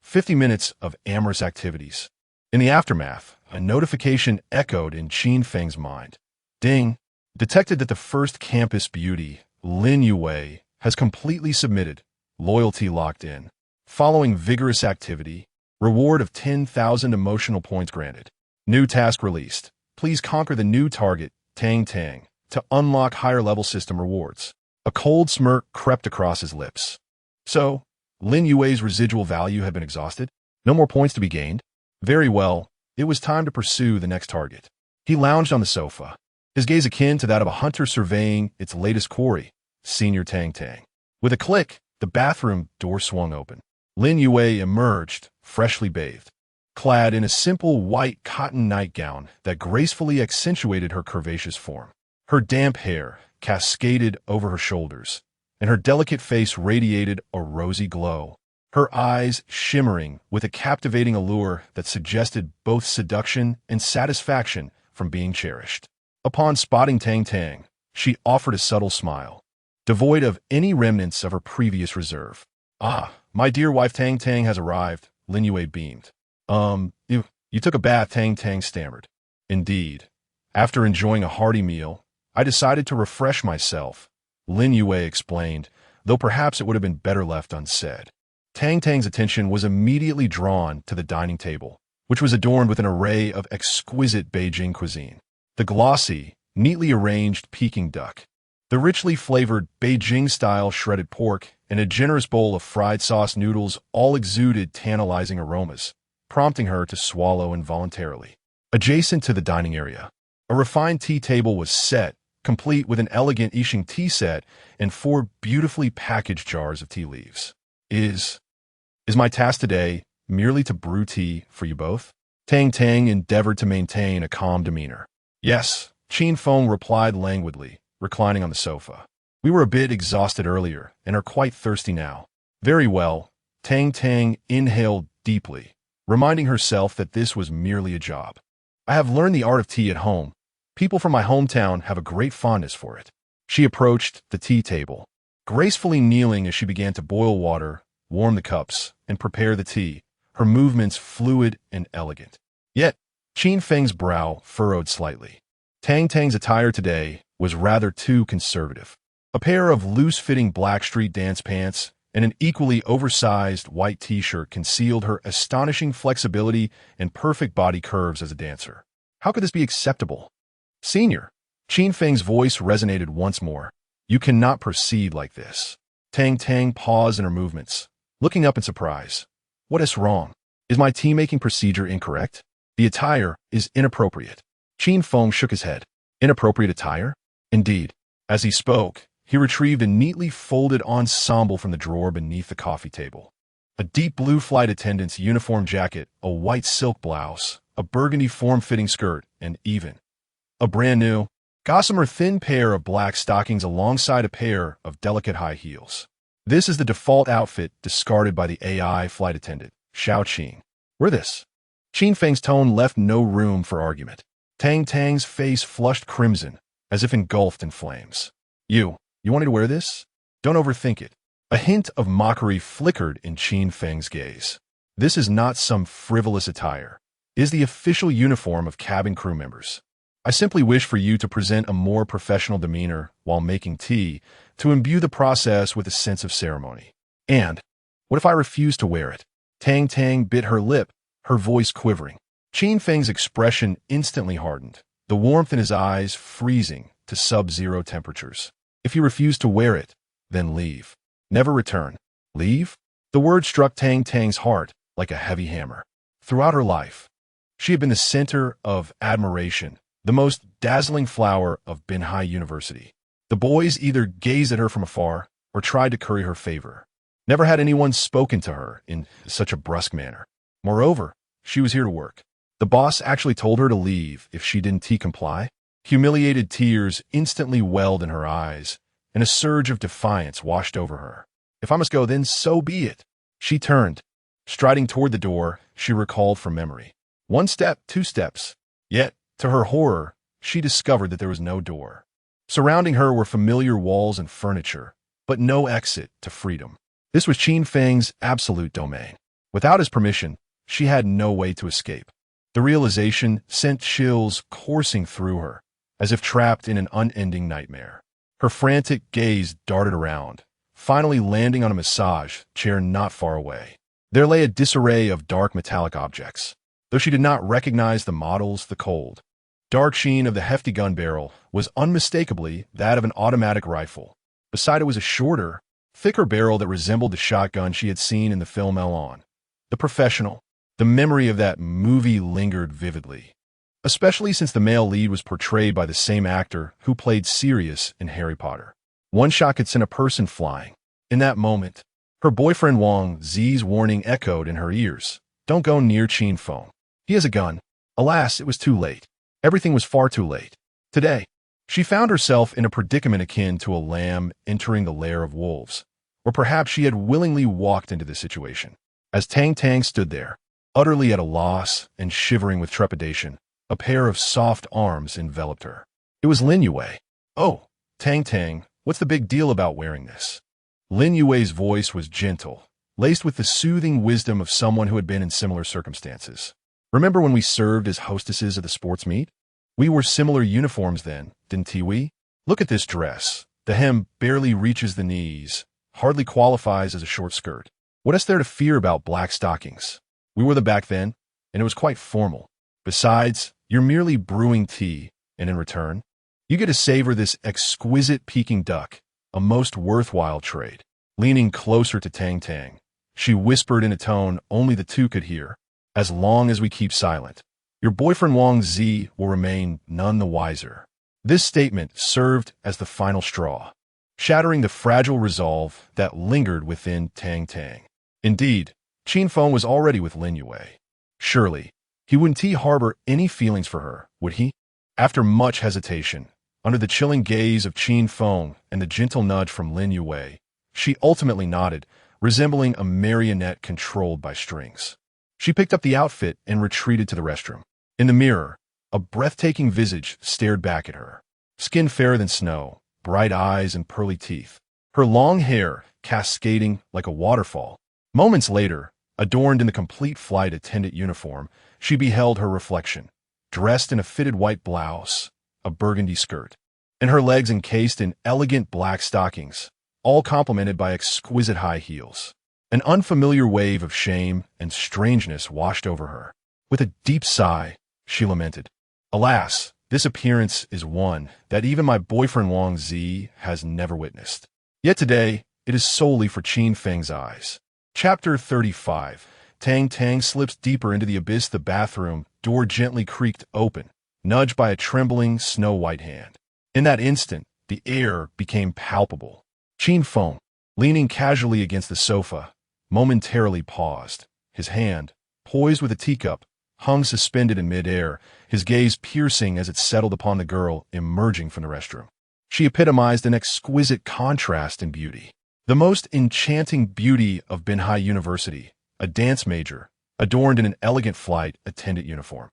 50 minutes of amorous activities. In the aftermath, a notification echoed in Qin Feng's mind. Ding! Detected that the first campus beauty, Lin Yue, has completely submitted, loyalty locked in. Following vigorous activity, reward of 10,000 emotional points granted. New task released. Please conquer the new target, Tang Tang, to unlock higher-level system rewards. A cold smirk crept across his lips. So, Lin Yue's residual value had been exhausted? No more points to be gained? Very well, it was time to pursue the next target. He lounged on the sofa, his gaze akin to that of a hunter surveying its latest quarry, Senior Tang Tang. With a click, the bathroom door swung open. Lin Yue emerged, freshly bathed, clad in a simple white cotton nightgown that gracefully accentuated her curvaceous form. Her damp hair cascaded over her shoulders, and her delicate face radiated a rosy glow, her eyes shimmering with a captivating allure that suggested both seduction and satisfaction from being cherished. Upon spotting Tang Tang, she offered a subtle smile, devoid of any remnants of her previous reserve. Ah, my dear wife Tang Tang has arrived, Lin Yue beamed. You took a bath, Tang Tang stammered. Indeed. After enjoying a hearty meal, I decided to refresh myself, Lin Yue explained, though perhaps it would have been better left unsaid. Tang Tang's attention was immediately drawn to the dining table, which was adorned with an array of exquisite Beijing cuisine. The glossy, neatly arranged Peking duck, the richly flavored Beijing-style shredded pork, and a generous bowl of fried sauce noodles all exuded tantalizing aromas, prompting her to swallow involuntarily. Adjacent to the dining area, a refined tea table was set, complete with an elegant Yixing tea set and 4 beautifully packaged jars of tea leaves. Is my task today merely to brew tea for you both? Tang Tang endeavored to maintain a calm demeanor. Yes, Qin Feng replied languidly, reclining on the sofa. We were a bit exhausted earlier and are quite thirsty now. Very well. Tang Tang inhaled deeply, reminding herself that this was merely a job. I have learned the art of tea at home. People from my hometown have a great fondness for it. She approached the tea table, gracefully kneeling as she began to boil water, warm the cups, and prepare the tea, her movements fluid and elegant. Yet, Qin Feng's brow furrowed slightly. Tang Tang's attire today was rather too conservative. A pair of loose-fitting black street dance pants and an equally oversized white t-shirt concealed her astonishing flexibility and perfect body curves as a dancer. How could this be acceptable? Senior, Qin Feng's voice resonated once more. You cannot proceed like this. Tang Tang paused in her movements, looking up in surprise. What is wrong? Is my tea-making procedure incorrect? The attire is inappropriate. Qin Feng shook his head. Inappropriate attire? Indeed. As he spoke, he retrieved a neatly folded ensemble from the drawer beneath the coffee table. A deep blue flight attendant's uniform jacket, a white silk blouse, a burgundy form-fitting skirt, and even a brand-new, gossamer thin pair of black stockings alongside a pair of delicate high heels. This is the default outfit discarded by the AI flight attendant, Xiao Qing. Wear this. Qin Feng's tone left no room for argument. Tang Tang's face flushed crimson, as if engulfed in flames. You wanted to wear this? Don't overthink it. A hint of mockery flickered in Qin Feng's gaze. This is not some frivolous attire. It is the official uniform of cabin crew members. I simply wish for you to present a more professional demeanor while making tea, to imbue the process with a sense of ceremony. And what if I refuse to wear it? Tang Tang bit her lip, her voice quivering. Qin Feng's expression instantly hardened, the warmth in his eyes freezing to sub-zero temperatures. If you refuse to wear it, then leave. Never return. Leave? The word struck Tang Tang's heart like a heavy hammer. Throughout her life, she had been the center of admiration, the most dazzling flower of Binhai University. The boys either gazed at her from afar or tried to curry her favor. Never had anyone spoken to her in such a brusque manner. Moreover, she was here to work. The boss actually told her to leave if she didn't comply. Humiliated tears instantly welled in her eyes, and a surge of defiance washed over her. If I must go, then so be it. She turned. Striding toward the door, she recalled from memory. 1 step, 2 steps. Yet, to her horror, she discovered that there was no door. Surrounding her were familiar walls and furniture, but no exit to freedom. This was Qin Feng's absolute domain. Without his permission, she had no way to escape. The realization sent chills coursing through her, as if trapped in an unending nightmare. Her frantic gaze darted around, finally landing on a massage chair not far away. There lay a disarray of dark metallic objects. Though she did not recognize the models, the cold, dark sheen of the hefty gun barrel was unmistakably that of an automatic rifle. Beside it was a shorter, thicker barrel that resembled the shotgun she had seen in the film Elon. The professional. The memory of that movie lingered vividly, especially since the male lead was portrayed by the same actor who played Sirius in Harry Potter. One shot could send a person flying. In that moment, her boyfriend Wang Zi's warning echoed in her ears. Don't go near Qin Feng. He has a gun. Alas, it was too late. Everything was far too late. Today, she found herself in a predicament akin to a lamb entering the lair of wolves, or perhaps she had willingly walked into the situation. As Tang Tang stood there, utterly at a loss and shivering with trepidation, a pair of soft arms enveloped her. It was Lin Yue. Oh, Tang Tang, what's the big deal about wearing this? Lin Yue's voice was gentle, laced with the soothing wisdom of someone who had been in similar circumstances. Remember when we served as hostesses at the sports meet? We wore similar uniforms then, didn't we? Look at this dress. The hem barely reaches the knees, hardly qualifies as a short skirt. What is there to fear about black stockings? We wore them back then, and it was quite formal. Besides, you're merely brewing tea, and in return, you get to savor this exquisite Peking duck, a most worthwhile trade. Leaning closer to Tang Tang, she whispered in a tone only the two could hear. As long as we keep silent, your boyfriend Wang Zi will remain none the wiser. This statement served as the final straw, shattering the fragile resolve that lingered within Tang Tang. Indeed, Qin Feng was already with Lin Yue. Surely, he wouldn't harbor any feelings for her, would he? After much hesitation, under the chilling gaze of Qin Feng and the gentle nudge from Lin Yue, she ultimately nodded, resembling a marionette controlled by strings. She picked up the outfit and retreated to the restroom. In the mirror, a breathtaking visage stared back at her. Skin fairer than snow, bright eyes and pearly teeth. Her long hair cascading like a waterfall. Moments later, adorned in the complete flight attendant uniform, she beheld her reflection, dressed in a fitted white blouse, a burgundy skirt, and her legs encased in elegant black stockings, all complemented by exquisite high heels. An unfamiliar wave of shame and strangeness washed over her. With a deep sigh, she lamented, "Alas, This appearance is one that even my boyfriend Wang Zi has never witnessed. Yet today, it is solely for Qin Feng's eyes. Chapter 35. Tang Tang slips deeper into the abyss. The bathroom door gently creaked open, nudged by a trembling, snow-white hand. In that instant, the air became palpable. Qin Feng, leaning casually against the sofa, momentarily paused. His hand, poised with a teacup, hung suspended in midair, his gaze piercing as it settled upon the girl emerging from the restroom. She epitomized an exquisite contrast in beauty. The most enchanting beauty of Binhai University, a dance major, adorned in an elegant flight attendant uniform.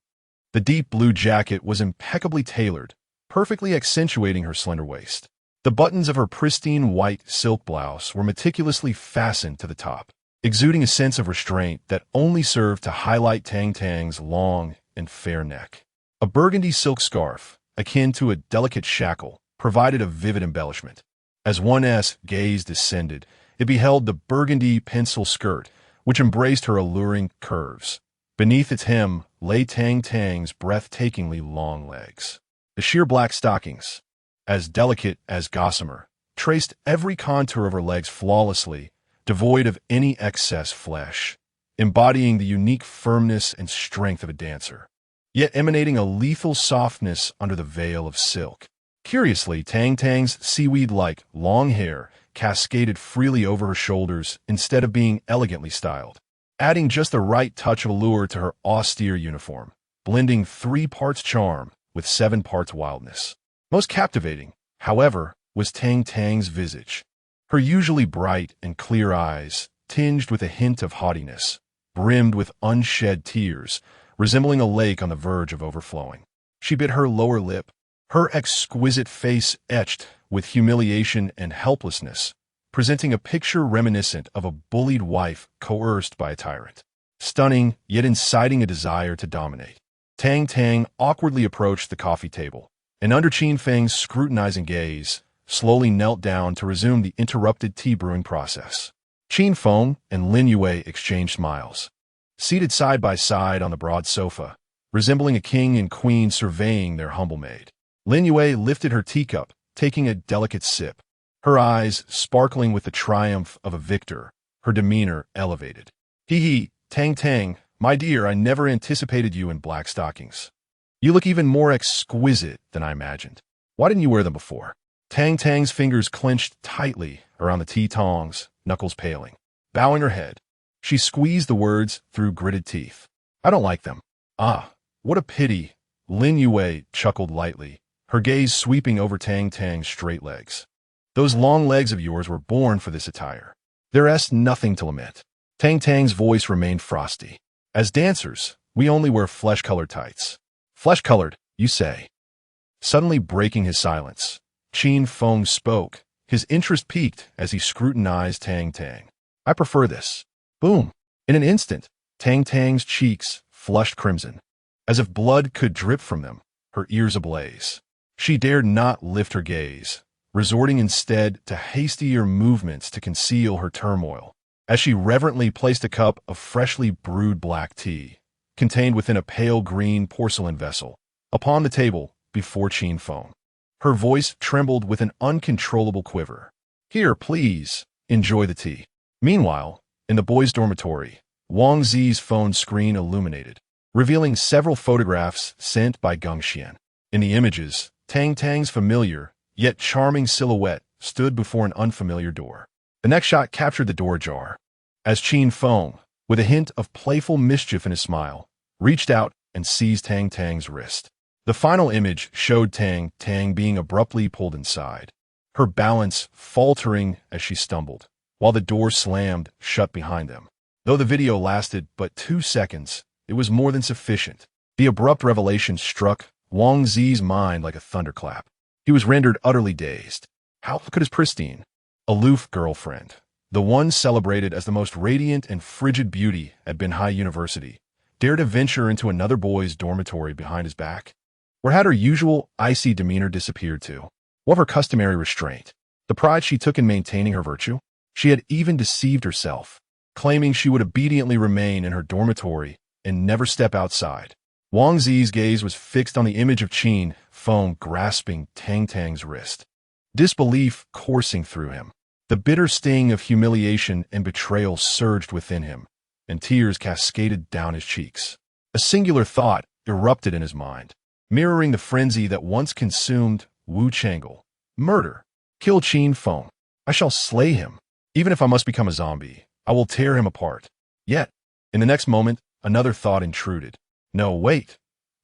The deep blue jacket was impeccably tailored, perfectly accentuating her slender waist. The buttons of her pristine white silk blouse were meticulously fastened to the top, exuding a sense of restraint that only served to highlight Tang Tang's long and fair neck. A burgundy silk scarf, akin to a delicate shackle, provided a vivid embellishment. As one's gaze descended, it beheld the burgundy pencil skirt, which embraced her alluring curves. Beneath its hem lay Tang Tang's breathtakingly long legs. The sheer black stockings, as delicate as gossamer, traced every contour of her legs flawlessly, devoid of any excess flesh, embodying the unique firmness and strength of a dancer, yet emanating a lethal softness under the veil of silk. Curiously, Tang Tang's seaweed-like long hair cascaded freely over her shoulders instead of being elegantly styled, adding just the right touch of allure to her austere uniform, blending 3 parts charm with 7 parts wildness. Most captivating, however, was Tang Tang's visage. Her usually bright and clear eyes, tinged with a hint of haughtiness, brimmed with unshed tears, resembling a lake on the verge of overflowing. She bit her lower lip, her exquisite face etched with humiliation and helplessness, presenting a picture reminiscent of a bullied wife coerced by a tyrant. Stunning, yet inciting a desire to dominate. Tang Tang awkwardly approached the coffee table, and under Qin Feng's scrutinizing gaze, slowly knelt down to resume the interrupted tea brewing process. Qin Feng and Lin Yue exchanged smiles. Seated side by side on the broad sofa, resembling a king and queen surveying their humble maid, Lin Yue lifted her teacup, taking a delicate sip, her eyes sparkling with the triumph of a victor, her demeanor elevated. Hee, Tang Tang, my dear, I never anticipated you in black stockings. You look even more exquisite than I imagined. Why didn't you wear them before? Tang Tang's fingers clenched tightly around the tea tongs, knuckles paling. Bowing her head, she squeezed the words through gritted teeth. I don't like them. Ah, what a pity. Lin Yue chuckled lightly, her gaze sweeping over Tang Tang's straight legs. Those long legs of yours were born for this attire. There's nothing to lament. Tang Tang's voice remained frosty. As dancers, we only wear flesh-colored tights. Flesh-colored, you say? Suddenly breaking his silence, Qin Feng spoke, his interest piqued as he scrutinized Tang Tang. I prefer this. Boom. In an instant, Tang Tang's cheeks flushed crimson, as if blood could drip from them, her ears ablaze. She dared not lift her gaze, resorting instead to hastier movements to conceal her turmoil, as she reverently placed a cup of freshly brewed black tea, contained within a pale green porcelain vessel, upon the table before Qin Feng. Her voice trembled with an uncontrollable quiver. Here, please, enjoy the tea. Meanwhile, in the boys' dormitory, Wang Zi's phone screen illuminated, revealing several photographs sent by Geng Xian. In the images, Tang Tang's familiar, yet charming silhouette stood before an unfamiliar door. The next shot captured the door ajar, as Qin Feng, with a hint of playful mischief in his smile, reached out and seized Tang Tang's wrist. The final image showed Tang Tang being abruptly pulled inside, her balance faltering as she stumbled, while the door slammed shut behind them. Though the video lasted but 2 seconds, it was more than sufficient. The abrupt revelation struck Wang Zi's mind like a thunderclap. He was rendered utterly dazed. How could his pristine, aloof girlfriend, the one celebrated as the most radiant and frigid beauty at Binhai University, dare to venture into another boy's dormitory behind his back? Where had her usual icy demeanor disappeared to? What of her customary restraint? The pride she took in maintaining her virtue? She had even deceived herself, claiming she would obediently remain in her dormitory and never step outside. Wang Zi's gaze was fixed on the image of Qin Feng grasping Tang Tang's wrist, disbelief coursing through him. The bitter sting of humiliation and betrayal surged within him, and tears cascaded down his cheeks. A singular thought erupted in his mind, mirroring the frenzy that once consumed Wu Chang'e. Murder. Kill Qin Feng. I shall slay him. Even if I must become a zombie, I will tear him apart. Yet, in the next moment, another thought intruded. No, wait.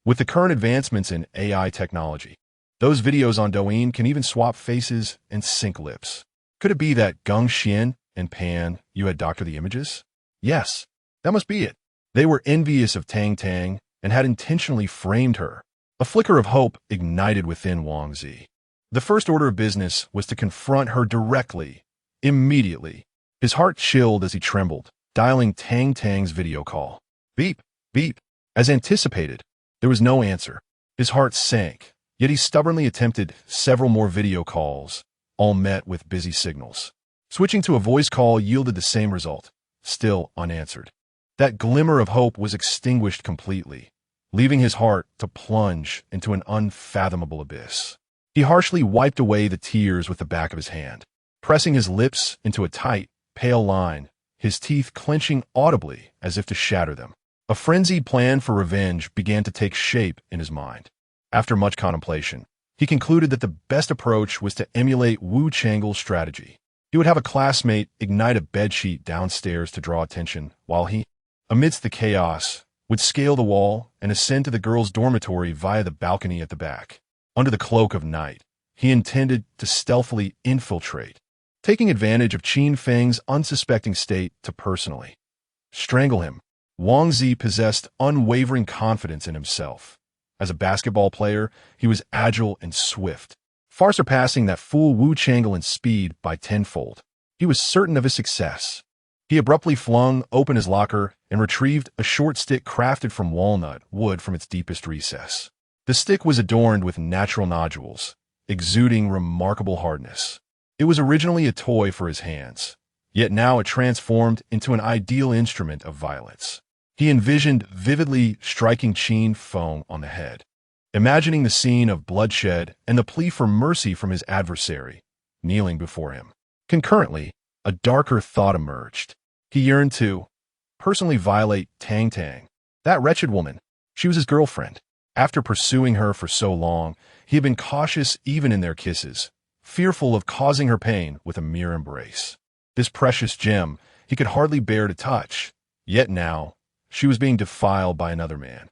With the current advancements in AI technology, those videos on Douyin can even swap faces and sync lips. Could it be that Geng Xian and Pan you had doctored the images? Yes, that must be it. They were envious of Tang Tang and had intentionally framed her. A flicker of hope ignited within Wang Zi. The first order of business was to confront her directly, immediately. His heart chilled as he trembled, dialing Tang Tang's video call. Beep, beep. As anticipated, there was no answer. His heart sank, yet he stubbornly attempted several more video calls, all met with busy signals. Switching to a voice call yielded the same result, still unanswered. That glimmer of hope was extinguished completely, leaving his heart to plunge into an unfathomable abyss. He harshly wiped away the tears with the back of his hand, pressing his lips into a tight, pale line, his teeth clenching audibly as if to shatter them. A frenzied plan for revenge began to take shape in his mind. After much contemplation, he concluded that the best approach was to emulate Wu Chang'e's strategy. He would have a classmate ignite a bedsheet downstairs to draw attention, while he, amidst the chaos, would scale the wall and ascend to the girls' dormitory via the balcony at the back. Under the cloak of night, he intended to stealthily infiltrate, taking advantage of Qin Feng's unsuspecting state to personally strangle him. Wang Zi possessed unwavering confidence in himself. As a basketball player, he was agile and swift, far surpassing that fool Wu Chang'e in speed by tenfold. He was certain of his success. He abruptly flung open his locker and retrieved a short stick crafted from walnut wood from its deepest recess. The stick was adorned with natural nodules, exuding remarkable hardness. It was originally a toy for his hands, yet now it transformed into an ideal instrument of violence. He envisioned vividly striking Qin Feng on the head, imagining the scene of bloodshed and the plea for mercy from his adversary, kneeling before him. Concurrently, a darker thought emerged. He yearned to personally violate Tang Tang. That wretched woman, she was his girlfriend. After pursuing her for so long, he had been cautious even in their kisses, fearful of causing her pain with a mere embrace. This precious gem he could hardly bear to touch, yet now, she was being defiled by another man.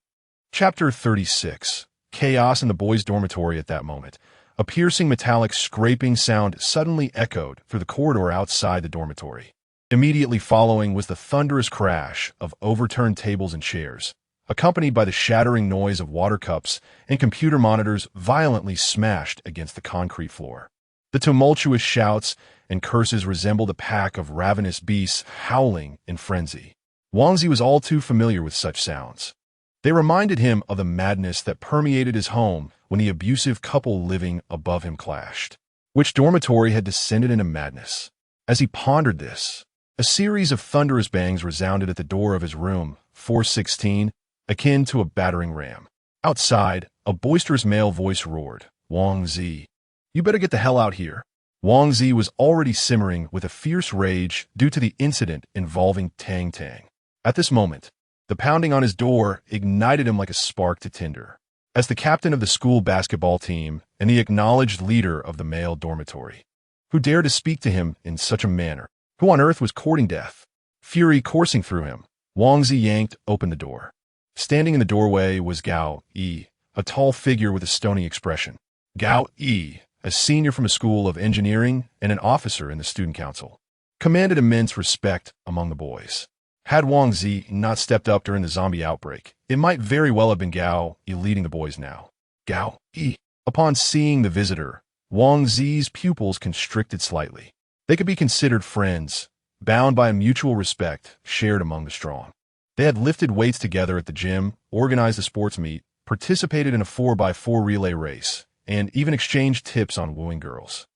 Chapter 36. Chaos in the boys' dormitory at that moment. A piercing metallic scraping sound suddenly echoed through the corridor outside the dormitory. Immediately following was the thunderous crash of overturned tables and chairs, accompanied by the shattering noise of water cups and computer monitors violently smashed against the concrete floor. The tumultuous shouts and curses resembled a pack of ravenous beasts howling in frenzy. Wang Zi was all too familiar with such sounds. They reminded him of the madness that permeated his home when the abusive couple living above him clashed. Which dormitory had descended into madness? As he pondered this, a series of thunderous bangs resounded at the door of his room, 416, akin to a battering ram. Outside, a boisterous male voice roared, "Wang Zi, you better get the hell out here." Wang Zi was already simmering with a fierce rage due to the incident involving Tang Tang. At this moment, the pounding on his door ignited him like a spark to tinder. As the captain of the school basketball team and the acknowledged leader of the male dormitory, who dared to speak to him in such a manner? Who on earth was courting death? Fury coursing through him, Wang Zi yanked open the door. Standing in the doorway was Gao Yi, a tall figure with a stony expression. Gao Yi, a senior from a school of engineering and an officer in the student council, commanded immense respect among the boys. Had Wang Zi not stepped up during the zombie outbreak, it might very well have been Gao Yi leading the boys now. Gao Yi. Upon seeing the visitor, Wang Zi's pupils constricted slightly. They could be considered friends, bound by a mutual respect shared among the strong. They had lifted weights together at the gym, organized a sports meet, participated in a 4x4 relay race, and even exchanged tips on wooing girls.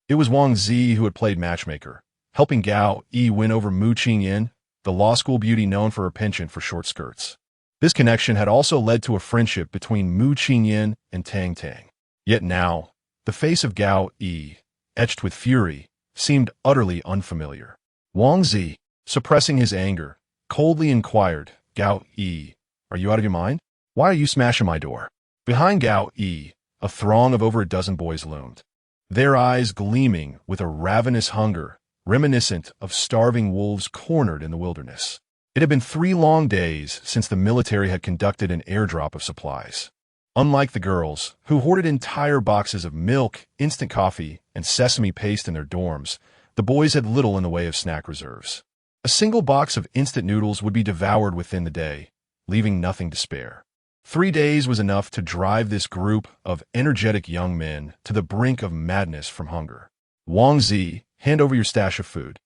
It was Wang Zi who had played matchmaker, helping Gao Yi win over Mu Qingyan, the law school beauty known for her penchant for short skirts. This connection had also led to a friendship between Mu Qinyan and Tang Tang. Yet now, the face of Gao Yi, etched with fury, seemed utterly unfamiliar. Wang Zi, suppressing his anger, coldly inquired, Gao Yi, are you out of your mind? Why are you smashing my door? Behind Gao Yi, a throng of over a dozen boys loomed, their eyes gleaming with a ravenous hunger, reminiscent of starving wolves cornered in the wilderness. It had been 3 long days since the military had conducted an airdrop of supplies. Unlike the girls, who hoarded entire boxes of milk, instant coffee, and sesame paste in their dorms, the boys had little in the way of snack reserves. A single box of instant noodles would be devoured within the day, leaving nothing to spare. 3 days was enough to drive this group of energetic young men to the brink of madness from hunger. Wang Zi, hand over your stash of food.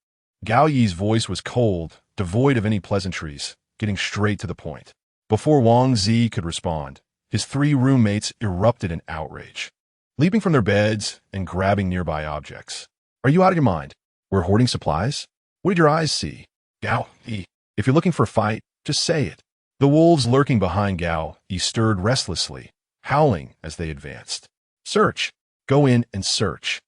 Gao Yi's voice was cold, devoid of any pleasantries, getting straight to the point. Before Wang Zi could respond, his 3 roommates erupted in outrage, leaping from their beds and grabbing nearby objects. Are you out of your mind? We're hoarding supplies? What did your eyes see? Gao Yi, if you're looking for a fight, just say it. The wolves lurking behind Gao Yi stirred restlessly, howling as they advanced. Search. Go in and search.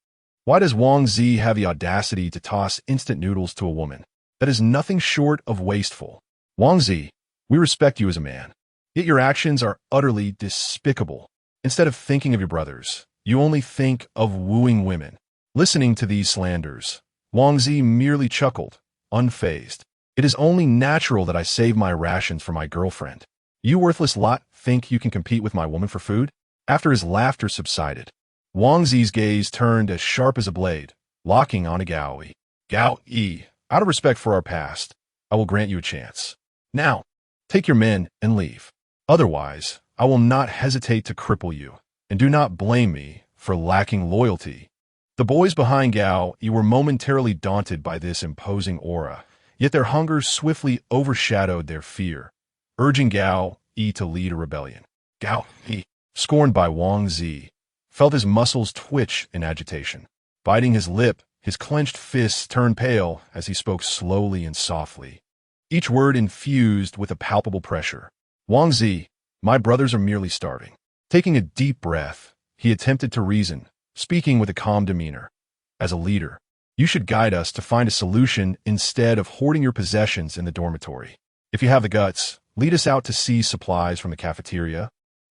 Why does Wang Zi have the audacity to toss instant noodles to a woman? That is nothing short of wasteful. Wang Zi, we respect you as a man, yet your actions are utterly despicable. Instead of thinking of your brothers, you only think of wooing women. Listening to these slanders, Wang Zi merely chuckled, unfazed. It is only natural that I save my rations for my girlfriend. You worthless lot think you can compete with my woman for food? After his laughter subsided, Wang Zi's gaze turned as sharp as a blade, locking onto Gao Yi. Gao Yi, out of respect for our past, I will grant you a chance. Now, take your men and leave. Otherwise, I will not hesitate to cripple you, and do not blame me for lacking loyalty. The boys behind Gao Yi were momentarily daunted by this imposing aura, yet their hunger swiftly overshadowed their fear, urging Gao Yi to lead a rebellion. Gao Yi, scorned by Wang Zi, felt his muscles twitch in agitation. Biting his lip, his clenched fists turned pale as he spoke slowly and softly, each word infused with a palpable pressure. Wang Zi, my brothers are merely starving. Taking a deep breath, he attempted to reason, speaking with a calm demeanor. As a leader, you should guide us to find a solution instead of hoarding your possessions in the dormitory. If you have the guts, lead us out to seize supplies from the cafeteria.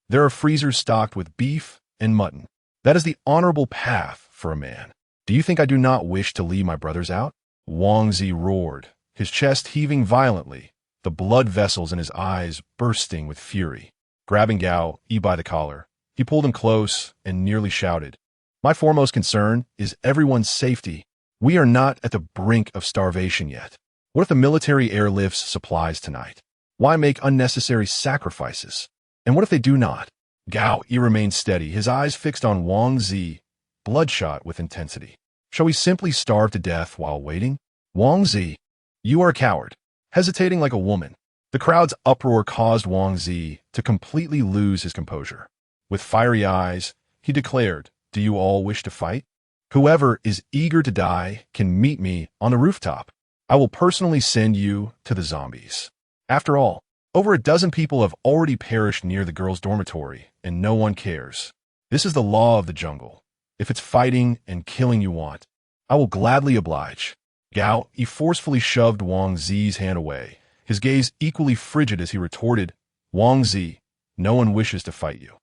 There are freezers stocked with beef and mutton. That is the honorable path for a man. Do you think I do not wish to lead my brothers out? Wang Zi roared, his chest heaving violently, the blood vessels in his eyes bursting with fury. Grabbing Gao Yi by the collar, he pulled him close and nearly shouted, my foremost concern is everyone's safety. We are not at the brink of starvation yet. What if the military airlifts supplies tonight? Why make unnecessary sacrifices? And what if they do not? Gao Yi remained steady, his eyes fixed on Wang Zi, bloodshot with intensity. Shall we simply starve to death while waiting? Wang Zi, you are a coward, hesitating like a woman. The crowd's uproar caused Wang Zi to completely lose his composure. With fiery eyes, he declared, do you all wish to fight? Whoever is eager to die can meet me on the rooftop. I will personally send you to the zombies. After all, over a dozen people have already perished near the girls' dormitory, and no one cares. This is the law of the jungle. If it's fighting and killing you want, I will gladly oblige. Gao Yi forcefully shoved Wang Zi's hand away, his gaze equally frigid as he retorted, Wang Zi, no one wishes to fight you.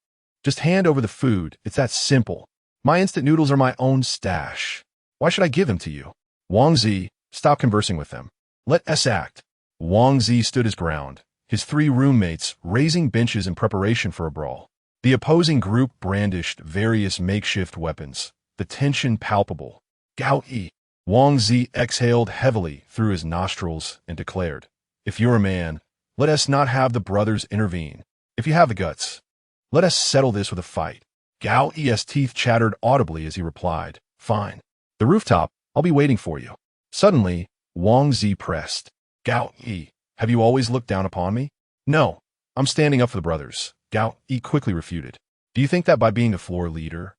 Just hand over the food, it's that simple. My instant noodles are my own stash. Why should I give them to you? Wang Zi, stop conversing with them. Let us act. Wang Zi stood his ground, his 3 roommates raising benches in preparation for a brawl. The opposing group brandished various makeshift weapons, the tension palpable. Gao Yi. Wang Zi exhaled heavily through his nostrils and declared, if you're a man, let us not have the brothers intervene. If you have the guts, let us settle this with a fight. Gao Yi's teeth chattered audibly as he replied, fine. The rooftop, I'll be waiting for you. Suddenly, Wang Zi pressed. Gao Yi, have you always looked down upon me? No, I'm standing up for the brothers. Gao Yi quickly refuted. Do you think that by being a floor leader,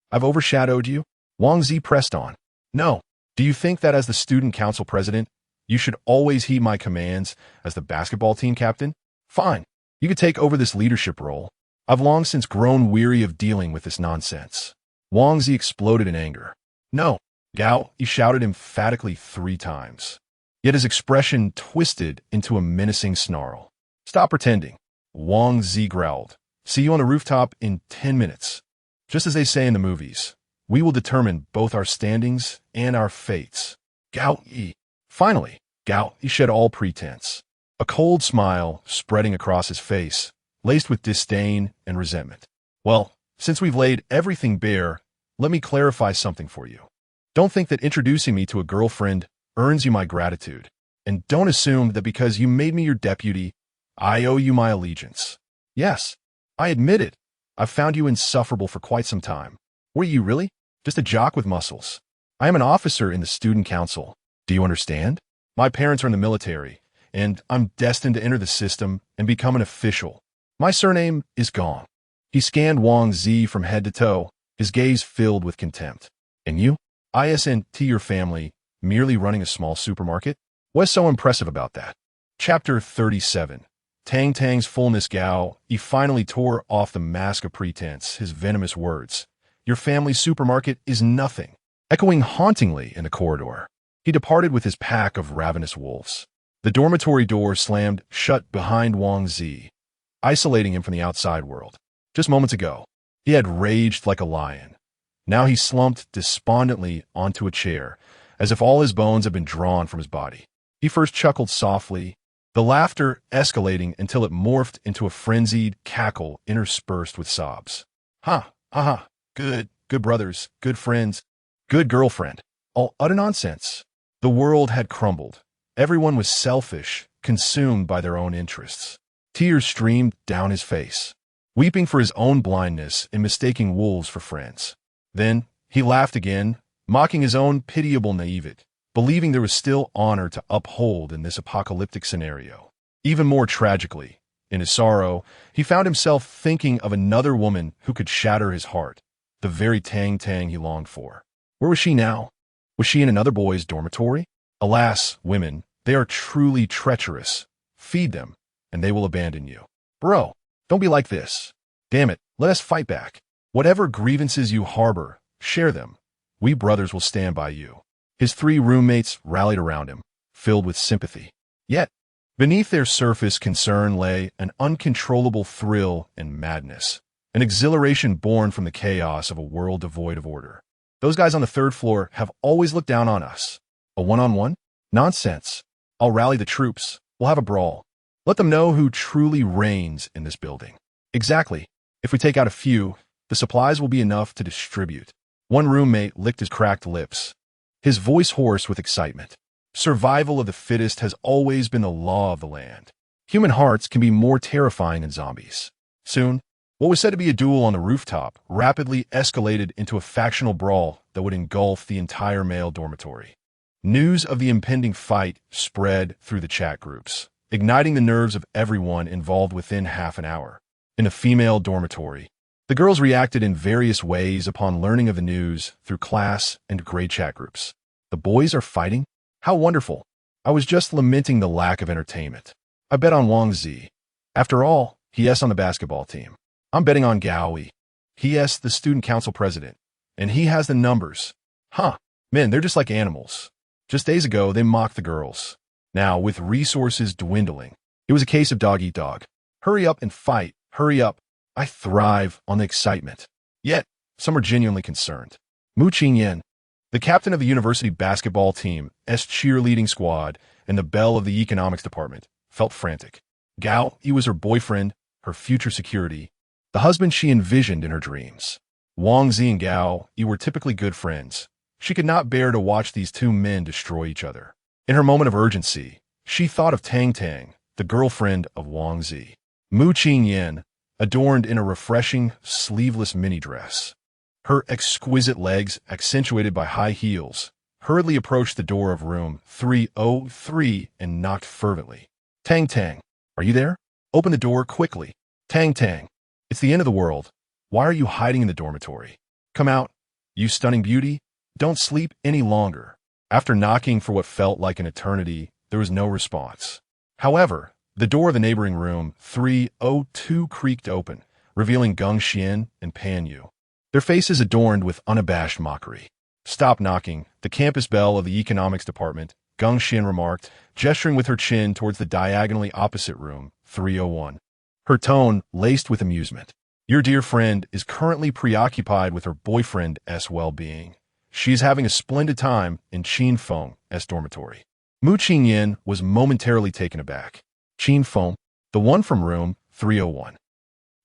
I've overshadowed you? Wang Zi pressed on. No. Do you think that as the student council president, you should always heed my commands as the basketball team captain? Fine. You could take over this leadership role. I've long since grown weary of dealing with this nonsense. Wang Zi exploded in anger. No, Gao, he shouted emphatically 3 times. Yet his expression twisted into a menacing snarl. Stop pretending, Wang Zi growled. See you on the rooftop in 10 minutes. Just as they say in the movies, we will determine both our standings and our fates. Gao Yi. Finally, Gao Yi shed all pretense. A cold smile spreading across his face, laced with disdain and resentment. Well, since we've laid everything bare, let me clarify something for you. Don't think that introducing me to a girlfriend earns you my gratitude. And don't assume that because you made me your deputy, I owe you my allegiance. Yes, I admit it. I've found you insufferable for quite some time. Were you really? Just a jock with muscles. I am an officer in the student council. Do you understand? My parents are in the military, and I'm destined to enter the system and become an official. My surname is Gong. He scanned Wang Zi from head to toe, his gaze filled with contempt. And you? ISNT your family, merely running a small supermarket? What's so impressive about that? Chapter 37. Tang Tang's fullness. Gao, he finally tore off the mask of pretense, his venomous words. Your family's supermarket is nothing. Echoing hauntingly in the corridor, he departed with his pack of ravenous wolves. The dormitory door slammed shut behind Wang Zi, isolating him from the outside world. Just moments ago, he had raged like a lion. Now he slumped despondently onto a chair, as if all his bones had been drawn from his body. He first chuckled softly, the laughter escalating until it morphed into a frenzied cackle interspersed with sobs. Ha, ha, ha, good brothers, good friends, good girlfriend. All utter nonsense. The world had crumbled. Everyone was selfish, consumed by their own interests. Tears streamed down his face, weeping for his own blindness in mistaking wolves for friends. Then he laughed again, mocking his own pitiable naivete, believing there was still honor to uphold in this apocalyptic scenario. Even more tragically, in his sorrow, he found himself thinking of another woman who could shatter his heart, the very Tang Tang he longed for. Where was she now? Was she in another boy's dormitory? Alas, women, they are truly treacherous. Feed them, and they will abandon you. Bro, don't be like this. Damn it, let us fight back. Whatever grievances you harbor, share them. We brothers will stand by you. His 3 roommates rallied around him, filled with sympathy. Yet, beneath their surface concern lay an uncontrollable thrill and madness, an exhilaration born from the chaos of a world devoid of order. Those guys on the 3rd floor have always looked down on us. A one-on-one? Nonsense. I'll rally the troops. We'll have a brawl. Let them know who truly reigns in this building. Exactly. If we take out a few, the supplies will be enough to distribute. One roommate licked his cracked lips, his voice hoarse with excitement. Survival of the fittest has always been the law of the land. Human hearts can be more terrifying than zombies. Soon, what was said to be a duel on the rooftop rapidly escalated into a factional brawl that would engulf the entire male dormitory. News of the impending fight spread through the chat groups, igniting the nerves of everyone involved within half an hour. In the female dormitory, the girls reacted in various ways upon learning of the news through class and grade chat groups. The boys are fighting? How wonderful. I was just lamenting the lack of entertainment. I bet on Wang Zi. After all, he is on the basketball team. I'm betting on Gaoi. He is the student council president, and he has the numbers. Huh, men, they're just like animals. Just days ago, they mocked the girls. Now, with resources dwindling, it was a case of dog eat dog. Hurry up and fight, hurry up. I thrive on the excitement. Yet, some are genuinely concerned. Mu Qingyan, the captain of the university basketball team's cheerleading squad and the belle of the economics department, felt frantic. Gao, he was her boyfriend, her future security, the husband she envisioned in her dreams. Wang Zi and Gao, he were typically good friends. She could not bear to watch these 2 men destroy each other. In her moment of urgency, she thought of Tang Tang, the girlfriend of Wang Zi. Mu Qingyan, adorned in a refreshing, sleeveless mini-dress, her exquisite legs accentuated by high heels, hurriedly approached the door of room 303 and knocked fervently. Tang Tang, are you there? Open the door quickly. Tang Tang, it's the end of the world. Why are you hiding in the dormitory? Come out, you stunning beauty. Don't sleep any longer. After knocking for what felt like an eternity, there was no response. However, The door of the neighboring room 302 creaked open, revealing Geng Xian and Pan Yu. Their faces adorned with unabashed mockery. "Stop knocking, the campus belle of the economics department," Geng Xian remarked, gesturing with her chin towards the diagonally opposite room 301. Her tone laced with amusement. "Your dear friend is currently preoccupied with her boyfriend's well-being. She is having a splendid time in Qin Feng's dormitory." Mu Qingyan was momentarily taken aback. "Qin Feng, the one from room 301.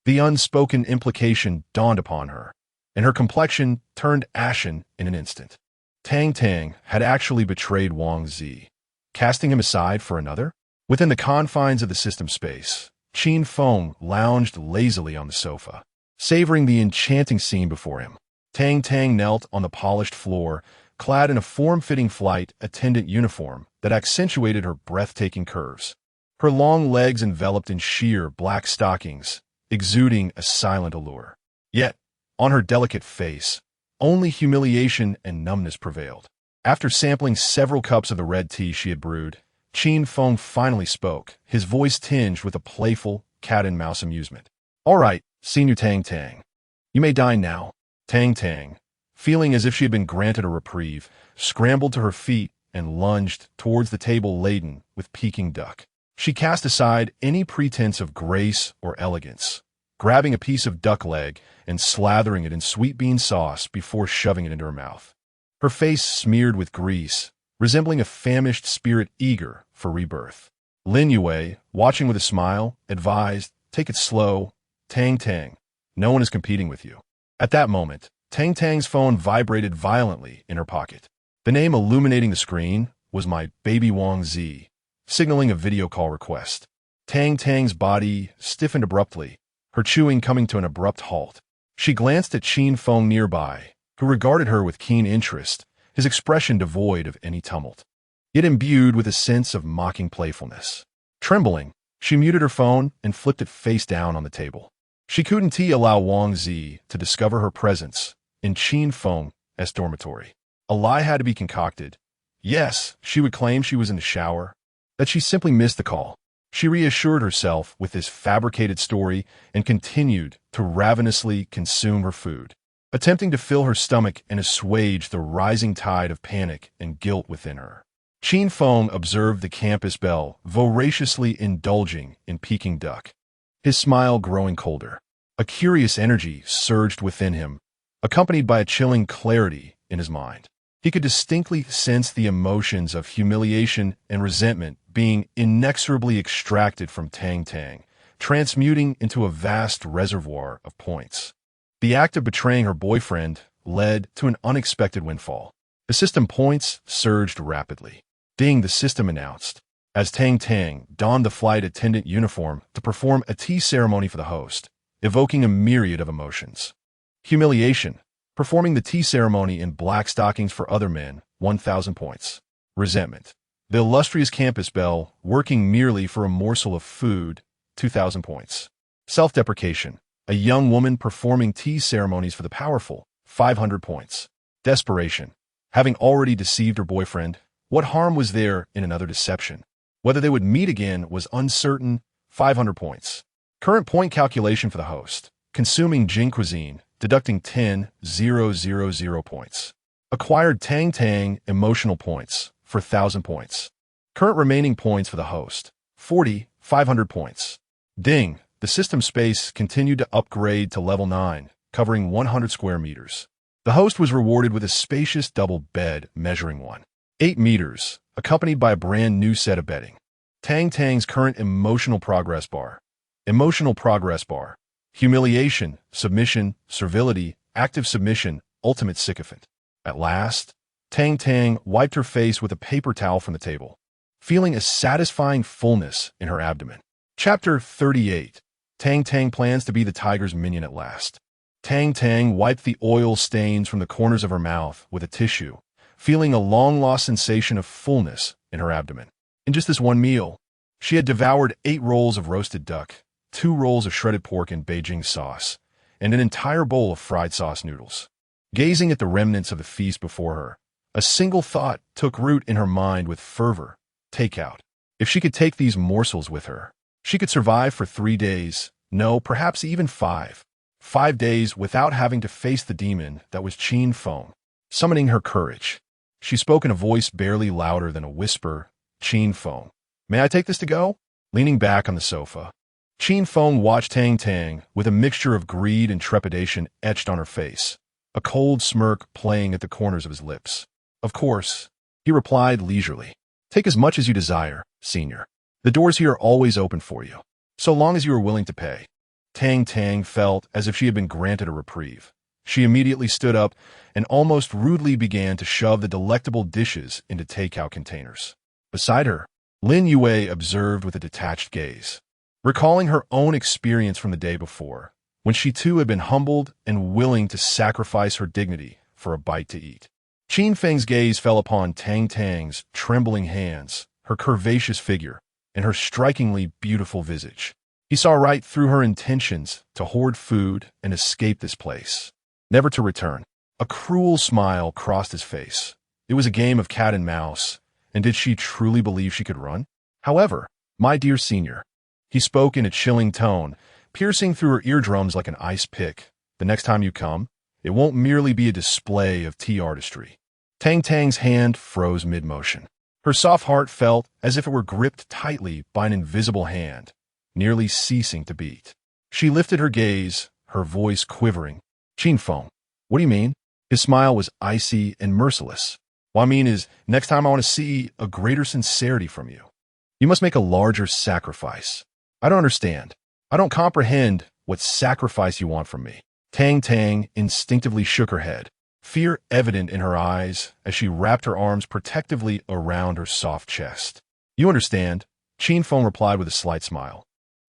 The unspoken implication dawned upon her, and her complexion turned ashen in an instant. Tang Tang had actually betrayed Wang Zi, casting him aside for another? Within the confines of the system space, Qin Feng lounged lazily on the sofa, savoring the enchanting scene before him. Tang Tang knelt on the polished floor, clad in a form-fitting flight attendant uniform that accentuated her breathtaking curves. Her long legs enveloped in sheer black stockings, exuding a silent allure. Yet, on her delicate face, only humiliation and numbness prevailed. After sampling several cups of the red tea she had brewed, Qin Feng finally spoke, his voice tinged with a playful, cat-and-mouse amusement. "All right, Senior Tang Tang. You may dine now." Tang Tang, feeling as if she had been granted a reprieve, scrambled to her feet and lunged towards the table laden with Peking duck. She cast aside any pretense of grace or elegance, grabbing a piece of duck leg and slathering it in sweet bean sauce before shoving it into her mouth. Her face smeared with grease, resembling a famished spirit eager for rebirth. Lin Yue, watching with a smile, advised, "Take it slow, Tang Tang. No one is competing with you." At that moment, Tang Tang's phone vibrated violently in her pocket. The name illuminating the screen was my baby Wang Zi, signaling a video call request. Tang Tang's body stiffened abruptly, her chewing coming to an abrupt halt. She glanced at Qin Feng nearby, who regarded her with keen interest, his expression devoid of any tumult, yet imbued with a sense of mocking playfulness. Trembling, she muted her phone and flipped it face down on the table. She couldn't allow Wang Zi to discover her presence in Qin Feng's dormitory. A lie had to be concocted. Yes, she would claim she was in the shower, that she simply missed the call. She reassured herself with this fabricated story and continued to ravenously consume her food, attempting to fill her stomach and assuage the rising tide of panic and guilt within her. Qin Feng observed the campus belle voraciously indulging in Peking duck, his smile growing colder. A curious energy surged within him, accompanied by a chilling clarity in his mind. He could distinctly sense the emotions of humiliation and resentment being inexorably extracted from Tang Tang, transmuting into a vast reservoir of points. The act of betraying her boyfriend led to an unexpected windfall. The system points surged rapidly. "Ding," the system announced, as Tang Tang donned the flight attendant uniform to perform a tea ceremony for the host, evoking a myriad of emotions. Humiliation, performing the tea ceremony in black stockings for other men, 1,000 points. Resentment, the illustrious campus belle working merely for a morsel of food, 2,000 points. Self-deprecation, a young woman performing tea ceremonies for the powerful, 500 points. Desperation, having already deceived her boyfriend, what harm was there in another deception? Whether they would meet again was uncertain, 500 points. Current point calculation for the host, consuming Jing cuisine, deducting 10,000 points. Acquired Tang Tang emotional points for 1,000 points. Current remaining points for the host, 500 points. Ding, the system space continued to upgrade to level 9, covering 100 square meters. The host was rewarded with a spacious double bed measuring 8 meters, accompanied by a brand new set of bedding. Tang Tang's current emotional progress bar. Emotional progress bar. Humiliation, submission, servility, active submission, ultimate sycophant. At last, Tang Tang wiped her face with a paper towel from the table, feeling a satisfying fullness in her abdomen. Chapter 38. Tang Tang plans to be the tiger's minion at last. Tang Tang wiped the oil stains from the corners of her mouth with a tissue, feeling a long-lost sensation of fullness in her abdomen. In just this one meal, she had devoured 8 rolls of roasted duck, 2 rolls of shredded pork in Beijing sauce, and an entire bowl of fried sauce noodles. Gazing at the remnants of the feast before her, a single thought took root in her mind with fervor: takeout. If she could take these morsels with her, She could survive for 3 days, no, perhaps even 5. 5 days without having to face the demon that was Qin Feng, summoning her courage. She spoke in a voice barely louder than a whisper. Qin Feng, may I take this to go? Leaning back on the sofa, Qin Feng watched Tang Tang with a mixture of greed and trepidation etched on her face, a cold smirk playing at the corners of his lips. Of course, he replied leisurely. Take as much as you desire, senior. The doors here are always open for you, so long as you are willing to pay. Tang Tang felt as if she had been granted a reprieve. She immediately stood up and almost rudely began to shove the delectable dishes into takeout containers. Beside her, Lin Yue observed with a detached gaze, recalling her own experience from the day before, when she too had been humbled and willing to sacrifice her dignity for a bite to eat. Qin Feng's gaze fell upon Tang Tang's trembling hands, her curvaceous figure, and her strikingly beautiful visage. He saw right through her intentions to hoard food and escape this place, never to return. A cruel smile crossed his face. It was a game of cat and mouse, and did she truly believe she could run? However, my dear senior, he spoke in a chilling tone, piercing through her eardrums like an ice pick. The next time you come, it won't merely be a display of tea artistry. Tang Tang's hand froze mid-motion. Her soft heart felt as if it were gripped tightly by an invisible hand, nearly ceasing to beat. She lifted her gaze, her voice quivering. Qin Feng, what do you mean? His smile was icy and merciless. What I mean is, next time I want to see a greater sincerity from you. You must make a larger sacrifice. I don't understand. I don't comprehend what sacrifice you want from me. Tang Tang instinctively shook her head, fear evident in her eyes as she wrapped her arms protectively around her soft chest. You understand, Qin Feng replied with a slight smile,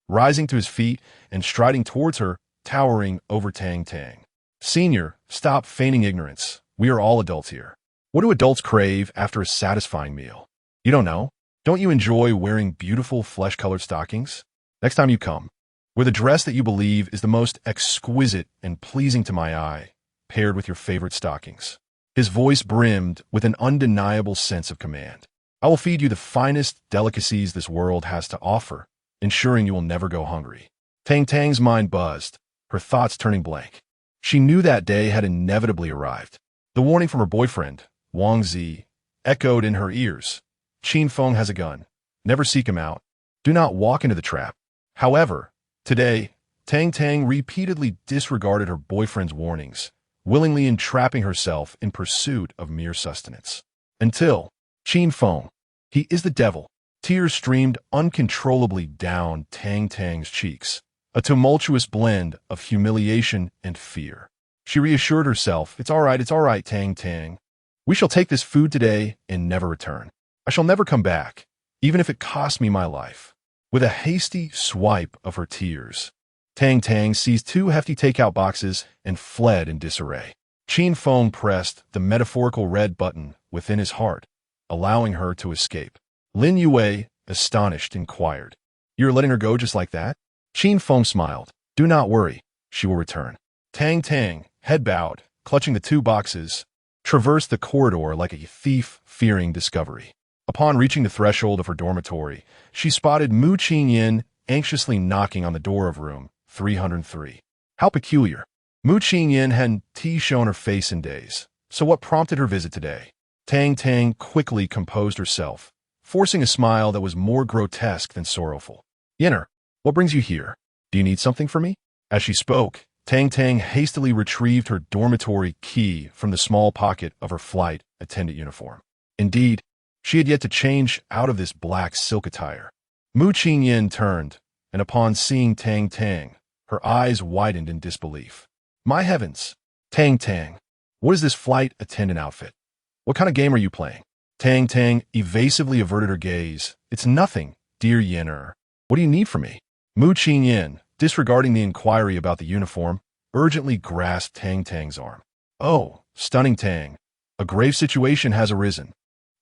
rising to his feet and striding towards her, towering over Tang Tang. Senior, stop feigning ignorance. We are all adults here. What do adults crave after a satisfying meal? You don't know? Don't you enjoy wearing beautiful flesh-colored stockings? Next time you come, wear the dress that you believe is the most exquisite and pleasing to my eye, paired with your favorite stockings. His voice brimmed with an undeniable sense of command. I will feed you the finest delicacies this world has to offer, ensuring you will never go hungry. Tang Tang's mind buzzed, her thoughts turning blank. She knew that day had inevitably arrived. The warning from her boyfriend, Wang Zi, echoed in her ears. Qin Feng has a gun. Never seek him out. Do not walk into the trap. However, today, Tang Tang repeatedly disregarded her boyfriend's warnings, willingly entrapping herself in pursuit of mere sustenance. Until, Qin Feng, he is the devil. Tears streamed uncontrollably down Tang Tang's cheeks, a tumultuous blend of humiliation and fear. She reassured herself, it's all right, Tang Tang. We shall take this food today and never return. I shall never come back, even if it costs me my life. With a hasty swipe of her tears, Tang Tang seized 2 hefty takeout boxes and fled in disarray. Qin Feng pressed the metaphorical red button within his heart, allowing her to escape. Lin Yue, astonished, inquired, You're letting her go just like that? Qin Feng smiled. Do not worry, she will return. Tang Tang, head bowed, clutching the 2 boxes, traversed the corridor like a thief fearing discovery. Upon reaching the threshold of her dormitory, she spotted Mu Qingyin anxiously knocking on the door of room 303. How peculiar. Mu Qingyin hadn't shown her face in days, so what prompted her visit today? Tang Tang quickly composed herself, forcing a smile that was more grotesque than sorrowful. Yenner, what brings you here? Do you need something from me? As she spoke, Tang Tang hastily retrieved her dormitory key from the small pocket of her flight attendant uniform. Indeed, she had yet to change out of this black silk attire. Mu Qingyin turned, and upon seeing Tang Tang, her eyes widened in disbelief. My heavens! Tang Tang, what is this flight attendant outfit? What kind of game are you playing? Tang Tang evasively averted her gaze. It's nothing, dear Yenner. What do you need from me? Mu Qingyin, disregarding the inquiry about the uniform, urgently grasped Tang Tang's arm. Oh, stunning Tang, a grave situation has arisen.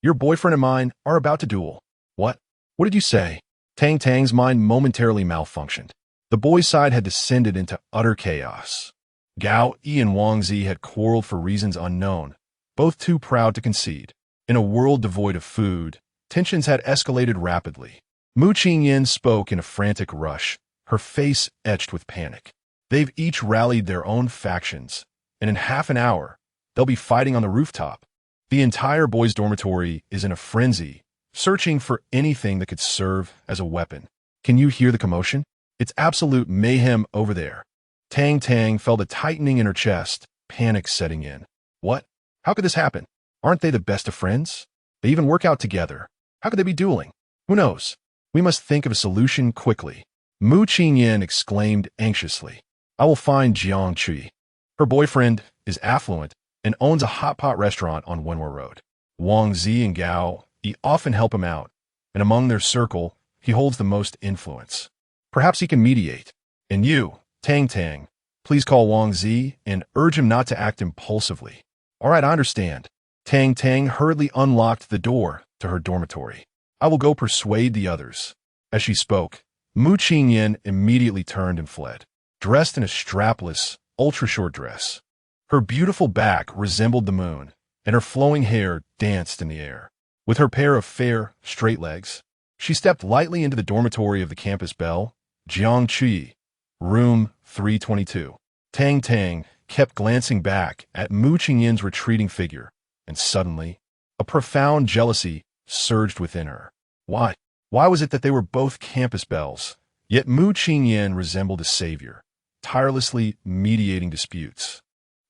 Your boyfriend and mine are about to duel. What? What did you say? Tang Tang's mind momentarily malfunctioned. The boy's side had descended into utter chaos. Gao Yi and Wang Zi had quarreled for reasons unknown, both too proud to concede. In a world devoid of food, tensions had escalated rapidly. Mu Qingyin spoke in a frantic rush, her face etched with panic. They've each rallied their own factions, and in half an hour, they'll be fighting on the rooftop. The entire boys' dormitory is in a frenzy, searching for anything that could serve as a weapon. Can you hear the commotion? It's absolute mayhem over there. Tang Tang felt a tightening in her chest, panic setting in. What? How could this happen? Aren't they the best of friends? They even work out together. How could they be dueling? Who knows? We must think of a solution quickly. Mu Qingyin exclaimed anxiously. I will find Jiang Chui. Her boyfriend is affluent and owns a hot pot restaurant on Wenhua Road. Wang Zi and Gao, he often help him out, and among their circle, he holds the most influence. Perhaps he can mediate. And you, Tang Tang, please call Wang Zi and urge him not to act impulsively. All right, I understand. Tang Tang hurriedly unlocked the door to her dormitory. I will go persuade the others. As she spoke, Mu Qingyin immediately turned and fled, dressed in a strapless, ultra-short dress. Her beautiful back resembled the moon, and her flowing hair danced in the air. With her pair of fair, straight legs, she stepped lightly into the dormitory of the campus belle, Jiang Chui, room 322. Tang Tang kept glancing back at Mu Qingyin's retreating figure, and suddenly, a profound jealousy surged within her. Why? Why was it that they were both campus belles, yet Mu Qingyin resembled a savior, tirelessly mediating disputes?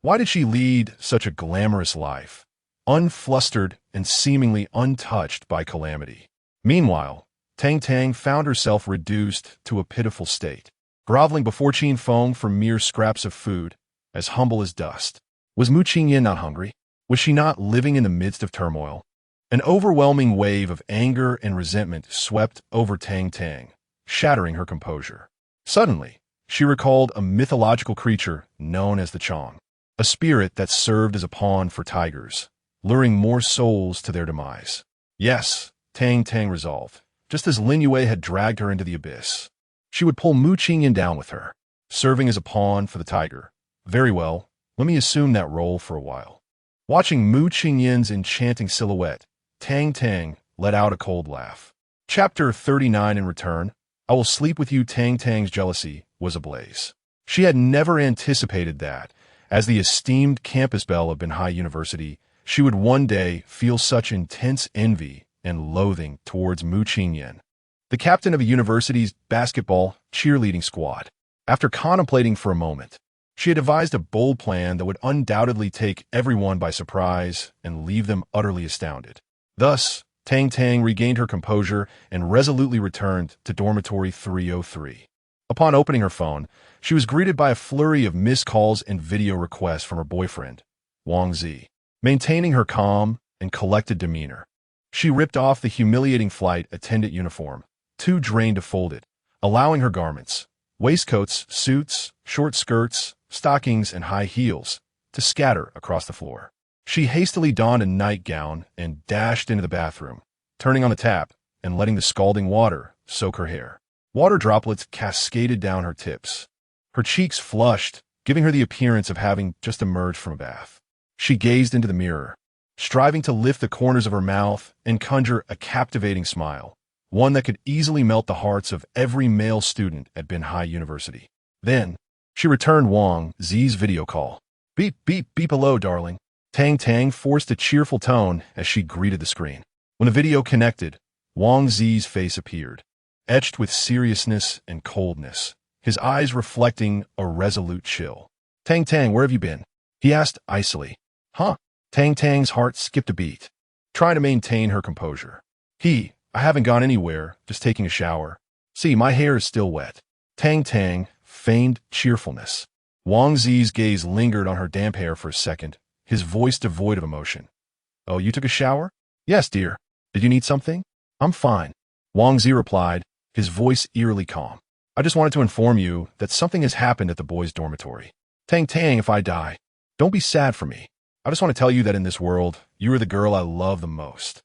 Why did she lead such a glamorous life, unflustered and seemingly untouched by calamity? Meanwhile, Tang Tang found herself reduced to a pitiful state, groveling before Qin Feng for mere scraps of food, as humble as dust. Was Mu Qingyin not hungry? Was she not living in the midst of turmoil? An overwhelming wave of anger and resentment swept over Tang Tang, shattering her composure. Suddenly, she recalled a mythological creature known as the Chong, a spirit that served as a pawn for tigers, luring more souls to their demise. Yes, Tang Tang resolved, just as Lin Yue had dragged her into the abyss. She would pull Mu Qingyin down with her, serving as a pawn for the tiger. Very well, let me assume that role for a while. Watching Mu Qingyin's enchanting silhouette, Tang Tang let out a cold laugh. Chapter 39 in return, I will sleep with you. Tang Tang's jealousy was ablaze. She had never anticipated that, as the esteemed campus belle of Binhai University, she would one day feel such intense envy and loathing towards Mu Qingyin, the captain of a university's basketball cheerleading squad. After contemplating for a moment, she had devised a bold plan that would undoubtedly take everyone by surprise and leave them utterly astounded. Thus, Tang Tang regained her composure and resolutely returned to dormitory 303. Upon opening her phone, she was greeted by a flurry of missed calls and video requests from her boyfriend, Wang Zi. Maintaining her calm and collected demeanor, she ripped off the humiliating flight attendant uniform, too drained to fold it, allowing her garments, waistcoats, suits, short skirts, stockings, and high heels to scatter across the floor. She hastily donned a nightgown and dashed into the bathroom, turning on the tap and letting the scalding water soak her hair. Water droplets cascaded down her tips. Her cheeks flushed, giving her the appearance of having just emerged from a bath. She gazed into the mirror, striving to lift the corners of her mouth and conjure a captivating smile, one that could easily melt the hearts of every male student at Binhai University. Then, she returned Wang Zi's video call. Beep, beep, beep, hello, darling. Tang Tang forced a cheerful tone as she greeted the screen. When the video connected, Wang Zi's face appeared, etched with seriousness and coldness, his eyes reflecting a resolute chill. Tang Tang, where have you been? He asked icily. Huh? Tang Tang's heart skipped a beat, trying to maintain her composure. I haven't gone anywhere, just taking a shower. See, my hair is still wet. Tang Tang feigned cheerfulness. Wang Zi's gaze lingered on her damp hair for a second, his voice devoid of emotion. Oh, you took a shower? Yes, dear. Did you need something? I'm fine. Wang Zi replied, his voice eerily calm. I just wanted to inform you that something has happened at the boys' dormitory. Tang Tang, if I die, don't be sad for me. I just want to tell you that in this world, you are the girl I love the most.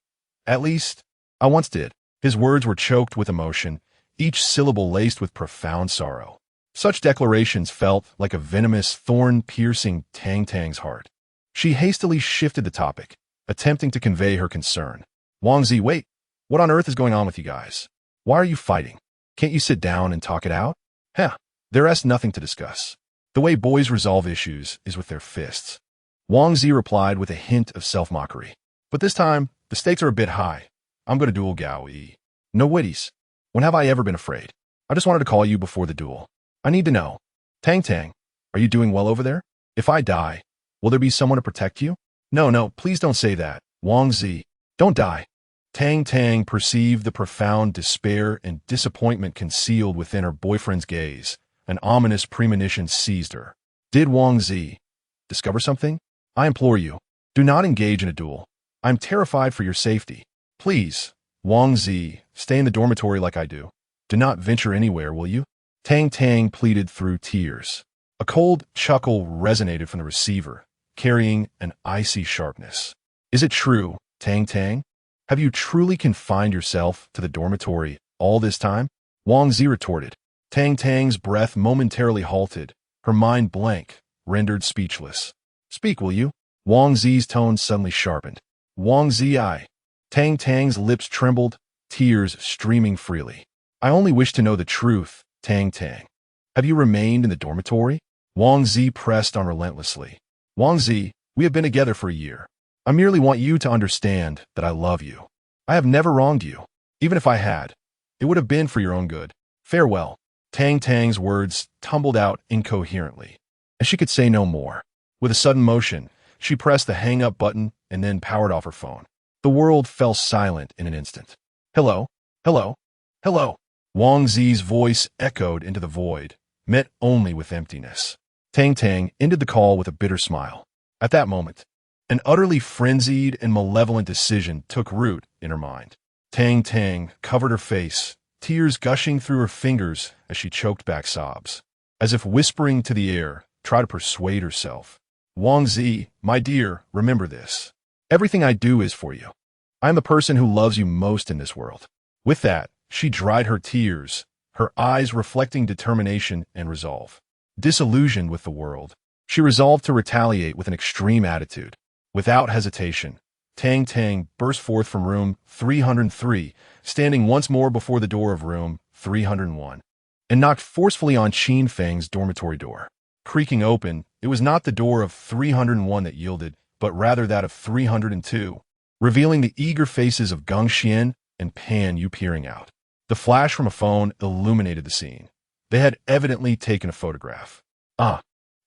At least, I once did. His words were choked with emotion, each syllable laced with profound sorrow. Such declarations felt like a venomous thorn piercing Tang Tang's heart. She hastily shifted the topic, attempting to convey her concern. Wang Zi, wait, what on earth is going on with you guys? Why are you fighting? Can't you sit down and talk it out? Heh, there's nothing to discuss. The way boys resolve issues is with their fists. Wang Zi replied with a hint of self-mockery. But this time, the stakes are a bit high. I'm going to duel Gao Yi. No witties. When have I ever been afraid? I just wanted to call you before the duel. I need to know. Tang Tang, are you doing well over there? If I die, will there be someone to protect you? No, please don't say that. Wang Zi, don't die. Tang Tang perceived the profound despair and disappointment concealed within her boyfriend's gaze. An ominous premonition seized her. Did Wang Zi discover something? I implore you, do not engage in a duel. I'm terrified for your safety. Please, Wang Zi, stay in the dormitory like I do. Do not venture anywhere, will you? Tang Tang pleaded through tears. A cold chuckle resonated from the receiver, carrying an icy sharpness. Is it true, Tang Tang? Have you truly confined yourself to the dormitory all this time? Wang Zi retorted. Tang Tang's breath momentarily halted, her mind blank, rendered speechless. Speak, will you? Wang Zi's tone suddenly sharpened. Wang Zi. Tang Tang's lips trembled, tears streaming freely. I only wish to know the truth, Tang Tang. Have you remained in the dormitory? Wang Zi pressed on relentlessly. Wang Zi, we have been together for a year. I merely want you to understand that I love you. I have never wronged you. Even if I had, it would have been for your own good. Farewell. Tang Tang's words tumbled out incoherently, and she could say no more. With a sudden motion, she pressed the hang-up button and then powered off her phone. The world fell silent in an instant. Hello? Hello? Hello? Wang Zi's voice echoed into the void, met only with emptiness. Tang Tang ended the call with a bitter smile. At that moment, an utterly frenzied and malevolent decision took root in her mind. Tang Tang covered her face, tears gushing through her fingers as she choked back sobs. As if whispering to the air, try to persuade herself. Wang Zi, my dear, remember this. Everything I do is for you. I am the person who loves you most in this world. With that, she dried her tears, her eyes reflecting determination and resolve. Disillusioned with the world, she resolved to retaliate with an extreme attitude. Without hesitation, Tang Tang burst forth from room 303, standing once more before the door of room 301, and knocked forcefully on Qin Feng's dormitory door. Creaking open, it was not the door of 301 that yielded, but rather that of 302, revealing the eager faces of Geng Xian and Pan Yu peering out. The flash from a phone illuminated the scene. They had evidently taken a photograph.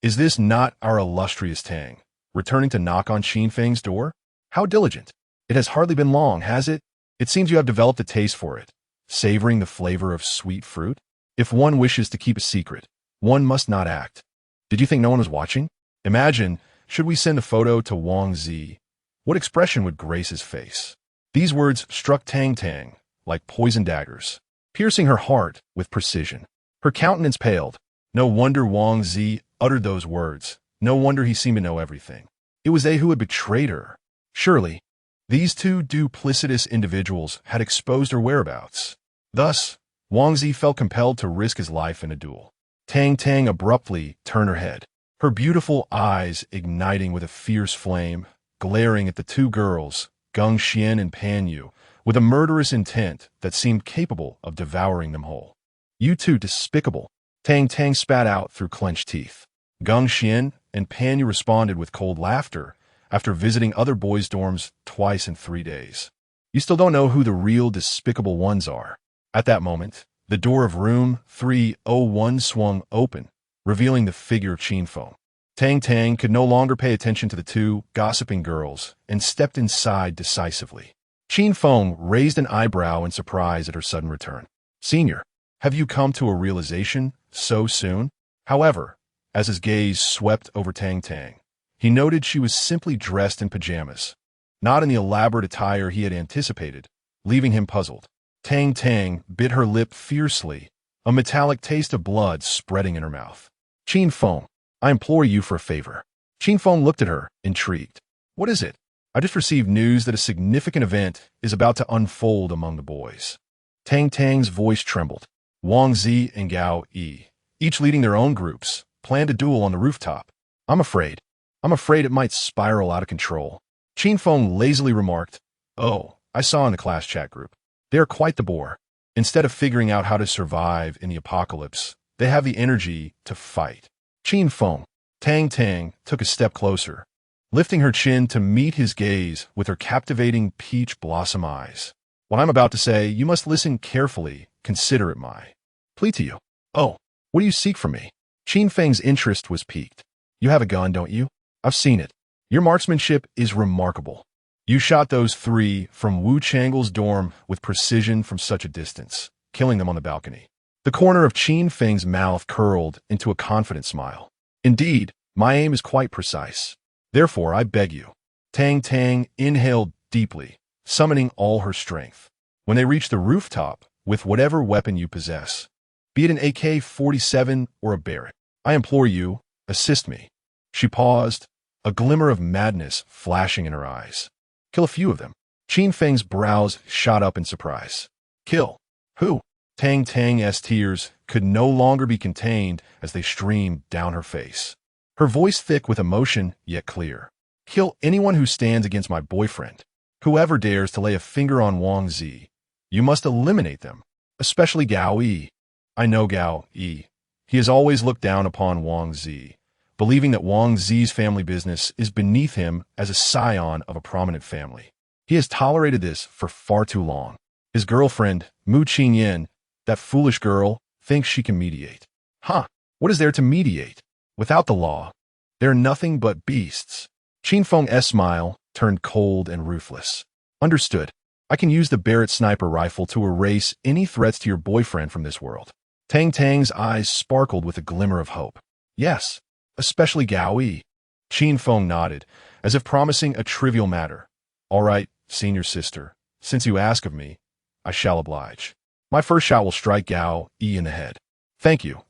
Is this not our illustrious Tang, returning to knock on Qin Feng's door? How diligent. It has hardly been long, has it? It seems you have developed a taste for it, savoring the flavor of sweet fruit. If one wishes to keep a secret, one must not act. Did you think no one was watching? Imagine, should we send a photo to Wang Zi? What expression would grace his face? These words struck Tang Tang like poison daggers, piercing her heart with precision. Her countenance paled. No wonder Wang Zi uttered those words. No wonder he seemed to know everything. It was they who had betrayed her. Surely, these two duplicitous individuals had exposed her whereabouts. Thus, Wang Zi felt compelled to risk his life in a duel. Tang Tang abruptly turned her head, her beautiful eyes igniting with a fierce flame, glaring at the two girls, Geng Xian and Pan Yu, with a murderous intent that seemed capable of devouring them whole. You two despicable, Tang Tang spat out through clenched teeth. Geng Xian and Pan Yu responded with cold laughter after visiting other boys' dorms twice in 3 days. You still don't know who the real despicable ones are. At that moment, the door of room 301 swung open, revealing the figure of Qin Feng. Tang Tang could no longer pay attention to the two gossiping girls and stepped inside decisively. Qin Feng raised an eyebrow in surprise at her sudden return. Senior, have you come to a realization so soon? However, as his gaze swept over Tang Tang, he noted she was simply dressed in pajamas, not in the elaborate attire he had anticipated, leaving him puzzled. Tang Tang bit her lip fiercely, a metallic taste of blood spreading in her mouth. Qin Feng, I implore you for a favor. Qin Feng looked at her, intrigued. What is it? I just received news that a significant event is about to unfold among the boys. Tang Tang's voice trembled. Wang Zi and Gao Yi, each leading their own groups, planned a duel on the rooftop. I'm afraid it might spiral out of control. Qin Feng lazily remarked, Oh, I saw in the class chat group. They are quite the bore. Instead of figuring out how to survive in the apocalypse, they have the energy to fight. Qin Feng. Tang Tang took a step closer, lifting her chin to meet his gaze with her captivating peach blossom eyes. What I'm about to say, you must listen carefully, consider it my plea to you. Oh, what do you seek from me? Qin Feng's interest was piqued. You have a gun, don't you? I've seen it. Your marksmanship is remarkable. You shot those 3 from Wu Changle's dorm with precision from such a distance, killing them on the balcony. The corner of Qin Feng's mouth curled into a confident smile. Indeed, my aim is quite precise. Therefore, I beg you. Tang Tang inhaled deeply, summoning all her strength. When they reach the rooftop, with whatever weapon you possess, be it an AK-47 or a Barrett, I implore you, assist me. She paused, a glimmer of madness flashing in her eyes. Kill a few of them. Qin Feng's brows shot up in surprise. Kill? Who? Tang Tang's tears could no longer be contained as they streamed down her face. Her voice thick with emotion, yet clear. Kill anyone who stands against my boyfriend. Whoever dares to lay a finger on Wang Zi, you must eliminate them, especially Gao Yi. I know Gao Yi. He has always looked down upon Wang Zi, believing that Wang Zi's family business is beneath him as a scion of a prominent family. He has tolerated this for far too long. His girlfriend, Mu Qinyan, that foolish girl, thinks she can mediate. Huh, what is there to mediate? Without the law, they're nothing but beasts. Qin Feng's smile turned cold and ruthless. Understood. I can use the Barrett sniper rifle to erase any threats to your boyfriend from this world. Tang Tang's eyes sparkled with a glimmer of hope. Yes, especially Gao Yi. Qin Feng nodded, as if promising a trivial matter. All right, senior sister, since you ask of me, I shall oblige. My first shot will strike Gao Yi in the head. Thank you,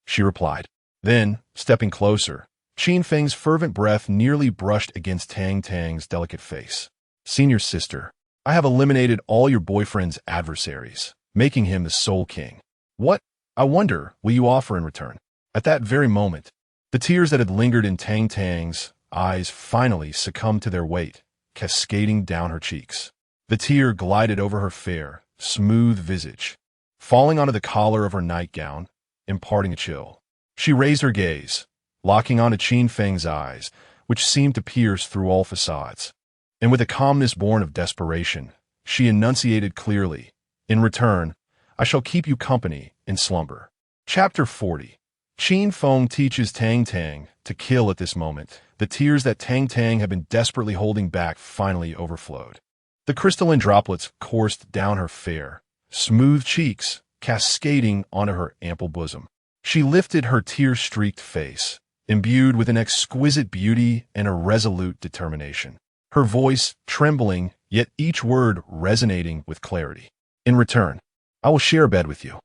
she replied. Then, stepping closer, Qin Feng's fervent breath nearly brushed against Tang Tang's delicate face. Senior sister, I have eliminated all your boyfriend's adversaries, making him the sole king. What, I wonder, will you offer in return? At that very moment, the tears that had lingered in Tang Tang's eyes finally succumbed to their weight, cascading down her cheeks. The tear glided over her fair, smooth visage, falling onto the collar of her nightgown, imparting a chill. She raised her gaze, locking onto Qin Feng's eyes, which seemed to pierce through all facades. And with a calmness born of desperation, she enunciated clearly, in return, I shall keep you company in slumber. Chapter 40. Qin Feng teaches Tang Tang to kill at this moment. The tears that Tang Tang had been desperately holding back finally overflowed. The crystalline droplets coursed down her fair, smooth cheeks, cascading onto her ample bosom. She lifted her tear-streaked face, imbued with an exquisite beauty and a resolute determination. Her voice trembling, yet each word resonating with clarity. In return, I will share a bed with you.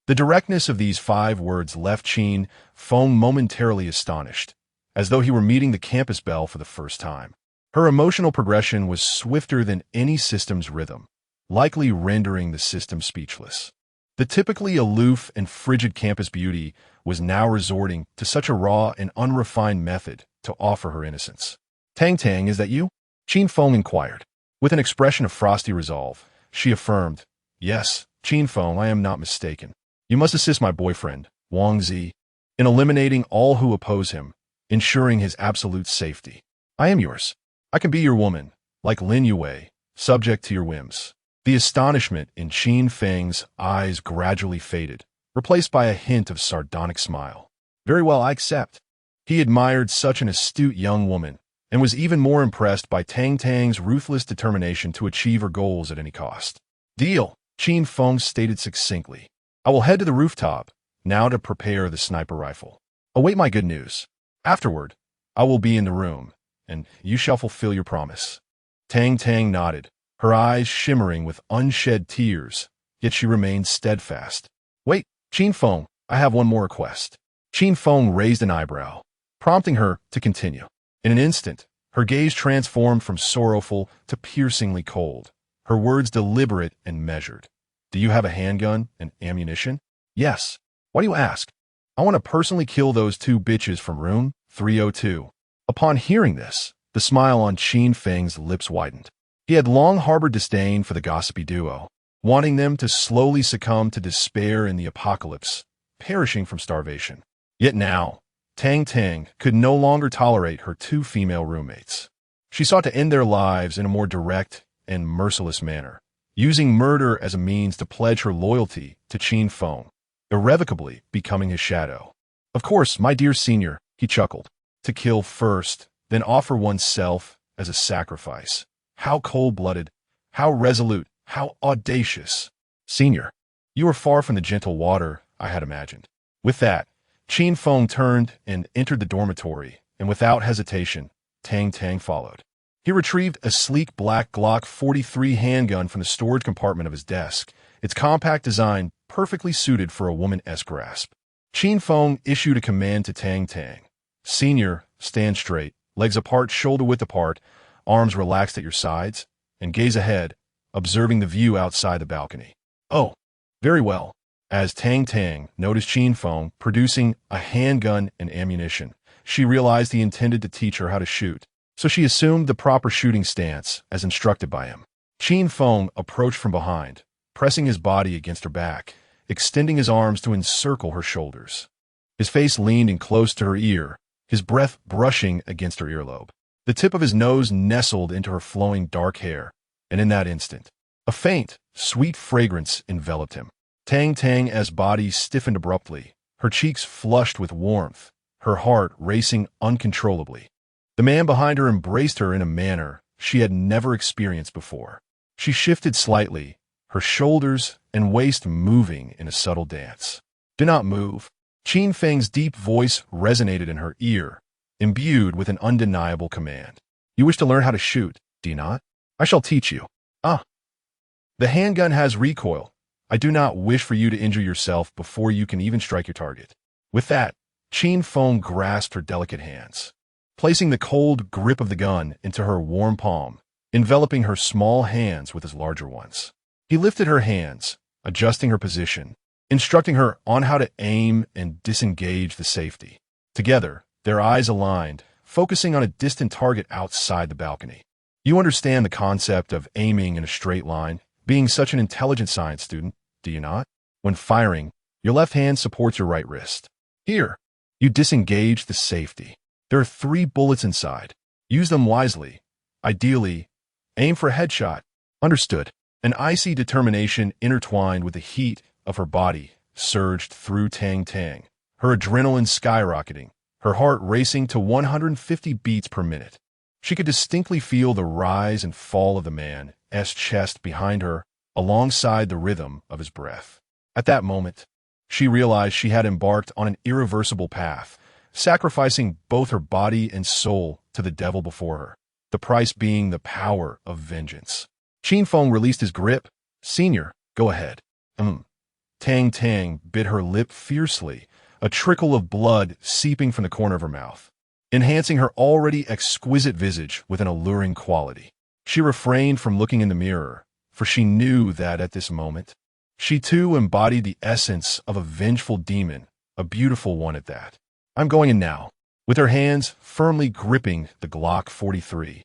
The directness of these 5 words left Qin Feng momentarily astonished, as though he were meeting the campus bell for the first time. Her emotional progression was swifter than any system's rhythm, likely rendering the system speechless. The typically aloof and frigid campus beauty was now resorting to such a raw and unrefined method to offer her innocence. Tang Tang, is that you? Qin Feng inquired. With an expression of frosty resolve, she affirmed, Yes, Qin Feng, I am not mistaken. You must assist my boyfriend, Wang Zi, in eliminating all who oppose him, ensuring his absolute safety. I am yours. I can be your woman, like Lin Yue, subject to your whims. The astonishment in Qin Feng's eyes gradually faded, replaced by a hint of sardonic smile. Very well, I accept. He admired such an astute young woman, and was even more impressed by Tang Tang's ruthless determination to achieve her goals at any cost. Deal, Qin Feng stated succinctly. I will head to the rooftop, now to prepare the sniper rifle. Await my good news. Afterward, I will be in the room, and you shall fulfill your promise. Tang Tang nodded, her eyes shimmering with unshed tears, yet she remained steadfast. Wait, Qin Feng, I have one more request. Qin Feng raised an eyebrow, prompting her to continue. In an instant, her gaze transformed from sorrowful to piercingly cold, her words deliberate and measured. Do you have a handgun and ammunition? Yes. Why do you ask? I want to personally kill those 2 bitches from room 302. Upon hearing this, the smile on Qin Feng's lips widened. He had long harbored disdain for the gossipy duo, wanting them to slowly succumb to despair in the apocalypse, perishing from starvation. Yet now, Tang Tang could no longer tolerate her two female roommates. She sought to end their lives in a more direct and merciless manner, using murder as a means to pledge her loyalty to Qin Feng, irrevocably becoming his shadow. Of course, my dear senior, he chuckled. To kill first, then offer oneself as a sacrifice. How cold-blooded, how resolute, how audacious. Senior, you are far from the gentle water I had imagined. With that, Qin Feng turned and entered the dormitory, and without hesitation, Tang Tang followed. He retrieved a sleek black Glock 43 handgun from the storage compartment of his desk, its compact design perfectly suited for a woman-esque grasp. Qin Feng issued a command to Tang Tang. Senior, stand straight, legs apart, shoulder-width apart, arms relaxed at your sides, and gaze ahead, observing the view outside the balcony. Oh, very well. As Tang Tang noticed Qin Feng producing a handgun and ammunition, she realized he intended to teach her how to shoot, so she assumed the proper shooting stance as instructed by him. Qin Feng approached from behind, pressing his body against her back, extending his arms to encircle her shoulders. His face leaned in close to her ear, his breath brushing against her earlobe. The tip of his nose nestled into her flowing dark hair, and in that instant, a faint, sweet fragrance enveloped him. Tang Tang's body stiffened abruptly, her cheeks flushed with warmth, her heart racing uncontrollably. The man behind her embraced her in a manner she had never experienced before. She shifted slightly, her shoulders and waist moving in a subtle dance. Do not move. Qin Feng's deep voice resonated in her ear, imbued with an undeniable command. You wish to learn how to shoot, do you not? I shall teach you. Ah. The handgun has recoil. I do not wish for you to injure yourself before you can even strike your target. With that, Qin Feng grasped her delicate hands, placing the cold grip of the gun into her warm palm, enveloping her small hands with his larger ones. He lifted her hands, adjusting her position, instructing her on how to aim and disengage the safety. Together, their eyes aligned, focusing on a distant target outside the balcony. You understand the concept of aiming in a straight line, being such an intelligent science student, do you not? When firing, your left hand supports your right wrist. Here, you disengage the safety. There are 3 bullets inside. Use them wisely. Ideally, aim for a headshot. Understood. An icy determination intertwined with the heat of her body surged through Tang Tang, her adrenaline skyrocketing, her heart racing to 150 beats per minute. She could distinctly feel the rise and fall of the man's chest behind her, alongside the rhythm of his breath. At that moment, she realized she had embarked on an irreversible path, sacrificing both her body and soul to the devil before her, the price being the power of vengeance. Qin Feng released his grip. Senior, go ahead. Tang Tang bit her lip fiercely, a trickle of blood seeping from the corner of her mouth, enhancing her already exquisite visage with an alluring quality. She refrained from looking in the mirror, for she knew that at this moment, she too embodied the essence of a vengeful demon, a beautiful one at that. I'm going in now. With her hands firmly gripping the Glock 43,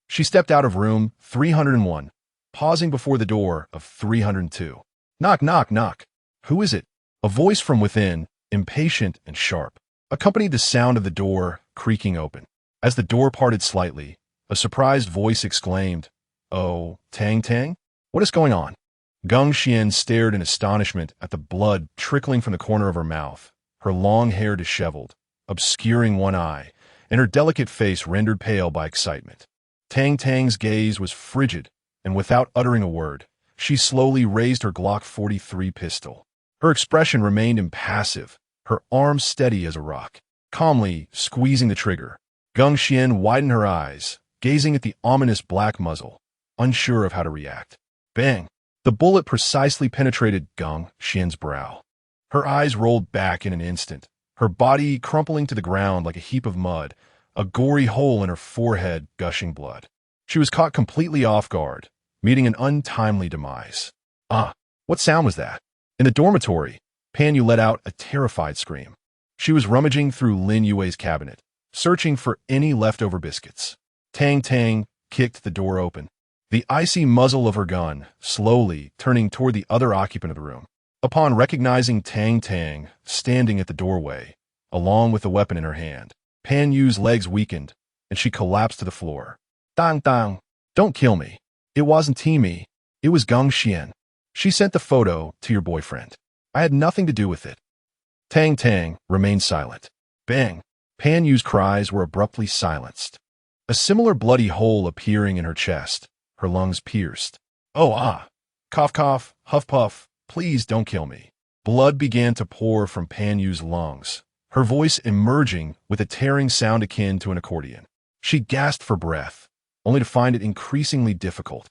she stepped out of room 301, pausing before the door of 302. Knock, knock, knock. Who is it? A voice from within, impatient and sharp, accompanied the sound of the door creaking open. As the door parted slightly, a surprised voice exclaimed, "Oh, Tang Tang? What is going on?" Gung Xian stared in astonishment at the blood trickling from the corner of her mouth, her long hair disheveled, obscuring one eye, and her delicate face rendered pale by excitement. Tang Tang's gaze was frigid, and without uttering a word, she slowly raised her Glock 43 pistol. Her expression remained impassive, her arm steady as a rock. Calmly squeezing the trigger, Gung Xian widened her eyes, gazing at the ominous black muzzle, unsure of how to react. Bang! The bullet precisely penetrated Gung Xian's brow. Her eyes rolled back in an instant, her body crumpling to the ground like a heap of mud, a gory hole in her forehead gushing blood. She was caught completely off guard, meeting an untimely demise. What sound was that? In the dormitory, Pan Yu let out a terrified scream. She was rummaging through Lin Yue's cabinet, searching for any leftover biscuits. Tang Tang kicked the door open. the icy muzzle of her gun, slowly turning toward the other occupant of the room. Upon recognizing Tang Tang standing at the doorway, along with the weapon in her hand, Pan Yu's legs weakened, and she collapsed to the floor. Dang dang, don't kill me. It wasn't me. It was Geng Xian. She sent the photo to your boyfriend. I had nothing to do with it. Tang Tang remained silent. Bang! Pan Yu's cries were abruptly silenced. A similar bloody hole appearing in her chest, her lungs pierced. Oh ah! Cough cough, huff puff, please don't kill me. Blood began to pour from Pan Yu's lungs, her voice emerging with a tearing sound akin to an accordion. She gasped for breath, only to find it increasingly difficult,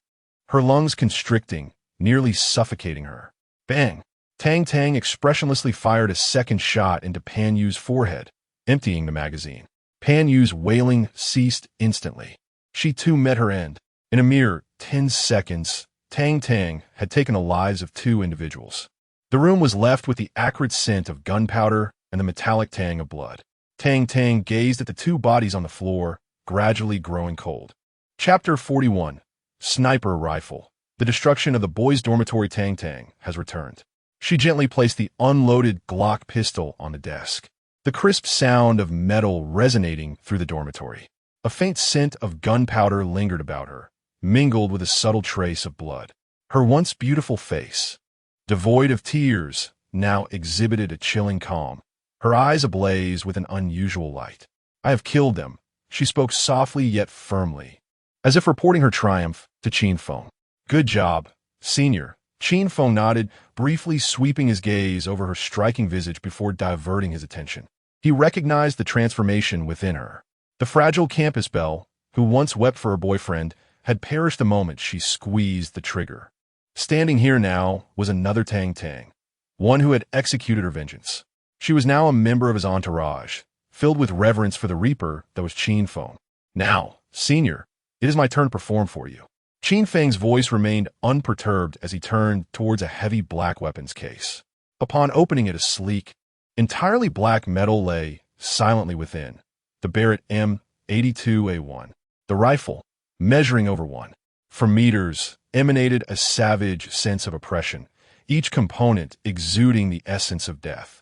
her lungs constricting, nearly suffocating her. Bang! Tang Tang expressionlessly fired a second shot into Pan Yu's forehead, emptying the magazine. Pan Yu's wailing ceased instantly. She too met her end. In a mere 10 seconds, Tang Tang had taken the lives of 2 individuals. The room was left with the acrid scent of gunpowder and the metallic tang of blood. Tang Tang gazed at the 2 bodies on the floor, gradually growing cold. Chapter 41. Sniper Rifle. The destruction of the boys' dormitory. Tang Tang has returned. She gently placed the unloaded Glock pistol on the desk. The crisp sound of metal resonating through the dormitory. A faint scent of gunpowder lingered about her, mingled with a subtle trace of blood. Her once beautiful face, devoid of tears, now exhibited a chilling calm, her eyes ablaze with an unusual light. I have killed them, she spoke softly yet firmly, as if reporting her triumph to Qin Feng. Good job, senior. Qin Feng nodded, briefly sweeping his gaze over her striking visage before diverting his attention. He recognized the transformation within her. The fragile campus belle, who once wept for her boyfriend, had perished the moment she squeezed the trigger. Standing here now was another Tang Tang, one who had executed her vengeance. She was now a member of his entourage, filled with reverence for the reaper that was Qin Feng. Now, senior, it is my turn to perform for you. Qin Feng's voice remained unperturbed as he turned towards a heavy black weapons case. Upon opening it, a sleek, entirely black metal lay silently within. The Barrett M82A1. The rifle, measuring over 1.4 meters, emanated a savage sense of oppression, each component exuding the essence of death.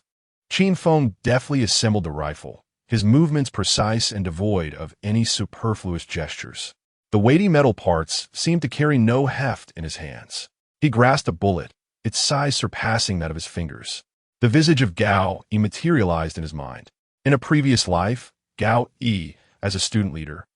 Qin Feng deftly assembled the rifle, his movements precise and devoid of any superfluous gestures. The weighty metal parts seemed to carry no heft in his hands. He grasped a bullet, its size surpassing that of his fingers. The visage of Gao Yi materialized in his mind. In a previous life, Gao Yi, as a student leader,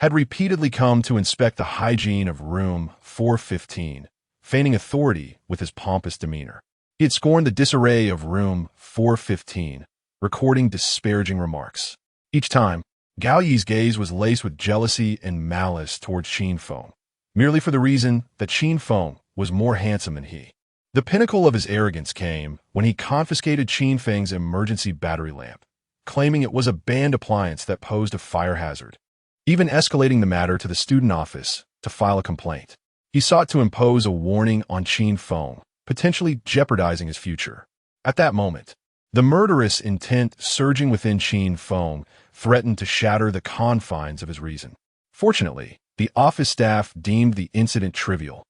had repeatedly come to inspect the hygiene of room 415, feigning authority with his pompous demeanor. He had scorned the disarray of room 415, recording disparaging remarks. Each time, Gao Yi's gaze was laced with jealousy and malice towards Qin Feng, merely for the reason that Qin Feng was more handsome than he. The pinnacle of his arrogance came when he confiscated Qin Feng's emergency battery lamp, claiming it was a banned appliance that posed a fire hazard, even escalating the matter to the student office to file a complaint. He sought to impose a warning on Qin Feng, potentially jeopardizing his future. At that moment, the murderous intent surging within Qin Feng threatened to shatter the confines of his reason. Fortunately, the office staff deemed the incident trivial,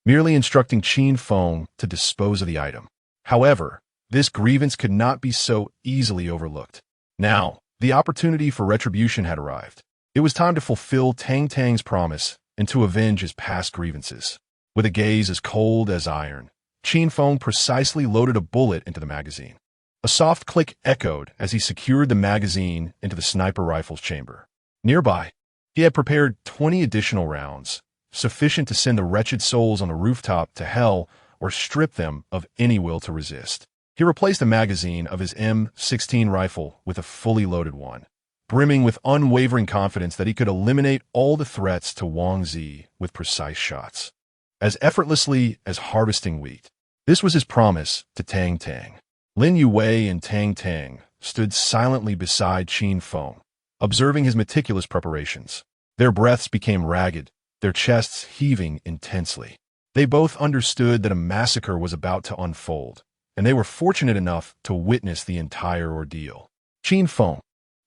merely instructing Qin Feng to dispose of the item. However, this grievance could not be so easily overlooked. Now, the opportunity for retribution had arrived. It was time to fulfill Tang Tang's promise and to avenge his past grievances. With a gaze as cold as iron, Qin Feng precisely loaded a bullet into the magazine. A soft click echoed as he secured the magazine into the sniper rifle's chamber. Nearby, he had prepared 20 additional rounds, sufficient to send the wretched souls on the rooftop to hell or strip them of any will to resist. He replaced the magazine of his M16 rifle with a fully loaded one, brimming with unwavering confidence that he could eliminate all the threats to Wang Zi with precise shots, as effortlessly as harvesting wheat. This was his promise to Tang Tang. Lin Yue and Tang Tang stood silently beside Qin Feng, observing his meticulous preparations. Their breaths became ragged, their chests heaving intensely. They both understood that a massacre was about to unfold, and they were fortunate enough to witness the entire ordeal. Qin Feng,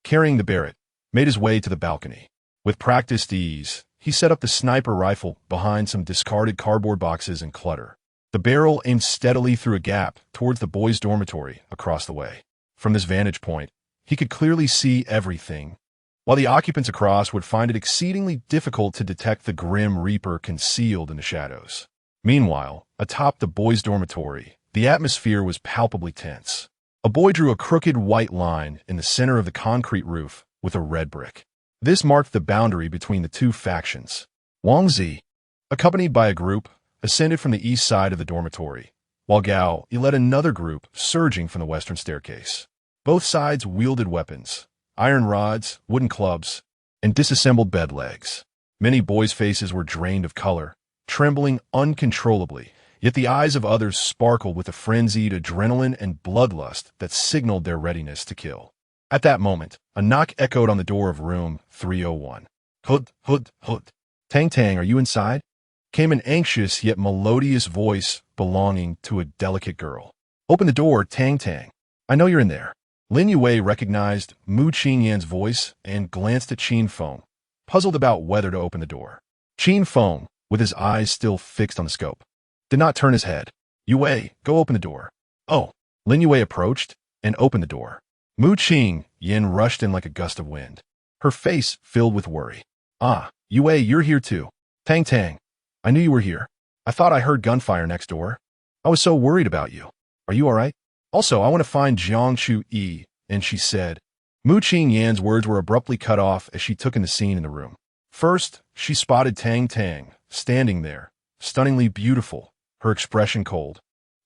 carrying the Barrett, made his way to the balcony. With practiced ease, he set up the sniper rifle behind some discarded cardboard boxes and clutter. The barrel aimed steadily through a gap towards the boys' dormitory across the way. From this vantage point, he could clearly see everything, while the occupants across would find it exceedingly difficult to detect the grim reaper concealed in the shadows. Meanwhile, atop the boys' dormitory, the atmosphere was palpably tense. A boy drew a crooked white line in the center of the concrete roof with a red brick. This marked the boundary between the two factions. Wang Zi, accompanied by a group, ascended from the east side of the dormitory, while Gao led another group surging from the western staircase. Both sides wielded weapons, iron rods, wooden clubs, and disassembled bed legs. Many boys' faces were drained of color, trembling uncontrollably, yet the eyes of others sparkled with a frenzied adrenaline and bloodlust that signaled their readiness to kill. At that moment, a knock echoed on the door of room 301. "Hood, hood, hood. Tang Tang, are you inside?" Came an anxious yet melodious voice belonging to a delicate girl. "Open the door, Tang Tang. I know you're in there." Lin Yue recognized Mu Qingyan's voice and glanced at Qin Feng, puzzled about whether to open the door. Qin Feng, with his eyes still fixed on the scope, did not turn his head. "Yue, go open the door." "Oh." Lin Yue approached and opened the door. Mu Qingyan rushed in like a gust of wind, her face filled with worry. "Ah, Yue, you're here too. Tang Tang, I knew you were here. I thought I heard gunfire next door. I was so worried about you. Are you all right? Also, I want to find Jiang Chu-yi," and she said. Mu Qingyan's words were abruptly cut off as she took in the scene in the room. First, she spotted Tang Tang, standing there, stunningly beautiful, her expression cold,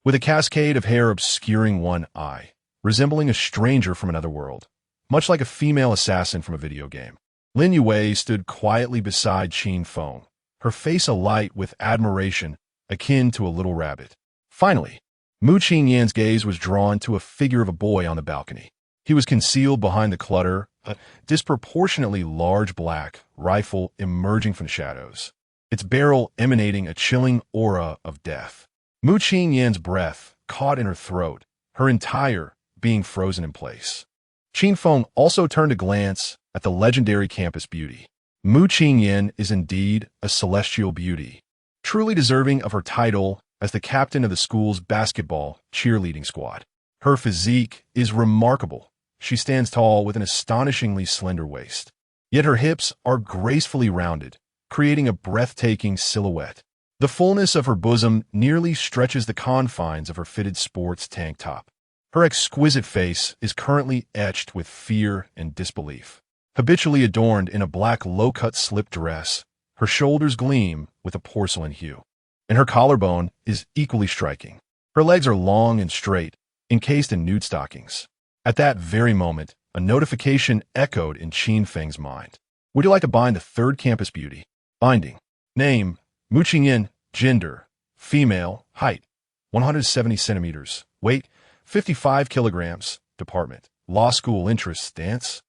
with a cascade of hair obscuring one eye, resembling a stranger from another world, much like a female assassin from a video game. Lin Yue stood quietly beside Qin Feng, her face alight with admiration akin to a little rabbit. Finally, Mu Qingyan's gaze was drawn to a figure of a boy on the balcony. He was concealed behind the clutter, a disproportionately large black rifle emerging from the shadows, its barrel emanating a chilling aura of death. Mu Qingyan's breath caught in her throat, her entire being frozen in place. Qin Feng also turned a glance at the legendary campus beauty. Mu Qingyan is indeed a celestial beauty, truly deserving of her title as the captain of the school's basketball cheerleading squad. Her physique is remarkable. She stands tall with an astonishingly slender waist, yet her hips are gracefully rounded, creating a breathtaking silhouette. The fullness of her bosom nearly stretches the confines of her fitted sports tank top. Her exquisite face is currently etched with fear and disbelief. Habitually adorned in a black low-cut slip dress, her shoulders gleam with a porcelain hue, and her collarbone is equally striking. Her legs are long and straight, encased in nude stockings. At that very moment, a notification echoed in Qin Feng's mind. "Would you like to bind the third campus beauty?" Binding. Name, Mu Qingyan. Gender, female. Height, 170 centimeters. Weight, 55 kilograms. Department, law school. Interests, dance.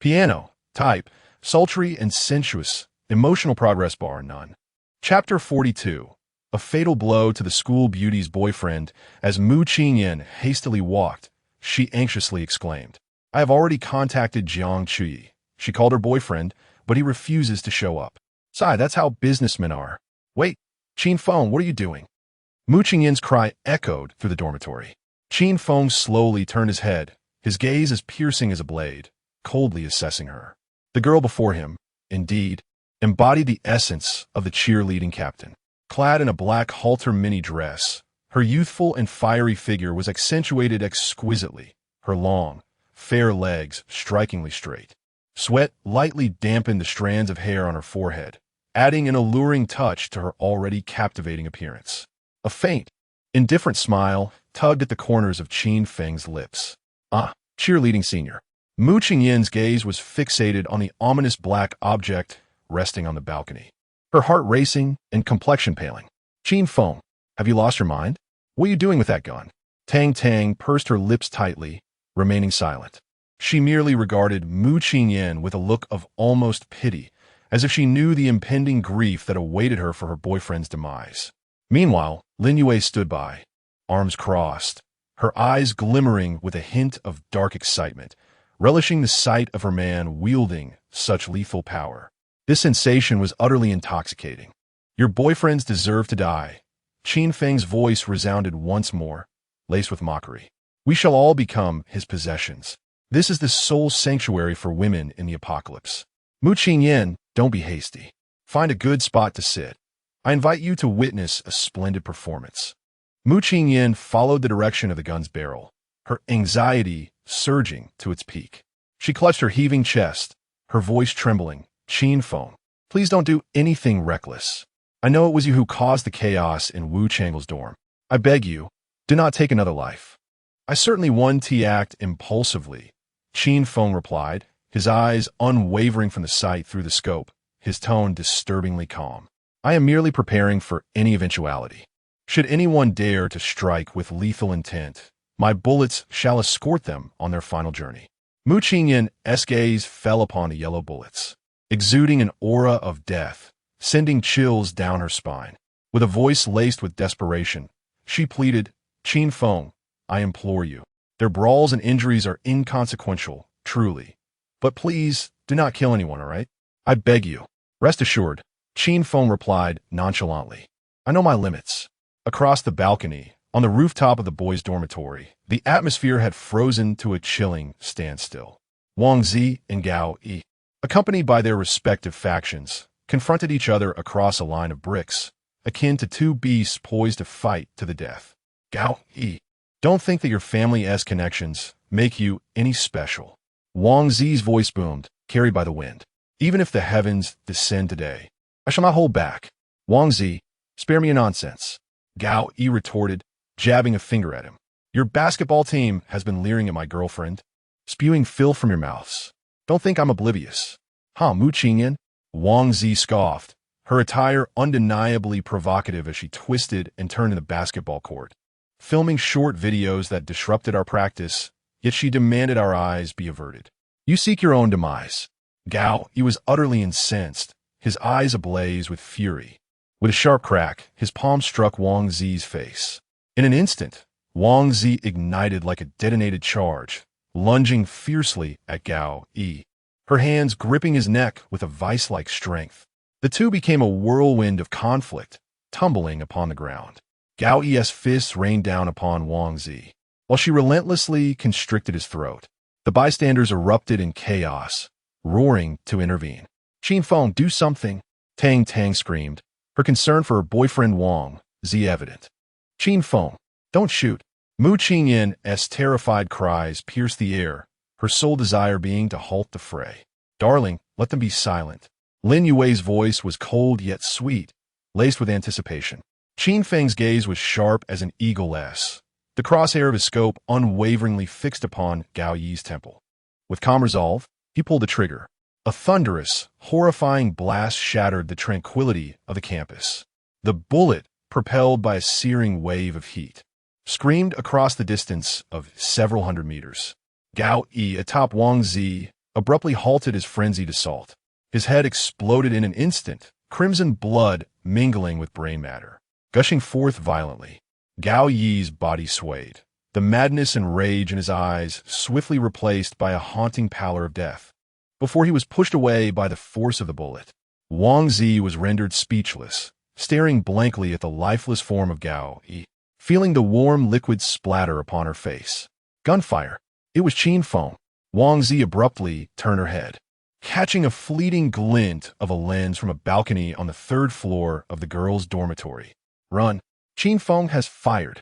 Piano. Type, sultry and sensuous. Emotional progress bar, none. Chapter 42. A fatal blow to the school beauty's boyfriend. As Mu Qingyan hastily walked, she anxiously exclaimed, "I have already contacted Jiang Chu-yi. She called her boyfriend, but he refuses to show up. Sigh, that's how businessmen are." "Wait, Qin Feng, what are you doing?" Mu Qingyan's cry echoed through the dormitory. Qin Feng slowly turned his head, his gaze as piercing as a blade, coldly assessing her. The girl before him, indeed, embodied the essence of the cheerleading captain. Clad in a black halter mini dress, her youthful and fiery figure was accentuated exquisitely, her long, fair legs strikingly straight. Sweat lightly dampened the strands of hair on her forehead, adding an alluring touch to her already captivating appearance. A faint, indifferent smile tugged at the corners of Qin Feng's lips. "Ah, cheerleading senior." Mu Qingyan's gaze was fixated on the ominous black object resting on the balcony, her heart racing and complexion paling. "Qin Feng, have you lost your mind? What are you doing with that gun?" Tang Tang pursed her lips tightly, remaining silent. She merely regarded Mu Qingyan with a look of almost pity, as if she knew the impending grief that awaited her for her boyfriend's demise. Meanwhile, Lin Yue stood by, arms crossed, her eyes glimmering with a hint of dark excitement, relishing the sight of her man wielding such lethal power. This sensation was utterly intoxicating. Your boyfriends deserve to die. Qin Feng's voice resounded once more, laced with mockery. We shall all become his possessions. This is the sole sanctuary for women in the apocalypse. Mu Qingyan, don't be hasty. Find a good spot to sit. I invite you to witness a splendid performance. Mu Qingyan followed the direction of the gun's barrel, her anxiety surging to its peak. She clutched her heaving chest, her voice trembling. Qin Feng, please don't do anything reckless. I know it was you who caused the chaos in Wu Changle's dorm. I beg you, do not take another life. I certainly won to act impulsively, Qin Feng replied, his eyes unwavering from the sight through the scope, his tone disturbingly calm. I am merely preparing for any eventuality. Should anyone dare to strike with lethal intent, my bullets shall escort them on their final journey. Mu Qingyan's gaze fell upon the yellow bullets, exuding an aura of death, sending chills down her spine. With a voice laced with desperation, she pleaded, Qin Feng, I implore you. Their brawls and injuries are inconsequential, truly. But please, do not kill anyone, all right? I beg you. Rest assured, Qin Feng replied nonchalantly. I know my limits. Across the balcony, on the rooftop of the boys' dormitory, the atmosphere had frozen to a chilling standstill. Wang Zi and Gao Yi, accompanied by their respective factions, confronted each other across a line of bricks, akin to two beasts poised to fight to the death. Gao Yi, don't think that your family-esque connections make you any special. Wang Zi's voice boomed, carried by the wind. Even if the heavens descend today, I shall not hold back. Wang Zi, spare me your nonsense. Gao Yi retorted, jabbing a finger at him. Your basketball team has been leering at my girlfriend, spewing filth from your mouths. Don't think I'm oblivious. Mu Qingyan? Wang Zi scoffed, her attire undeniably provocative as she twisted and turned in the basketball court, filming short videos that disrupted our practice, yet she demanded our eyes be averted. You seek your own demise. Gao, he was utterly incensed, his eyes ablaze with fury. With a sharp crack, his palm struck Wang Zi's face. In an instant, Wang Zi ignited like a detonated charge, lunging fiercely at Gao Yi, her hands gripping his neck with a vice-like strength. The two became a whirlwind of conflict, tumbling upon the ground. Gao Yi's fists rained down upon Wang Zi, while she relentlessly constricted his throat. The bystanders erupted in chaos, roaring to intervene. Qin Feng, do something, Tang Tang screamed, her concern for her boyfriend Wang Zi evident. Qin Feng, don't shoot. Mu Qingyan's terrified cries pierced the air, her sole desire being to halt the fray. Darling, let them be silent. Lin Yue's voice was cold yet sweet, laced with anticipation. Qin Feng's gaze was sharp as an eagle's, the crosshair of his scope unwaveringly fixed upon Gao Yi's temple. With calm resolve, he pulled the trigger. A thunderous, horrifying blast shattered the tranquility of the campus. The bullet, propelled by a searing wave of heat, screamed across the distance of several hundred meters. Gao Yi, atop Wang Zi, abruptly halted his frenzied assault. His head exploded in an instant, crimson blood mingling with brain matter, gushing forth violently. Gao Yi's body swayed, the madness and rage in his eyes swiftly replaced by a haunting pallor of death. Before he was pushed away by the force of the bullet, Wang Zi was rendered speechless, staring blankly at the lifeless form of Gao Yi, feeling the warm liquid splatter upon her face. Gunfire. It was Qin Feng. Wang Zi abruptly turned her head, catching a fleeting glint of a lens from a balcony on the third floor of the girls' dormitory. Run. Qin Feng has fired.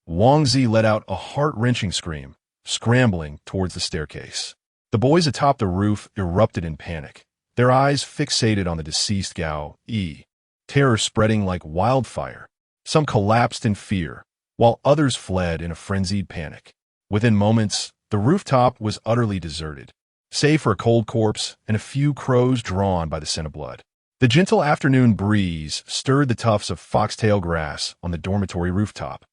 Wang Zi let out a heart-wrenching scream, scrambling towards the staircase. The boys atop the roof erupted in panic, their eyes fixated on the deceased Gao Yi, terror spreading like wildfire. Some collapsed in fear, while others fled in a frenzied panic. Within moments, the rooftop was utterly deserted, save for a cold corpse and a few crows drawn by the scent of blood. The gentle afternoon breeze stirred the tufts of foxtail grass on the dormitory rooftop.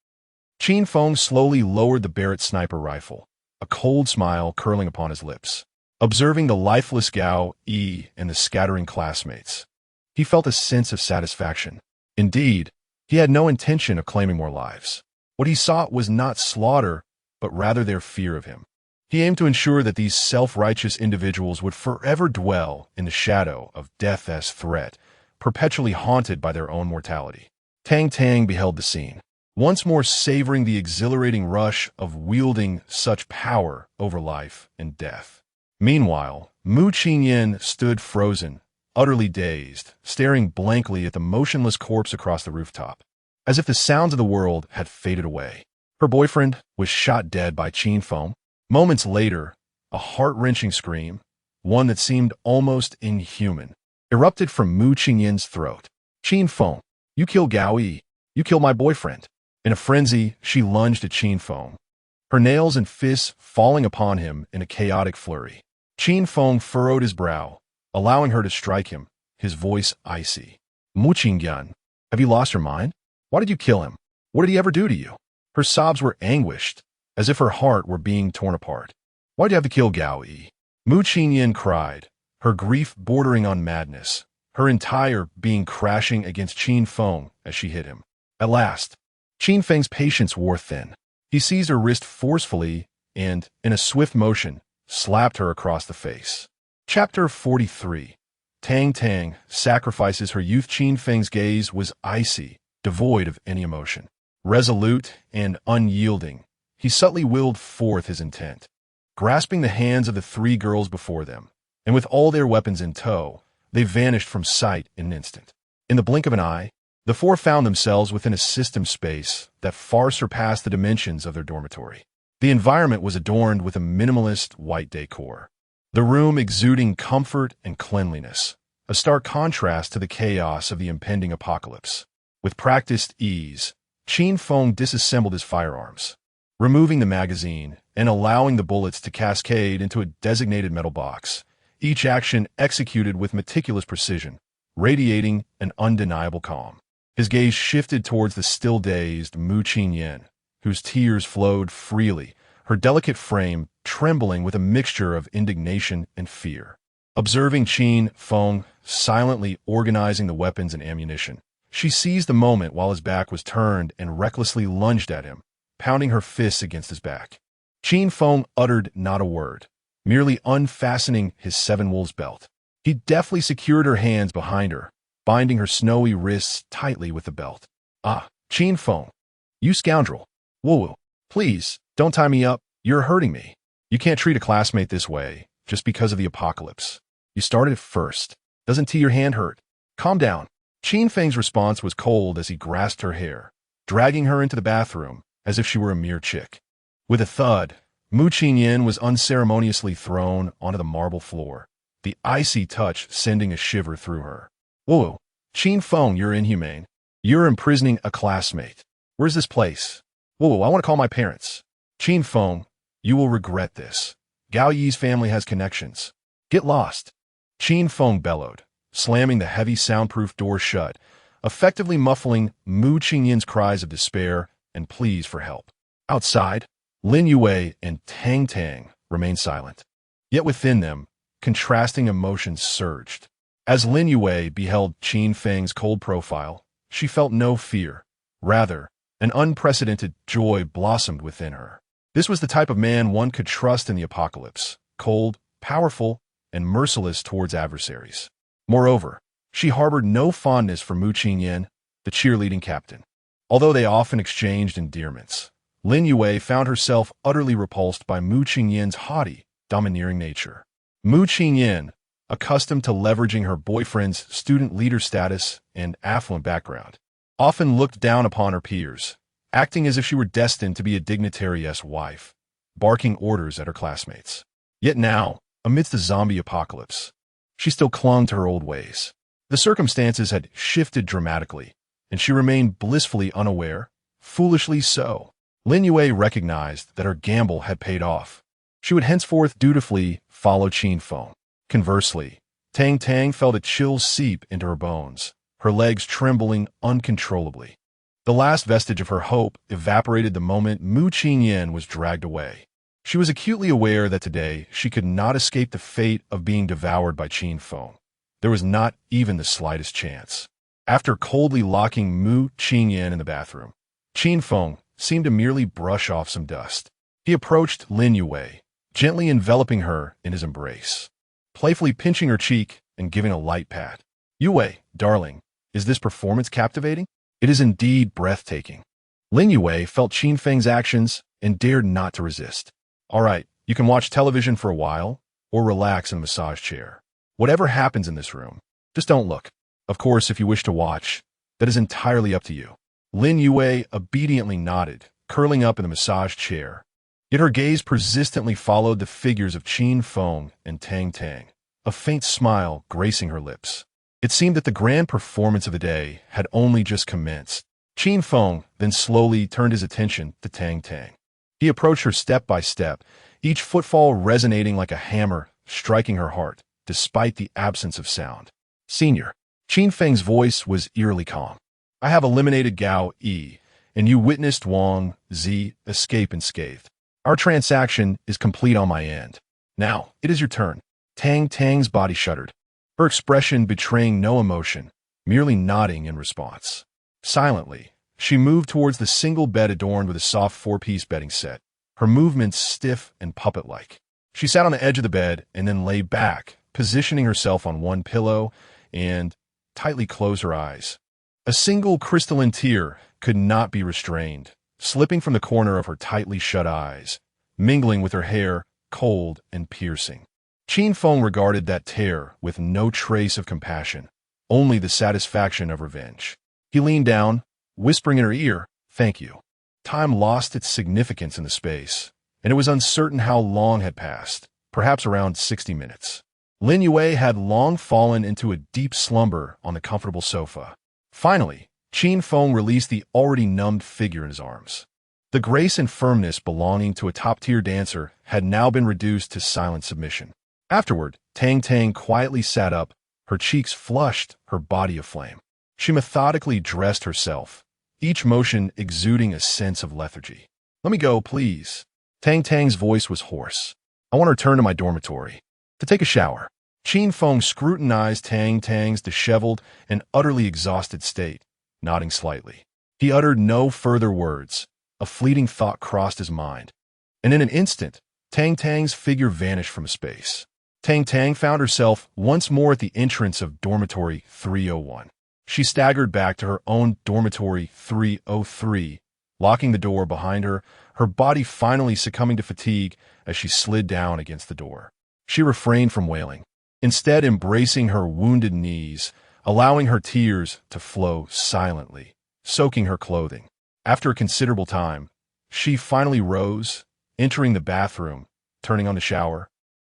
Qin Feng slowly lowered the Barrett sniper rifle, a cold smile curling upon his lips. Observing the lifeless Gao Yi and the scattering classmates, he felt a sense of satisfaction. Indeed, he had no intention of claiming more lives. What he sought was not slaughter, but rather their fear of him. He aimed to ensure that these self-righteous individuals would forever dwell in the shadow of death as threat, perpetually haunted by their own mortality. Tang Tang beheld the scene, once more savoring the exhilarating rush of wielding such power over life and death. Meanwhile, Mu Qingyan stood frozen, utterly dazed, staring blankly at the motionless corpse across the rooftop, as if the sounds of the world had faded away. Her boyfriend was shot dead by Qin Feng. Moments later, a heart-wrenching scream, one that seemed almost inhuman, erupted from Mu Qingyan's throat. Qin Feng, you killed Gao Yi. You killed my boyfriend. In a frenzy, she lunged at Qin Feng, her nails and fists falling upon him in a chaotic flurry. Qin Feng furrowed his brow, allowing her to strike him, his voice icy. Mu Qingyan, have you lost your mind? Why did you kill him? What did he ever do to you? Her sobs were anguished, as if her heart were being torn apart. Why'd you have to kill Gao Yi? Mu Qingyan cried, her grief bordering on madness, her entire being crashing against Qin Feng as she hit him. At last, Qin Feng's patience wore thin. He seized her wrist forcefully and, in a swift motion, slapped her across the face. Chapter 43. Tang Tang sacrifices her youth. Qin Feng's gaze was icy, devoid of any emotion. Resolute and unyielding, he subtly willed forth his intent. Grasping the hands of the three girls before them, and with all their weapons in tow, they vanished from sight in an instant. In the blink of an eye, the four found themselves within a system space that far surpassed the dimensions of their dormitory. The environment was adorned with a minimalist white decor, the room exuding comfort and cleanliness, a stark contrast to the chaos of the impending apocalypse. With practiced ease, Qin Feng disassembled his firearms, removing the magazine and allowing the bullets to cascade into a designated metal box, each action executed with meticulous precision, radiating an undeniable calm. His gaze shifted towards the still-dazed Mu Qingyan, whose tears flowed freely, her delicate frame trembling with a mixture of indignation and fear. Observing Qin Feng silently organizing the weapons and ammunition, she seized the moment while his back was turned and recklessly lunged at him, pounding her fists against his back. Qin Feng uttered not a word, merely unfastening his seven wolves belt. He deftly secured her hands behind her, binding her snowy wrists tightly with the belt. Ah, Qin Feng, you scoundrel. Woo-woo, please, don't tie me up, you're hurting me. You can't treat a classmate this way, just because of the apocalypse. You started it first. Doesn't tea your hand hurt? Calm down. Qin Feng's response was cold as he grasped her hair, dragging her into the bathroom as if she were a mere chick. With a thud, Mu Qingyan was unceremoniously thrown onto the marble floor, the icy touch sending a shiver through her. Whoa, Qin Feng, you're inhumane. You're imprisoning a classmate. Where's this place? Whoa, I want to call my parents. Qin Feng, you will regret this. Gao Yi's family has connections. Get lost. Qin Feng bellowed, slamming the heavy soundproof door shut, effectively muffling Mu Qingyan's cries of despair and pleas for help. Outside, Lin Yue and Tang Tang remained silent. Yet within them, contrasting emotions surged. As Lin Yue beheld Qin Feng's cold profile, she felt no fear. Rather, an unprecedented joy blossomed within her. This was the type of man one could trust in the apocalypse, cold, powerful, and merciless towards adversaries. Moreover, she harbored no fondness for Mu Qingyan, the cheerleading captain. Although they often exchanged endearments, Lin Yue found herself utterly repulsed by Mu Qingyan's haughty, domineering nature. Mu Qingyan, accustomed to leveraging her boyfriend's student leader status and affluent background, often looked down upon her peers, acting as if she were destined to be a dignitary's wife, barking orders at her classmates. Yet now, amidst the zombie apocalypse, she still clung to her old ways. The circumstances had shifted dramatically, and she remained blissfully unaware, foolishly so. Lin Yue recognized that her gamble had paid off. She would henceforth dutifully follow Qin Feng. Conversely, Tang Tang felt a chill seep into her bones, her legs trembling uncontrollably. The last vestige of her hope evaporated the moment Mu Qingyan was dragged away. She was acutely aware that today she could not escape the fate of being devoured by Qin Feng. There was not even the slightest chance. After coldly locking Mu Qingyan in the bathroom, Qin Feng seemed to merely brush off some dust. He approached Lin Yue, gently enveloping her in his embrace, playfully pinching her cheek and giving a light pat. Yue, darling, is this performance captivating? It is indeed breathtaking. Lin Yue felt Qin Feng's actions and dared not to resist. All right, you can watch television for a while, or relax in a massage chair. Whatever happens in this room, just don't look. Of course, if you wish to watch, that is entirely up to you. Lin Yue obediently nodded, curling up in the massage chair. Yet her gaze persistently followed the figures of Qin Feng and Tang Tang, a faint smile gracing her lips. It seemed that the grand performance of the day had only just commenced. Qin Feng then slowly turned his attention to Tang Tang. He approached her step by step, each footfall resonating like a hammer, striking her heart, despite the absence of sound. Senior, Qin Feng's voice was eerily calm. I have eliminated Gao Yi, and you witnessed Wang Zi escape unscathed. Our transaction is complete on my end. Now, it is your turn. Tang Tang's body shuddered, her expression betraying no emotion, merely nodding in response. Silently, she moved towards the single bed adorned with a soft four-piece bedding set, her movements stiff and puppet-like. She sat on the edge of the bed and then lay back, positioning herself on one pillow and tightly closed her eyes. A single crystalline tear could not be restrained, slipping from the corner of her tightly shut eyes, mingling with her hair, cold and piercing. Qin Feng regarded that tear with no trace of compassion, only the satisfaction of revenge. He leaned down, whispering in her ear, "Thank you." Time lost its significance in the space, and it was uncertain how long had passed, perhaps around 60 minutes. Lin Yue had long fallen into a deep slumber on the comfortable sofa. Finally, Qin Feng released the already numbed figure in his arms. The grace and firmness belonging to a top-tier dancer had now been reduced to silent submission. Afterward, Tang Tang quietly sat up, her cheeks flushed, her body aflame. She methodically dressed herself, each motion exuding a sense of lethargy. "Let me go, please." Tang Tang's voice was hoarse. "I want to return to my dormitory to take a shower." Qin Feng scrutinized Tang Tang's disheveled and utterly exhausted state, nodding slightly. He uttered no further words. A fleeting thought crossed his mind, and in an instant, Tang Tang's figure vanished from space. Tang Tang found herself once more at the entrance of dormitory 301. She staggered back to her own dormitory 303, locking the door behind her, her body finally succumbing to fatigue as she slid down against the door. She refrained from wailing, instead embracing her wounded knees, allowing her tears to flow silently, soaking her clothing. After a considerable time, she finally rose, entering the bathroom, turning on the shower,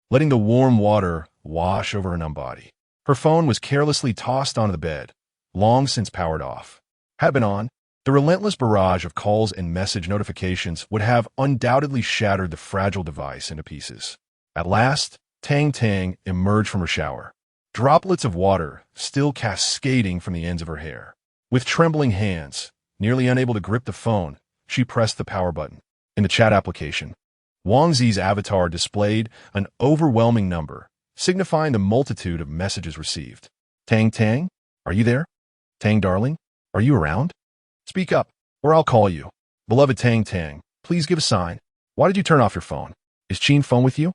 letting the warm water wash over her numb body. Her phone was carelessly tossed onto the bed, long since powered off. Had it been on, the relentless barrage of calls and message notifications would have undoubtedly shattered the fragile device into pieces. At last, Tang Tang emerged from her shower, droplets of water still cascading from the ends of her hair. With trembling hands, nearly unable to grip the phone, she pressed the power button. In the chat application, Wang Zi's avatar displayed an overwhelming number, signifying the multitude of messages received. "Tang Tang, are you there? Tang darling, are you around? Speak up, or I'll call you. Beloved Tang Tang, please give a sign. Why did you turn off your phone? Is Qin Feng with you?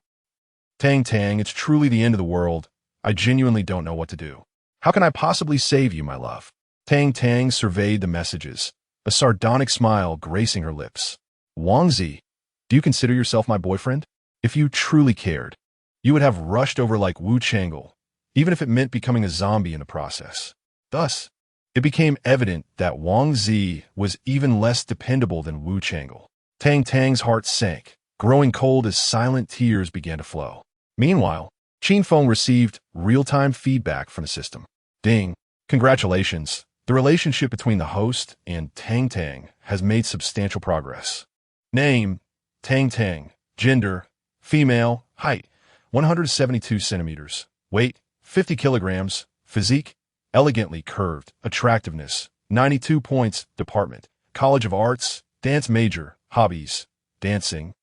Tang Tang, it's truly the end of the world. I genuinely don't know what to do. How can I possibly save you, my love?" Tang Tang surveyed the messages, a sardonic smile gracing her lips. "Wang Zi, do you consider yourself my boyfriend? If you truly cared, you would have rushed over like Wu Changle, even if it meant becoming a zombie in the process." Thus, it became evident that Wang Zi was even less dependable than Wu Changle. Tang Tang's heart sank, growing cold as silent tears began to flow. Meanwhile, Qin Feng received real-time feedback from the system. "Ding. Congratulations. The relationship between the host and Tang Tang has made substantial progress. Name, Tang Tang. Gender, female. Height, 172 centimeters. Weight, 50 kilograms. Physique, elegantly curved. Attractiveness, 92 points. Department, College of Arts. Dance major. Hobbies, dancing.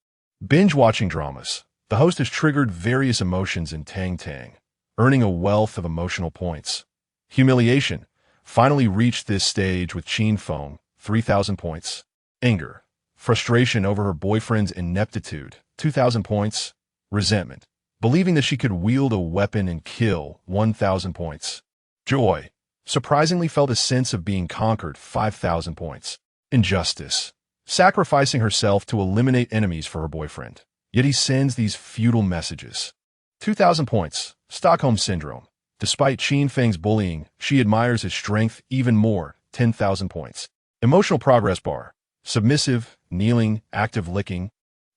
Binge-watching dramas. The host has triggered various emotions in Tang Tang, earning a wealth of emotional points. Humiliation finally reached this stage with Qin Feng, 3,000 points. Anger, frustration over her boyfriend's ineptitude, 2,000 points. resentment, believing that she could wield a weapon and kill 1,000 points. Joy, surprisingly felt a sense of being conquered 5,000 points. Injustice, sacrificing herself to eliminate enemies for her boyfriend. Yet he sends these futile messages. 2,000 points, Stockholm Syndrome. Despite Qin Feng's bullying, she admires his strength even more, 10,000 points. Emotional progress bar, submissive, kneeling, active licking.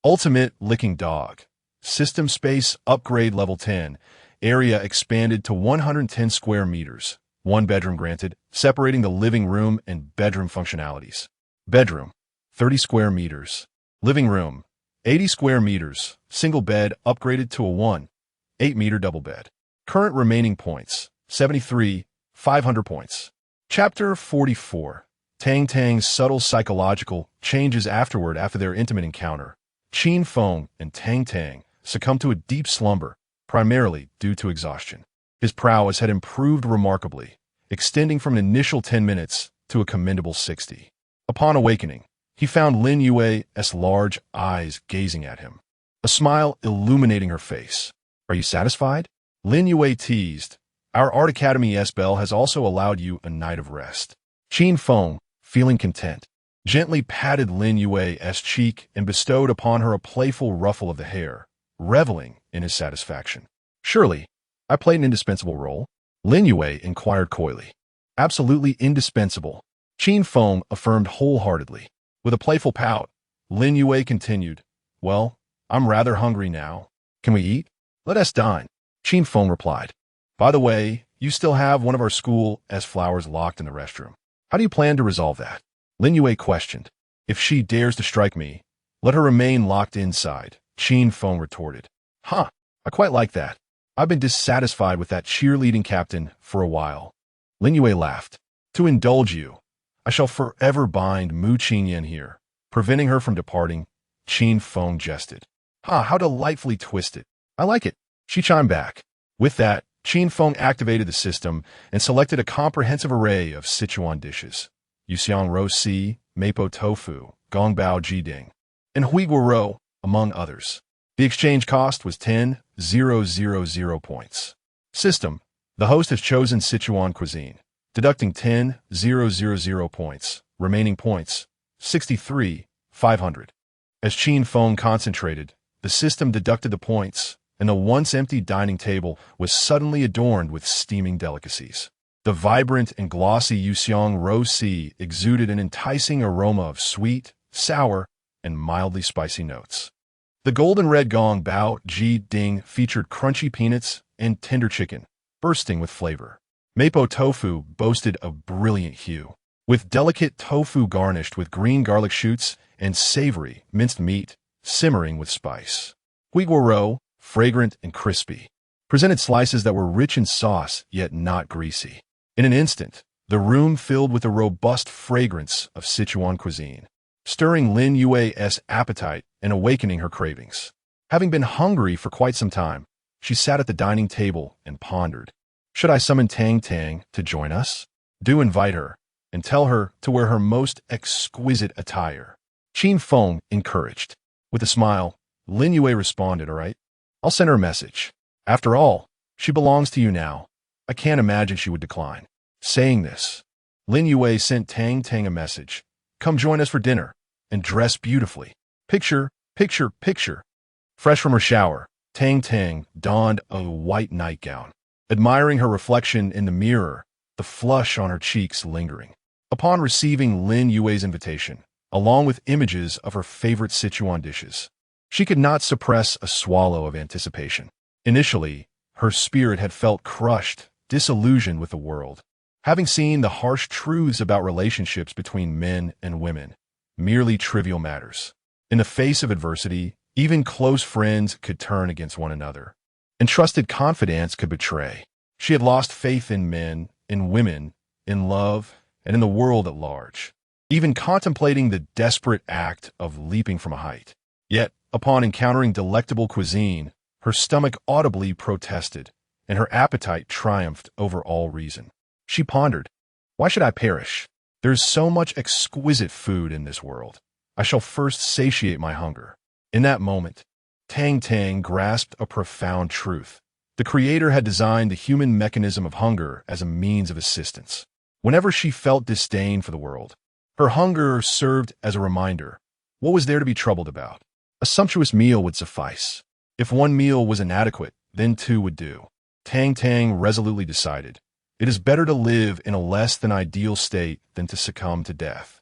Ultimate licking dog. System space upgrade level 10. Area expanded to 110 square meters. 1 bedroom granted, separating the living room and bedroom functionalities. Bedroom, 30 square meters. Living room, 80 square meters. Single bed upgraded to a 1.8-meter double bed. Current remaining points, 73, 500 points. Chapter 44. Tang Tang's subtle psychological changes after their intimate encounter. Qin Feng and Tang Tang succumbed to a deep slumber, primarily due to exhaustion. His prowess had improved remarkably, extending from an initial 10 minutes to a commendable 60. Upon awakening, he found Lin Yue's large eyes gazing at him, a smile illuminating her face. "Are you satisfied?" Lin Yue teased. "Our Art Academy's bell has also allowed you a night of rest." Qin Feng, feeling content, gently patted Lin Yue's cheek and bestowed upon her a playful ruffle of the hair, reveling in his satisfaction. "Surely, I played an indispensable role?" Lin Yue inquired coyly. "Absolutely indispensable," Qin Feng affirmed wholeheartedly. With a playful pout, Lin Yue continued, "Well, I'm rather hungry now. Can we eat?" "Let us dine," Qin Feng replied. "By the way, you still have one of our school's flowers locked in the restroom. How do you plan to resolve that?" Lin Yue questioned. "If she dares to strike me, let her remain locked inside," Qin Feng retorted. "Huh, I quite like that. I've been dissatisfied with that cheerleading captain for a while." Lin Yue laughed. "To indulge you, I shall forever bind Mu Qinyan here, preventing her from departing," Qin Feng jested. "Ha, how delightfully twisted. I like it," she chimed back. With that, Qin Feng activated the system and selected a comprehensive array of Sichuan dishes. Yuxiang roast si, mapo tofu, gongbao jiding, and huiguo, among others. The exchange cost was 10,000 points. System: the host has chosen Sichuan cuisine, deducting 10,000 points. Remaining points, 63, 500. As Qin Feng concentrated, the system deducted the points, and the once-empty dining table was suddenly adorned with steaming delicacies. The vibrant and glossy Yuxiang roast si exuded an enticing aroma of sweet, sour, and mildly spicy notes. The golden red gong bao ji ding featured crunchy peanuts and tender chicken, bursting with flavor. Mapo tofu boasted a brilliant hue, with delicate tofu garnished with green garlic shoots and savory minced meat simmering with spice. Huiguo, fragrant and crispy, presented slices that were rich in sauce yet not greasy. In an instant, the room filled with a robust fragrance of Sichuan cuisine, stirring Lin Yue's appetite and awakening her cravings. Having been hungry for quite some time, she sat at the dining table and pondered. Should I summon Tang Tang to join us? Do invite her, and tell her to wear her most exquisite attire. Qin Feng encouraged. With a smile, Lin Yue responded, "All right, I'll send her a message. After all, she belongs to you now. I can't imagine she would decline." Saying this, Lin Yue sent Tang Tang a message. "Come join us for dinner, and dress beautifully. Picture, picture, picture." Fresh from her shower, Tang Tang donned a white nightgown, admiring her reflection in the mirror, the flush on her cheeks lingering. Upon receiving Lin Yue's invitation, along with images of her favorite Sichuan dishes, she could not suppress a swallow of anticipation. Initially, her spirit had felt crushed, disillusioned with the world, having seen the harsh truths about relationships between men and women, merely trivial matters. In the face of adversity, even close friends could turn against one another, and trusted confidants could betray. She had lost faith in men, in women, in love, and in the world at large, even contemplating the desperate act of leaping from a height. Yet, upon encountering delectable cuisine, her stomach audibly protested, and her appetite triumphed over all reason. She pondered, "Why should I perish? There is so much exquisite food in this world. I shall first satiate my hunger." In that moment, Tang Tang grasped a profound truth. The creator had designed the human mechanism of hunger as a means of assistance. Whenever she felt disdain for the world, her hunger served as a reminder. What was there to be troubled about? A sumptuous meal would suffice. If one meal was inadequate, then two would do. Tang Tang resolutely decided, it is better to live in a less than ideal state than to succumb to death.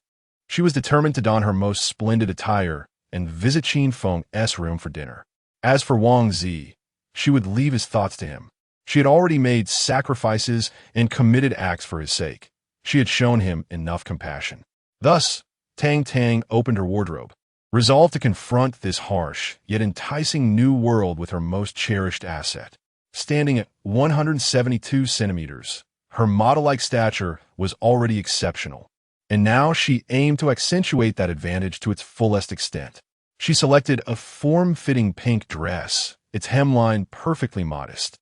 She was determined to don her most splendid attire and visit Qin Feng's room for dinner. As for Wang Zi, she would leave his thoughts to him. She had already made sacrifices and committed acts for his sake. She had shown him enough compassion. Thus, Tang Tang opened her wardrobe, resolved to confront this harsh yet enticing new world with her most cherished asset. Standing at 172 centimeters, her model-like stature was already exceptional, and now she aimed to accentuate that advantage to its fullest extent. She selected a form-fitting pink dress, its hemline perfectly modest,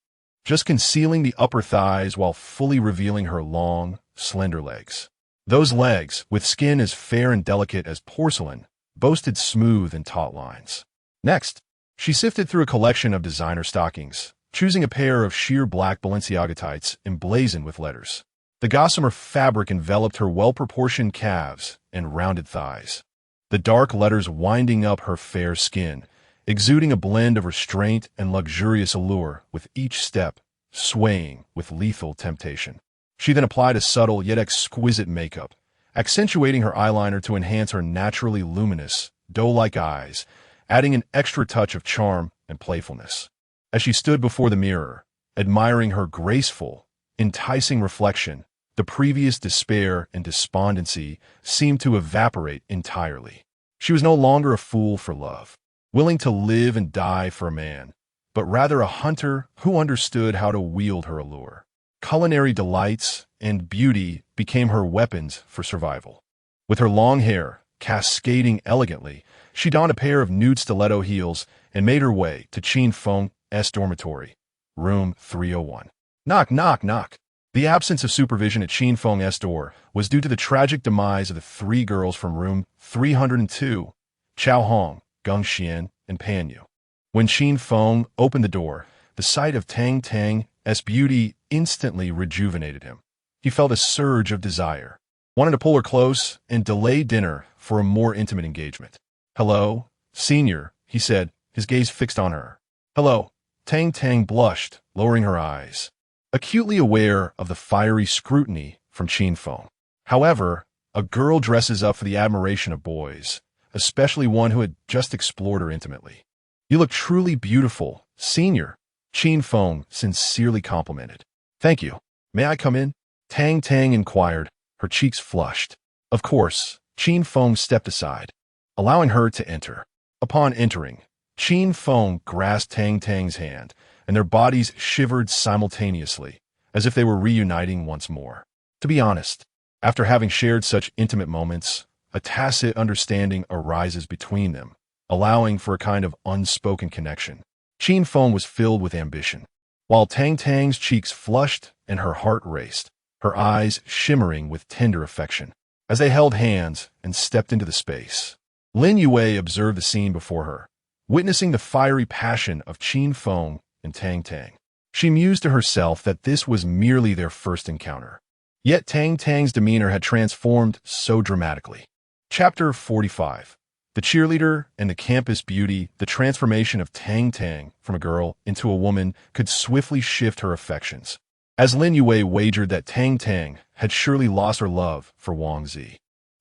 just concealing the upper thighs while fully revealing her long, slender legs. Those legs, with skin as fair and delicate as porcelain, boasted smooth and taut lines. Next, she sifted through a collection of designer stockings, choosing a pair of sheer black Balenciaga tights emblazoned with letters. The gossamer fabric enveloped her well-proportioned calves and rounded thighs, the dark letters winding up her fair skin, exuding a blend of restraint and luxurious allure with each step, swaying with lethal temptation. She then applied a subtle yet exquisite makeup, accentuating her eyeliner to enhance her naturally luminous, doe-like eyes, adding an extra touch of charm and playfulness. As she stood before the mirror, admiring her graceful, enticing reflection, the previous despair and despondency seemed to evaporate entirely. She was no longer a fool for love, willing to live and die for a man, but rather a hunter who understood how to wield her allure. Culinary delights and beauty became her weapons for survival. With her long hair cascading elegantly, she donned a pair of nude stiletto heels and made her way to Qin Feng's dormitory, room 301. Knock, knock, knock. The absence of supervision at Qin Feng's door was due to the tragic demise of the three girls from room 302, Chao Hong, Geng Xian, and Pan Yu. When Qin Feng opened the door, the sight of Tang Tang's beauty instantly rejuvenated him. He felt a surge of desire, wanted to pull her close and delay dinner for a more intimate engagement. "Hello, senior," he said, his gaze fixed on her. "Hello." Tang Tang blushed, lowering her eyes, acutely aware of the fiery scrutiny from Qin Feng. However, a girl dresses up for the admiration of boys, especially one who had just explored her intimately. "You look truly beautiful, senior," Qin Feng sincerely complimented. "Thank you. May I come in?" Tang Tang inquired, her cheeks flushed. Of course, Qin Feng stepped aside, allowing her to enter. Upon entering, Qin Feng grasped Tang Tang's hand, and their bodies shivered simultaneously, as if they were reuniting once more. To be honest, after having shared such intimate moments, a tacit understanding arises between them, allowing for a kind of unspoken connection. Qin Feng was filled with ambition, while Tang Tang's cheeks flushed and her heart raced, her eyes shimmering with tender affection. As they held hands and stepped into the space, Lin Yue observed the scene before her, witnessing the fiery passion of Qin Feng and Tang Tang. She mused to herself that this was merely their first encounter. Yet Tang Tang's demeanor had transformed so dramatically. Chapter 45. The cheerleader and the campus beauty. The transformation of Tang Tang from a girl into a woman could swiftly shift her affections, as Lin Yue wagered that Tang Tang had surely lost her love for Wang Zi,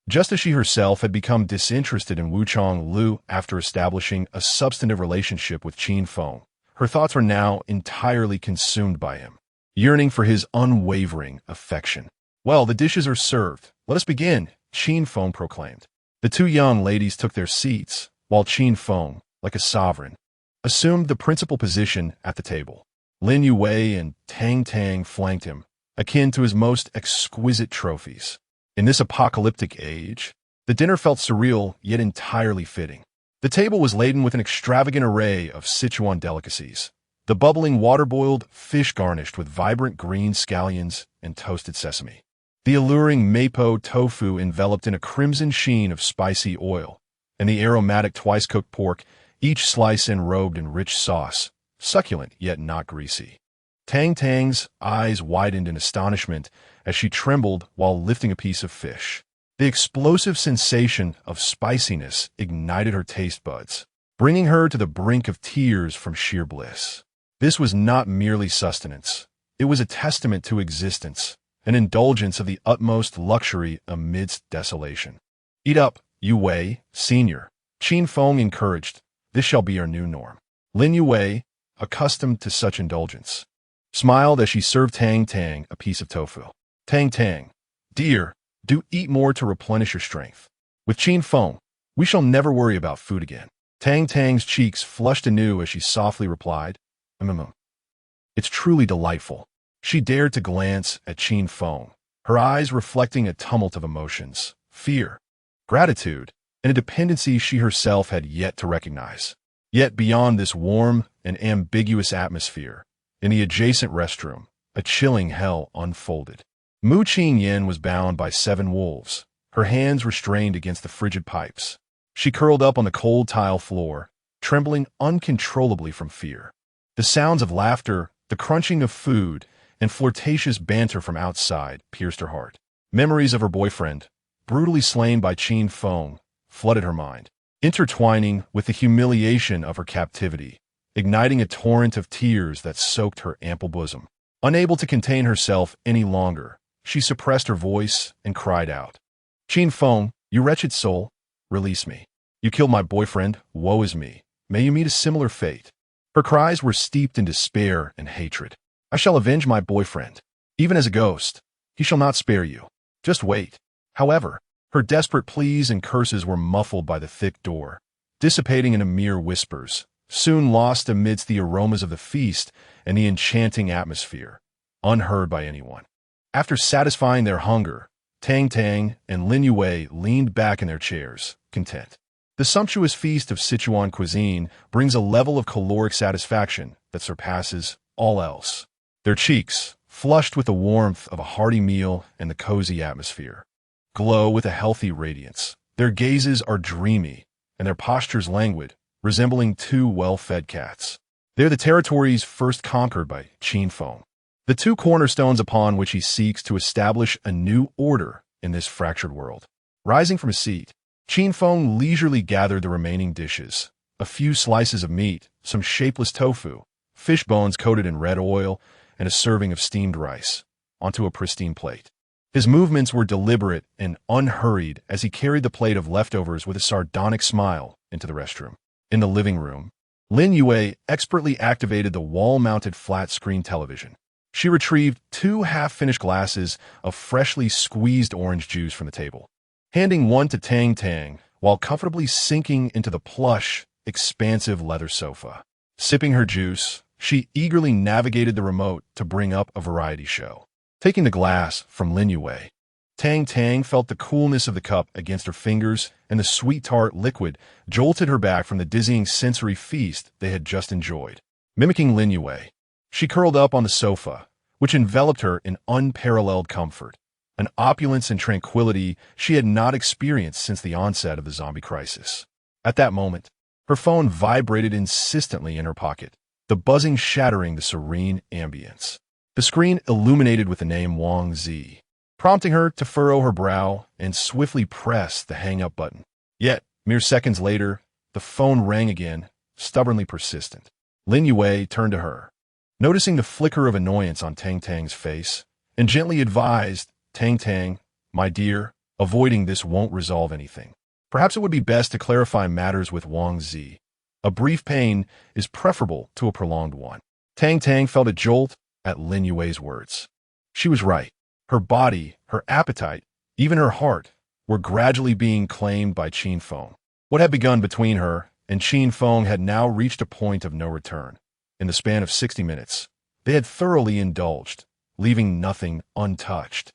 just as she herself had become disinterested in Wuchang Lu after establishing a substantive relationship with Qin Feng. Her thoughts were now entirely consumed by him, yearning for his unwavering affection. "Well, the dishes are served. Let us begin," Qin Feng proclaimed. The two young ladies took their seats, while Qin Feng, like a sovereign, assumed the principal position at the table. Lin Yue and Tang Tang flanked him, akin to his most exquisite trophies. In this apocalyptic age, the dinner felt surreal yet entirely fitting. The table was laden with an extravagant array of Sichuan delicacies, the bubbling water-boiled fish garnished with vibrant green scallions and toasted sesame, the alluring mapo tofu enveloped in a crimson sheen of spicy oil, and the aromatic twice-cooked pork each slice enrobed in rich sauce, succulent yet not greasy. Tang Tang's eyes widened in astonishment as she trembled while lifting a piece of fish. The explosive sensation of spiciness ignited her taste buds, bringing her to the brink of tears from sheer bliss. This was not merely sustenance. It was a testament to existence, an indulgence of the utmost luxury amidst desolation. "Eat up, Yu Wei, Senior," Qin Feng encouraged. "This shall be our new norm." Lin Yu Wei, accustomed to such indulgence, smiled as she served Tang Tang a piece of tofu. "Tang Tang, dear, do eat more to replenish your strength. With Qin Feng, we shall never worry about food again." Tang Tang's cheeks flushed anew as she softly replied, "It's truly delightful." She dared to glance at Qin Feng, her eyes reflecting a tumult of emotions, fear, gratitude, and a dependency she herself had yet to recognize. Yet beyond this warm and ambiguous atmosphere, in the adjacent restroom, a chilling hell unfolded. Mu Qingyan was bound by 7 wolves, her hands restrained against the frigid pipes. She curled up on the cold tile floor, trembling uncontrollably from fear. The sounds of laughter, the crunching of food, and flirtatious banter from outside pierced her heart. Memories of her boyfriend, brutally slain by Qin Feng, flooded her mind, intertwining with the humiliation of her captivity, igniting a torrent of tears that soaked her ample bosom. Unable to contain herself any longer, she suppressed her voice and cried out, "Qin Feng, you wretched soul, release me. You killed my boyfriend, woe is me. May you meet a similar fate." Her cries were steeped in despair and hatred. "I shall avenge my boyfriend. Even as a ghost, he shall not spare you. Just wait." However, her desperate pleas and curses were muffled by the thick door, dissipating into mere whispers, soon lost amidst the aromas of the feast and the enchanting atmosphere, unheard by anyone. After satisfying their hunger, Tang Tang and Lin Yue leaned back in their chairs, content. The sumptuous feast of Sichuan cuisine brings a level of caloric satisfaction that surpasses all else. Their cheeks, flushed with the warmth of a hearty meal and the cozy atmosphere, glow with a healthy radiance. Their gazes are dreamy, and their postures languid, resembling 2 well-fed cats. They are the territories first conquered by Qin Feng, the 2 cornerstones upon which he seeks to establish a new order in this fractured world. Rising from his seat, Qin Feng leisurely gathered the remaining dishes, a few slices of meat, some shapeless tofu, fish bones coated in red oil, and a serving of steamed rice, onto a pristine plate. His movements were deliberate and unhurried as he carried the plate of leftovers with a sardonic smile into the restroom. In the living room, Lin Yue expertly activated the wall-mounted flat-screen television. She retrieved 2 half-finished glasses of freshly squeezed orange juice from the table, handing one to Tang Tang while comfortably sinking into the plush, expansive leather sofa. Sipping her juice, she eagerly navigated the remote to bring up a variety show. Taking the glass from Lin Yue, Tang Tang felt the coolness of the cup against her fingers, and the sweet tart liquid jolted her back from the dizzying sensory feast they had just enjoyed. Mimicking Lin Yue, she curled up on the sofa, which enveloped her in unparalleled comfort, an opulence and tranquility she had not experienced since the onset of the zombie crisis. At that moment, her phone vibrated insistently in her pocket, the buzzing shattering the serene ambience. The screen illuminated with the name Wang Zi, prompting her to furrow her brow and swiftly press the hang-up button. Yet, mere seconds later, the phone rang again, stubbornly persistent. Lin Yue turned to her, noticing the flicker of annoyance on Tang Tang's face, and gently advised, "Tang Tang, my dear, avoiding this won't resolve anything. Perhaps it would be best to clarify matters with Wang Zi. A brief pain is preferable to a prolonged one." Tang Tang felt a jolt at Lin Yue's words. She was right. Her body, her appetite, even her heart, were gradually being claimed by Qin Feng. What had begun between her and Qin Feng had now reached a point of no return. In the span of 60 minutes, they had thoroughly indulged, leaving nothing untouched.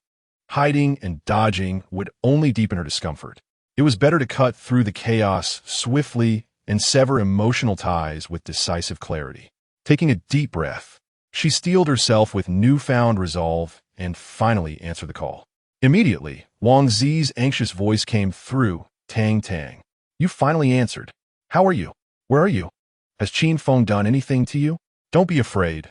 Hiding and dodging would only deepen her discomfort. It was better to cut through the chaos swiftly and sever emotional ties with decisive clarity. Taking a deep breath, she steeled herself with newfound resolve and finally answered the call. Immediately, Wang Zi's anxious voice came through. "Tang Tang, you finally answered. How are you?" Where are you? Has Qin Feng done anything to you? Don't be afraid.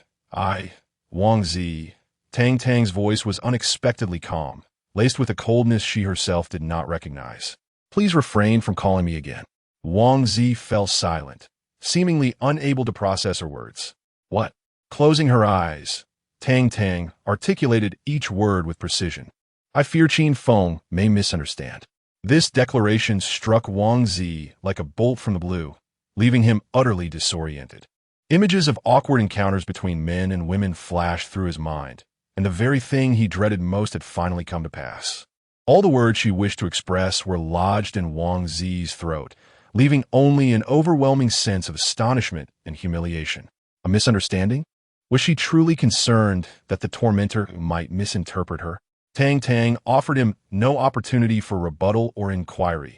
Wang Zi. Tang Tang's voice was unexpectedly calm, laced with a coldness she herself did not recognize. Please refrain from calling me again. Wang Zi fell silent, seemingly unable to process her words. What? Closing her eyes, Tang Tang articulated each word with precision. I fear Qin Feng may misunderstand. This declaration struck Wang Zi like a bolt from the blue, leaving him utterly disoriented. Images of awkward encounters between men and women flashed through his mind, and the very thing he dreaded most had finally come to pass. All the words she wished to express were lodged in Wang Zi's throat, leaving only an overwhelming sense of astonishment and humiliation. A misunderstanding? Was she truly concerned that the tormentor might misinterpret her? Tang Tang offered him no opportunity for rebuttal or inquiry,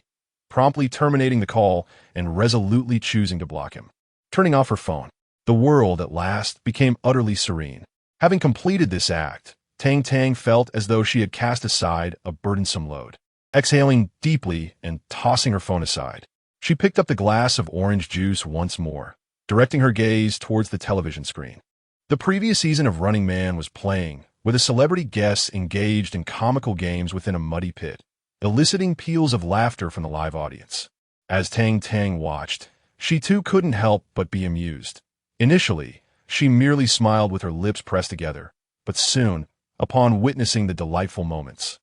promptly terminating the call and resolutely choosing to block him. Turning off her phone, the world at last became utterly serene. Having completed this act, Tang Tang felt as though she had cast aside a burdensome load. Exhaling deeply and tossing her phone aside, she picked up the glass of orange juice once more, directing her gaze towards the television screen. The previous season of Running Man was playing, with a celebrity guests engaged in comical games within a muddy pit, eliciting peals of laughter from the live audience. As Tang Tang watched, she too couldn't help but be amused. Initially, she merely smiled with her lips pressed together, but soon, upon witnessing the delightful moments,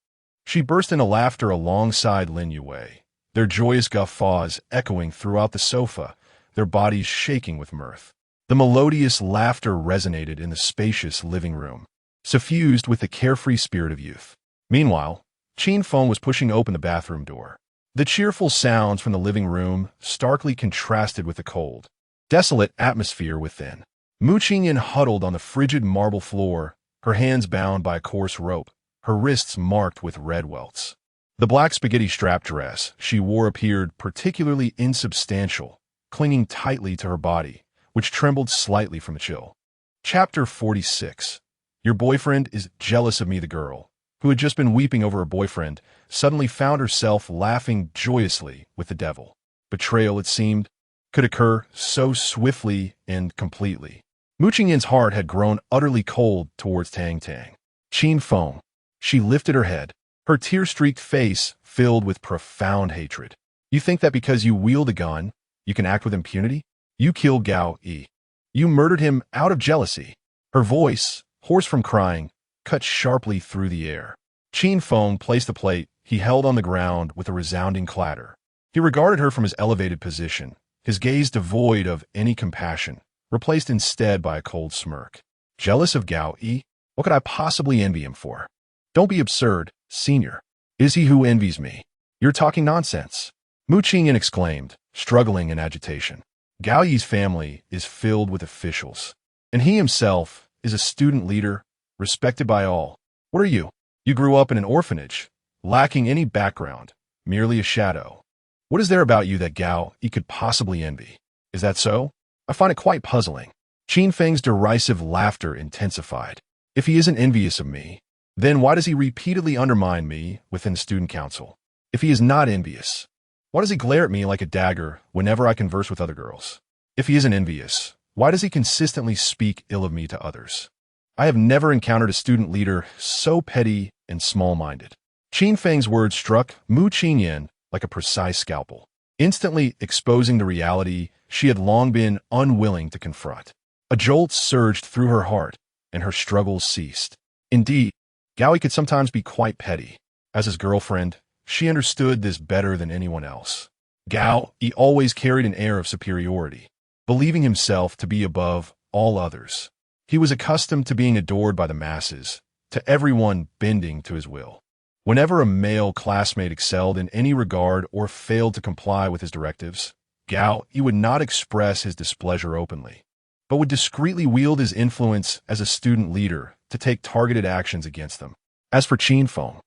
she burst into laughter alongside Lin Yue, their joyous guffaws echoing throughout the sofa, their bodies shaking with mirth. The melodious laughter resonated in the spacious living room, suffused with the carefree spirit of youth. Meanwhile, Qin Feng was pushing open the bathroom door. The cheerful sounds from the living room starkly contrasted with the cold, desolate atmosphere within. Mu Qingyan huddled on the frigid marble floor, her hands bound by a coarse rope, her wrists marked with red welts. The black spaghetti strap dress she wore appeared particularly insubstantial, clinging tightly to her body, which trembled slightly from the chill. Chapter 46. Your boyfriend is jealous of me. The girl, who had just been weeping over her boyfriend, suddenly found herself laughing joyously with the devil. Betrayal, it seemed, could occur so swiftly and completely. Mu Qingyan's heart had grown utterly cold towards Tang Tang. Qin Feng. She lifted her head, her tear-streaked face filled with profound hatred. You think that because you wield a gun, you can act with impunity? You killed Gao Yi. You murdered him out of jealousy. Her voice, hoarse from crying, cut sharply through the air. Qin Feng placed the plate he held on the ground with a resounding clatter. He regarded her from his elevated position, his gaze devoid of any compassion, replaced instead by a cold smirk. Jealous of Gao Yi? What could I possibly envy him for? Don't be absurd, senior. Is he who envies me? You're talking nonsense. Mu Qingyan exclaimed, struggling in agitation. Gao Yi's family is filled with officials, and he himself is a student leader, respected by all. What are you? You grew up in an orphanage, lacking any background, merely a shadow. What is there about you that Gao Yi could possibly envy? Is that so? I find it quite puzzling. Qin Feng's derisive laughter intensified. If he isn't envious of me, then why does he repeatedly undermine me within the student council? If he is not envious, why does he glare at me like a dagger whenever I converse with other girls? If he isn't envious, why does he consistently speak ill of me to others? I have never encountered a student leader so petty and small-minded. Qin Feng's words struck Mu Qingyan like a precise scalpel, instantly exposing the reality she had long been unwilling to confront. A jolt surged through her heart, and her struggles ceased. Indeed, Gao Yi could sometimes be quite petty. As his girlfriend, she understood this better than anyone else. Gao Yi always carried an air of superiority, believing himself to be above all others. He was accustomed to being adored by the masses, to everyone bending to his will. Whenever a male classmate excelled in any regard or failed to comply with his directives, Gao Yi would not express his displeasure openly, but would discreetly wield his influence as a student leader to take targeted actions against them. As for Qin Feng,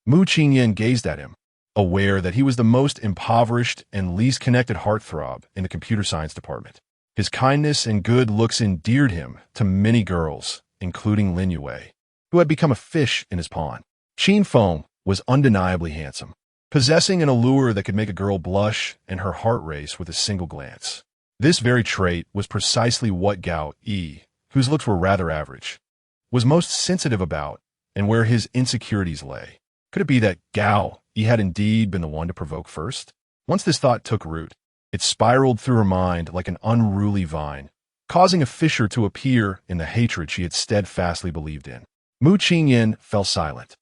Mu Qingyan gazed at him, aware that he was the most impoverished and least connected heartthrob in the computer science department. His kindness and good looks endeared him to many girls, including Lin Yue, who had become a fish in his pond. Qin Feng was undeniably handsome, possessing an allure that could make a girl blush and her heart race with a single glance. This very trait was precisely what Gao Yi, whose looks were rather average, was most sensitive about, and where his insecurities lay. Could it be that Gao Yi had indeed been the one to provoke first? Once this thought took root, it spiraled through her mind like an unruly vine, causing a fissure to appear in the hatred she had steadfastly believed in. Mu Qingyan fell silent,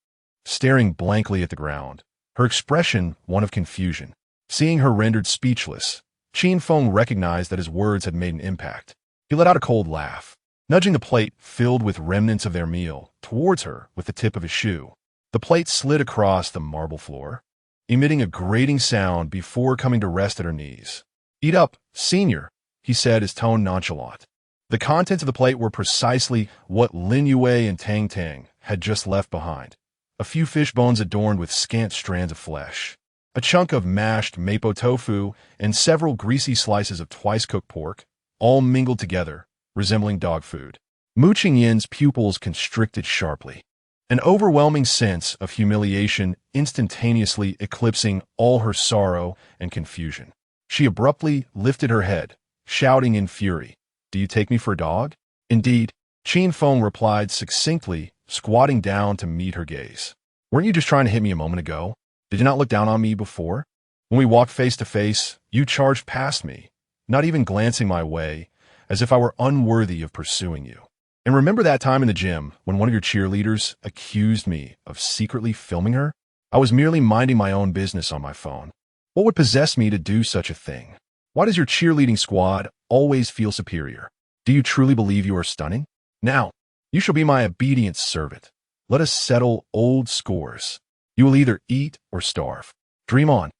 staring blankly at the ground, her expression one of confusion. Seeing her rendered speechless, Qin Feng recognized that his words had made an impact. He let out a cold laugh, nudging the plate filled with remnants of their meal towards her with the tip of his shoe. The plate slid across the marble floor, emitting a grating sound before coming to rest at her knees. "Eat up, senior," he said, his tone nonchalant. The contents of the plate were precisely what Lin Yue and Tang Tang had just left behind. A few fish bones adorned with scant strands of flesh, a chunk of mashed mapo tofu, and several greasy slices of twice-cooked pork, all mingled together, resembling dog food. Mu Qingyan's pupils constricted sharply, an overwhelming sense of humiliation instantaneously eclipsing all her sorrow and confusion. She abruptly lifted her head, shouting in fury, "Do you take me for a dog?" "Indeed," Qin Feng replied succinctly, squatting down to meet her gaze. "Weren't you just trying to hit me a moment ago? Did you not look down on me before? When we walked face to face, you charged past me, not even glancing my way, as if I were unworthy of pursuing you. And remember that time in the gym when one of your cheerleaders accused me of secretly filming her? I was merely minding my own business on my phone. What would possess me to do such a thing? Why does your cheerleading squad always feel superior? Do you truly believe you are stunning? Now, you shall be my obedient servant. Let us settle old scores. You will either eat or starve. Dream on.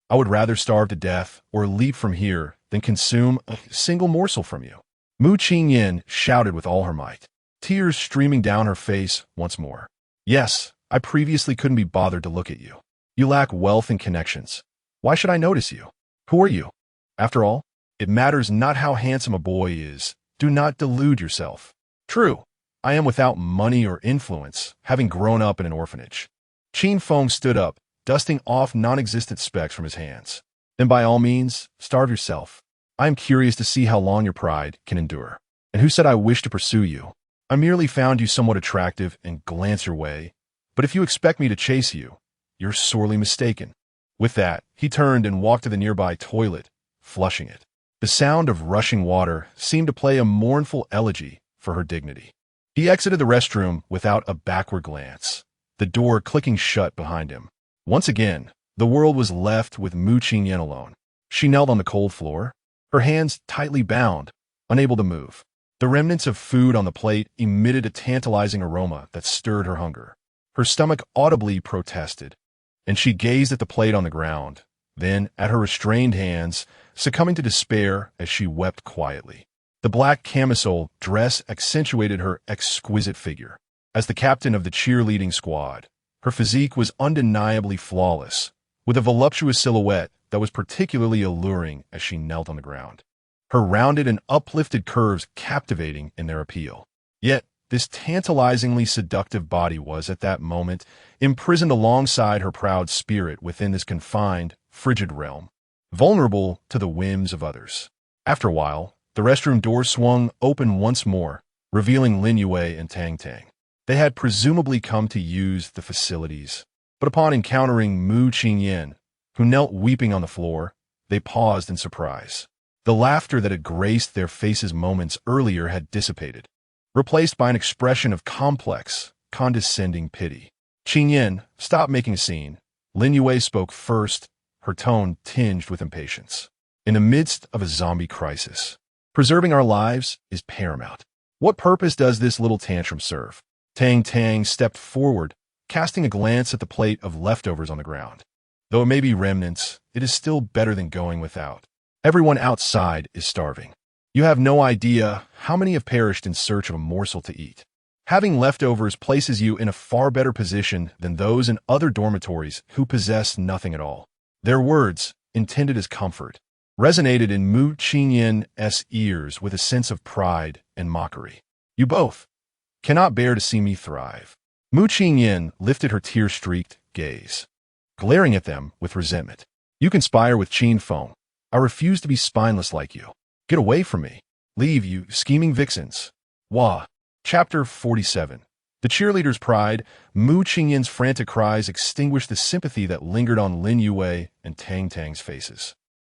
I would rather starve to death or leap from here than consume a single morsel from you." Mu Qingyan shouted with all her might, tears streaming down her face once more. "Yes, I previously couldn't be bothered to look at you. You lack wealth and connections. Why should I notice you? Who are you? After all, it matters not how handsome a boy is. Do not delude yourself. True, I am without money or influence, having grown up in an orphanage." Qin Feng stood up, dusting off non-existent specks from his hands. "Then by all means, starve yourself. I am curious to see how long your pride can endure. And who said I wish to pursue you? I merely found you somewhat attractive and glanced your way. But if you expect me to chase you, you're sorely mistaken." With that, he turned and walked to the nearby toilet, flushing it. The sound of rushing water seemed to play a mournful elegy for her dignity. He exited the restroom without a backward glance, the door clicking shut behind him. Once again, the world was left with Mu Qingyan alone. She knelt on the cold floor, her hands tightly bound, unable to move. The remnants of food on the plate emitted a tantalizing aroma that stirred her hunger. Her stomach audibly protested, and she gazed at the plate on the ground, then at her restrained hands, succumbing to despair as she wept quietly. The black camisole dress accentuated her exquisite figure. As the captain of the cheerleading squad, her physique was undeniably flawless, with a voluptuous silhouette that was particularly alluring as she knelt on the ground. Her rounded and uplifted curves captivating in their appeal. Yet, this tantalizingly seductive body was, at that moment, imprisoned alongside her proud spirit within this confined, frigid realm, vulnerable to the whims of others. After a while, the restroom door swung open once more, revealing Lin Yue and Tang Tang. They had presumably come to use the facilities, but upon encountering Mu Qingyan, who knelt weeping on the floor, they paused in surprise. The laughter that had graced their faces moments earlier had dissipated, replaced by an expression of complex, condescending pity. "Qingyan, stop making a scene." Lin Yue spoke first, her tone tinged with impatience. "In the midst of a zombie crisis, preserving our lives is paramount. What purpose does this little tantrum serve?" Tang Tang stepped forward, casting a glance at the plate of leftovers on the ground. "Though it may be remnants, it is still better than going without. Everyone outside is starving. You have no idea how many have perished in search of a morsel to eat. Having leftovers places you in a far better position than those in other dormitories who possess nothing at all." Their words, intended as comfort, resonated in Mu Qingyan's ears with a sense of pride and mockery. "You both cannot bear to see me thrive." Mu Qingyan lifted her tear-streaked gaze, glaring at them with resentment. "You conspire with Qin Feng. I refuse to be spineless like you. Get away from me. Leave, you scheming vixens. Wah. Chapter 47. The cheerleader's pride, Mu Qingyin's frantic cries extinguished the sympathy that lingered on Lin Yue and Tang Tang's faces.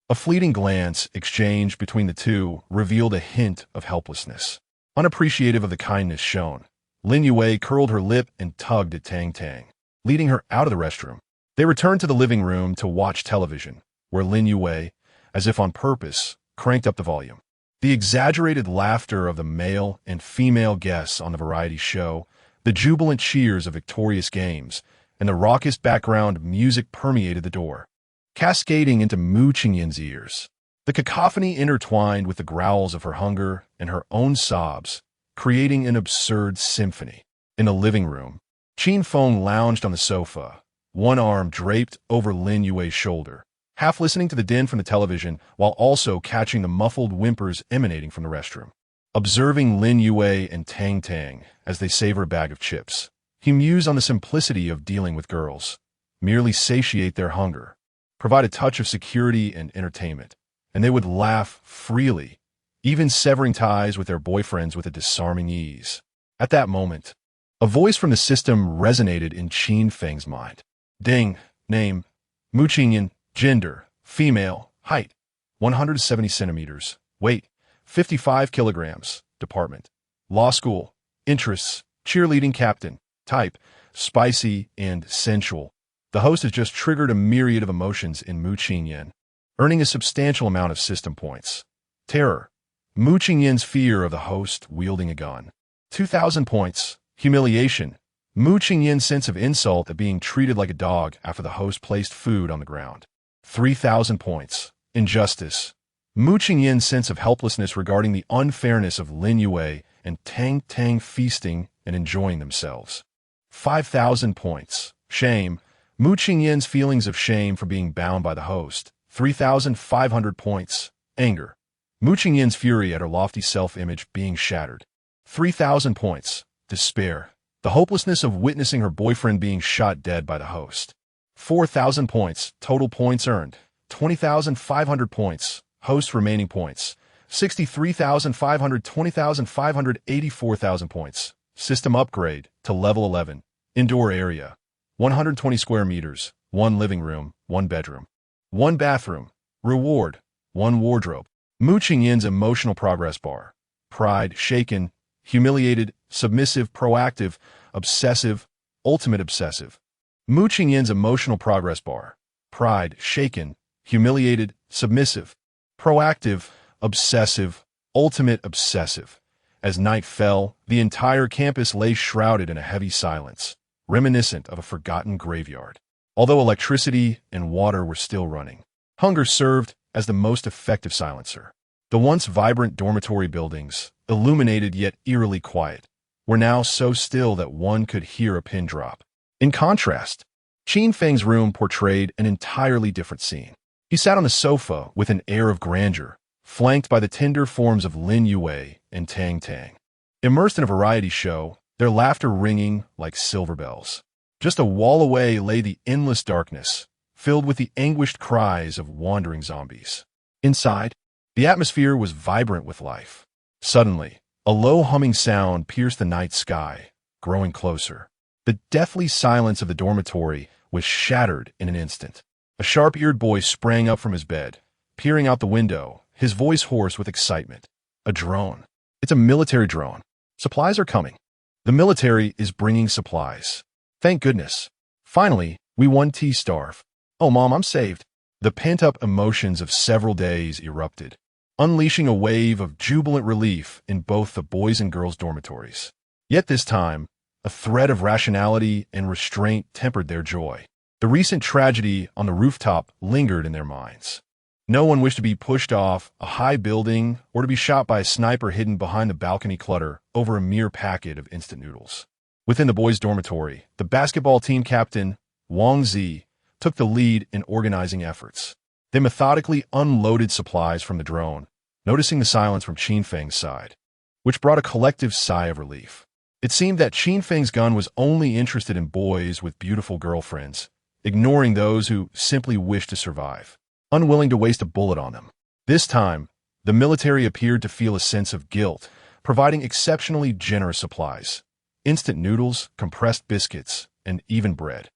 A fleeting glance exchanged between the two revealed a hint of helplessness. Unappreciative of the kindness shown, Lin Yue curled her lip and tugged at Tang Tang, leading her out of the restroom. They returned to the living room to watch television, where Lin Yue, as if on purpose, cranked up the volume. The exaggerated laughter of the male and female guests on the variety show, the jubilant cheers of victorious games, and the raucous background music permeated the door, cascading into Mu Qingyin's ears. The cacophony intertwined with the growls of her hunger and her own sobs, creating an absurd symphony. In the living room, Qin Feng lounged on the sofa, one arm draped over Lin Yue's shoulder, half listening to the din from the television while also catching the muffled whimpers emanating from the restroom. Observing Lin Yue and Tang Tang as they savor a bag of chips, he mused on the simplicity of dealing with girls. Merely satiate their hunger, provide a touch of security and entertainment, and they would laugh freely, even severing ties with their boyfriends with a disarming ease. At that moment, a voice from the system resonated in Qin Feng's mind. Ding. Name, Mu Qingyin. Gender, female. Height, 170 centimeters. Weight, 55 kilograms. Department, law school. Interests, cheerleading captain. Type, spicy and sensual. The host has just triggered a myriad of emotions in Mu Qingyin, earning a substantial amount of system points. Terror, Mu Qingyin's fear of the host wielding a gun. 2,000 points. Humiliation, Mu Qingyin's sense of insult at being treated like a dog after the host placed food on the ground. 3,000 points. Injustice, Mu Qingyin's sense of helplessness regarding the unfairness of Lin Yue and Tang Tang feasting and enjoying themselves. 5,000 points. Shame, Mu Qingyin's feelings of shame for being bound by the host. 3,500 points. Anger, Mu Qingyin's fury at her lofty self-image being shattered. 3,000 points. Despair, the hopelessness of witnessing her boyfriend being shot dead by the host. 4,000 points. Total points earned, 20,500 points. Host remaining points, 63,500, 20,500, 84,000 points. System upgrade to level 11. Indoor area, 120 square meters, 1 living room, 1 bedroom, 1 bathroom. Reward, 1 wardrobe. Mu Qingyin's emotional progress bar. Pride, shaken, humiliated, submissive, proactive, obsessive, ultimate obsessive. Mu Qingyin's emotional progress bar. Pride, shaken, humiliated, submissive, proactive, obsessive, ultimate obsessive. As night fell, the entire campus lay shrouded in a heavy silence, reminiscent of a forgotten graveyard. Although electricity and water were still running, hunger served as the most effective silencer. The once vibrant dormitory buildings, illuminated yet eerily quiet, were now so still that one could hear a pin drop. In contrast, Qin Feng's room portrayed an entirely different scene. He sat on the sofa with an air of grandeur, flanked by the tender forms of Lin Yue and Tang Tang. Immersed in a variety show, their laughter ringing like silver bells. Just a wall away lay the endless darkness, filled with the anguished cries of wandering zombies. Inside, the atmosphere was vibrant with life. Suddenly, a low humming sound pierced the night sky, growing closer. The deathly silence of the dormitory was shattered in an instant. A sharp-eared boy sprang up from his bed, peering out the window, his voice hoarse with excitement. A drone. It's a military drone. Supplies are coming. The military is bringing supplies. Thank goodness. Finally, we won T-Starve. Oh, Mom, I'm saved. The pent-up emotions of several days erupted, unleashing a wave of jubilant relief in both the boys' and girls' dormitories. Yet this time, a thread of rationality and restraint tempered their joy. The recent tragedy on the rooftop lingered in their minds. No one wished to be pushed off a high building or to be shot by a sniper hidden behind the balcony clutter over a mere packet of instant noodles. Within the boys' dormitory, the basketball team captain, Wang Zi, took the lead in organizing efforts. They methodically unloaded supplies from the drone, noticing the silence from Qin Feng's side, which brought a collective sigh of relief. It seemed that Qin Feng's gun was only interested in boys with beautiful girlfriends, ignoring those who simply wished to survive, unwilling to waste a bullet on them. This time, The military appeared to feel a sense of guilt, providing exceptionally generous supplies. Instant noodles, compressed biscuits, and even bread.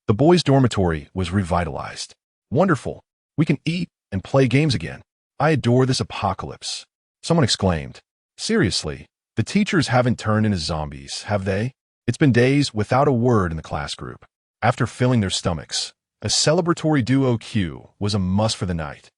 The boys' dormitory was revitalized. Wonderful. We can eat and play games again. I adore this apocalypse. Someone exclaimed. Seriously, the teachers haven't turned into zombies, have they? It's been days without a word in the class group. After filling their stomachs, a celebratory duo Q was a must for the night.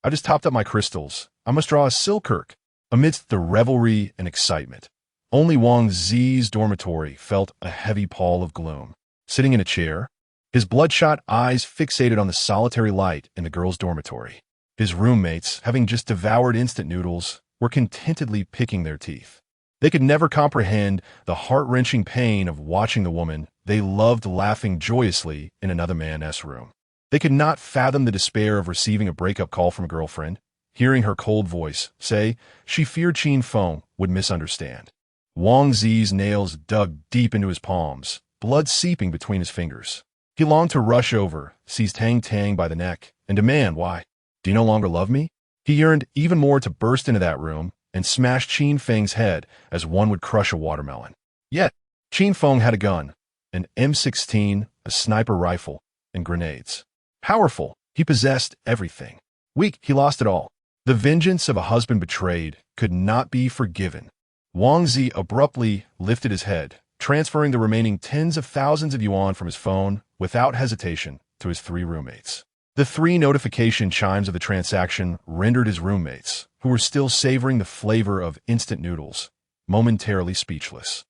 I just topped up my crystals. I must draw a Silkirk. Amidst the revelry and excitement, only Wang Zi's dormitory felt a heavy pall of gloom. Sitting in a chair, his bloodshot eyes fixated on the solitary light in the girls' dormitory. His roommates, having just devoured instant noodles, were contentedly picking their teeth. They could never comprehend the heart-wrenching pain of watching the woman they loved laughing joyously in another man's room. They could not fathom the despair of receiving a breakup call from a girlfriend, hearing her cold voice say she feared Qin Feng would misunderstand. Wang Zi's nails dug deep into his palms, blood seeping between his fingers. He longed to rush over, seize Tang Tang by the neck, and demand, "Why? Do you no longer love me?" He yearned even more to burst into that room and smash Qin Feng's head as one would crush a watermelon. Yet, Qin Feng had a gun, an M16, a sniper rifle, and grenades. Powerful, he possessed everything. Weak, he lost it all. The vengeance of a husband betrayed could not be forgiven. Wang Zi abruptly lifted his head, transferring the remaining tens of thousands of yuan from his phone without hesitation to his three roommates. The three notification chimes of the transaction rendered his roommates, who were still savoring the flavor of instant noodles, momentarily speechless.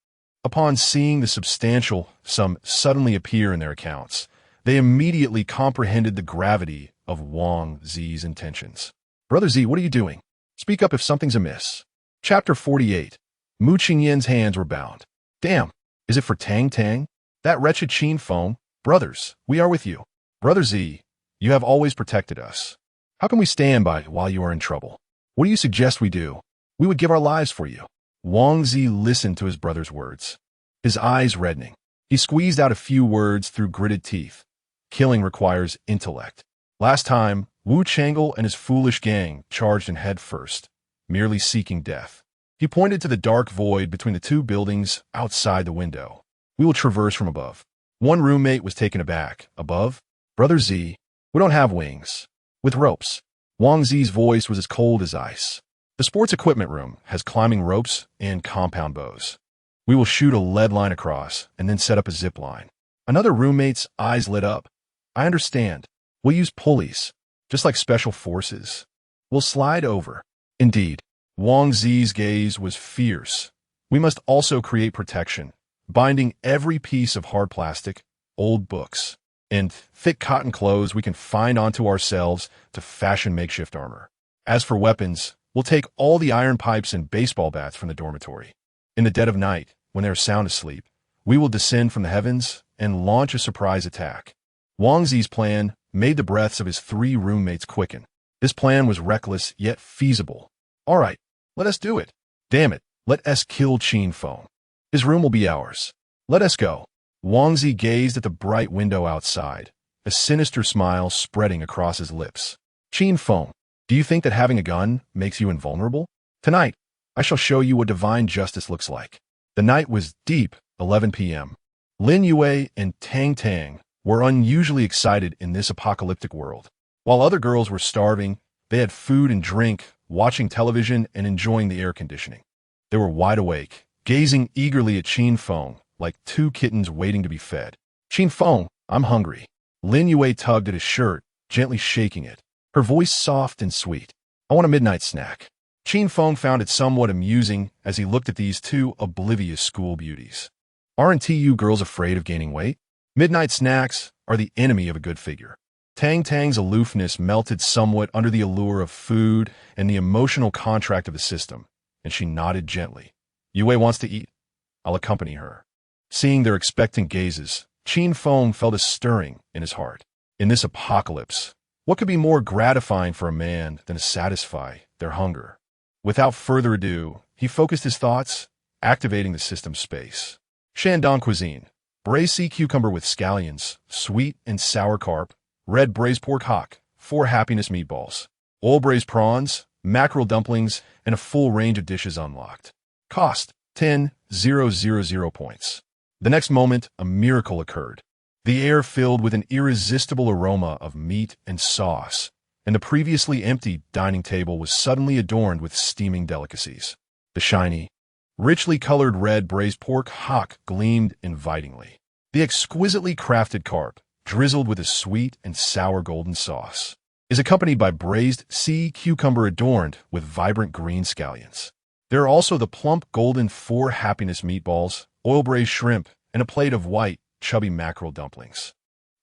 Upon seeing the substantial sum suddenly appear in their accounts, they immediately comprehended the gravity of Wang Zi's intentions. "Brother Z, what are you doing? Speak up if something's amiss." Chapter 48. Mu Qingyan's hands were bound. "Damn, is it for Tang Tang? That wretched Qin Feng? Brothers, we are with you. Brother Z, you have always protected us. How can we stand by while you are in trouble? What do you suggest we do? We would give our lives for you." Wang Zi listened to his brother's words, his eyes reddening. He squeezed out a few words through gritted teeth. Killing requires intellect. Last time, Wu Changle and his foolish gang charged in head first, merely seeking death. He pointed to the dark void between the two buildings outside the window. "We will traverse from above." One roommate was taken aback. "Above? Brother Z, we don't have wings." "With ropes." Wang Zi's voice was as cold as ice. "The sports equipment room has climbing ropes and compound bows. We will shoot a lead line across and then set up a zip line." Another roommate's eyes lit up. "I understand. We'll use pulleys, just like special forces. We'll slide over." Indeed, Wang Zi's gaze was fierce. "We must also create protection, binding every piece of hard plastic, old books, and thick cotton clothes we can find onto ourselves to fashion makeshift armor. As for weapons, we'll take all the iron pipes and baseball bats from the dormitory. In the dead of night, when they are sound asleep, we will descend from the heavens and launch a surprise attack." Wang Zi's plan made the breaths of his three roommates quicken. This plan was reckless yet feasible. "All right, let us do it. Damn it, let us kill Qin Feng. His room will be ours. Let us go." Wang Zi gazed at the bright window outside, a sinister smile spreading across his lips. "Qin Feng, do you think that having a gun makes you invulnerable? Tonight, I shall show you what divine justice looks like." The night was deep, 11 p.m. Lin Yue and Tang Tang were unusually excited in this apocalyptic world. While other girls were starving, they had food and drink, watching television and enjoying the air conditioning. They were wide awake, gazing eagerly at Qin Feng like two kittens waiting to be fed. "Qin Feng, I'm hungry." Lin Yue tugged at his shirt, gently shaking it, her voice soft and sweet. "I want a midnight snack." Qin Feng found it somewhat amusing as he looked at these two oblivious school beauties. "Aren't you girls afraid of gaining weight? Midnight snacks are the enemy of a good figure." Tang Tang's aloofness melted somewhat under the allure of food and the emotional contract of the system, and she nodded gently. "Yue wants to eat. I'll accompany her." Seeing their expectant gazes, Qin Feng felt a stirring in his heart. In this apocalypse, what could be more gratifying for a man than to satisfy their hunger? Without further ado, he focused his thoughts, activating the system's space. Shandong cuisine. Braised sea cucumber with scallions, sweet and sour carp, red braised pork hock, 4 happiness meatballs, oil braised prawns, mackerel dumplings, and a full range of dishes unlocked. Cost 10,000 points. The next moment, a miracle occurred. The air filled with an irresistible aroma of meat and sauce, and the previously empty dining table was suddenly adorned with steaming delicacies. The shiny, richly colored red braised pork hock gleamed invitingly. The exquisitely crafted carp, drizzled with a sweet and sour golden sauce, is accompanied by braised sea cucumber adorned with vibrant green scallions. There are also the plump golden four happiness meatballs, oil-braised shrimp, and a plate of white, chubby mackerel dumplings.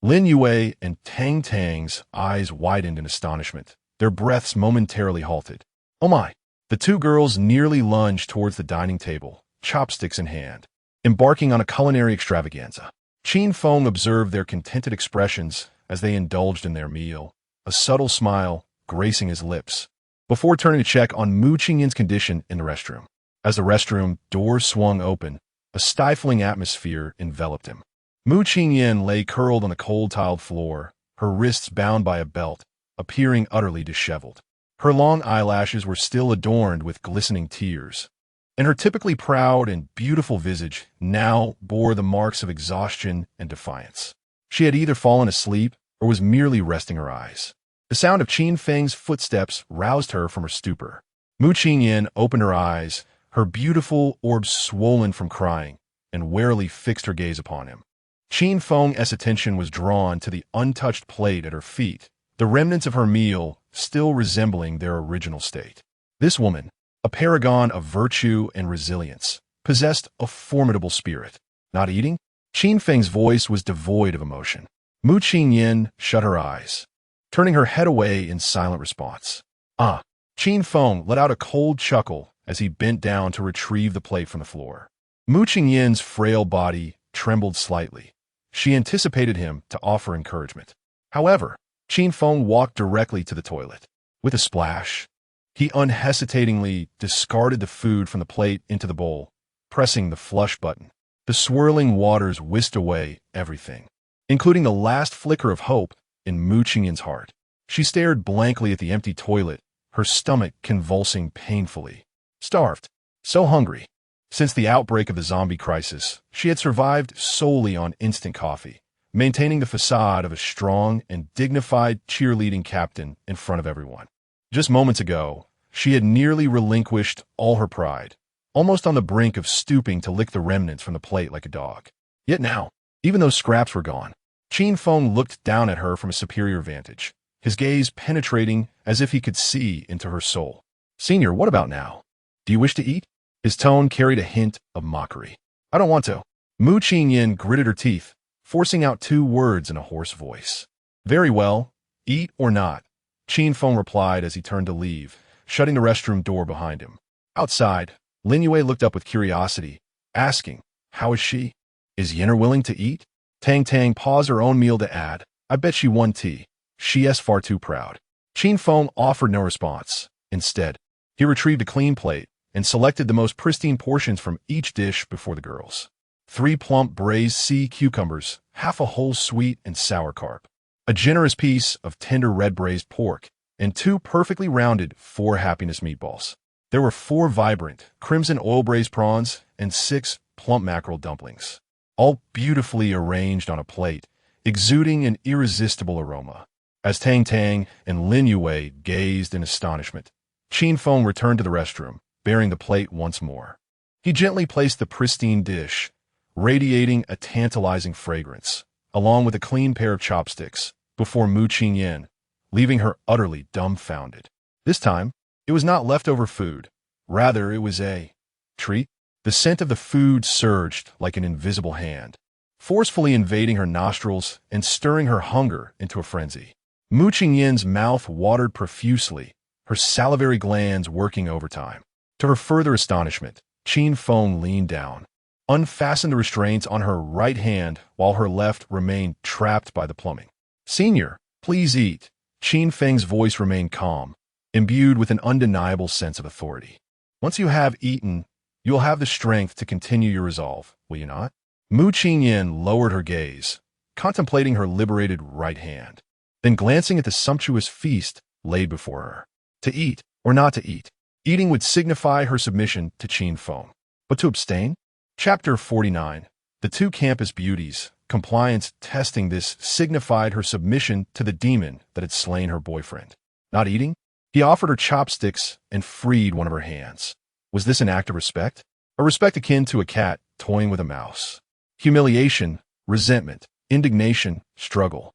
Lin Yue and Tang Tang's eyes widened in astonishment, their breaths momentarily halted. Oh my! The two girls nearly lunged towards the dining table, chopsticks in hand, embarking on a culinary extravaganza. Qin Feng observed their contented expressions as they indulged in their meal, a subtle smile gracing his lips, before turning to check on Mu Qingyin's condition in the restroom. As the restroom door swung open, a stifling atmosphere enveloped him. Mu Qingyin lay curled on the cold-tiled floor, her wrists bound by a belt, appearing utterly disheveled. Her long eyelashes were still adorned with glistening tears, and her typically proud and beautiful visage now bore the marks of exhaustion and defiance. She had either fallen asleep or was merely resting her eyes. The sound of Qin Feng's footsteps roused her from her stupor. Mu Qingyin opened her eyes, her beautiful orbs swollen from crying, and warily fixed her gaze upon him. Qin Feng's attention was drawn to the untouched plate at her feet, the remnants of her meal still resembling their original state. This woman, a paragon of virtue and resilience, possessed a formidable spirit. Not eating? Qin Feng's voice was devoid of emotion. Mu Qingyin shut her eyes, turning her head away in silent response. Ah! Qin Feng let out a cold chuckle as he bent down to retrieve the plate from the floor. Mu Qingyin's frail body trembled slightly. She anticipated him to offer encouragement. However, Qin Feng walked directly to the toilet. With a splash, he unhesitatingly discarded the food from the plate into the bowl, pressing the flush button. The swirling waters whisked away everything, including the last flicker of hope in Mu Qingyin's heart. She stared blankly at the empty toilet, her stomach convulsing painfully. Starved. So hungry. Since the outbreak of the zombie crisis, she had survived solely on instant coffee, maintaining the facade of a strong and dignified cheerleading captain in front of everyone. Just moments ago, she had nearly relinquished all her pride, almost on the brink of stooping to lick the remnants from the plate like a dog. Yet now, even though scraps were gone, Qin Feng looked down at her from a superior vantage, his gaze penetrating as if he could see into her soul. "Senior, what about now? Do you wish to eat?" His tone carried a hint of mockery. "I don't want to." Mu Qingyin gritted her teeth, forcing out two words in a hoarse voice. "Very well, eat or not," Qin Feng replied as he turned to leave, shutting the restroom door behind him. Outside, Lin Yue looked up with curiosity, asking, "How is she? Is Yenner willing to eat?" Tang Tang paused her own meal to add, "I bet she won tea. She is far too proud." Qin Feng offered no response. Instead, he retrieved a clean plate and selected the most pristine portions from each dish before the girls. 3 plump braised sea cucumbers, half a whole sweet and sour carp, a generous piece of tender red braised pork, and 2 perfectly rounded four happiness meatballs. There were 4 vibrant, crimson oil-braised prawns and 6 plump mackerel dumplings, all beautifully arranged on a plate, exuding an irresistible aroma. As Tang Tang and Lin Yue gazed in astonishment, Qin Feng returned to the restroom, bearing the plate once more. He gently placed the pristine dish, radiating a tantalizing fragrance, along with a clean pair of chopsticks, before Mu Qingyin, leaving her utterly dumbfounded. This time, it was not leftover food. Rather, it was a treat. The scent of the food surged like an invisible hand, forcefully invading her nostrils and stirring her hunger into a frenzy. Mu Qingyin's mouth watered profusely, her salivary glands working overtime. To her further astonishment, Qin Feng leaned down, unfastened the restraints on her right hand while her left remained trapped by the plumbing. "Senior, please eat." Qin Feng's voice remained calm, imbued with an undeniable sense of authority. "Once you have eaten, you will have the strength to continue your resolve, will you not?" Mu Qingyin lowered her gaze, contemplating her liberated right hand, then glancing at the sumptuous feast laid before her. "To eat, or not to eat. Eating would signify her submission to Qin Feng. But to abstain? Chapter 49. The two campus beauties. Compliance testing. This signified her submission to the demon that had slain her boyfriend. Not eating? He offered her chopsticks and freed one of her hands. Was this an act of respect? A respect akin to a cat toying with a mouse. Humiliation, resentment, indignation, struggle,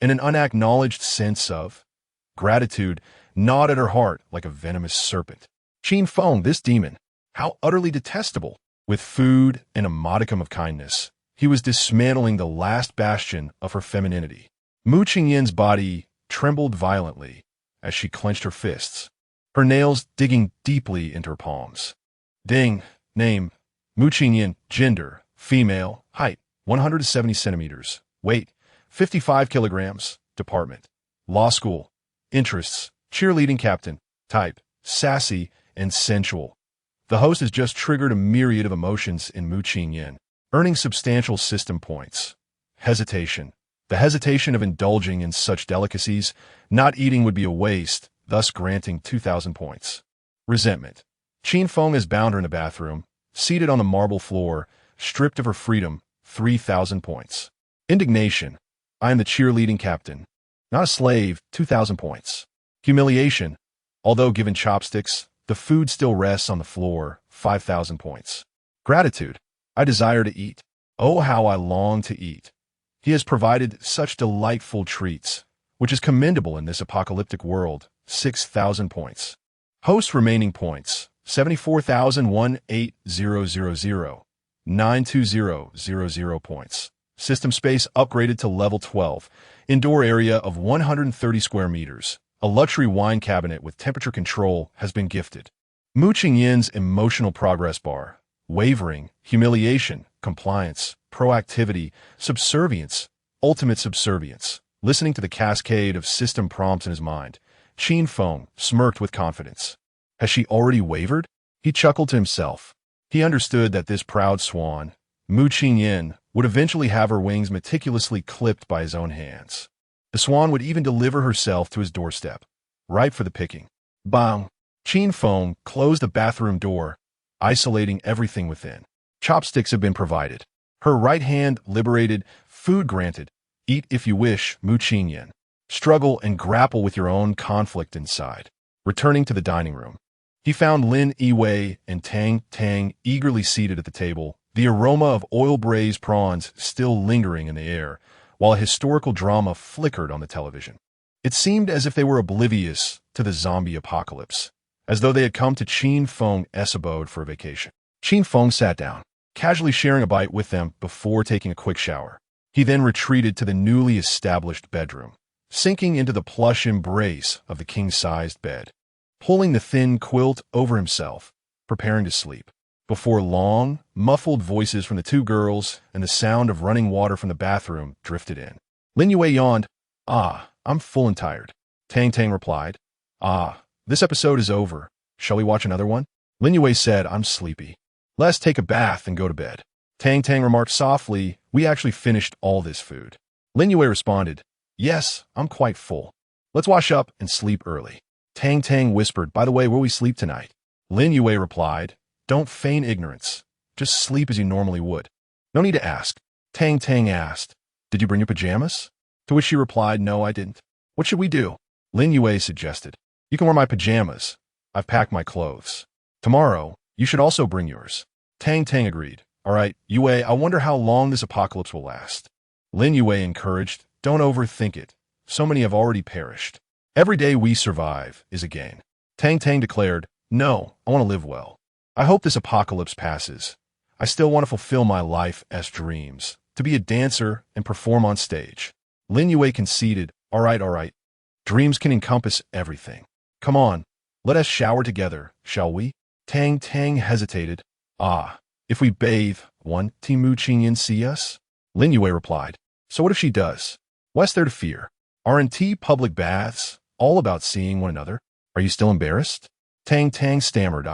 and an unacknowledged sense of gratitude gnawed at her heart like a venomous serpent. Qin Feng, this demon, how utterly detestable! With food and a modicum of kindness, he was dismantling the last bastion of her femininity. Mu Qingyin's body trembled violently as she clenched her fists, her nails digging deeply into her palms. Ding. Name, Mu Qinyin. Gender, female. Height, 170 centimeters. Weight, 55 kilograms. Department, law school. Interests, cheerleading captain. Type, sassy and sensual. The host has just triggered a myriad of emotions in Mu Qinyin, earning substantial system points. Hesitation. The hesitation of indulging in such delicacies. Not eating would be a waste, thus granting 2,000 points. Resentment. Qin Feng has bound her in the bathroom, seated on the marble floor, stripped of her freedom, 3,000 points. Indignation. I am the cheerleading captain, not a slave, 2,000 points. Humiliation. Although given chopsticks, the food still rests on the floor, 5,000 points. Gratitude. I desire to eat. Oh, how I long to eat. He has provided such delightful treats, which is commendable in this apocalyptic world, 6,000 points. Host remaining points, 74,018,000, 920,000 points. System space upgraded to level 12. Indoor area of 130 square meters. A luxury wine cabinet with temperature control has been gifted. Mu Qingyin's emotional progress bar. Wavering, humiliation, compliance, proactivity, subservience, ultimate subservience. Listening to the cascade of system prompts in his mind, Qin Feng smirked with confidence. Has she already wavered? He chuckled to himself. He understood that this proud swan, Mu Qinyin, would eventually have her wings meticulously clipped by his own hands. The swan would even deliver herself to his doorstep, ripe for the picking. Bang! Qin Feng closed the bathroom door, isolating everything within. Chopsticks have been provided. Her right hand liberated, food granted. Eat if you wish, Mu Qinyin. Struggle and grapple with your own conflict inside. Returning to the dining room, he found Lin Yiwei and Tang Tang eagerly seated at the table, the aroma of oil-braised prawns still lingering in the air, while a historical drama flickered on the television. It seemed as if they were oblivious to the zombie apocalypse, as though they had come to Qin Feng's abode for a vacation. Qin Feng sat down, casually sharing a bite with them before taking a quick shower. He then retreated to the newly established bedroom, sinking into the plush embrace of the king-sized bed, pulling the thin quilt over himself, preparing to sleep. Before long, muffled voices from the two girls and the sound of running water from the bathroom drifted in. Lin Yue yawned. I'm full and tired. Tang Tang replied. This episode is over. Shall we watch another one? Lin Yue said, I'm sleepy. Let's take a bath and go to bed. Tang Tang remarked softly, we actually finished all this food. Lin Yue responded, yes, I'm quite full. Let's wash up and sleep early. Tang Tang whispered, by the way, will we sleep tonight? Lin Yue replied, don't feign ignorance. Just sleep as you normally would. No need to ask. Tang Tang asked, did you bring your pajamas? To which she replied, no, I didn't. What should we do? Lin Yue suggested, you can wear my pajamas. I've packed my clothes. Tomorrow, you should also bring yours. Tang Tang agreed. All right, Yue, I wonder how long this apocalypse will last. Lin Yue encouraged, don't overthink it. So many have already perished. Every day we survive is a gain. Tang Tang declared, no, I want to live well. I hope this apocalypse passes. I still want to fulfill my life as dreams, to be a dancer and perform on stage. Lin Yue conceded, all right. Dreams can encompass everything. Come on, let us shower together, shall we? Tang Tang hesitated. If we bathe, won't Mu Qinyin see us? Lin Yue replied, so what if she does? What's there to fear? Aren't public baths all about seeing one another? Are you still embarrassed? Tang Tang stammered.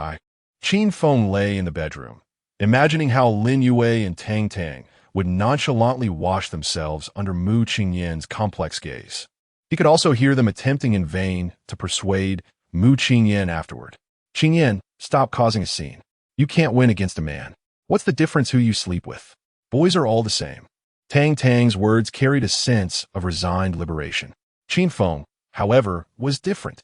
Qin Feng lay in the bedroom, imagining how Lin Yue and Tang Tang would nonchalantly wash themselves under Mu Qingyin's complex gaze. He could also hear them attempting in vain to persuade Mu Qingyan afterward. Qingyan, stop causing a scene. You can't win against a man. What's the difference who you sleep with? Boys are all the same. Tang Tang's words carried a sense of resigned liberation. Qin Feng, however, was different.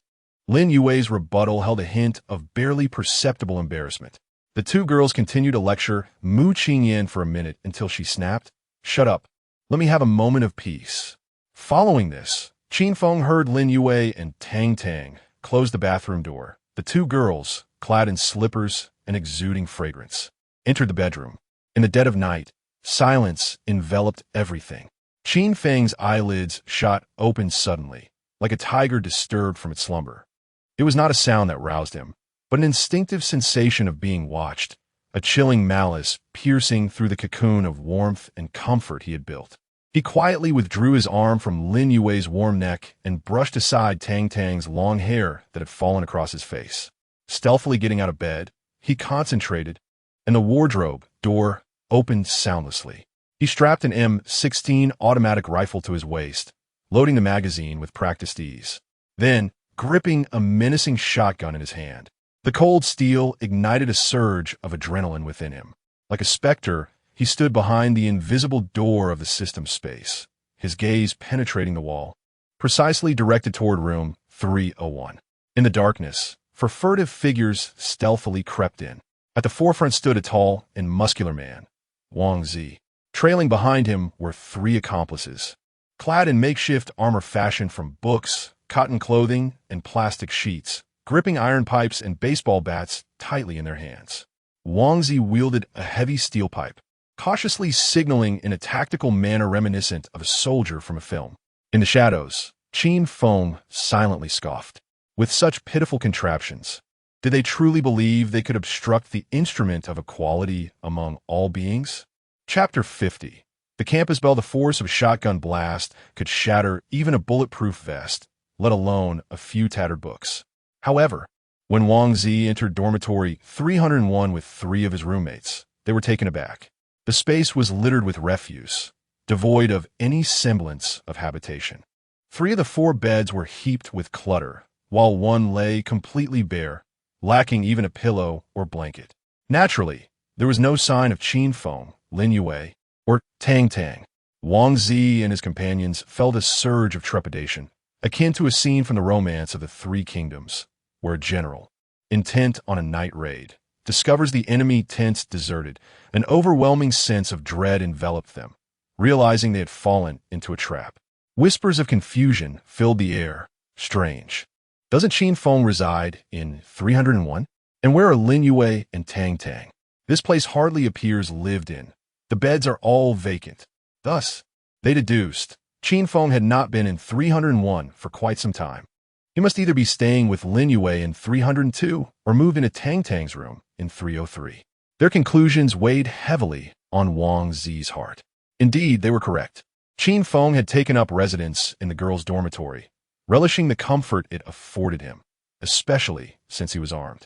Lin Yue's rebuttal held a hint of barely perceptible embarrassment. The two girls continued to lecture Mu Qingyan for a minute until she snapped, "Shut up. Let me have a moment of peace." Following this, Qin Feng heard Lin Yue and Tang Tang close the bathroom door. The two girls, clad in slippers and exuding fragrance, entered the bedroom. In the dead of night, silence enveloped everything. Qin Feng's eyelids shot open suddenly, like a tiger disturbed from its slumber. It was not a sound that roused him, but an instinctive sensation of being watched, a chilling malice piercing through the cocoon of warmth and comfort he had built. He quietly withdrew his arm from Lin Yue's warm neck and brushed aside Tang Tang's long hair that had fallen across his face. Stealthily getting out of bed, he concentrated, and the wardrobe door opened soundlessly. He strapped an M16 automatic rifle to his waist, loading the magazine with practiced ease. Then, gripping a menacing shotgun in his hand, the cold steel ignited a surge of adrenaline within him. Like a specter, he stood behind the invisible door of the system space, his gaze penetrating the wall, precisely directed toward room 301. In the darkness, furtive figures stealthily crept in. At the forefront stood a tall and muscular man, Wang Zi. Trailing behind him were three accomplices, clad in makeshift armor fashioned from books, cotton clothing, and plastic sheets, gripping iron pipes and baseball bats tightly in their hands. Wang Zi wielded a heavy steel pipe, cautiously signaling in a tactical manner reminiscent of a soldier from a film. In the shadows, Qin Feng silently scoffed. With such pitiful contraptions, did they truly believe they could obstruct the instrument of equality among all beings? Chapter 50. The campus bell. The force of a shotgun blast could shatter even a bulletproof vest, let alone a few tattered books. However, when Wang Zi entered dormitory 301 with three of his roommates, they were taken aback. The space was littered with refuse, devoid of any semblance of habitation. Three of the four beds were heaped with clutter, while one lay completely bare, lacking even a pillow or blanket. Naturally, there was no sign of Qin Feng, Lin Yue, or Tang Tang. Wang Zi and his companions felt a surge of trepidation, akin to a scene from the Romance of the Three Kingdoms, where a general, intent on a night raid, discovers the enemy tents deserted. An overwhelming sense of dread enveloped them, realizing they had fallen into a trap. Whispers of confusion filled the air. Strange. Doesn't Qin Feng reside in 301? And where are Lin Yue and Tang Tang? This place hardly appears lived in. The beds are all vacant. Thus, they deduced, Qin Feng had not been in 301 for quite some time. He must either be staying with Lin Yue in 302 or moved into Tang Tang's room in 303. Their conclusions weighed heavily on Wang Zi's heart. Indeed, they were correct. Qin Feng had taken up residence in the girls' dormitory, relishing the comfort it afforded him, especially since he was armed.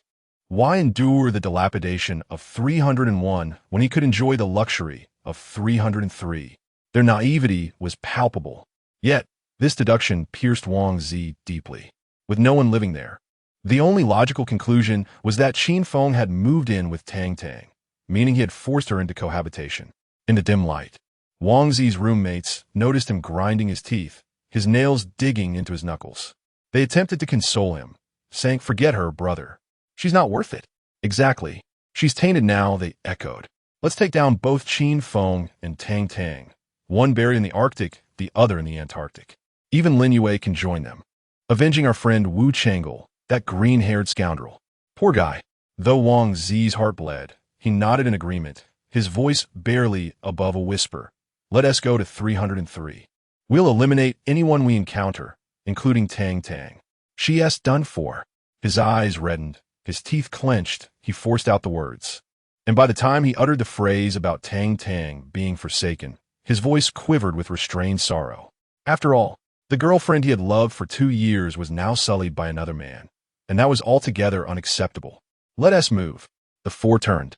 Why endure the dilapidation of 301 when he could enjoy the luxury of 303? Their naivety was palpable. Yet, this deduction pierced Wang Zi deeply. With no one living there, the only logical conclusion was that Qin Feng had moved in with Tang Tang, meaning he had forced her into cohabitation. In the dim light, Wang Zi's roommates noticed him grinding his teeth, his nails digging into his knuckles. They attempted to console him, saying, "Forget her, brother. She's not worth it." "Exactly. She's tainted now," they echoed. "Let's take down both Qin Feng and Tang Tang, one buried in the Arctic, the other in the Antarctic. Even Lin Yue can join them, avenging our friend Wu Changle, that green-haired scoundrel." Poor guy. Though Wang Zi's heart bled, he nodded in agreement, his voice barely above a whisper. "Let us go to 303. We'll eliminate anyone we encounter, including Tang Tang. She's done for." His eyes reddened, his teeth clenched, he forced out the words. And by the time he uttered the phrase about Tang Tang being forsaken, his voice quivered with restrained sorrow. After all, the girlfriend he had loved for 2 years was now sullied by another man, and that was altogether unacceptable. "Let us move." The four turned,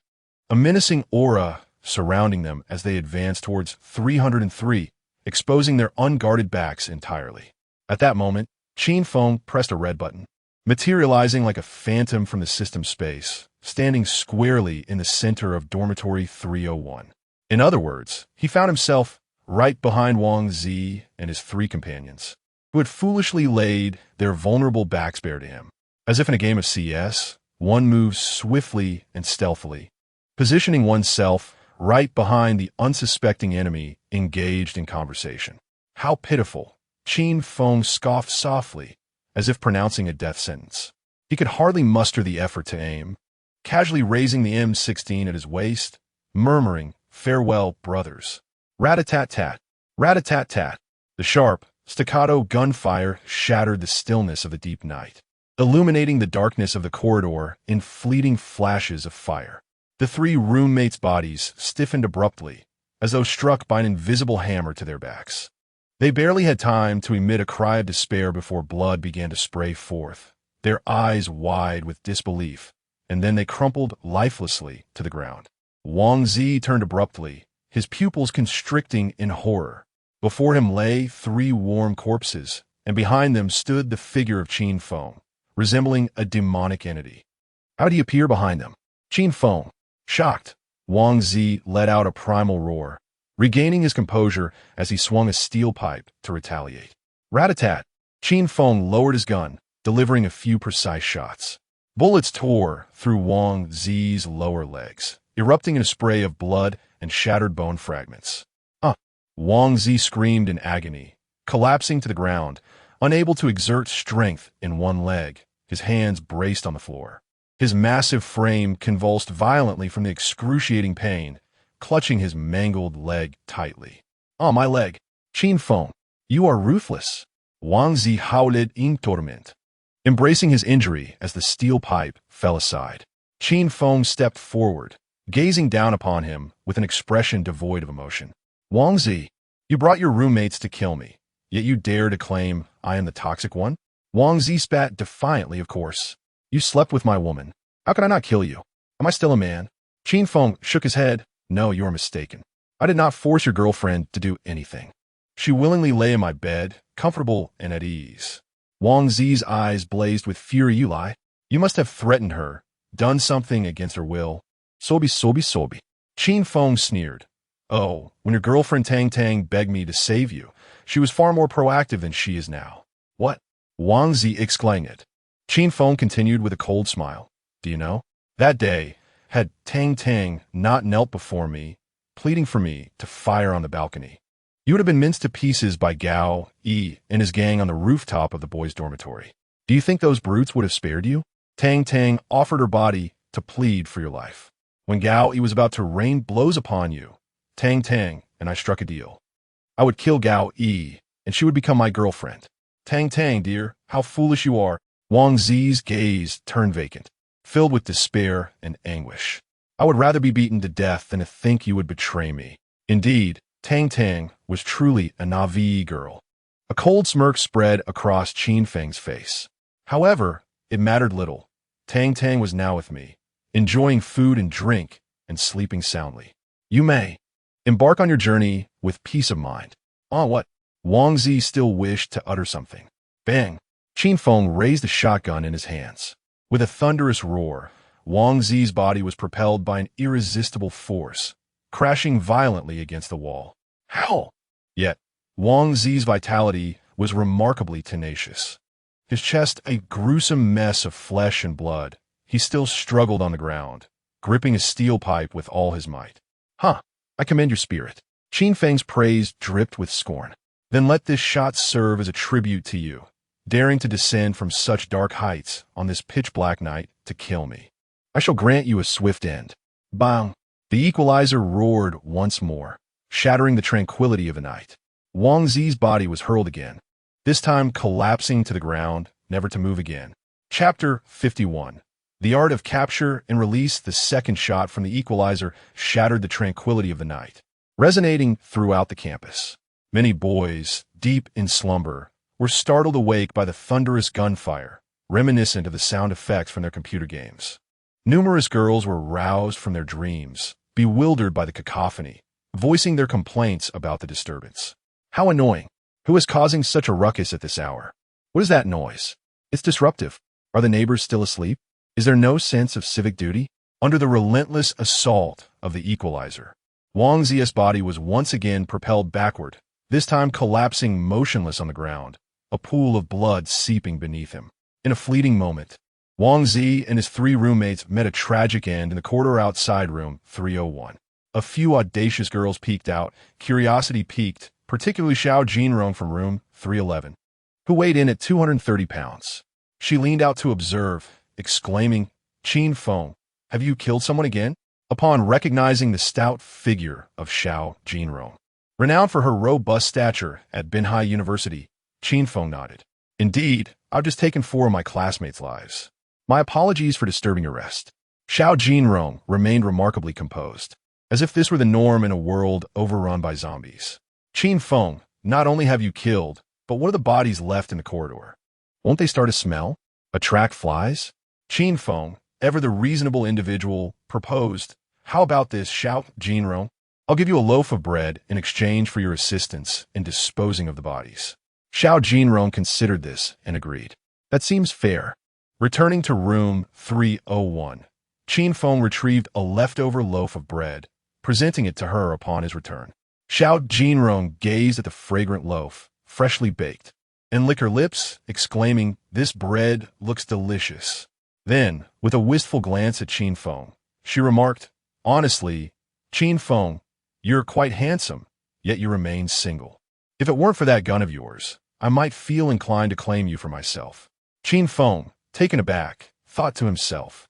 a menacing aura surrounding them as they advanced towards 303, exposing their unguarded backs entirely. At that moment, Qin Feng pressed a red button. materializing like a phantom from the system space, standing squarely in the center of dormitory 301. In other words, he found himself right behind Wang Zi and his three companions, who had foolishly laid their vulnerable backs bare to him. As if in a game of CS, one moves swiftly and stealthily, positioning oneself right behind the unsuspecting enemy engaged in conversation. How pitiful! Qin Feng scoffed softly, as if pronouncing a death sentence. He could hardly muster the effort to aim, casually raising the M16 at his waist, murmuring, "Farewell, brothers." Rat-a-tat-tat, rat-a-tat-tat. The sharp, staccato gunfire shattered the stillness of the deep night, illuminating the darkness of the corridor in fleeting flashes of fire. The three roommates' bodies stiffened abruptly, as though struck by an invisible hammer to their backs. They barely had time to emit a cry of despair before blood began to spray forth, their eyes wide with disbelief, and then they crumpled lifelessly to the ground. Wang Zi turned abruptly, his pupils constricting in horror. Before him lay three warm corpses, and behind them stood the figure of Qin Feng, resembling a demonic entity. How did he appear behind them? Qin Feng, shocked, Wang Zi let out a primal roar, regaining his composure as he swung a steel pipe to retaliate. Rat-a-tat! Qin Feng lowered his gun, delivering a few precise shots. Bullets tore through Wang Zi's lower legs, erupting in a spray of blood and shattered bone fragments. Wang Zi screamed in agony, collapsing to the ground, unable to exert strength in one leg, his hands braced on the floor. His massive frame convulsed violently from the excruciating pain, clutching his mangled leg tightly. "Oh, my leg! Qin Feng, you are ruthless!" Wang Zi howled in torment, embracing his injury as the steel pipe fell aside. Qin Feng stepped forward, gazing down upon him with an expression devoid of emotion. "Wang Zi, you brought your roommates to kill me, yet you dare to claim I am the toxic one?" Wang Zi spat defiantly, "Of course. You slept with my woman. How could I not kill you? Am I still a man?" Qin Feng shook his head. "No, you are mistaken. I did not force your girlfriend to do anything. She willingly lay in my bed, comfortable and at ease." Wang Zi's eyes blazed with fury. "You lie. You must have threatened her, done something against her will." "Sobi, sobi, sobi." Qin Feng sneered. "Oh, when your girlfriend Tang Tang begged me to save you, she was far more proactive than she is now." "What?" Wang Zi exclaimed. Qin Feng continued with a cold smile. "Do you know? That day, had Tang Tang not knelt before me, pleading for me to fire on the balcony, you would have been minced to pieces by Gao Yi and his gang on the rooftop of the boys' dormitory. Do you think those brutes would have spared you? Tang Tang offered her body to plead for your life. When Gao Yi was about to rain blows upon you, Tang Tang and I struck a deal. I would kill Gao Yi, and she would become my girlfriend. Tang Tang, dear, how foolish you are." Wang Zi's gaze turned vacant, filled with despair and anguish. "I would rather be beaten to death than to think you would betray me." Indeed, Tang Tang was truly a Na'vi girl. A cold smirk spread across Qin Feng's face. However, it mattered little. Tang Tang was now with me, enjoying food and drink and sleeping soundly. "You may embark on your journey with peace of mind." "On what?" Wang Zi still wished to utter something. Bang! Qin Feng raised the shotgun in his hands. With a thunderous roar, Wang Zi's body was propelled by an irresistible force, crashing violently against the wall. Hell! Yet, Wang Zi's vitality was remarkably tenacious. His chest a gruesome mess of flesh and blood, he still struggled on the ground, gripping a steel pipe with all his might. I commend your spirit." Qin Feng's praise dripped with scorn. "Then let this shot serve as a tribute to you, daring to descend from such dark heights on this pitch-black night to kill me. I shall grant you a swift end." Bang! The equalizer roared once more, shattering the tranquility of the night. Wang Zi's body was hurled again, this time collapsing to the ground, never to move again. Chapter 51. The art of capture and release. The second shot from the equalizer shattered the tranquility of the night, resonating throughout the campus. Many boys, deep in slumber, were startled awake by the thunderous gunfire, reminiscent of the sound effects from their computer games. Numerous girls were roused from their dreams, bewildered by the cacophony, voicing their complaints about the disturbance. "How annoying! Who is causing such a ruckus at this hour? What is that noise? It's disruptive." Are the neighbors still asleep? Is there no sense of civic duty? Under the relentless assault of the equalizer, Wang Ziya's body was once again propelled backward, this time collapsing motionless on the ground, a pool of blood seeping beneath him. In a fleeting moment, Wang Zi and his 3 roommates met a tragic end in the corridor outside room 301. A few audacious girls peeked out, curiosity piqued, particularly Xiao Jinrong from room 311, who weighed in at 230 pounds. She leaned out to observe, exclaiming, "Qin Feng, have you killed someone again?" Upon recognizing the stout figure of Xiao Jinrong, renowned for her robust stature at Binhai University, Qin Feng nodded. "Indeed, I've just taken 4 of my classmates' lives. My apologies for disturbing your rest." Xiao Jinrong remained remarkably composed, as if this were the norm in a world overrun by zombies. "Qin Feng, not only have you killed, but what are the bodies left in the corridor? Won't they start to smell? Attract flies?" Qin Feng, ever the reasonable individual, proposed, "How about this, Xiao Jinrong? I'll give you a loaf of bread in exchange for your assistance in disposing of the bodies." Xiao Jinrong considered this and agreed. "That seems fair." Returning to room 301, Qin Feng retrieved a leftover loaf of bread, presenting it to her upon his return. Xiao Jinrong gazed at the fragrant loaf, freshly baked, and licked her lips, exclaiming, "This bread looks delicious." Then, with a wistful glance at Qin Feng, she remarked, "Honestly, Qin Feng, you're quite handsome, yet you remain single. If it weren't for that gun of yours, I might feel inclined to claim you for myself." Qin Feng, taken aback, thought to himself,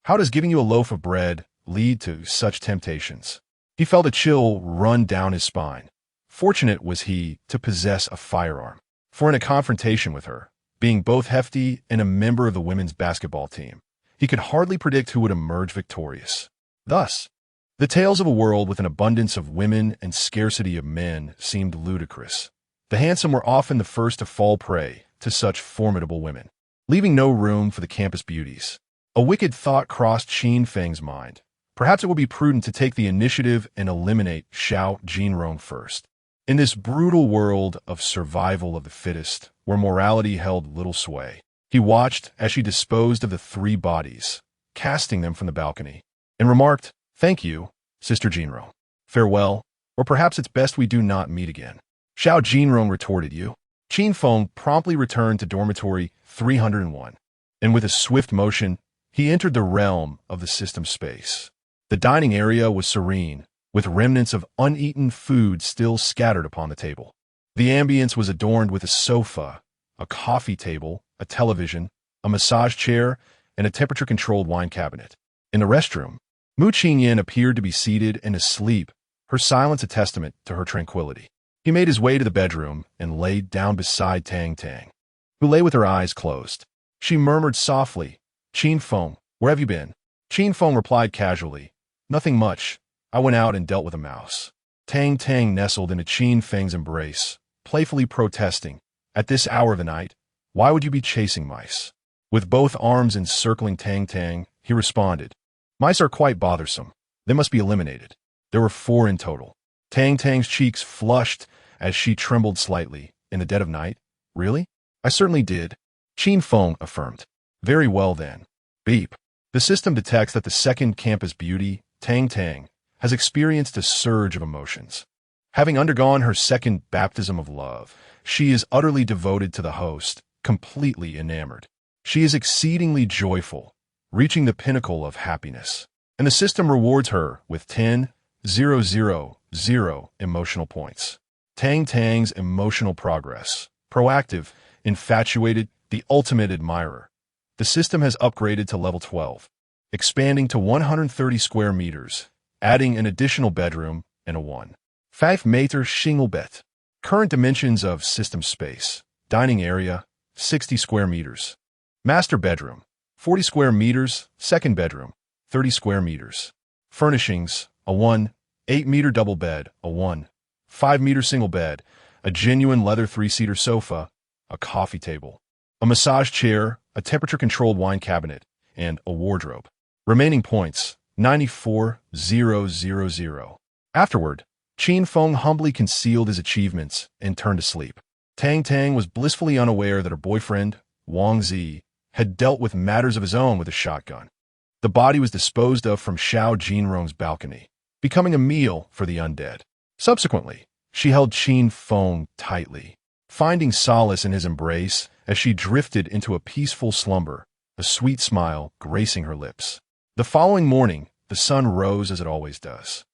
"How does giving you a loaf of bread lead to such temptations?" He felt a chill run down his spine. Fortunate was he to possess a firearm, for in a confrontation with her, being both hefty and a member of the women's basketball team, he could hardly predict who would emerge victorious. Thus, the tales of a world with an abundance of women and scarcity of men seemed ludicrous. The handsome were often the first to fall prey to such formidable women, leaving no room for the campus beauties. A wicked thought crossed Qin Feng's mind. Perhaps it would be prudent to take the initiative and eliminate Xiao Jinrong first. In this brutal world of survival of the fittest, where morality held little sway, he watched as she disposed of the 3 bodies, casting them from the balcony, and remarked, "Thank you, Sister Jinrong. Farewell, or perhaps it's best we do not meet again." Xiao Jinrong retorted, "You." Qin Feng promptly returned to dormitory 301, and with a swift motion, he entered the realm of the system space. The dining area was serene, with remnants of uneaten food still scattered upon the table. The ambience was adorned with a sofa, a coffee table, a television, a massage chair, and a temperature-controlled wine cabinet. In the restroom, Mu Qingyan appeared to be seated and asleep, her silence a testament to her tranquility. He made his way to the bedroom and laid down beside Tang Tang, who lay with her eyes closed. She murmured softly, "Qin Feng, where have you been?" Qin Feng replied casually, "Nothing much. I went out and dealt with a mouse." Tang Tang nestled into Qin Feng's embrace, playfully protesting, "At this hour of the night, why would you be chasing mice?" With both arms encircling Tang Tang, he responded, "Mice are quite bothersome. They must be eliminated." There were 4 in total. Tang Tang's cheeks flushed as she trembled slightly. "In the dead of night? Really?" "I certainly did," Qin Feng affirmed. "Very well then. Beep. The system detects that the second campus beauty, Tang Tang, has experienced a surge of emotions. Having undergone her second baptism of love, she is utterly devoted to the host, completely enamored. She is exceedingly joyful, reaching the pinnacle of happiness, and the system rewards her with 10,000 emotional points. Tang Tang's emotional progress, proactive, infatuated, the ultimate admirer. The system has upgraded to level 12, expanding to 130 square meters, adding an additional bedroom and a 1.5-meter shingle bed. Current dimensions of system space: dining area, 60 square meters. Master bedroom, 40 square meters. Second bedroom, 30 square meters. Furnishings: a 1.8-meter double bed, a 1.5-meter single bed, a genuine leather 3-seater sofa, a coffee table, a massage chair, a temperature-controlled wine cabinet, and a wardrobe. Remaining points: 94,000. Afterward, Qin Feng humbly concealed his achievements and turned to sleep. Tang Tang was blissfully unaware that her boyfriend, Wang Zi, had dealt with matters of his own with a shotgun. The body was disposed of from Xiao Jinrong's balcony, becoming a meal for the undead. Subsequently, she held Qin Feng tightly, finding solace in his embrace as she drifted into a peaceful slumber, a sweet smile gracing her lips. The following morning, the sun rose as it always does.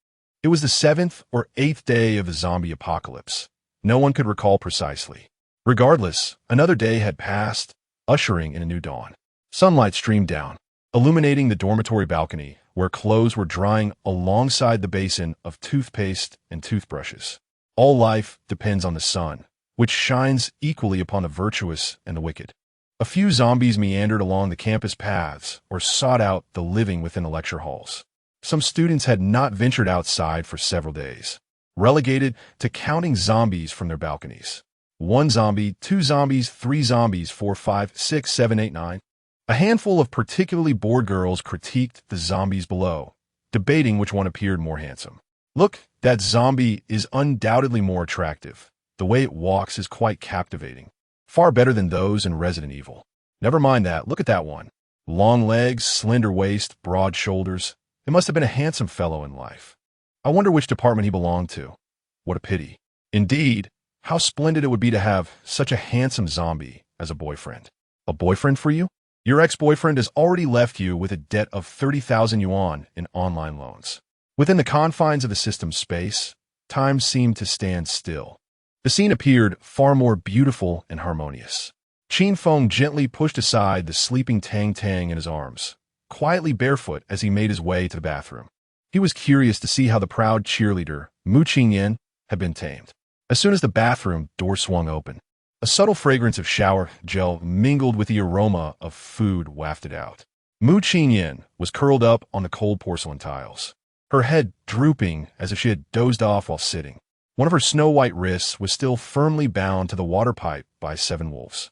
It was the 7th or 8th day of the zombie apocalypse. No one could recall precisely. Regardless, another day had passed, ushering in a new dawn. Sunlight streamed down, illuminating the dormitory balcony, where clothes were drying alongside the basin of toothpaste and toothbrushes. All life depends on the sun, which shines equally upon the virtuous and the wicked. A few zombies meandered along the campus paths or sought out the living within the lecture halls. Some students had not ventured outside for several days, relegated to counting zombies from their balconies. 1 zombie, 2 zombies, 3 zombies, 4, 5, 6, 7, 8, 9. A handful of particularly bored girls critiqued the zombies below, debating which one appeared more handsome. Look, that zombie is undoubtedly more attractive. The way it walks is quite captivating. Far better than those in Resident Evil. Never mind that, look at that one. Long legs, slender waist, broad shoulders. It must have been a handsome fellow in life. I wonder which department he belonged to. What a pity. Indeed, how splendid it would be to have such a handsome zombie as a boyfriend. A boyfriend for you? Your ex-boyfriend has already left you with a debt of 30,000 yuan in online loans. Within the confines of the system's space, time seemed to stand still. The scene appeared far more beautiful and harmonious. Qin Feng gently pushed aside the sleeping Tang Tang in his arms, quietly barefoot as he made his way to the bathroom. He was curious to see how the proud cheerleader, Mu Qingyan, had been tamed. As soon as the bathroom door swung open, a subtle fragrance of shower gel mingled with the aroma of food wafted out. Mu Qingyan was curled up on the cold porcelain tiles, her head drooping as if she had dozed off while sitting. One of her snow-white wrists was still firmly bound to the water pipe by 7 wolves.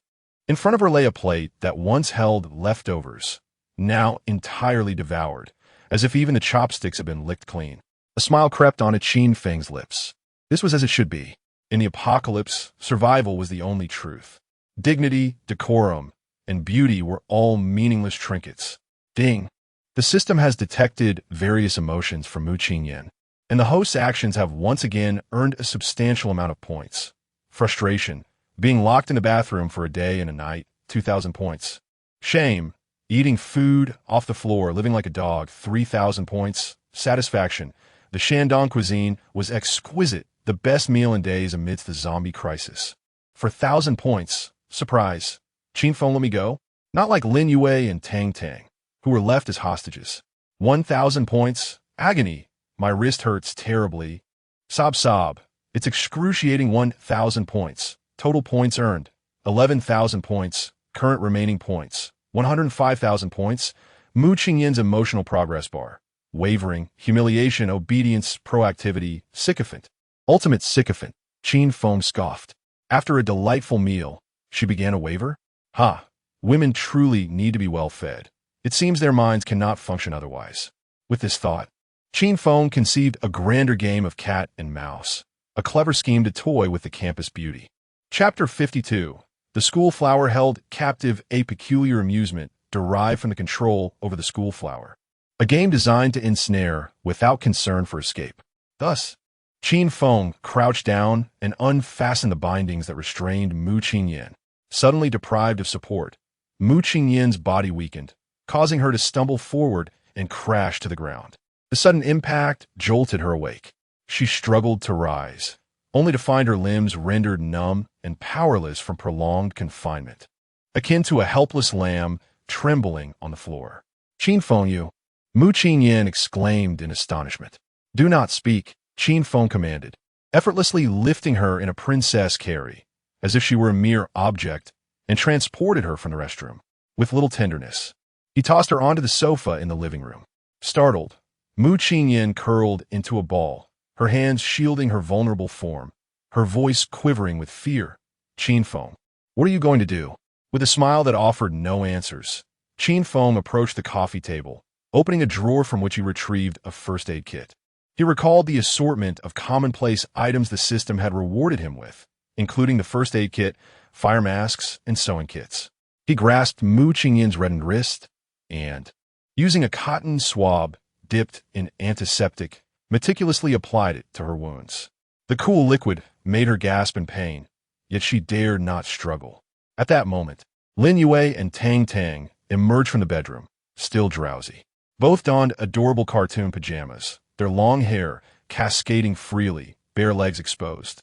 In front of her lay a plate that once held leftovers, now entirely devoured, as if even the chopsticks had been licked clean. A smile crept onto Qin Feng's lips. This was as it should be. In the apocalypse, survival was the only truth. Dignity, decorum, and beauty were all meaningless trinkets. Ding! The system has detected various emotions from Mu Qingyan, and the host's actions have once again earned a substantial amount of points. Frustration, being locked in the bathroom for a day and a night, 2,000 points. Shame, eating food off the floor, living like a dog, 3,000 points. Satisfaction, the Shandong cuisine was exquisite, the best meal in days amidst the zombie crisis. For 1,000 points, surprise, Qin Feng let me go? Not like Lin Yue and Tang Tang, who were left as hostages. 1,000 points, agony. My wrist hurts terribly. Sob sob. It's excruciating. 1,000 points. Total points earned. 11,000 points. Current remaining points. 105,000 points. Mu Qingyan's emotional progress bar. Wavering, humiliation, obedience, proactivity, sycophant. Ultimate sycophant. Qin Feng scoffed. After a delightful meal, she began to waver. Ha! Women truly need to be well fed. It seems their minds cannot function otherwise. With this thought, Qin Feng conceived a grander game of cat and mouse, a clever scheme to toy with the campus beauty. Chapter 52. The school flower held captive a peculiar amusement derived from the control over the school flower. A game designed to ensnare without concern for escape. Thus, Qin Feng crouched down and unfastened the bindings that restrained Mu Qingyan. Suddenly deprived of support, Mu Qingyan's body weakened, causing her to stumble forward and crash to the ground. The sudden impact jolted her awake. She struggled to rise, only to find her limbs rendered numb and powerless from prolonged confinement, akin to a helpless lamb trembling on the floor. Qin Feng, you! Mu Qingyan exclaimed in astonishment. Do not speak, Qin Feng commanded, effortlessly lifting her in a princess carry, as if she were a mere object, and transported her from the restroom. With little tenderness, he tossed her onto the sofa in the living room. Startled, Mu Qingyan curled into a ball, her hands shielding her vulnerable form, her voice quivering with fear. Qin Feng, what are you going to do? With a smile that offered no answers, Qin Feng approached the coffee table, opening a drawer from which he retrieved a first aid kit. He recalled the assortment of commonplace items the system had rewarded him with, including the first aid kit, fire masks, and sewing kits. He He grasped Mu Qingyin's reddened wrist and, using a cotton swab dipped in antiseptic, meticulously applied it to her wounds. The cool liquid made her gasp in pain, yet she dared not struggle. At that moment, Lin Yue and Tang Tang emerged from the bedroom, still drowsy. Both donned adorable cartoon pajamas, their long hair cascading freely, bare legs exposed,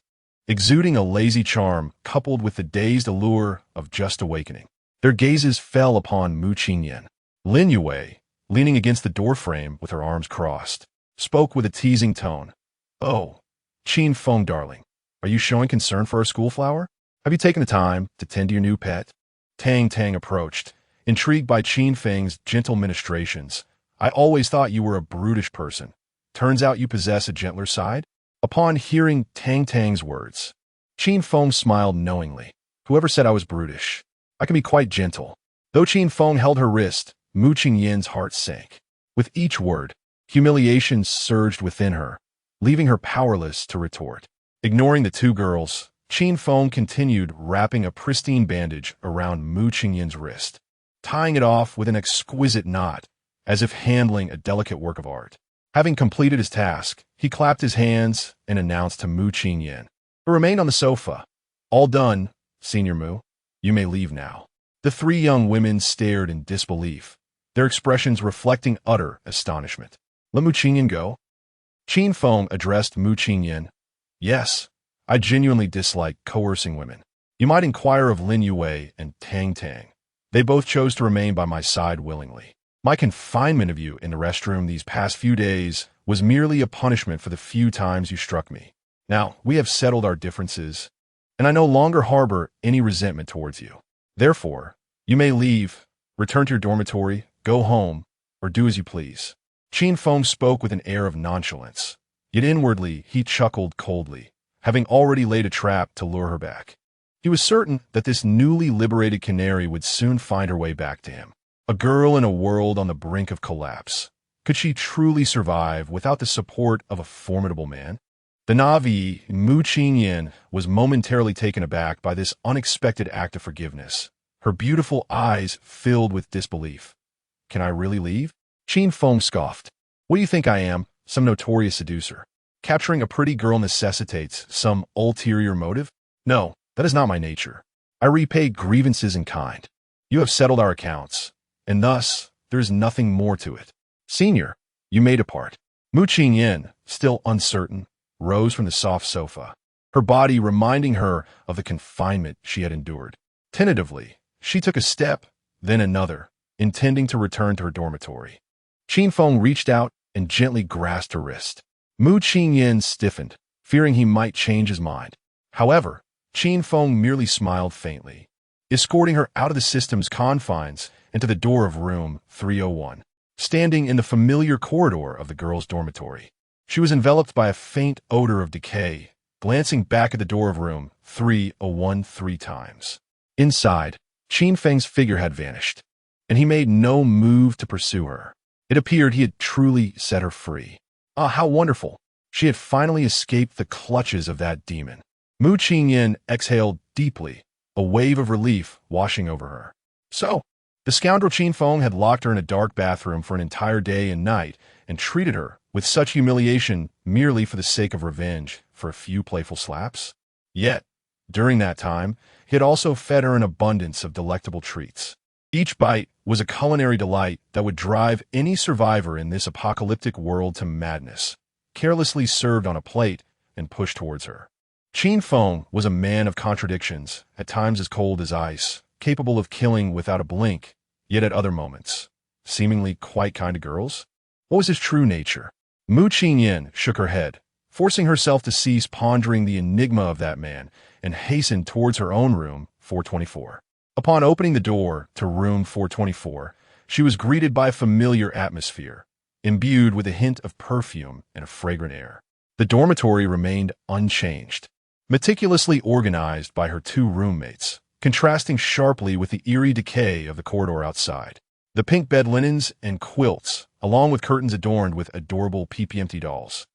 exuding a lazy charm coupled with the dazed allure of just awakening. Their gazes fell upon Mu Qingyan. Lin Yue, leaning against the doorframe with her arms crossed, spoke with a teasing tone. "Oh, Qin Feng, darling, are you showing concern for our schoolflower? Have you taken the time to tend to your new pet?" Tang Tang approached, intrigued by Qin Feng's gentle ministrations. "I always thought you were a brutish person. Turns out you possess a gentler side?" Upon hearing Tang Tang's words, Qin Feng smiled knowingly. "Whoever said I was brutish? I can be quite gentle." Though Qin Feng held her wrist, Mu Qingyin's heart sank. With each word, humiliation surged within her, leaving her powerless to retort. Ignoring the two girls, Qin Feng continued wrapping a pristine bandage around Mu Qingyin's wrist, tying it off with an exquisite knot, as if handling a delicate work of art. Having completed his task, he clapped his hands and announced to Mu Qingyin, who remained on the sofa, "All done, Senior Mu. You may leave now." The three young women stared in disbelief, their expressions reflecting utter astonishment. "Let Mu Qingyin go?" Qin Feng addressed Mu Qingyin. "Yes, I genuinely dislike coercing women. You might inquire of Lin Yue and Tang Tang. They both chose to remain by my side willingly. My confinement of you in the restroom these past few days was merely a punishment for the few times you struck me. Now, we have settled our differences, and I no longer harbor any resentment towards you. Therefore, you may leave, return to your dormitory, go home, or do as you please." Qin Feng spoke with an air of nonchalance, yet inwardly he chuckled coldly, having already laid a trap to lure her back. He was certain that this newly liberated canary would soon find her way back to him. A girl in a world on the brink of collapse. Could she truly survive without the support of a formidable man? The Na'vi, Mu Qingyin, was momentarily taken aback by this unexpected act of forgiveness. Her beautiful eyes filled with disbelief. "Can I really leave?" Qin Feng scoffed. "What do you think I am, some notorious seducer? Capturing a pretty girl necessitates some ulterior motive? No, that is not my nature. I repay grievances in kind. You have settled our accounts, and thus there is nothing more to it. Senior, you may depart." Mu Qingyin, still uncertain, rose from the soft sofa, her body reminding her of the confinement she had endured. Tentatively, she took a step, then another, intending to return to her dormitory. Qin Feng reached out and gently grasped her wrist. Mu Qingyin stiffened, fearing he might change his mind. However, Qin Feng merely smiled faintly, escorting her out of the system's confines and to the door of room 301. Standing in the familiar corridor of the girls' dormitory, she was enveloped by a faint odor of decay, glancing back at the door of room 301 3 times. Inside, Qin Feng's figure had vanished, and he made no move to pursue her. It appeared he had truly set her free. Ah, how wonderful! She had finally escaped the clutches of that demon. Mu Qingyin exhaled deeply, a wave of relief washing over her. So, the scoundrel Qin Feng had locked her in a dark bathroom for an entire day and night and treated her with such humiliation merely for the sake of revenge for a few playful slaps? Yet, during that time, he had also fed her an abundance of delectable treats. Each bite was a culinary delight that would drive any survivor in this apocalyptic world to madness, carelessly served on a plate and pushed towards her. Qin Feng was a man of contradictions, at times as cold as ice, capable of killing without a blink, yet at other moments, seemingly quite kind to girls. What was his true nature? Mu Qingyin shook her head, forcing herself to cease pondering the enigma of that man and hastened towards her own room, 424. Upon opening the door to room 424, she was greeted by a familiar atmosphere, imbued with a hint of perfume and a fragrant air. The dormitory remained unchanged, meticulously organized by her two roommates, contrasting sharply with the eerie decay of the corridor outside. The pink bed linens and quilts, along with curtains adorned with adorable PPMT dolls,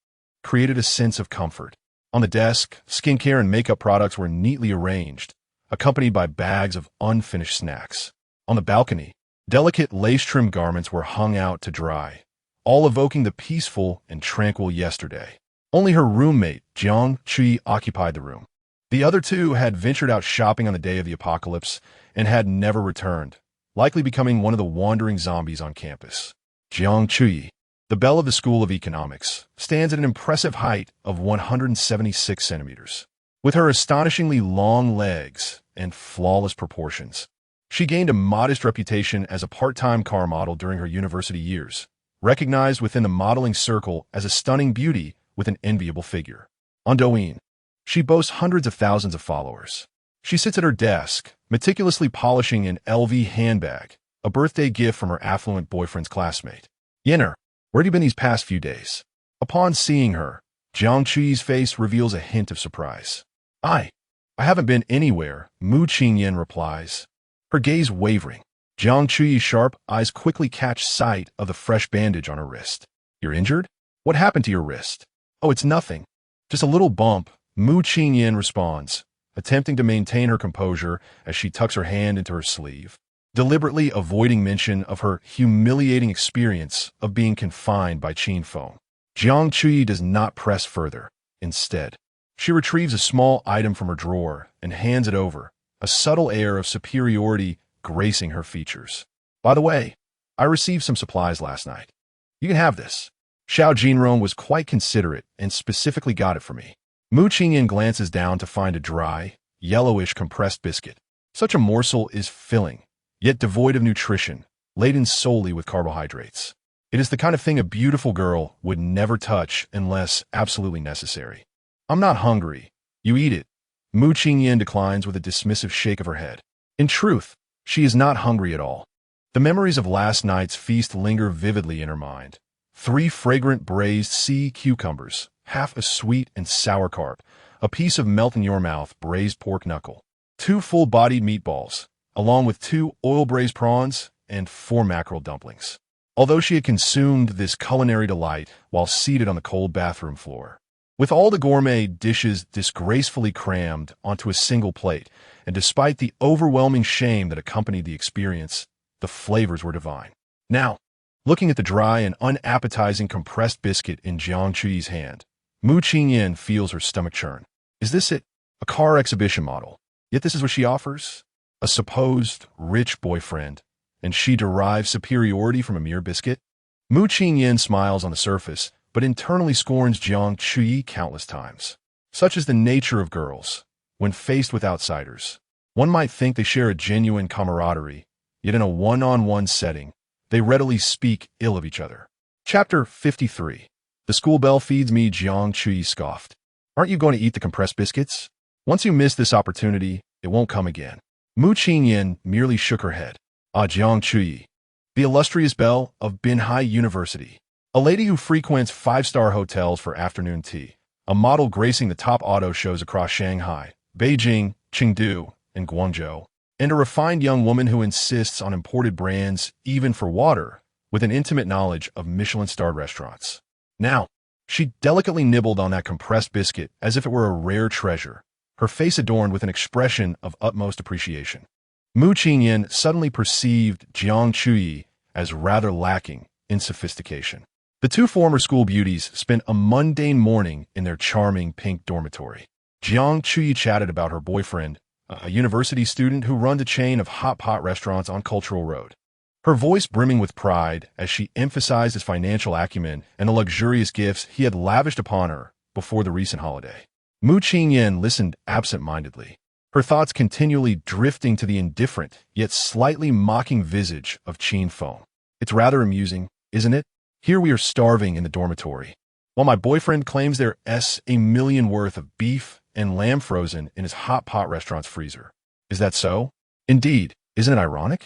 created a sense of comfort. On the desk, skincare and makeup products were neatly arranged, accompanied by bags of unfinished snacks. On the balcony, delicate lace-trimmed garments were hung out to dry, all evoking the peaceful and tranquil yesterday. Only her roommate, Jiang Chui, occupied the room. The other two had ventured out shopping on the day of the apocalypse and had never returned, likely becoming one of the wandering zombies on campus. Jiang Chui, the belle of the School of Economics, stands at an impressive height of 176 centimeters. With her astonishingly long legs and flawless proportions, she gained a modest reputation as a part-time car model during her university years, recognized within the modeling circle as a stunning beauty with an enviable figure. On Douyin, she boasts hundreds of thousands of followers. She sits at her desk, meticulously polishing an LV handbag, a birthday gift from her affluent boyfriend's classmate. Yenner, where have you been these past few days? Upon seeing her, Jiang Chui's face reveals a hint of surprise. I haven't been anywhere, Mu Qingyan replies, her gaze wavering. Jiang Chui's sharp eyes quickly catch sight of the fresh bandage on her wrist. You're injured? What happened to your wrist? Oh, it's nothing. Just a little bump, Mu Qingyan responds, attempting to maintain her composure as she tucks her hand into her sleeve, deliberately avoiding mention of her humiliating experience of being confined by Qin Feng. Jiang Chui does not press further. Instead, she retrieves a small item from her drawer and hands it over, a subtle air of superiority gracing her features. By the way, I received some supplies last night. You can have this. Xiao Jinrong was quite considerate and specifically got it for me. Mu Qingyan glances down to find a dry, yellowish compressed biscuit. Such a morsel is filling, yet devoid of nutrition, laden solely with carbohydrates. It is the kind of thing a beautiful girl would never touch unless absolutely necessary. I'm not hungry. You eat it. Mu Qingyan declines with a dismissive shake of her head. In truth, she is not hungry at all. The memories of last night's feast linger vividly in her mind. 3 fragrant braised sea cucumbers, half a sweet and sour carp, a piece of melt-in-your-mouth braised pork knuckle, 2 full-bodied meatballs, along with 2 oil-braised prawns and 4 mackerel dumplings. Although she had consumed this culinary delight while seated on the cold bathroom floor, with all the gourmet dishes disgracefully crammed onto a single plate, and despite the overwhelming shame that accompanied the experience, the flavors were divine. Now, looking at the dry and unappetizing compressed biscuit in Jiang Chui's hand, Mu Qingyan feels her stomach churn. Is this it? A car exhibition model. Yet this is what she offers? A supposed rich boyfriend, and she derives superiority from a mere biscuit? Mu Qingyan smiles on the surface, but internally scorns Jiang Chui countless times. Such is the nature of girls. When faced with outsiders, one might think they share a genuine camaraderie, yet in a one-on-one setting, they readily speak ill of each other. Chapter 53. The school bell feeds me, Jiang Chui scoffed. Aren't you going to eat the compressed biscuits? Once you miss this opportunity, it won't come again. Mu Qingyan merely shook her head. Ah, Jiang Chui, the illustrious belle of Binhai University, a lady who frequents 5-star hotels for afternoon tea, a model gracing the top auto shows across Shanghai, Beijing, Chengdu, and Guangzhou, and a refined young woman who insists on imported brands even for water, with an intimate knowledge of Michelin-starred restaurants. Now, she delicately nibbled on that compressed biscuit as if it were a rare treasure, her face adorned with an expression of utmost appreciation. Mu Qingyan suddenly perceived Jiang Chui as rather lacking in sophistication. The 2 former school beauties spent a mundane morning in their charming pink dormitory. Jiang Chui chatted about her boyfriend, a university student who runs a chain of hot pot restaurants on Cultural Road. Her voice brimming with pride as she emphasized his financial acumen and the luxurious gifts he had lavished upon her before the recent holiday. Mu Qingyan listened absent-mindedly, her thoughts continually drifting to the indifferent yet slightly mocking visage of Qin Feng. It's rather amusing, isn't it? Here we are starving in the dormitory, while my boyfriend claims there's $1 million worth of beef and lamb frozen in his hot pot restaurant's freezer. Is that so? Indeed, isn't it ironic?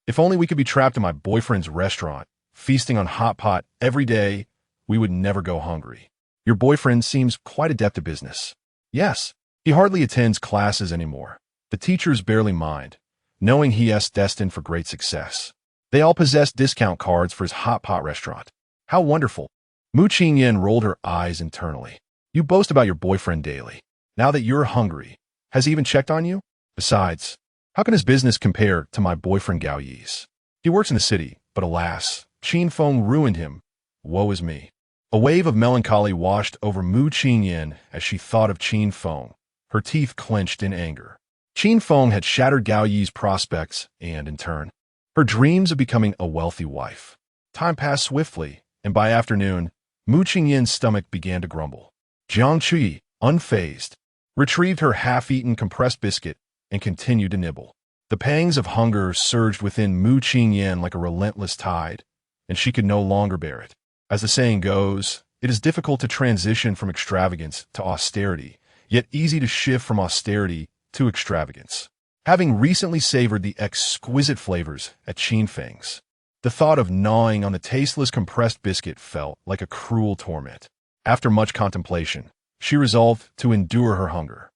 If only we could be trapped in my boyfriend's restaurant, feasting on hot pot every day, we would never go hungry. Your boyfriend seems quite adept at business. Yes, he hardly attends classes anymore. The teachers barely mind, knowing he's destined for great success. They all possess discount cards for his hot pot restaurant. How wonderful. Mu Qingyan rolled her eyes internally. You boast about your boyfriend daily. Now that you're hungry, has he even checked on you? Besides, How can his business compare to my boyfriend Gao Yi's? He works in the city, but alas, Qin Feng ruined him. Woe is me. A wave of melancholy washed over Mu Qingyan as she thought of Qin Feng, her teeth clenched in anger. Qin Feng had shattered Gao Yi's prospects and, in turn, her dreams of becoming a wealthy wife. Time passed swiftly, and by afternoon, Mu Qingyan's stomach began to grumble. Jiang Qi, unfazed, retrieved her half-eaten compressed biscuit and continued to nibble. The pangs of hunger surged within Mu Qingyan like a relentless tide, and she could no longer bear it. As the saying goes, it is difficult to transition from extravagance to austerity, yet easy to shift from austerity to extravagance. Having recently savored the exquisite flavors at Qin Feng's, the thought of gnawing on the tasteless compressed biscuit felt like a cruel torment. After much contemplation, she resolved to endure her hunger.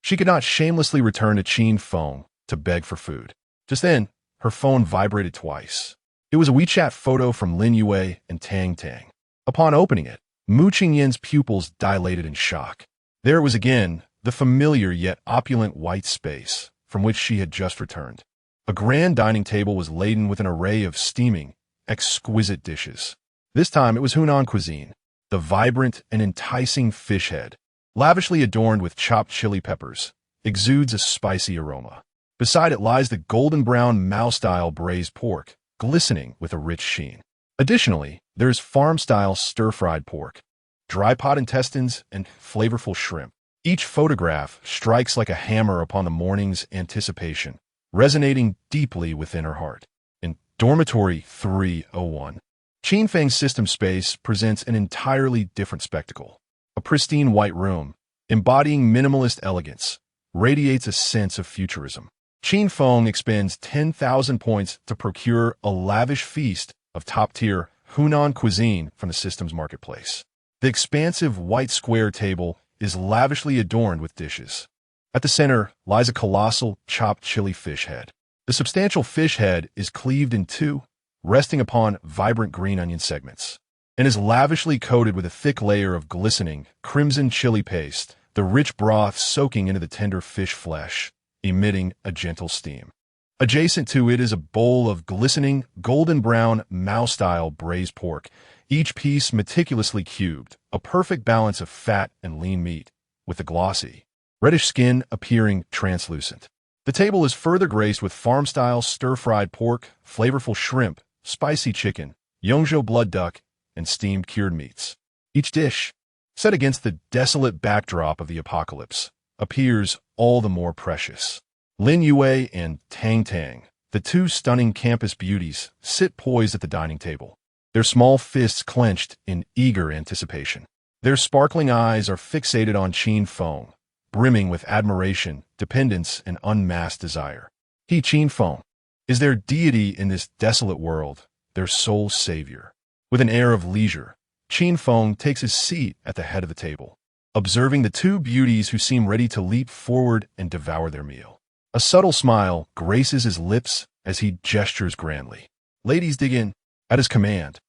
She could not shamelessly return to Qin Feng to beg for food. Just then, her phone vibrated twice. It was a WeChat photo from Lin Yue and Tang Tang. Upon opening it, Mu Qingyan's pupils dilated in shock. There it was again, the familiar yet opulent white space from which she had just returned. A grand dining table was laden with an array of steaming, exquisite dishes. This time it was Hunan cuisine, the vibrant and enticing fish head, lavishly adorned with chopped chili peppers, exudes a spicy aroma. Beside it lies the golden brown Mao-style braised pork, glistening with a rich sheen. Additionally, there is farm-style stir-fried pork, dry pot intestines, and flavorful shrimp. Each photograph strikes like a hammer upon the morning's anticipation, resonating deeply within her heart. In Dormitory 301, Qin Feng's system space presents an entirely different spectacle. A pristine white room, embodying minimalist elegance, radiates a sense of futurism. Qin Feng expends 10,000 points to procure a lavish feast of top-tier Hunan cuisine from the system's marketplace. The expansive white square table is lavishly adorned with dishes. At the center lies a colossal chopped chili fish head. The substantial fish head is cleaved in two, resting upon vibrant green onion segments, and is lavishly coated with a thick layer of glistening crimson chili paste, the rich broth soaking into the tender fish flesh, emitting a gentle steam. Adjacent to it is a bowl of glistening golden brown Mao-style braised pork, each piece meticulously cubed, a perfect balance of fat and lean meat, with the glossy, reddish skin appearing translucent. The table is further graced with farm-style stir-fried pork, flavorful shrimp, spicy chicken, Yongzhou blood duck, and steamed cured meats. Each dish, set against the desolate backdrop of the apocalypse, appears all the more precious. Lin Yue and Tang Tang, the two stunning campus beauties, sit poised at the dining table, their small fists clenched in eager anticipation. Their sparkling eyes are fixated on Qin Feng, brimming with admiration, dependence, and unmasked desire. He, Qin Feng, is their deity in this desolate world, their sole savior. With an air of leisure, Qin Feng takes his seat at the head of the table, observing the two beauties who seem ready to leap forward and devour their meal. A subtle smile graces his lips as he gestures grandly. Ladies, dig in. At his command,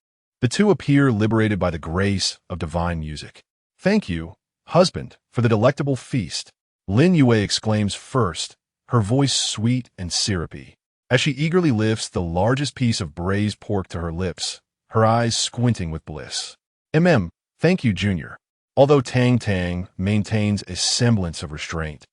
the two appear liberated by the grace of divine music. Thank you, husband, for the delectable feast, Lin Yue exclaims first, her voice sweet and syrupy, as she eagerly lifts the largest piece of braised pork to her lips, her eyes squinting with bliss. Thank you, Junior. Although Tang Tang maintains a semblance of restraint,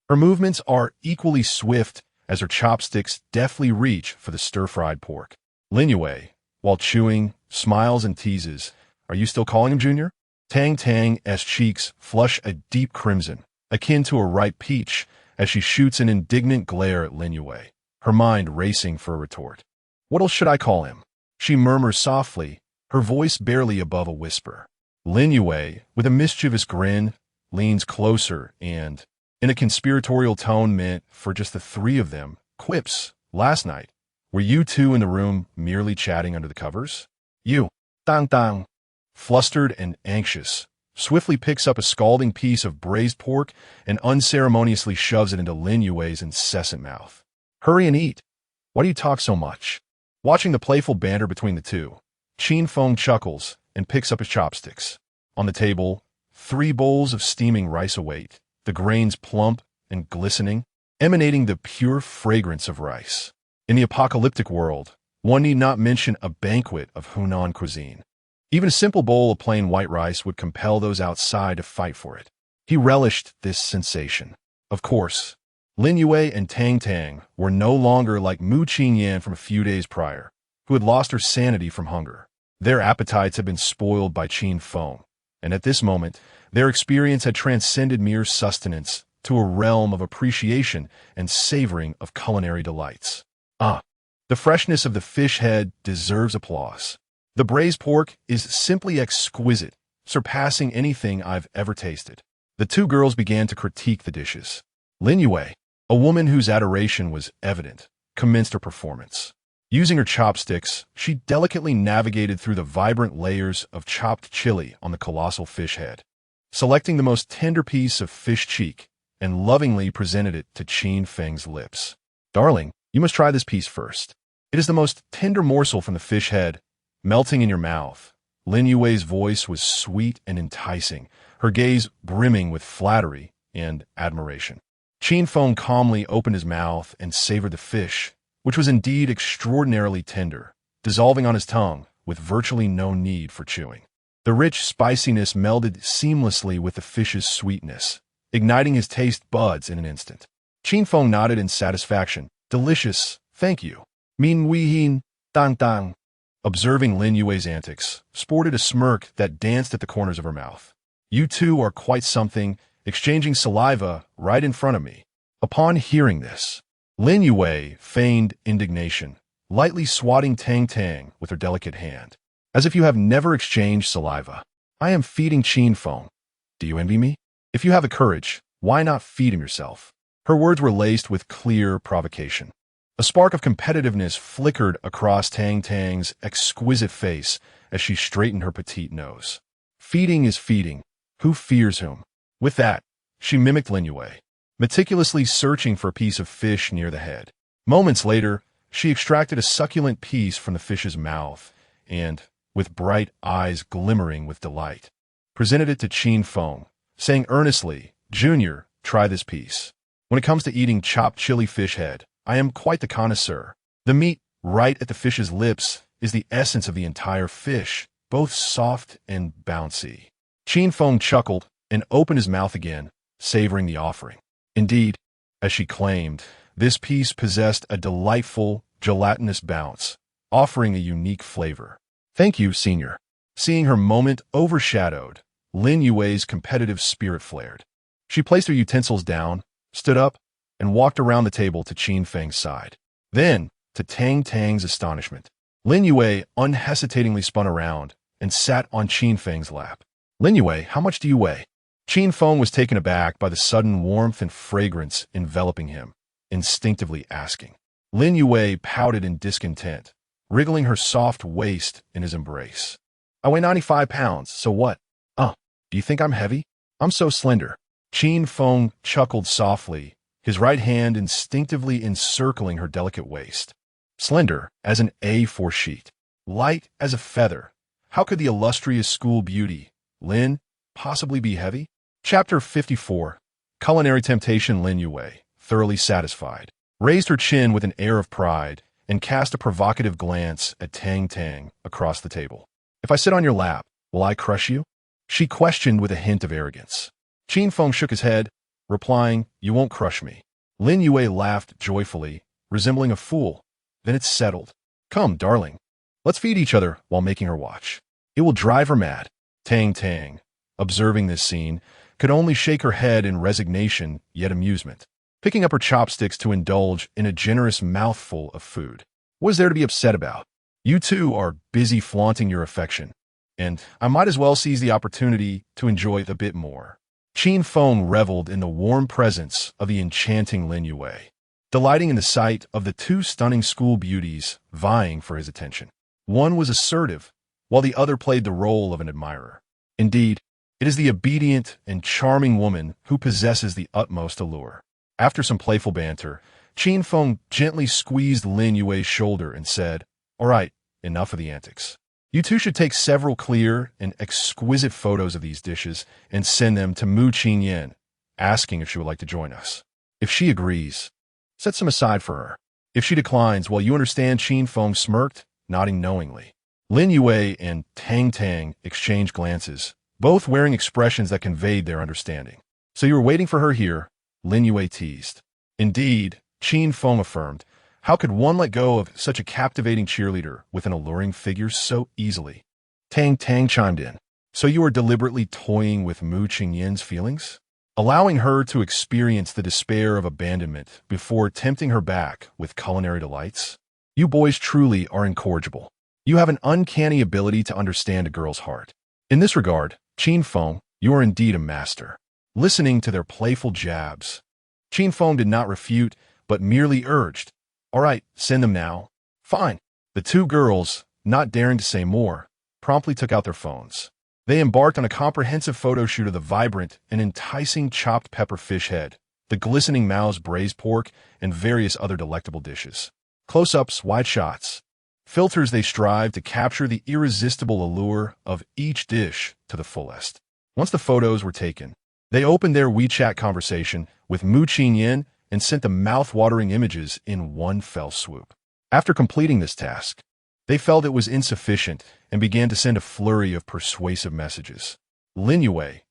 her movements are equally swift as her chopsticks deftly reach for the stir-fried pork. Lin Yue, while chewing, smiles and teases, "Are you still calling him Junior?" Tang Tang's cheeks flush a deep crimson, akin to a ripe peach, as she shoots an indignant glare at Lin Yue, her mind racing for a retort. "What else should I call him?" she murmurs softly, her voice barely above a whisper. Lin Yue, with a mischievous grin, leans closer and, in a conspiratorial tone meant for just the three of them, quips, "Last night, were you two in the room merely chatting under the covers?" You, Dang Dang, flustered and anxious, swiftly picks up a scalding piece of braised pork and unceremoniously shoves it into Lin Yue's incessant mouth. "Hurry and eat. Why do you talk so much?" Watching the playful banter between the two, Qin Feng chuckles and picks up his chopsticks. On the table, 3 bowls of steaming rice await, the grains plump and glistening, emanating the pure fragrance of rice. In the apocalyptic world, one need not mention a banquet of Hunan cuisine. Even a simple bowl of plain white rice would compel those outside to fight for it. He relished this sensation. Of course, Lin Yue and Tang Tang were no longer like Mu Qingyan from a few days prior, who had lost her sanity from hunger. Their appetites had been spoiled by Qin Feng, and at this moment, their experience had transcended mere sustenance to a realm of appreciation and savoring of culinary delights. The freshness of the fish head deserves applause. The braised pork is simply exquisite, surpassing anything I've ever tasted. The two girls began to critique the dishes. Lin Yue, a woman whose adoration was evident, commenced her performance. Using her chopsticks, she delicately navigated through the vibrant layers of chopped chili on the colossal fish head. Selecting the most tender piece of fish cheek, and lovingly presented it to Qin Feng's lips. "Darling, you must try this piece first. It is the most tender morsel from the fish head, melting in your mouth." Lin Yue's voice was sweet and enticing, her gaze brimming with flattery and admiration. Qin Feng calmly opened his mouth and savored the fish, which was indeed extraordinarily tender, dissolving on his tongue with virtually no need for chewing. The rich spiciness melded seamlessly with the fish's sweetness, igniting his taste buds in an instant. Qin Feng nodded in satisfaction. "Delicious, thank you." Min Wei Hin, Dang Dang, observing Lin Yue's antics, sported a smirk that danced at the corners of her mouth. "You two are quite something, exchanging saliva right in front of me." Upon hearing this, Lin Yue feigned indignation, lightly swatting Tang Tang with her delicate hand. "As if you have never exchanged saliva. I am feeding Qin Feng. Do you envy me? If you have the courage, why not feed him yourself?" Her words were laced with clear provocation. A spark of competitiveness flickered across Tang Tang's exquisite face as she straightened her petite nose. Feeding is feeding. Who fears whom? With that, she mimicked Lin Yue, meticulously searching for a piece of fish near the head. Moments later, she extracted a succulent piece from the fish's mouth and, with bright eyes glimmering with delight, presented it to Qin Feng, saying earnestly, "Junior, try this piece. When it comes to eating chopped chili fish head, I am quite the connoisseur. The meat, right at the fish's lips, is the essence of the entire fish, both soft and bouncy." Qin Feng chuckled and opened his mouth again, savoring the offering. Indeed, as she claimed, this piece possessed a delightful, gelatinous bounce, offering a unique flavor. "Thank you, senior." Seeing her moment overshadowed, Lin Yue's competitive spirit flared. She placed her utensils down, stood up, and walked around the table to Qin Feng's side. Then, to Tang Tang's astonishment, Lin Yue unhesitatingly spun around and sat on Qin Feng's lap. "Lin Yue, how much do you weigh?" Qin Feng was taken aback by the sudden warmth and fragrance enveloping him, instinctively asking. Lin Yue pouted in discontent, wriggling her soft waist in his embrace. "I weigh 95 pounds, so what? Do you think I'm heavy? I'm so slender." Qin Feng chuckled softly, his right hand instinctively encircling her delicate waist. "Slender as an A4 sheet, light as a feather. How could the illustrious school beauty, Lin, possibly be heavy?" Chapter 54. Culinary Temptation. Lin Yue, thoroughly satisfied, raised her chin with an air of pride and cast a provocative glance at Tang Tang across the table. "If I sit on your lap, will I crush you?" she questioned with a hint of arrogance. Qin Feng shook his head, replying, "You won't crush me." Lin Yue laughed joyfully, resembling a fool. "Then it's settled. Come, darling. Let's feed each other while making her watch. It will drive her mad." Tang Tang, observing this scene, could only shake her head in resignation yet amusement, picking up her chopsticks to indulge in a generous mouthful of food. "What is there to be upset about? You two are busy flaunting your affection, and I might as well seize the opportunity to enjoy it a bit more." Qin Feng reveled in the warm presence of the enchanting Lin Yue, delighting in the sight of the two stunning school beauties vying for his attention. One was assertive, while the other played the role of an admirer. Indeed, it is the obedient and charming woman who possesses the utmost allure. After some playful banter, Qin Feng gently squeezed Lin Yue's shoulder and said, "All right, enough of the antics. You two should take several clear and exquisite photos of these dishes and send them to Mu Qingyan, asking if she would like to join us." If she agrees, set some aside for her. If she declines, well, you understand. Qin Feng smirked, nodding knowingly. Lin Yue and Tang Tang exchanged glances, both wearing expressions that conveyed their understanding. So you were waiting for her here, Lin Yue teased. Indeed, Qin Feng affirmed. How could one let go of such a captivating cheerleader with an alluring figure so easily? Tang Tang chimed in. So you are deliberately toying with Mu Qingyin's feelings? Allowing her to experience the despair of abandonment before tempting her back with culinary delights? You boys truly are incorrigible. You have an uncanny ability to understand a girl's heart. In this regard, Qin Feng, you are indeed a master. Listening to their playful jabs, Qin Feng did not refute, but merely urged, all right, send them now. Fine. The two girls, not daring to say more, promptly took out their phones. They embarked on a comprehensive photo shoot of the vibrant and enticing chopped pepper fish head, the glistening Mao's braised pork, and various other delectable dishes. Close-ups, wide shots. Filters they strive to capture the irresistible allure of each dish to the fullest. Once the photos were taken, they opened their WeChat conversation with Mu Qinyin and sent the mouth-watering images in one fell swoop. After completing this task, they felt it was insufficient and began to send a flurry of persuasive messages. Lin Yue,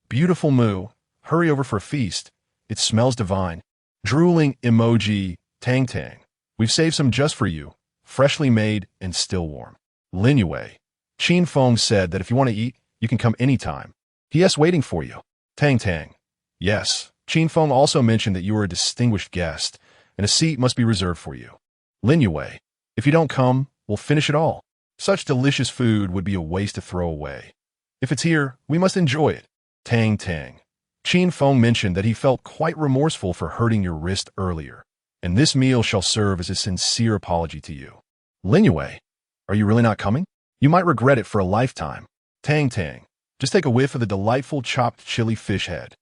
beautiful Mu, hurry over for a feast. It smells divine. Drooling emoji, Tang Tang. We've saved some just for you, freshly made and still warm. Lin Yue, Qin Feng said that if you want to eat, you can come anytime. He.S. waiting for you. Tang Tang. Yes. Qin Feng also mentioned that you are a distinguished guest, and a seat must be reserved for you. Lin Yue, if you don't come, we'll finish it all. Such delicious food would be a waste to throw away. If it's here, we must enjoy it. Tang Tang. Qin Feng mentioned that he felt quite remorseful for hurting your wrist earlier, and this meal shall serve as a sincere apology to you. Lin Yue, are you really not coming? You might regret it for a lifetime. Tang Tang. Just take a whiff of the delightful chopped chili fish head.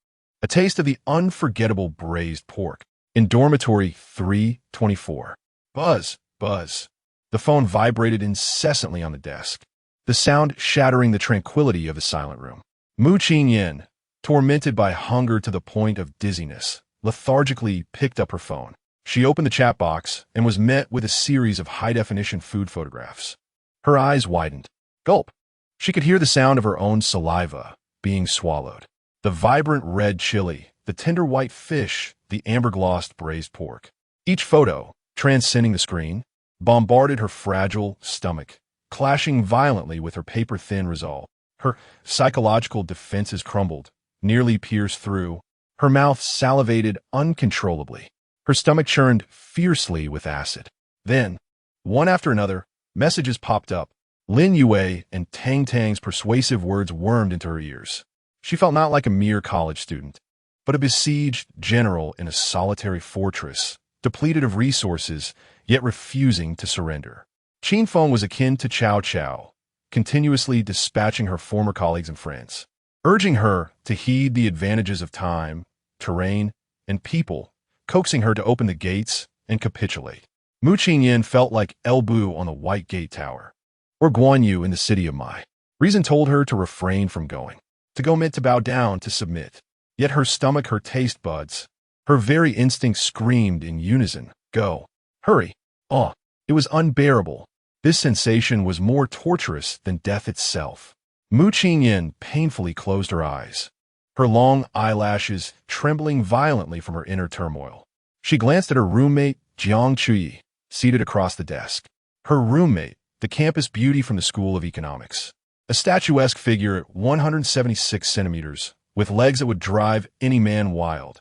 A taste of the unforgettable braised pork. In dormitory 324. Buzz, buzz. The phone vibrated incessantly on the desk, the sound shattering the tranquility of the silent room. Mu Qinyin, tormented by hunger to the point of dizziness, lethargically picked up her phone. She opened the chat box and was met with a series of high-definition food photographs. Her eyes widened. Gulp. She could hear the sound of her own saliva being swallowed. The vibrant red chili, the tender white fish, the amber-glossed braised pork. Each photo, transcending the screen, bombarded her fragile stomach, clashing violently with her paper-thin resolve. Her psychological defenses crumbled, nearly pierced through. Her mouth salivated uncontrollably. Her stomach churned fiercely with acid. Then, one after another, messages popped up. Lin Yue and Tang Tang's persuasive words wormed into her ears. She felt not like a mere college student, but a besieged general in a solitary fortress, depleted of resources, yet refusing to surrender. Qin Feng was akin to Chow Chow, continuously dispatching her former colleagues and friends, urging her to heed the advantages of time, terrain, and people, coaxing her to open the gates and capitulate. Mu Qinyin felt like El Bu on the White Gate Tower, or Guan Yu in the city of Mai. Reason told her to refrain from going, to go meant to bow down, to submit. Yet her stomach, her taste buds, her very instincts screamed in unison, go, hurry. Oh, it was unbearable. This sensation was more torturous than death itself. Mu Qinyin painfully closed her eyes, her long eyelashes trembling violently from her inner turmoil. She glanced at her roommate, Jiang Chui, seated across the desk. Her roommate, the campus beauty from the School of Economics. A statuesque figure at 176 centimeters, with legs that would drive any man wild.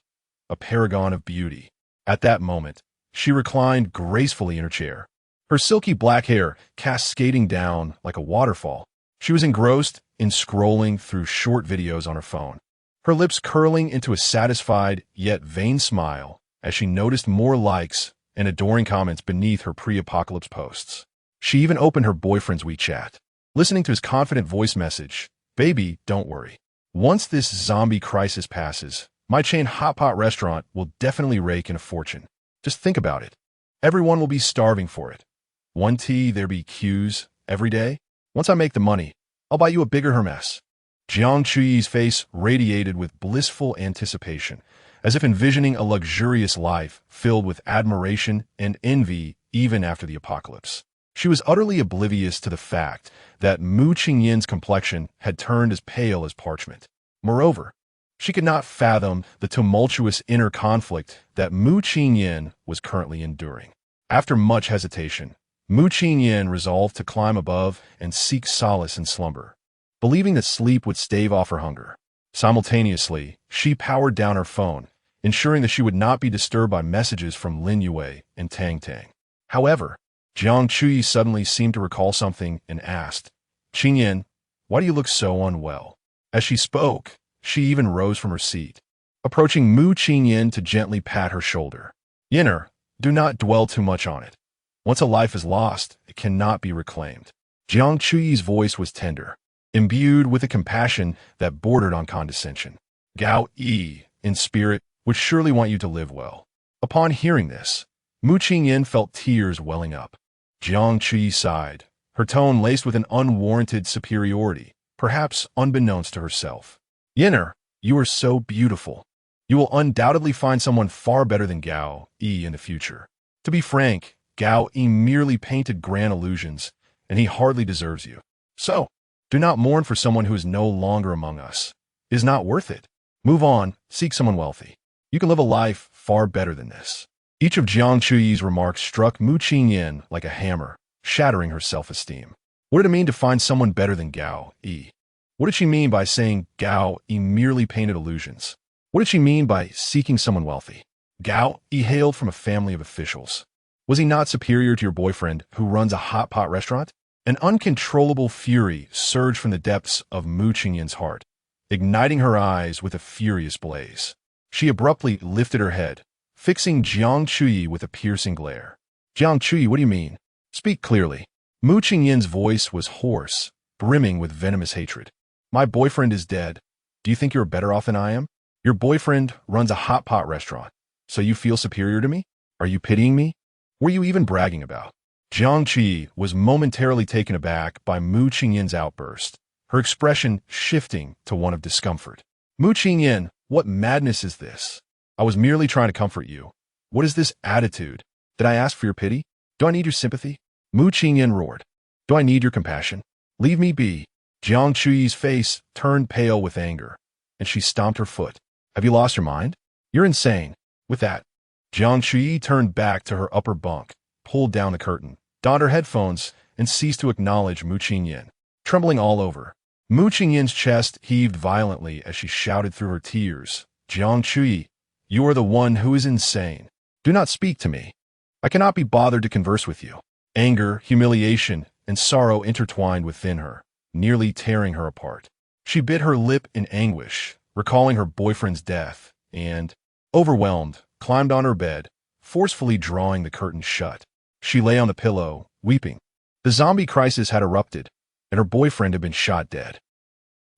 A paragon of beauty. At that moment, she reclined gracefully in her chair, her silky black hair cascading down like a waterfall. She was engrossed in scrolling through short videos on her phone, her lips curling into a satisfied yet vain smile as she noticed more likes and adoring comments beneath her pre-apocalypse posts. She even opened her boyfriend's WeChat, listening to his confident voice message, "Baby, don't worry. Once this zombie crisis passes, my chain hot pot restaurant will definitely rake in a fortune. Just think about it. Everyone will be starving for it. One tea, there be queues every day. Once I make the money, I'll buy you a bigger Hermes." Jiang Chuyi's face radiated with blissful anticipation as if envisioning a luxurious life filled with admiration and envy even after the apocalypse. She was utterly oblivious to the fact that Mu Qingyin's complexion had turned as pale as parchment. Moreover, she could not fathom the tumultuous inner conflict that Mu Qingyin was currently enduring. After much hesitation, Mu Qingyin resolved to climb above and seek solace in slumber, believing that sleep would stave off her hunger. Simultaneously, she powered down her phone, ensuring that she would not be disturbed by messages from Lin Yue and Tang Tang. However, Jiang Chuyi suddenly seemed to recall something and asked, "Qingyin, why do you look so unwell?" As she spoke, she even rose from her seat, approaching Mu Qingyin to gently pat her shoulder. "Yinner, do not dwell too much on it. Once a life is lost, it cannot be reclaimed." Jiang Chuyi's voice was tender, imbued with a compassion that bordered on condescension. "Gao Yi, in spirit, would surely want you to live well." Upon hearing this, Mu Qingyin felt tears welling up. Jiang Chuyi sighed, her tone laced with an unwarranted superiority, perhaps unbeknownst to herself. "Yinner, you are so beautiful. You will undoubtedly find someone far better than Gao Yi in the future. To be frank, Gao Yi merely painted grand illusions, and he hardly deserves you. So, do not mourn for someone who is no longer among us. It is not worth it. Move on, seek someone wealthy. You can live a life far better than this." Each of Jiang Chuyi's remarks struck Mu Qingyin like a hammer, shattering her self-esteem. What did it mean to find someone better than Gao Yi? What did she mean by saying Gao Yi merely painted illusions? What did she mean by seeking someone wealthy? Gao Yi hailed from a family of officials. Was he not superior to your boyfriend who runs a hot pot restaurant? An uncontrollable fury surged from the depths of Mu Qingyin's heart, igniting her eyes with a furious blaze. She abruptly lifted her head, fixing Jiang Chuyi with a piercing glare. "Jiang Chuyi, what do you mean? Speak clearly." Mu Qingyin's voice was hoarse, brimming with venomous hatred. "My boyfriend is dead. Do you think you're better off than I am? Your boyfriend runs a hot pot restaurant, so you feel superior to me? Are you pitying me? What are you even bragging about?" Jiang Chuyi was momentarily taken aback by Mu Qingyin's outburst, her expression shifting to one of discomfort. "Mu Qingyin, what madness is this? I was merely trying to comfort you. What is this attitude? Did I ask for your pity? Do I need your sympathy?" Mu Qingyin roared. "Do I need your compassion? Leave me be." Jiang Chuyi's face turned pale with anger, and she stomped her foot. "Have you lost your mind? You're insane." With that, Jiang Chuyi turned back to her upper bunk, pulled down the curtain, donned her headphones, and ceased to acknowledge Mu Qingyin. Trembling all over, Mu Qingyin's chest heaved violently as she shouted through her tears, "Jiang Chuyi, you are the one who is insane. Do not speak to me. I cannot be bothered to converse with you." Anger, humiliation, and sorrow intertwined within her, nearly tearing her apart. She bit her lip in anguish, recalling her boyfriend's death, and, overwhelmed, climbed on her bed, forcefully drawing the curtain shut. She lay on the pillow, weeping. The zombie crisis had erupted, and her boyfriend had been shot dead.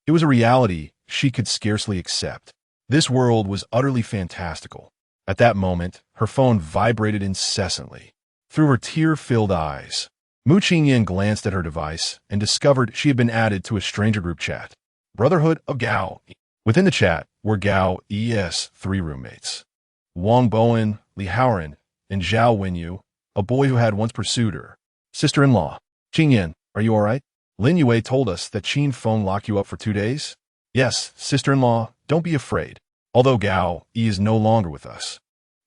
It was a reality she could scarcely accept. This world was utterly fantastical. At that moment, her phone vibrated incessantly. Through her tear-filled eyes, Mu Qingyin glanced at her device and discovered she had been added to a stranger group chat. Brotherhood of Gao. Within the chat were Gao Yi's 3 roommates, Wang Bowen, Li Haoran, and Zhao Wenyu, a boy who had once pursued her. "Sister-in-law, Qingyin, are you all right? Lin Yue told us that Qin Feng locked you up for 2 days?" "Yes, sister-in-law, don't be afraid. Although Gao Yi is no longer with us,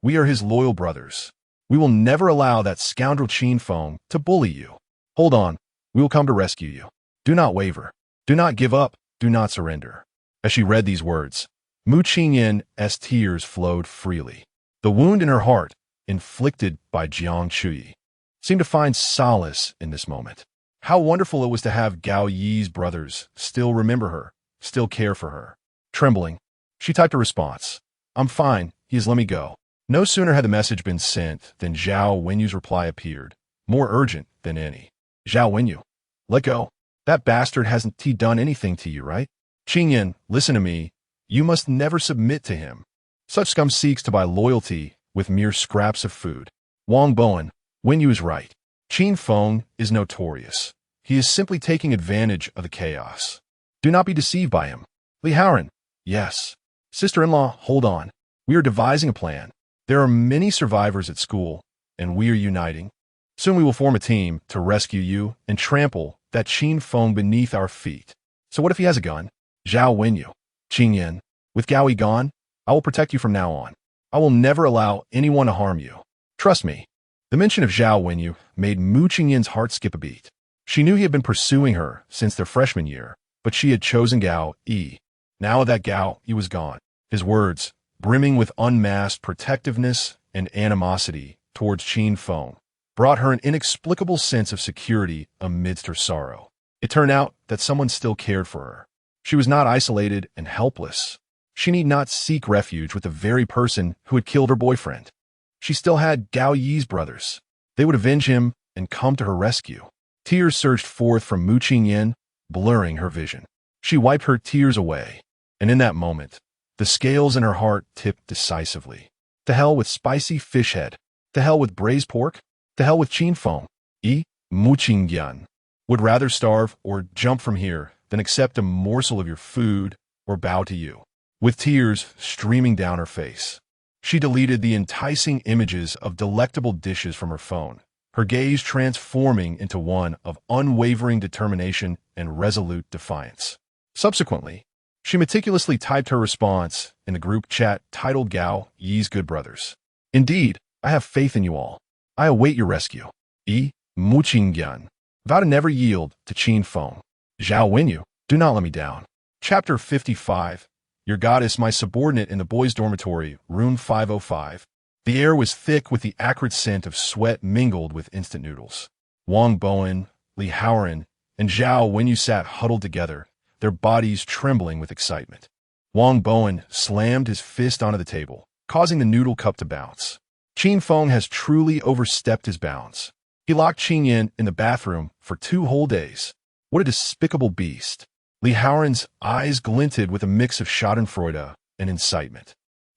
we are his loyal brothers. We will never allow that scoundrel Qin Feng to bully you. Hold on, we will come to rescue you. Do not waver. Do not give up. Do not surrender." As she read these words, Mu Qingyin's tears flowed freely. The wound in her heart, inflicted by Jiang Chuyi, seemed to find solace in this moment. How wonderful it was to have Gao Yi's brothers still remember her, still care for her. Trembling, she typed a response. "I'm fine, he has let me go." No sooner had the message been sent than Zhao Wenyu's reply appeared, more urgent than any. "Zhao Wenyu, let go. That bastard hasn't done anything to you, right? Qingyin, listen to me. You must never submit to him. Such scum seeks to buy loyalty with mere scraps of food. Wang Bowen, Wenyu is right. Qin Feng is notorious. He is simply taking advantage of the chaos. Do not be deceived by him. Li Haoran, yes. Sister-in-law, hold on. We are devising a plan. There are many survivors at school, and we are uniting. Soon we will form a team to rescue you and trample that Qin Feng beneath our feet. So what if he has a gun? Zhao Wenyu. Qin Yin. With Gao Yi gone, I will protect you from now on. I will never allow anyone to harm you. Trust me. The mention of Zhao Wenyu made Mu Qingyin's heart skip a beat. She knew he had been pursuing her since their freshman year, but she had chosen Gao Yi. Now that Gao Yi was gone, his words, brimming with unmasked protectiveness and animosity towards Qin Feng, brought her an inexplicable sense of security amidst her sorrow. It turned out that someone still cared for her. She was not isolated and helpless. She need not seek refuge with the very person who had killed her boyfriend. She still had Gao Yi's brothers. They would avenge him and come to her rescue. Tears surged forth from Mu Qingyin, blurring her vision. She wiped her tears away, and in that moment, the scales in her heart tipped decisively. To hell with spicy fish head. To hell with braised pork. To hell with Qin Feng. Mu Qingyan would rather starve or jump from here than accept a morsel of your food or bow to you. With tears streaming down her face, she deleted the enticing images of delectable dishes from her phone, her gaze transforming into one of unwavering determination and resolute defiance. Subsequently, she meticulously typed her response in the group chat titled Gao Yi's Good Brothers. Indeed, I have faith in you all. I await your rescue. Mu Qingyan. Vow to never yield to Qin Feng. Zhao Wenyu, do not let me down. Chapter 55. Your goddess, my subordinate in the boys' dormitory, room 505. The air was thick with the acrid scent of sweat mingled with instant noodles. Wang Bowen, Li Haoran, and Zhao Wenyu sat huddled together, their bodies trembling with excitement. Wang Bowen slammed his fist onto the table, causing the noodle cup to bounce. Qin Feng has truly overstepped his bounds. He locked Qin Yin in the bathroom for 2 whole days. What a despicable beast. Li Haoran's eyes glinted with a mix of schadenfreude and incitement,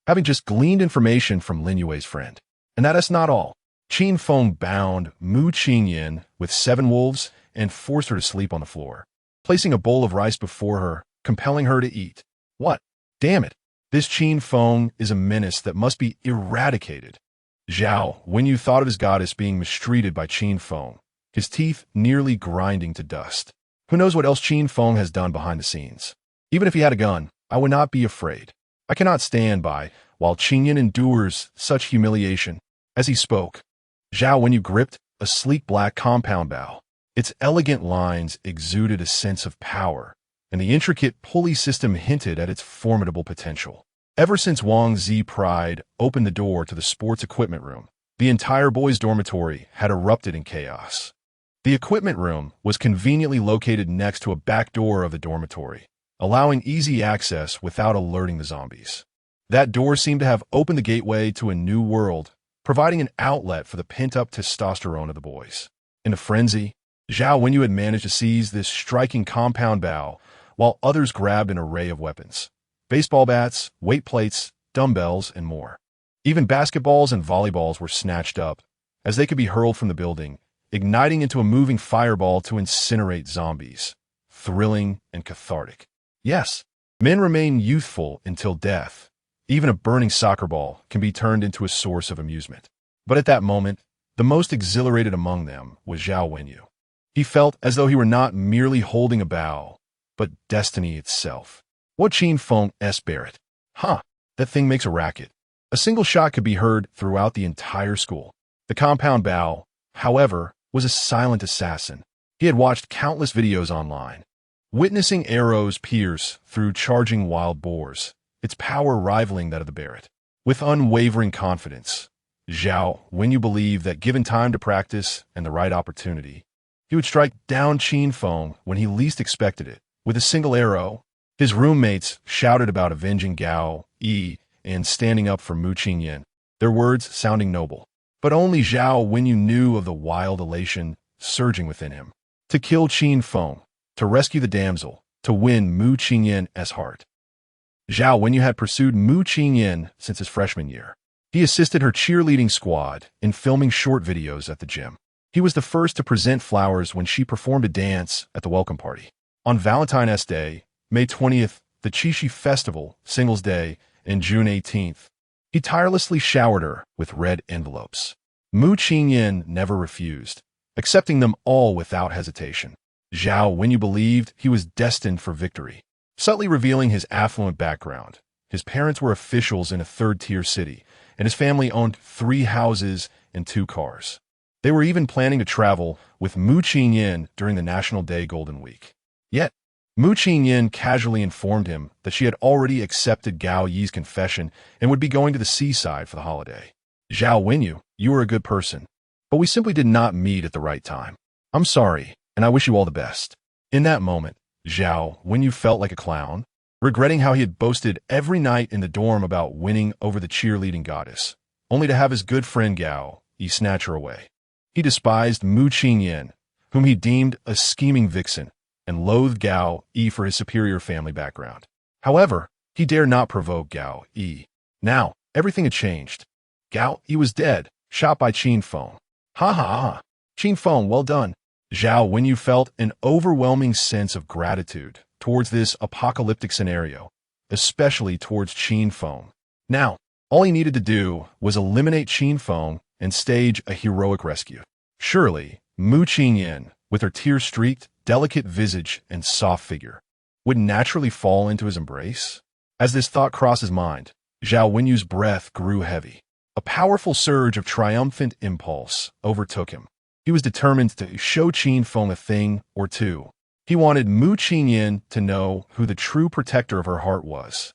having just gleaned information from Lin Yue's friend. And that is not all. Qin Feng bound Mu Qingyin with 7 wolves and forced her to sleep on the floor, placing a bowl of rice before her, compelling her to eat. What? Damn it. This Qin Feng is a menace that must be eradicated. Zhao, when you thought of his goddess being mistreated by Qin Feng, his teeth nearly grinding to dust. Who knows what else Qin Feng has done behind the scenes? Even if he had a gun, I would not be afraid. I cannot stand by while Qingyin endures such humiliation. As he spoke, Zhao Wenyu gripped a sleek black compound bow. Its elegant lines exuded a sense of power, and the intricate pulley system hinted at its formidable potential. Ever since Wang Zi Pride opened the door to the sports equipment room, the entire boys' dormitory had erupted in chaos. The equipment room was conveniently located next to a back door of the dormitory, allowing easy access without alerting the zombies. That door seemed to have opened the gateway to a new world, providing an outlet for the pent-up testosterone of the boys. In a frenzy, Zhao Wenyu had managed to seize this striking compound bow, while others grabbed an array of weapons. Baseball bats, weight plates, dumbbells, and more. Even basketballs and volleyballs were snatched up, as they could be hurled from the building, igniting into a moving fireball to incinerate zombies. Thrilling and cathartic. Yes, men remain youthful until death. Even a burning soccer ball can be turned into a source of amusement. But at that moment, the most exhilarated among them was Zhao Wenyu. He felt as though he were not merely holding a bow, but destiny itself. What Qin Feng S. Barrett? Huh, that thing makes a racket. A single shot could be heard throughout the entire school. The compound bow, however, was a silent assassin. He had watched countless videos online, witnessing arrows pierce through charging wild boars, its power rivaling that of the Barrett. With unwavering confidence, Zhao Wenyu believed that given time to practice and the right opportunity, he would strike down Qin Feng when he least expected it. With a single arrow, his roommates shouted about avenging Gao Yi and standing up for Mu Qingyin, their words sounding noble. But only Zhao Wenyu knew of the wild elation surging within him. To kill Qin Feng, to rescue the damsel, to win Mu Qingyin's heart. Zhao Wenyu had pursued Mu Qingyin since his freshman year. He assisted her cheerleading squad in filming short videos at the gym. He was the first to present flowers when she performed a dance at the welcome party. On Valentine's Day, May 20th, the Qixi Festival, Singles Day, and June 18th, He tirelessly showered her with red envelopes. Mu Qingyan never refused, accepting them all without hesitation. Zhao Wenyu believed he was destined for victory, subtly revealing his affluent background. His parents were officials in a third-tier city, and his family owned 3 houses and 2 cars. They were even planning to travel with Mu Qingyan during the National Day Golden Week. Yet, Mu Qingyan casually informed him that she had already accepted Gao Yi's confession and would be going to the seaside for the holiday. Zhao Wenyu, you are a good person, but we simply did not meet at the right time. I'm sorry, and I wish you all the best. In that moment, Zhao Wenyu felt like a clown, regretting how he had boasted every night in the dorm about winning over the cheerleading goddess, only to have his good friend Gao Yi snatch her away. He despised Mu Qingyan, whom he deemed a scheming vixen, and loathed Gao Yi for his superior family background. However, he dared not provoke Gao Yi. Now, everything had changed. Gao Yi was dead, shot by Qin Feng. Ha ha ha! Qin Feng, well done. Zhao Wenyu felt an overwhelming sense of gratitude towards this apocalyptic scenario, especially towards Qin Feng. Now, all he needed to do was eliminate Qin Feng and stage a heroic rescue. Surely, Mu Qingyan, with her tear-streaked, delicate visage and soft figure, would naturally fall into his embrace? As this thought crossed his mind, Zhao Wenyu's breath grew heavy. A powerful surge of triumphant impulse overtook him. He was determined to show Qin Feng a thing or two. He wanted Mu Qingyan to know who the true protector of her heart was.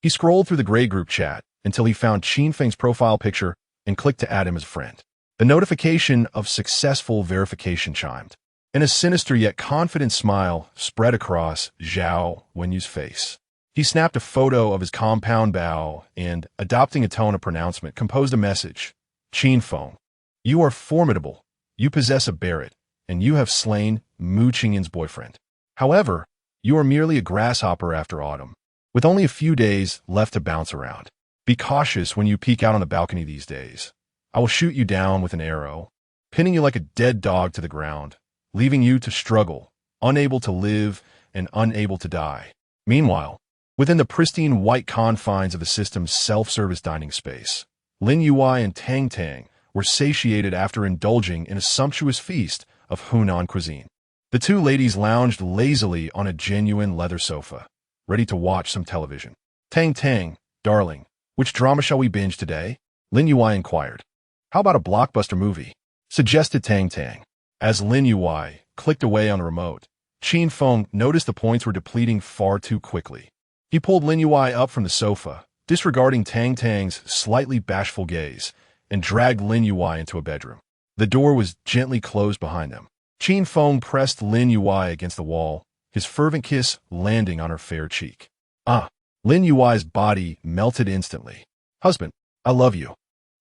He scrolled through the grade group chat until he found Qin Feng's profile picture and clicked to add him as a friend. The notification of successful verification chimed, and a sinister yet confident smile spread across Zhao Wenyu's face. He snapped a photo of his compound bow and, adopting a tone of pronouncement, composed a message. Qin Feng, you are formidable. You possess a Barrett, and you have slain Mu Qingyan's boyfriend. However, you are merely a grasshopper after autumn, with only a few days left to bounce around. Be cautious when you peek out on the balcony these days. I will shoot you down with an arrow, pinning you like a dead dog to the ground, leaving you to struggle, unable to live and unable to die. Meanwhile, within the pristine white confines of the system's self-service dining space, Lin Yuai and Tang Tang were satiated after indulging in a sumptuous feast of Hunan cuisine. The 2 ladies lounged lazily on a genuine leather sofa, ready to watch some television. Tang Tang, darling, which drama shall we binge today? Lin Yuai inquired. How about a blockbuster movie? Suggested Tang Tang. As Lin Yuai clicked away on the remote, Qin Feng noticed the points were depleting far too quickly. He pulled Lin Yuai up from the sofa, disregarding Tang Tang's slightly bashful gaze, and dragged Lin Yuai into a bedroom. The door was gently closed behind them. Qin Feng pressed Lin Yuai against the wall, his fervent kiss landing on her fair cheek. Lin Yuai's body melted instantly. Husband, I love you.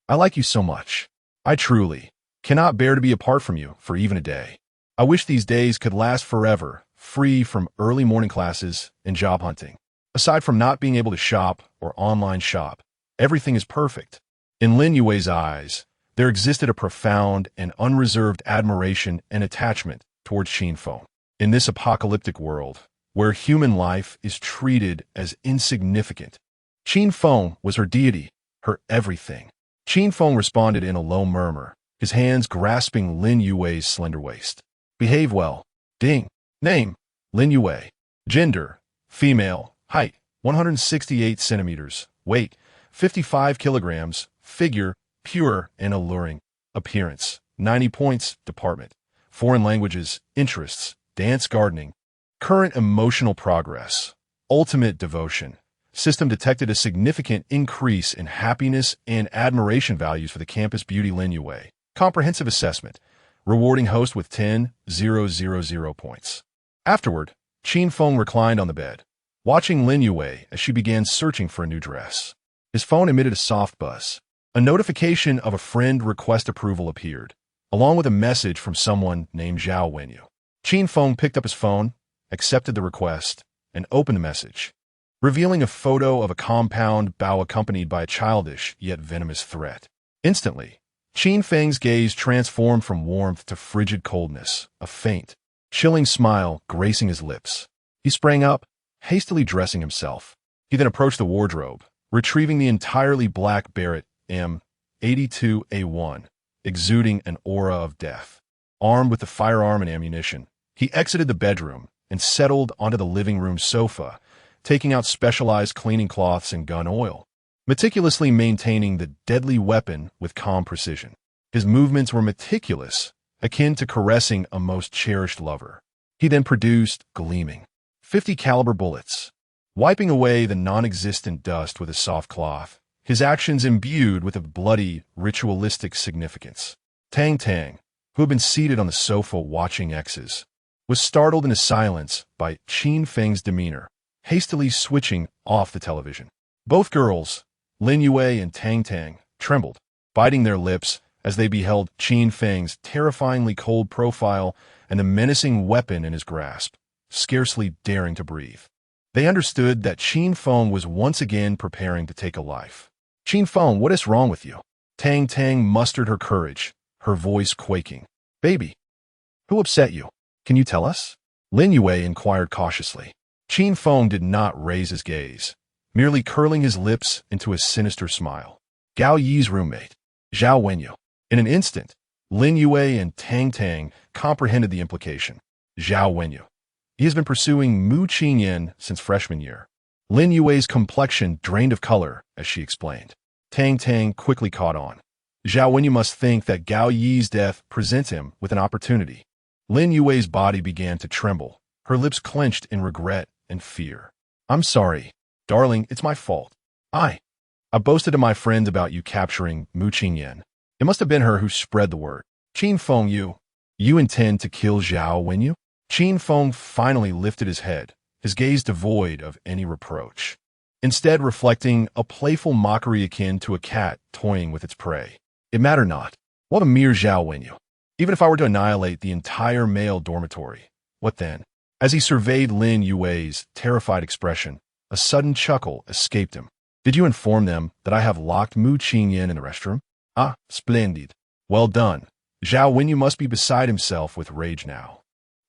I like you so much. I truly cannot bear to be apart from you for even a day. I wish these days could last forever, free from early morning classes and job hunting. Aside from not being able to shop or online shop, everything is perfect. In Lin Yui's eyes, there existed a profound and unreserved admiration and attachment towards Qin Feng. In this apocalyptic world, where human life is treated as insignificant, Qin Feng was her deity, her everything. Qin Feng responded in a low murmur, his hands grasping Lin Yui's slender waist. Behave well. Ding. Name, Lin Yue. Gender, female. Height, 168 centimeters. Weight, 55 kilograms. Figure, pure and alluring. Appearance, 90 points. Department, foreign languages. Interests, dance, gardening. Current emotional progress, ultimate devotion. System detected a significant increase in happiness and admiration values for the campus beauty Lin Yue. Comprehensive assessment, rewarding host with 10,000 points. Afterward, Qin Feng reclined on the bed, watching Lin Yue as she began searching for a new dress. His phone emitted a soft buzz. A notification of a friend request approval appeared, along with a message from someone named Zhao Wenyu. Qin Feng picked up his phone, accepted the request, and opened the message, revealing a photo of a compound bow accompanied by a childish yet venomous threat. Instantly, Qin Feng's gaze transformed from warmth to frigid coldness, a faint, chilling smile gracing his lips. He sprang up, hastily dressing himself. He then approached the wardrobe, retrieving the entirely black Barrett M82A1, exuding an aura of death. Armed with the firearm and ammunition, he exited the bedroom and settled onto the living room sofa, taking out specialized cleaning cloths and gun oil, meticulously maintaining the deadly weapon with calm precision. His movements were meticulous, akin to caressing a most cherished lover. He then produced gleaming 50 caliber bullets, wiping away the non-existent dust with a soft cloth, his actions imbued with a bloody, ritualistic significance. Tang Tang, who had been seated on the sofa watching X's, was startled into silence by Qin Feng's demeanor, hastily switching off the television. Both girls, Lin Yue and Tang Tang, trembled, biting their lips as they beheld Qin Feng's terrifyingly cold profile and the menacing weapon in his grasp, scarcely daring to breathe. They understood that Qin Feng was once again preparing to take a life. "Qin Feng, what is wrong with you?" Tang Tang mustered her courage, her voice quaking. "Baby, who upset you? Can you tell us?" Lin Yue inquired cautiously. Qin Feng did not raise his gaze, merely curling his lips into a sinister smile. "Gao Yi's roommate, Zhao Wenyu." In an instant, Lin Yue and Tang Tang comprehended the implication. Zhao Wenyu. He has been pursuing Mu Qingyan since freshman year. Lin Yue's complexion drained of color as she explained. Tang Tang quickly caught on. Zhao Wenyu must think that Gao Yi's death presents him with an opportunity. Lin Yue's body began to tremble, her lips clenched in regret and fear. "I'm sorry. Darling, it's my fault. I boasted to my friends about you capturing Mu Qingyan. It must have been her who spread the word. Qin Feng, you intend to kill Zhao Wenyu?" Qin Feng finally lifted his head, his gaze devoid of any reproach, instead reflecting a playful mockery akin to a cat toying with its prey. "It mattered not. What a mere Zhao Wenyu. Even if I were to annihilate the entire male dormitory, what then?" As he surveyed Lin Yue's terrified expression, a sudden chuckle escaped him. "Did you inform them that I have locked Mu Qingyan in the restroom? Ah, splendid. Well done. Zhao Wenyu must be beside himself with rage now.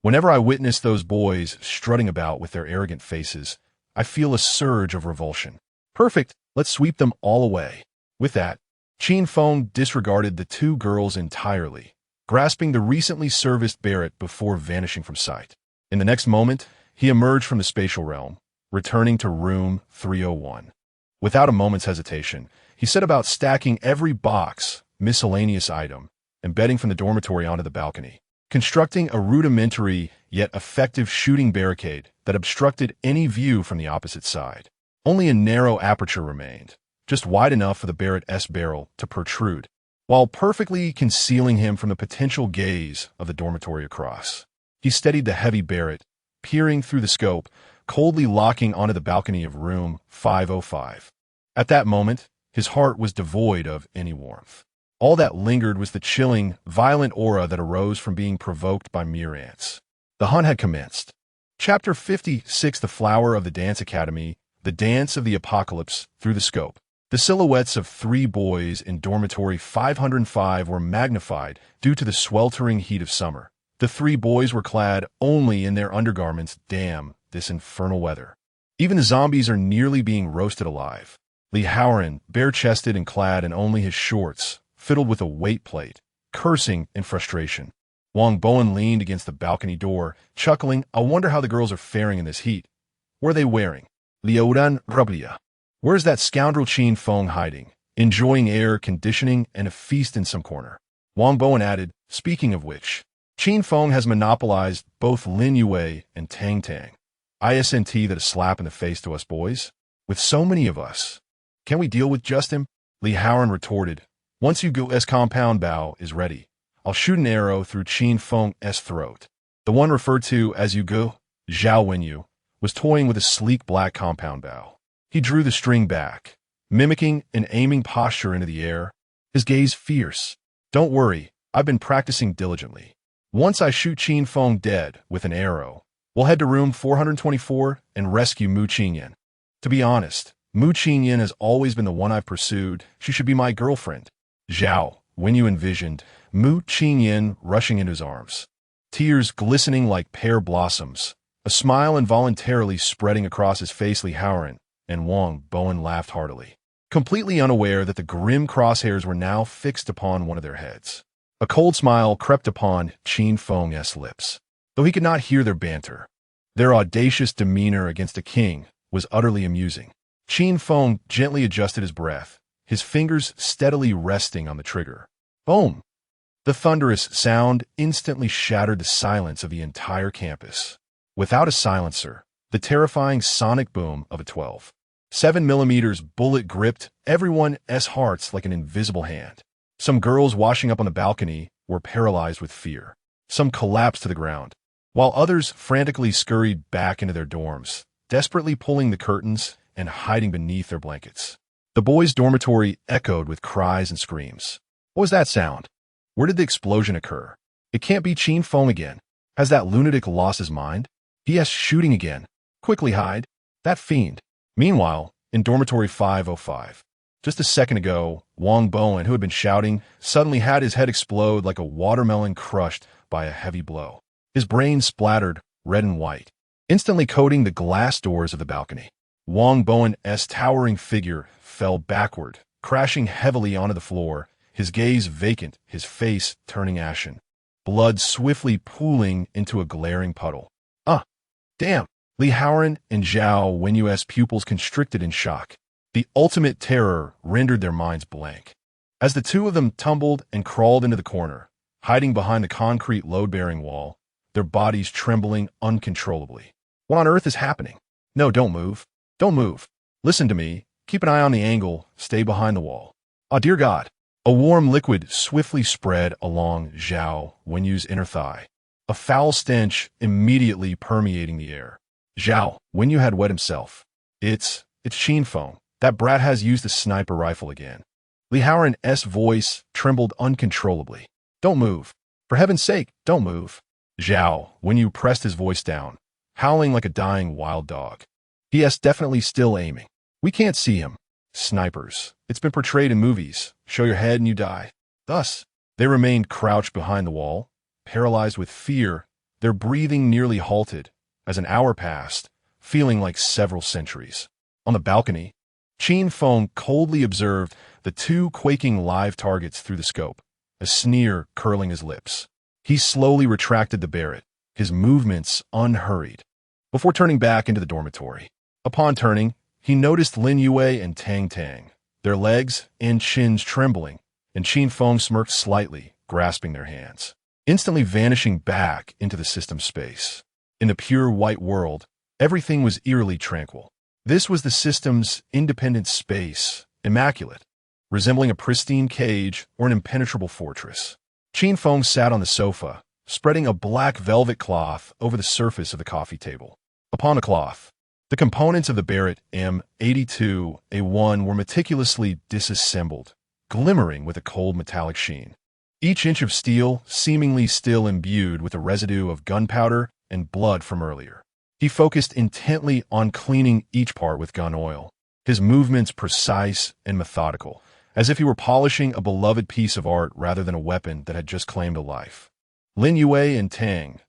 Whenever I witness those boys strutting about with their arrogant faces, I feel a surge of revulsion. Perfect, let's sweep them all away." With that, Qin Feng disregarded the two girls entirely, grasping the recently serviced Barrett before vanishing from sight. In the next moment, he emerged from the spatial realm, returning to room 301. Without a moment's hesitation, he set about stacking every box, miscellaneous item, and bedding from the dormitory onto the balcony, constructing a rudimentary yet effective shooting barricade that obstructed any view from the opposite side. Only a narrow aperture remained, just wide enough for the Barrett's barrel to protrude, while perfectly concealing him from the potential gaze of the dormitory across. He steadied the heavy Barrett, peering through the scope, coldly locking onto the balcony of room 505. At that moment, his heart was devoid of any warmth. All that lingered was the chilling, violent aura that arose from being provoked by mere ants. The hunt had commenced. Chapter 56, The Flower of the Dance Academy, The Dance of the Apocalypse, through the scope. The silhouettes of three boys in dormitory 505 were magnified due to the sweltering heat of summer. The three boys were clad only in their undergarments. Damn, this infernal weather. Even the zombies are nearly being roasted alive. Li Haoran, bare-chested and clad in only his shorts, fiddled with a weight plate, cursing in frustration. Wang Bowen leaned against the balcony door, chuckling. "I wonder how the girls are faring in this heat. What are they wearing? Liudan Rublia. Where's that scoundrel Qin Feng hiding, enjoying air conditioning and a feast in some corner?" Wang Bowen added, "Speaking of which, Qin Feng has monopolized both Lin Yue and Tang Tang. Isn't that a slap in the face to us boys? With so many of us, can we deal with just him?" Li Haoran retorted, "Once Yugu's compound bow is ready, I'll shoot an arrow through Qin Feng's throat." The one referred to as Yugu, Zhao Wenyu, was toying with a sleek black compound bow. He drew the string back, mimicking an aiming posture into the air, his gaze fierce. "Don't worry, I've been practicing diligently. Once I shoot Qin Feng dead with an arrow, we'll head to room 424 and rescue Mu Qingyan. To be honest, Mu Qingyan has always been the one I've pursued. She should be my girlfriend." Zhao, when you envisioned Mu Qingyan rushing into his arms, tears glistening like pear blossoms, a smile involuntarily spreading across his face. Li Haoran, and Wang Bowen laughed heartily, completely unaware that the grim crosshairs were now fixed upon one of their heads. A cold smile crept upon Qin Feng's lips, though he could not hear their banter. Their audacious demeanor against a king was utterly amusing. Qin Feng gently adjusted his breath, his fingers steadily resting on the trigger. Boom! The thunderous sound instantly shattered the silence of the entire campus. Without a silencer, the terrifying sonic boom of a 12.7mm bullet gripped everyone's hearts like an invisible hand. Some girls washing up on the balcony were paralyzed with fear. Some collapsed to the ground, while others frantically scurried back into their dorms, desperately pulling the curtains and hiding beneath their blankets. The boys' dormitory echoed with cries and screams. What was that sound? Where did the explosion occur? It can't be Qin Feng again. Has that lunatic lost his mind? He is shooting again. Quickly hide. That fiend. Meanwhile, in dormitory 505, just a second ago, Wang Bowen, who had been shouting, suddenly had his head explode like a watermelon crushed by a heavy blow. His brain splattered red and white, instantly coating the glass doors of the balcony. Wang Bowen's towering figure fell backward, crashing heavily onto the floor, his gaze vacant, his face turning ashen, blood swiftly pooling into a glaring puddle. Damn! Li Haoran and Zhao Wenyu's pupils constricted in shock. The ultimate terror rendered their minds blank. As the two of them tumbled and crawled into the corner, hiding behind the concrete load-bearing wall, their bodies trembling uncontrollably. What on earth is happening? No, don't move. Don't move. Listen to me. Keep an eye on the angle. Stay behind the wall. Ah, dear God. A warm liquid swiftly spread along Zhao Wenyu's inner thigh, a foul stench immediately permeating the air. Zhao Wenyu had wet himself. It's Qin Feng. That brat has used the sniper rifle again. Li Haoran's voice trembled uncontrollably. Don't move. For heaven's sake, don't move. Zhao Wenyu pressed his voice down, howling like a dying wild dog. He is definitely still aiming. We can't see him. Snipers. It's been portrayed in movies. Show your head and you die. Thus, they remained crouched behind the wall, paralyzed with fear, their breathing nearly halted as an hour passed, feeling like several centuries. On the balcony, Qin Feng coldly observed the two quaking live targets through the scope, a sneer curling his lips. He slowly retracted the barrett, his movements unhurried, before turning back into the dormitory. Upon turning, he noticed Lin Yue and Tang Tang, their legs and chins trembling, and Qin Feng smirked slightly, grasping their hands, instantly vanishing back into the system space. In the pure white world, everything was eerily tranquil. This was the system's independent space, immaculate, resembling a pristine cage or an impenetrable fortress. Qin Feng sat on the sofa, spreading a black velvet cloth over the surface of the coffee table. Upon the cloth, the components of the Barrett M82A1 were meticulously disassembled, glimmering with a cold metallic sheen. Each inch of steel seemingly still imbued with a residue of gunpowder and blood from earlier. He focused intently on cleaning each part with gun oil, his movements precise and methodical, as if he were polishing a beloved piece of art rather than a weapon that had just claimed a life. Lin Yue and Tang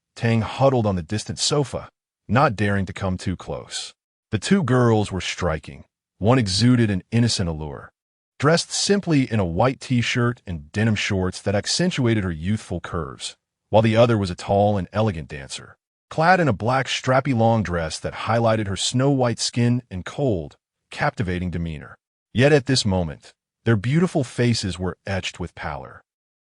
huddled on the distant sofa, not daring to come too close. The two girls were striking. One exuded an innocent allure, dressed simply in a white t-shirt and denim shorts that accentuated her youthful curves, while the other was a tall and elegant dancer, clad in a black strappy long dress that highlighted her snow-white skin and cold, captivating demeanor. Yet at this moment, their beautiful faces were etched with pallor,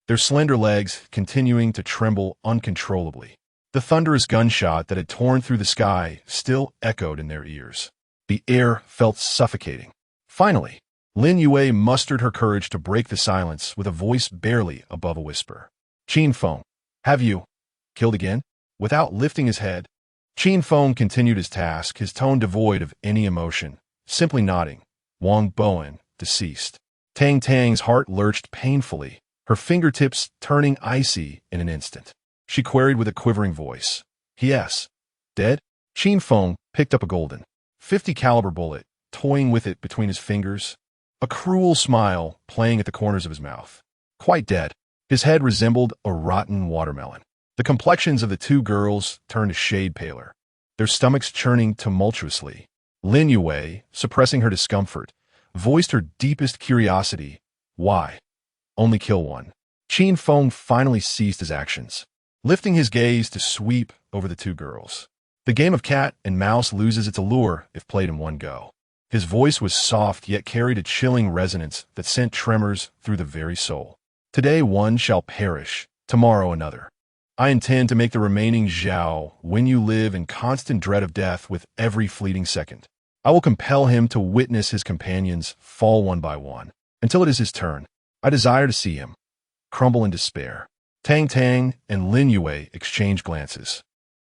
their slender legs continuing to tremble uncontrollably. The thunderous gunshot that had torn through the sky still echoed in their ears. The air felt suffocating. Finally, Lin Yue mustered her courage to break the silence with a voice barely above a whisper. Qin Feng, have you killed again? Without lifting his head, Qin Feng continued his task, his tone devoid of any emotion, simply nodding. Wang Bowen, deceased. Tang's heart lurched painfully, her fingertips turning icy in an instant. She queried with a quivering voice. Yes. Dead? Qin Feng picked up a golden .50 caliber bullet, toying with it between his fingers, a cruel smile playing at the corners of his mouth. Quite dead. His head resembled a rotten watermelon. The complexions of the two girls turned a shade paler, their stomachs churning tumultuously. Lin Yue, suppressing her discomfort, voiced her deepest curiosity. Why? Only kill one. Qin Feng finally ceased his actions, lifting his gaze to sweep over the two girls. The game of cat and mouse loses its allure if played in one go. His voice was soft yet carried a chilling resonance that sent tremors through the very soul. Today one shall perish, tomorrow another. I intend to make the remaining Zhao when you live in constant dread of death with every fleeting second. I will compel him to witness his companions fall one by one, until it is his turn. I desire to see him crumble in despair. Tang Tang and Lin Yue exchanged glances,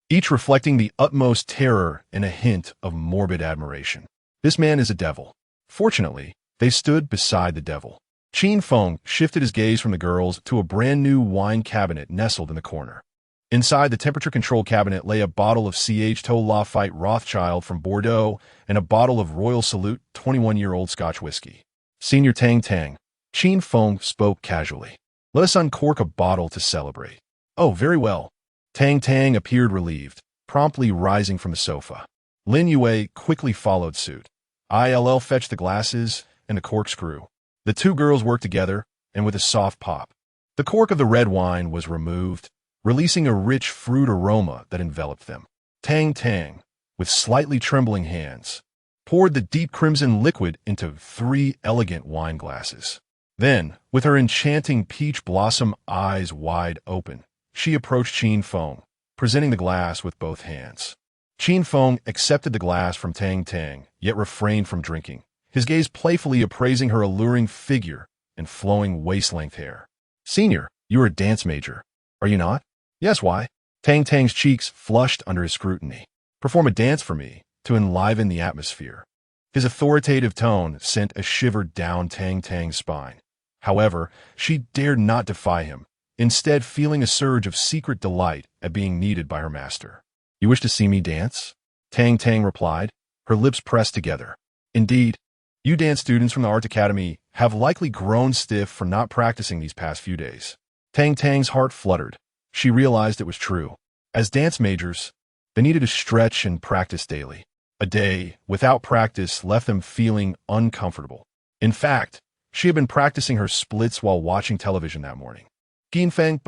each reflecting the utmost terror and a hint of morbid admiration. This man is a devil. Fortunately, they stood beside the devil. Qin Feng shifted his gaze from the girls to a brand-new wine cabinet nestled in the corner. Inside the temperature-control cabinet lay a bottle of Ch. Lafite Rothschild from Bordeaux and a bottle of Royal Salute 21-year-old Scotch whiskey. Senior Tang Tang, Qin Feng spoke casually. Let us uncork a bottle to celebrate. Oh, very well. Tang Tang appeared relieved, promptly rising from the sofa. Lin Yue quickly followed suit. ILL fetched the glasses and a corkscrew. The two girls worked together, and with a soft pop, the cork of the red wine was removed, releasing a rich fruit aroma that enveloped them. Tang Tang, with slightly trembling hands, poured the deep crimson liquid into 3 elegant wine glasses. Then, with her enchanting peach blossom eyes wide open, she approached Qin Feng, presenting the glass with both hands. Qin Feng accepted the glass from Tang Tang, yet refrained from drinking, his gaze playfully appraising her alluring figure and flowing waist-length hair. Senior, you are a dance major, are you not? Yes, why? Tang Tang's cheeks flushed under his scrutiny. Perform a dance for me to enliven the atmosphere. His authoritative tone sent a shiver down Tang Tang's spine. However, she dared not defy him, instead feeling a surge of secret delight at being needed by her master. You wish to see me dance? Tang Tang replied, her lips pressed together. Indeed, you dance students from the Art Academy have likely grown stiff for not practicing these past few days. Tang Tang's heart fluttered. She realized it was true. As dance majors, they needed to stretch and practice daily. A day without practice left them feeling uncomfortable. In fact, she had been practicing her splits while watching television that morning. Qin Feng,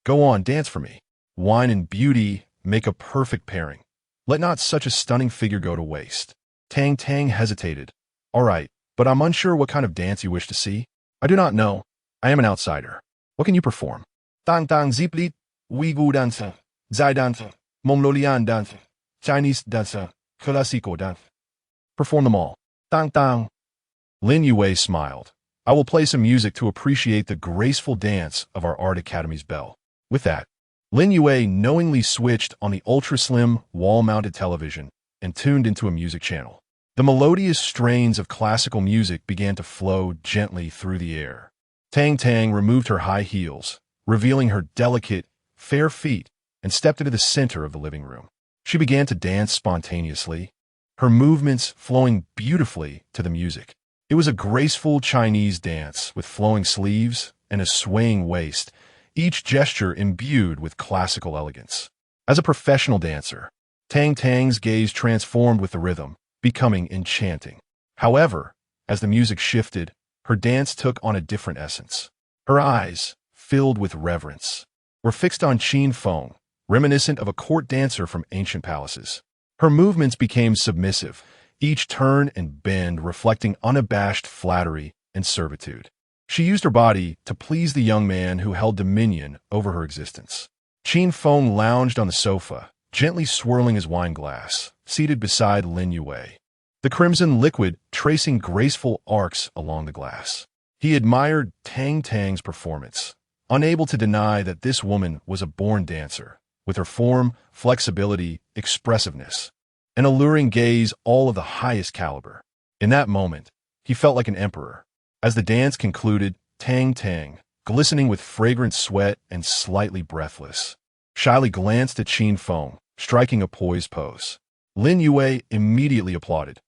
go on, dance for me. Wine and beauty make a perfect pairing. Let not such a stunning figure go to waste. Tang Tang hesitated. All right, but I'm unsure what kind of dance you wish to see. I do not know. I am an outsider. What can you perform? Tang Tang Ziplit, Uyghur dancer, Zai dancer, Mongolian dancer, Chinese dancer, Classical dancer. Perform them all. Tang Tang. Lin Yue smiled. I will play some music to appreciate the graceful dance of our Art Academy's bell. With that, Lin Yue knowingly switched on the ultra-slim, wall-mounted television and tuned into a music channel. The melodious strains of classical music began to flow gently through the air. Tang Tang removed her high heels, revealing her delicate, fair feet, and stepped into the center of the living room. She began to dance spontaneously, her movements flowing beautifully to the music. It was a graceful Chinese dance with flowing sleeves and a swaying waist, each gesture imbued with classical elegance. As a professional dancer, Tang Tang's gaze transformed with the rhythm, becoming enchanting. However, as the music shifted, her dance took on a different essence. Her eyes, filled with reverence, were fixed on Qin Feng, reminiscent of a court dancer from ancient palaces. Her movements became submissive, each turn and bend reflecting unabashed flattery and servitude. She used her body to please the young man who held dominion over her existence. Qin Feng lounged on the sofa, gently swirling his wine glass, seated beside Lin Yue, the crimson liquid tracing graceful arcs along the glass. He admired Tang Tang's performance, unable to deny that this woman was a born dancer, with her form, flexibility, expressiveness, an alluring gaze all of the highest caliber. In that moment, he felt like an emperor. As the dance concluded, Tang Tang, glistening with fragrant sweat and slightly breathless, shyly glanced at Qin Feng, striking a poised pose. Lin Yue immediately applauded.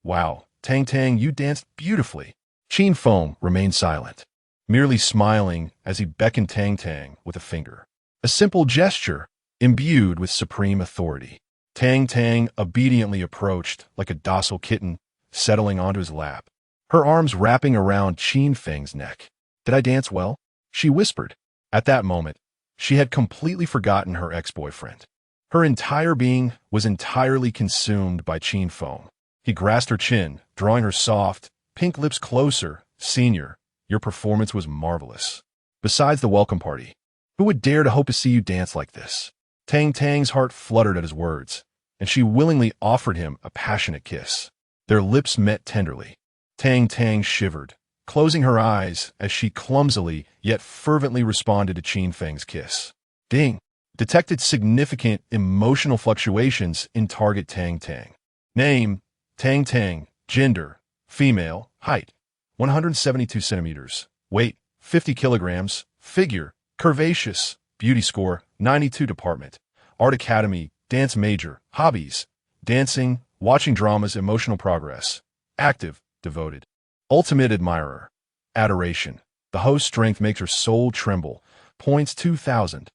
Wow, Tang Tang, you danced beautifully. Qin Feng remained silent, merely smiling as he beckoned Tang Tang with a finger. A simple gesture, imbued with supreme authority. Tang Tang obediently approached like a docile kitten, settling onto his lap, her arms wrapping around Qin Feng's neck. "Did I dance well?" she whispered. At that moment, she had completely forgotten her ex-boyfriend. Her entire being was entirely consumed by Qin Feng. He grasped her chin, drawing her soft, pink lips closer. "Senior, your performance was marvelous. Besides the welcome party, who would dare to hope to see you dance like this?" Tang Tang's heart fluttered at his words, and she willingly offered him a passionate kiss. Their lips met tenderly. Tang Tang shivered, closing her eyes as she clumsily yet fervently responded to Qin Feng's kiss. Ding! Detected significant emotional fluctuations in target Tang Tang. Name: Tang Tang. Gender: female. Height: 172 centimeters. Weight: 50 kilograms. Figure: curvaceous. Beauty score: 92. Department: Art Academy. Dance major. Hobbies: dancing, watching dramas. Emotional progress: active, devoted. Ultimate admirer: adoration. The host's strength makes her soul tremble. Points 2,000.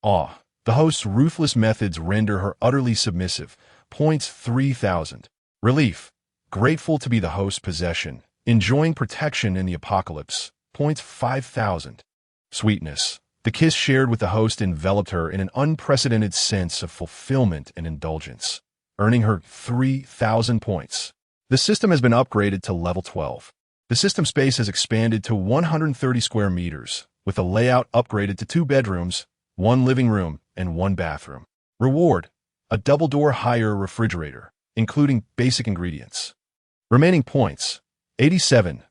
Awe: the host's ruthless methods render her utterly submissive. Points 3,000. Relief: grateful to be the host's possession, enjoying protection in the apocalypse. Points 5,000. Sweetness: the kiss shared with the host enveloped her in an unprecedented sense of fulfillment and indulgence, earning her 3,000 points. The system has been upgraded to level 12. The system space has expanded to 130 square meters, with the layout upgraded to 2 bedrooms, 1 living room, and 1 bathroom. Reward: a double-door higher refrigerator, including basic ingredients. Remaining points: 87,000.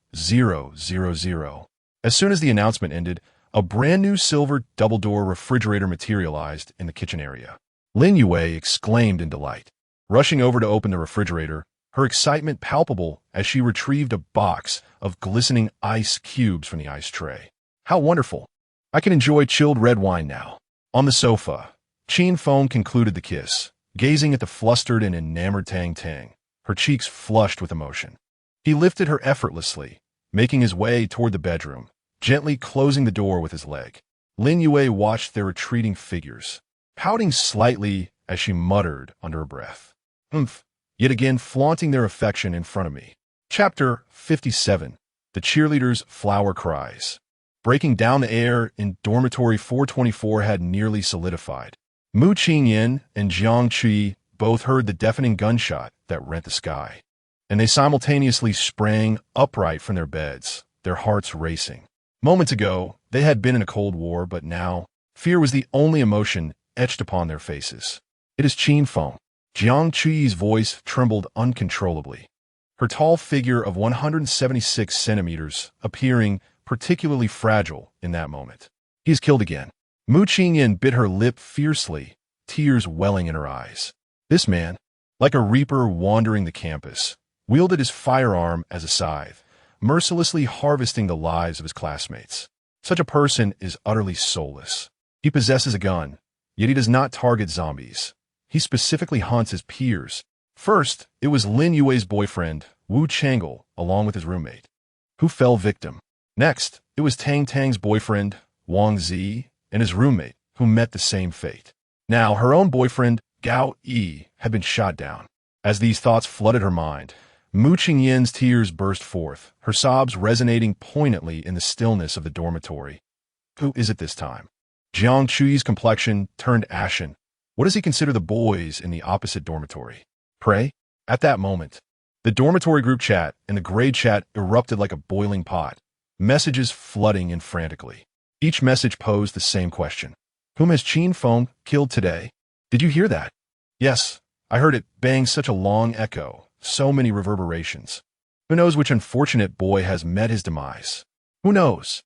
As soon as the announcement ended, a brand new silver double-door refrigerator materialized in the kitchen area. Lin Yue exclaimed in delight. Rushing over to open the refrigerator, her excitement palpable as she retrieved a box of glistening ice cubes from the ice tray. "How wonderful! I can enjoy chilled red wine now." On the sofa, Qin Feng concluded the kiss, gazing at the flustered and enamored Tang Tang, her cheeks flushed with emotion. He lifted her effortlessly, making his way toward the bedroom, gently closing the door with his leg. Lin Yue watched their retreating figures, pouting slightly as she muttered under her breath, "Humph, yet again flaunting their affection in front of me." Chapter 57. The Cheerleaders' Flower Cries. Breaking down the air in dormitory 424 had nearly solidified. Mu Qingyan and Jiang Qi both heard the deafening gunshot that rent the sky, and they simultaneously sprang upright from their beds, their hearts racing. Moments ago, they had been in a cold war, but now, fear was the only emotion etched upon their faces. "It is Qin Feng." Jiang Qi's voice trembled uncontrollably, her tall figure of 176 centimeters appearing particularly fragile in that moment. "He is killed again." Mu Qingyan bit her lip fiercely, tears welling in her eyes. This man, like a reaper wandering the campus, wielded his firearm as a scythe, mercilessly harvesting the lives of his classmates. Such a person is utterly soulless. He possesses a gun, yet he does not target zombies. He specifically hunts his peers. First, it was Lin Yue's boyfriend, Wu Chang'e, along with his roommate, who fell victim. Next, it was Tang Tang's boyfriend, Wang Zi, and his roommate, who met the same fate. Now, her own boyfriend, Gao Yi, had been shot down. As these thoughts flooded her mind, Mu Qingyan's tears burst forth, her sobs resonating poignantly in the stillness of the dormitory. Who is it this time? Jiang Qi's complexion turned ashen. What does he consider the boys in the opposite dormitory? Pray? At that moment, the dormitory group chat and the grade chat erupted like a boiling pot, messages flooding in frantically. Each message posed the same question. Whom has Qin Feng killed today? Did you hear that? Yes, I heard it bang such a long echo. So many reverberations. Who knows which unfortunate boy has met his demise? Who knows?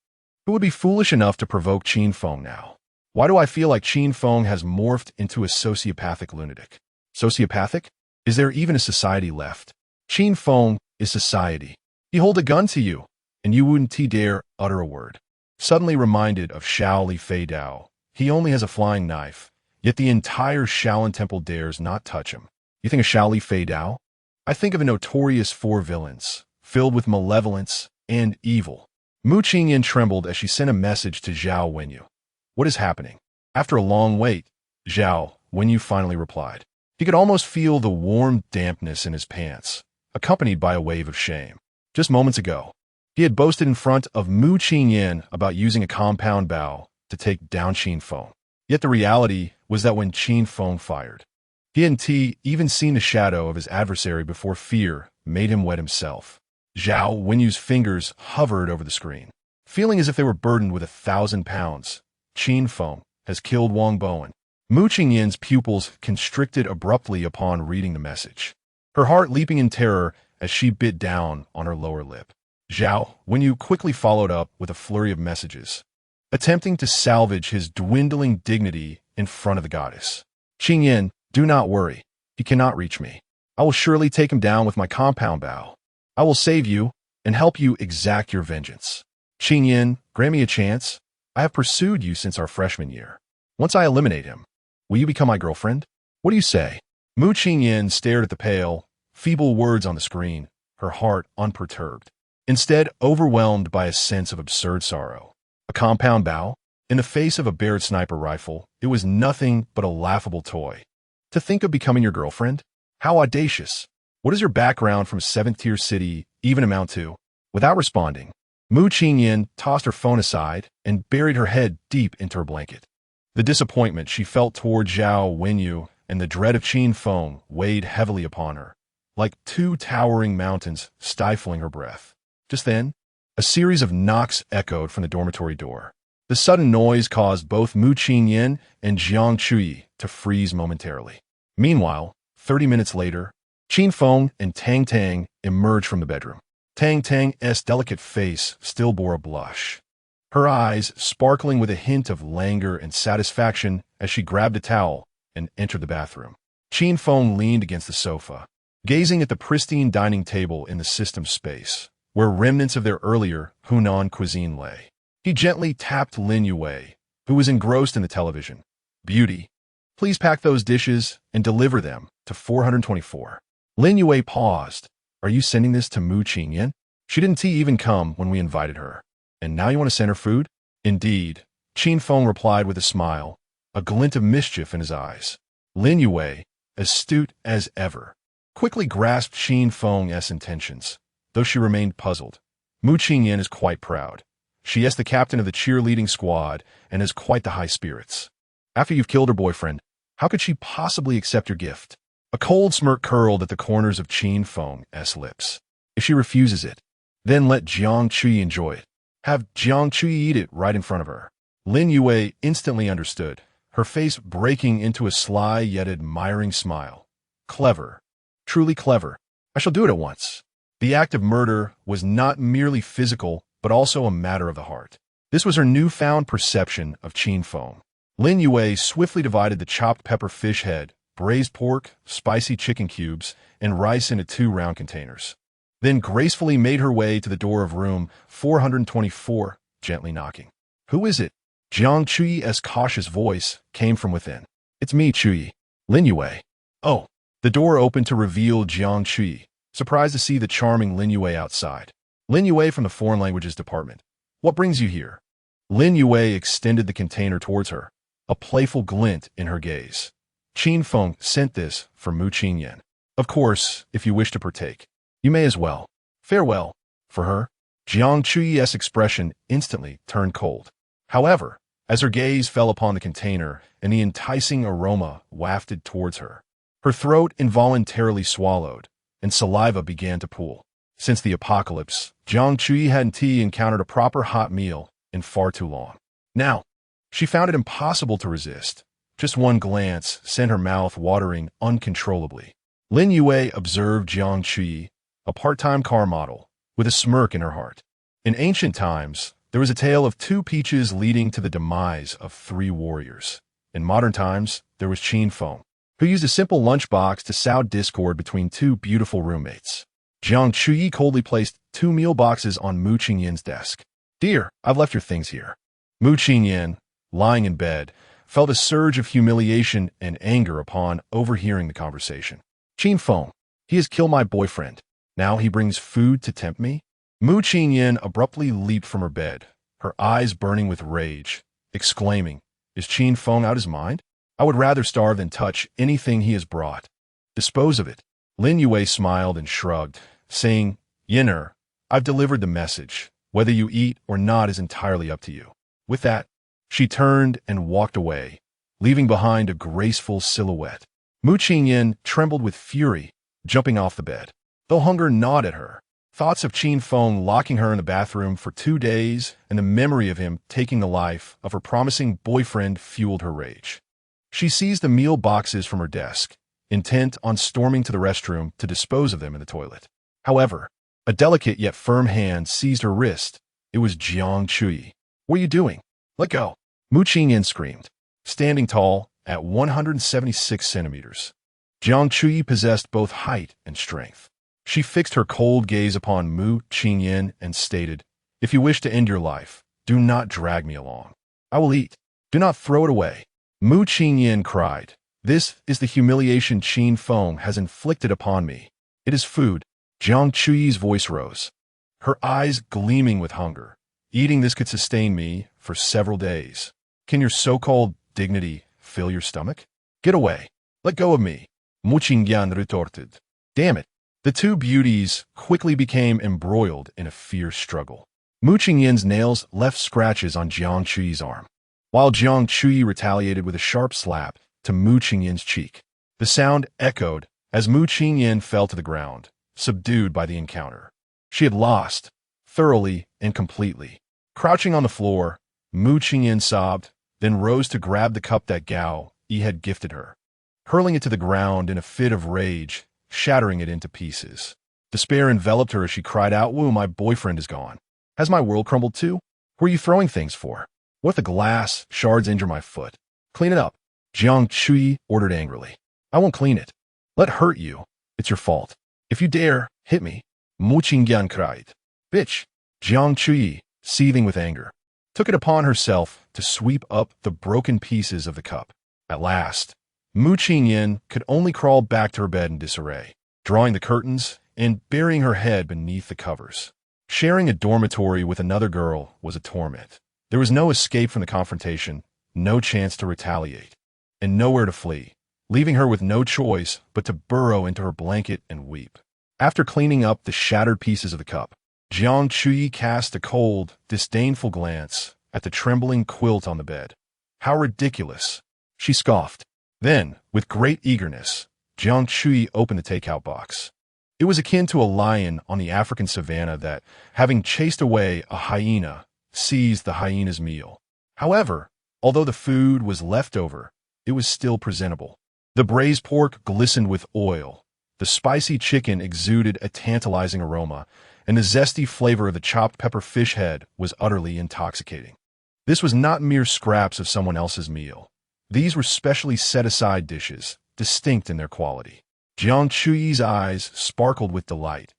Who would be foolish enough to provoke Qin Feng now? Why do I feel like Qin Feng has morphed into a sociopathic lunatic? Sociopathic? Is there even a society left? Qin Feng is society. He hold a gun to you, and you wouldn't dare utter a word. Suddenly reminded of Shao Li Fei Dao. He only has a flying knife, yet the entire Shaolin Temple dares not touch him. You think of Shao Li Fei Dao? I think of a notorious 4 villains, filled with malevolence and evil. Mu Qingyan trembled as she sent a message to Zhao Wenyu. What is happening? After a long wait, Zhao Wenyu finally replied. He could almost feel the warm dampness in his pants, accompanied by a wave of shame. Just moments ago, he had boasted in front of Mu Qingyan about using a compound bow to take down Qin Feng. Yet the reality was that when Qin Feng fired, he hadn't even seen the shadow of his adversary before fear made him wet himself. Zhao Wenyu's fingers hovered over the screen, feeling as if they were burdened with 1,000 pounds. Qin Feng has killed Wang Bowen. Mu Qingyan's pupils constricted abruptly upon reading the message, her heart leaping in terror as she bit down on her lower lip. Zhao Wenyu quickly followed up with a flurry of messages, attempting to salvage his dwindling dignity in front of the goddess. Qingyan, do not worry. He cannot reach me. I will surely take him down with my compound bow. I will save you and help you exact your vengeance. Qingyan, grant me a chance. I have pursued you since our freshman year. Once I eliminate him, will you become my girlfriend? What do you say? Mu Qingyan stared at the pale, feeble words on the screen, her heart unperturbed, instead overwhelmed by a sense of absurd sorrow. A compound bow? In the face of a Barrett sniper rifle, it was nothing but a laughable toy. To think of becoming your girlfriend? How audacious. What does your background from a 7th-tier city even amount to? Without responding, Mu Qingyan tossed her phone aside and buried her head deep into her blanket. The disappointment she felt toward Zhao Wenyu and the dread of Qin Feng weighed heavily upon her, like two towering mountains stifling her breath. Just then, a series of knocks echoed from the dormitory door. The sudden noise caused both Mu Qingyan and Jiang Chui to freeze momentarily. Meanwhile, 30 minutes later, Qin Feng and Tang Tang emerged from the bedroom. Tang Tang's delicate face still bore a blush, her eyes sparkling with a hint of languor and satisfaction as she grabbed a towel and entered the bathroom. Qin Feng leaned against the sofa, gazing at the pristine dining table in the system space, where remnants of their earlier Hunan cuisine lay. He gently tapped Lin Yue, who was engrossed in the television. Beauty, please pack those dishes and deliver them to 424. Lin Yue paused. Are you sending this to Mu Qingyan? She didn't even come when we invited her. And now you want to send her food? Indeed, Qin Feng replied with a smile, a glint of mischief in his eyes. Lin Yue, astute as ever, quickly grasped Qin Feng's intentions, though she remained puzzled. Mu Qingyan is quite proud. She is the captain of the cheerleading squad and has quite the high spirits. After you've killed her boyfriend, how could she possibly accept your gift? A cold smirk curled at the corners of Qin Feng's lips. If she refuses it, then let Jiang Chui enjoy it. Have Jiang Chui eat it right in front of her. Lin Yue instantly understood, her face breaking into a sly yet admiring smile. Clever. Truly clever. I shall do it at once. The act of murder was not merely physical, but also a matter of the heart. This was her newfound perception of Qin Feng. Lin Yue swiftly divided the chopped pepper fish head, braised pork, spicy chicken cubes, and rice into 2 round containers. Then gracefully made her way to the door of room 424, gently knocking. Who is it? Jiang Chui's cautious voice came from within. It's me, Chui. Lin Yue. Oh. The door opened to reveal Jiang Chui, surprised to see the charming Lin Yue outside. Lin Yue from the Foreign Languages Department. What brings you here? Lin Yue extended the container towards her, a playful glint in her gaze. Qin Feng sent this for Mu Qingyan. Of course, if you wish to partake, you may as well. Farewell. For her, Jiang Chui's expression instantly turned cold. However, as her gaze fell upon the container and the enticing aroma wafted towards her, her throat involuntarily swallowed, and saliva began to pool. Since the apocalypse, Jiang Chui hadn't encountered a proper hot meal in far too long. Now, she found it impossible to resist. Just one glance sent her mouth watering uncontrollably. Lin Yue observed Jiang Chui, a part-time car model, with a smirk in her heart. In ancient times, there was a tale of 2 peaches leading to the demise of 3 warriors. In modern times, there was Qin Feng, who used a simple lunchbox to sow discord between 2 beautiful roommates. Jiang Chui coldly placed 2 meal boxes on Mu Qingyan's desk. Dear, I've left your things here. Mu Qingyan, lying in bed, felt a surge of humiliation and anger upon overhearing the conversation. Qin Feng, he has killed my boyfriend. Now he brings food to tempt me? Mu Qingyan abruptly leaped from her bed, her eyes burning with rage, exclaiming, Is Qin Feng out his mind? I would rather starve than touch anything he has brought. Dispose of it. Lin Yue smiled and shrugged, saying, Yin'er, I've delivered the message. Whether you eat or not is entirely up to you. With that, she turned and walked away, leaving behind a graceful silhouette. Mu Qingyan trembled with fury, jumping off the bed. Though hunger gnawed at her, thoughts of Qin Feng locking her in the bathroom for 2 days and the memory of him taking the life of her promising boyfriend fueled her rage. She seized the meal boxes from her desk, intent on storming to the restroom to dispose of them in the toilet. However, a delicate yet firm hand seized her wrist. It was Jiang Chui. What are you doing? Let go. Mu Qingyan screamed, standing tall at 176 centimeters. Jiang Chui possessed both height and strength. She fixed her cold gaze upon Mu Qingyan and stated, If you wish to end your life, do not drag me along. I will eat. Do not throw it away. Mu Qingyan cried, This is the humiliation Qin Feng has inflicted upon me. It is food. Jiang Chui's voice rose, her eyes gleaming with hunger. Eating this could sustain me for several days. Can your so-called dignity fill your stomach? Get away. Let go of me. Mu Qingyan retorted. Damn it. The two beauties quickly became embroiled in a fierce struggle. Mu Qingyan's nails left scratches on Jiang Chui's arm, while Jiang Chui retaliated with a sharp slap to Mu Qingyan's cheek. The sound echoed as Mu Qingyan fell to the ground, subdued by the encounter. She had lost, thoroughly and completely. Crouching on the floor, Mu Qingyan sobbed, then rose to grab the cup that Gao Yi had gifted her, hurling it to the ground in a fit of rage, shattering it into pieces. Despair enveloped her as she cried out, Woo, my boyfriend is gone. Has my world crumbled too? Who are you throwing things for? What if the glass shards injure my foot? Clean it up. Jiang Chui ordered angrily. I won't clean it. Let hurt you. It's your fault. If you dare, hit me. Mu Qingyan cried. Bitch. Jiang Chui, seething with anger, took it upon herself to sweep up the broken pieces of the cup. At last, Mu Qingyan could only crawl back to her bed in disarray, drawing the curtains and burying her head beneath the covers. Sharing a dormitory with another girl was a torment. There was no escape from the confrontation, no chance to retaliate, and nowhere to flee, leaving her with no choice but to burrow into her blanket and weep. After cleaning up the shattered pieces of the cup, Jiang Chui cast a cold, disdainful glance at the trembling quilt on the bed. How ridiculous, she scoffed. Then, with great eagerness, Jiang Chui opened the takeout box. It was akin to a lion on the African savanna that, having chased away a hyena, seized the hyena's meal. However, although the food was left over, it was still presentable. The braised pork glistened with oil, the spicy chicken exuded a tantalizing aroma, and the zesty flavor of the chopped pepper fish head was utterly intoxicating. This was not mere scraps of someone else's meal. These were specially set-aside dishes, distinct in their quality. Jiang Chui's eyes sparkled with delight.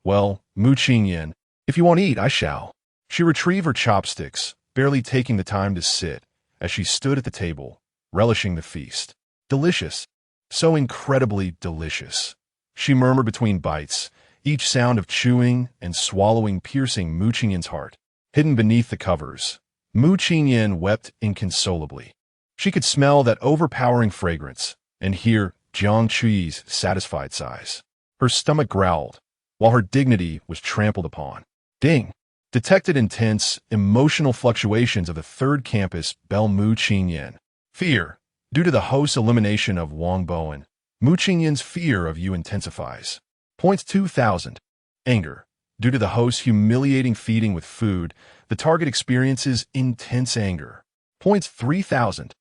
Well, Mu Qingyan, if you won't eat, I shall. She retrieved her chopsticks, barely taking the time to sit, as she stood at the table, relishing the feast. Delicious. So incredibly delicious. She murmured between bites, each sound of chewing and swallowing piercing Mu Qingyan's heart. Hidden beneath the covers, Mu Qingyan wept inconsolably. She could smell that overpowering fragrance and hear Jiang Chui's satisfied sighs. Her stomach growled, while her dignity was trampled upon. Ding! Detected intense, emotional fluctuations of the third campus bell Mu Qingyan. Fear. Due to the host's elimination of Wang Bowen, Mu Qingyan's fear of you intensifies. Points 2,000. Anger. Due to the host's humiliating feeding with food, the target experiences intense anger. Points 3,000.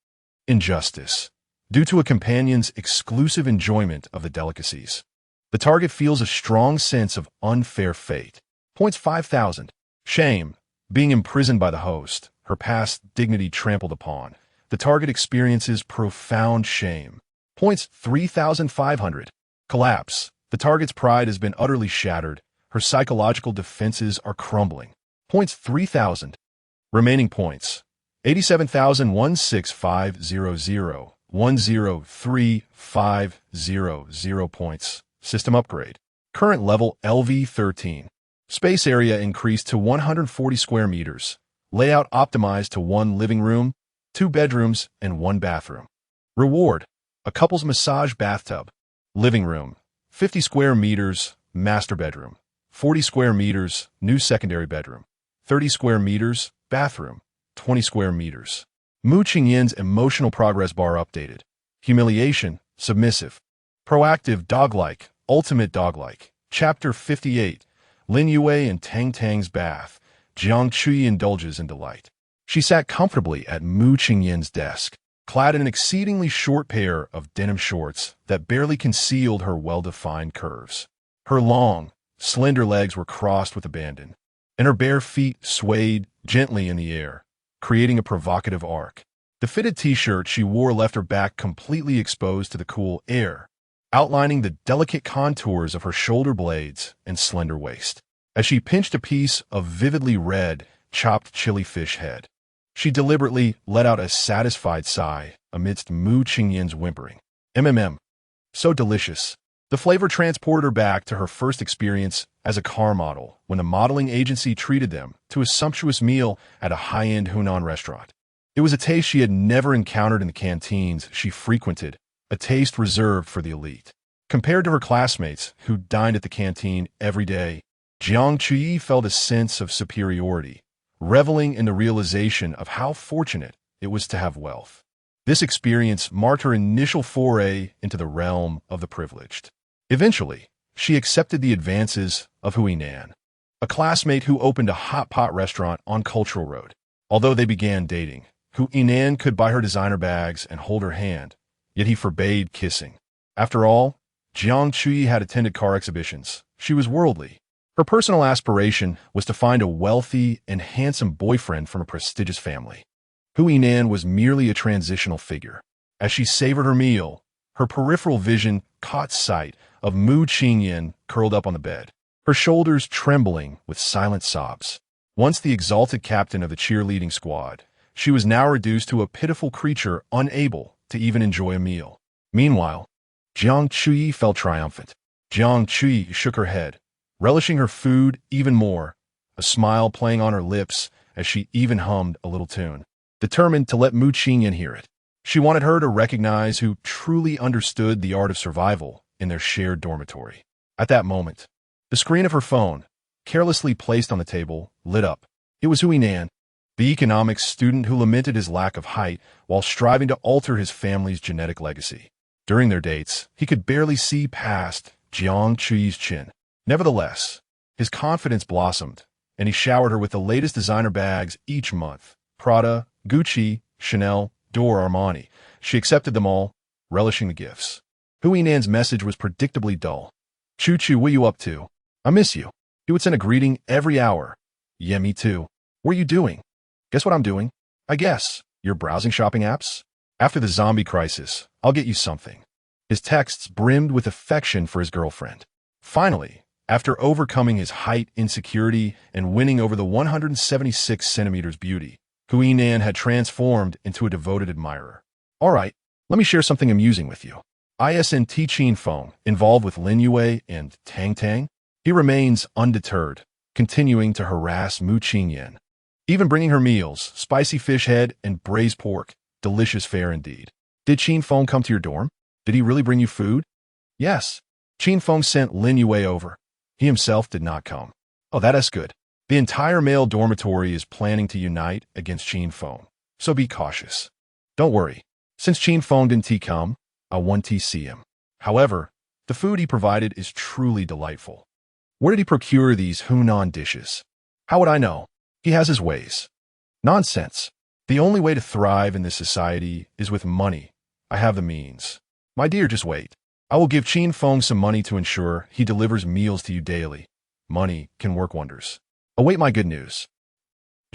Injustice. Due to a companion's exclusive enjoyment of the delicacies, the target feels a strong sense of unfair fate. Points 5,000. Shame. Being imprisoned by the host, her past dignity trampled upon, the target experiences profound shame. Points 3,500. Collapse. The target's pride has been utterly shattered. Her psychological defenses are crumbling. Points 3,000. Remaining points. 87,16500. 103,500 points. System upgrade. Current level LV13. Space area increased to 140 square meters. Layout optimized to 1 living room, 2 bedrooms, and 1 bathroom. Reward: a couple's massage bathtub. Living room: 50 square meters, master bedroom. 40 square meters, new secondary bedroom. 30 square meters, bathroom. 20 square meters. Mu Qingyin's emotional progress bar updated. Humiliation: submissive. Proactive: dog-like, ultimate dog-like. Chapter 58. Lin Yue and Tang Tang's bath. Jiang Chui indulges in delight. She sat comfortably at Mu Qingyin's desk, clad in an exceedingly short pair of denim shorts that barely concealed her well-defined curves. Her long, slender legs were crossed with abandon, and her bare feet swayed gently in the air, creating a provocative arc. The fitted t-shirt she wore left her back completely exposed to the cool air, outlining the delicate contours of her shoulder blades and slender waist. As she pinched a piece of vividly red, chopped chili fish head, she deliberately let out a satisfied sigh amidst Mu Qingyin's whimpering. So delicious. The flavor transported her back to her first experience as a car model when the modeling agency treated them to a sumptuous meal at a high-end Hunan restaurant. It was a taste she had never encountered in the canteens she frequented, a taste reserved for the elite. Compared to her classmates who dined at the canteen every day, Jiang Chui felt a sense of superiority, reveling in the realization of how fortunate it was to have wealth. This experience marked her initial foray into the realm of the privileged. Eventually, she accepted the advances of Hui Nan, a classmate who opened a hot pot restaurant on Cultural Road. Although they began dating, Hui Nan could buy her designer bags and hold her hand, yet he forbade kissing. After all, Jiang Chui had attended car exhibitions. She was worldly. Her personal aspiration was to find a wealthy and handsome boyfriend from a prestigious family. Hui Nan was merely a transitional figure. As she savored her meal, her peripheral vision caught sight of Mu Qingyin curled up on the bed, her shoulders trembling with silent sobs. Once the exalted captain of the cheerleading squad, she was now reduced to a pitiful creature unable to even enjoy a meal. Meanwhile, Jiang Chui felt triumphant. Jiang Chui shook her head, relishing her food even more, a smile playing on her lips as she even hummed a little tune, determined to let Mu Qingyin hear it. She wanted her to recognize who truly understood the art of survival in their shared dormitory. At that moment, the screen of her phone, carelessly placed on the table, lit up. It was Hui Nan, the economics student who lamented his lack of height while striving to alter his family's genetic legacy. During their dates, he could barely see past Jiang Chui's chin. Nevertheless, his confidence blossomed, and he showered her with the latest designer bags each month. Prada, Gucci, Chanel, Dior, Armani. She accepted them all, relishing the gifts. Hui Nan's message was predictably dull. "Chu Chu, what you up to? I miss you." He would send a greeting every hour. "Yeah, me too. What are you doing?" "Guess what I'm doing?" "I guess. You're browsing shopping apps?" "After the zombie crisis, I'll get you something." His texts brimmed with affection for his girlfriend. Finally, after overcoming his height insecurity and winning over the 176 centimeters beauty, Hui Nan had transformed into a devoted admirer. "All right, let me share something amusing with you. ISNT Qin Feng, involved with Lin Yue and Tang Tang?" He remains undeterred, continuing to harass Mu Qingyan, even bringing her meals, spicy fish head and braised pork, delicious fare indeed. "Did Qin Feng come to your dorm? Did he really bring you food?" "Yes. Qin Feng sent Lin Yue over. He himself did not come." "Oh, that's good. The entire male dormitory is planning to unite against Qin Feng, so be cautious." "Don't worry. Since Qin Feng didn't come, I won't see him. However, the food he provided is truly delightful." "Where did he procure these Hunan dishes?" "How would I know? He has his ways." "Nonsense. The only way to thrive in this society is with money. I have the means." "My dear, just wait. I will give Qin Feng some money to ensure he delivers meals to you daily. Money can work wonders. Await my good news."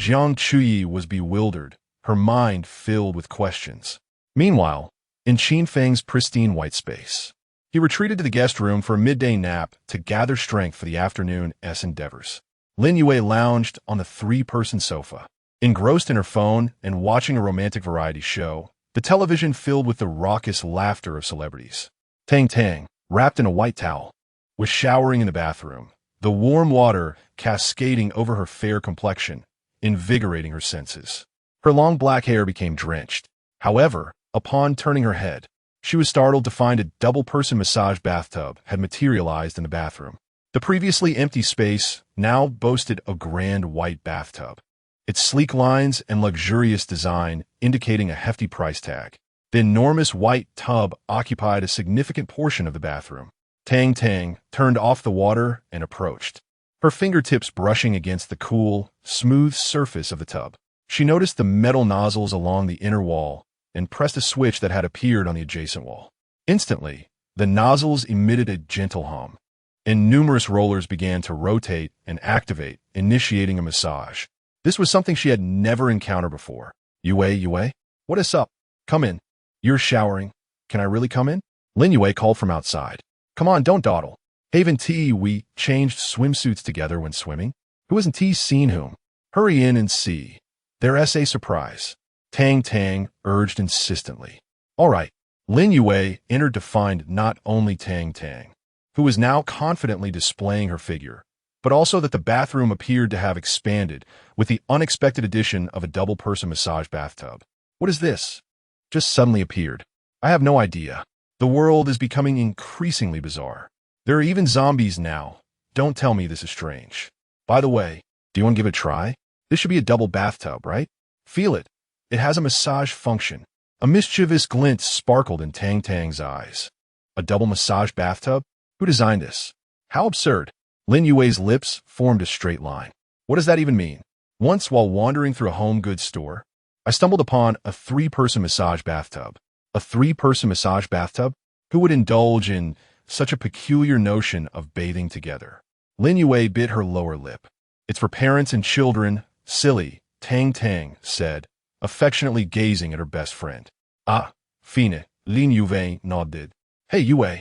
Jiang Chui was bewildered, her mind filled with questions. Meanwhile, in Qin Feng's pristine white space, he retreated to the guest room for a midday nap to gather strength for the afternoon's endeavors. Lin Yue lounged on the three-person sofa, engrossed in her phone and watching a romantic variety show, the television filled with the raucous laughter of celebrities. Tang Tang, wrapped in a white towel, was showering in the bathroom, the warm water cascading over her fair complexion, invigorating her senses. Her long black hair became drenched. However, Upon turning her head, she was startled to find a double-person massage bathtub had materialized in the bathroom. The previously empty space now boasted a grand white bathtub, its sleek lines and luxurious design indicating a hefty price tag. The enormous white tub occupied a significant portion of the bathroom. Tang Tang turned off the water and approached, her fingertips brushing against the cool, smooth surface of the tub. She noticed the metal nozzles along the inner wall and pressed a switch that had appeared on the adjacent wall. Instantly, the nozzles emitted a gentle hum, and numerous rollers began to rotate and activate, initiating a massage. This was something she had never encountered before. Yue, what is up? Come in. You're showering. Can I really come in? Lin Yue called from outside. Come on, don't dawdle. Haven T, we changed swimsuits together when swimming. Who hasn't T seen whom? Hurry in and see. Their essay surprise. Tang Tang urged insistently. All right. Lin Yue entered to find not only Tang Tang, who was now confidently displaying her figure, but also that the bathroom appeared to have expanded with the unexpected addition of a double-person massage bathtub. What is this? Just suddenly appeared. I have no idea. The world is becoming increasingly bizarre. There are even zombies now. Don't tell me this is strange. By the way, do you want to give it a try? This should be a double bathtub, right? Feel it. It has a massage function. A mischievous glint sparkled in Tang Tang's eyes. A double massage bathtub? Who designed this? How absurd. Lin Yue's lips formed a straight line. What does that even mean? Once, while wandering through a home goods store, I stumbled upon a 3-person massage bathtub. A 3-person massage bathtub? Who would indulge in such a peculiar notion of bathing together? Lin Yue bit her lower lip. It's for parents and children, silly, Tang Tang said, affectionately gazing at her best friend. Ah, fine, Lin Yue nodded. Hey Yue,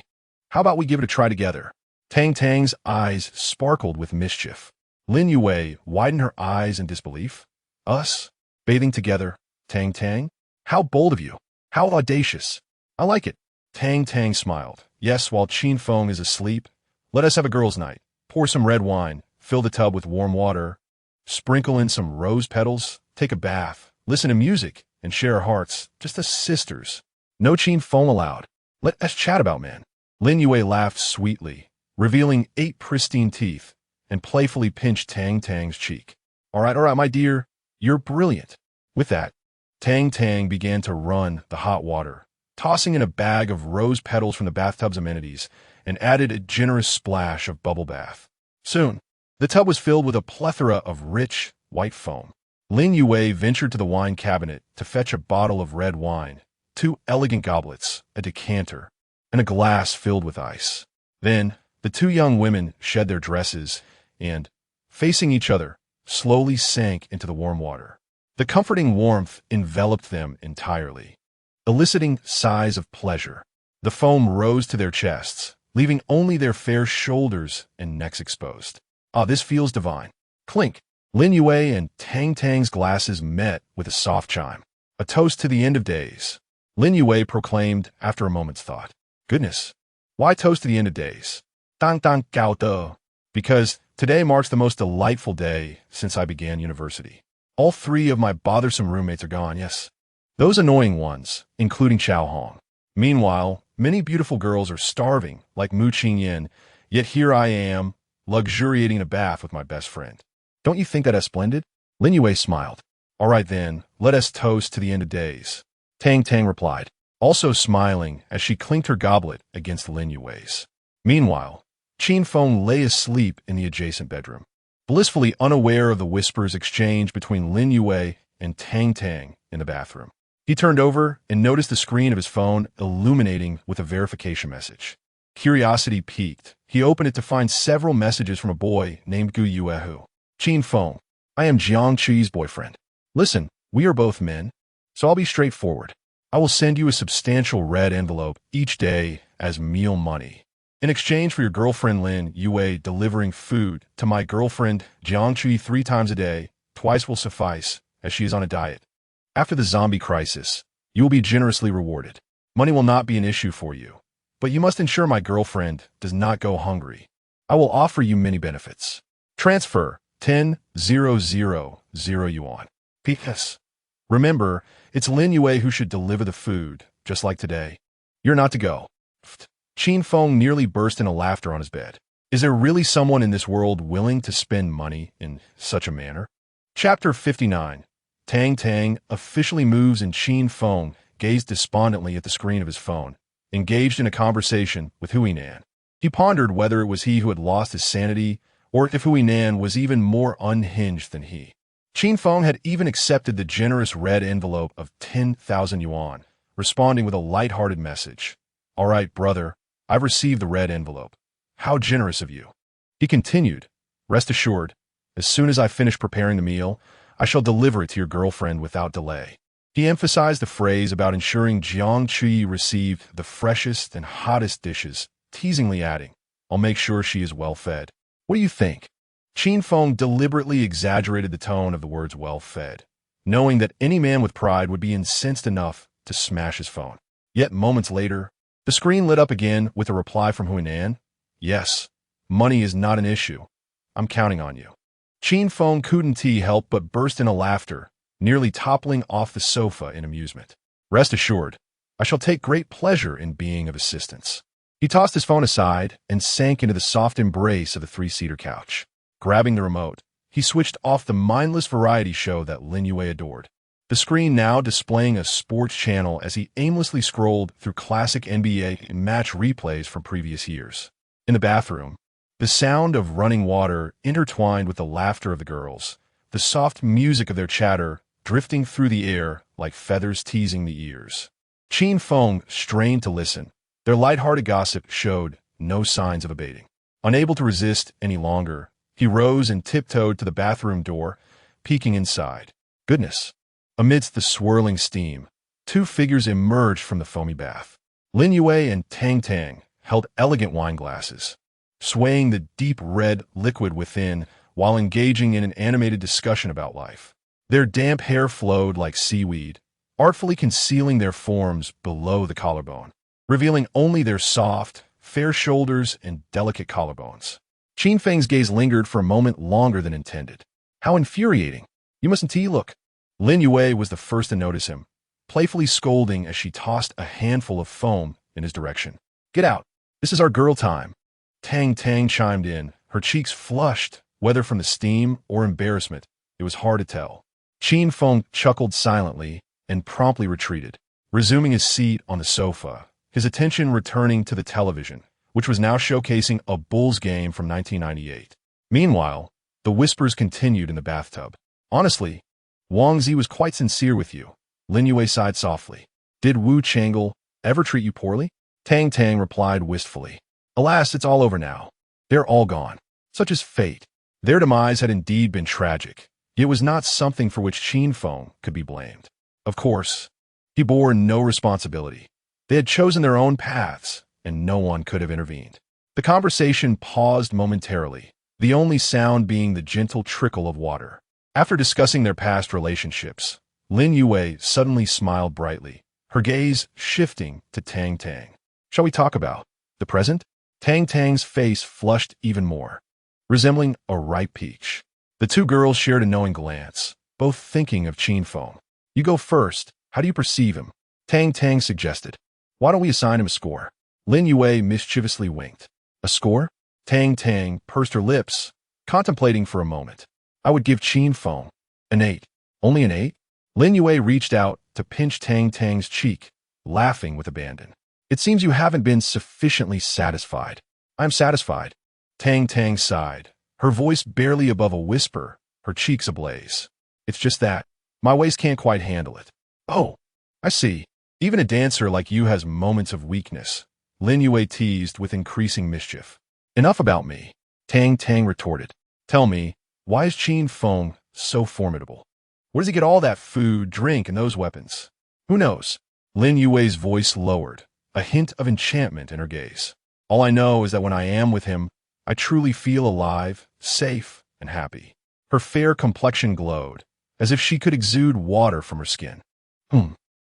how about we give it a try together? Tang Tang's eyes sparkled with mischief. Lin Yue widened her eyes in disbelief. Us? Bathing together? Tang Tang? How bold of you. How audacious. I like it. Tang Tang smiled. Yes, while Qin Feng is asleep, let us have a girls' night. Pour some red wine, fill the tub with warm water, sprinkle in some rose petals, take a bath, listen to music, and share our hearts, just as sisters. No Qin Feng allowed. Let us chat about men. Lin Yue laughed sweetly, revealing 8 pristine teeth, and playfully pinched Tang Tang's cheek. All right, my dear, you're brilliant. With that, Tang Tang began to run the hot water, tossing in a bag of rose petals from the bathtub's amenities, and added a generous splash of bubble bath. Soon, the tub was filled with a plethora of rich, white foam. Lin Yue ventured to the wine cabinet to fetch a bottle of red wine, 2 elegant goblets, a decanter, and a glass filled with ice. Then, the 2 young women shed their dresses and, facing each other, slowly sank into the warm water. The comforting warmth enveloped them entirely, eliciting sighs of pleasure. The foam rose to their chests, leaving only their fair shoulders and necks exposed. Ah, this feels divine. Clink. Lin Yue and Tang Tang's glasses met with a soft chime. A toast to the end of days. Lin Yue proclaimed after a moment's thought. Goodness, why toast to the end of days? Dang dang gao de. Because today marks the most delightful day since I began university. All 3 of my bothersome roommates are gone, yes. Those annoying ones, including Chao Hong. Meanwhile, many beautiful girls are starving, like Mu Qingyan, yet here I am, luxuriating in a bath with my best friend. Don't you think that is splendid? Lin Yue smiled. All right then, let us toast to the end of days. Tang Tang replied, also smiling as she clinked her goblet against Lin Yue's. Meanwhile, Qin Feng lay asleep in the adjacent bedroom, blissfully unaware of the whispers exchanged between Lin Yue and Tang Tang in the bathroom. He turned over and noticed the screen of his phone illuminating with a verification message. Curiosity piqued. He opened it to find several messages from a boy named Gu Yuehu. Qin Feng, I am Jiang Qi's boyfriend. Listen, we are both men, so I'll be straightforward. I will send you a substantial red envelope each day as meal money. In exchange for your girlfriend Lin Yue delivering food to my girlfriend Jiang Qi 3 times a day, twice will suffice, as she is on a diet. After the zombie crisis, you will be generously rewarded. Money will not be an issue for you, but you must ensure my girlfriend does not go hungry. I will offer you many benefits. Transfer 10,000 yuan. P.S. Remember, it's Lin Yue who should deliver the food, just like today. You're not to go. Qin Feng nearly burst into laughter on his bed. Is there really someone in this world willing to spend money in such a manner? Chapter 59. Tang Tang officially moves and Qin Feng gazed despondently at the screen of his phone, engaged in a conversation with Huinan. He pondered whether it was he who had lost his sanity or if Huinan was even more unhinged than he. Qin Feng had even accepted the generous red envelope of 10,000 yuan, responding with a light-hearted message. All right, brother, I've received the red envelope. How generous of you. He continued, rest assured, as soon as I finish preparing the meal, I shall deliver it to your girlfriend without delay. He emphasized the phrase about ensuring Jiang Qi received the freshest and hottest dishes, teasingly adding, I'll make sure she is well fed. What do you think? Qin Feng deliberately exaggerated the tone of the words well fed, knowing that any man with pride would be incensed enough to smash his phone. Yet moments later, the screen lit up again with a reply from Huinan. Yes, money is not an issue. I'm counting on you. Qin Feng couldn't help but burst into laughter, nearly toppling off the sofa in amusement. Rest assured, I shall take great pleasure in being of assistance. He tossed his phone aside and sank into the soft embrace of the three-seater couch. Grabbing the remote, he switched off the mindless variety show that Lin Yue adored. The screen now displaying a sports channel as he aimlessly scrolled through classic NBA and match replays from previous years. In the bathroom, the sound of running water intertwined with the laughter of the girls, the soft music of their chatter drifting through the air like feathers teasing the ears. Qin Feng strained to listen. Their light-hearted gossip showed no signs of abating. Unable to resist any longer, he rose and tiptoed to the bathroom door, peeking inside. Goodness! Amidst the swirling steam, two figures emerged from the foamy bath. Lin Yue and Tang Tang held elegant wine glasses, swaying the deep red liquid within while engaging in an animated discussion about life. Their damp hair flowed like seaweed, artfully concealing their forms below the collarbone, revealing only their soft, fair shoulders and delicate collarbones. Qin Feng's gaze lingered for a moment longer than intended. How infuriating! You mustn't look. Lin Yue was the first to notice him, playfully scolding as she tossed a handful of foam in his direction. Get out! This is our girl time. Tang Tang chimed in, her cheeks flushed, whether from the steam or embarrassment. It was hard to tell. Qin Feng chuckled silently and promptly retreated, resuming his seat on the sofa, his attention returning to the television, which was now showcasing a Bulls game from 1998. Meanwhile, the whispers continued in the bathtub. Honestly, Wang Zi was quite sincere with you. Lin Yue sighed softly. Did Wu Changle ever treat you poorly? Tang Tang replied wistfully. Alas, it's all over now. They're all gone. Such is fate. Their demise had indeed been tragic. It was not something for which Qin Feng could be blamed. Of course, he bore no responsibility. They had chosen their own paths, and no one could have intervened. The conversation paused momentarily, the only sound being the gentle trickle of water. After discussing their past relationships, Lin Yue suddenly smiled brightly, her gaze shifting to Tang Tang. Shall we talk about the present? Tang Tang's face flushed even more, resembling a ripe peach. The two girls shared a knowing glance, both thinking of Qin Feng. You go first. How do you perceive him? Tang Tang suggested. Why don't we assign him a score? Lin Yue mischievously winked. A score? Tang Tang pursed her lips, contemplating for a moment. I would give Qin Feng an 8. Only an 8? Lin Yue reached out to pinch Tang Tang's cheek, laughing with abandon. It seems you haven't been sufficiently satisfied. I'm satisfied. Tang Tang sighed, her voice barely above a whisper, her cheeks ablaze. It's just that my waist can't quite handle it. Oh, I see. Even a dancer like you has moments of weakness, Lin Yue teased with increasing mischief. Enough about me, Tang Tang retorted. Tell me, why is Qin Feng so formidable? Where does he get all that food, drink, and those weapons? Who knows? Lin Yue's voice lowered, a hint of enchantment in her gaze. All I know is that when I am with him, I truly feel alive, safe, and happy. Her fair complexion glowed, as if she could exude water from her skin.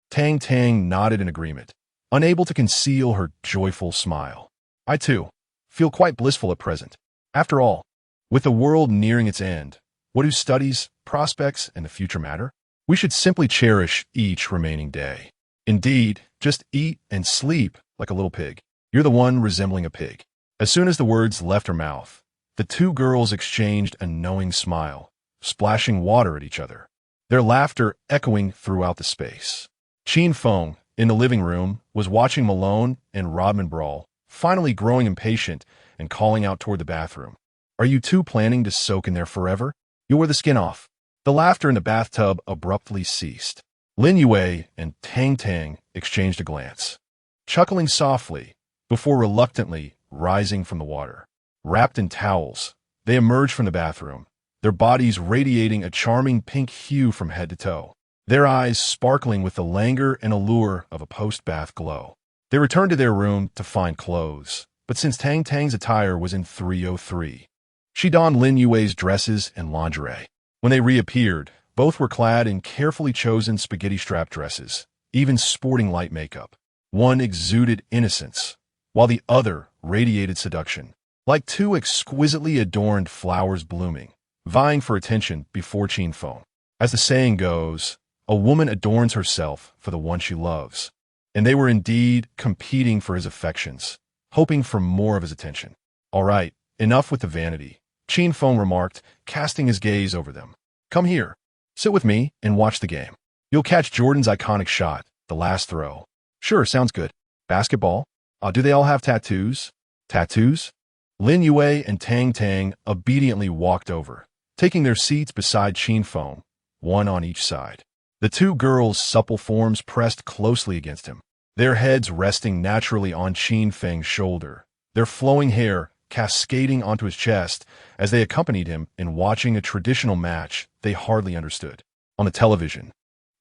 Tang Tang nodded in agreement, unable to conceal her joyful smile. I, too, feel quite blissful at present. After all, with the world nearing its end, what do studies, prospects, and the future matter? We should simply cherish each remaining day. Indeed, just eat and sleep like a little pig. You're the one resembling a pig. As soon as the words left her mouth, the two girls exchanged a knowing smile, splashing water at each other, their laughter echoing throughout the space. Qin Feng, in the living room, was watching Malone and Rodman brawl, finally growing impatient and calling out toward the bathroom. Are you two planning to soak in there forever? You wear the skin off. The laughter in the bathtub abruptly ceased. Lin Yue and Tang Tang exchanged a glance, chuckling softly before reluctantly rising from the water. Wrapped in towels, they emerged from the bathroom, their bodies radiating a charming pink hue from head to toe, their eyes sparkling with the languor and allure of a post-bath glow. They returned to their room to find clothes, but since Tang Tang's attire was in 303, she donned Lin Yue's dresses and lingerie. When they reappeared, both were clad in carefully chosen spaghetti-strap dresses, even sporting light makeup. One exuded innocence, while the other radiated seduction, like two exquisitely adorned flowers blooming, vying for attention before Qin Feng. As the saying goes, a woman adorns herself for the one she loves, and they were indeed competing for his affections, hoping for more of his attention. All right, enough with the vanity, Qin Feng remarked, casting his gaze over them. Come here, sit with me and watch the game. You'll catch Jordan's iconic shot, the last throw. Sure, sounds good. Basketball? Do they all have tattoos? Tattoos? Lin Yue and Tang Tang obediently walked over, taking their seats beside Qin Feng, one on each side. The two girls' supple forms pressed closely against him, their heads resting naturally on Qin Feng's shoulder, their flowing hair cascading onto his chest as they accompanied him in watching a traditional match they hardly understood. On the television,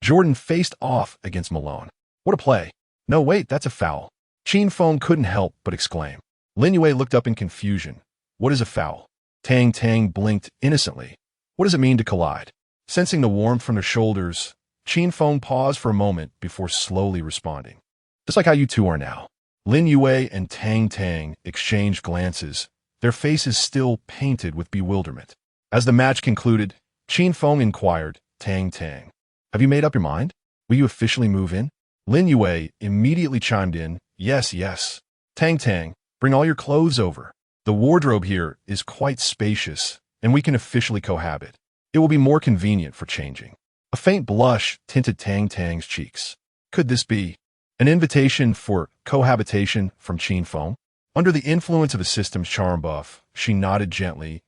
Jordan faced off against Malone. What a play. No, wait, that's a foul. Qin Feng couldn't help but exclaim. Lin Yue looked up in confusion. What is a foul? Tang Tang blinked innocently. What does it mean to collide? Sensing the warmth from their shoulders, Qin Feng paused for a moment before slowly responding. Just like how you two are now. Lin Yue and Tang Tang exchanged glances, their faces still painted with bewilderment. As the match concluded, Qin Feng inquired, Tang Tang, have you made up your mind? Will you officially move in? Lin Yue immediately chimed in, yes, yes. Tang Tang, bring all your clothes over. The wardrobe here is quite spacious, and we can officially cohabit. It will be more convenient for changing. A faint blush tinted Tang Tang's cheeks. Could this be an invitation for cohabitation from Qin Feng? Under the influence of a system's charm buff, she nodded gently.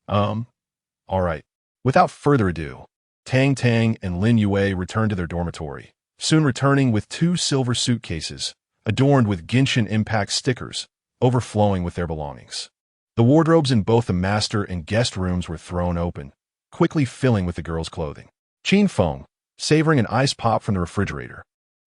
All right. Without further ado, Tang Tang and Lin Yue returned to their dormitory, soon returning with 2 silver suitcases, adorned with Genshin Impact stickers, overflowing with their belongings. The wardrobes in both the master and guest rooms were thrown open, quickly filling with the girls' clothing. Qin Feng, savoring an ice pop from the refrigerator,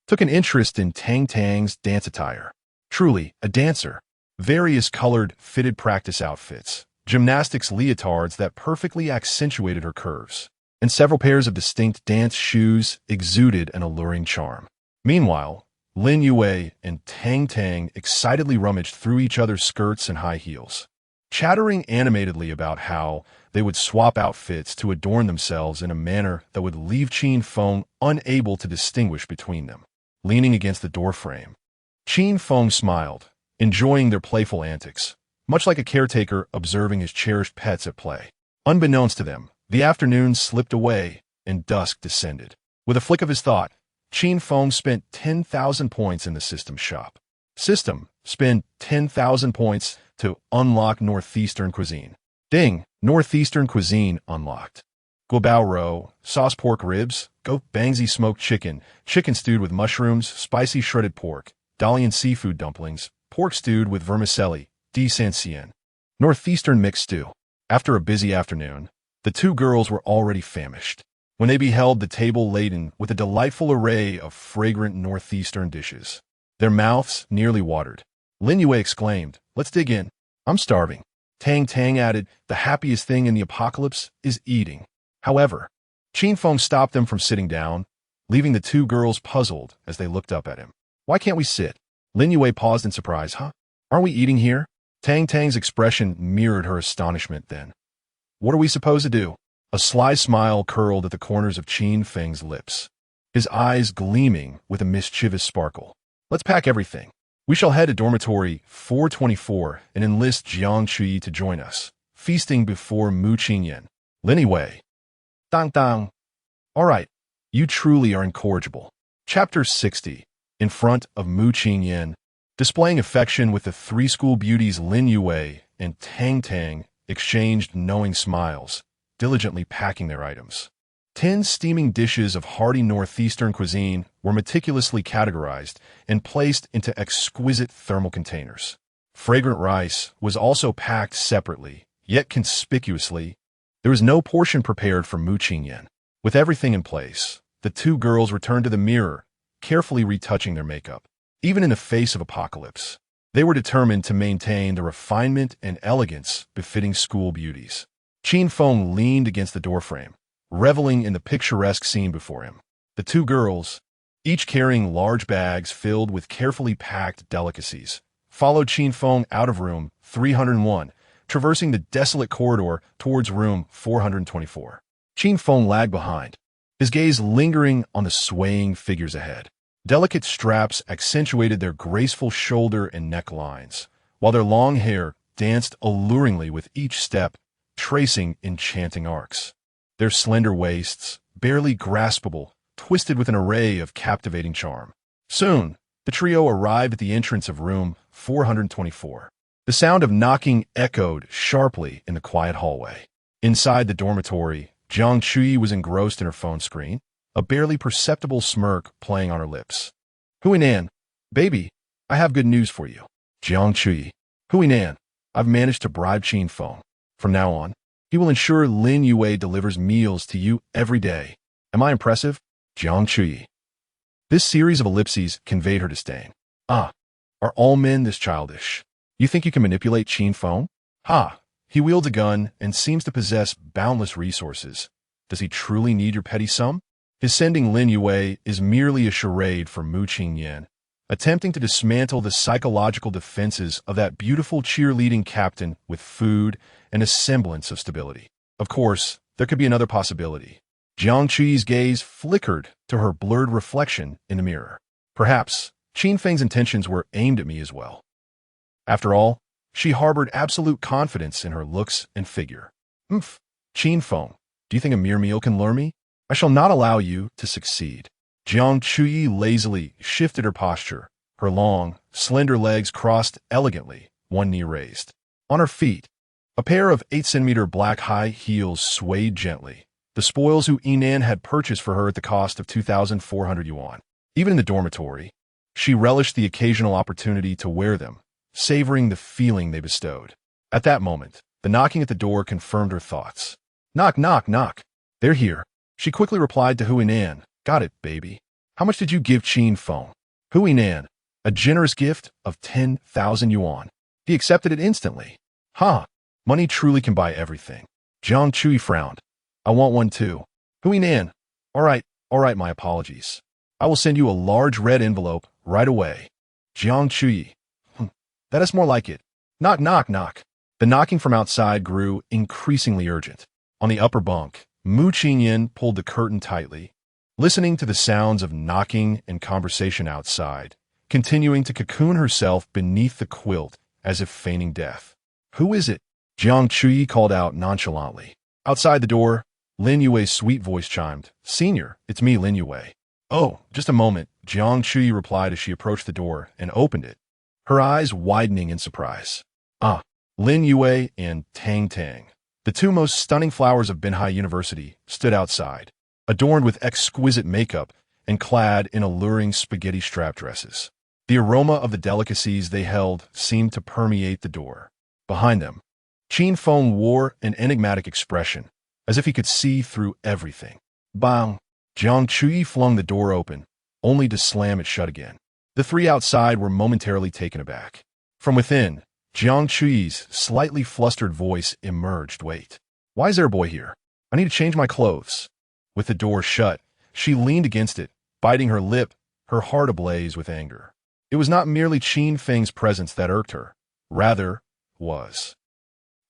took an interest in Tang Tang's dance attire. Truly, a dancer. Various colored, fitted practice outfits, gymnastics leotards that perfectly accentuated her curves, and several pairs of distinct dance shoes exuded an alluring charm. Meanwhile, Lin Yue and Tang Tang excitedly rummaged through each other's skirts and high heels, chattering animatedly about how they would swap outfits to adorn themselves in a manner that would leave Qin Feng unable to distinguish between them. Leaning against the doorframe, Qin Feng smiled, enjoying their playful antics, much like a caretaker observing his cherished pets at play. Unbeknownst to them, the afternoon slipped away and dusk descended. With a flick of his thought, Qin Feng spent 10,000 points in the system shop. System, spend 10,000 points to unlock Northeastern cuisine. Ding, Northeastern cuisine unlocked. Guabao roe, sauce pork ribs, goat bangzi smoked chicken, chicken stewed with mushrooms, spicy shredded pork, Dalian seafood dumplings, pork stewed with vermicelli, de Saint-Cien. Northeastern mixed stew. After a busy afternoon, the two girls were already famished when they beheld the table laden with a delightful array of fragrant Northeastern dishes. Their mouths nearly watered. Lin Yue exclaimed, let's dig in. I'm starving. Tang Tang added, the happiest thing in the apocalypse is eating. However, Qin Feng stopped them from sitting down, leaving the two girls puzzled as they looked up at him. Why can't we sit? Lin Yue paused in surprise. Huh? Aren't we eating here? Tang Tang's expression mirrored her astonishment then. What are we supposed to do? A sly smile curled at the corners of Qin Feng's lips, his eyes gleaming with a mischievous sparkle. Let's pack everything. We shall head to dormitory 424 and enlist Jiang Chui to join us, feasting before Mu Qingyan. Lin Wei. Dang dang. All right, you truly are incorrigible. Chapter 60. In front of Mu Qingyan, displaying affection with the three school beauties Lin Yue and Tang Tang exchanged knowing smiles, diligently packing their items. 10 steaming dishes of hearty northeastern cuisine were meticulously categorized and placed into exquisite thermal containers. Fragrant rice was also packed separately, yet conspicuously. There was no portion prepared for Mu Qingyan. With everything in place, the two girls returned to the mirror, carefully retouching their makeup. Even in the face of apocalypse, they were determined to maintain the refinement and elegance befitting school beauties. Qin Feng leaned against the doorframe, reveling in the picturesque scene before him. The two girls, each carrying large bags filled with carefully packed delicacies, followed Qin Feng out of room 301, traversing the desolate corridor towards room 424. Qin Feng lagged behind, his gaze lingering on the swaying figures ahead. Delicate straps accentuated their graceful shoulder and neck lines, while their long hair danced alluringly with each step, tracing enchanting arcs. Their slender waists, barely graspable, twisted with an array of captivating charm. Soon, the trio arrived at the entrance of room 424. The sound of knocking echoed sharply in the quiet hallway. Inside the dormitory, Jiang Chui was engrossed in her phone screen, a barely perceptible smirk playing on her lips. Huinan, baby, I have good news for you. Jiang Chui. Huinan, I've managed to bribe Qin Feng. From now on, he will ensure Lin Yue delivers meals to you every day. Am I impressive? Jiang Chui. This series of ellipses conveyed her disdain. Ah, are all men this childish? You think you can manipulate Qin Feng? Ha! He wields a gun and seems to possess boundless resources. Does he truly need your petty sum? His sending Lin Yue is merely a charade for Mu Qingyan, attempting to dismantle the psychological defenses of that beautiful cheerleading captain with food and a semblance of stability. Of course, there could be another possibility. Jiang Chui's gaze flickered to her blurred reflection in the mirror. Perhaps Qin Feng's intentions were aimed at me as well. After all, she harbored absolute confidence in her looks and figure. Qin Feng, do you think a mere meal can lure me? I shall not allow you to succeed. Jiang Chui lazily shifted her posture, her long, slender legs crossed elegantly, one knee raised. On her feet, a pair of 8-centimeter black high heels swayed gently, the spoils Huinan had purchased for her at the cost of 2,400 yuan. Even in the dormitory, she relished the occasional opportunity to wear them, savoring the feeling they bestowed. At that moment, the knocking at the door confirmed her thoughts. Knock, knock, knock. They're here. She quickly replied to Huinan. Got it, baby. How much did you give Qin Feng? Huinan, a generous gift of 10,000 yuan. He accepted it instantly. Money truly can buy everything. Jiang Chui frowned. I want one too. Huinan, all right, my apologies. I will send you a large red envelope right away. Jiang Chui. That is more like it. Knock, knock, knock. The knocking from outside grew increasingly urgent. On the upper bunk, Mu Qingyan pulled the curtain tightly, listening to the sounds of knocking and conversation outside, continuing to cocoon herself beneath the quilt as if feigning death. Who is it? Jiang Chui called out nonchalantly. Outside the door, Lin Yue's sweet voice chimed. Senior, it's me, Lin Yue. Oh, just a moment, Jiang Chui replied as she approached the door and opened it, her eyes widening in surprise. Lin Yue and Tang Tang, the two most stunning flowers of Binhai University, stood outside, adorned with exquisite makeup and clad in alluring spaghetti strap dresses. The aroma of the delicacies they held seemed to permeate the door. Behind them, Qin Feng wore an enigmatic expression, as if he could see through everything. Bang! Jiang Chui flung the door open, only to slam it shut again. The three outside were momentarily taken aback. From within, Jiang Chui's slightly flustered voice emerged. Wait, why is there a boy here? I need to change my clothes. With the door shut, she leaned against it, biting her lip, her heart ablaze with anger. It was not merely Qin Feng's presence that irked her. Rather, was.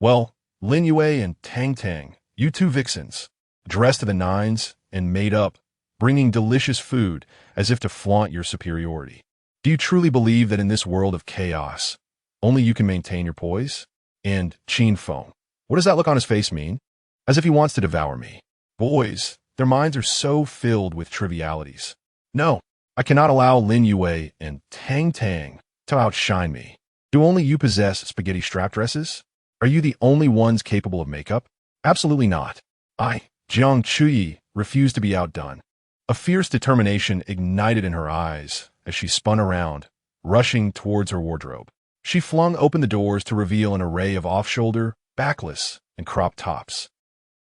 Well, Lin Yue and Tang Tang, you two vixens, dressed to the nines and made up, bringing delicious food as if to flaunt your superiority. Do you truly believe that in this world of chaos, only you can maintain your poise? And Qin Feng, what does that look on his face mean? As if he wants to devour me. Boys, their minds are so filled with trivialities. No, I cannot allow Lin Yue and Tang Tang to outshine me. Do only you possess spaghetti strap dresses? Are you the only ones capable of makeup? Absolutely not. I, Jiang Chuyi, refuse to be outdone. A fierce determination ignited in her eyes as she spun around, rushing towards her wardrobe. She flung open the doors to reveal an array of off-shoulder, backless, and crop tops.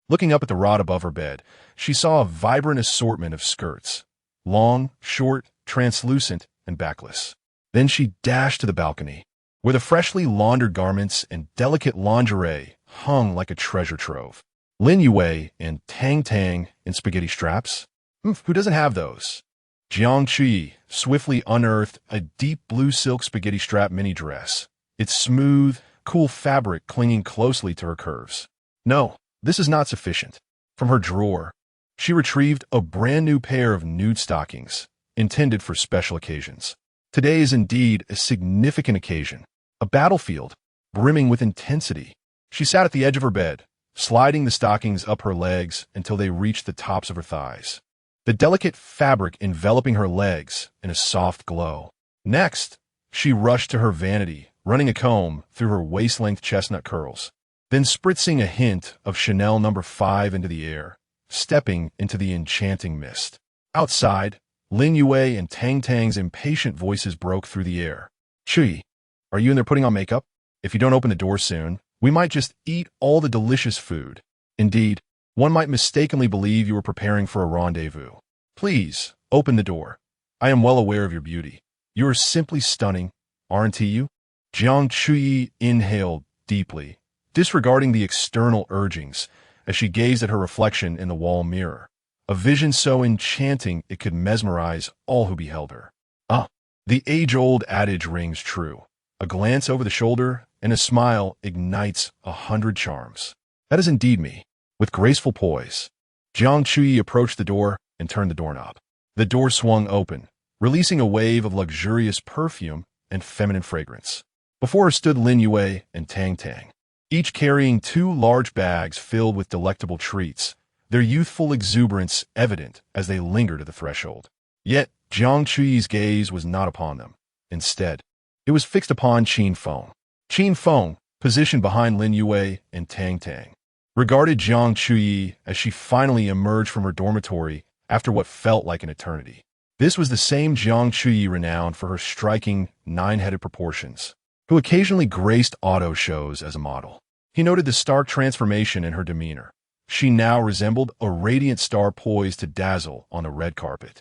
Looking up at the rod above her bed, she saw a vibrant assortment of skirts, long, short, translucent, and backless. Then she dashed to the balcony, where the freshly laundered garments and delicate lingerie hung like a treasure trove. Lin Yue and Tang Tang in spaghetti straps? Who doesn't have those? Jiang Chuyi swiftly unearthed a deep blue silk spaghetti strap mini dress, its smooth, cool fabric clinging closely to her curves. No, this is not sufficient. From her drawer, she retrieved a brand new pair of nude stockings, intended for special occasions. Today is indeed a significant occasion, a battlefield, brimming with intensity. She sat at the edge of her bed, sliding the stockings up her legs until they reached the tops of her thighs, the delicate fabric enveloping her legs in a soft glow. Next, she rushed to her vanity, running a comb through her waist-length chestnut curls, then spritzing a hint of Chanel No. 5 into the air, stepping into the enchanting mist. Outside, Lin Yue and Tang Tang's impatient voices broke through the air. Chuyi, are you in there putting on makeup? If you don't open the door soon, we might just eat all the delicious food. Indeed, one might mistakenly believe you were preparing for a rendezvous. Please, open the door. I am well aware of your beauty. You are simply stunning, aren't you? Jiang Chuyi inhaled deeply, disregarding the external urgings as she gazed at her reflection in the wall mirror, a vision so enchanting it could mesmerize all who beheld her. The age-old adage rings true. A glance over the shoulder and a smile ignites 100 charms. That is indeed me. With graceful poise, Jiang Chuyi approached the door and turned the doorknob. The door swung open, releasing a wave of luxurious perfume and feminine fragrance. Before her stood Lin Yue and Tang Tang, each carrying 2 large bags filled with delectable treats, their youthful exuberance evident as they lingered at the threshold. Yet, Jiang Chuyi's gaze was not upon them. Instead, it was fixed upon Qin Feng. Qin Feng, positioned behind Lin Yue and Tang Tang, regarded Jiang Chuyi as she finally emerged from her dormitory after what felt like an eternity. This was the same Jiang Chuyi renowned for her striking, 9-headed proportions, who occasionally graced auto shows as a model. He noted the stark transformation in her demeanor. She now resembled a radiant star poised to dazzle on the red carpet.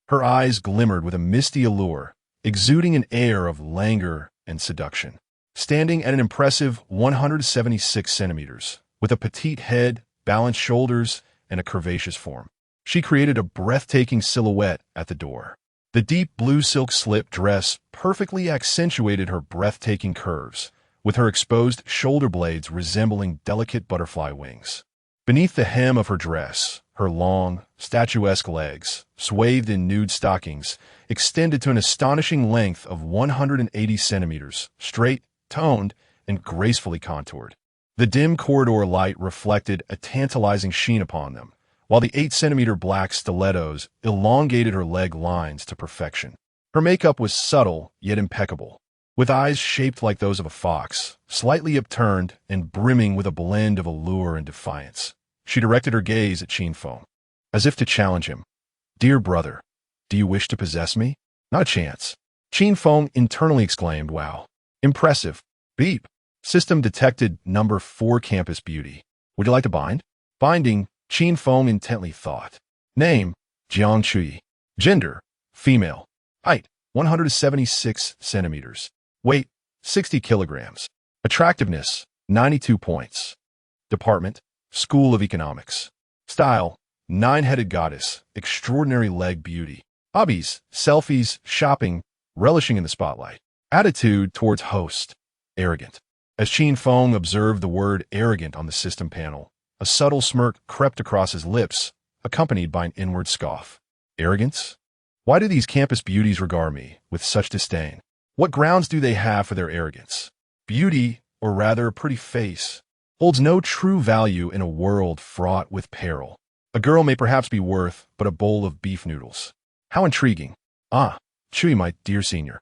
Her eyes glimmered with a misty allure, exuding an air of languor and seduction. Standing at an impressive 176 centimeters, with a petite head, balanced shoulders, and a curvaceous form, she created a breathtaking silhouette at the door. The deep blue silk slip dress perfectly accentuated her breathtaking curves, with her exposed shoulder blades resembling delicate butterfly wings. Beneath the hem of her dress, her long, statuesque legs, swathed in nude stockings, extended to an astonishing length of 180 centimeters, straight, toned, and gracefully contoured. The dim corridor light reflected a tantalizing sheen upon them, while the 8-centimeter black stilettos elongated her leg lines to perfection. Her makeup was subtle yet impeccable, with eyes shaped like those of a fox, slightly upturned and brimming with a blend of allure and defiance. She directed her gaze at Qin Feng, as if to challenge him. "Dear brother, do you wish to possess me?" "Not a chance." Qin Feng internally exclaimed, "Wow. Impressive. Beep. System detected number 4 campus beauty. Would you like to bind?" Binding, Qin Feng intently thought. Name, Jiang Chuyi. Gender, female. Height, 176 centimeters. Weight, 60 kilograms. Attractiveness, 92 points. Department, School of Economics. Style, 9-headed goddess, extraordinary leg beauty. Hobbies, selfies, shopping, relishing in the spotlight. Attitude towards host, arrogant. As Qin Feng observed the word arrogant on the system panel, A subtle smirk crept across his lips, accompanied by an inward scoff. Arrogance? Why do these campus beauties regard me with such disdain? What grounds do they have for their arrogance? Beauty, or rather a pretty face, holds no true value in a world fraught with peril. A girl may perhaps be worth but a bowl of beef noodles. How intriguing. Ah, Chui, my dear senior.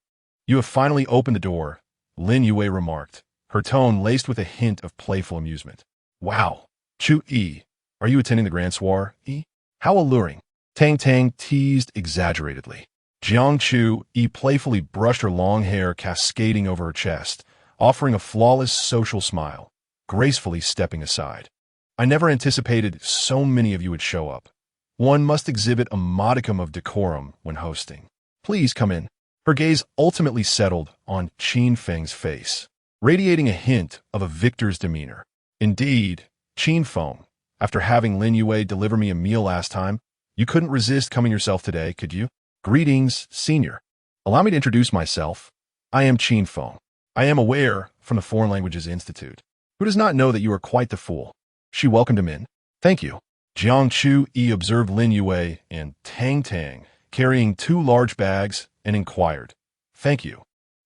You have finally opened the door, Lin Yue remarked, her tone laced with a hint of playful amusement. Wow, Chui, are you attending the grand soiree? How alluring. Tang Tang teased exaggeratedly. Jiang Chu playfully brushed her long hair cascading over her chest, offering a flawless social smile, gracefully stepping aside. I never anticipated so many of you would show up. One must exhibit a modicum of decorum when hosting. Please come in. Her gaze ultimately settled on Qin Feng's face, radiating a hint of a victor's demeanor. Indeed, Qin Feng, after having Lin Yue deliver me a meal last time, you couldn't resist coming yourself today, could you? Greetings, senior. Allow me to introduce myself. I am Qin Feng. I am aware from the Foreign Languages Institute. Who does not know that you are quite the fool? She welcomed him in. Thank you. Jiang Chu observed Lin Yue and Tang Tang carrying 2 large bags and inquired, Thank you.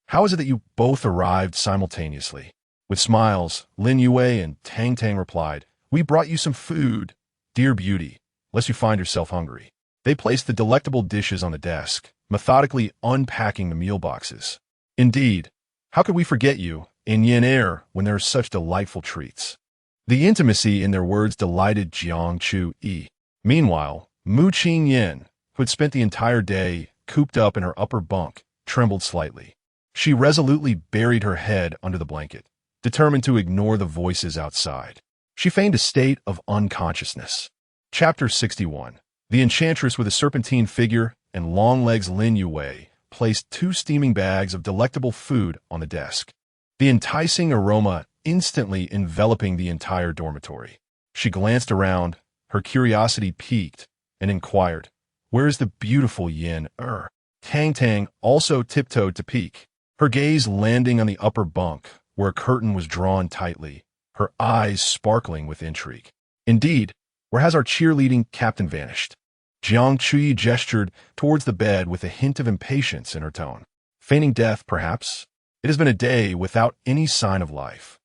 How is it that you both arrived simultaneously? With smiles, Lin Yue and Tang Tang replied, We brought you some food, dear beauty, lest you find yourself hungry. They placed the delectable dishes on the desk, methodically unpacking the meal boxes. Indeed, how could we forget you in Yin Air when there are such delightful treats? The intimacy in their words delighted Jiang Chu. Meanwhile, Mu Qing Yin, who had spent the entire day cooped up in her upper bunk, trembled slightly. She resolutely buried her head under the blanket, determined to ignore the voices outside. She feigned a state of unconsciousness. Chapter 61. The enchantress with a serpentine figure and long legs Lin Yue placed 2 steaming bags of delectable food on the desk, the enticing aroma instantly enveloping the entire dormitory. She glanced around, her curiosity piqued, and inquired, Where is the beautiful Yin Er? Tang Tang also tiptoed to peek, her gaze landing on the upper bunk, where a curtain was drawn tightly, her eyes sparkling with intrigue. Indeed, where has our cheerleading captain vanished? Jiang Chui gestured towards the bed with a hint of impatience in her tone. Feigning death, perhaps? It has been a day without any sign of life.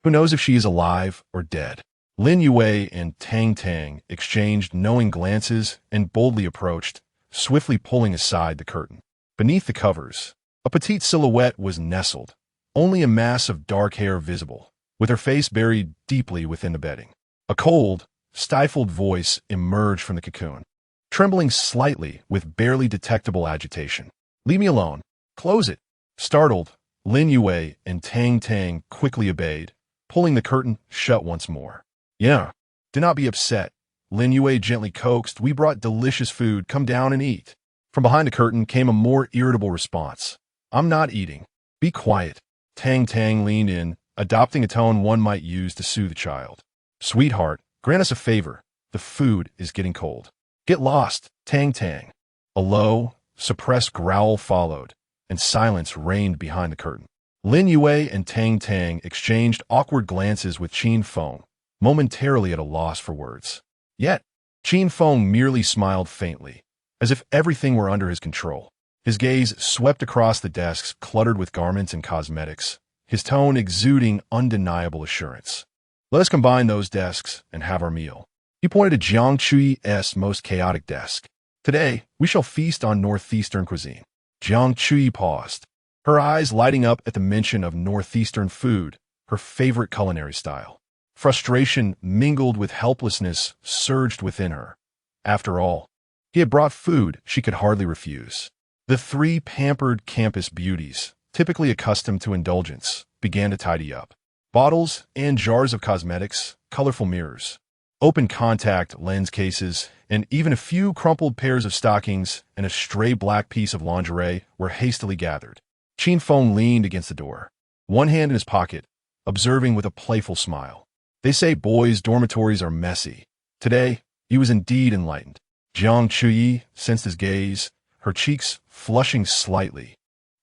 Who knows if she is alive or dead? Lin Yue and Tang Tang exchanged knowing glances and boldly approached, swiftly pulling aside the curtain. Beneath the covers, a petite silhouette was nestled, only a mass of dark hair visible, with her face buried deeply within the bedding. A cold, stifled voice emerged from the cocoon, trembling slightly with barely detectable agitation. Leave me alone. Close it. Startled, Lin Yue and Tang Tang quickly obeyed, pulling the curtain shut once more. Yeah, do not be upset. Lin Yue gently coaxed, We brought delicious food. Come down and eat. From behind the curtain came a more irritable response. I'm not eating. Be quiet. Tang Tang leaned in, adopting a tone one might use to soothe a child. Sweetheart, grant us a favor. The food is getting cold. Get lost, Tang Tang. A low, suppressed growl followed, and silence reigned behind the curtain. Lin Yue and Tang Tang exchanged awkward glances with Qin Feng, momentarily at a loss for words. Yet, Qin Feng merely smiled faintly, as if everything were under his control. His gaze swept across the desks cluttered with garments and cosmetics, his tone exuding undeniable assurance. Let us combine those desks and have our meal. He pointed to Jiang Chui's most chaotic desk. Today, we shall feast on northeastern cuisine. Jiang Chui paused, her eyes lighting up at the mention of northeastern food, her favorite culinary style. Frustration mingled with helplessness surged within her. After all, he had brought food she could hardly refuse. The 3 pampered campus beauties, typically accustomed to indulgence, began to tidy up. Bottles and jars of cosmetics, colorful mirrors, open contact lens cases, and even a few crumpled pairs of stockings and a stray black piece of lingerie were hastily gathered. Qin Feng leaned against the door, one hand in his pocket, observing with a playful smile. They say boys' dormitories are messy. Today, he was indeed enlightened. Jiang Chuyi sensed his gaze, her cheeks flushing slightly,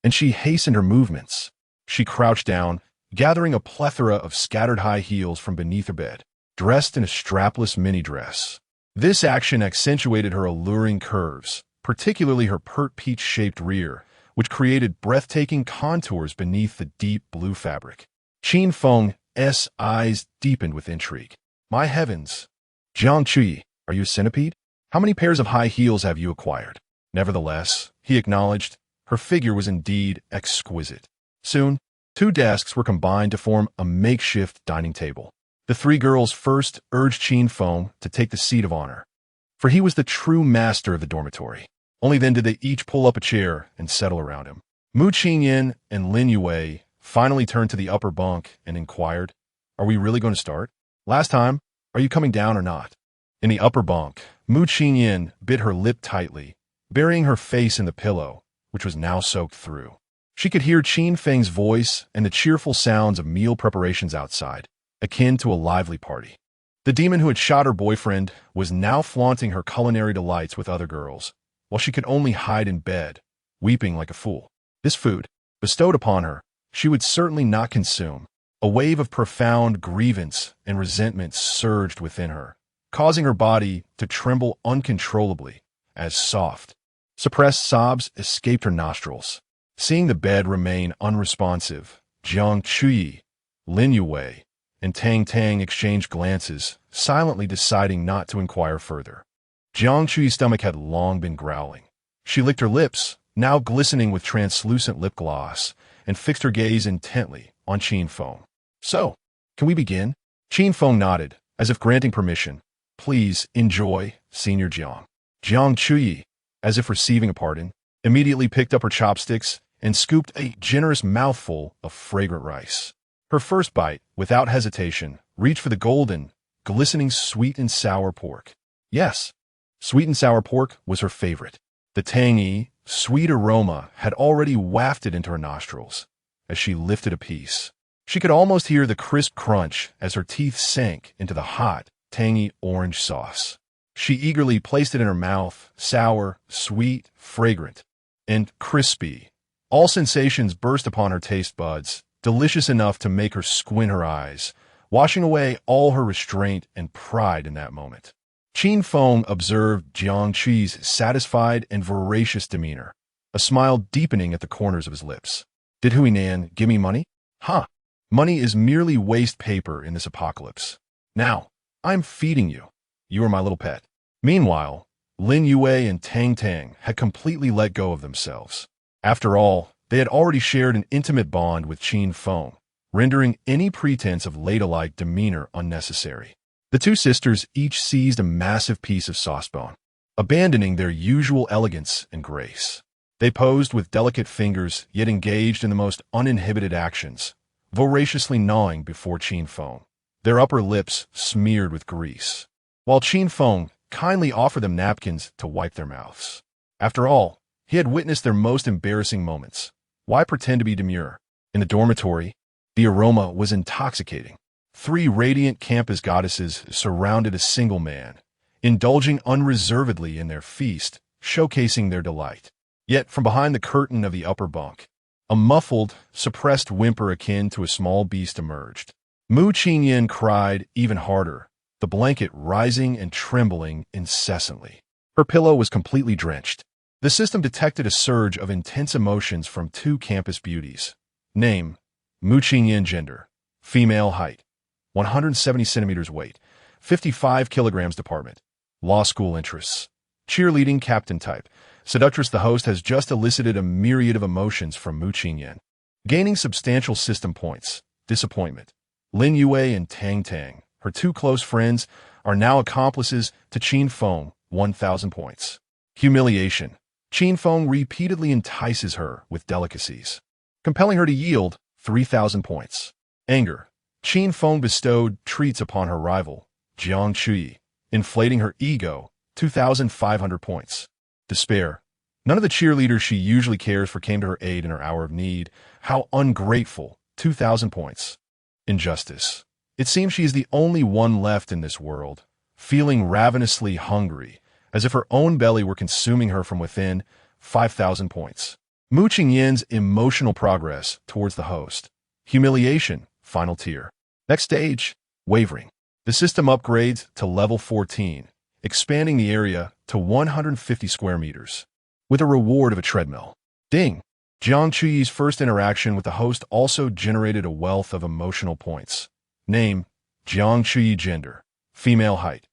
and she hastened her movements. She crouched down, gathering a plethora of scattered high heels from beneath her bed. dressed in a strapless mini dress. This action accentuated her alluring curves, particularly her pert peach-shaped rear, which created breathtaking contours beneath the deep blue fabric. Qin Feng's eyes deepened with intrigue. My heavens! Jiang Chui, are you a centipede? How many pairs of high heels have you acquired? Nevertheless, he acknowledged, her figure was indeed exquisite. Soon, 2 desks were combined to form a makeshift dining table. The 3 girls first urged Qin Feng to take the seat of honor, for he was the true master of the dormitory. Only then did they each pull up a chair and settle around him. Mu Qingyan and Lin Yue finally turned to the upper bunk and inquired, "Are we really going to start? Last time, are you coming down or not?" In the upper bunk, Mu Qingyan bit her lip tightly, burying her face in the pillow, which was now soaked through. She could hear Qin Feng's voice and the cheerful sounds of meal preparations outside, akin to a lively party. The demon who had shot her boyfriend was now flaunting her culinary delights with other girls, while she could only hide in bed, weeping like a fool. This food, bestowed upon her, she would certainly not consume. A wave of profound grievance and resentment surged within her, causing her body to tremble uncontrollably as soft, suppressed sobs escaped her nostrils. Seeing the bed remain unresponsive, Jiang Chui, Lin Yue, and Tang Tang exchanged glances, silently deciding not to inquire further. Jiang Chui's stomach had long been growling. She licked her lips, now glistening with translucent lip gloss, and fixed her gaze intently on Qin Feng. "So, can we begin?" Qin Feng nodded, as if granting permission. "Please enjoy, Senior Jiang." Jiang Chui, as if receiving a pardon, immediately picked up her chopsticks and scooped a generous mouthful of fragrant rice. Her first bite, without hesitation, reached for the golden, glistening sweet and sour pork. Yes, sweet and sour pork was her favorite. The tangy, sweet aroma had already wafted into her nostrils. As she lifted a piece, she could almost hear the crisp crunch as her teeth sank into the hot, tangy orange sauce. She eagerly placed it in her mouth, sour, sweet, fragrant, and crispy. All sensations burst upon her taste buds, delicious enough to make her squint her eyes, washing away all her restraint and pride in that moment. Qin Feng observed Jiang Chui's satisfied and voracious demeanor, a smile deepening at the corners of his lips. "Did Huinan give me money? Huh. Money is merely waste paper in this apocalypse. Now, I'm feeding you. You are my little pet." Meanwhile, Lin Yue and Tang Tang had completely let go of themselves. After all, they had already shared an intimate bond with Qin Feng, rendering any pretense of ladylike demeanor unnecessary. The 2 sisters each seized a massive piece of saucebone, abandoning their usual elegance and grace. They posed with delicate fingers, yet engaged in the most uninhibited actions, voraciously gnawing before Qin Feng, their upper lips smeared with grease, while Qin Feng kindly offered them napkins to wipe their mouths. After all, he had witnessed their most embarrassing moments. Why pretend to be demure? In the dormitory, the aroma was intoxicating. 3 radiant campus goddesses surrounded a single man, indulging unreservedly in their feast, showcasing their delight. Yet from behind the curtain of the upper bunk, a muffled, suppressed whimper akin to a small beast emerged. Mu Qingyan cried even harder, the blanket rising and trembling incessantly. Her pillow was completely drenched. The system detected a surge of intense emotions from 2 campus beauties. Name: Mu Qingyan. Gender: female. Height: 170 centimeters. Weight: 55 kilograms. Department: law school. Interests: cheerleading. Captain type: seductress. The host has just elicited a myriad of emotions from Mu Qingyan, gaining substantial system points. Disappointment: Lin Yue and Tang Tang, her 2 close friends, are now accomplices to Qin Feng, 1,000 points. Humiliation: Qin Feng repeatedly entices her with delicacies, compelling her to yield, 3,000 points. Anger: Qin Feng bestowed treats upon her rival, Jiang Chui, inflating her ego, 2,500 points. Despair: none of the cheerleaders she usually cares for came to her aid in her hour of need. How ungrateful, 2,000 points. Injustice: it seems she is the only one left in this world, feeling ravenously hungry, as if her own belly were consuming her from within, 5,000 points. Mu Qingyan's emotional progress towards the host. Humiliation, final tier. Next stage: wavering. The system upgrades to level 14, expanding the area to 150 square meters, with a reward of a treadmill. Ding! Jiang Chuyi's first interaction with the host also generated a wealth of emotional points. Name: Jiang Chuyi. Gender: female. Height: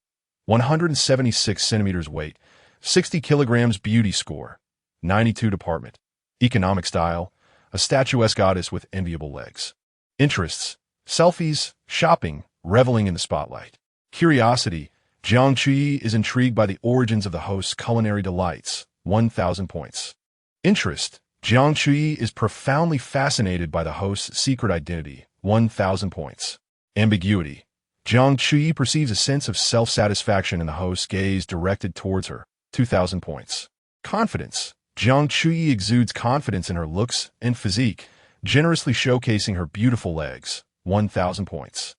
176 centimeters. Weight: 60 kilograms. Beauty score: 92. Department: economic. Style: a statuesque goddess with enviable legs. Interests: selfies, shopping, reveling in the spotlight. Curiosity: Jiang Chuyi is intrigued by the origins of the host's culinary delights. 1,000 points. Interest: Jiang Chuyi is profoundly fascinated by the host's secret identity. 1,000 points. Ambiguity: Jiang Chuyi perceives a sense of self-satisfaction in the host's gaze directed towards her. 2,000 points. Confidence: Jiang Chuyi exudes confidence in her looks and physique, generously showcasing her beautiful legs. 1,000 points.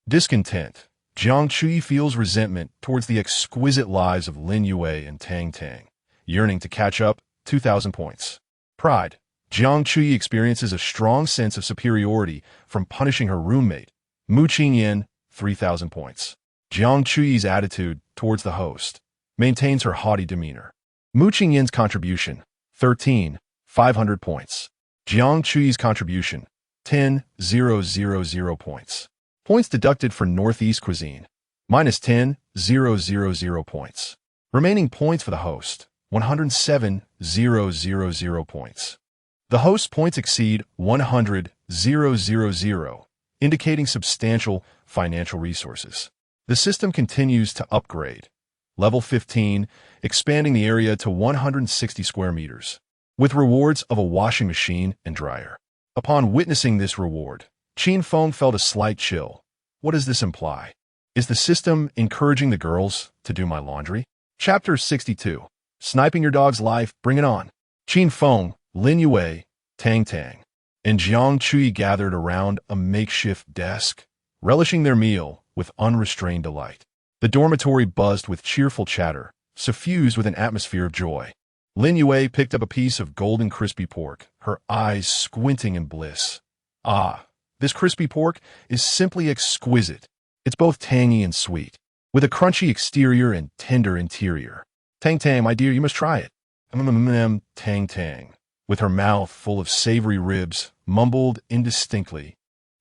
Discontent: Jiang Chuyi feels resentment towards the exquisite lives of Lin Yue and Tang Tang, yearning to catch up. 2,000 points. Pride: Jiang Chuyi experiences a strong sense of superiority from punishing her roommate, Mu Qingyan. 3,000 points. Jiang Chuyi's attitude towards the host maintains her haughty demeanor. Mu Qingyan's contribution: 500 points. Jiang Chuyi's contribution: 10,000 points. Points deducted for Northeast cuisine: -10,000 points. Remaining points for the host: 107,000 points. The host's points exceed 100,000, indicating substantial financial resources. The system continues to upgrade. Level 15, expanding the area to 160 square meters, with rewards of a washing machine and dryer. Upon witnessing this reward, Qin Feng felt a slight chill. What does this imply? Is the system encouraging the girls to do my laundry? Chapter 62. Sniping your dog's life, bring it on. Qin Feng, Lin Yue, Tang Tang, and Jiang Chuyi gathered around a makeshift desk, relishing their meal with unrestrained delight. The dormitory buzzed with cheerful chatter, suffused with an atmosphere of joy. Lin Yue picked up a piece of golden crispy pork, her eyes squinting in bliss. Ah, this crispy pork is simply exquisite. It's both tangy and sweet, with a crunchy exterior and tender interior. Tang Tang, my dear, you must try it. Tang Tang, with her mouth full of savory ribs, mumbled indistinctly.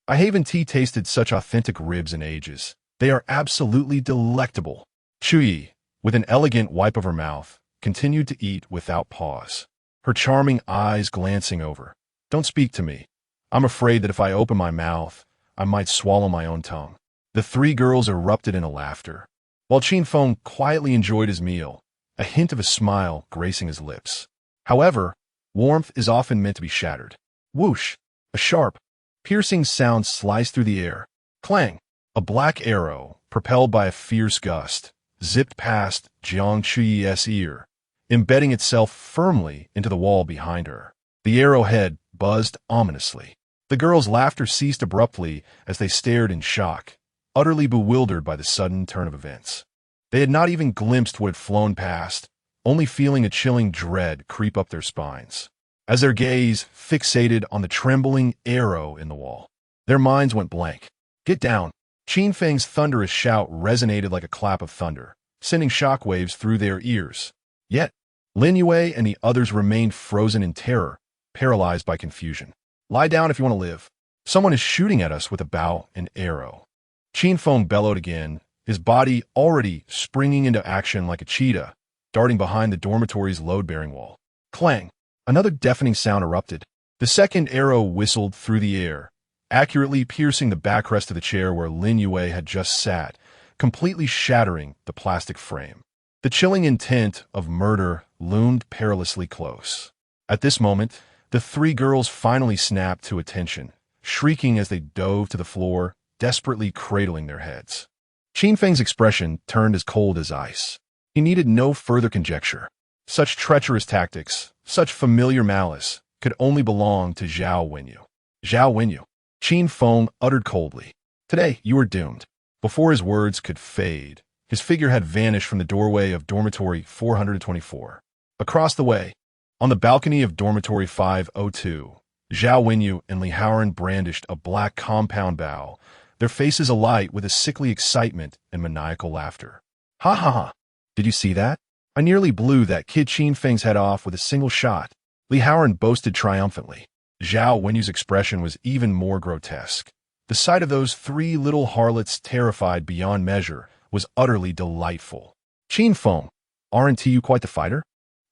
I haven't tasted such authentic ribs in ages. They are absolutely delectable. Chuyi, with an elegant wipe of her mouth, continued to eat without pause, her charming eyes glancing over. Don't speak to me. I'm afraid that if I open my mouth, I might swallow my own tongue. The three girls erupted into laughter, while Qin Feng quietly enjoyed his meal, a hint of a smile gracing his lips. However, warmth is often meant to be shattered. Whoosh! A sharp, piercing sound sliced through the air. Clang! A black arrow, propelled by a fierce gust, zipped past Jiang Chuyi's ear, embedding itself firmly into the wall behind her. The arrowhead buzzed ominously. The girls' laughter ceased abruptly as they stared in shock, utterly bewildered by the sudden turn of events. They had not even glimpsed what had flown past, only feeling a chilling dread creep up their spines. As their gaze fixated on the trembling arrow in the wall, their minds went blank. Get down! Qin Feng's thunderous shout resonated like a clap of thunder, sending shockwaves through their ears. Yet, Lin Yue and the others remained frozen in terror, paralyzed by confusion. Lie down if you want to live. Someone is shooting at us with a bow and arrow. Qin Feng bellowed again, his body already springing into action like a cheetah, darting behind the dormitory's load-bearing wall. Clang! Another deafening sound erupted. The second arrow whistled through the air, accurately piercing the backrest of the chair where Lin Yue had just sat, completely shattering the plastic frame. The chilling intent of murder loomed perilously close. At this moment, the three girls finally snapped to attention, shrieking as they dove to the floor, desperately cradling their heads. Qin Feng's expression turned as cold as ice. He needed no further conjecture. Such treacherous tactics, such familiar malice, could only belong to Zhao Wenyu. Zhao Wenyu, Qin Feng uttered coldly. Today, you are doomed. Before his words could fade, his figure had vanished from the doorway of dormitory 424. Across the way, on the balcony of dormitory 502, Zhao Wenyu and Li Haoran brandished a black compound bow, their faces alight with a sickly excitement and maniacal laughter. Ha ha ha! Did you see that? I nearly blew that kid Qin Feng's head off with a single shot, Li Haoran boasted triumphantly. Zhao Wenyu's expression was even more grotesque. The sight of those three little harlots terrified beyond measure was utterly delightful. Qin Feng, aren't you quite the fighter?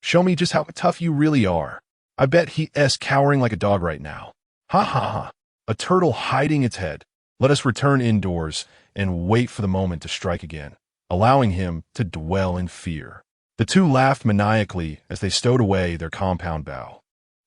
Show me just how tough you really are. I bet he's cowering like a dog right now. Ha ha ha. A turtle hiding its head. Let us return indoors and wait for the moment to strike again, allowing him to dwell in fear. The two laughed maniacally as they stowed away their compound bow.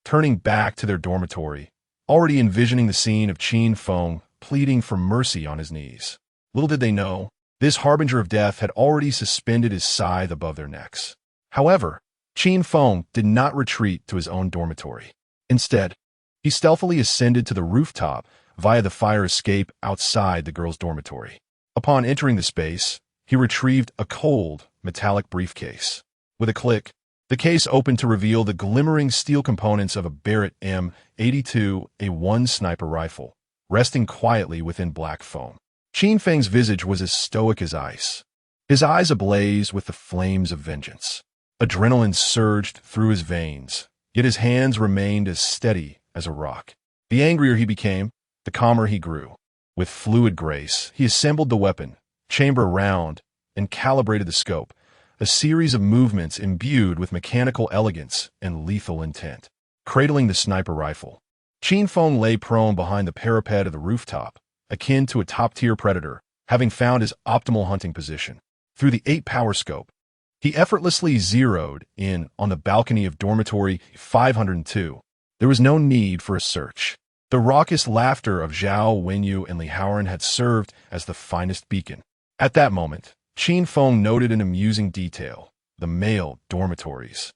Turning back to their dormitory, already envisioning the scene of Qin Feng pleading for mercy on his knees. Little did they know, this harbinger of death had already suspended his scythe above their necks. However, Qin Feng did not retreat to his own dormitory. Instead, he stealthily ascended to the rooftop via the fire escape outside the girls' dormitory. Upon entering the space, he retrieved a cold, metallic briefcase. With a click, the case opened to reveal the glimmering steel components of a Barrett M82A1 sniper rifle, resting quietly within black foam. Qin Feng's visage was as stoic as ice, his eyes ablaze with the flames of vengeance. Adrenaline surged through his veins, yet his hands remained as steady as a rock. The angrier he became, the calmer he grew. With fluid grace, he assembled the weapon, chamber round, and calibrated the scope, a series of movements imbued with mechanical elegance and lethal intent. Cradling the sniper rifle, Qin Feng lay prone behind the parapet of the rooftop, akin to a top-tier predator, having found his optimal hunting position. Through the 8-power scope, he effortlessly zeroed in on the balcony of dormitory 502. There was no need for a search. The raucous laughter of Zhao Wenyu and Li Haoran had served as the finest beacon. At that moment, Qin Feng noted an amusing detail: the male dormitories,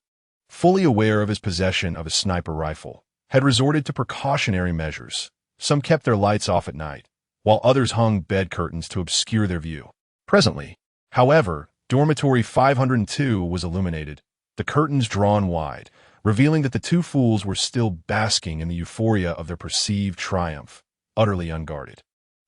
fully aware of his possession of a sniper rifle, had resorted to precautionary measures. Some kept their lights off at night, while others hung bed curtains to obscure their view. Presently, however, dormitory 502 was illuminated, the curtains drawn wide, revealing that the two fools were still basking in the euphoria of their perceived triumph, utterly unguarded.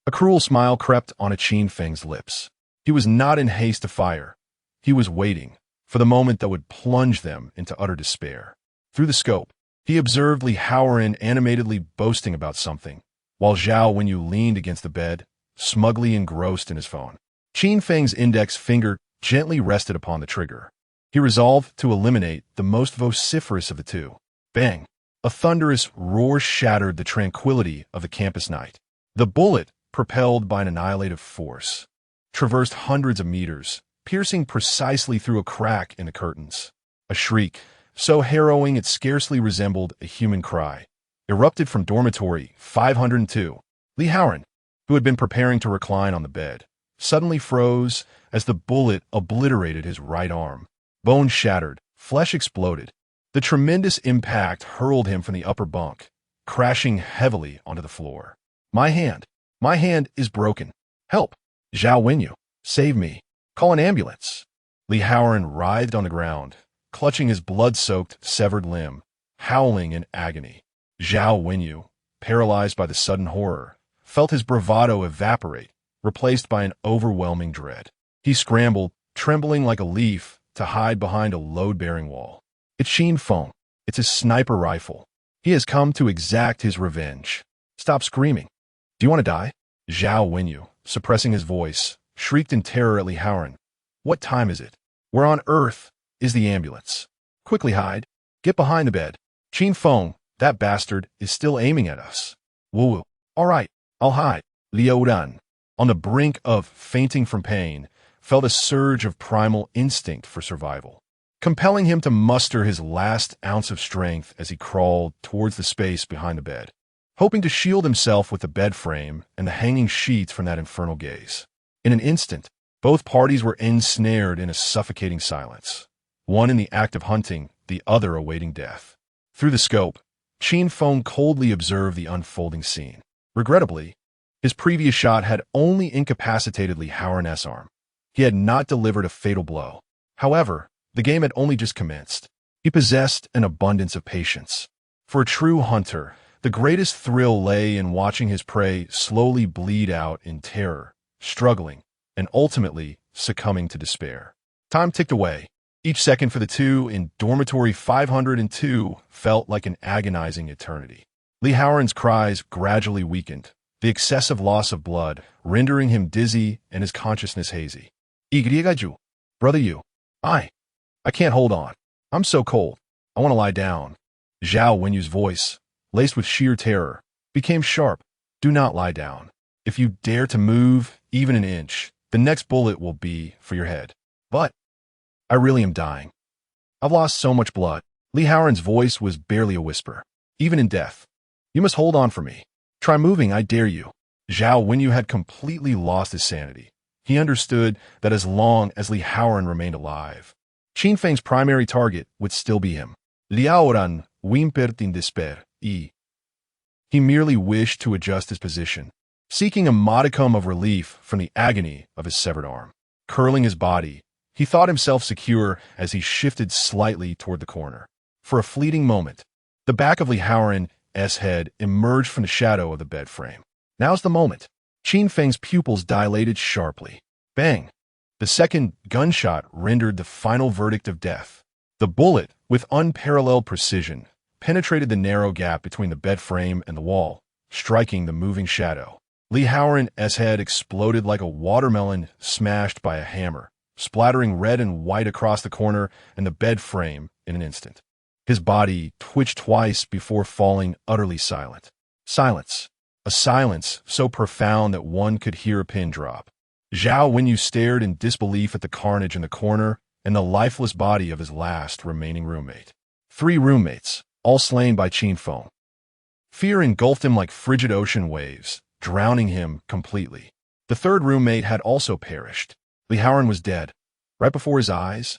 A cruel smile crept on Qin Feng's lips. He was not in haste to fire. He was waiting for the moment that would plunge them into utter despair. Through the scope, he observed Li Haoran animatedly boasting about something, while Zhao Wenyu leaned against the bed, smugly engrossed in his phone. Qin Feng's index finger gently rested upon the trigger. He resolved to eliminate the most vociferous of the two. Bang! A thunderous roar shattered the tranquility of the campus night. The bullet, propelled by an annihilative force, traversed hundreds of meters, piercing precisely through a crack in the curtains. A shriek, so harrowing it scarcely resembled a human cry, erupted from dormitory 502. Li Haoran, who had been preparing to recline on the bed, suddenly froze as the bullet obliterated his right arm. Bone shattered, flesh exploded. The tremendous impact hurled him from the upper bunk, crashing heavily onto the floor. My hand is broken. Help! Zhao Wenyu, save me. Call an ambulance. Li Haoran writhed on the ground, clutching his blood-soaked, severed limb, howling in agony. Zhao Wenyu, paralyzed by the sudden horror, felt his bravado evaporate, replaced by an overwhelming dread. He scrambled, trembling like a leaf, to hide behind a load-bearing wall. It's Qin Feng. It's his sniper rifle. He has come to exact his revenge. Stop screaming. Do you want to die? Zhao Wenyu, suppressing his voice, shrieked in terror at Li Haoran. What time is it? Where on earth is the ambulance? Quickly hide. Get behind the bed. Qin Feng, that bastard, is still aiming at us. Woo. All right, I'll hide. Liu Dan, on the brink of fainting from pain, felt a surge of primal instinct for survival, compelling him to muster his last ounce of strength as he crawled towards the space behind the bed, hoping to shield himself with the bed frame and the hanging sheets from that infernal gaze. In an instant, both parties were ensnared in a suffocating silence, one in the act of hunting, the other awaiting death. Through the scope, Qin Feng coldly observed the unfolding scene. Regrettably, his previous shot had only incapacitated Li Haoran's arm. He had not delivered a fatal blow. However, the game had only just commenced. He possessed an abundance of patience. For a true hunter, The greatest thrill lay in watching his prey slowly bleed out in terror, struggling, and ultimately succumbing to despair. Time ticked away. Each second for the two in dormitory 502 felt like an agonizing eternity. Li Haoran's cries gradually weakened, the excessive loss of blood rendering him dizzy and his consciousness hazy. Igriegaju, brother you. I can't hold on. I'm so cold. I want to lie down. Zhao Wenyu's voice, laced with sheer terror, became sharp. Do not lie down. If you dare to move even an inch, the next bullet will be for your head. But I really am dying. I've lost so much blood. Li Haoran's voice was barely a whisper. Even in death. You must hold on for me. Try moving, I dare you. Zhao Wenyu had completely lost his sanity. He understood that as long as Li Haoran remained alive, Qin Feng's primary target would still be him. Li Haoran whimpered in despair. He merely wished to adjust his position, seeking a modicum of relief from the agony of his severed arm. Curling his body, he thought himself secure as he shifted slightly toward the corner. For a fleeting moment, the back of Li Haoran's head emerged from the shadow of the bed frame. Now's the moment. Qin Feng's pupils dilated sharply. Bang! The second gunshot rendered the final verdict of death. The bullet, with unparalleled precision, penetrated the narrow gap between the bed frame and the wall, striking the moving shadow. Li Haoran's head exploded like a watermelon smashed by a hammer, splattering red and white across the corner and the bed frame in an instant. His body twitched twice before falling utterly silent. Silence. A silence so profound that one could hear a pin drop. Zhao Wenyu stared in disbelief at the carnage in the corner and the lifeless body of his last remaining roommate. 3 roommates, all slain by Qin Feng. Fear engulfed him like frigid ocean waves, drowning him completely. The third roommate had also perished. Li Haoran was dead. Right before his eyes,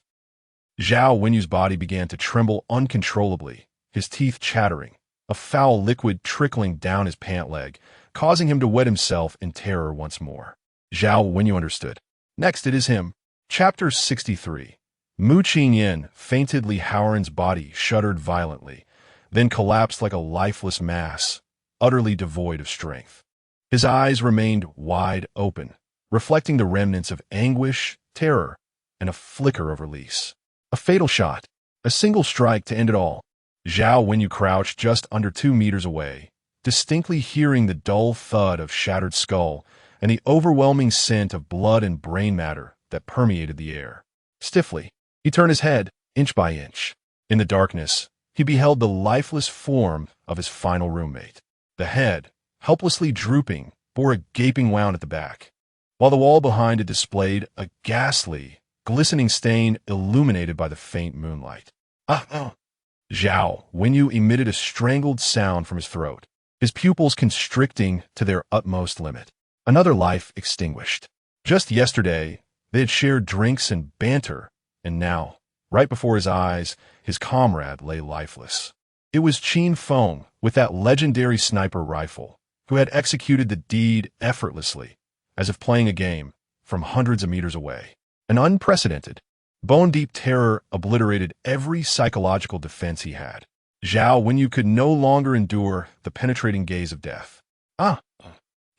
Zhao Wenyu's body began to tremble uncontrollably, his teeth chattering, a foul liquid trickling down his pant leg, causing him to wet himself in terror once more. Zhao Wenyu understood. Next it is him. Chapter 63. Mu Qingyan fainted. Li Haoran's body shuddered violently, then collapsed like a lifeless mass, utterly devoid of strength. His eyes remained wide open, reflecting the remnants of anguish, terror, and a flicker of release. A fatal shot. A single strike to end it all. Zhao Wenyu crouched just under 2 meters away, distinctly hearing the dull thud of shattered skull and the overwhelming scent of blood and brain matter that permeated the air. Stiffly, he turned his head, inch by inch. In the darkness, he beheld the lifeless form of his final roommate. The head, helplessly drooping, bore a gaping wound at the back, while the wall behind it displayed a ghastly, glistening stain illuminated by the faint moonlight. Zhao Wenyu emitted a strangled sound from his throat, his pupils constricting to their utmost limit. Another life extinguished. Just yesterday, they had shared drinks and banter, and now, right before his eyes, his comrade lay lifeless. It was Qin Feng, with that legendary sniper rifle, who had executed the deed effortlessly, as if playing a game, from hundreds of meters away. An unprecedented, bone-deep terror obliterated every psychological defense he had. Zhao Wenyu could no longer endure the penetrating gaze of death.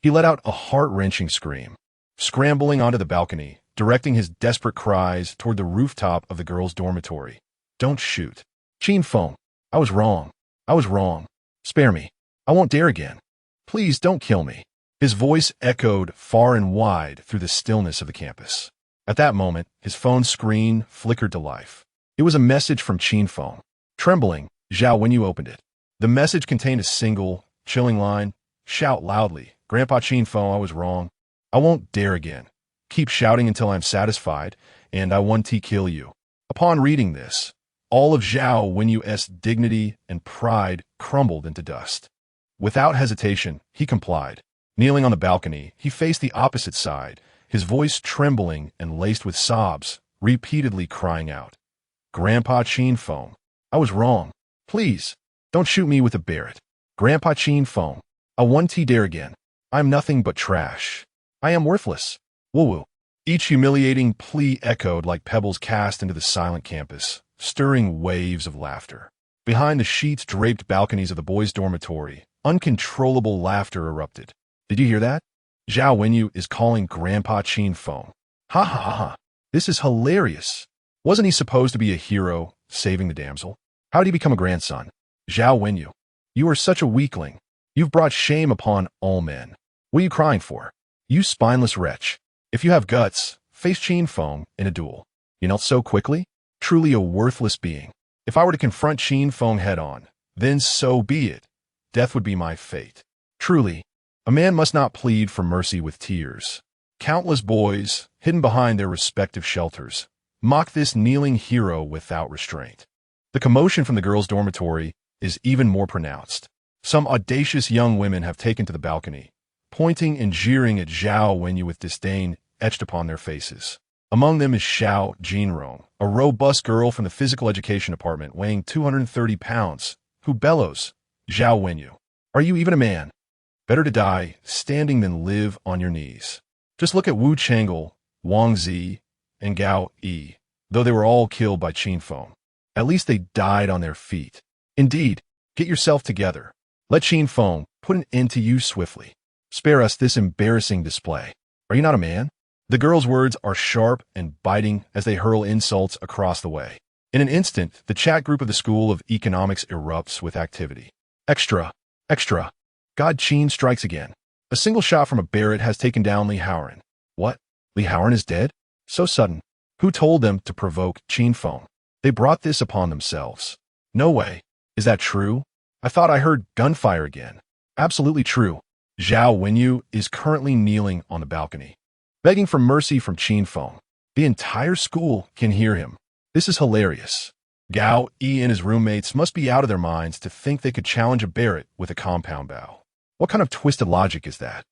He let out a heart-wrenching scream, scrambling onto the balcony, directing his desperate cries toward the rooftop of the girls' dormitory. Don't shoot. Qin Feng, I was wrong. I was wrong. Spare me. I won't dare again. Please don't kill me. His voice echoed far and wide through the stillness of the campus. At that moment, his phone screen flickered to life. It was a message from Qin Feng. Trembling, Zhao Wenyu opened it. The message contained a single, chilling line. Shout loudly. Grandpa Qin Feng, I was wrong. I won't dare again. Keep shouting until I'm satisfied, and I won't kill you. Upon reading this, all of Zhao Wenyu's dignity and pride crumbled into dust. Without hesitation, he complied. Kneeling on the balcony, he faced the opposite side, his voice trembling and laced with sobs, repeatedly crying out, Grandpa Qin Feng, I was wrong. Please, don't shoot me with a Barrett. Grandpa Qin Feng, I won't dare again. I'm nothing but trash. I am worthless. Woo-woo. Each humiliating plea echoed like pebbles cast into the silent campus, stirring waves of laughter. Behind the sheets-draped balconies of the boys' dormitory, Uncontrollable laughter erupted. Did you hear that? Zhao Wenyu is calling Grandpa Qin Feng. Ha ha ha ha. This is hilarious. Wasn't he supposed to be a hero, saving the damsel? How did he become a grandson? Zhao Wenyu, you are such a weakling. You've brought shame upon all men. What are you crying for? You spineless wretch. If you have guts, face Qin Feng in a duel. You know, so quickly? Truly a worthless being. If I were to confront Qin Feng head-on, then so be it. Death would be my fate. Truly, a man must not plead for mercy with tears. Countless boys, hidden behind their respective shelters, mock this kneeling hero without restraint. The commotion from the girls' dormitory is even more pronounced. Some audacious young women have taken to the balcony, pointing and jeering at Zhao Wenyu with disdain etched upon their faces. Among them is Xiao Jinrong, a robust girl from the physical education department weighing 230 pounds, who bellows, Zhao Wenyu, are you even a man? Better to die standing than live on your knees. Just look at Wu Chang'e, Wang Zi, and Gao Yi, though they were all killed by Qin Feng. At least they died on their feet. Indeed, get yourself together. Let Qin Feng put an end to you swiftly. Spare us this embarrassing display. Are you not a man? The girls' words are sharp and biting as they hurl insults across the way. In an instant, the chat group of the School of Economics erupts with activity. Extra! Extra! God, Qin strikes again. A single shot from a Barrett has taken down Li Haoran. What? Li Haoran is dead? So sudden. Who told them to provoke Qin Feng? They brought this upon themselves. No way. Is that true? I thought I heard gunfire again. Absolutely true. Zhao Wenyu is currently kneeling on the balcony, begging for mercy from Qin Feng. The entire school can hear him. This is hilarious. Gao Yi and his roommates must be out of their minds to think they could challenge a Barrett with a compound bow. What kind of twisted logic is that?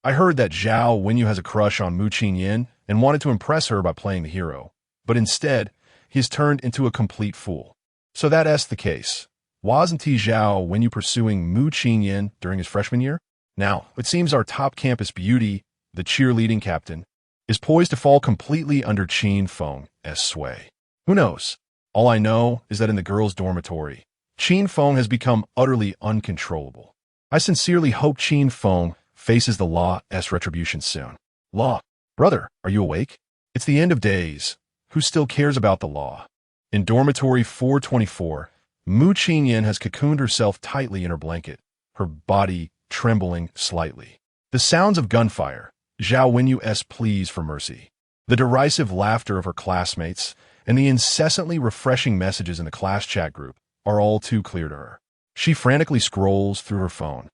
I heard that Zhao Wenyu has a crush on Mu Qingyan and wanted to impress her by playing the hero, but instead, he's turned into a complete fool. So that's the case. Wasn't he Zhao Wenyu pursuing Mu Qingyan during his freshman year? Now, it seems our top campus beauty, the cheerleading captain, is poised to fall completely under Qin Feng's sway. Who knows? All I know is that in the girls' dormitory, Qin Feng has become utterly uncontrollable. I sincerely hope Qin Feng faces the law's retribution soon. Law, brother, are you awake? It's the end of days. Who still cares about the law? In dormitory 424, Mu Qingyan has cocooned herself tightly in her blanket, her body trembling slightly. The sounds of gunfire, Zhao Wenyu's pleas for mercy, the derisive laughter of her classmates, and the incessantly refreshing messages in the class chat group are all too clear to her. She frantically scrolls through her phone,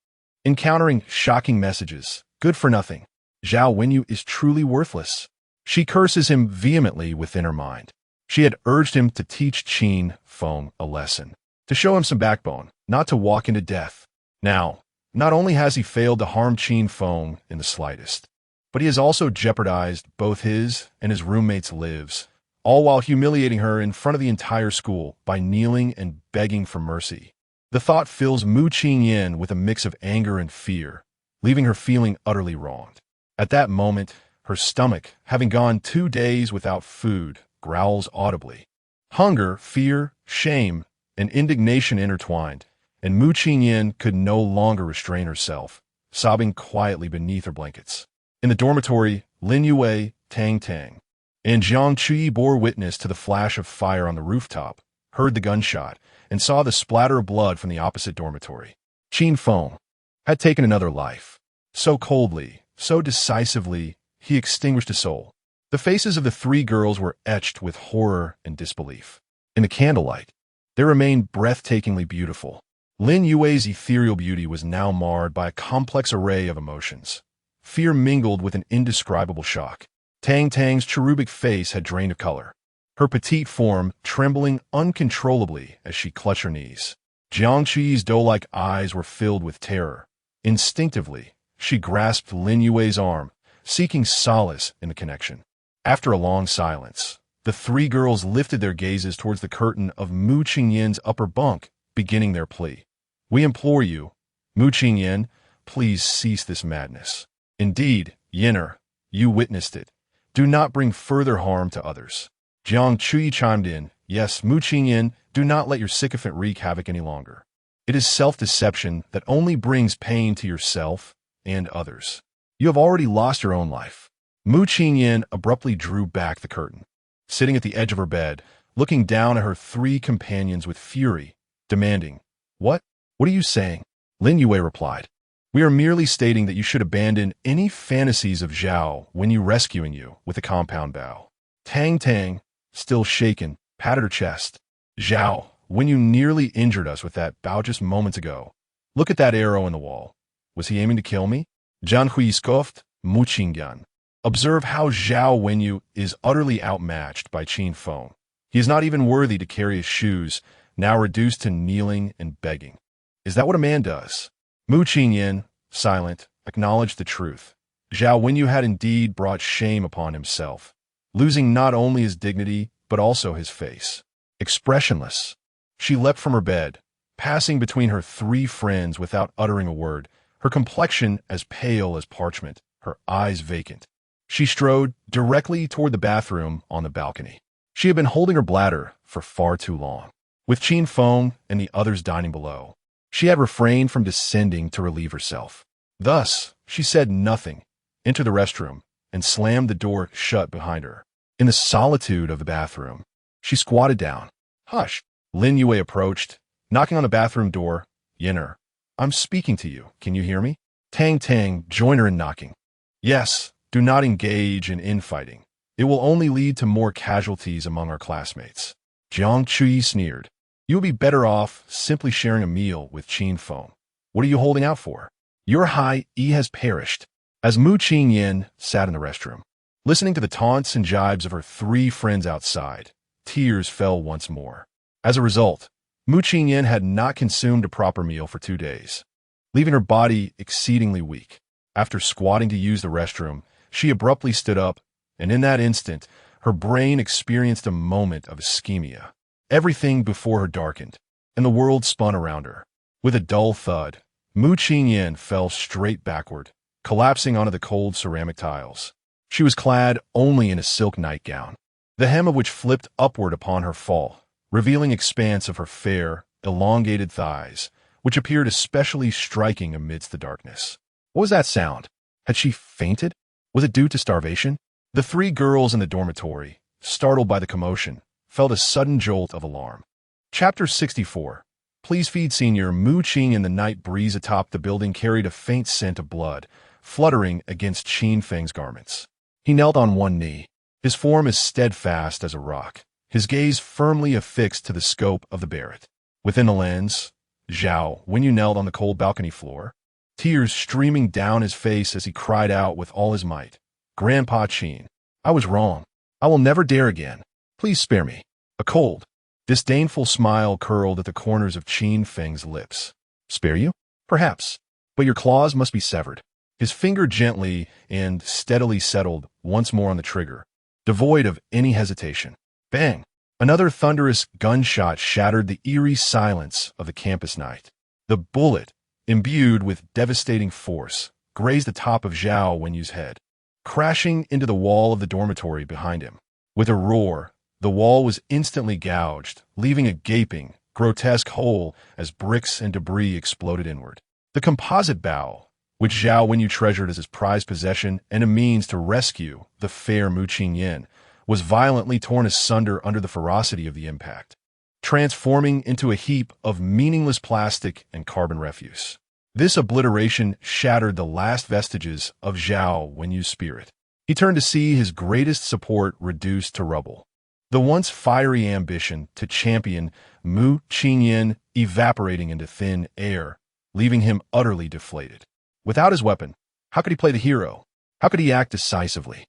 encountering shocking messages. Good for nothing. Zhao Wenyu is truly worthless. She curses him vehemently within her mind. She had urged him to teach Qin Feng a lesson, to show him some backbone, not to walk into death. Now, not only has he failed to harm Qin Feng in the slightest, but he has also jeopardized both his and his roommates' lives, all while humiliating her in front of the entire school by kneeling and begging for mercy. The thought fills Mu Qingyan with a mix of anger and fear, leaving her feeling utterly wronged. At that moment, her stomach, having gone 2 days without food, growls audibly. Hunger, fear, shame, and indignation intertwined, and Mu Qingyan could no longer restrain herself, sobbing quietly beneath her blankets. In the dormitory, Lin Yue, Tang Tang, and Jiang Qi bore witness to the flash of fire on the rooftop, heard the gunshot, and saw the splatter of blood from the opposite dormitory. Qin Feng had taken another life. So coldly, so decisively, he extinguished a soul. The faces of the 3 girls were etched with horror and disbelief. In the candlelight, they remained breathtakingly beautiful. Lin Yue's ethereal beauty was now marred by a complex array of emotions. Fear mingled with an indescribable shock. Tang Tang's cherubic face had drained of color, her petite form trembling uncontrollably as she clutched her knees. Jiang Qi's doe-like eyes were filled with terror. Instinctively, she grasped Lin Yue's arm, seeking solace in the connection. After a long silence, the 3 girls lifted their gazes towards the curtain of Mu Qingyan's upper bunk, beginning their plea. We implore you, Mu Qingyan, please cease this madness. Indeed, Yinner, you witnessed it. Do not bring further harm to others. Jiang Qi chimed in, yes, Mu Qingyan, do not let your sycophant wreak havoc any longer. It is self-deception that only brings pain to yourself and others. You have already lost your own life. Mu Qingyan abruptly drew back the curtain. Sitting at the edge of her bed, looking down at her three companions with fury, demanding, What? What are you saying? Lin Yue replied, We are merely stating that you should abandon any fantasies of Zhao when you rescuing you, with a compound bow. Tang Tang, still shaken, patted her chest. Zhao, when you nearly injured us with that bow just moments ago. Look at that arrow in the wall. Was he aiming to kill me? Zhang Hui scoffed, Mu Qingyan. Observe how Zhao Wenyu is utterly outmatched by Qin Feng. He is not even worthy to carry his shoes, now reduced to kneeling and begging. Is that what a man does? Mu Qingyan, silent, acknowledged the truth. Zhao Wenyu had indeed brought shame upon himself, losing not only his dignity, but also his face. Expressionless, she leapt from her bed, passing between her three friends without uttering a word, her complexion as pale as parchment, her eyes vacant. She strode directly toward the bathroom on the balcony. She had been holding her bladder for far too long. With Qin Feng and the others dining below, she had refrained from descending to relieve herself. Thus, she said nothing, entered the restroom, and slammed the door shut behind her. In the solitude of the bathroom, she squatted down. Hush! Lin Yue approached, knocking on the bathroom door. Yinner, I'm speaking to you. Can you hear me? Tang Tang joined her in knocking. Yes, do not engage in infighting. It will only lead to more casualties among our classmates. Jiang Chui sneered. You will be better off simply sharing a meal with Qin Feng. What are you holding out for? Your high E has perished. As Mu Qingyan sat in the restroom, listening to the taunts and jibes of her three friends outside, tears fell once more. As a result, Mu Qingyan had not consumed a proper meal for 2 days, leaving her body exceedingly weak. After squatting to use the restroom, she abruptly stood up, and in that instant, her brain experienced a moment of ischemia. Everything before her darkened, and the world spun around her. With a dull thud, Mu Qingyan fell straight backward, collapsing onto the cold ceramic tiles. She was clad only in a silk nightgown, the hem of which flipped upward upon her fall, revealing expanse of her fair, elongated thighs, which appeared especially striking amidst the darkness. What was that sound? Had she fainted? Was it due to starvation? The three girls in the dormitory, startled by the commotion, felt a sudden jolt of alarm. Chapter 64. Please feed Senior. Mu Qing in the night breeze atop the building carried a faint scent of blood, fluttering against Qin Feng's garments. He knelt on one knee, his form as steadfast as a rock, his gaze firmly affixed to the scope of the barret. Within the lens, Zhao, when you knelt on the cold balcony floor, tears streaming down his face as he cried out with all his might, Grandpa Qin, I was wrong. I will never dare again. Please spare me. A cold, disdainful smile curled at the corners of Qin Feng's lips. Spare you? Perhaps. But your claws must be severed. His finger gently and steadily settled once more on the trigger, devoid of any hesitation. Bang! Another thunderous gunshot shattered the eerie silence of the campus night. The bullet, imbued with devastating force, grazed the top of Zhao Wenyu's head, crashing into the wall of the dormitory behind him. With a roar, the wall was instantly gouged, leaving a gaping, grotesque hole as bricks and debris exploded inward. The composite bow, which Zhao Wenyu treasured as his prized possession and a means to rescue the fair Mu Qingyan, was violently torn asunder under the ferocity of the impact, transforming into a heap of meaningless plastic and carbon refuse. This obliteration shattered the last vestiges of Zhao Wenyu's spirit. He turned to see his greatest support reduced to rubble. The once fiery ambition to champion Mu Qingyan evaporating into thin air, leaving him utterly deflated. Without his weapon, how could he play the hero? How could he act decisively?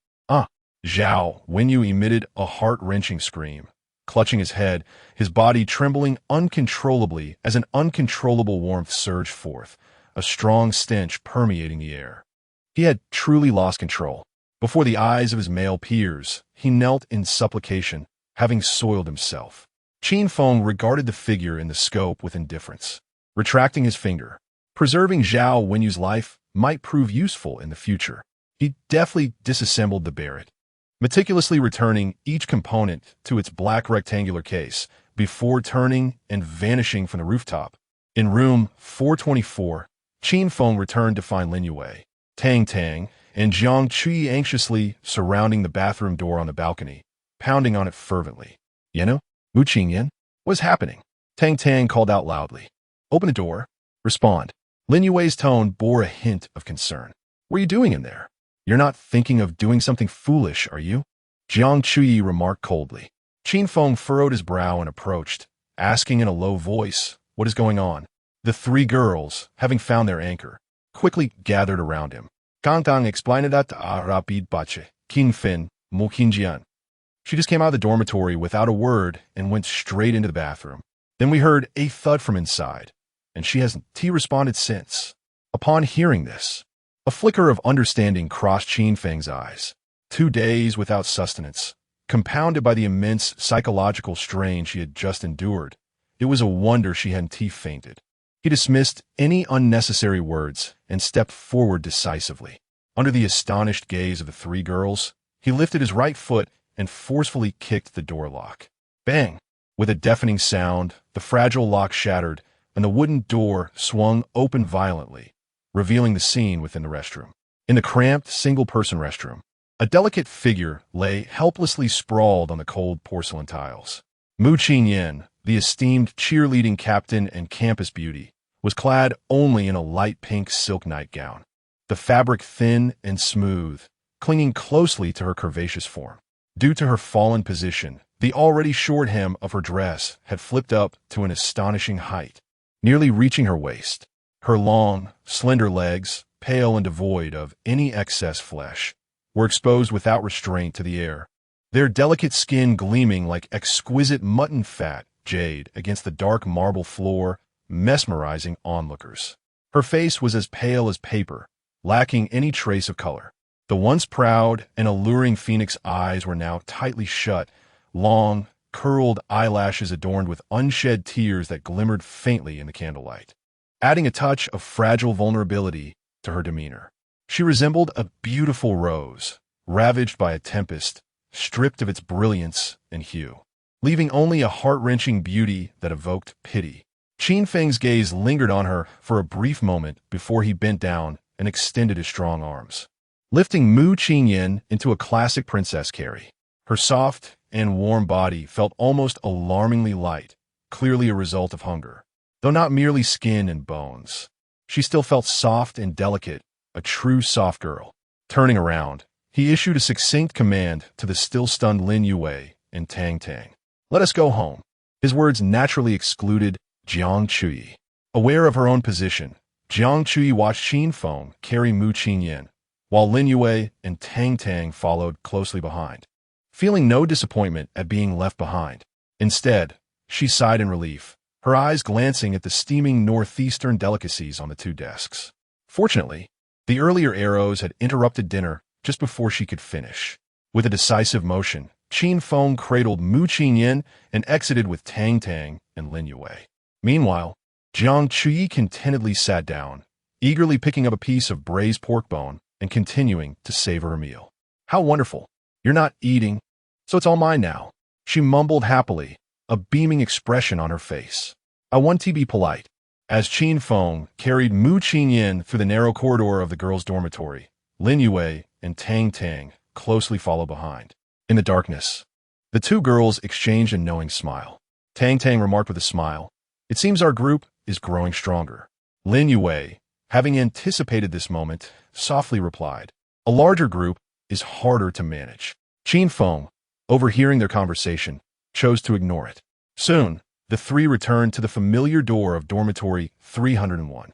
Zhao Wenyu emitted a heart-wrenching scream, clutching his head, his body trembling uncontrollably as an uncontrollable warmth surged forth, a strong stench permeating the air. He had truly lost control. Before the eyes of his male peers, he knelt in supplication, having soiled himself. Qin Feng regarded the figure in the scope with indifference, retracting his finger. Preserving Zhao Wenyu's life might prove useful in the future. He deftly disassembled the barret, meticulously returning each component to its black rectangular case before turning and vanishing from the rooftop. In room 424, Qin Feng returned to find Lin Yue, Tang Tang, and Jiang Chui anxiously surrounding the bathroom door on the balcony, pounding on it fervently. "Yenu? Mu Qingyan? What is happening?" Tang Tang called out loudly. "Open the door. Respond." Lin Yue's tone bore a hint of concern. "What are you doing in there? You're not thinking of doing something foolish, are you?" Jiang Chui remarked coldly. Qin Feng furrowed his brow and approached, asking in a low voice, "What is going on?" The three girls, having found their anchor, quickly gathered around him. "Gangtang explained that rapid bache, Qin Feng, Mo Qingjian." She just came out of the dormitory without a word and went straight into the bathroom. Then we heard a thud from inside, and she hasn't responded since. Upon hearing this, a flicker of understanding crossed Qin Feng's eyes. 2 days without sustenance, compounded by the immense psychological strain she had just endured. It was a wonder she hadn't fainted. He dismissed any unnecessary words and stepped forward decisively. Under the astonished gaze of the three girls, he lifted his right foot and forcefully kicked the door lock. Bang! With a deafening sound, the fragile lock shattered, and the wooden door swung open violently, revealing the scene within the restroom. In the cramped, single-person restroom, a delicate figure lay helplessly sprawled on the cold porcelain tiles. Mu Qingyan, the esteemed cheerleading captain and campus beauty, was clad only in a light pink silk nightgown, the fabric thin and smooth, clinging closely to her curvaceous form. Due to her fallen position, the already short hem of her dress had flipped up to an astonishing height, nearly reaching her waist. Her long, slender legs, pale and devoid of any excess flesh, were exposed without restraint to the air, their delicate skin gleaming like exquisite mutton fat jade against the dark marble floor, mesmerizing onlookers. Her face was as pale as paper, lacking any trace of color. The once proud and alluring phoenix eyes were now tightly shut, long, curled eyelashes adorned with unshed tears that glimmered faintly in the candlelight, adding a touch of fragile vulnerability to her demeanor. She resembled a beautiful rose, ravaged by a tempest, stripped of its brilliance and hue, leaving only a heart-wrenching beauty that evoked pity. Qin Feng's gaze lingered on her for a brief moment before he bent down and extended his strong arms, lifting Mu Qingyan into a classic princess carry. Her soft and warm body felt almost alarmingly light, clearly a result of hunger. Though not merely skin and bones, she still felt soft and delicate, a true soft girl. Turning around, he issued a succinct command to the still-stunned Lin Yue and Tang Tang. "Let us go home." His words naturally excluded Jiang Chui. Aware of her own position, Jiang Chui watched Qin Feng carry Mu Qingyan, while Lin Yue and Tang Tang followed closely behind, feeling no disappointment at being left behind. Instead, she sighed in relief, her eyes glancing at the steaming northeastern delicacies on the 2 desks. Fortunately, the earlier arrows had interrupted dinner just before she could finish. With a decisive motion, Qin Feng cradled Mu Qingyan and exited with Tang Tang and Lin Yue. Meanwhile, Jiang Chui contentedly sat down, eagerly picking up a piece of braised pork bone and continuing to savor her meal. "How wonderful. You're not eating, so it's all mine now," she mumbled happily, a beaming expression on her face. "I want to be polite." As Qin Feng carried Mu Qingyan through the narrow corridor of the girls' dormitory, Lin Yue and Tang Tang closely followed behind. In the darkness, the 2 girls exchanged a knowing smile. Tang Tang remarked with a smile, "It seems our group is growing stronger." Lin Yue, having anticipated this moment, softly replied, "A larger group is harder to manage." Qin Feng, overhearing their conversation, chose to ignore it. Soon, the 3 returned to the familiar door of dormitory 301.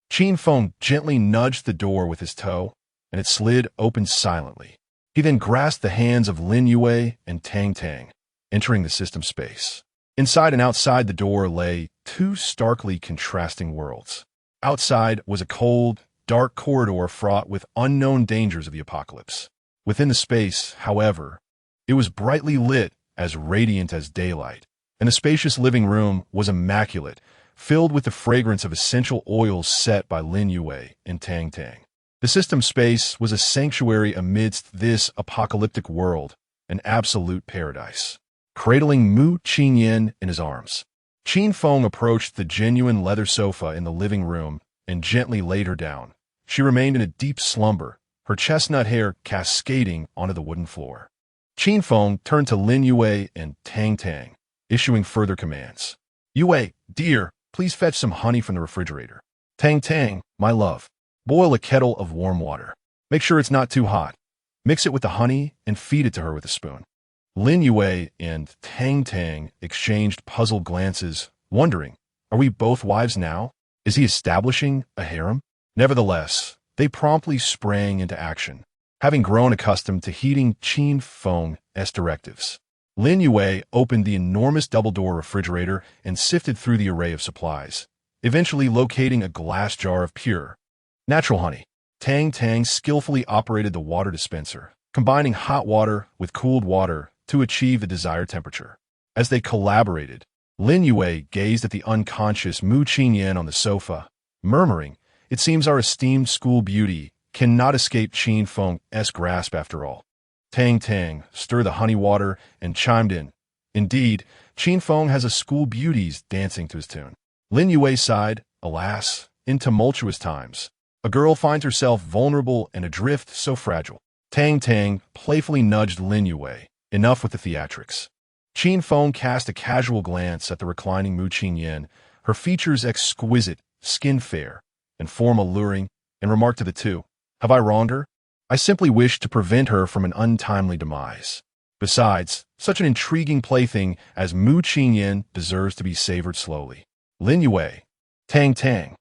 Qin Feng gently nudged the door with his toe, and it slid open silently. He then grasped the hands of Lin Yue and Tang Tang, entering the system space. Inside and outside the door lay 2 starkly contrasting worlds. Outside was a cold, dark corridor fraught with unknown dangers of the apocalypse. Within the space, however, it was brightly lit, as radiant as daylight, and the spacious living room was immaculate, filled with the fragrance of essential oils set by Lin Yue and Tang Tang. The system space was a sanctuary amidst this apocalyptic world, an absolute paradise. Cradling Mu Qingyan in his arms, Qin Feng approached the genuine leather sofa in the living room and gently laid her down. She remained in a deep slumber, her chestnut hair cascading onto the wooden floor. Qin Feng turned to Lin Yue and Tang Tang, issuing further commands. Yue, dear, please fetch some honey from the refrigerator. Tang Tang, my love, boil a kettle of warm water. Make sure it's not too hot. Mix it with the honey and feed it to her with a spoon. Lin Yue and Tang Tang exchanged puzzled glances, wondering, are we both wives now? Is he establishing a harem? Nevertheless, they promptly sprang into action, having grown accustomed to heeding Qin Feng's directives. Lin Yue opened the enormous double-door refrigerator and sifted through the array of supplies, eventually locating a glass jar of pure, natural honey. Tang Tang skillfully operated the water dispenser, combining hot water with cooled water to achieve the desired temperature. As they collaborated, Lin Yue gazed at the unconscious Mu Qinyan on the sofa, murmuring, "It seems our esteemed school beauty cannot escape Qin Feng's grasp after all." Tang Tang stirred the honey water and chimed in, "Indeed, Qin Feng has a school beauties dancing to his tune." Lin Yue sighed, "Alas, in tumultuous times, a girl finds herself vulnerable and adrift so fragile." Tang Tang playfully nudged Lin Yue, "Enough with the theatrics." Qin Feng cast a casual glance at the reclining Mu Qinyan, her features exquisite, skin fair, and form alluring, and remarked to the two, "Have I wronged her? I simply wish to prevent her from an untimely demise. Besides, such an intriguing plaything as Mu Qinyan deserves to be savored slowly." Lin Yue, Tang Tang.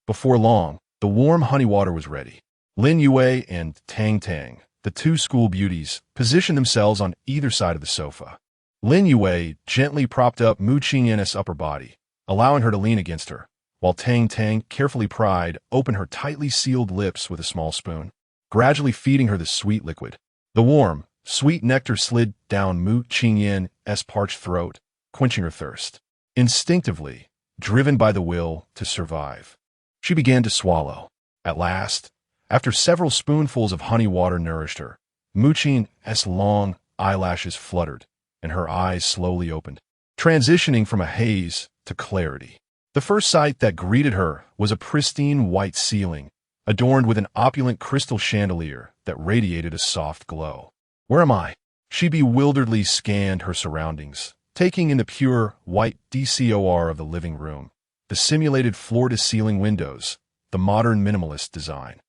Before long, the warm honey water was ready. Lin Yue and Tang Tang, the two school beauties, positioned themselves on either side of the sofa. Lin Yue gently propped up Mu Qinyan's upper body, allowing her to lean against her, while Tang Tang carefully pried open her tightly sealed lips with a small spoon, gradually feeding her the sweet liquid. The warm, sweet nectar slid down Mu Qinyan's parched throat, quenching her thirst. Instinctively, driven by the will to survive, she began to swallow. At last, after several spoonfuls of honey water nourished her, Mu Qinyan's long eyelashes fluttered, and her eyes slowly opened, transitioning from a haze to clarity. The first sight that greeted her was a pristine white ceiling, adorned with an opulent crystal chandelier that radiated a soft glow. "Where am I?" She bewilderedly scanned her surroundings, taking in the pure, white decor of the living room, the simulated floor-to-ceiling windows, the modern minimalist design,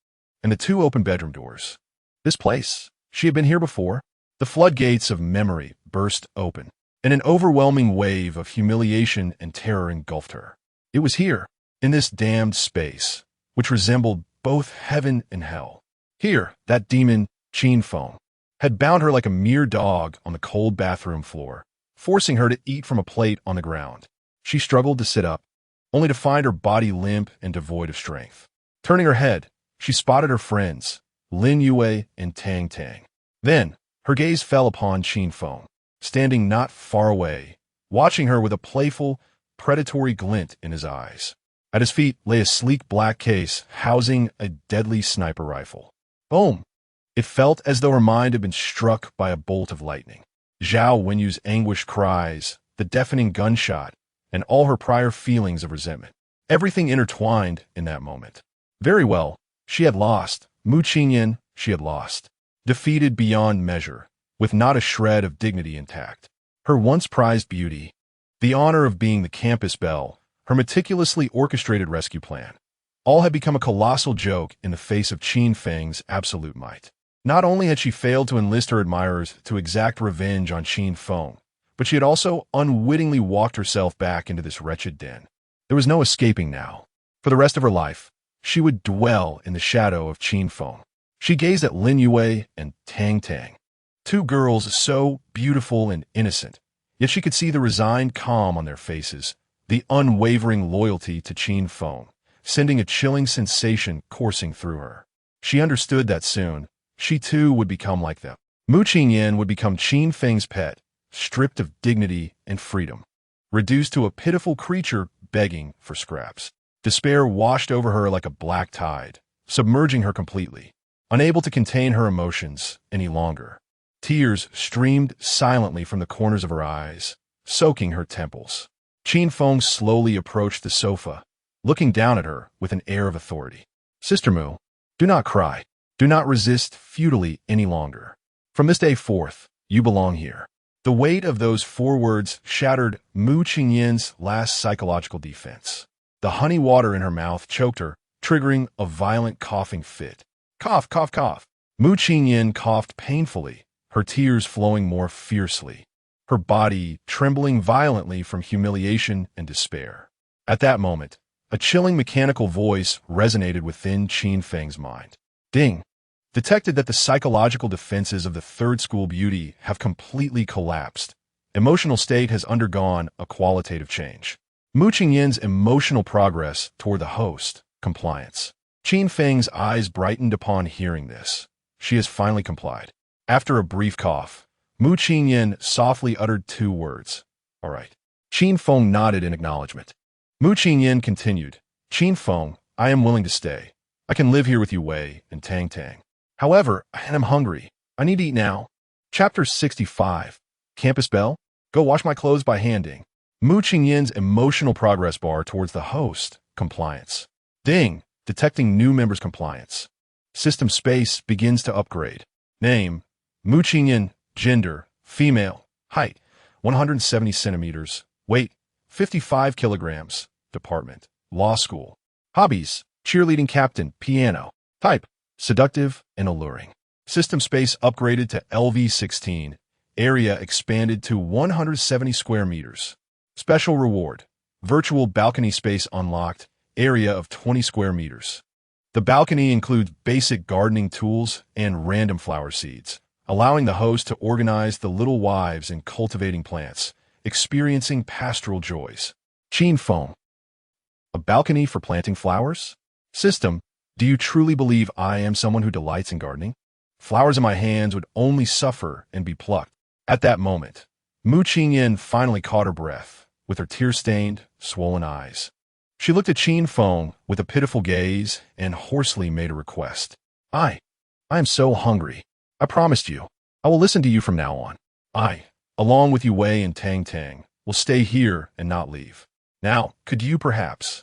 and the two open bedroom doors. This place, she had been here before. The floodgates of memory burst open, and an overwhelming wave of humiliation and terror engulfed her. It was here, in this damned space, which resembled both heaven and hell. Here, that demon, Qin Feng, had bound her like a mere dog on the cold bathroom floor, forcing her to eat from a plate on the ground. She struggled to sit up, only to find her body limp and devoid of strength. Turning her head, she spotted her friends, Lin Yue and Tang Tang. Then, her gaze fell upon Qin Feng, standing not far away, watching her with a playful, predatory glint in his eyes. At his feet lay a sleek black case housing a deadly sniper rifle. Boom! It felt as though her mind had been struck by a bolt of lightning. Zhao Wenyu's anguished cries, the deafening gunshot, and all her prior feelings of resentment. Everything intertwined in that moment. Very well, she had lost. Mu Qinyan, she had lost. Defeated beyond measure, with not a shred of dignity intact. Her once prized beauty, the honor of being the campus belle, her meticulously orchestrated rescue plan, all had become a colossal joke in the face of Qin Feng's absolute might. Not only had she failed to enlist her admirers to exact revenge on Qin Feng, but she had also unwittingly walked herself back into this wretched den. There was no escaping now. For the rest of her life, she would dwell in the shadow of Qin Feng. She gazed at Lin Yue and Tang Tang, two girls so beautiful and innocent, yet she could see the resigned calm on their faces, the unwavering loyalty to Qin Feng, sending a chilling sensation coursing through her. She understood that soon, she too would become like them. Mu Qinyan would become Qin Feng's pet, stripped of dignity and freedom, reduced to a pitiful creature begging for scraps. Despair washed over her like a black tide, submerging her completely. Unable to contain her emotions any longer, tears streamed silently from the corners of her eyes, soaking her temples. Qin Feng slowly approached the sofa, looking down at her with an air of authority. Sister Mu, do not cry. Do not resist futilely any longer. From this day forth, you belong here. The weight of those 4 words shattered Mu Qingyin's last psychological defense. The honey water in her mouth choked her, triggering a violent coughing fit. Cough, cough, cough. Mu Qingyin coughed painfully, her tears flowing more fiercely, her body trembling violently from humiliation and despair. At that moment, a chilling mechanical voice resonated within Qin Feng's mind. Ding! Detected that the psychological defenses of the third school beauty have completely collapsed. Emotional state has undergone a qualitative change. Mu Qingyin's emotional progress toward the host, compliance. Qin Feng's eyes brightened upon hearing this. She has finally complied. After a brief cough, Mu Qingyin softly uttered 2 words. All right. Qin Feng nodded in acknowledgement. Mu Qingyin continued. Qin Feng, I am willing to stay. I can live here with you Wei and Tang Tang. However, I am hungry. I need to eat now. Chapter 65. Campus bell? Go wash my clothes by handing. Mu Qingyin's emotional progress bar towards the host, compliance. Ding! Detecting new members' compliance. System space begins to upgrade. Name, Mu Qingyin. Gender, female. Height, 170 centimeters. Weight, 55 kilograms. Department, law school. Hobbies, cheerleading captain, piano. Type, seductive and alluring. System space upgraded to LV16. Area expanded to 170 square meters. Special reward, virtual balcony space unlocked. Area of 20 square meters. The balcony includes basic gardening tools and random flower seeds, allowing the host to organize the little wives in cultivating plants, experiencing pastoral joys. Qin Feng. A balcony for planting flowers? System, do you truly believe I am someone who delights in gardening? Flowers in my hands would only suffer and be plucked. At that moment, Mu Qingyin finally caught her breath, with her tear-stained, swollen eyes. She looked at Qin Feng with a pitiful gaze and hoarsely made a request. I am so hungry. I promised you. I will listen to you from now on. I, along with you Wei and Tang Tang, will stay here and not leave. Now, could you perhaps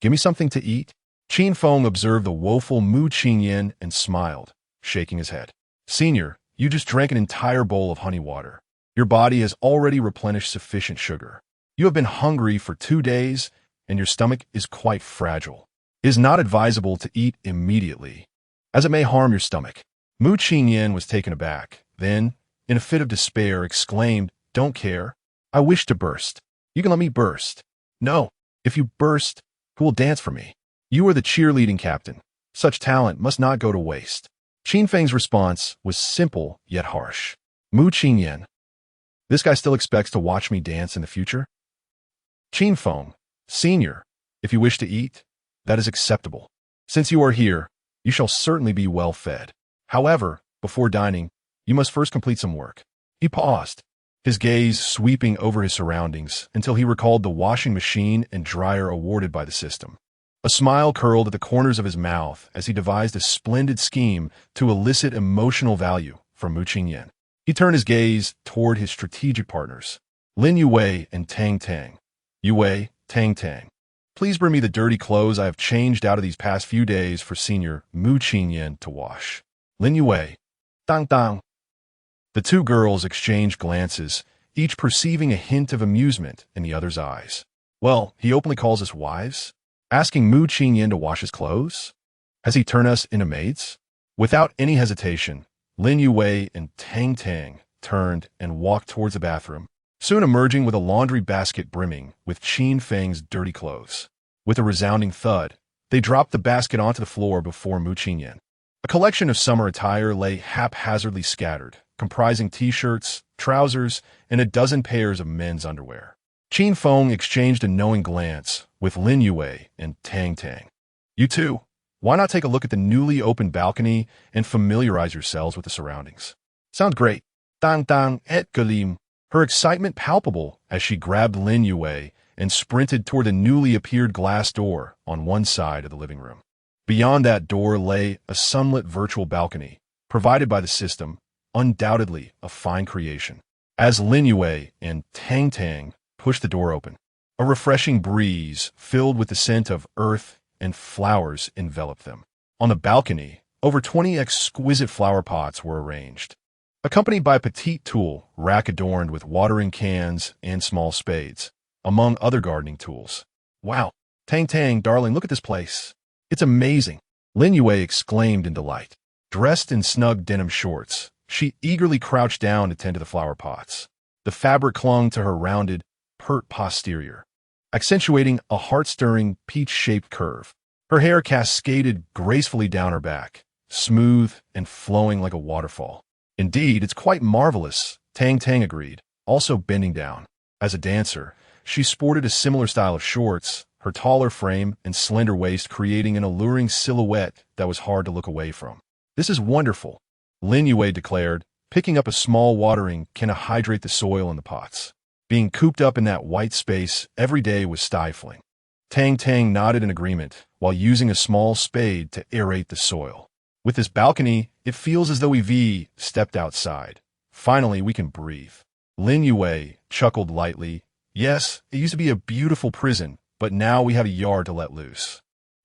give me something to eat? Qin Feng observed the woeful Mu Qingyin and smiled, shaking his head. Senior, you just drank an entire bowl of honey water. Your body has already replenished sufficient sugar. You have been hungry for 2 days, and your stomach is quite fragile. It is not advisable to eat immediately, as it may harm your stomach. Mu Qingyin was taken aback, then, in a fit of despair, exclaimed, Don't care. I wish to burst. You can let me burst. No, if you burst, who will dance for me? You are the cheerleading captain. Such talent must not go to waste. Qin Feng's response was simple yet harsh. Mu Qingyin. This guy still expects to watch me dance in the future? Qin Feng. Senior, if you wish to eat, that is acceptable. Since you are here, you shall certainly be well fed. However, before dining, you must first complete some work. He paused, his gaze sweeping over his surroundings until he recalled the washing machine and dryer awarded by the system. A smile curled at the corners of his mouth as he devised a splendid scheme to elicit emotional value from Mu Qingyin. He turned his gaze toward his strategic partners, Lin Yue and Tang Tang. Yue, Tang Tang, please bring me the dirty clothes I have changed out of these past few days for Senior Mu Qingyin to wash. Lin Yue, Dang Dang. The 2 girls exchanged glances, each perceiving a hint of amusement in the other's eyes. Well, he openly calls us wives? Asking Mu Qingyin to wash his clothes? Has he turned us into maids? Without any hesitation, Lin Yue and Tang Tang turned and walked towards the bathroom, soon emerging with a laundry basket brimming with Qin Feng's dirty clothes. With a resounding thud, they dropped the basket onto the floor before Mu Qingyin. A collection of summer attire lay haphazardly scattered, comprising t-shirts, trousers, and a dozen pairs of men's underwear. Qin Feng exchanged a knowing glance with Lin Yue and Tang Tang. You two, why not take a look at the newly opened balcony and familiarize yourselves with the surroundings? Sounds great. Dang Dang et Galim. Her excitement palpable as she grabbed Lin Yue and sprinted toward the newly appeared glass door on one side of the living room. Beyond that door lay a sunlit virtual balcony, provided by the system, undoubtedly a fine creation. As Lin Yue and Tang Tang pushed the door open, A refreshing breeze, filled with the scent of earth and flowers, enveloped them. On the balcony, over 20 exquisite flower pots were arranged, accompanied by a petite tool rack adorned with watering cans and small spades, among other gardening tools. Wow! Tang Tang, darling, look at this place. It's amazing, Lin Yue exclaimed in delight. Dressed in snug denim shorts, she eagerly crouched down to tend to the flower pots. The fabric clung to her rounded, pert posterior, accentuating a heart-stirring, peach-shaped curve. Her hair cascaded gracefully down her back, smooth and flowing like a waterfall. Indeed, it's quite marvelous, Tang Tang agreed, also bending down. As a dancer, she sported a similar style of shorts, her taller frame and slender waist creating an alluring silhouette that was hard to look away from. This is wonderful, Lin Yue declared, picking up a small watering can to hydrate the soil in the pots. Being cooped up in that white space every day was stifling. Tang Tang nodded in agreement while using a small spade to aerate the soil. With this balcony, it feels as though we've stepped outside. Finally, we can breathe. Lin Yue chuckled lightly. Yes, it used to be a beautiful prison, but now we have a yard to let loose.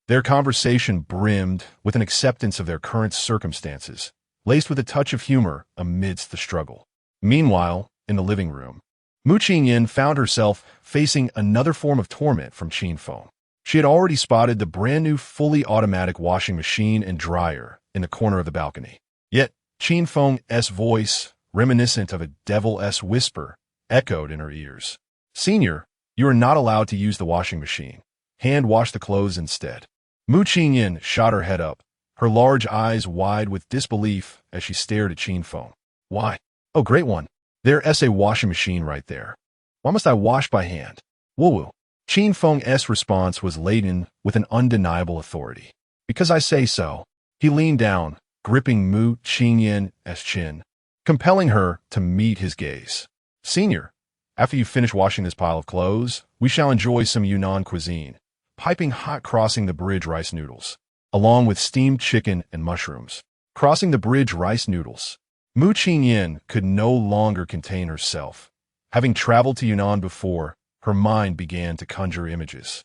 Their conversation brimmed with an acceptance of their current circumstances, laced with a touch of humor amidst the struggle. Meanwhile, in the living room, Mu Qingyan found herself facing another form of torment from Qin Feng. She had already spotted the brand-new fully automatic washing machine and dryer in the corner of the balcony. Yet, Qin Feng's voice, reminiscent of a devil's whisper, echoed in her ears. "Senior, you are not allowed to use the washing machine. Hand wash the clothes instead." Mu Qingyan shot her head up, her large eyes wide with disbelief as she stared at Qin Feng. "Why? Oh, great one. There's a washing machine right there. Why must I wash by hand?" Woo-woo. Qin Feng's response was laden with an undeniable authority. "Because I say so." He leaned down, gripping Mu Qingyan's chin, compelling her to meet his gaze. "Senior, after you finish washing this pile of clothes, we shall enjoy some Yunnan cuisine, piping hot crossing the bridge rice noodles, along with steamed chicken and mushrooms." Crossing the bridge rice noodles. Mu Qingyan could no longer contain herself. Having traveled to Yunnan before, her mind began to conjure images.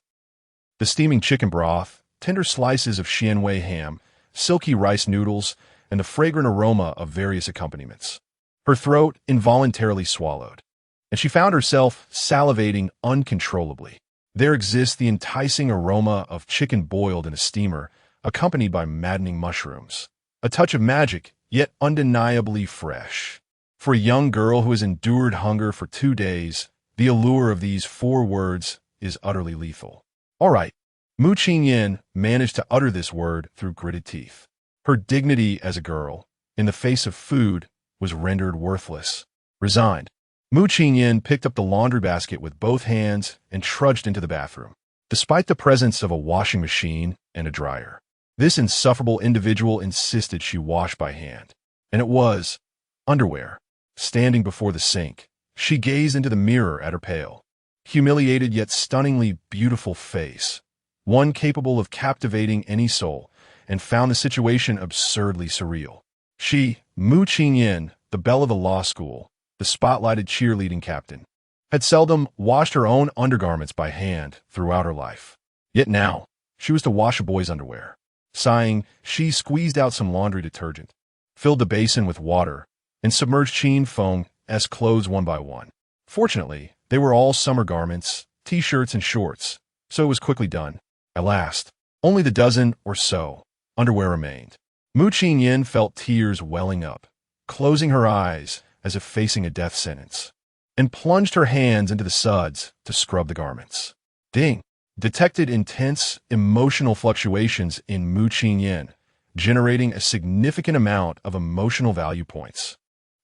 The steaming chicken broth, tender slices of Xianwei ham, silky rice noodles, and the fragrant aroma of various accompaniments. Her throat involuntarily swallowed, and she found herself salivating uncontrollably. There exists the enticing aroma of chicken boiled in a steamer, accompanied by maddening mushrooms. A touch of magic, yet undeniably fresh. For a young girl who has endured hunger for 2 days, the allure of these 4 words is utterly lethal. All right. Mu Qingyan managed to utter this word through gritted teeth. Her dignity as a girl, in the face of food, was rendered worthless. Resigned, Mu Qingyan picked up the laundry basket with both hands and trudged into the bathroom. Despite the presence of a washing machine and a dryer, this insufferable individual insisted she wash by hand. And it was underwear. Standing before the sink, she gazed into the mirror at her pale, humiliated yet stunningly beautiful face, one capable of captivating any soul, and found the situation absurdly surreal. She, Mu Qingyan, the belle of the law school, the spotlighted cheerleading captain, had seldom washed her own undergarments by hand throughout her life. Yet now, she was to wash a boy's underwear. Sighing, she squeezed out some laundry detergent, filled the basin with water, and submerged Qin Feng's clothes one by one. Fortunately, they were all summer garments, t-shirts and shorts, so it was quickly done. At last, only the dozen or so underwear remained. Mu Qingyan felt tears welling up, closing her eyes as if facing a death sentence, and plunged her hands into the suds to scrub the garments. Ding! Detected intense emotional fluctuations in Mu Qingyan, generating a significant amount of emotional value points.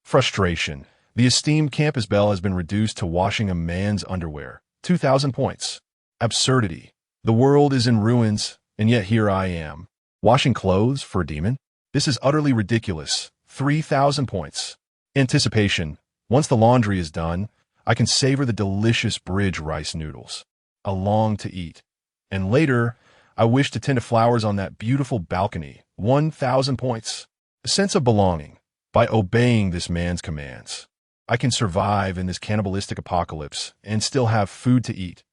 Frustration. The esteemed campus belle has been reduced to washing a man's underwear. 2,000 points. Absurdity. The world is in ruins, and yet here I am. Washing clothes for a demon? This is utterly ridiculous. 3,000 points. Anticipation. Once the laundry is done, I can savor the delicious bridge rice noodles. I long to eat. And later, I wish to tend to flowers on that beautiful balcony. 1,000 points. A sense of belonging. By obeying this man's commands, I can survive in this cannibalistic apocalypse and still have food to eat.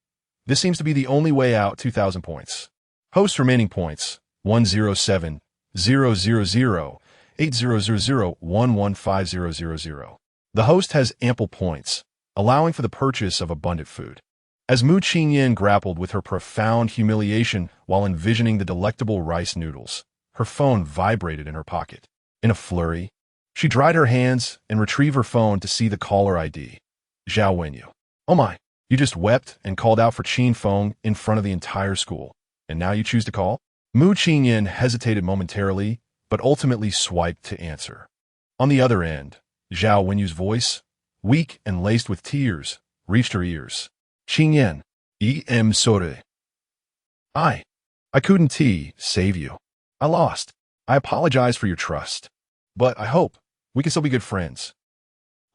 This seems to be the only way out. 2,000 points. Host remaining points 107 000 8000 115000. The host has ample points, allowing for the purchase of abundant food. As Mu Qingyan grappled with her profound humiliation while envisioning the delectable rice noodles, her phone vibrated in her pocket. In a flurry, she dried her hands and retrieved her phone to see the caller ID. Zhao Wenyu. Oh my, you just wept and called out for Qin Feng in front of the entire school, and now you choose to call? Mu Qingyan hesitated momentarily, but ultimately swiped to answer. On the other end, Zhao Wenyu's voice, weak and laced with tears, reached her ears. Qingyan, sorry. I couldn't save you. I lost. I apologize for your trust. But I hope we can still be good friends.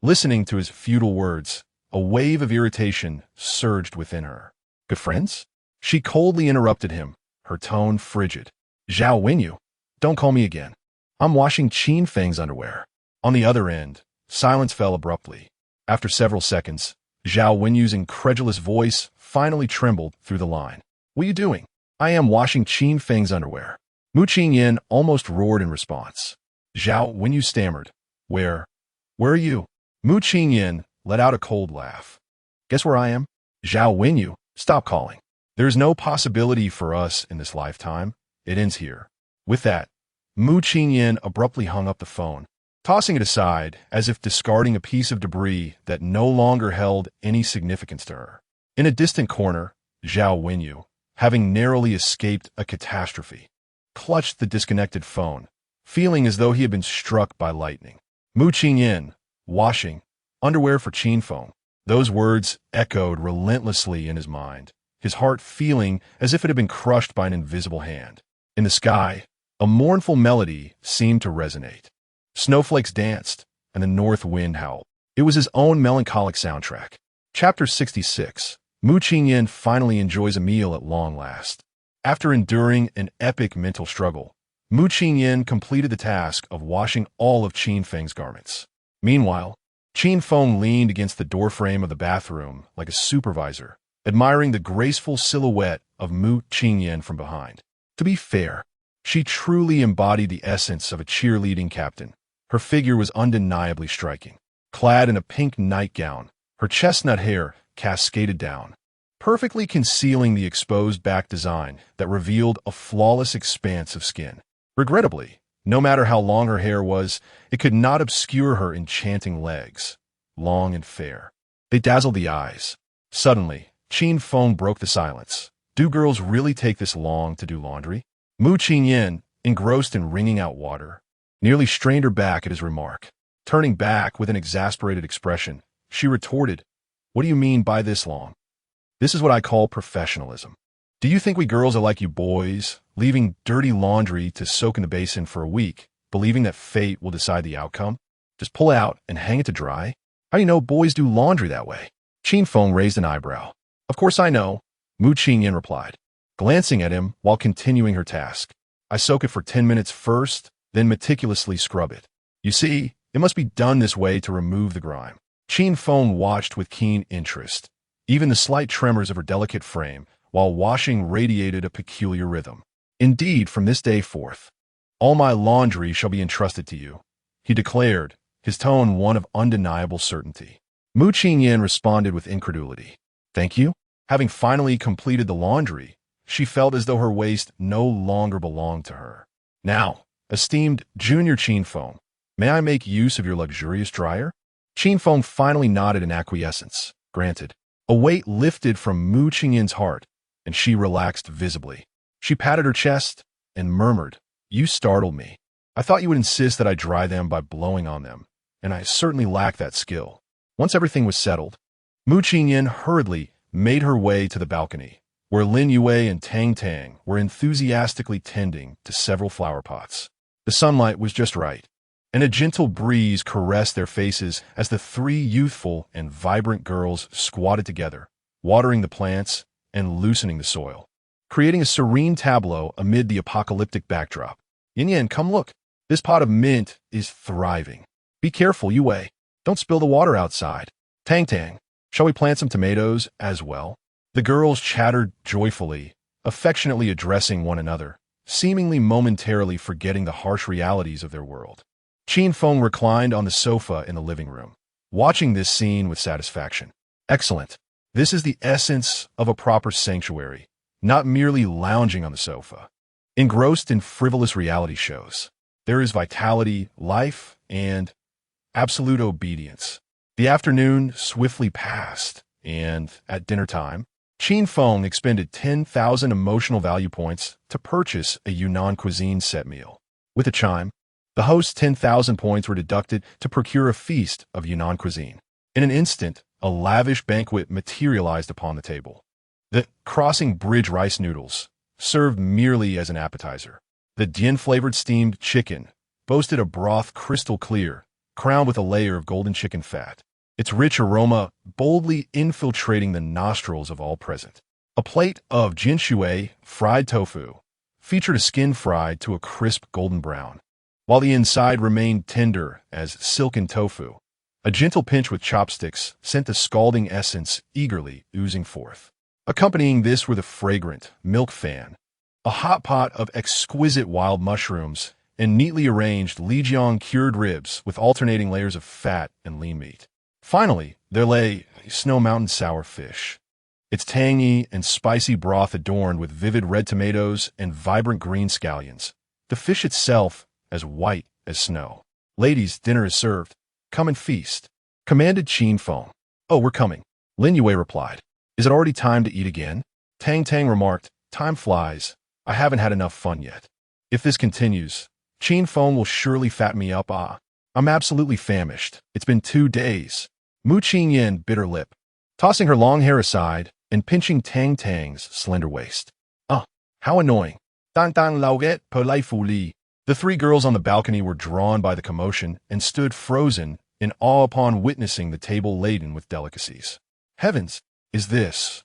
Listening to his futile words, a wave of irritation surged within her. Good friends? She coldly interrupted him, her tone frigid. Zhao Wenyu, don't call me again. I'm washing Qin Feng's underwear. On the other end, silence fell abruptly. After several seconds, Zhao Wenyu's incredulous voice finally trembled through the line. What are you doing? I am washing Qin Feng's underwear. Mu Qingyan almost roared in response. Zhao Wenyu stammered. Where are you? Mu Qingyan let out a cold laugh. Guess where I am? Zhao Wenyu, stop calling. There is no possibility for us in this lifetime. It ends here. With that, Mu Qingyan abruptly hung up the phone, tossing it aside as if discarding a piece of debris that no longer held any significance to her. In a distant corner, Zhao Wenyu, having narrowly escaped a catastrophe, clutched the disconnected phone, feeling as though he had been struck by lightning. Mu Qingyan, washing, underwear for Qin Feng. Those words echoed relentlessly in his mind, his heart feeling as if it had been crushed by an invisible hand. In the sky, a mournful melody seemed to resonate. Snowflakes danced, and the north wind howled. It was his own melancholic soundtrack. Chapter 66. Mu Qingyan finally enjoys a meal at long last. After enduring an epic mental struggle, Mu Qingyan completed the task of washing all of Qin Feng's garments. Meanwhile, Qin Feng leaned against the doorframe of the bathroom like a supervisor, admiring the graceful silhouette of Mu Qingyan from behind. To be fair, she truly embodied the essence of a cheerleading captain. Her figure was undeniably striking. Clad in a pink nightgown, her chestnut hair cascaded down, perfectly concealing the exposed back design that revealed a flawless expanse of skin. Regrettably, no matter how long her hair was, it could not obscure her enchanting legs, long and fair. They dazzled the eyes. Suddenly, Qin Feng broke the silence. Do girls really take this long to do laundry? Mu Qingyan, engrossed in wringing out water, nearly strained her back at his remark. Turning back with an exasperated expression, she retorted, What do you mean by this long? This is what I call professionalism. Do you think we girls are like you boys, leaving dirty laundry to soak in the basin for a week, believing that fate will decide the outcome? Just pull it out and hang it to dry? How do you know boys do laundry that way? Qin Feng raised an eyebrow. Of course I know, Mu Qingyan replied, glancing at him while continuing her task. I soak it for 10 minutes first, then meticulously scrub it. You see, it must be done this way to remove the grime. Qin Feng watched with keen interest. Even the slight tremors of her delicate frame while washing radiated a peculiar rhythm. Indeed, from this day forth, all my laundry shall be entrusted to you, he declared, his tone one of undeniable certainty. Mu Qingyan responded with incredulity. Thank you? Having finally completed the laundry, she felt as though her waist no longer belonged to her. Now, esteemed Junior Qin Feng, may I make use of your luxurious dryer? Qin Feng finally nodded in acquiescence. Granted. A weight lifted from Mu Qingyan's heart, and she relaxed visibly. She patted her chest and murmured, You startled me. I thought you would insist that I dry them by blowing on them, and I certainly lack that skill. Once everything was settled, Mu Qingyan hurriedly made her way to the balcony, where Lin Yue and Tang Tang were enthusiastically tending to several flower pots. The sunlight was just right, and a gentle breeze caressed their faces as the three youthful and vibrant girls squatted together, watering the plants and loosening the soil, creating a serene tableau amid the apocalyptic backdrop. Yin Yin, come look. This pot of mint is thriving. Be careful, Yue. Don't spill the water outside. Tang Tang, shall we plant some tomatoes as well? The girls chattered joyfully, affectionately addressing one another, seemingly momentarily forgetting the harsh realities of their world. Qin Feng reclined on the sofa in the living room, watching this scene with satisfaction. Excellent. This is the essence of a proper sanctuary, not merely lounging on the sofa. Engrossed in frivolous reality shows, there is vitality, life, and absolute obedience. The afternoon swiftly passed, and at dinner time, Qin Feng expended 10,000 emotional value points to purchase a Yunnan cuisine set meal. With a chime, the host's 10,000 points were deducted to procure a feast of Yunnan cuisine. In an instant, a lavish banquet materialized upon the table. The crossing bridge rice noodles, served merely as an appetizer. The Dian-flavored steamed chicken boasted a broth crystal clear, crowned with a layer of golden chicken fat, its rich aroma boldly infiltrating the nostrils of all present. A plate of jinshui fried tofu featured a skin fried to a crisp golden brown, while the inside remained tender as silken tofu. A gentle pinch with chopsticks sent the scalding essence eagerly oozing forth. Accompanying this were the fragrant milk fan, a hot pot of exquisite wild mushrooms, and neatly arranged Lijiang cured ribs with alternating layers of fat and lean meat. Finally, there lay Snow Mountain sour fish, its tangy and spicy broth adorned with vivid red tomatoes and vibrant green scallions. The fish itself as white as snow. Ladies, dinner is served. Come and feast, commanded Qin Feng. Oh, we're coming, Lin Yue replied. Is it already time to eat again? Tang Tang remarked, time flies. I haven't had enough fun yet. If this continues, Qin Feng will surely fatten me up. I'm absolutely famished. It's been 2 days. Mu Qingyan bit her lip, tossing her long hair aside and pinching Tang Tang's slender waist. How annoying. Dan Dan lauget polifuli. The 3 girls on the balcony were drawn by the commotion and stood frozen in awe upon witnessing the table laden with delicacies. Heavens, is this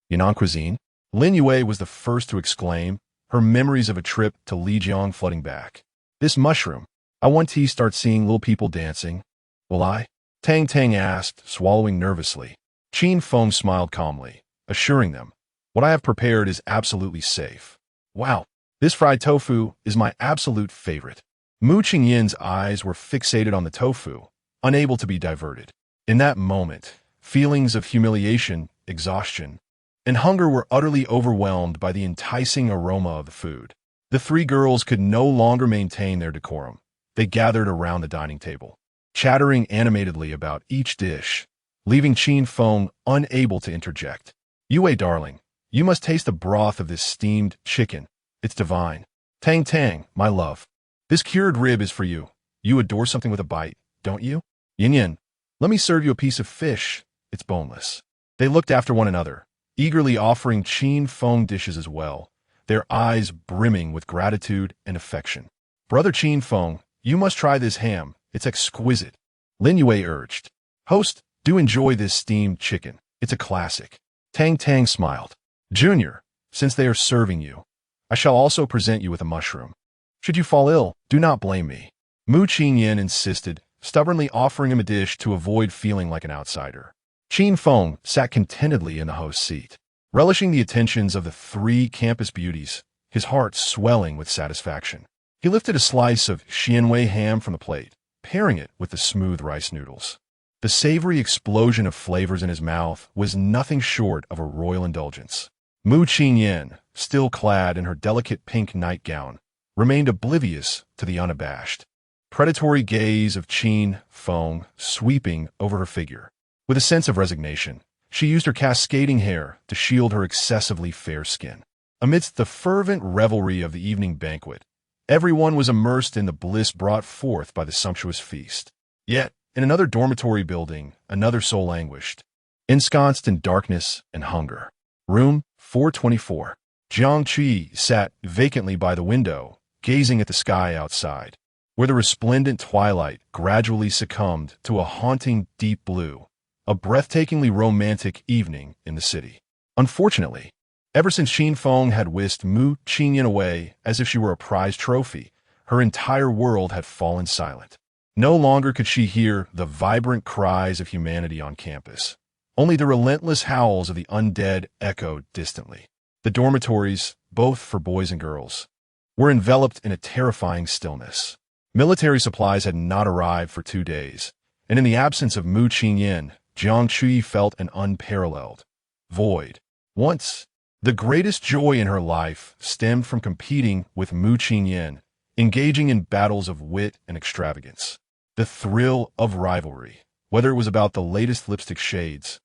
Yunnan cuisine? Lin Yue was the first to exclaim, her memories of a trip to Lijiang flooding back. This mushroom. I want to start seeing little people dancing. Will I? Tang Tang asked, swallowing nervously. Qin Feng smiled calmly, assuring them, what I have prepared is absolutely safe. Wow, this fried tofu is my absolute favorite. Mu Qingyan's eyes were fixated on the tofu, unable to be diverted. In that moment, feelings of humiliation, exhaustion, and hunger were utterly overwhelmed by the enticing aroma of the food. The 3 girls could no longer maintain their decorum. They gathered around the dining table, chattering animatedly about each dish, leaving Qin Feng unable to interject. Yue, darling, you must taste the broth of this steamed chicken. It's divine. Tang Tang, my love. This cured rib is for you. You adore something with a bite, don't you? Yin Yin, let me serve you a piece of fish. It's boneless. They looked after one another, eagerly offering Qin Feng dishes as well, their eyes brimming with gratitude and affection. Brother Qin Feng, you must try this ham. It's exquisite. Lin Yue urged. Host, do enjoy this steamed chicken. It's a classic. Tang Tang smiled. Junior, since they are serving you, I shall also present you with a mushroom. Should you fall ill, do not blame me. Mu Qingyan insisted, stubbornly offering him a dish to avoid feeling like an outsider. Qin Feng sat contentedly in the host's seat, relishing the attentions of the 3 campus beauties, his heart swelling with satisfaction. He lifted a slice of Xianwei ham from the plate, pairing it with the smooth rice noodles. The savory explosion of flavors in his mouth was nothing short of a royal indulgence. Mu Qingyan, still clad in her delicate pink nightgown, remained oblivious to the unabashed, predatory gaze of Qin Feng sweeping over her figure. With a sense of resignation, she used her cascading hair to shield her excessively fair skin. Amidst the fervent revelry of the evening banquet, everyone was immersed in the bliss brought forth by the sumptuous feast. Yet, in another dormitory building, another soul languished, ensconced in darkness and hunger. Room 424. Jiang Qi sat vacantly by the window, gazing at the sky outside, where the resplendent twilight gradually succumbed to a haunting deep blue, a breathtakingly romantic evening in the city. Unfortunately, ever since Qin Feng had whisked Mu Qingyan away as if she were a prized trophy, her entire world had fallen silent. No longer could she hear the vibrant cries of humanity on campus. Only the relentless howls of the undead echoed distantly. The dormitories, both for boys and girls, were enveloped in a terrifying stillness. Military supplies had not arrived for 2 days, and in the absence of Mu Qinyin, Jiang Chui felt an unparalleled void. Once, the greatest joy in her life stemmed from competing with Mu Qinyin, engaging in battles of wit and extravagance. The thrill of rivalry, whether it was about the latest lipstick shades,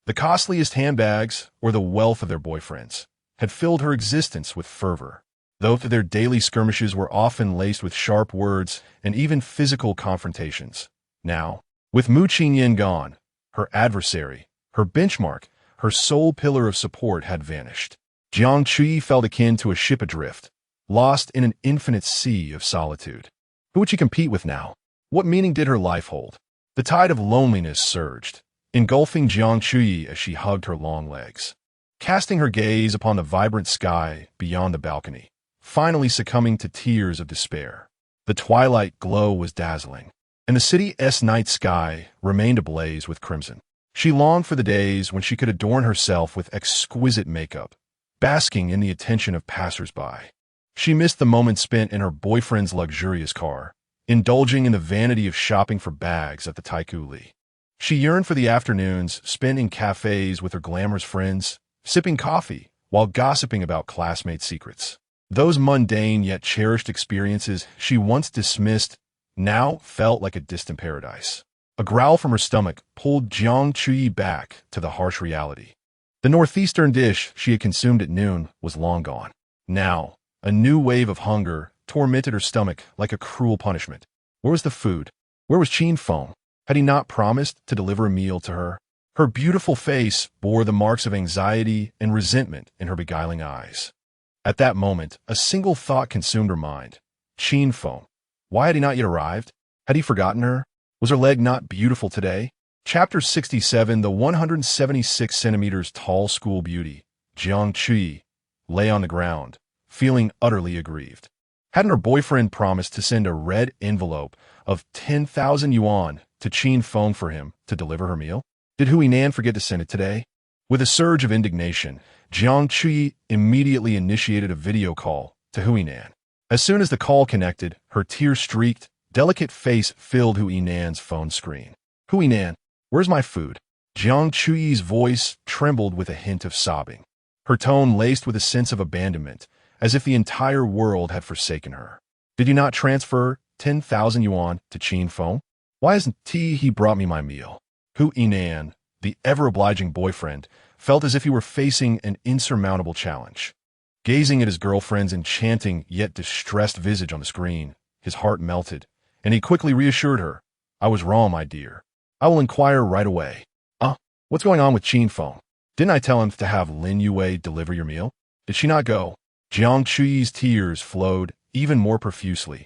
the costliest handbags, or the wealth of their boyfriends, had filled her existence with fervor. Though their daily skirmishes were often laced with sharp words and even physical confrontations. Now, with Mu Qinyin gone, her adversary, her benchmark, her sole pillar of support had vanished. Jiang Chui felt akin to a ship adrift, lost in an infinite sea of solitude. Who would she compete with now? What meaning did her life hold? The tide of loneliness surged, engulfing Jiang Chui as she hugged her long legs, casting her gaze upon the vibrant sky beyond the balcony, finally succumbing to tears of despair. The twilight glow was dazzling, and the city's night sky remained ablaze with crimson. She longed for the days when she could adorn herself with exquisite makeup, basking in the attention of passers-by. She missed the moments spent in her boyfriend's luxurious car, indulging in the vanity of shopping for bags at the Taiku Li. She yearned for the afternoons spent in cafes with her glamorous friends, sipping coffee while gossiping about classmate secrets. Those mundane yet cherished experiences she once dismissed now felt like a distant paradise. A growl from her stomach pulled Jiang Chui back to the harsh reality. The northeastern dish she had consumed at noon was long gone. Now, a new wave of hunger tormented her stomach like a cruel punishment. Where was the food? Where was Qin Feng? Had he not promised to deliver a meal to her? Her beautiful face bore the marks of anxiety and resentment in her beguiling eyes. At that moment, a single thought consumed her mind. Qin Feng. Why had he not yet arrived? Had he forgotten her? Was her leg not beautiful today? Chapter 67. The 176 centimeters tall school beauty, Jiang Chui, lay on the ground, feeling utterly aggrieved. Hadn't her boyfriend promised to send a red envelope of 10,000 yuan to Qin Feng for him to deliver her meal? Did Huinan forget to send it today? With a surge of indignation, Jiang Chui immediately initiated a video call to Huinan. As soon as the call connected, her tear-streaked, delicate face filled Huinan's phone screen. Huinan, where's my food? Jiang Chui's voice trembled with a hint of sobbing, her tone laced with a sense of abandonment, as if the entire world had forsaken her. Did you not transfer 10,000 yuan to Qin Feng? Why hasn't he brought me my meal? Huinan, the ever-obliging boyfriend, felt as if he were facing an insurmountable challenge. Gazing at his girlfriend's enchanting yet distressed visage on the screen, his heart melted, and he quickly reassured her, I was wrong, my dear. I will inquire right away. What's going on with Qin Feng? Didn't I tell him to have Lin Yue deliver your meal? Did she not go? Jiang Chui's tears flowed even more profusely,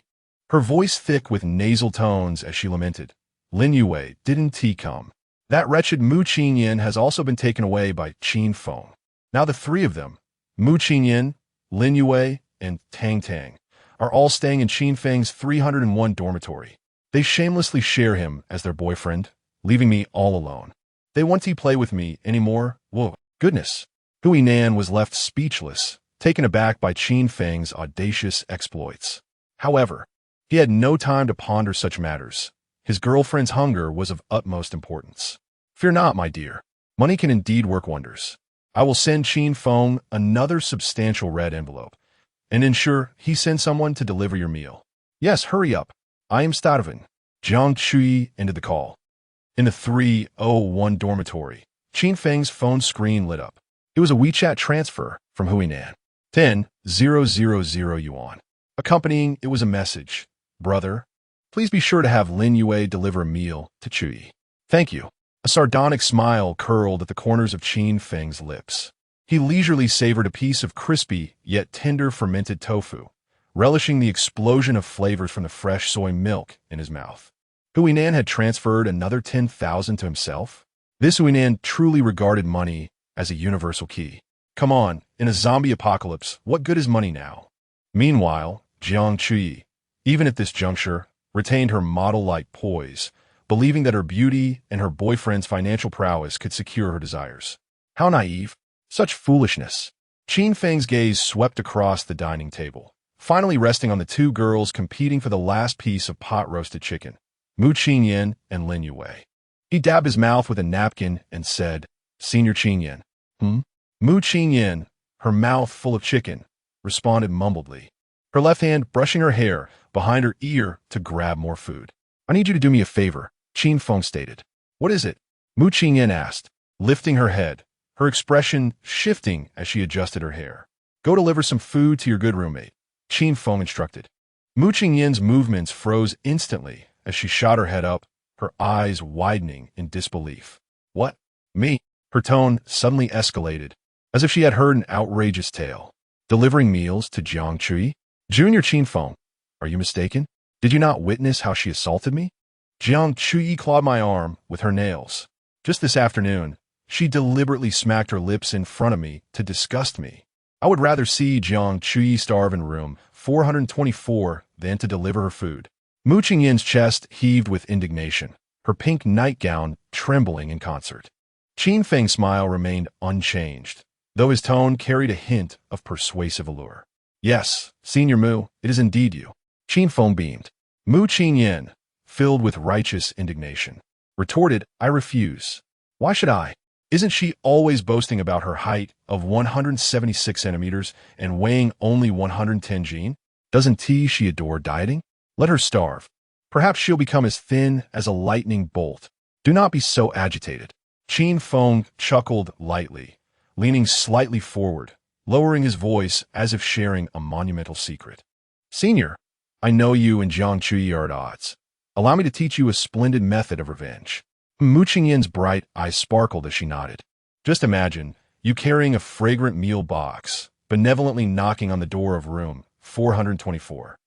her voice thick with nasal tones as she lamented. Lin Yue, didn't he come? That wretched Mu Qinyin has also been taken away by Qin Feng. Now the three of them, Mu Qinyin, Lin Yue, and Tang Tang, are all staying in Qin Feng's 301 dormitory. They shamelessly share him as their boyfriend, leaving me all alone. They won't play with me anymore? Whoa, goodness. Huinan was left speechless, taken aback by Qin Feng's audacious exploits. However, he had no time to ponder such matters. His girlfriend's hunger was of utmost importance. Fear not, my dear. Money can indeed work wonders. I will send Qin Feng another substantial red envelope, and ensure he sends someone to deliver your meal. Yes, hurry up. I am Stadovin. Jiang Chui ended the call. In the 301 dormitory, Qin Feng's phone screen lit up. It was a WeChat transfer from Huinan. 10,000 yuan. Accompanying it was a message. Brother, please be sure to have Lin Yue deliver a meal to Chui. Thank you. A sardonic smile curled at the corners of Qin Feng's lips. He leisurely savored a piece of crispy yet tender fermented tofu, relishing the explosion of flavors from the fresh soy milk in his mouth. Huinan had transferred another 10,000 to himself. This Huinan truly regarded money as a universal key. Come on, in a zombie apocalypse, what good is money now? Meanwhile, Jiang Chui, even at this juncture, retained her model-like poise, believing that her beauty and her boyfriend's financial prowess could secure her desires. How naive. Such foolishness. Qin Feng's gaze swept across the dining table, finally resting on the two girls competing for the last piece of pot-roasted chicken, Mu Qingyan and Lin Yue. He dabbed his mouth with a napkin and said, "Senior Qingyan." Mu Qingyan, her mouth full of chicken, responded mumbledly, her left hand brushing her hair behind her ear to grab more food. "I need you to do me a favor," Qin Feng stated. "What is it?" Mu Qingyan asked, lifting her head, her expression shifting as she adjusted her hair. "Go deliver some food to your good roommate," Qin Feng instructed. Mu Qingyan's movements froze instantly as she shot her head up, her eyes widening in disbelief. "What? Me?" Her tone suddenly escalated, as if she had heard an outrageous tale. "Delivering meals to Jiang Chui? Junior Qin Feng, are you mistaken? Did you not witness how she assaulted me? Jiang Chui clawed my arm with her nails. Just this afternoon, she deliberately smacked her lips in front of me to disgust me. I would rather see Jiang Chui starve in room 424 than to deliver her food." Mu Qingyan's chest heaved with indignation, her pink nightgown trembling in concert. Qin Feng's smile remained unchanged, though his tone carried a hint of persuasive allure. "Yes, Senior Mu, it is indeed you." Qin Feng beamed. Mu Qingyan, filled with righteous indignation, retorted, "I refuse. Why should I? Isn't she always boasting about her height of 176 centimeters and weighing only 110 jin? Doesn't she adore dieting? Let her starve. Perhaps she'll become as thin as a lightning bolt. Do not be so agitated." Qin Feng chuckled lightly, leaning slightly forward, lowering his voice as if sharing a monumental secret. "Senior, I know you and Jiang Chui are at odds. Allow me to teach you a splendid method of revenge." Mu Qingyan's bright eyes sparkled as she nodded. "Just imagine you carrying a fragrant meal box, benevolently knocking on the door of room 424.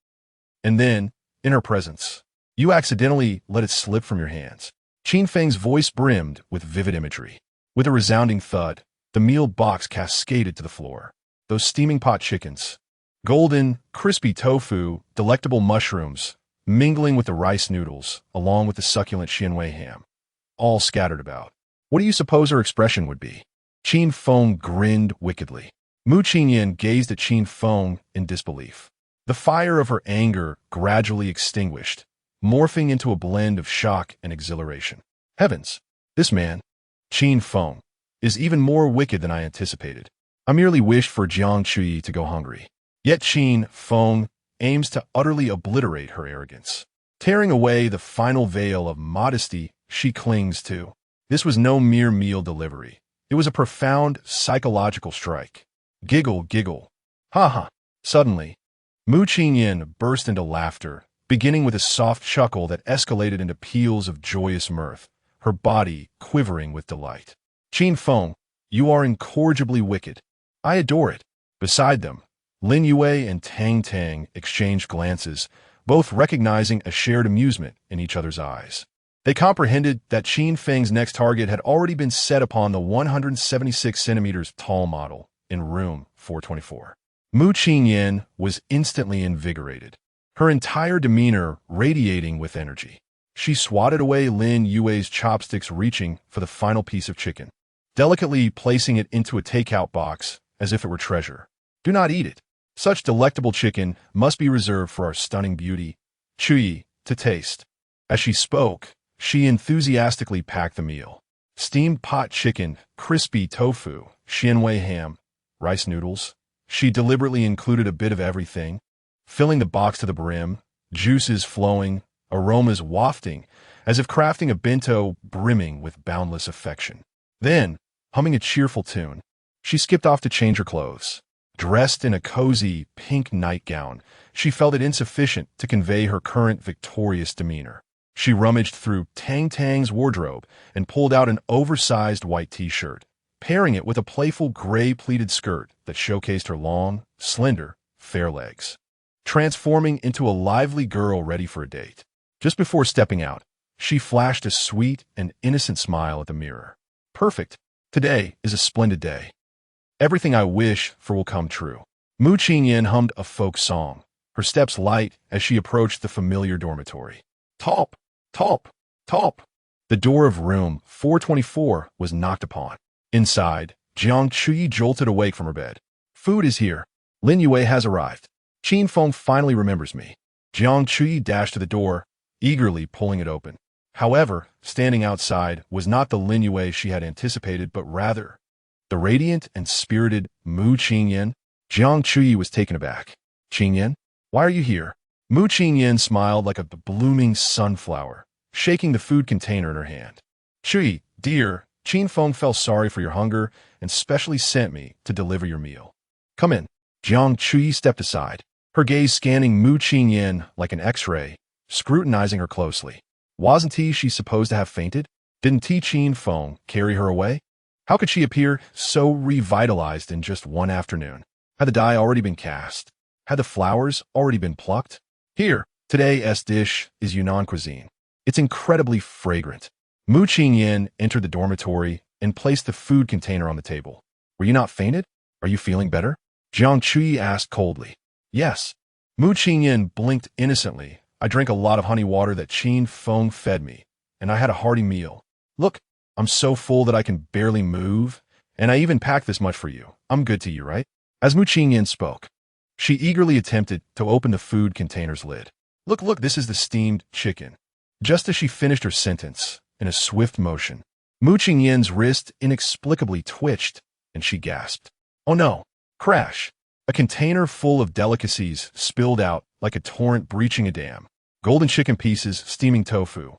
And then, in her presence, you accidentally let it slip from your hands." Qin Feng's voice brimmed with vivid imagery. With a resounding thud, the meal box cascaded to the floor. Those steaming pot chickens, golden, crispy tofu, delectable mushrooms, mingling with the rice noodles, along with the succulent Xianwei ham, all scattered about. What do you suppose her expression would be? Qin Feng grinned wickedly. Mu Qingyan gazed at Qin Feng in disbelief. The fire of her anger gradually extinguished, morphing into a blend of shock and exhilaration. Heavens, this man, Qin Feng, is even more wicked than I anticipated. I merely wished for Jiang Chui to go hungry. Yet Qin Feng aims to utterly obliterate her arrogance, tearing away the final veil of modesty she clings to. This was no mere meal delivery. It was a profound psychological strike. Giggle, giggle. Ha ha. Suddenly, Mu Qingyan burst into laughter, beginning with a soft chuckle that escalated into peals of joyous mirth, her body quivering with delight. "Qin Feng, you are incorrigibly wicked. I adore it." Beside them, Lin Yue and Tang Tang exchanged glances, both recognizing a shared amusement in each other's eyes. They comprehended that Qin Feng's next target had already been set upon the 176 centimeters tall model in room 424. Mu Qingyan was instantly invigorated, her entire demeanor radiating with energy. She swatted away Lin Yue's chopsticks, reaching for the final piece of chicken, delicately placing it into a takeout box as if it were treasure. "Do not eat it. Such delectable chicken must be reserved for our stunning beauty, Chui, to taste." As she spoke, she enthusiastically packed the meal. Steamed pot chicken, crispy tofu, Xianwei ham, rice noodles. She deliberately included a bit of everything, filling the box to the brim, juices flowing, aromas wafting, as if crafting a bento brimming with boundless affection. Then, humming a cheerful tune, she skipped off to change her clothes. Dressed in a cozy pink nightgown, she felt it insufficient to convey her current victorious demeanor. She rummaged through Tang Tang's wardrobe and pulled out an oversized white t-shirt, pairing it with a playful gray pleated skirt that showcased her long, slender, fair legs, transforming into a lively girl ready for a date. Just before stepping out, she flashed a sweet and innocent smile at the mirror. "Perfect. Today is a splendid day. Everything I wish for will come true." Mu Qingyan hummed a folk song, her steps light as she approached the familiar dormitory. "Top, top, Top. The door of room 424 was knocked upon. Inside, Jiang Chuyi jolted awake from her bed. Food is here. Lin Yue has arrived. Qin Feng finally remembers me. Jiang Chuyi dashed to the door, eagerly pulling it open. However, standing outside was not the Lin Yue she had anticipated, but rather the radiant and spirited Mu Qingyan. Jiang Chuyi was taken aback. Qingyan, why are you here? Mu Qingyan smiled like a blooming sunflower, shaking the food container in her hand. Chuyi, dear, Qin Feng felt sorry for your hunger and specially sent me to deliver your meal. Come in. Jiang Chuyi stepped aside, her gaze scanning Mu Qingyan like an X-ray, scrutinizing her closely. Wasn't she supposed to have fainted? Didn't Qin Feng carry her away? How could she appear so revitalized in just one afternoon? Had the die already been cast? Had the flowers already been plucked? Here, today's dish is Yunnan cuisine. It's incredibly fragrant. Mu Qingyan entered the dormitory and placed the food container on the table. Were you not fainted? Are you feeling better? Jiang Chuyi asked coldly. Yes. Mu Qingyan blinked innocently. I drank a lot of honey water that Qin Feng fed me, and I had a hearty meal. Look, I'm so full that I can barely move, and I even packed this much for you. I'm good to you, right? As Mu Qingyan spoke, she eagerly attempted to open the food container's lid. Look, this is the steamed chicken. Just as she finished her sentence, in a swift motion, Mu Qingyan's wrist inexplicably twitched, and she gasped. Oh no! Crash! A container full of delicacies spilled out like a torrent breaching a dam. Golden chicken pieces, steaming tofu,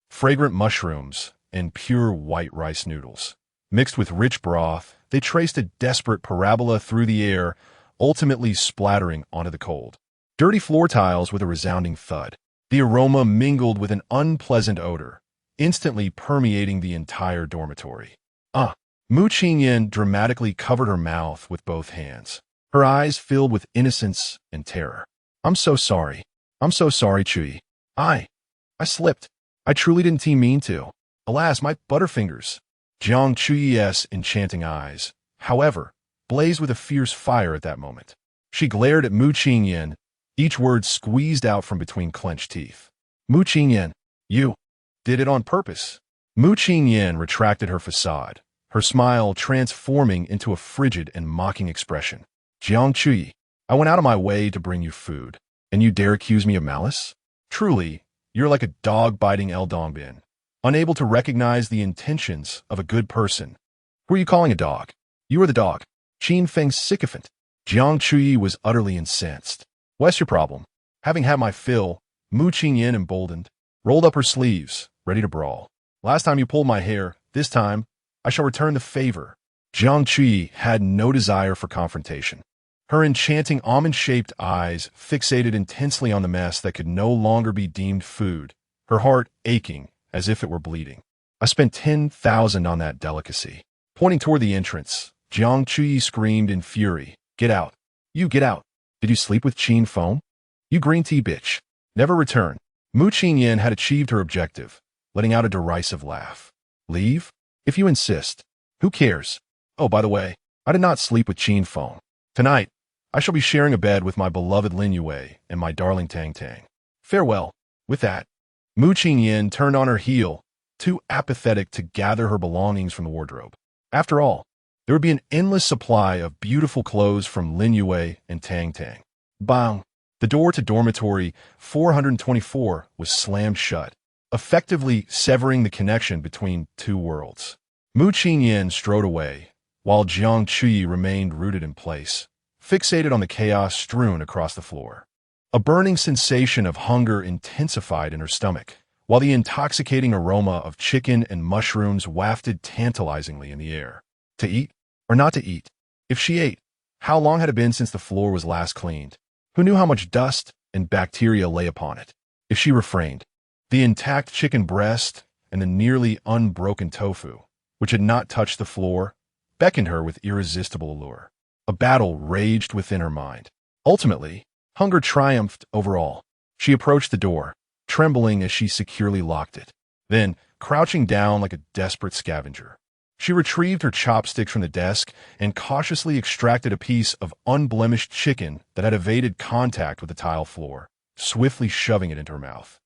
fragrant mushrooms, and pure white rice noodles. Mixed with rich broth, they traced a desperate parabola through the air, ultimately splattering onto the cold, dirty floor tiles with a resounding thud. The aroma mingled with an unpleasant odor, instantly permeating the entire dormitory. Mu Qingyan dramatically covered her mouth with both hands, her eyes filled with innocence and terror. I'm so sorry, Chuyi. I slipped. I truly didn't mean to. Alas, my butterfingers. Jiang Chuyi's enchanting eyes, however, blazed with a fierce fire at that moment. She glared at Mu Qingyan, each word squeezed out from between clenched teeth. Mu Qingyan, you did it on purpose. Mu Qingyan retracted her facade, her smile transforming into a frigid and mocking expression. Jiang Chuyi, I went out of my way to bring you food, and you dare accuse me of malice? Truly, you're like a dog biting El Dongbin, unable to recognize the intentions of a good person. Who are you calling a dog? You are the dog. Qin Feng's sycophant. Jiang Chuyi was utterly incensed. What's your problem? Having had my fill, Mu Qingyan, emboldened, rolled up her sleeves, ready to brawl. Last time you pulled my hair, this time, I shall return the favor. Jiang Chuyi had no desire for confrontation. Her enchanting almond-shaped eyes fixated intensely on the mess that could no longer be deemed food, her heart aching as if it were bleeding. I spent 10,000 on that delicacy. Pointing toward the entrance, Jiang Chuyi screamed in fury. Get out. You get out. Did you sleep with Qin Feng? You green tea bitch. Never return. Mu Qingyan had achieved her objective, letting out a derisive laugh. Leave? If you insist. Who cares? Oh, by the way, I did not sleep with Qin Feng. Tonight, I shall be sharing a bed with my beloved Lin Yue and my darling Tang Tang. Farewell. With that, Mu Qingyan turned on her heel, too apathetic to gather her belongings from the wardrobe. After all, there would be an endless supply of beautiful clothes from Lin Yue and Tang Tang. Bang! The door to dormitory 424 was slammed shut, effectively severing the connection between two worlds. Mu Qingyan strode away, while Jiang Chuyi remained rooted in place, fixated on the chaos strewn across the floor. A burning sensation of hunger intensified in her stomach, while the intoxicating aroma of chicken and mushrooms wafted tantalizingly in the air. To eat or not to eat? If she ate, how long had it been since the floor was last cleaned? Who knew how much dust and bacteria lay upon it? If she refrained, the intact chicken breast and the nearly unbroken tofu, which had not touched the floor, beckoned her with irresistible allure. A battle raged within her mind. Ultimately, hunger triumphed over all. She approached the door, trembling as she securely locked it. Then, crouching down like a desperate scavenger, she retrieved her chopsticks from the desk and cautiously extracted a piece of unblemished chicken that had evaded contact with the tile floor, swiftly shoving it into her mouth.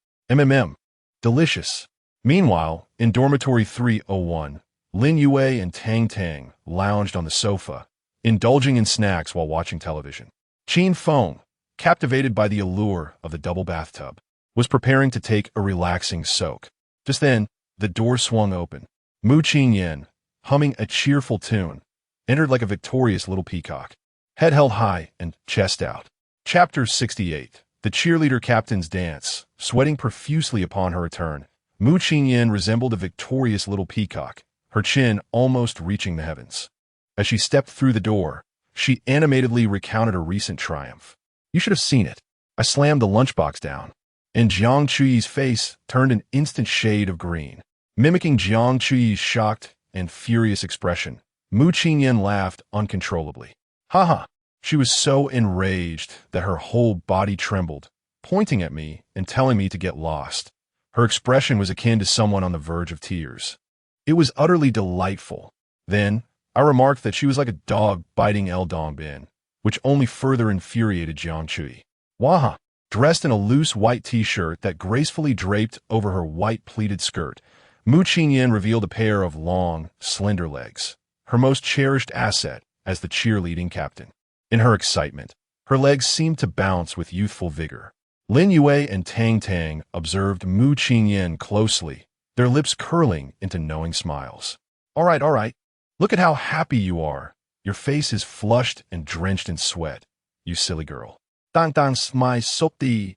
Delicious. Meanwhile, in dormitory 301, Lin Yue and Tang Tang lounged on the sofa, indulging in snacks while watching television. Qin Feng, captivated by the allure of the double bathtub, was preparing to take a relaxing soak. Just then, the door swung open. Mu Qingyan, humming a cheerful tune, entered like a victorious little peacock, head held high and chest out. Chapter 68. The cheerleader captain's dance. Sweating profusely upon her return, Mu Qingyan resembled a victorious little peacock, her chin almost reaching the heavens. As she stepped through the door, she animatedly recounted a recent triumph. You should have seen it. I slammed the lunchbox down, and Jiang Chuyi's face turned an instant shade of green. Mimicking Jiang Chuyi's shocked and furious expression, Mu Qingyan laughed uncontrollably. Haha! She was so enraged that her whole body trembled, pointing at me and telling me to get lost. Her expression was akin to someone on the verge of tears. It was utterly delightful. Then, I remarked that she was like a dog biting El Dongbin, which only further infuriated Jiang Chui. Waha! Dressed in a loose white t-shirt that gracefully draped over her white pleated skirt, Mu Qingyan revealed a pair of long, slender legs, her most cherished asset as the cheerleading captain. In her excitement, her legs seemed to bounce with youthful vigor. Lin Yue and Tang Tang observed Mu Qingyan closely, their lips curling into knowing smiles. All right. Look at how happy you are. Your face is flushed and drenched in sweat, you silly girl. Dang my sopti,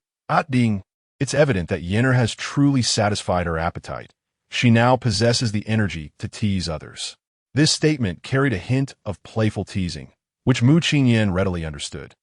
ding. It's evident that Yenner has truly satisfied her appetite. She now possesses the energy to tease others. This statement carried a hint of playful teasing, which Mu Qingyan readily understood.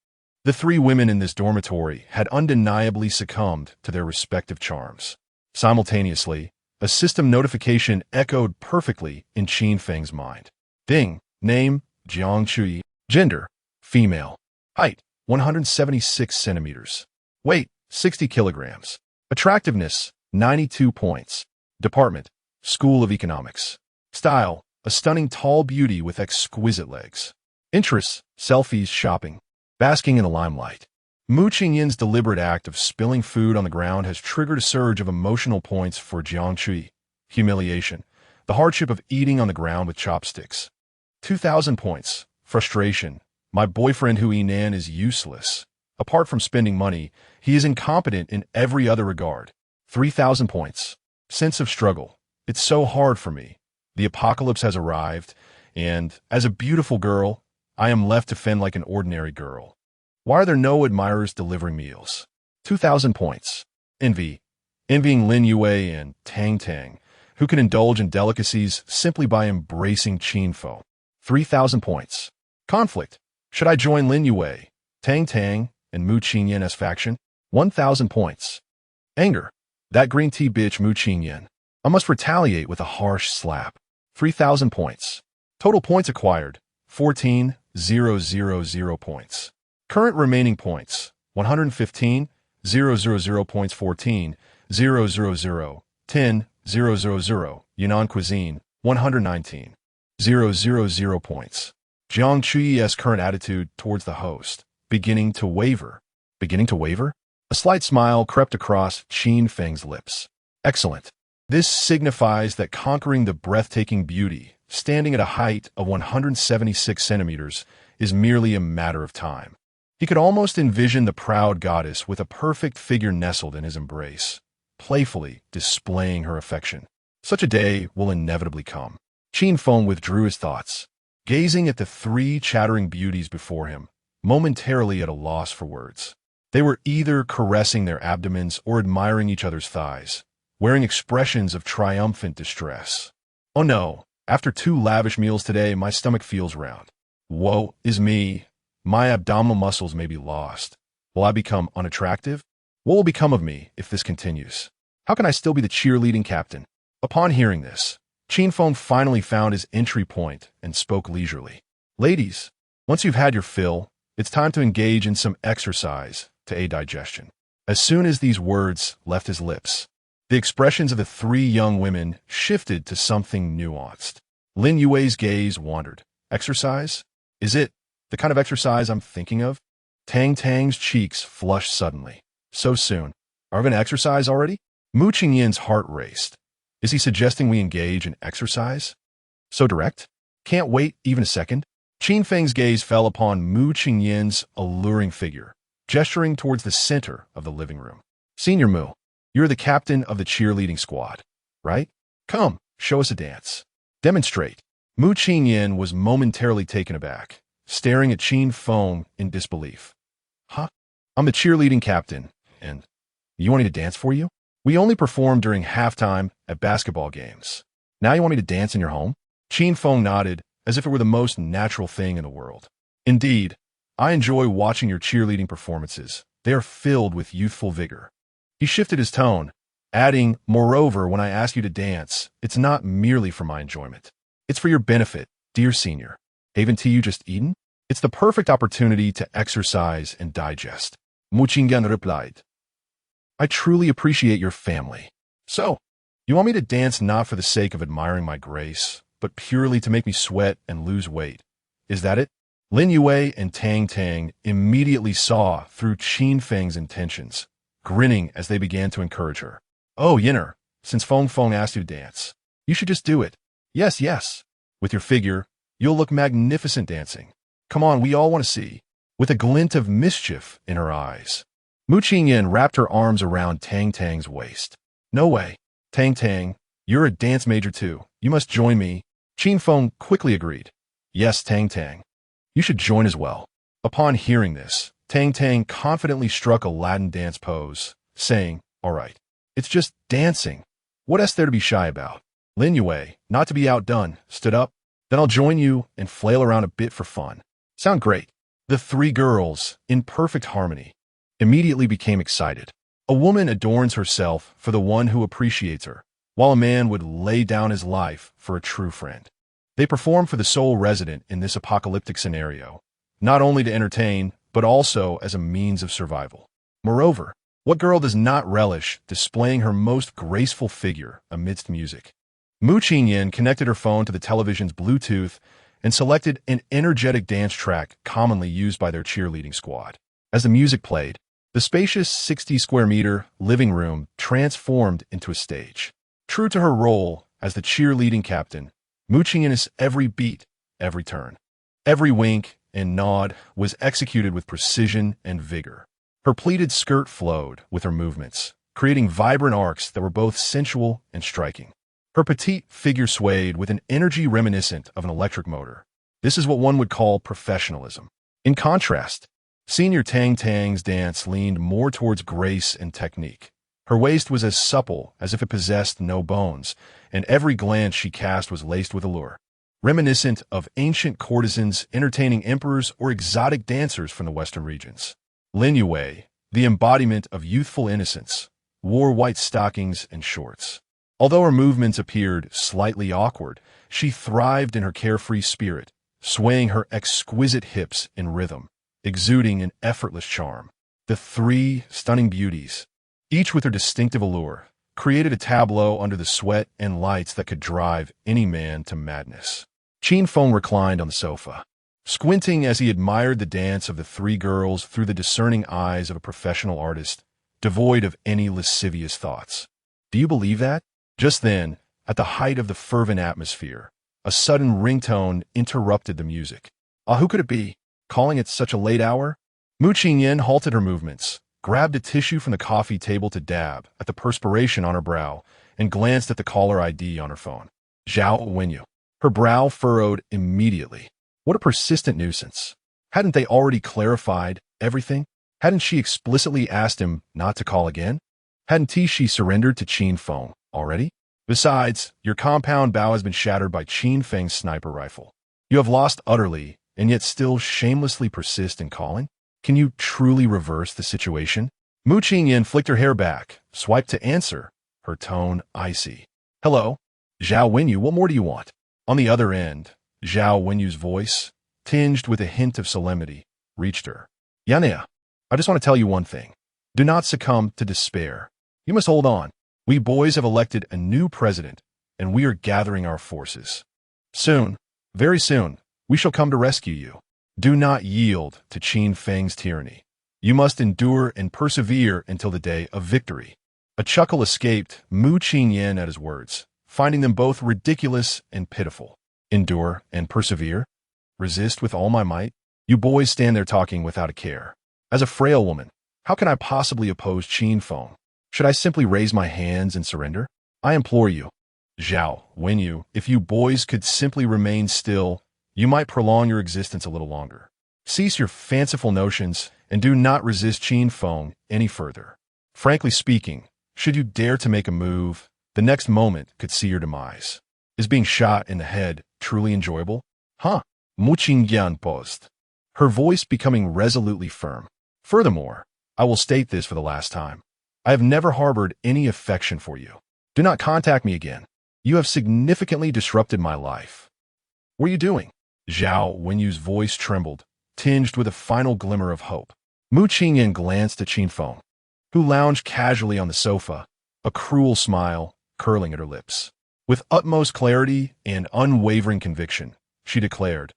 The three women in this dormitory had undeniably succumbed to their respective charms. Simultaneously, a system notification echoed perfectly in Qin Feng's mind. Ding. Name, Jiang Chui. Gender, female. Height, 176 centimeters. Weight, 60 kilograms. Attractiveness, 92 points. Department, School of Economics. Style, a stunning tall beauty with exquisite legs. Interests, selfies, shopping. Basking in the limelight. Mu Qingyan's deliberate act of spilling food on the ground has triggered a surge of emotional points for Jiang Chui. Humiliation. The hardship of eating on the ground with chopsticks. 2,000 points. Frustration. My boyfriend Hui Nan is useless. Apart from spending money, he is incompetent in every other regard. 3,000 points. Sense of struggle. It's so hard for me. The apocalypse has arrived, and, as a beautiful girl, I am left to fend like an ordinary girl. Why are there no admirers delivering meals? 2,000 points. Envy. Envying Lin Yue and Tang Tang, who can indulge in delicacies simply by embracing Qin Feng. 3,000 points. Conflict. Should I join Lin Yue, Tang Tang, and Mu Qingyan as faction? 1,000 points. Anger. That green tea bitch Mu Qingyan. I must retaliate with a harsh slap. 3,000 points. Total points acquired, 14,000 points. Current remaining points, 115,000 points, 14,000, 10,000. Yunnan cuisine, 119,000 points. Jiang Chuyi's current attitude towards the host, beginning to waver. Beginning to waver? A slight smile crept across Qin Feng's lips. Excellent. This signifies that conquering the breathtaking beauty, standing at a height of 176 centimeters, is merely a matter of time. He could almost envision the proud goddess with a perfect figure nestled in his embrace, playfully displaying her affection. Such a day will inevitably come. Qin Feng withdrew his thoughts, gazing at the three chattering beauties before him, momentarily at a loss for words. They were either caressing their abdomens or admiring each other's thighs, wearing expressions of triumphant distress. Oh no, after 2 lavish meals today, my stomach feels round. Woe is me. My abdominal muscles may be lost. Will I become unattractive? What will become of me if this continues? How can I still be the cheerleading captain? Upon hearing this, Qin Feng finally found his entry point and spoke leisurely. Ladies, once you've had your fill, it's time to engage in some exercise to aid digestion. As soon as these words left his lips, the expressions of the 3 young women shifted to something nuanced. Lin Yue's gaze wandered. Exercise? Is it the kind of exercise I'm thinking of? Tang Tang's cheeks flushed suddenly. So soon. Are we going to exercise already? Mu Qingyan's heart raced. Is he suggesting we engage in exercise? So direct? Can't wait even a second? Qin Feng's gaze fell upon Mu Qingyin's alluring figure, gesturing towards the center of the living room. Senior Mu, you're the captain of the cheerleading squad, right? Come, show us a dance. Demonstrate. Mu Qinyin was momentarily taken aback, staring at Qin Feng in disbelief. Huh? I'm the cheerleading captain, and you want me to dance for you? We only perform during halftime at basketball games. Now you want me to dance in your home? Qin Feng nodded, as if it were the most natural thing in the world. Indeed, I enjoy watching your cheerleading performances. They are filled with youthful vigor. He shifted his tone, adding, moreover, when I ask you to dance, it's not merely for my enjoyment. It's for your benefit, dear senior. Haven't you just eaten? It's the perfect opportunity to exercise and digest. Mu Qingyan replied. I truly appreciate your family. So, you want me to dance not for the sake of admiring my grace, but purely to make me sweat and lose weight. Is that it? Lin Yue and Tang Tang immediately saw through Qin Feng's intentions, grinning as they began to encourage her. Oh, Yinner, since Feng Feng asked you to dance, you should just do it. Yes, yes. With your figure, you'll look magnificent dancing. Come on, we all want to see. With a glint of mischief in her eyes, Mu Qingyan wrapped her arms around Tang Tang's waist. No way. Tang Tang, you're a dance major too. You must join me. Qin Feng quickly agreed. Yes, Tang Tang. You should join as well. Upon hearing this, Tang Tang confidently struck a Latin dance pose, saying, all right, it's just dancing. What else there to be shy about? Lin Yue, not to be outdone, stood up. Then I'll join you and flail around a bit for fun. Sound great. The three girls, in perfect harmony, immediately became excited. A woman adorns herself for the one who appreciates her, while a man would lay down his life for a true friend. They perform for the sole resident in this apocalyptic scenario, not only to entertain, but also as a means of survival. Moreover, what girl does not relish displaying her most graceful figure amidst music? Mu Qinyan connected her phone to the television's Bluetooth and selected an energetic dance track commonly used by their cheerleading squad. As the music played, the spacious 60-square-meter living room transformed into a stage. True to her role as the cheerleading captain, Mu Qingyan's every beat, every turn, every wink and nod was executed with precision and vigor. Her pleated skirt flowed with her movements, creating vibrant arcs that were both sensual and striking. Her petite figure swayed with an energy reminiscent of an electric motor. This is what one would call professionalism. In contrast, Senior Tang Tang's dance leaned more towards grace and technique. Her waist was as supple as if it possessed no bones, and every glance she cast was laced with allure, reminiscent of ancient courtesans entertaining emperors or exotic dancers from the western regions. Lin Yue, the embodiment of youthful innocence, wore white stockings and shorts. Although her movements appeared slightly awkward, she thrived in her carefree spirit, swaying her exquisite hips in rhythm, exuding an effortless charm. The three stunning beauties, each with her distinctive allure, created a tableau under the sweat and lights that could drive any man to madness. Qin Feng reclined on the sofa, squinting as he admired the dance of the three girls through the discerning eyes of a professional artist, devoid of any lascivious thoughts. Do you believe that? Just then, at the height of the fervent atmosphere, a sudden ringtone interrupted the music. Who could it be? Calling at such a late hour? Mu Qingyan halted her movements, grabbed a tissue from the coffee table to dab at the perspiration on her brow, and glanced at the caller ID on her phone. Zhao Wenyu. Her brow furrowed immediately. What a persistent nuisance. Hadn't they already clarified everything? Hadn't she explicitly asked him not to call again? Hadn't she surrendered to Qin Feng already? Besides, your compound bow has been shattered by Qin Feng's sniper rifle. You have lost utterly, and yet still shamelessly persist in calling? Can you truly reverse the situation? Mu Qingyan flicked her hair back, swiped to answer, her tone icy. Hello? Zhao Wenyu, what more do you want? On the other end, Zhao Wenyu's voice, tinged with a hint of solemnity, reached her. Yanea, I just want to tell you one thing. Do not succumb to despair. You must hold on. We boys have elected a new president, and we are gathering our forces. Soon, very soon, we shall come to rescue you. Do not yield to Qin Feng's tyranny. You must endure and persevere until the day of victory. A chuckle escaped Mu Qingyan at his words, finding them both ridiculous and pitiful. Endure and persevere? Resist with all my might? You boys stand there talking without a care. As a frail woman, how can I possibly oppose Qin Feng? Should I simply raise my hands and surrender? I implore you, Zhao Wenyu, if you boys could simply remain still, you might prolong your existence a little longer. Cease your fanciful notions and do not resist Qin Feng any further. Frankly speaking, should you dare to make a move, the next moment could see your demise. Is being shot in the head truly enjoyable? Huh? Mu Qingyan paused, her voice becoming resolutely firm. Furthermore, I will state this for the last time. I have never harbored any affection for you. Do not contact me again. You have significantly disrupted my life. What are you doing? Zhao Wenyu's voice trembled, tinged with a final glimmer of hope. Mu Qingyan glanced at Qin Feng, who lounged casually on the sofa, a cruel smile curling at her lips. With utmost clarity and unwavering conviction, she declared,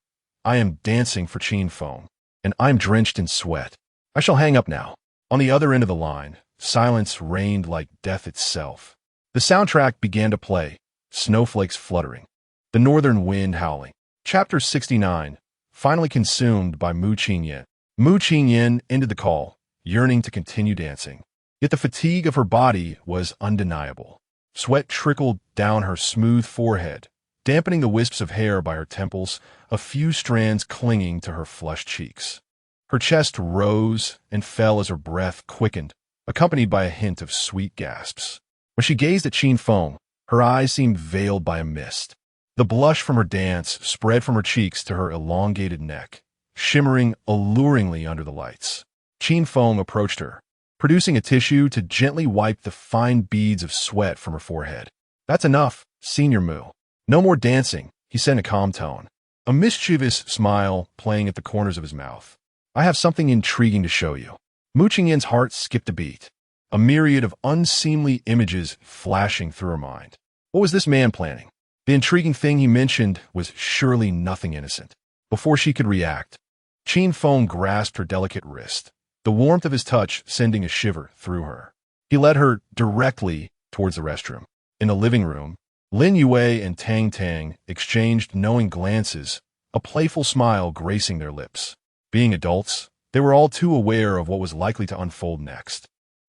I am dancing for Qin Feng, and I'm drenched in sweat. I shall hang up now. On the other end of the line, silence reigned like death itself. The soundtrack began to play, snowflakes fluttering, the northern wind howling. Chapter 69, finally consumed by Mu Qingyan. Mu Qingyan ended the call, yearning to continue dancing. Yet the fatigue of her body was undeniable. Sweat trickled down her smooth forehead, dampening the wisps of hair by her temples, a few strands clinging to her flushed cheeks. Her chest rose and fell as her breath quickened, accompanied by a hint of sweet gasps. When she gazed at Qin Feng, her eyes seemed veiled by a mist. The blush from her dance spread from her cheeks to her elongated neck, shimmering alluringly under the lights. Qin Feng approached her, producing a tissue to gently wipe the fine beads of sweat from her forehead. That's enough, Senior Mu. No more dancing, he said in a calm tone, a mischievous smile playing at the corners of his mouth. I have something intriguing to show you. Mu Qingyan's heart skipped a beat, a myriad of unseemly images flashing through her mind. What was this man planning? The intriguing thing he mentioned was surely nothing innocent. Before she could react, Qin Feng grasped her delicate wrist, the warmth of his touch sending a shiver through her. He led her directly towards the restroom. In the living room, Lin Yue and Tang Tang exchanged knowing glances, a playful smile gracing their lips. Being adults, they were all too aware of what was likely to unfold next.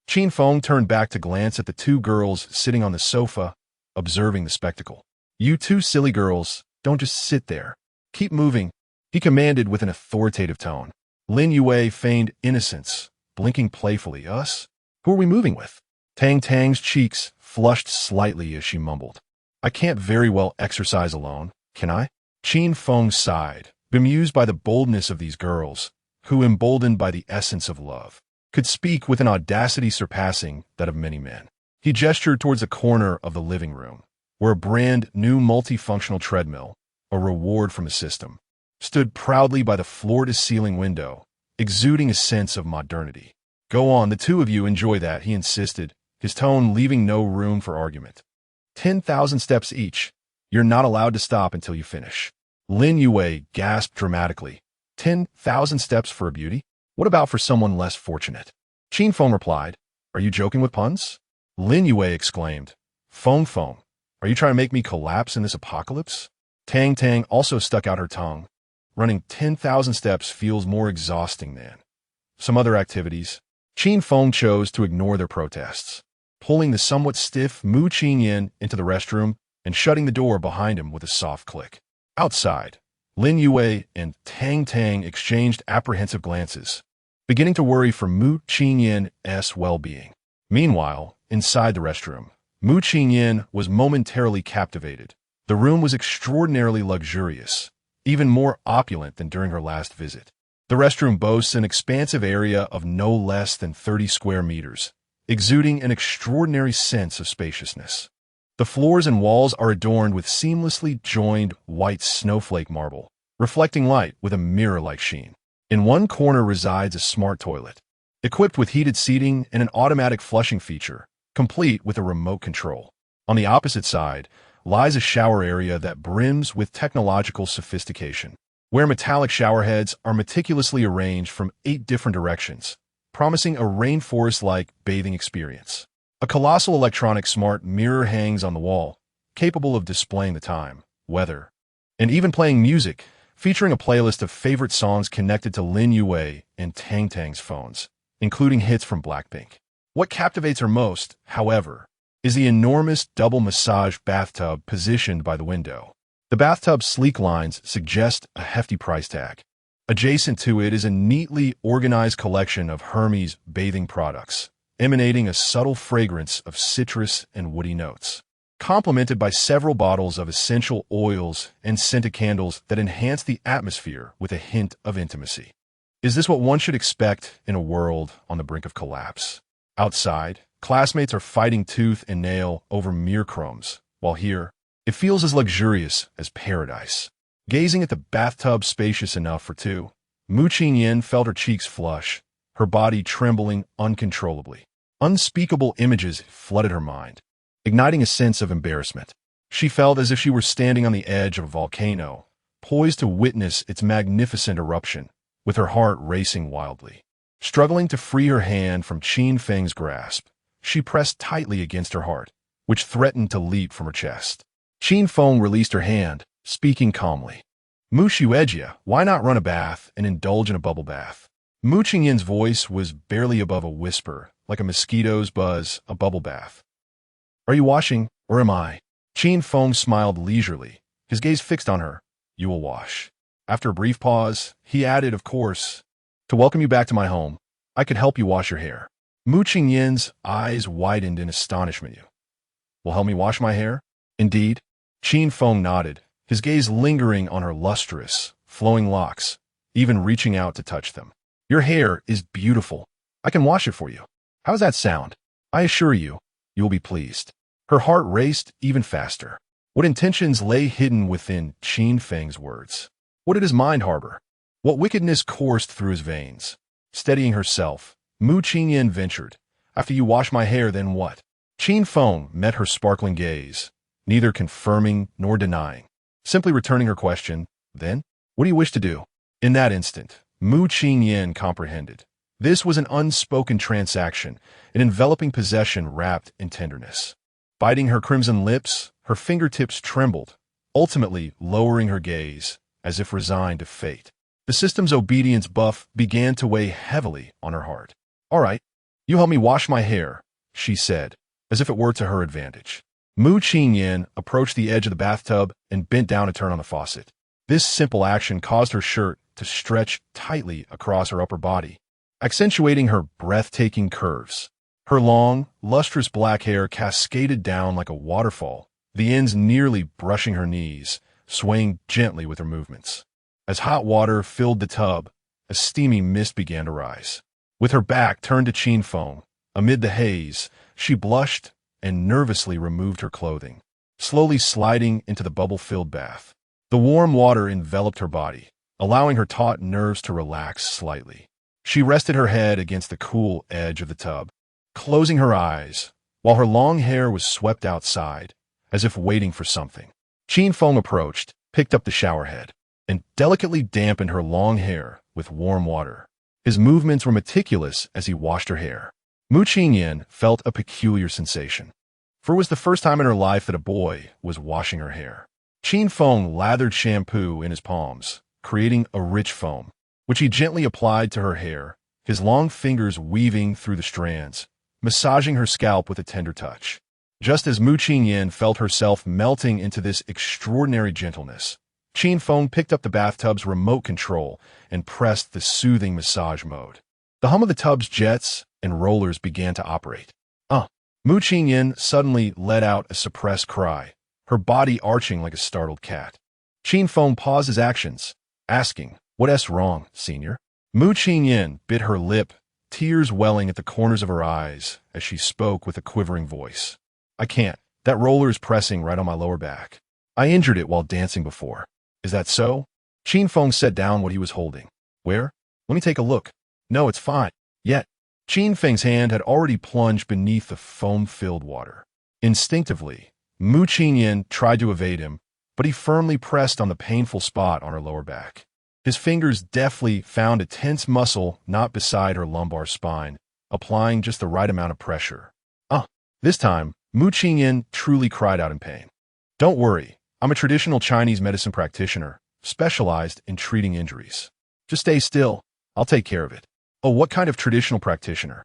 Qin Feng turned back to glance at the two girls sitting on the sofa, observing the spectacle. You two silly girls, don't just sit there. Keep moving, he commanded with an authoritative tone. Lin Yue feigned innocence, blinking playfully. Us? Who are we moving with? Tang Tang's cheeks flushed slightly as she mumbled. I can't very well exercise alone, can I? Qin Feng sighed, bemused by the boldness of these girls, who, emboldened by the essence of love, could speak with an audacity surpassing that of many men. He gestured towards the corner of the living room, where a brand new multifunctional treadmill, a reward from the system, stood proudly by the floor-to-ceiling window, exuding a sense of modernity. Go on, the two of you enjoy that, he insisted, his tone leaving no room for argument. 10,000 steps each. You're not allowed to stop until you finish. Lin Yue gasped dramatically. 10,000 steps for a beauty? What about for someone less fortunate? Qin Feng replied, Are you joking with puns? Lin Yue exclaimed, Feng, are you trying to make me collapse in this apocalypse? Tang Tang also stuck out her tongue. Running 10,000 steps feels more exhausting than some other activities. Qin Feng chose to ignore their protests, pulling the somewhat stiff Mu Qingyan into the restroom and shutting the door behind him with a soft click. Outside, Lin Yue and Tang Tang exchanged apprehensive glances, beginning to worry for Mu Qingyan's well-being. Meanwhile, inside the restroom, Mu Qingyan was momentarily captivated. The room was extraordinarily luxurious, even more opulent than during her last visit. The restroom boasts an expansive area of no less than 30 square meters, exuding an extraordinary sense of spaciousness. The floors and walls are adorned with seamlessly joined white snowflake marble, reflecting light with a mirror-like sheen. In one corner resides a smart toilet, equipped with heated seating and an automatic flushing feature, complete with a remote control. On the opposite side lies a shower area that brims with technological sophistication, where metallic shower heads are meticulously arranged from 8 different directions, promising a rainforest-like bathing experience. A colossal electronic smart mirror hangs on the wall, capable of displaying the time, weather, and even playing music, featuring a playlist of favorite songs connected to Lin Yue and Tang Tang's phones, including hits from Blackpink. What captivates her most, however, is the enormous double massage bathtub positioned by the window. The bathtub's sleek lines suggest a hefty price tag. Adjacent to it is a neatly organized collection of Hermes bathing products, emanating a subtle fragrance of citrus and woody notes, complemented by several bottles of essential oils and scented candles that enhance the atmosphere with a hint of intimacy. Is this what one should expect in a world on the brink of collapse? Outside, classmates are fighting tooth and nail over mirror chromes, while here, it feels as luxurious as paradise. Gazing at the bathtub spacious enough for two, Mu Qingyan felt her cheeks flush, her body trembling uncontrollably. Unspeakable images flooded her mind, igniting a sense of embarrassment. She felt as if she were standing on the edge of a volcano, poised to witness its magnificent eruption, with her heart racing wildly. Struggling to free her hand from Qin Feng's grasp, she pressed tightly against her heart, which threatened to leap from her chest. Qin Feng released her hand, speaking calmly. Mu Shuejia, why not run a bath and indulge in a bubble bath? Mu Qingyan's voice was barely above a whisper, like a mosquito's buzz, a bubble bath. Are you washing, or am I? Qin Feng smiled leisurely, his gaze fixed on her. You will wash. After a brief pause, he added, of course, to welcome you back to my home. I could help you wash your hair. Mu Qingyan's eyes widened in astonishment. You will help me wash my hair? Indeed. Qin Feng nodded, his gaze lingering on her lustrous, flowing locks, even reaching out to touch them. Your hair is beautiful. I can wash it for you. How does that sound? I assure you, you will be pleased. Her heart raced even faster. What intentions lay hidden within Qin Feng's words? What did his mind harbor? What wickedness coursed through his veins? Steadying herself, Mu Qingyan ventured. After you wash my hair, then what? Qin Feng met her sparkling gaze, neither confirming nor denying, simply returning her question. Then, what do you wish to do? In that instant, Mu Qingyan comprehended. This was an unspoken transaction, an enveloping possession wrapped in tenderness. Biting her crimson lips, her fingertips trembled, ultimately lowering her gaze, as if resigned to fate. The system's obedience buff began to weigh heavily on her heart. All right, you help me wash my hair, she said, as if it were to her advantage. Mu Qingyan approached the edge of the bathtub and bent down to turn on the faucet. This simple action caused her shirt to stretch tightly across her upper body, accentuating her breathtaking curves. Her long, lustrous black hair cascaded down like a waterfall, the ends nearly brushing her knees, swaying gently with her movements. As hot water filled the tub, a steamy mist began to rise. With her back turned to Qin Feng, amid the haze, she blushed and nervously removed her clothing, slowly sliding into the bubble-filled bath. The warm water enveloped her body, allowing her taut nerves to relax slightly. She rested her head against the cool edge of the tub, closing her eyes, while her long hair was swept outside, as if waiting for something. Qin Feng approached, picked up the shower head, and delicately dampened her long hair with warm water. His movements were meticulous as he washed her hair. Mu Qingyan felt a peculiar sensation, for it was the first time in her life that a boy was washing her hair. Qin Feng lathered shampoo in his palms, creating a rich foam, which he gently applied to her hair, his long fingers weaving through the strands, massaging her scalp with a tender touch. Just as Mu Qingyan felt herself melting into this extraordinary gentleness, Qin Feng picked up the bathtub's remote control and pressed the soothing massage mode. The hum of the tub's jets and rollers began to operate. Mu Qingyan suddenly let out a suppressed cry, her body arching like a startled cat. Qin Feng paused his actions, asking, "What's wrong, senior?" Mu Qingyan bit her lip, tears welling at the corners of her eyes as she spoke with a quivering voice. "I can't. That roller is pressing right on my lower back. I injured it while dancing before." "Is that so?" Qin Feng set down what he was holding. "Where? Let me take a look." "No, it's fine." Yet, Qin Feng's hand had already plunged beneath the foam-filled water. Instinctively, Mu Qingyan tried to evade him, but he firmly pressed on the painful spot on her lower back. His fingers deftly found a tense muscle not beside her lumbar spine, applying just the right amount of pressure. This time, Mu Qingyan truly cried out in pain. Don't worry, I'm a traditional Chinese medicine practitioner, specialized in treating injuries. Just stay still, I'll take care of it. Oh, what kind of traditional practitioner?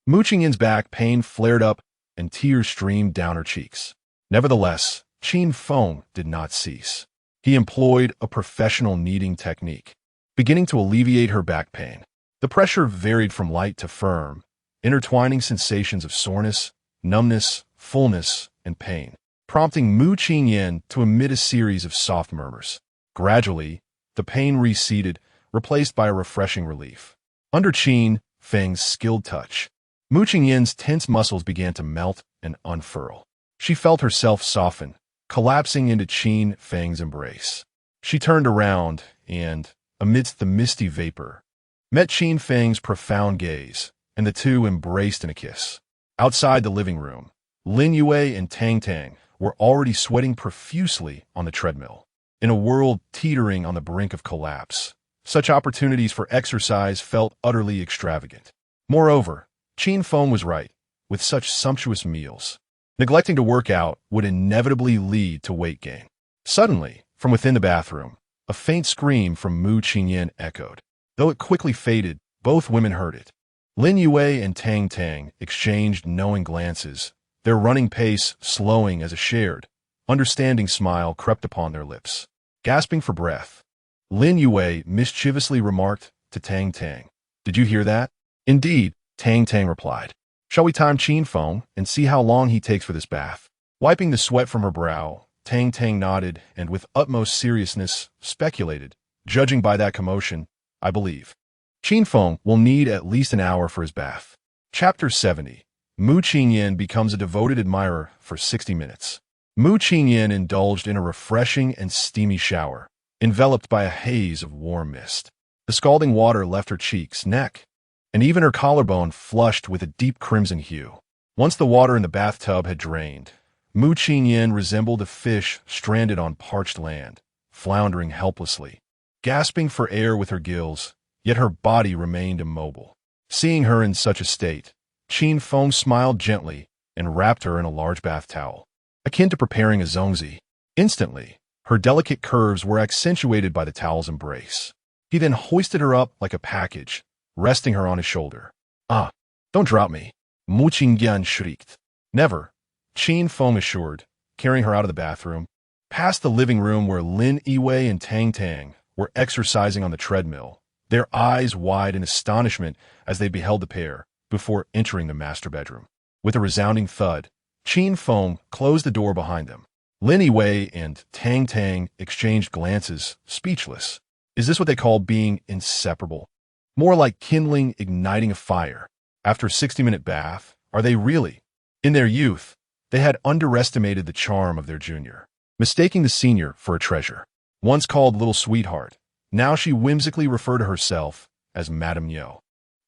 Mu Qingyan's back pain flared up and tears streamed down her cheeks. Nevertheless, Qin Feng did not cease. He employed a professional kneading technique, beginning to alleviate her back pain. The pressure varied from light to firm, intertwining sensations of soreness, numbness, fullness, and pain, prompting Mu Qingyan to emit a series of soft murmurs. Gradually, the pain receded, replaced by a refreshing relief. Under Qin Feng's skilled touch, Mu Qingyan's tense muscles began to melt and unfurl. She felt herself soften, collapsing into Qin Feng's embrace. She turned around and, amidst the misty vapor, met Qin Feng's profound gaze, and the two embraced in a kiss. Outside the living room, Lin Yue and Tang Tang were already sweating profusely on the treadmill. In a world teetering on the brink of collapse, such opportunities for exercise felt utterly extravagant. Moreover, Qin Feng was right. With such sumptuous meals, neglecting to work out would inevitably lead to weight gain. Suddenly, from within the bathroom, a faint scream from Mu Qingyan echoed. Though it quickly faded, both women heard it. Lin Yue and Tang Tang exchanged knowing glances, their running pace slowing as a shared, understanding smile crept upon their lips. Gasping for breath, Lin Yue mischievously remarked to Tang Tang, "Did you hear that?" "Indeed," Tang Tang replied. "Shall we time Qin Feng and see how long he takes for this bath?" Wiping the sweat from her brow, Tang Tang nodded and with utmost seriousness speculated, "Judging by that commotion, I believe Qin Feng will need at least an hour for his bath." Chapter 70. Mu Qingyan becomes a devoted admirer for 60 minutes. Mu Qingyan indulged in a refreshing and steamy shower, enveloped by a haze of warm mist. The scalding water left her cheeks, neck, and even her collarbone flushed with a deep crimson hue. Once the water in the bathtub had drained, Mu Qingyan resembled a fish stranded on parched land, floundering helplessly, gasping for air with her gills, yet her body remained immobile. Seeing her in such a state, Qin Feng smiled gently and wrapped her in a large bath towel, akin to preparing a zongzi. Instantly, her delicate curves were accentuated by the towel's embrace. He then hoisted her up like a package, resting her on his shoulder. "Ah, don't drop me," Mu Qingyan shrieked. "Never," Qin Feng assured, carrying her out of the bathroom, past the living room where Lin Yue and Tang Tang were exercising on the treadmill, their eyes wide in astonishment as they beheld the pair, before entering the master bedroom. With a resounding thud, Qin Feng closed the door behind them. Lin Yue and Tang Tang exchanged glances, speechless. Is this what they call being inseparable? More like kindling, igniting a fire. After a 60-minute bath, are they really? In their youth, they had underestimated the charm of their junior, mistaking the senior for a treasure. Once called Little Sweetheart, now she whimsically referred to herself as Madame Yo.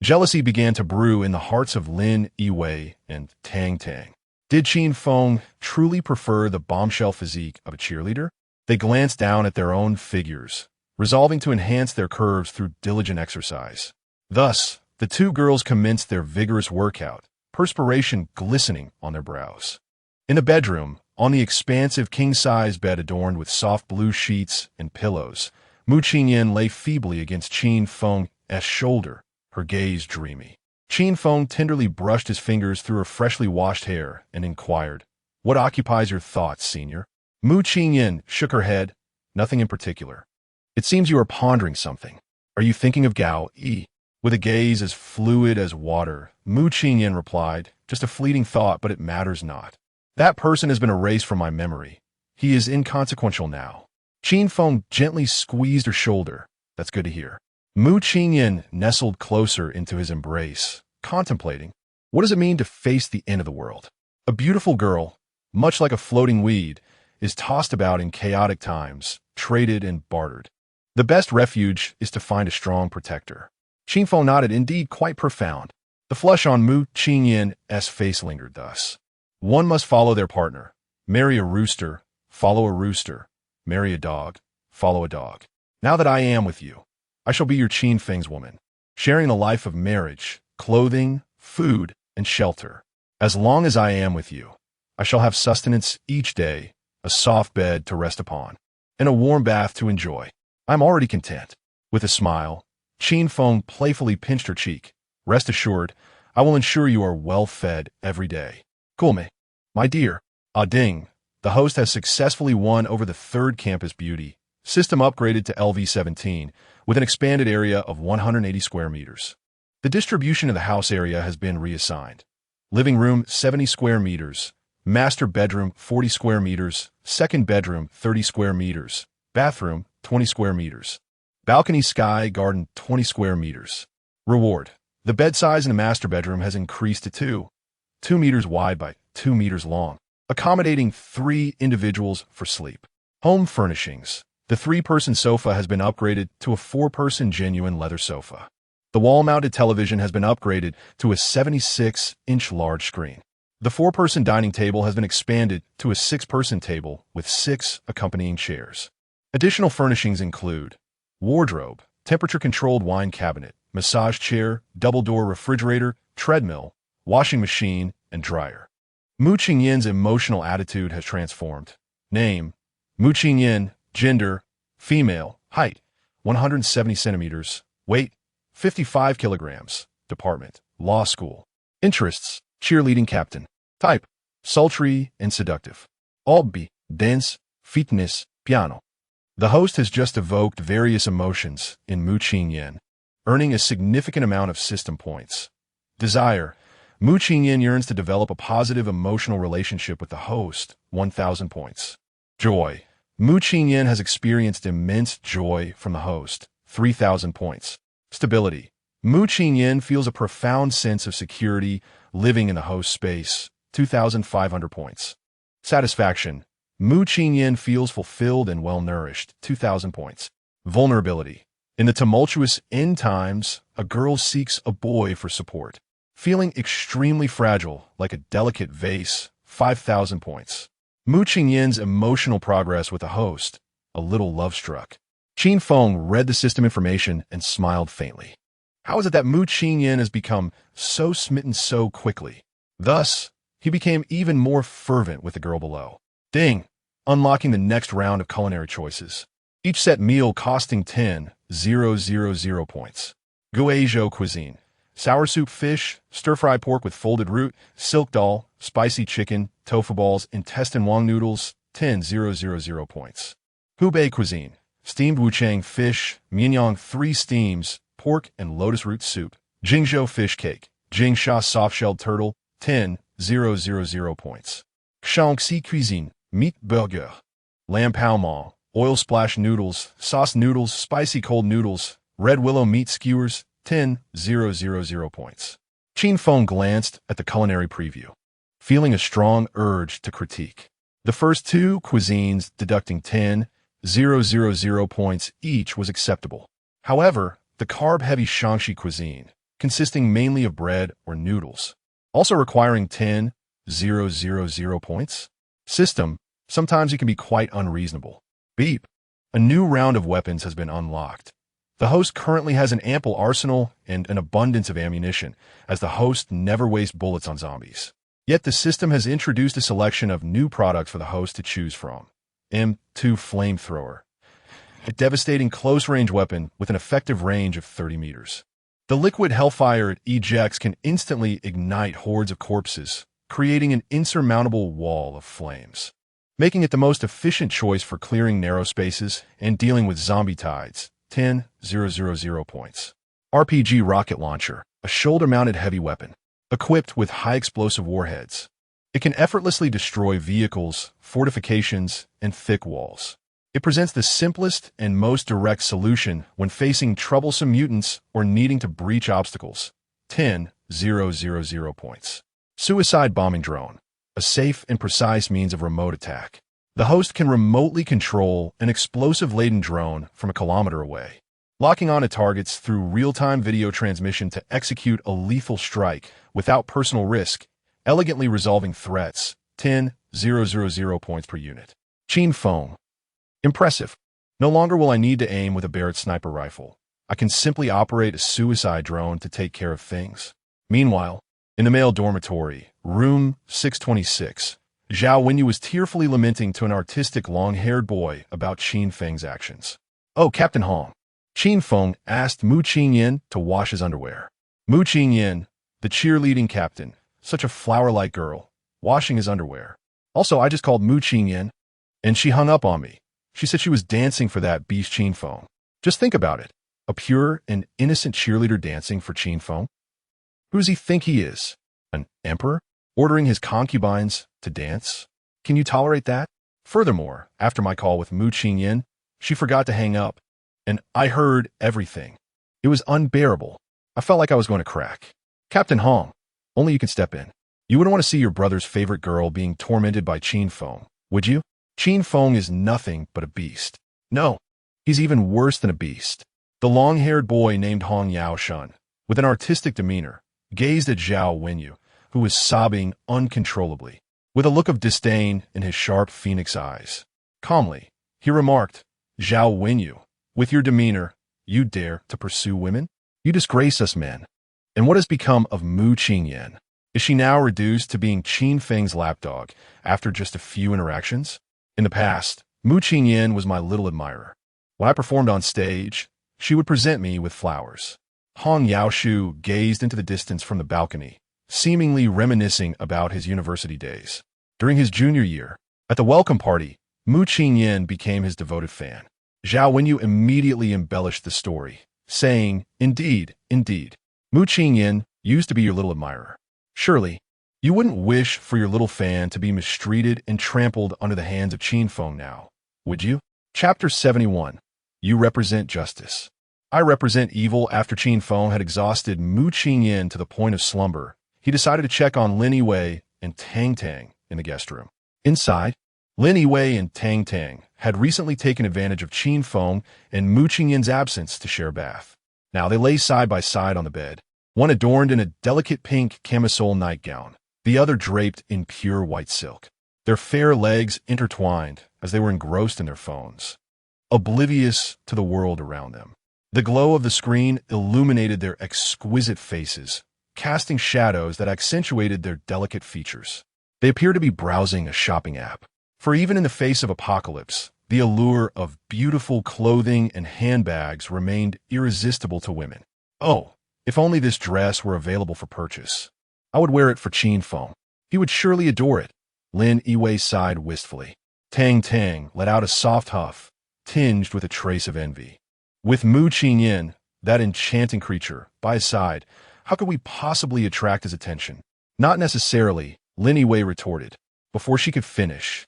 Jealousy began to brew in the hearts of Lin Yue and Tang Tang. Did Qin Feng truly prefer the bombshell physique of a cheerleader? They glanced down at their own figures, resolving to enhance their curves through diligent exercise. Thus, the two girls commenced their vigorous workout, perspiration glistening on their brows. In the bedroom, on the expansive king-size bed adorned with soft blue sheets and pillows, Mu Qingyan lay feebly against Qin Feng's shoulder, her gaze dreamy. Qin Feng tenderly brushed his fingers through her freshly washed hair and inquired, "What occupies your thoughts, senior?" Mu Qingyan shook her head, "Nothing in particular." "It seems you are pondering something. Are you thinking of Gao Yi?" With a gaze as fluid as water, Mu Qingyan replied, "Just a fleeting thought, but it matters not. That person has been erased from my memory. He is inconsequential now." Qin Feng gently squeezed her shoulder. "That's good to hear." Mu Qingyan nestled closer into his embrace, contemplating, what does it mean to face the end of the world? A beautiful girl, much like a floating weed, is tossed about in chaotic times, traded and bartered. The best refuge is to find a strong protector. Qin Feng nodded, indeed quite profound. The flush on Mu Qingyan's face lingered thus. One must follow their partner. Marry a rooster, follow a rooster. Marry a dog, follow a dog. Now that I am with you, I shall be your Qin Feng's woman, sharing the life of marriage, clothing, food, and shelter. As long as I am with you, I shall have sustenance each day, a soft bed to rest upon, and a warm bath to enjoy. I'm already content. With a smile, Qin Feng playfully pinched her cheek. Rest assured, I will ensure you are well fed every day. Gulme, my dear. Ah ding, the host has successfully won over the third campus beauty. System upgraded to LV17 with an expanded area of 180 square meters. The distribution of the house area has been reassigned. Living room 70 square meters, master bedroom 40 square meters, second bedroom 30 square meters, bathroom 20 square meters, balcony sky garden 20 square meters. Reward. The bed size in the master bedroom has increased to 2 meters wide by 2 meters long, accommodating 3 individuals for sleep. Home furnishings. The 3-person sofa has been upgraded to a 4-person genuine leather sofa. The wall-mounted television has been upgraded to a 76-inch large screen. The 4-person dining table has been expanded to a 6-person table with 6 accompanying chairs. Additional furnishings include wardrobe, temperature-controlled wine cabinet, massage chair, double-door refrigerator, treadmill, washing machine, and dryer. Mu Qingyin's emotional attitude has transformed. Name: Mu Qingyin. Gender: female. Height: 170 centimeters. Weight: 55 kilograms. Department: law school. Interests: cheerleading captain. Type: sultry and seductive. Hobby: dance, fitness, piano. The host has just evoked various emotions in Mu Qingyin, earning a significant amount of system points. Desire: Mu Qingyin yearns to develop a positive emotional relationship with the host, 1,000 points. Joy: Mu Qingyin has experienced immense joy from the host, 3,000 points. Stability: Mu Qingyin feels a profound sense of security living in the host space, 2,500 points. Satisfaction: Mu Qingyin feels fulfilled and well-nourished, 2,000 points. Vulnerability: in the tumultuous end times, a girl seeks a boy for support. Feeling extremely fragile, like a delicate vase, 5,000 points. Mu Qingyin's emotional progress with the host, a little love-struck. Qin Feng read the system information and smiled faintly. How is it that Mu Qingyin has become so smitten so quickly? Thus, he became even more fervent with the girl below. Ding! Unlocking the next round of culinary choices. Each set meal costing 10,000 points. Guizhou cuisine. Sour soup fish, stir-fry pork with folded root, silk dal, spicy chicken, tofu balls, intestine wang noodles, 10,000 points. Hubei cuisine. Steamed wuchang fish, mianyang 3 steams, pork and lotus root soup. Jingzhou fish cake. Jingsha soft-shelled turtle, 10,000 points. Shaanxi cuisine. Meat burger. Lamb pao ma, oil splash noodles, sauce noodles, spicy cold noodles, red willow meat skewers, 10,000 points. Qin Feng glanced at the culinary preview, feeling a strong urge to critique. The first 2 cuisines deducting 10,000 points each was acceptable. However, the carb-heavy Shaanxi cuisine, consisting mainly of bread or noodles, also requiring 10,000 points. System: sometimes it can be quite unreasonable. Beep. A new round of weapons has been unlocked. The host currently has an ample arsenal and an abundance of ammunition, as the host never wastes bullets on zombies. Yet the system has introduced a selection of new products for the host to choose from. M2 Flamethrower. A devastating close-range weapon with an effective range of 30 meters. The liquid hellfire it ejects can instantly ignite hordes of corpses, creating an insurmountable wall of flames, making it the most efficient choice for clearing narrow spaces and dealing with zombie tides. 10,000 points. RPG rocket launcher, a shoulder-mounted heavy weapon, equipped with high explosive warheads. It can effortlessly destroy vehicles, fortifications, and thick walls. It presents the simplest and most direct solution when facing troublesome mutants or needing to breach obstacles. 10,000 points. Suicide bombing drone, a safe and precise means of remote attack. The host can remotely control an explosive-laden drone from a kilometer away, locking on to targets through real-time video transmission to execute a lethal strike without personal risk, elegantly resolving threats. 10,000 points per unit. Qin Feng. Impressive. No longer will I need to aim with a Barrett sniper rifle. I can simply operate a suicide drone to take care of things. Meanwhile, In the male dormitory, room 626, Zhao Wenyu was tearfully lamenting to an artistic long-haired boy about Qin Feng's actions. "Oh, Captain Hong." Qin Feng asked Mu Qingyan to wash his underwear. Mu Qingyan, the cheerleading captain, such a flower-like girl, washing his underwear. Also, I just called Mu Qingyan, and she hung up on me. She said she was dancing for that beast Qin Feng. Just think about it. A pure and innocent cheerleader dancing for Qin Feng? Who does he think he is? An emperor? Ordering his concubines to dance? Can you tolerate that? Furthermore, after my call with Mu Qingyan, she forgot to hang up, and I heard everything. It was unbearable. I felt like I was going to crack. Captain Hong, only you can step in. You wouldn't want to see your brother's favorite girl being tormented by Qin Feng, would you? Qin Feng is nothing but a beast. No, he's even worse than a beast. The long-haired boy named Hong Yaoshan, with an artistic demeanor, gazed at Zhao Wenyu, who was sobbing uncontrollably. With a look of disdain in his sharp phoenix eyes. Calmly, he remarked, "Zhao Wenyu, with your demeanor, you dare to pursue women? You disgrace us men. And what has become of Mu Qingyan? Is she now reduced to being Qin Feng's lapdog after just a few interactions? In the past, Mu Qingyan was my little admirer. When I performed on stage, she would present me with flowers." Hong Yaoshu gazed into the distance from the balcony, seemingly reminiscing about his university days. During his junior year, at the welcome party, Mu Qingyan became his devoted fan. Zhao Wenyu immediately embellished the story, saying, "Indeed, indeed, Mu Qingyan used to be your little admirer. Surely, you wouldn't wish for your little fan to be mistreated and trampled under the hands of Qin Feng now, would you?" Chapter 71. You represent justice. I represent evil. After Qin Feng had exhausted Mu Qingyan to the point of slumber, he decided to check on Lin Yiwei and Tang Tang in the guest room. Inside, Lin Yiwei and Tang Tang had recently taken advantage of Qin Feng and Mu Qingyan's absence to share a bath. Now they lay side by side on the bed, one adorned in a delicate pink camisole nightgown, the other draped in pure white silk. Their fair legs intertwined as they were engrossed in their phones, oblivious to the world around them. The glow of the screen illuminated their exquisite faces, casting shadows that accentuated their delicate features. They appeared to be browsing a shopping app. For even in the face of apocalypse, the allure of beautiful clothing and handbags remained irresistible to women. Oh, if only this dress were available for purchase. I would wear it for Qin Feng. He would surely adore it. Lin Yiwei sighed wistfully. Tang Tang let out a soft huff, tinged with a trace of envy. With Mu Qingyan, that enchanting creature, by his side, how could we possibly attract his attention? Not necessarily, Lin Yiwei retorted. Before she could finish,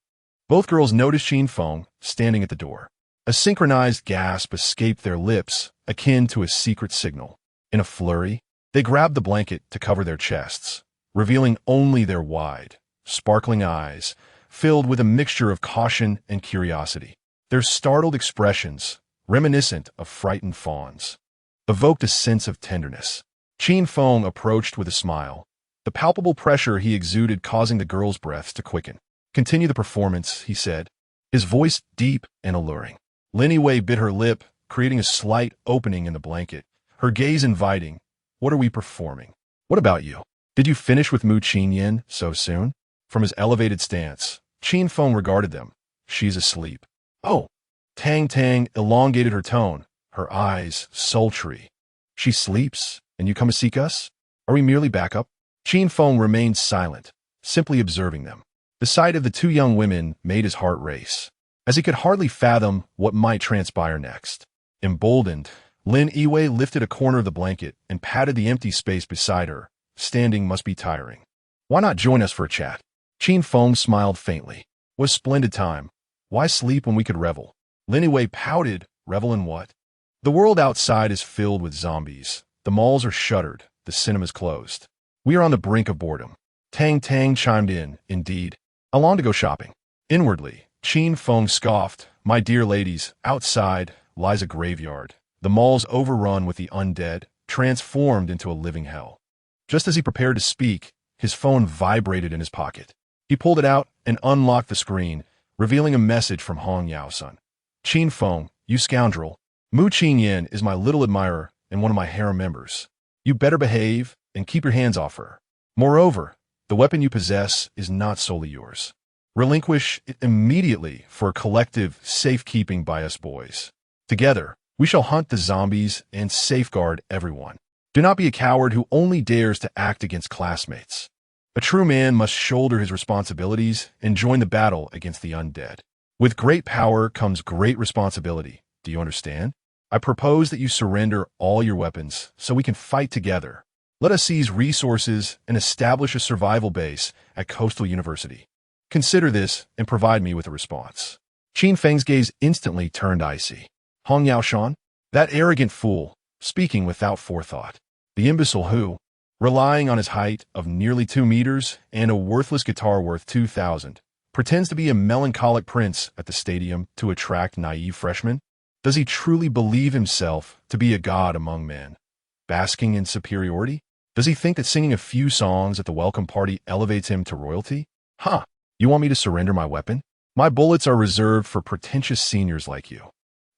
both girls noticed Qin Feng standing at the door. A synchronized gasp escaped their lips, akin to a secret signal. In a flurry, they grabbed the blanket to cover their chests, revealing only their wide, sparkling eyes, filled with a mixture of caution and curiosity. Their startled expressions, reminiscent of frightened fawns, evoked a sense of tenderness. Qin Feng approached with a smile, the palpable pressure he exuded causing the girls' breaths to quicken. "Continue the performance," he said, his voice deep and alluring. Lin Yiwei bit her lip, creating a slight opening in the blanket, her gaze inviting. "What are we performing? What about you? Did you finish with Mu Qingyan so soon?" From his elevated stance, Qin Feng regarded them. "She's asleep." "Oh." Tang Tang elongated her tone, her eyes sultry. "She sleeps, and you come to seek us? Are we merely backup?" Qin Feng remained silent, simply observing them. The sight of the two young women made his heart race, as he could hardly fathom what might transpire next. Emboldened, Lin Yiwei lifted a corner of the blanket and patted the empty space beside her. Standing must be tiring. "Why not join us for a chat?" Qin Feng smiled faintly. "What a splendid time. Why sleep when we could revel?" Lin Yiwei pouted. "Revel in what? The world outside is filled with zombies. The malls are shuttered. The cinemas closed. We are on the brink of boredom." Tang Tang chimed in. "Indeed. I long to go shopping." Inwardly, Qin Feng scoffed. "My dear ladies, outside lies a graveyard. The malls overrun with the undead, transformed into a living hell." Just as he prepared to speak, his phone vibrated in his pocket. He pulled it out and unlocked the screen, revealing a message from Hong Yaoshan. "Qin Feng, you scoundrel. Mu Qingyan is my little admirer and one of my harem members. You better behave and keep your hands off her." Moreover, the weapon you possess is not solely yours. Relinquish it immediately for collective safekeeping by us boys. Together, we shall hunt the zombies and safeguard everyone. Do not be a coward who only dares to act against classmates. A true man must shoulder his responsibilities and join the battle against the undead. With great power comes great responsibility. Do you understand? I propose that you surrender all your weapons so we can fight together. Let us seize resources and establish a survival base at Coastal University. Consider this and provide me with a response. Qin Feng's gaze instantly turned icy. Hong Yaoshan? That arrogant fool, speaking without forethought. The imbecile who, relying on his height of nearly 2 meters and a worthless guitar worth 2,000, pretends to be a melancholic prince at the stadium to attract naive freshmen? Does he truly believe himself to be a god among men, basking in superiority? Does he think that singing a few songs at the welcome party elevates him to royalty? Huh, you want me to surrender my weapon? My bullets are reserved for pretentious seniors like you.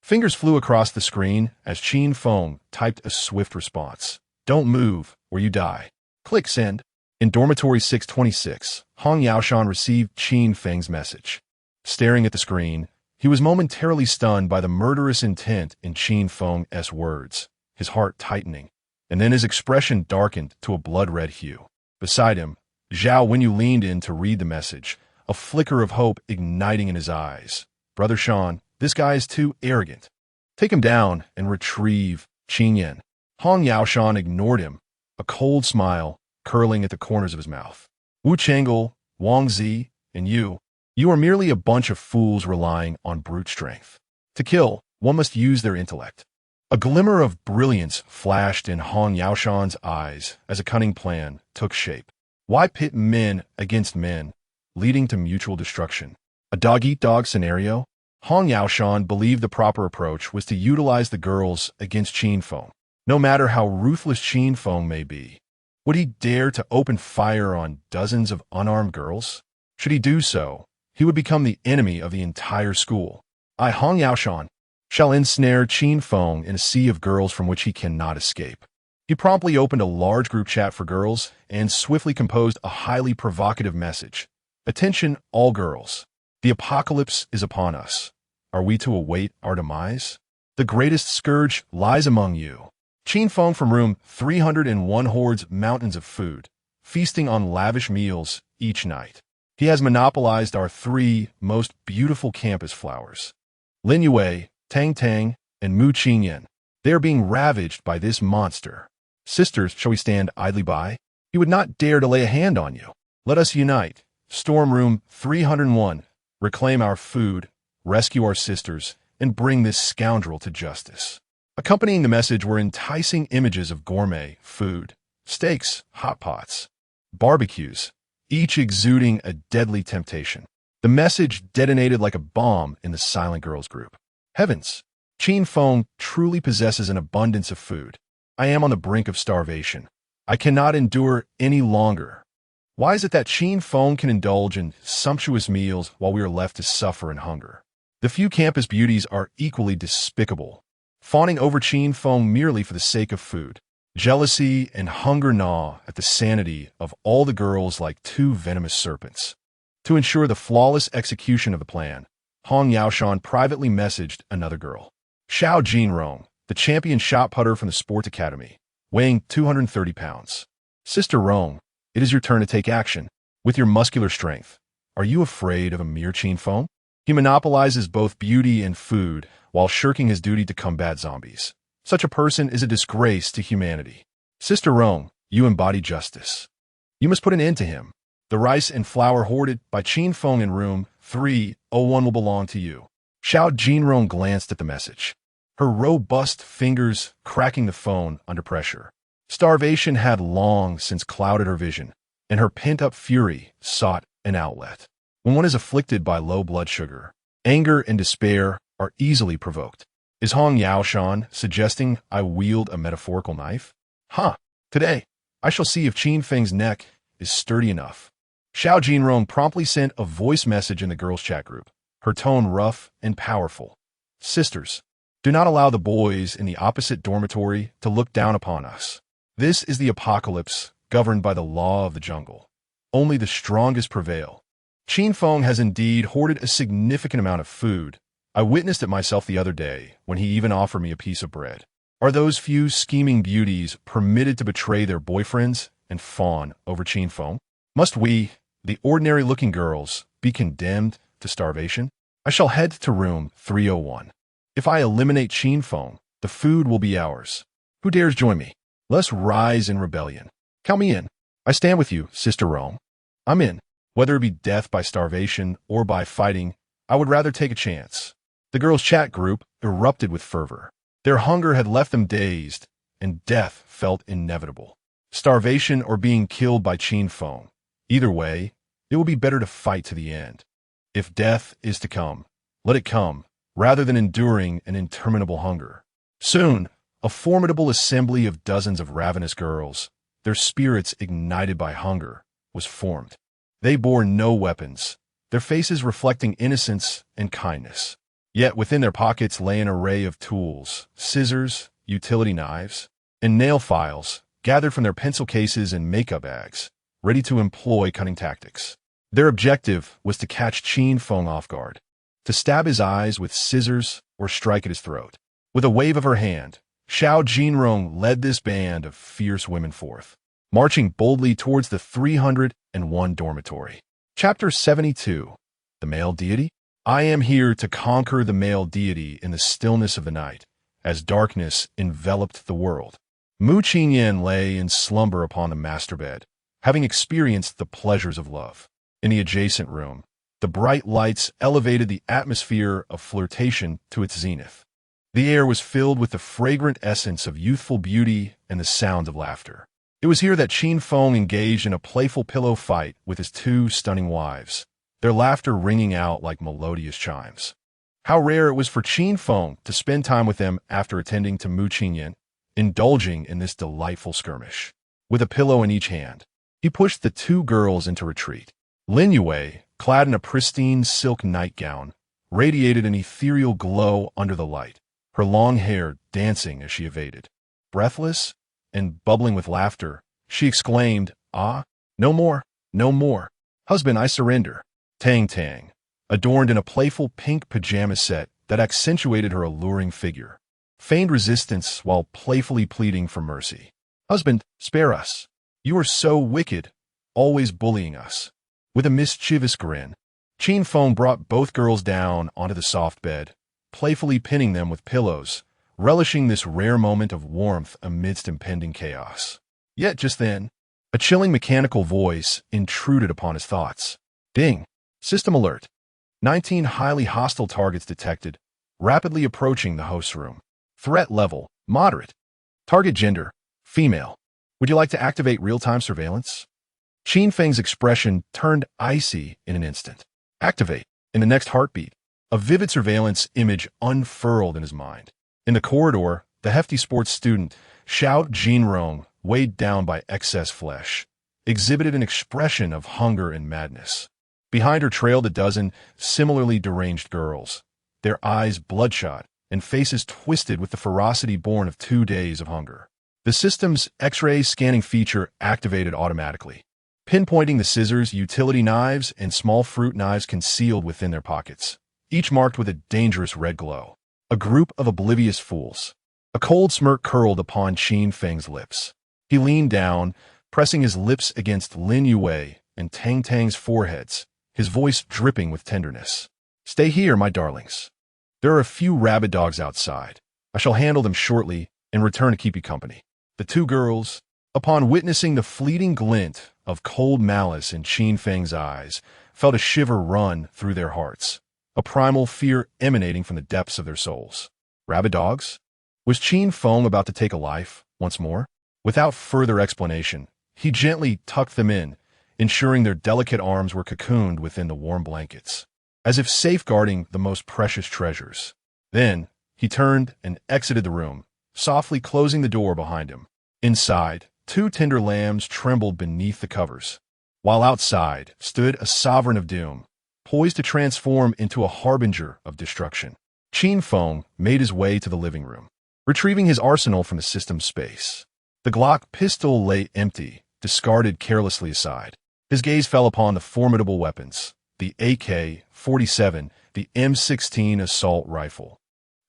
Fingers flew across the screen as Qin Feng typed a swift response. Don't move, or you die. Click send. In dormitory 626, Hong Yaoshan received Qin Feng's message. Staring at the screen, he was momentarily stunned by the murderous intent in Qin Feng's words, his heart tightening, and then his expression darkened to a blood-red hue. Beside him, Zhao Wenyu leaned in to read the message, a flicker of hope igniting in his eyes. Brother Sean, this guy is too arrogant. Take him down and retrieve Qin Yan. Hong Yaoshan ignored him, a cold smile curling at the corners of his mouth. Wu Chengel, Wang Zi, and you are merely a bunch of fools relying on brute strength. To kill, one must use their intellect. A glimmer of brilliance flashed in Hong Yaoshan's eyes as a cunning plan took shape. Why pit men against men, leading to mutual destruction? A dog-eat-dog scenario? Hong Yaoshan believed the proper approach was to utilize the girls against Qin Feng. No matter how ruthless Qin Feng may be, would he dare to open fire on dozens of unarmed girls? Should he do so, he would become the enemy of the entire school. I, Hong Yaoshan, shall ensnare Qin Feng in a sea of girls from which he cannot escape. He promptly opened a large group chat for girls and swiftly composed a highly provocative message. Attention, all girls. The apocalypse is upon us. Are we to await our demise? The greatest scourge lies among you. Qin Feng from room 301 hoards mountains of food, feasting on lavish meals each night. He has monopolized our 3 most beautiful campus flowers. Lin Yue, Tang Tang, and Mu Qinyan. They are being ravaged by this monster. Sisters, shall we stand idly by? He would not dare to lay a hand on you. Let us unite. Storm room 301. Reclaim our food, rescue our sisters, and bring this scoundrel to justice. Accompanying the message were enticing images of gourmet food, steaks, hot pots, barbecues, each exuding a deadly temptation. The message detonated like a bomb in the silent girls group. Heavens! Qin Feng truly possesses an abundance of food. I am on the brink of starvation. I cannot endure any longer. Why is it that Qin Feng can indulge in sumptuous meals while we are left to suffer in hunger? The few campus beauties are equally despicable, fawning over Qin Feng merely for the sake of food. Jealousy and hunger gnaw at the sanity of all the girls like 2 venomous serpents. To ensure the flawless execution of the plan, Hong Yaoshan privately messaged another girl. Xiao Jinrong, the champion shot putter from the sports academy, weighing 230 pounds. Sister Rong, it is your turn to take action. With your muscular strength, are you afraid of a mere Qin Feng? He monopolizes both beauty and food while shirking his duty to combat zombies. Such a person is a disgrace to humanity. Sister Rong, you embody justice. You must put an end to him. The rice and flour hoarded by Qin Feng in room 301 will belong to you. Xiao Jinrong glanced at the message, her robust fingers cracking the phone under pressure. Starvation had long since clouded her vision, and her pent-up fury sought an outlet. When one is afflicted by low blood sugar, anger and despair are easily provoked. Is Hong Yaoshan suggesting I wield a metaphorical knife? Today, I shall see if Qin Feng's neck is sturdy enough. Xiao Jinrong promptly sent a voice message in the girls' chat group, her tone rough and powerful. Sisters, do not allow the boys in the opposite dormitory to look down upon us. This is the apocalypse governed by the law of the jungle. Only the strongest prevail. Qin Feng has indeed hoarded a significant amount of food. I witnessed it myself the other day when he even offered me a piece of bread. Are those few scheming beauties permitted to betray their boyfriends and fawn over Qin Feng? Must we, the ordinary-looking girls, be condemned to starvation? I shall head to room 301. If I eliminate Qin Feng, the food will be ours. Who dares join me? Let's rise in rebellion. Count me in. I stand with you, Sister Rome. I'm in. Whether it be death by starvation or by fighting, I would rather take a chance. The girls' chat group erupted with fervor. Their hunger had left them dazed, and death felt inevitable. Starvation or being killed by Qin Feng. Either way, it will be better to fight to the end. If death is to come, let it come, rather than enduring an interminable hunger. Soon, a formidable assembly of dozens of ravenous girls, their spirits ignited by hunger, was formed. They bore no weapons, their faces reflecting innocence and kindness. Yet within their pockets lay an array of tools, scissors, utility knives, and nail files gathered from their pencil cases and makeup bags, ready to employ cunning tactics. Their objective was to catch Qin Feng off guard, to stab his eyes with scissors or strike at his throat. With a wave of her hand, Xiao Jinrong led this band of fierce women forth, marching boldly towards the 301 dormitory. Chapter 72. The Male Deity? I am here to conquer the male deity in the stillness of the night, as darkness enveloped the world. Mu Qingyan lay in slumber upon the master bed, having experienced the pleasures of love. In the adjacent room, the bright lights elevated the atmosphere of flirtation to its zenith. The air was filled with the fragrant essence of youthful beauty and the sound of laughter. It was here that Qin Feng engaged in a playful pillow fight with his two stunning wives, their laughter ringing out like melodious chimes. How rare it was for Qin Feng to spend time with them after attending to Mu Qingyan, indulging in this delightful skirmish. With a pillow in each hand, he pushed the two girls into retreat. Lin Yue, clad in a pristine silk nightgown, radiated an ethereal glow under the light, her long hair dancing as she evaded. Breathless and bubbling with laughter, she exclaimed, "Ah, no more, no more. Husband, I surrender." Tang Tang, adorned in a playful pink pajama set that accentuated her alluring figure, feigned resistance while playfully pleading for mercy. "Husband, spare us. You are so wicked, always bullying us." With a mischievous grin, Qin Feng brought both girls down onto the soft bed, playfully pinning them with pillows, relishing this rare moment of warmth amidst impending chaos. Yet just then, a chilling mechanical voice intruded upon his thoughts. Ding! System alert. 19 highly hostile targets detected, rapidly approaching the host's room. Threat level, moderate. Target gender, female. Would you like to activate real-time surveillance? Qin Feng's expression turned icy in an instant. Activate. In the next heartbeat, a vivid surveillance image unfurled in his mind. In the corridor, the hefty sports student, Xiao Jinrong, weighed down by excess flesh, exhibited an expression of hunger and madness. Behind her trailed a dozen similarly deranged girls, their eyes bloodshot and faces twisted with the ferocity born of 2 days of hunger. The system's X-ray scanning feature activated automatically, pinpointing the scissors, utility knives, and small fruit knives concealed within their pockets, each marked with a dangerous red glow. A group of oblivious fools. A cold smirk curled upon Qin Feng's lips. He leaned down, pressing his lips against Lin Yue and Tang Tang's foreheads, his voice dripping with tenderness. "Stay here, my darlings. There are a few rabid dogs outside. I shall handle them shortly and return to keep you company." The two girls, upon witnessing the fleeting glint of cold malice in Qin Feng's eyes, felt a shiver run through their hearts, a primal fear emanating from the depths of their souls. Rabid dogs? Was Qin Feng about to take a life once more? Without further explanation, he gently tucked them in, ensuring their delicate arms were cocooned within the warm blankets, as if safeguarding the most precious treasures. Then, he turned and exited the room, softly closing the door behind him. Inside, 2 tender lambs trembled beneath the covers, while outside stood a sovereign of doom, poised to transform into a harbinger of destruction. Qin Feng made his way to the living room, retrieving his arsenal from the system's space. The Glock pistol lay empty, discarded carelessly aside. His gaze fell upon the formidable weapons, the AK-47, the M16 assault rifle,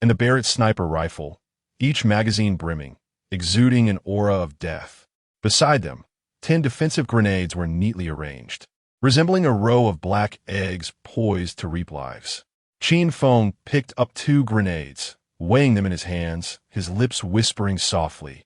and the Barrett sniper rifle, each magazine brimming, exuding an aura of death. Beside them, 10 defensive grenades were neatly arranged, resembling a row of black eggs poised to reap lives. Qin Feng picked up 2 grenades, weighing them in his hands, his lips whispering softly,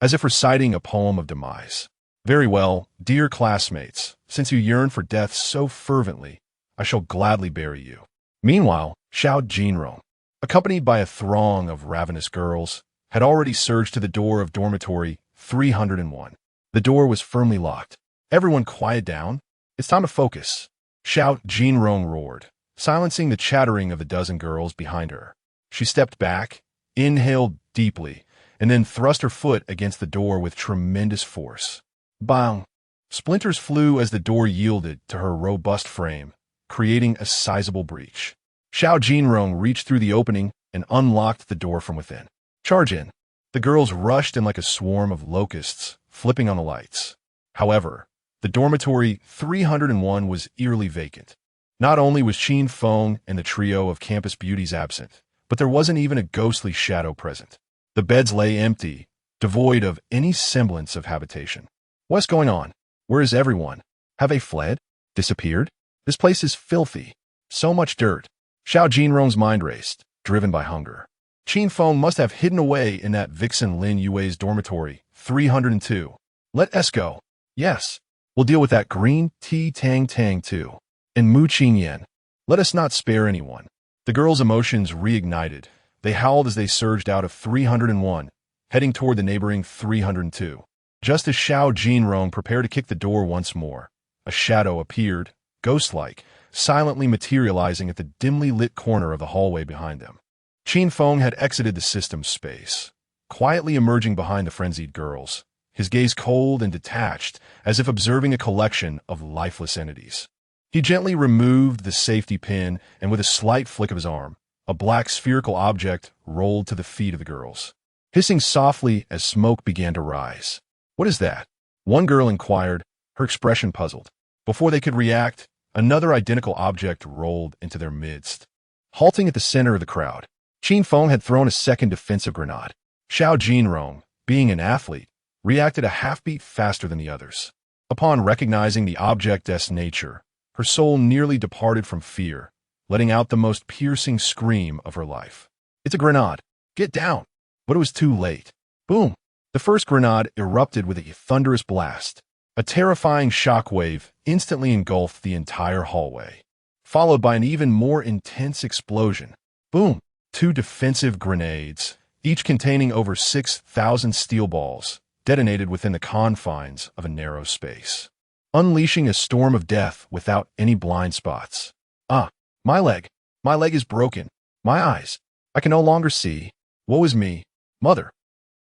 as if reciting a poem of demise. "Very well, dear classmates, since you yearn for death so fervently, I shall gladly bury you." Meanwhile, Xiao Jinrong, accompanied by a throng of ravenous girls, had already surged to the door of dormitory 301. The door was firmly locked. "Everyone quiet down. It's time to focus," Xiao Jinrong roared, silencing the chattering of the dozen girls behind her. She stepped back, inhaled deeply, and then thrust her foot against the door with tremendous force. Bang! Splinters flew as the door yielded to her robust frame, creating a sizable breach. Xiao Jinrong reached through the opening and unlocked the door from within. "Charge in." The girls rushed in like a swarm of locusts, flipping on the lights. However, the dormitory 301 was eerily vacant. Not only was Qin Feng and the trio of campus beauties absent, but there wasn't even a ghostly shadow present. The beds lay empty, devoid of any semblance of habitation. "What's going on? Where is everyone? Have they fled? Disappeared? This place is filthy. So much dirt." Xiao Jinrong's mind raced, driven by hunger. Qin Feng must have hidden away in that vixen Lin Yue's dormitory 302. "Let us go." "Yes, we'll deal with that green tea Tang Tang too. And Mu Qingyan. Let us not spare anyone." The girls' emotions reignited. They howled as they surged out of 301, heading toward the neighboring 302. Just as Xiao Jinrong prepared to kick the door once more, a shadow appeared, ghost-like, silently materializing at the dimly lit corner of the hallway behind them. Qin Feng had exited the system's space, quietly emerging behind the frenzied girls, his gaze cold and detached, as if observing a collection of lifeless entities. He gently removed the safety pin, and with a slight flick of his arm, a black spherical object rolled to the feet of the girls, hissing softly as smoke began to rise. "What is that?" one girl inquired, her expression puzzled. Before they could react, another identical object rolled into their midst. Halting at the center of the crowd, Qin Feng had thrown a second defensive grenade. Xiao Jinrong, being an athlete, reacted a half-beat faster than the others. Upon recognizing the object's nature, her soul nearly departed from fear, letting out the most piercing scream of her life. "It's a grenade. Get down!" But it was too late. Boom! The first grenade erupted with a thunderous blast. A terrifying shockwave instantly engulfed the entire hallway, followed by an even more intense explosion. Boom! 2 defensive grenades, each containing over 6,000 steel balls, detonated within the confines of a narrow space, unleashing a storm of death without any blind spots. "Ah, my leg! My leg is broken. My eyes! I can no longer see. Woe is me! Mother!"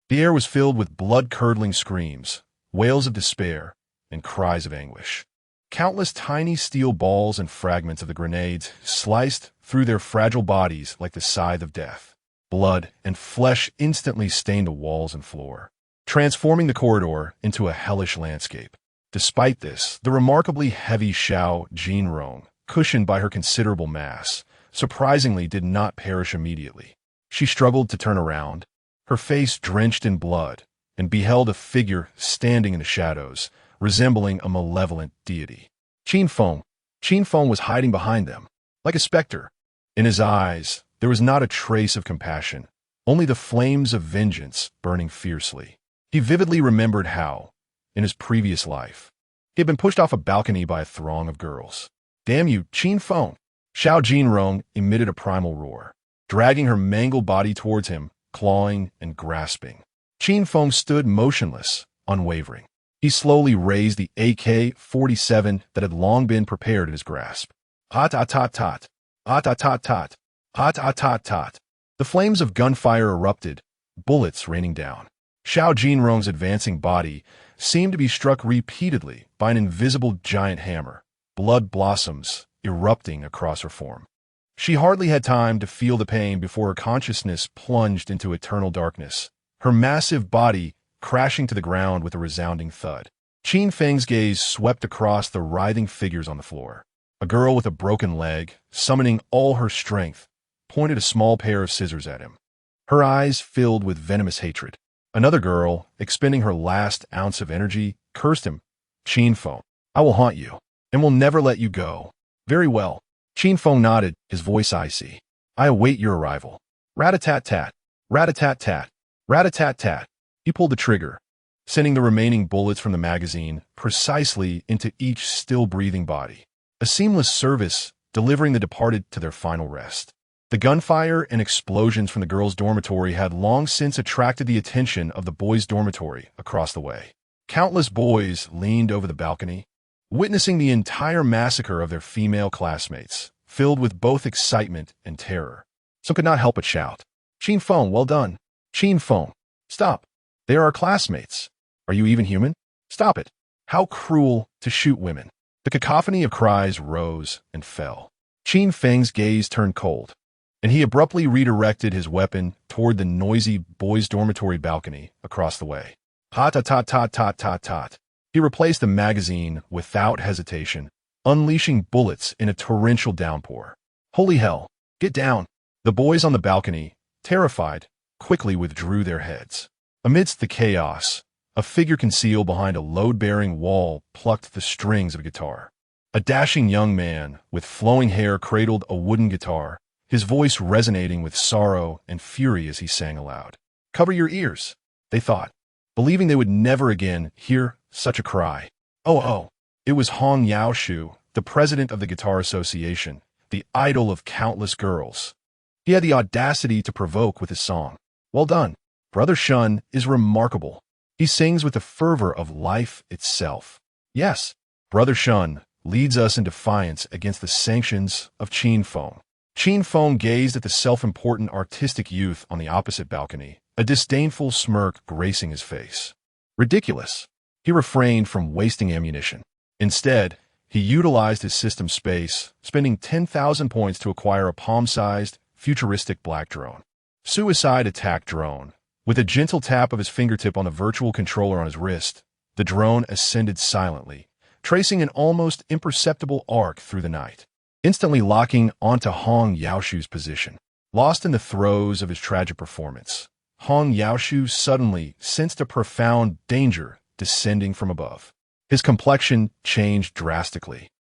The air was filled with blood-curdling screams, wails of despair, and cries of anguish. Countless tiny steel balls and fragments of the grenades sliced through their fragile bodies like the scythe of death. Blood and flesh instantly stained the walls and floor, transforming the corridor into a hellish landscape. Despite this, the remarkably heavy Xiao Jinrong, cushioned by her considerable mass, surprisingly did not perish immediately. She struggled to turn around, her face drenched in blood, and beheld a figure standing in the shadows, resembling a malevolent deity. Qin Feng was hiding behind them, like a specter. In his eyes, there was not a trace of compassion, only the flames of vengeance burning fiercely. He vividly remembered how, in his previous life, he had been pushed off a balcony by a throng of girls. "Damn you, Qin Feng!" Xiao Jinrong emitted a primal roar, dragging her mangled body towards him, clawing and grasping. Qin Feng stood motionless, unwavering. He slowly raised the AK-47 that had long been prepared in his grasp. Tot-tot-tot-tot, tot-tot-tot-tot, tot-tot-tot-tot. The flames of gunfire erupted, bullets raining down. Xiao Jinrong's advancing body seemed to be struck repeatedly by an invisible giant hammer, blood blossoms erupting across her form. She hardly had time to feel the pain before her consciousness plunged into eternal darkness, her massive body crashing to the ground with a resounding thud. Qin Feng's gaze swept across the writhing figures on the floor. A girl with a broken leg, summoning all her strength, pointed a small pair of scissors at him. Her eyes filled with venomous hatred. Another girl, expending her last ounce of energy, cursed him. Qin Feng, I will haunt you, and will never let you go. Very well. Qin Feng nodded, his voice icy. I await your arrival. Rat-a-tat-tat. Rat-a-tat-tat. Rat-a-tat-tat. He pulled the trigger, sending the remaining bullets from the magazine precisely into each still-breathing body. A seamless service, delivering the departed to their final rest. The gunfire and explosions from the girls' dormitory had long since attracted the attention of the boys' dormitory across the way. Countless boys leaned over the balcony, witnessing the entire massacre of their female classmates, filled with both excitement and terror. Some could not help but shout, Qin Feng, well done. Qin Feng, stop. They are our classmates. Are you even human? Stop it. How cruel to shoot women. The cacophony of cries rose and fell. Qin Feng's gaze turned cold, and he abruptly redirected his weapon toward the noisy boys' dormitory balcony across the way. Ha-ta-ta-ta-ta-ta-ta. He replaced the magazine without hesitation, unleashing bullets in a torrential downpour. Holy hell! Get down! The boys on the balcony, terrified, quickly withdrew their heads. Amidst the chaos, a figure concealed behind a load-bearing wall plucked the strings of a guitar. A dashing young man with flowing hair cradled a wooden guitar, his voice resonating with sorrow and fury as he sang aloud. Cover your ears, they thought, believing they would never again hear such a cry. Oh, it was Hong Yaoshu, the president of the Guitar Association, the idol of countless girls. He had the audacity to provoke with his song. Well done. Brother Shun is remarkable. He sings with the fervor of life itself. Yes, Brother Shun leads us in defiance against the sanctions of Qin Feng. Qin Feng gazed at the self-important artistic youth on the opposite balcony, a disdainful smirk gracing his face. Ridiculous. He refrained from wasting ammunition. Instead, he utilized his system space, spending 10,000 points to acquire a palm-sized, futuristic black drone. Suicide attack drone. With a gentle tap of his fingertip on the virtual controller on his wrist, the drone ascended silently, tracing an almost imperceptible arc through the night, instantly locking onto Hong Yaoshu's position. Lost in the throes of his tragic performance, Hong Yaoshu suddenly sensed a profound danger descending from above. His complexion changed drastically.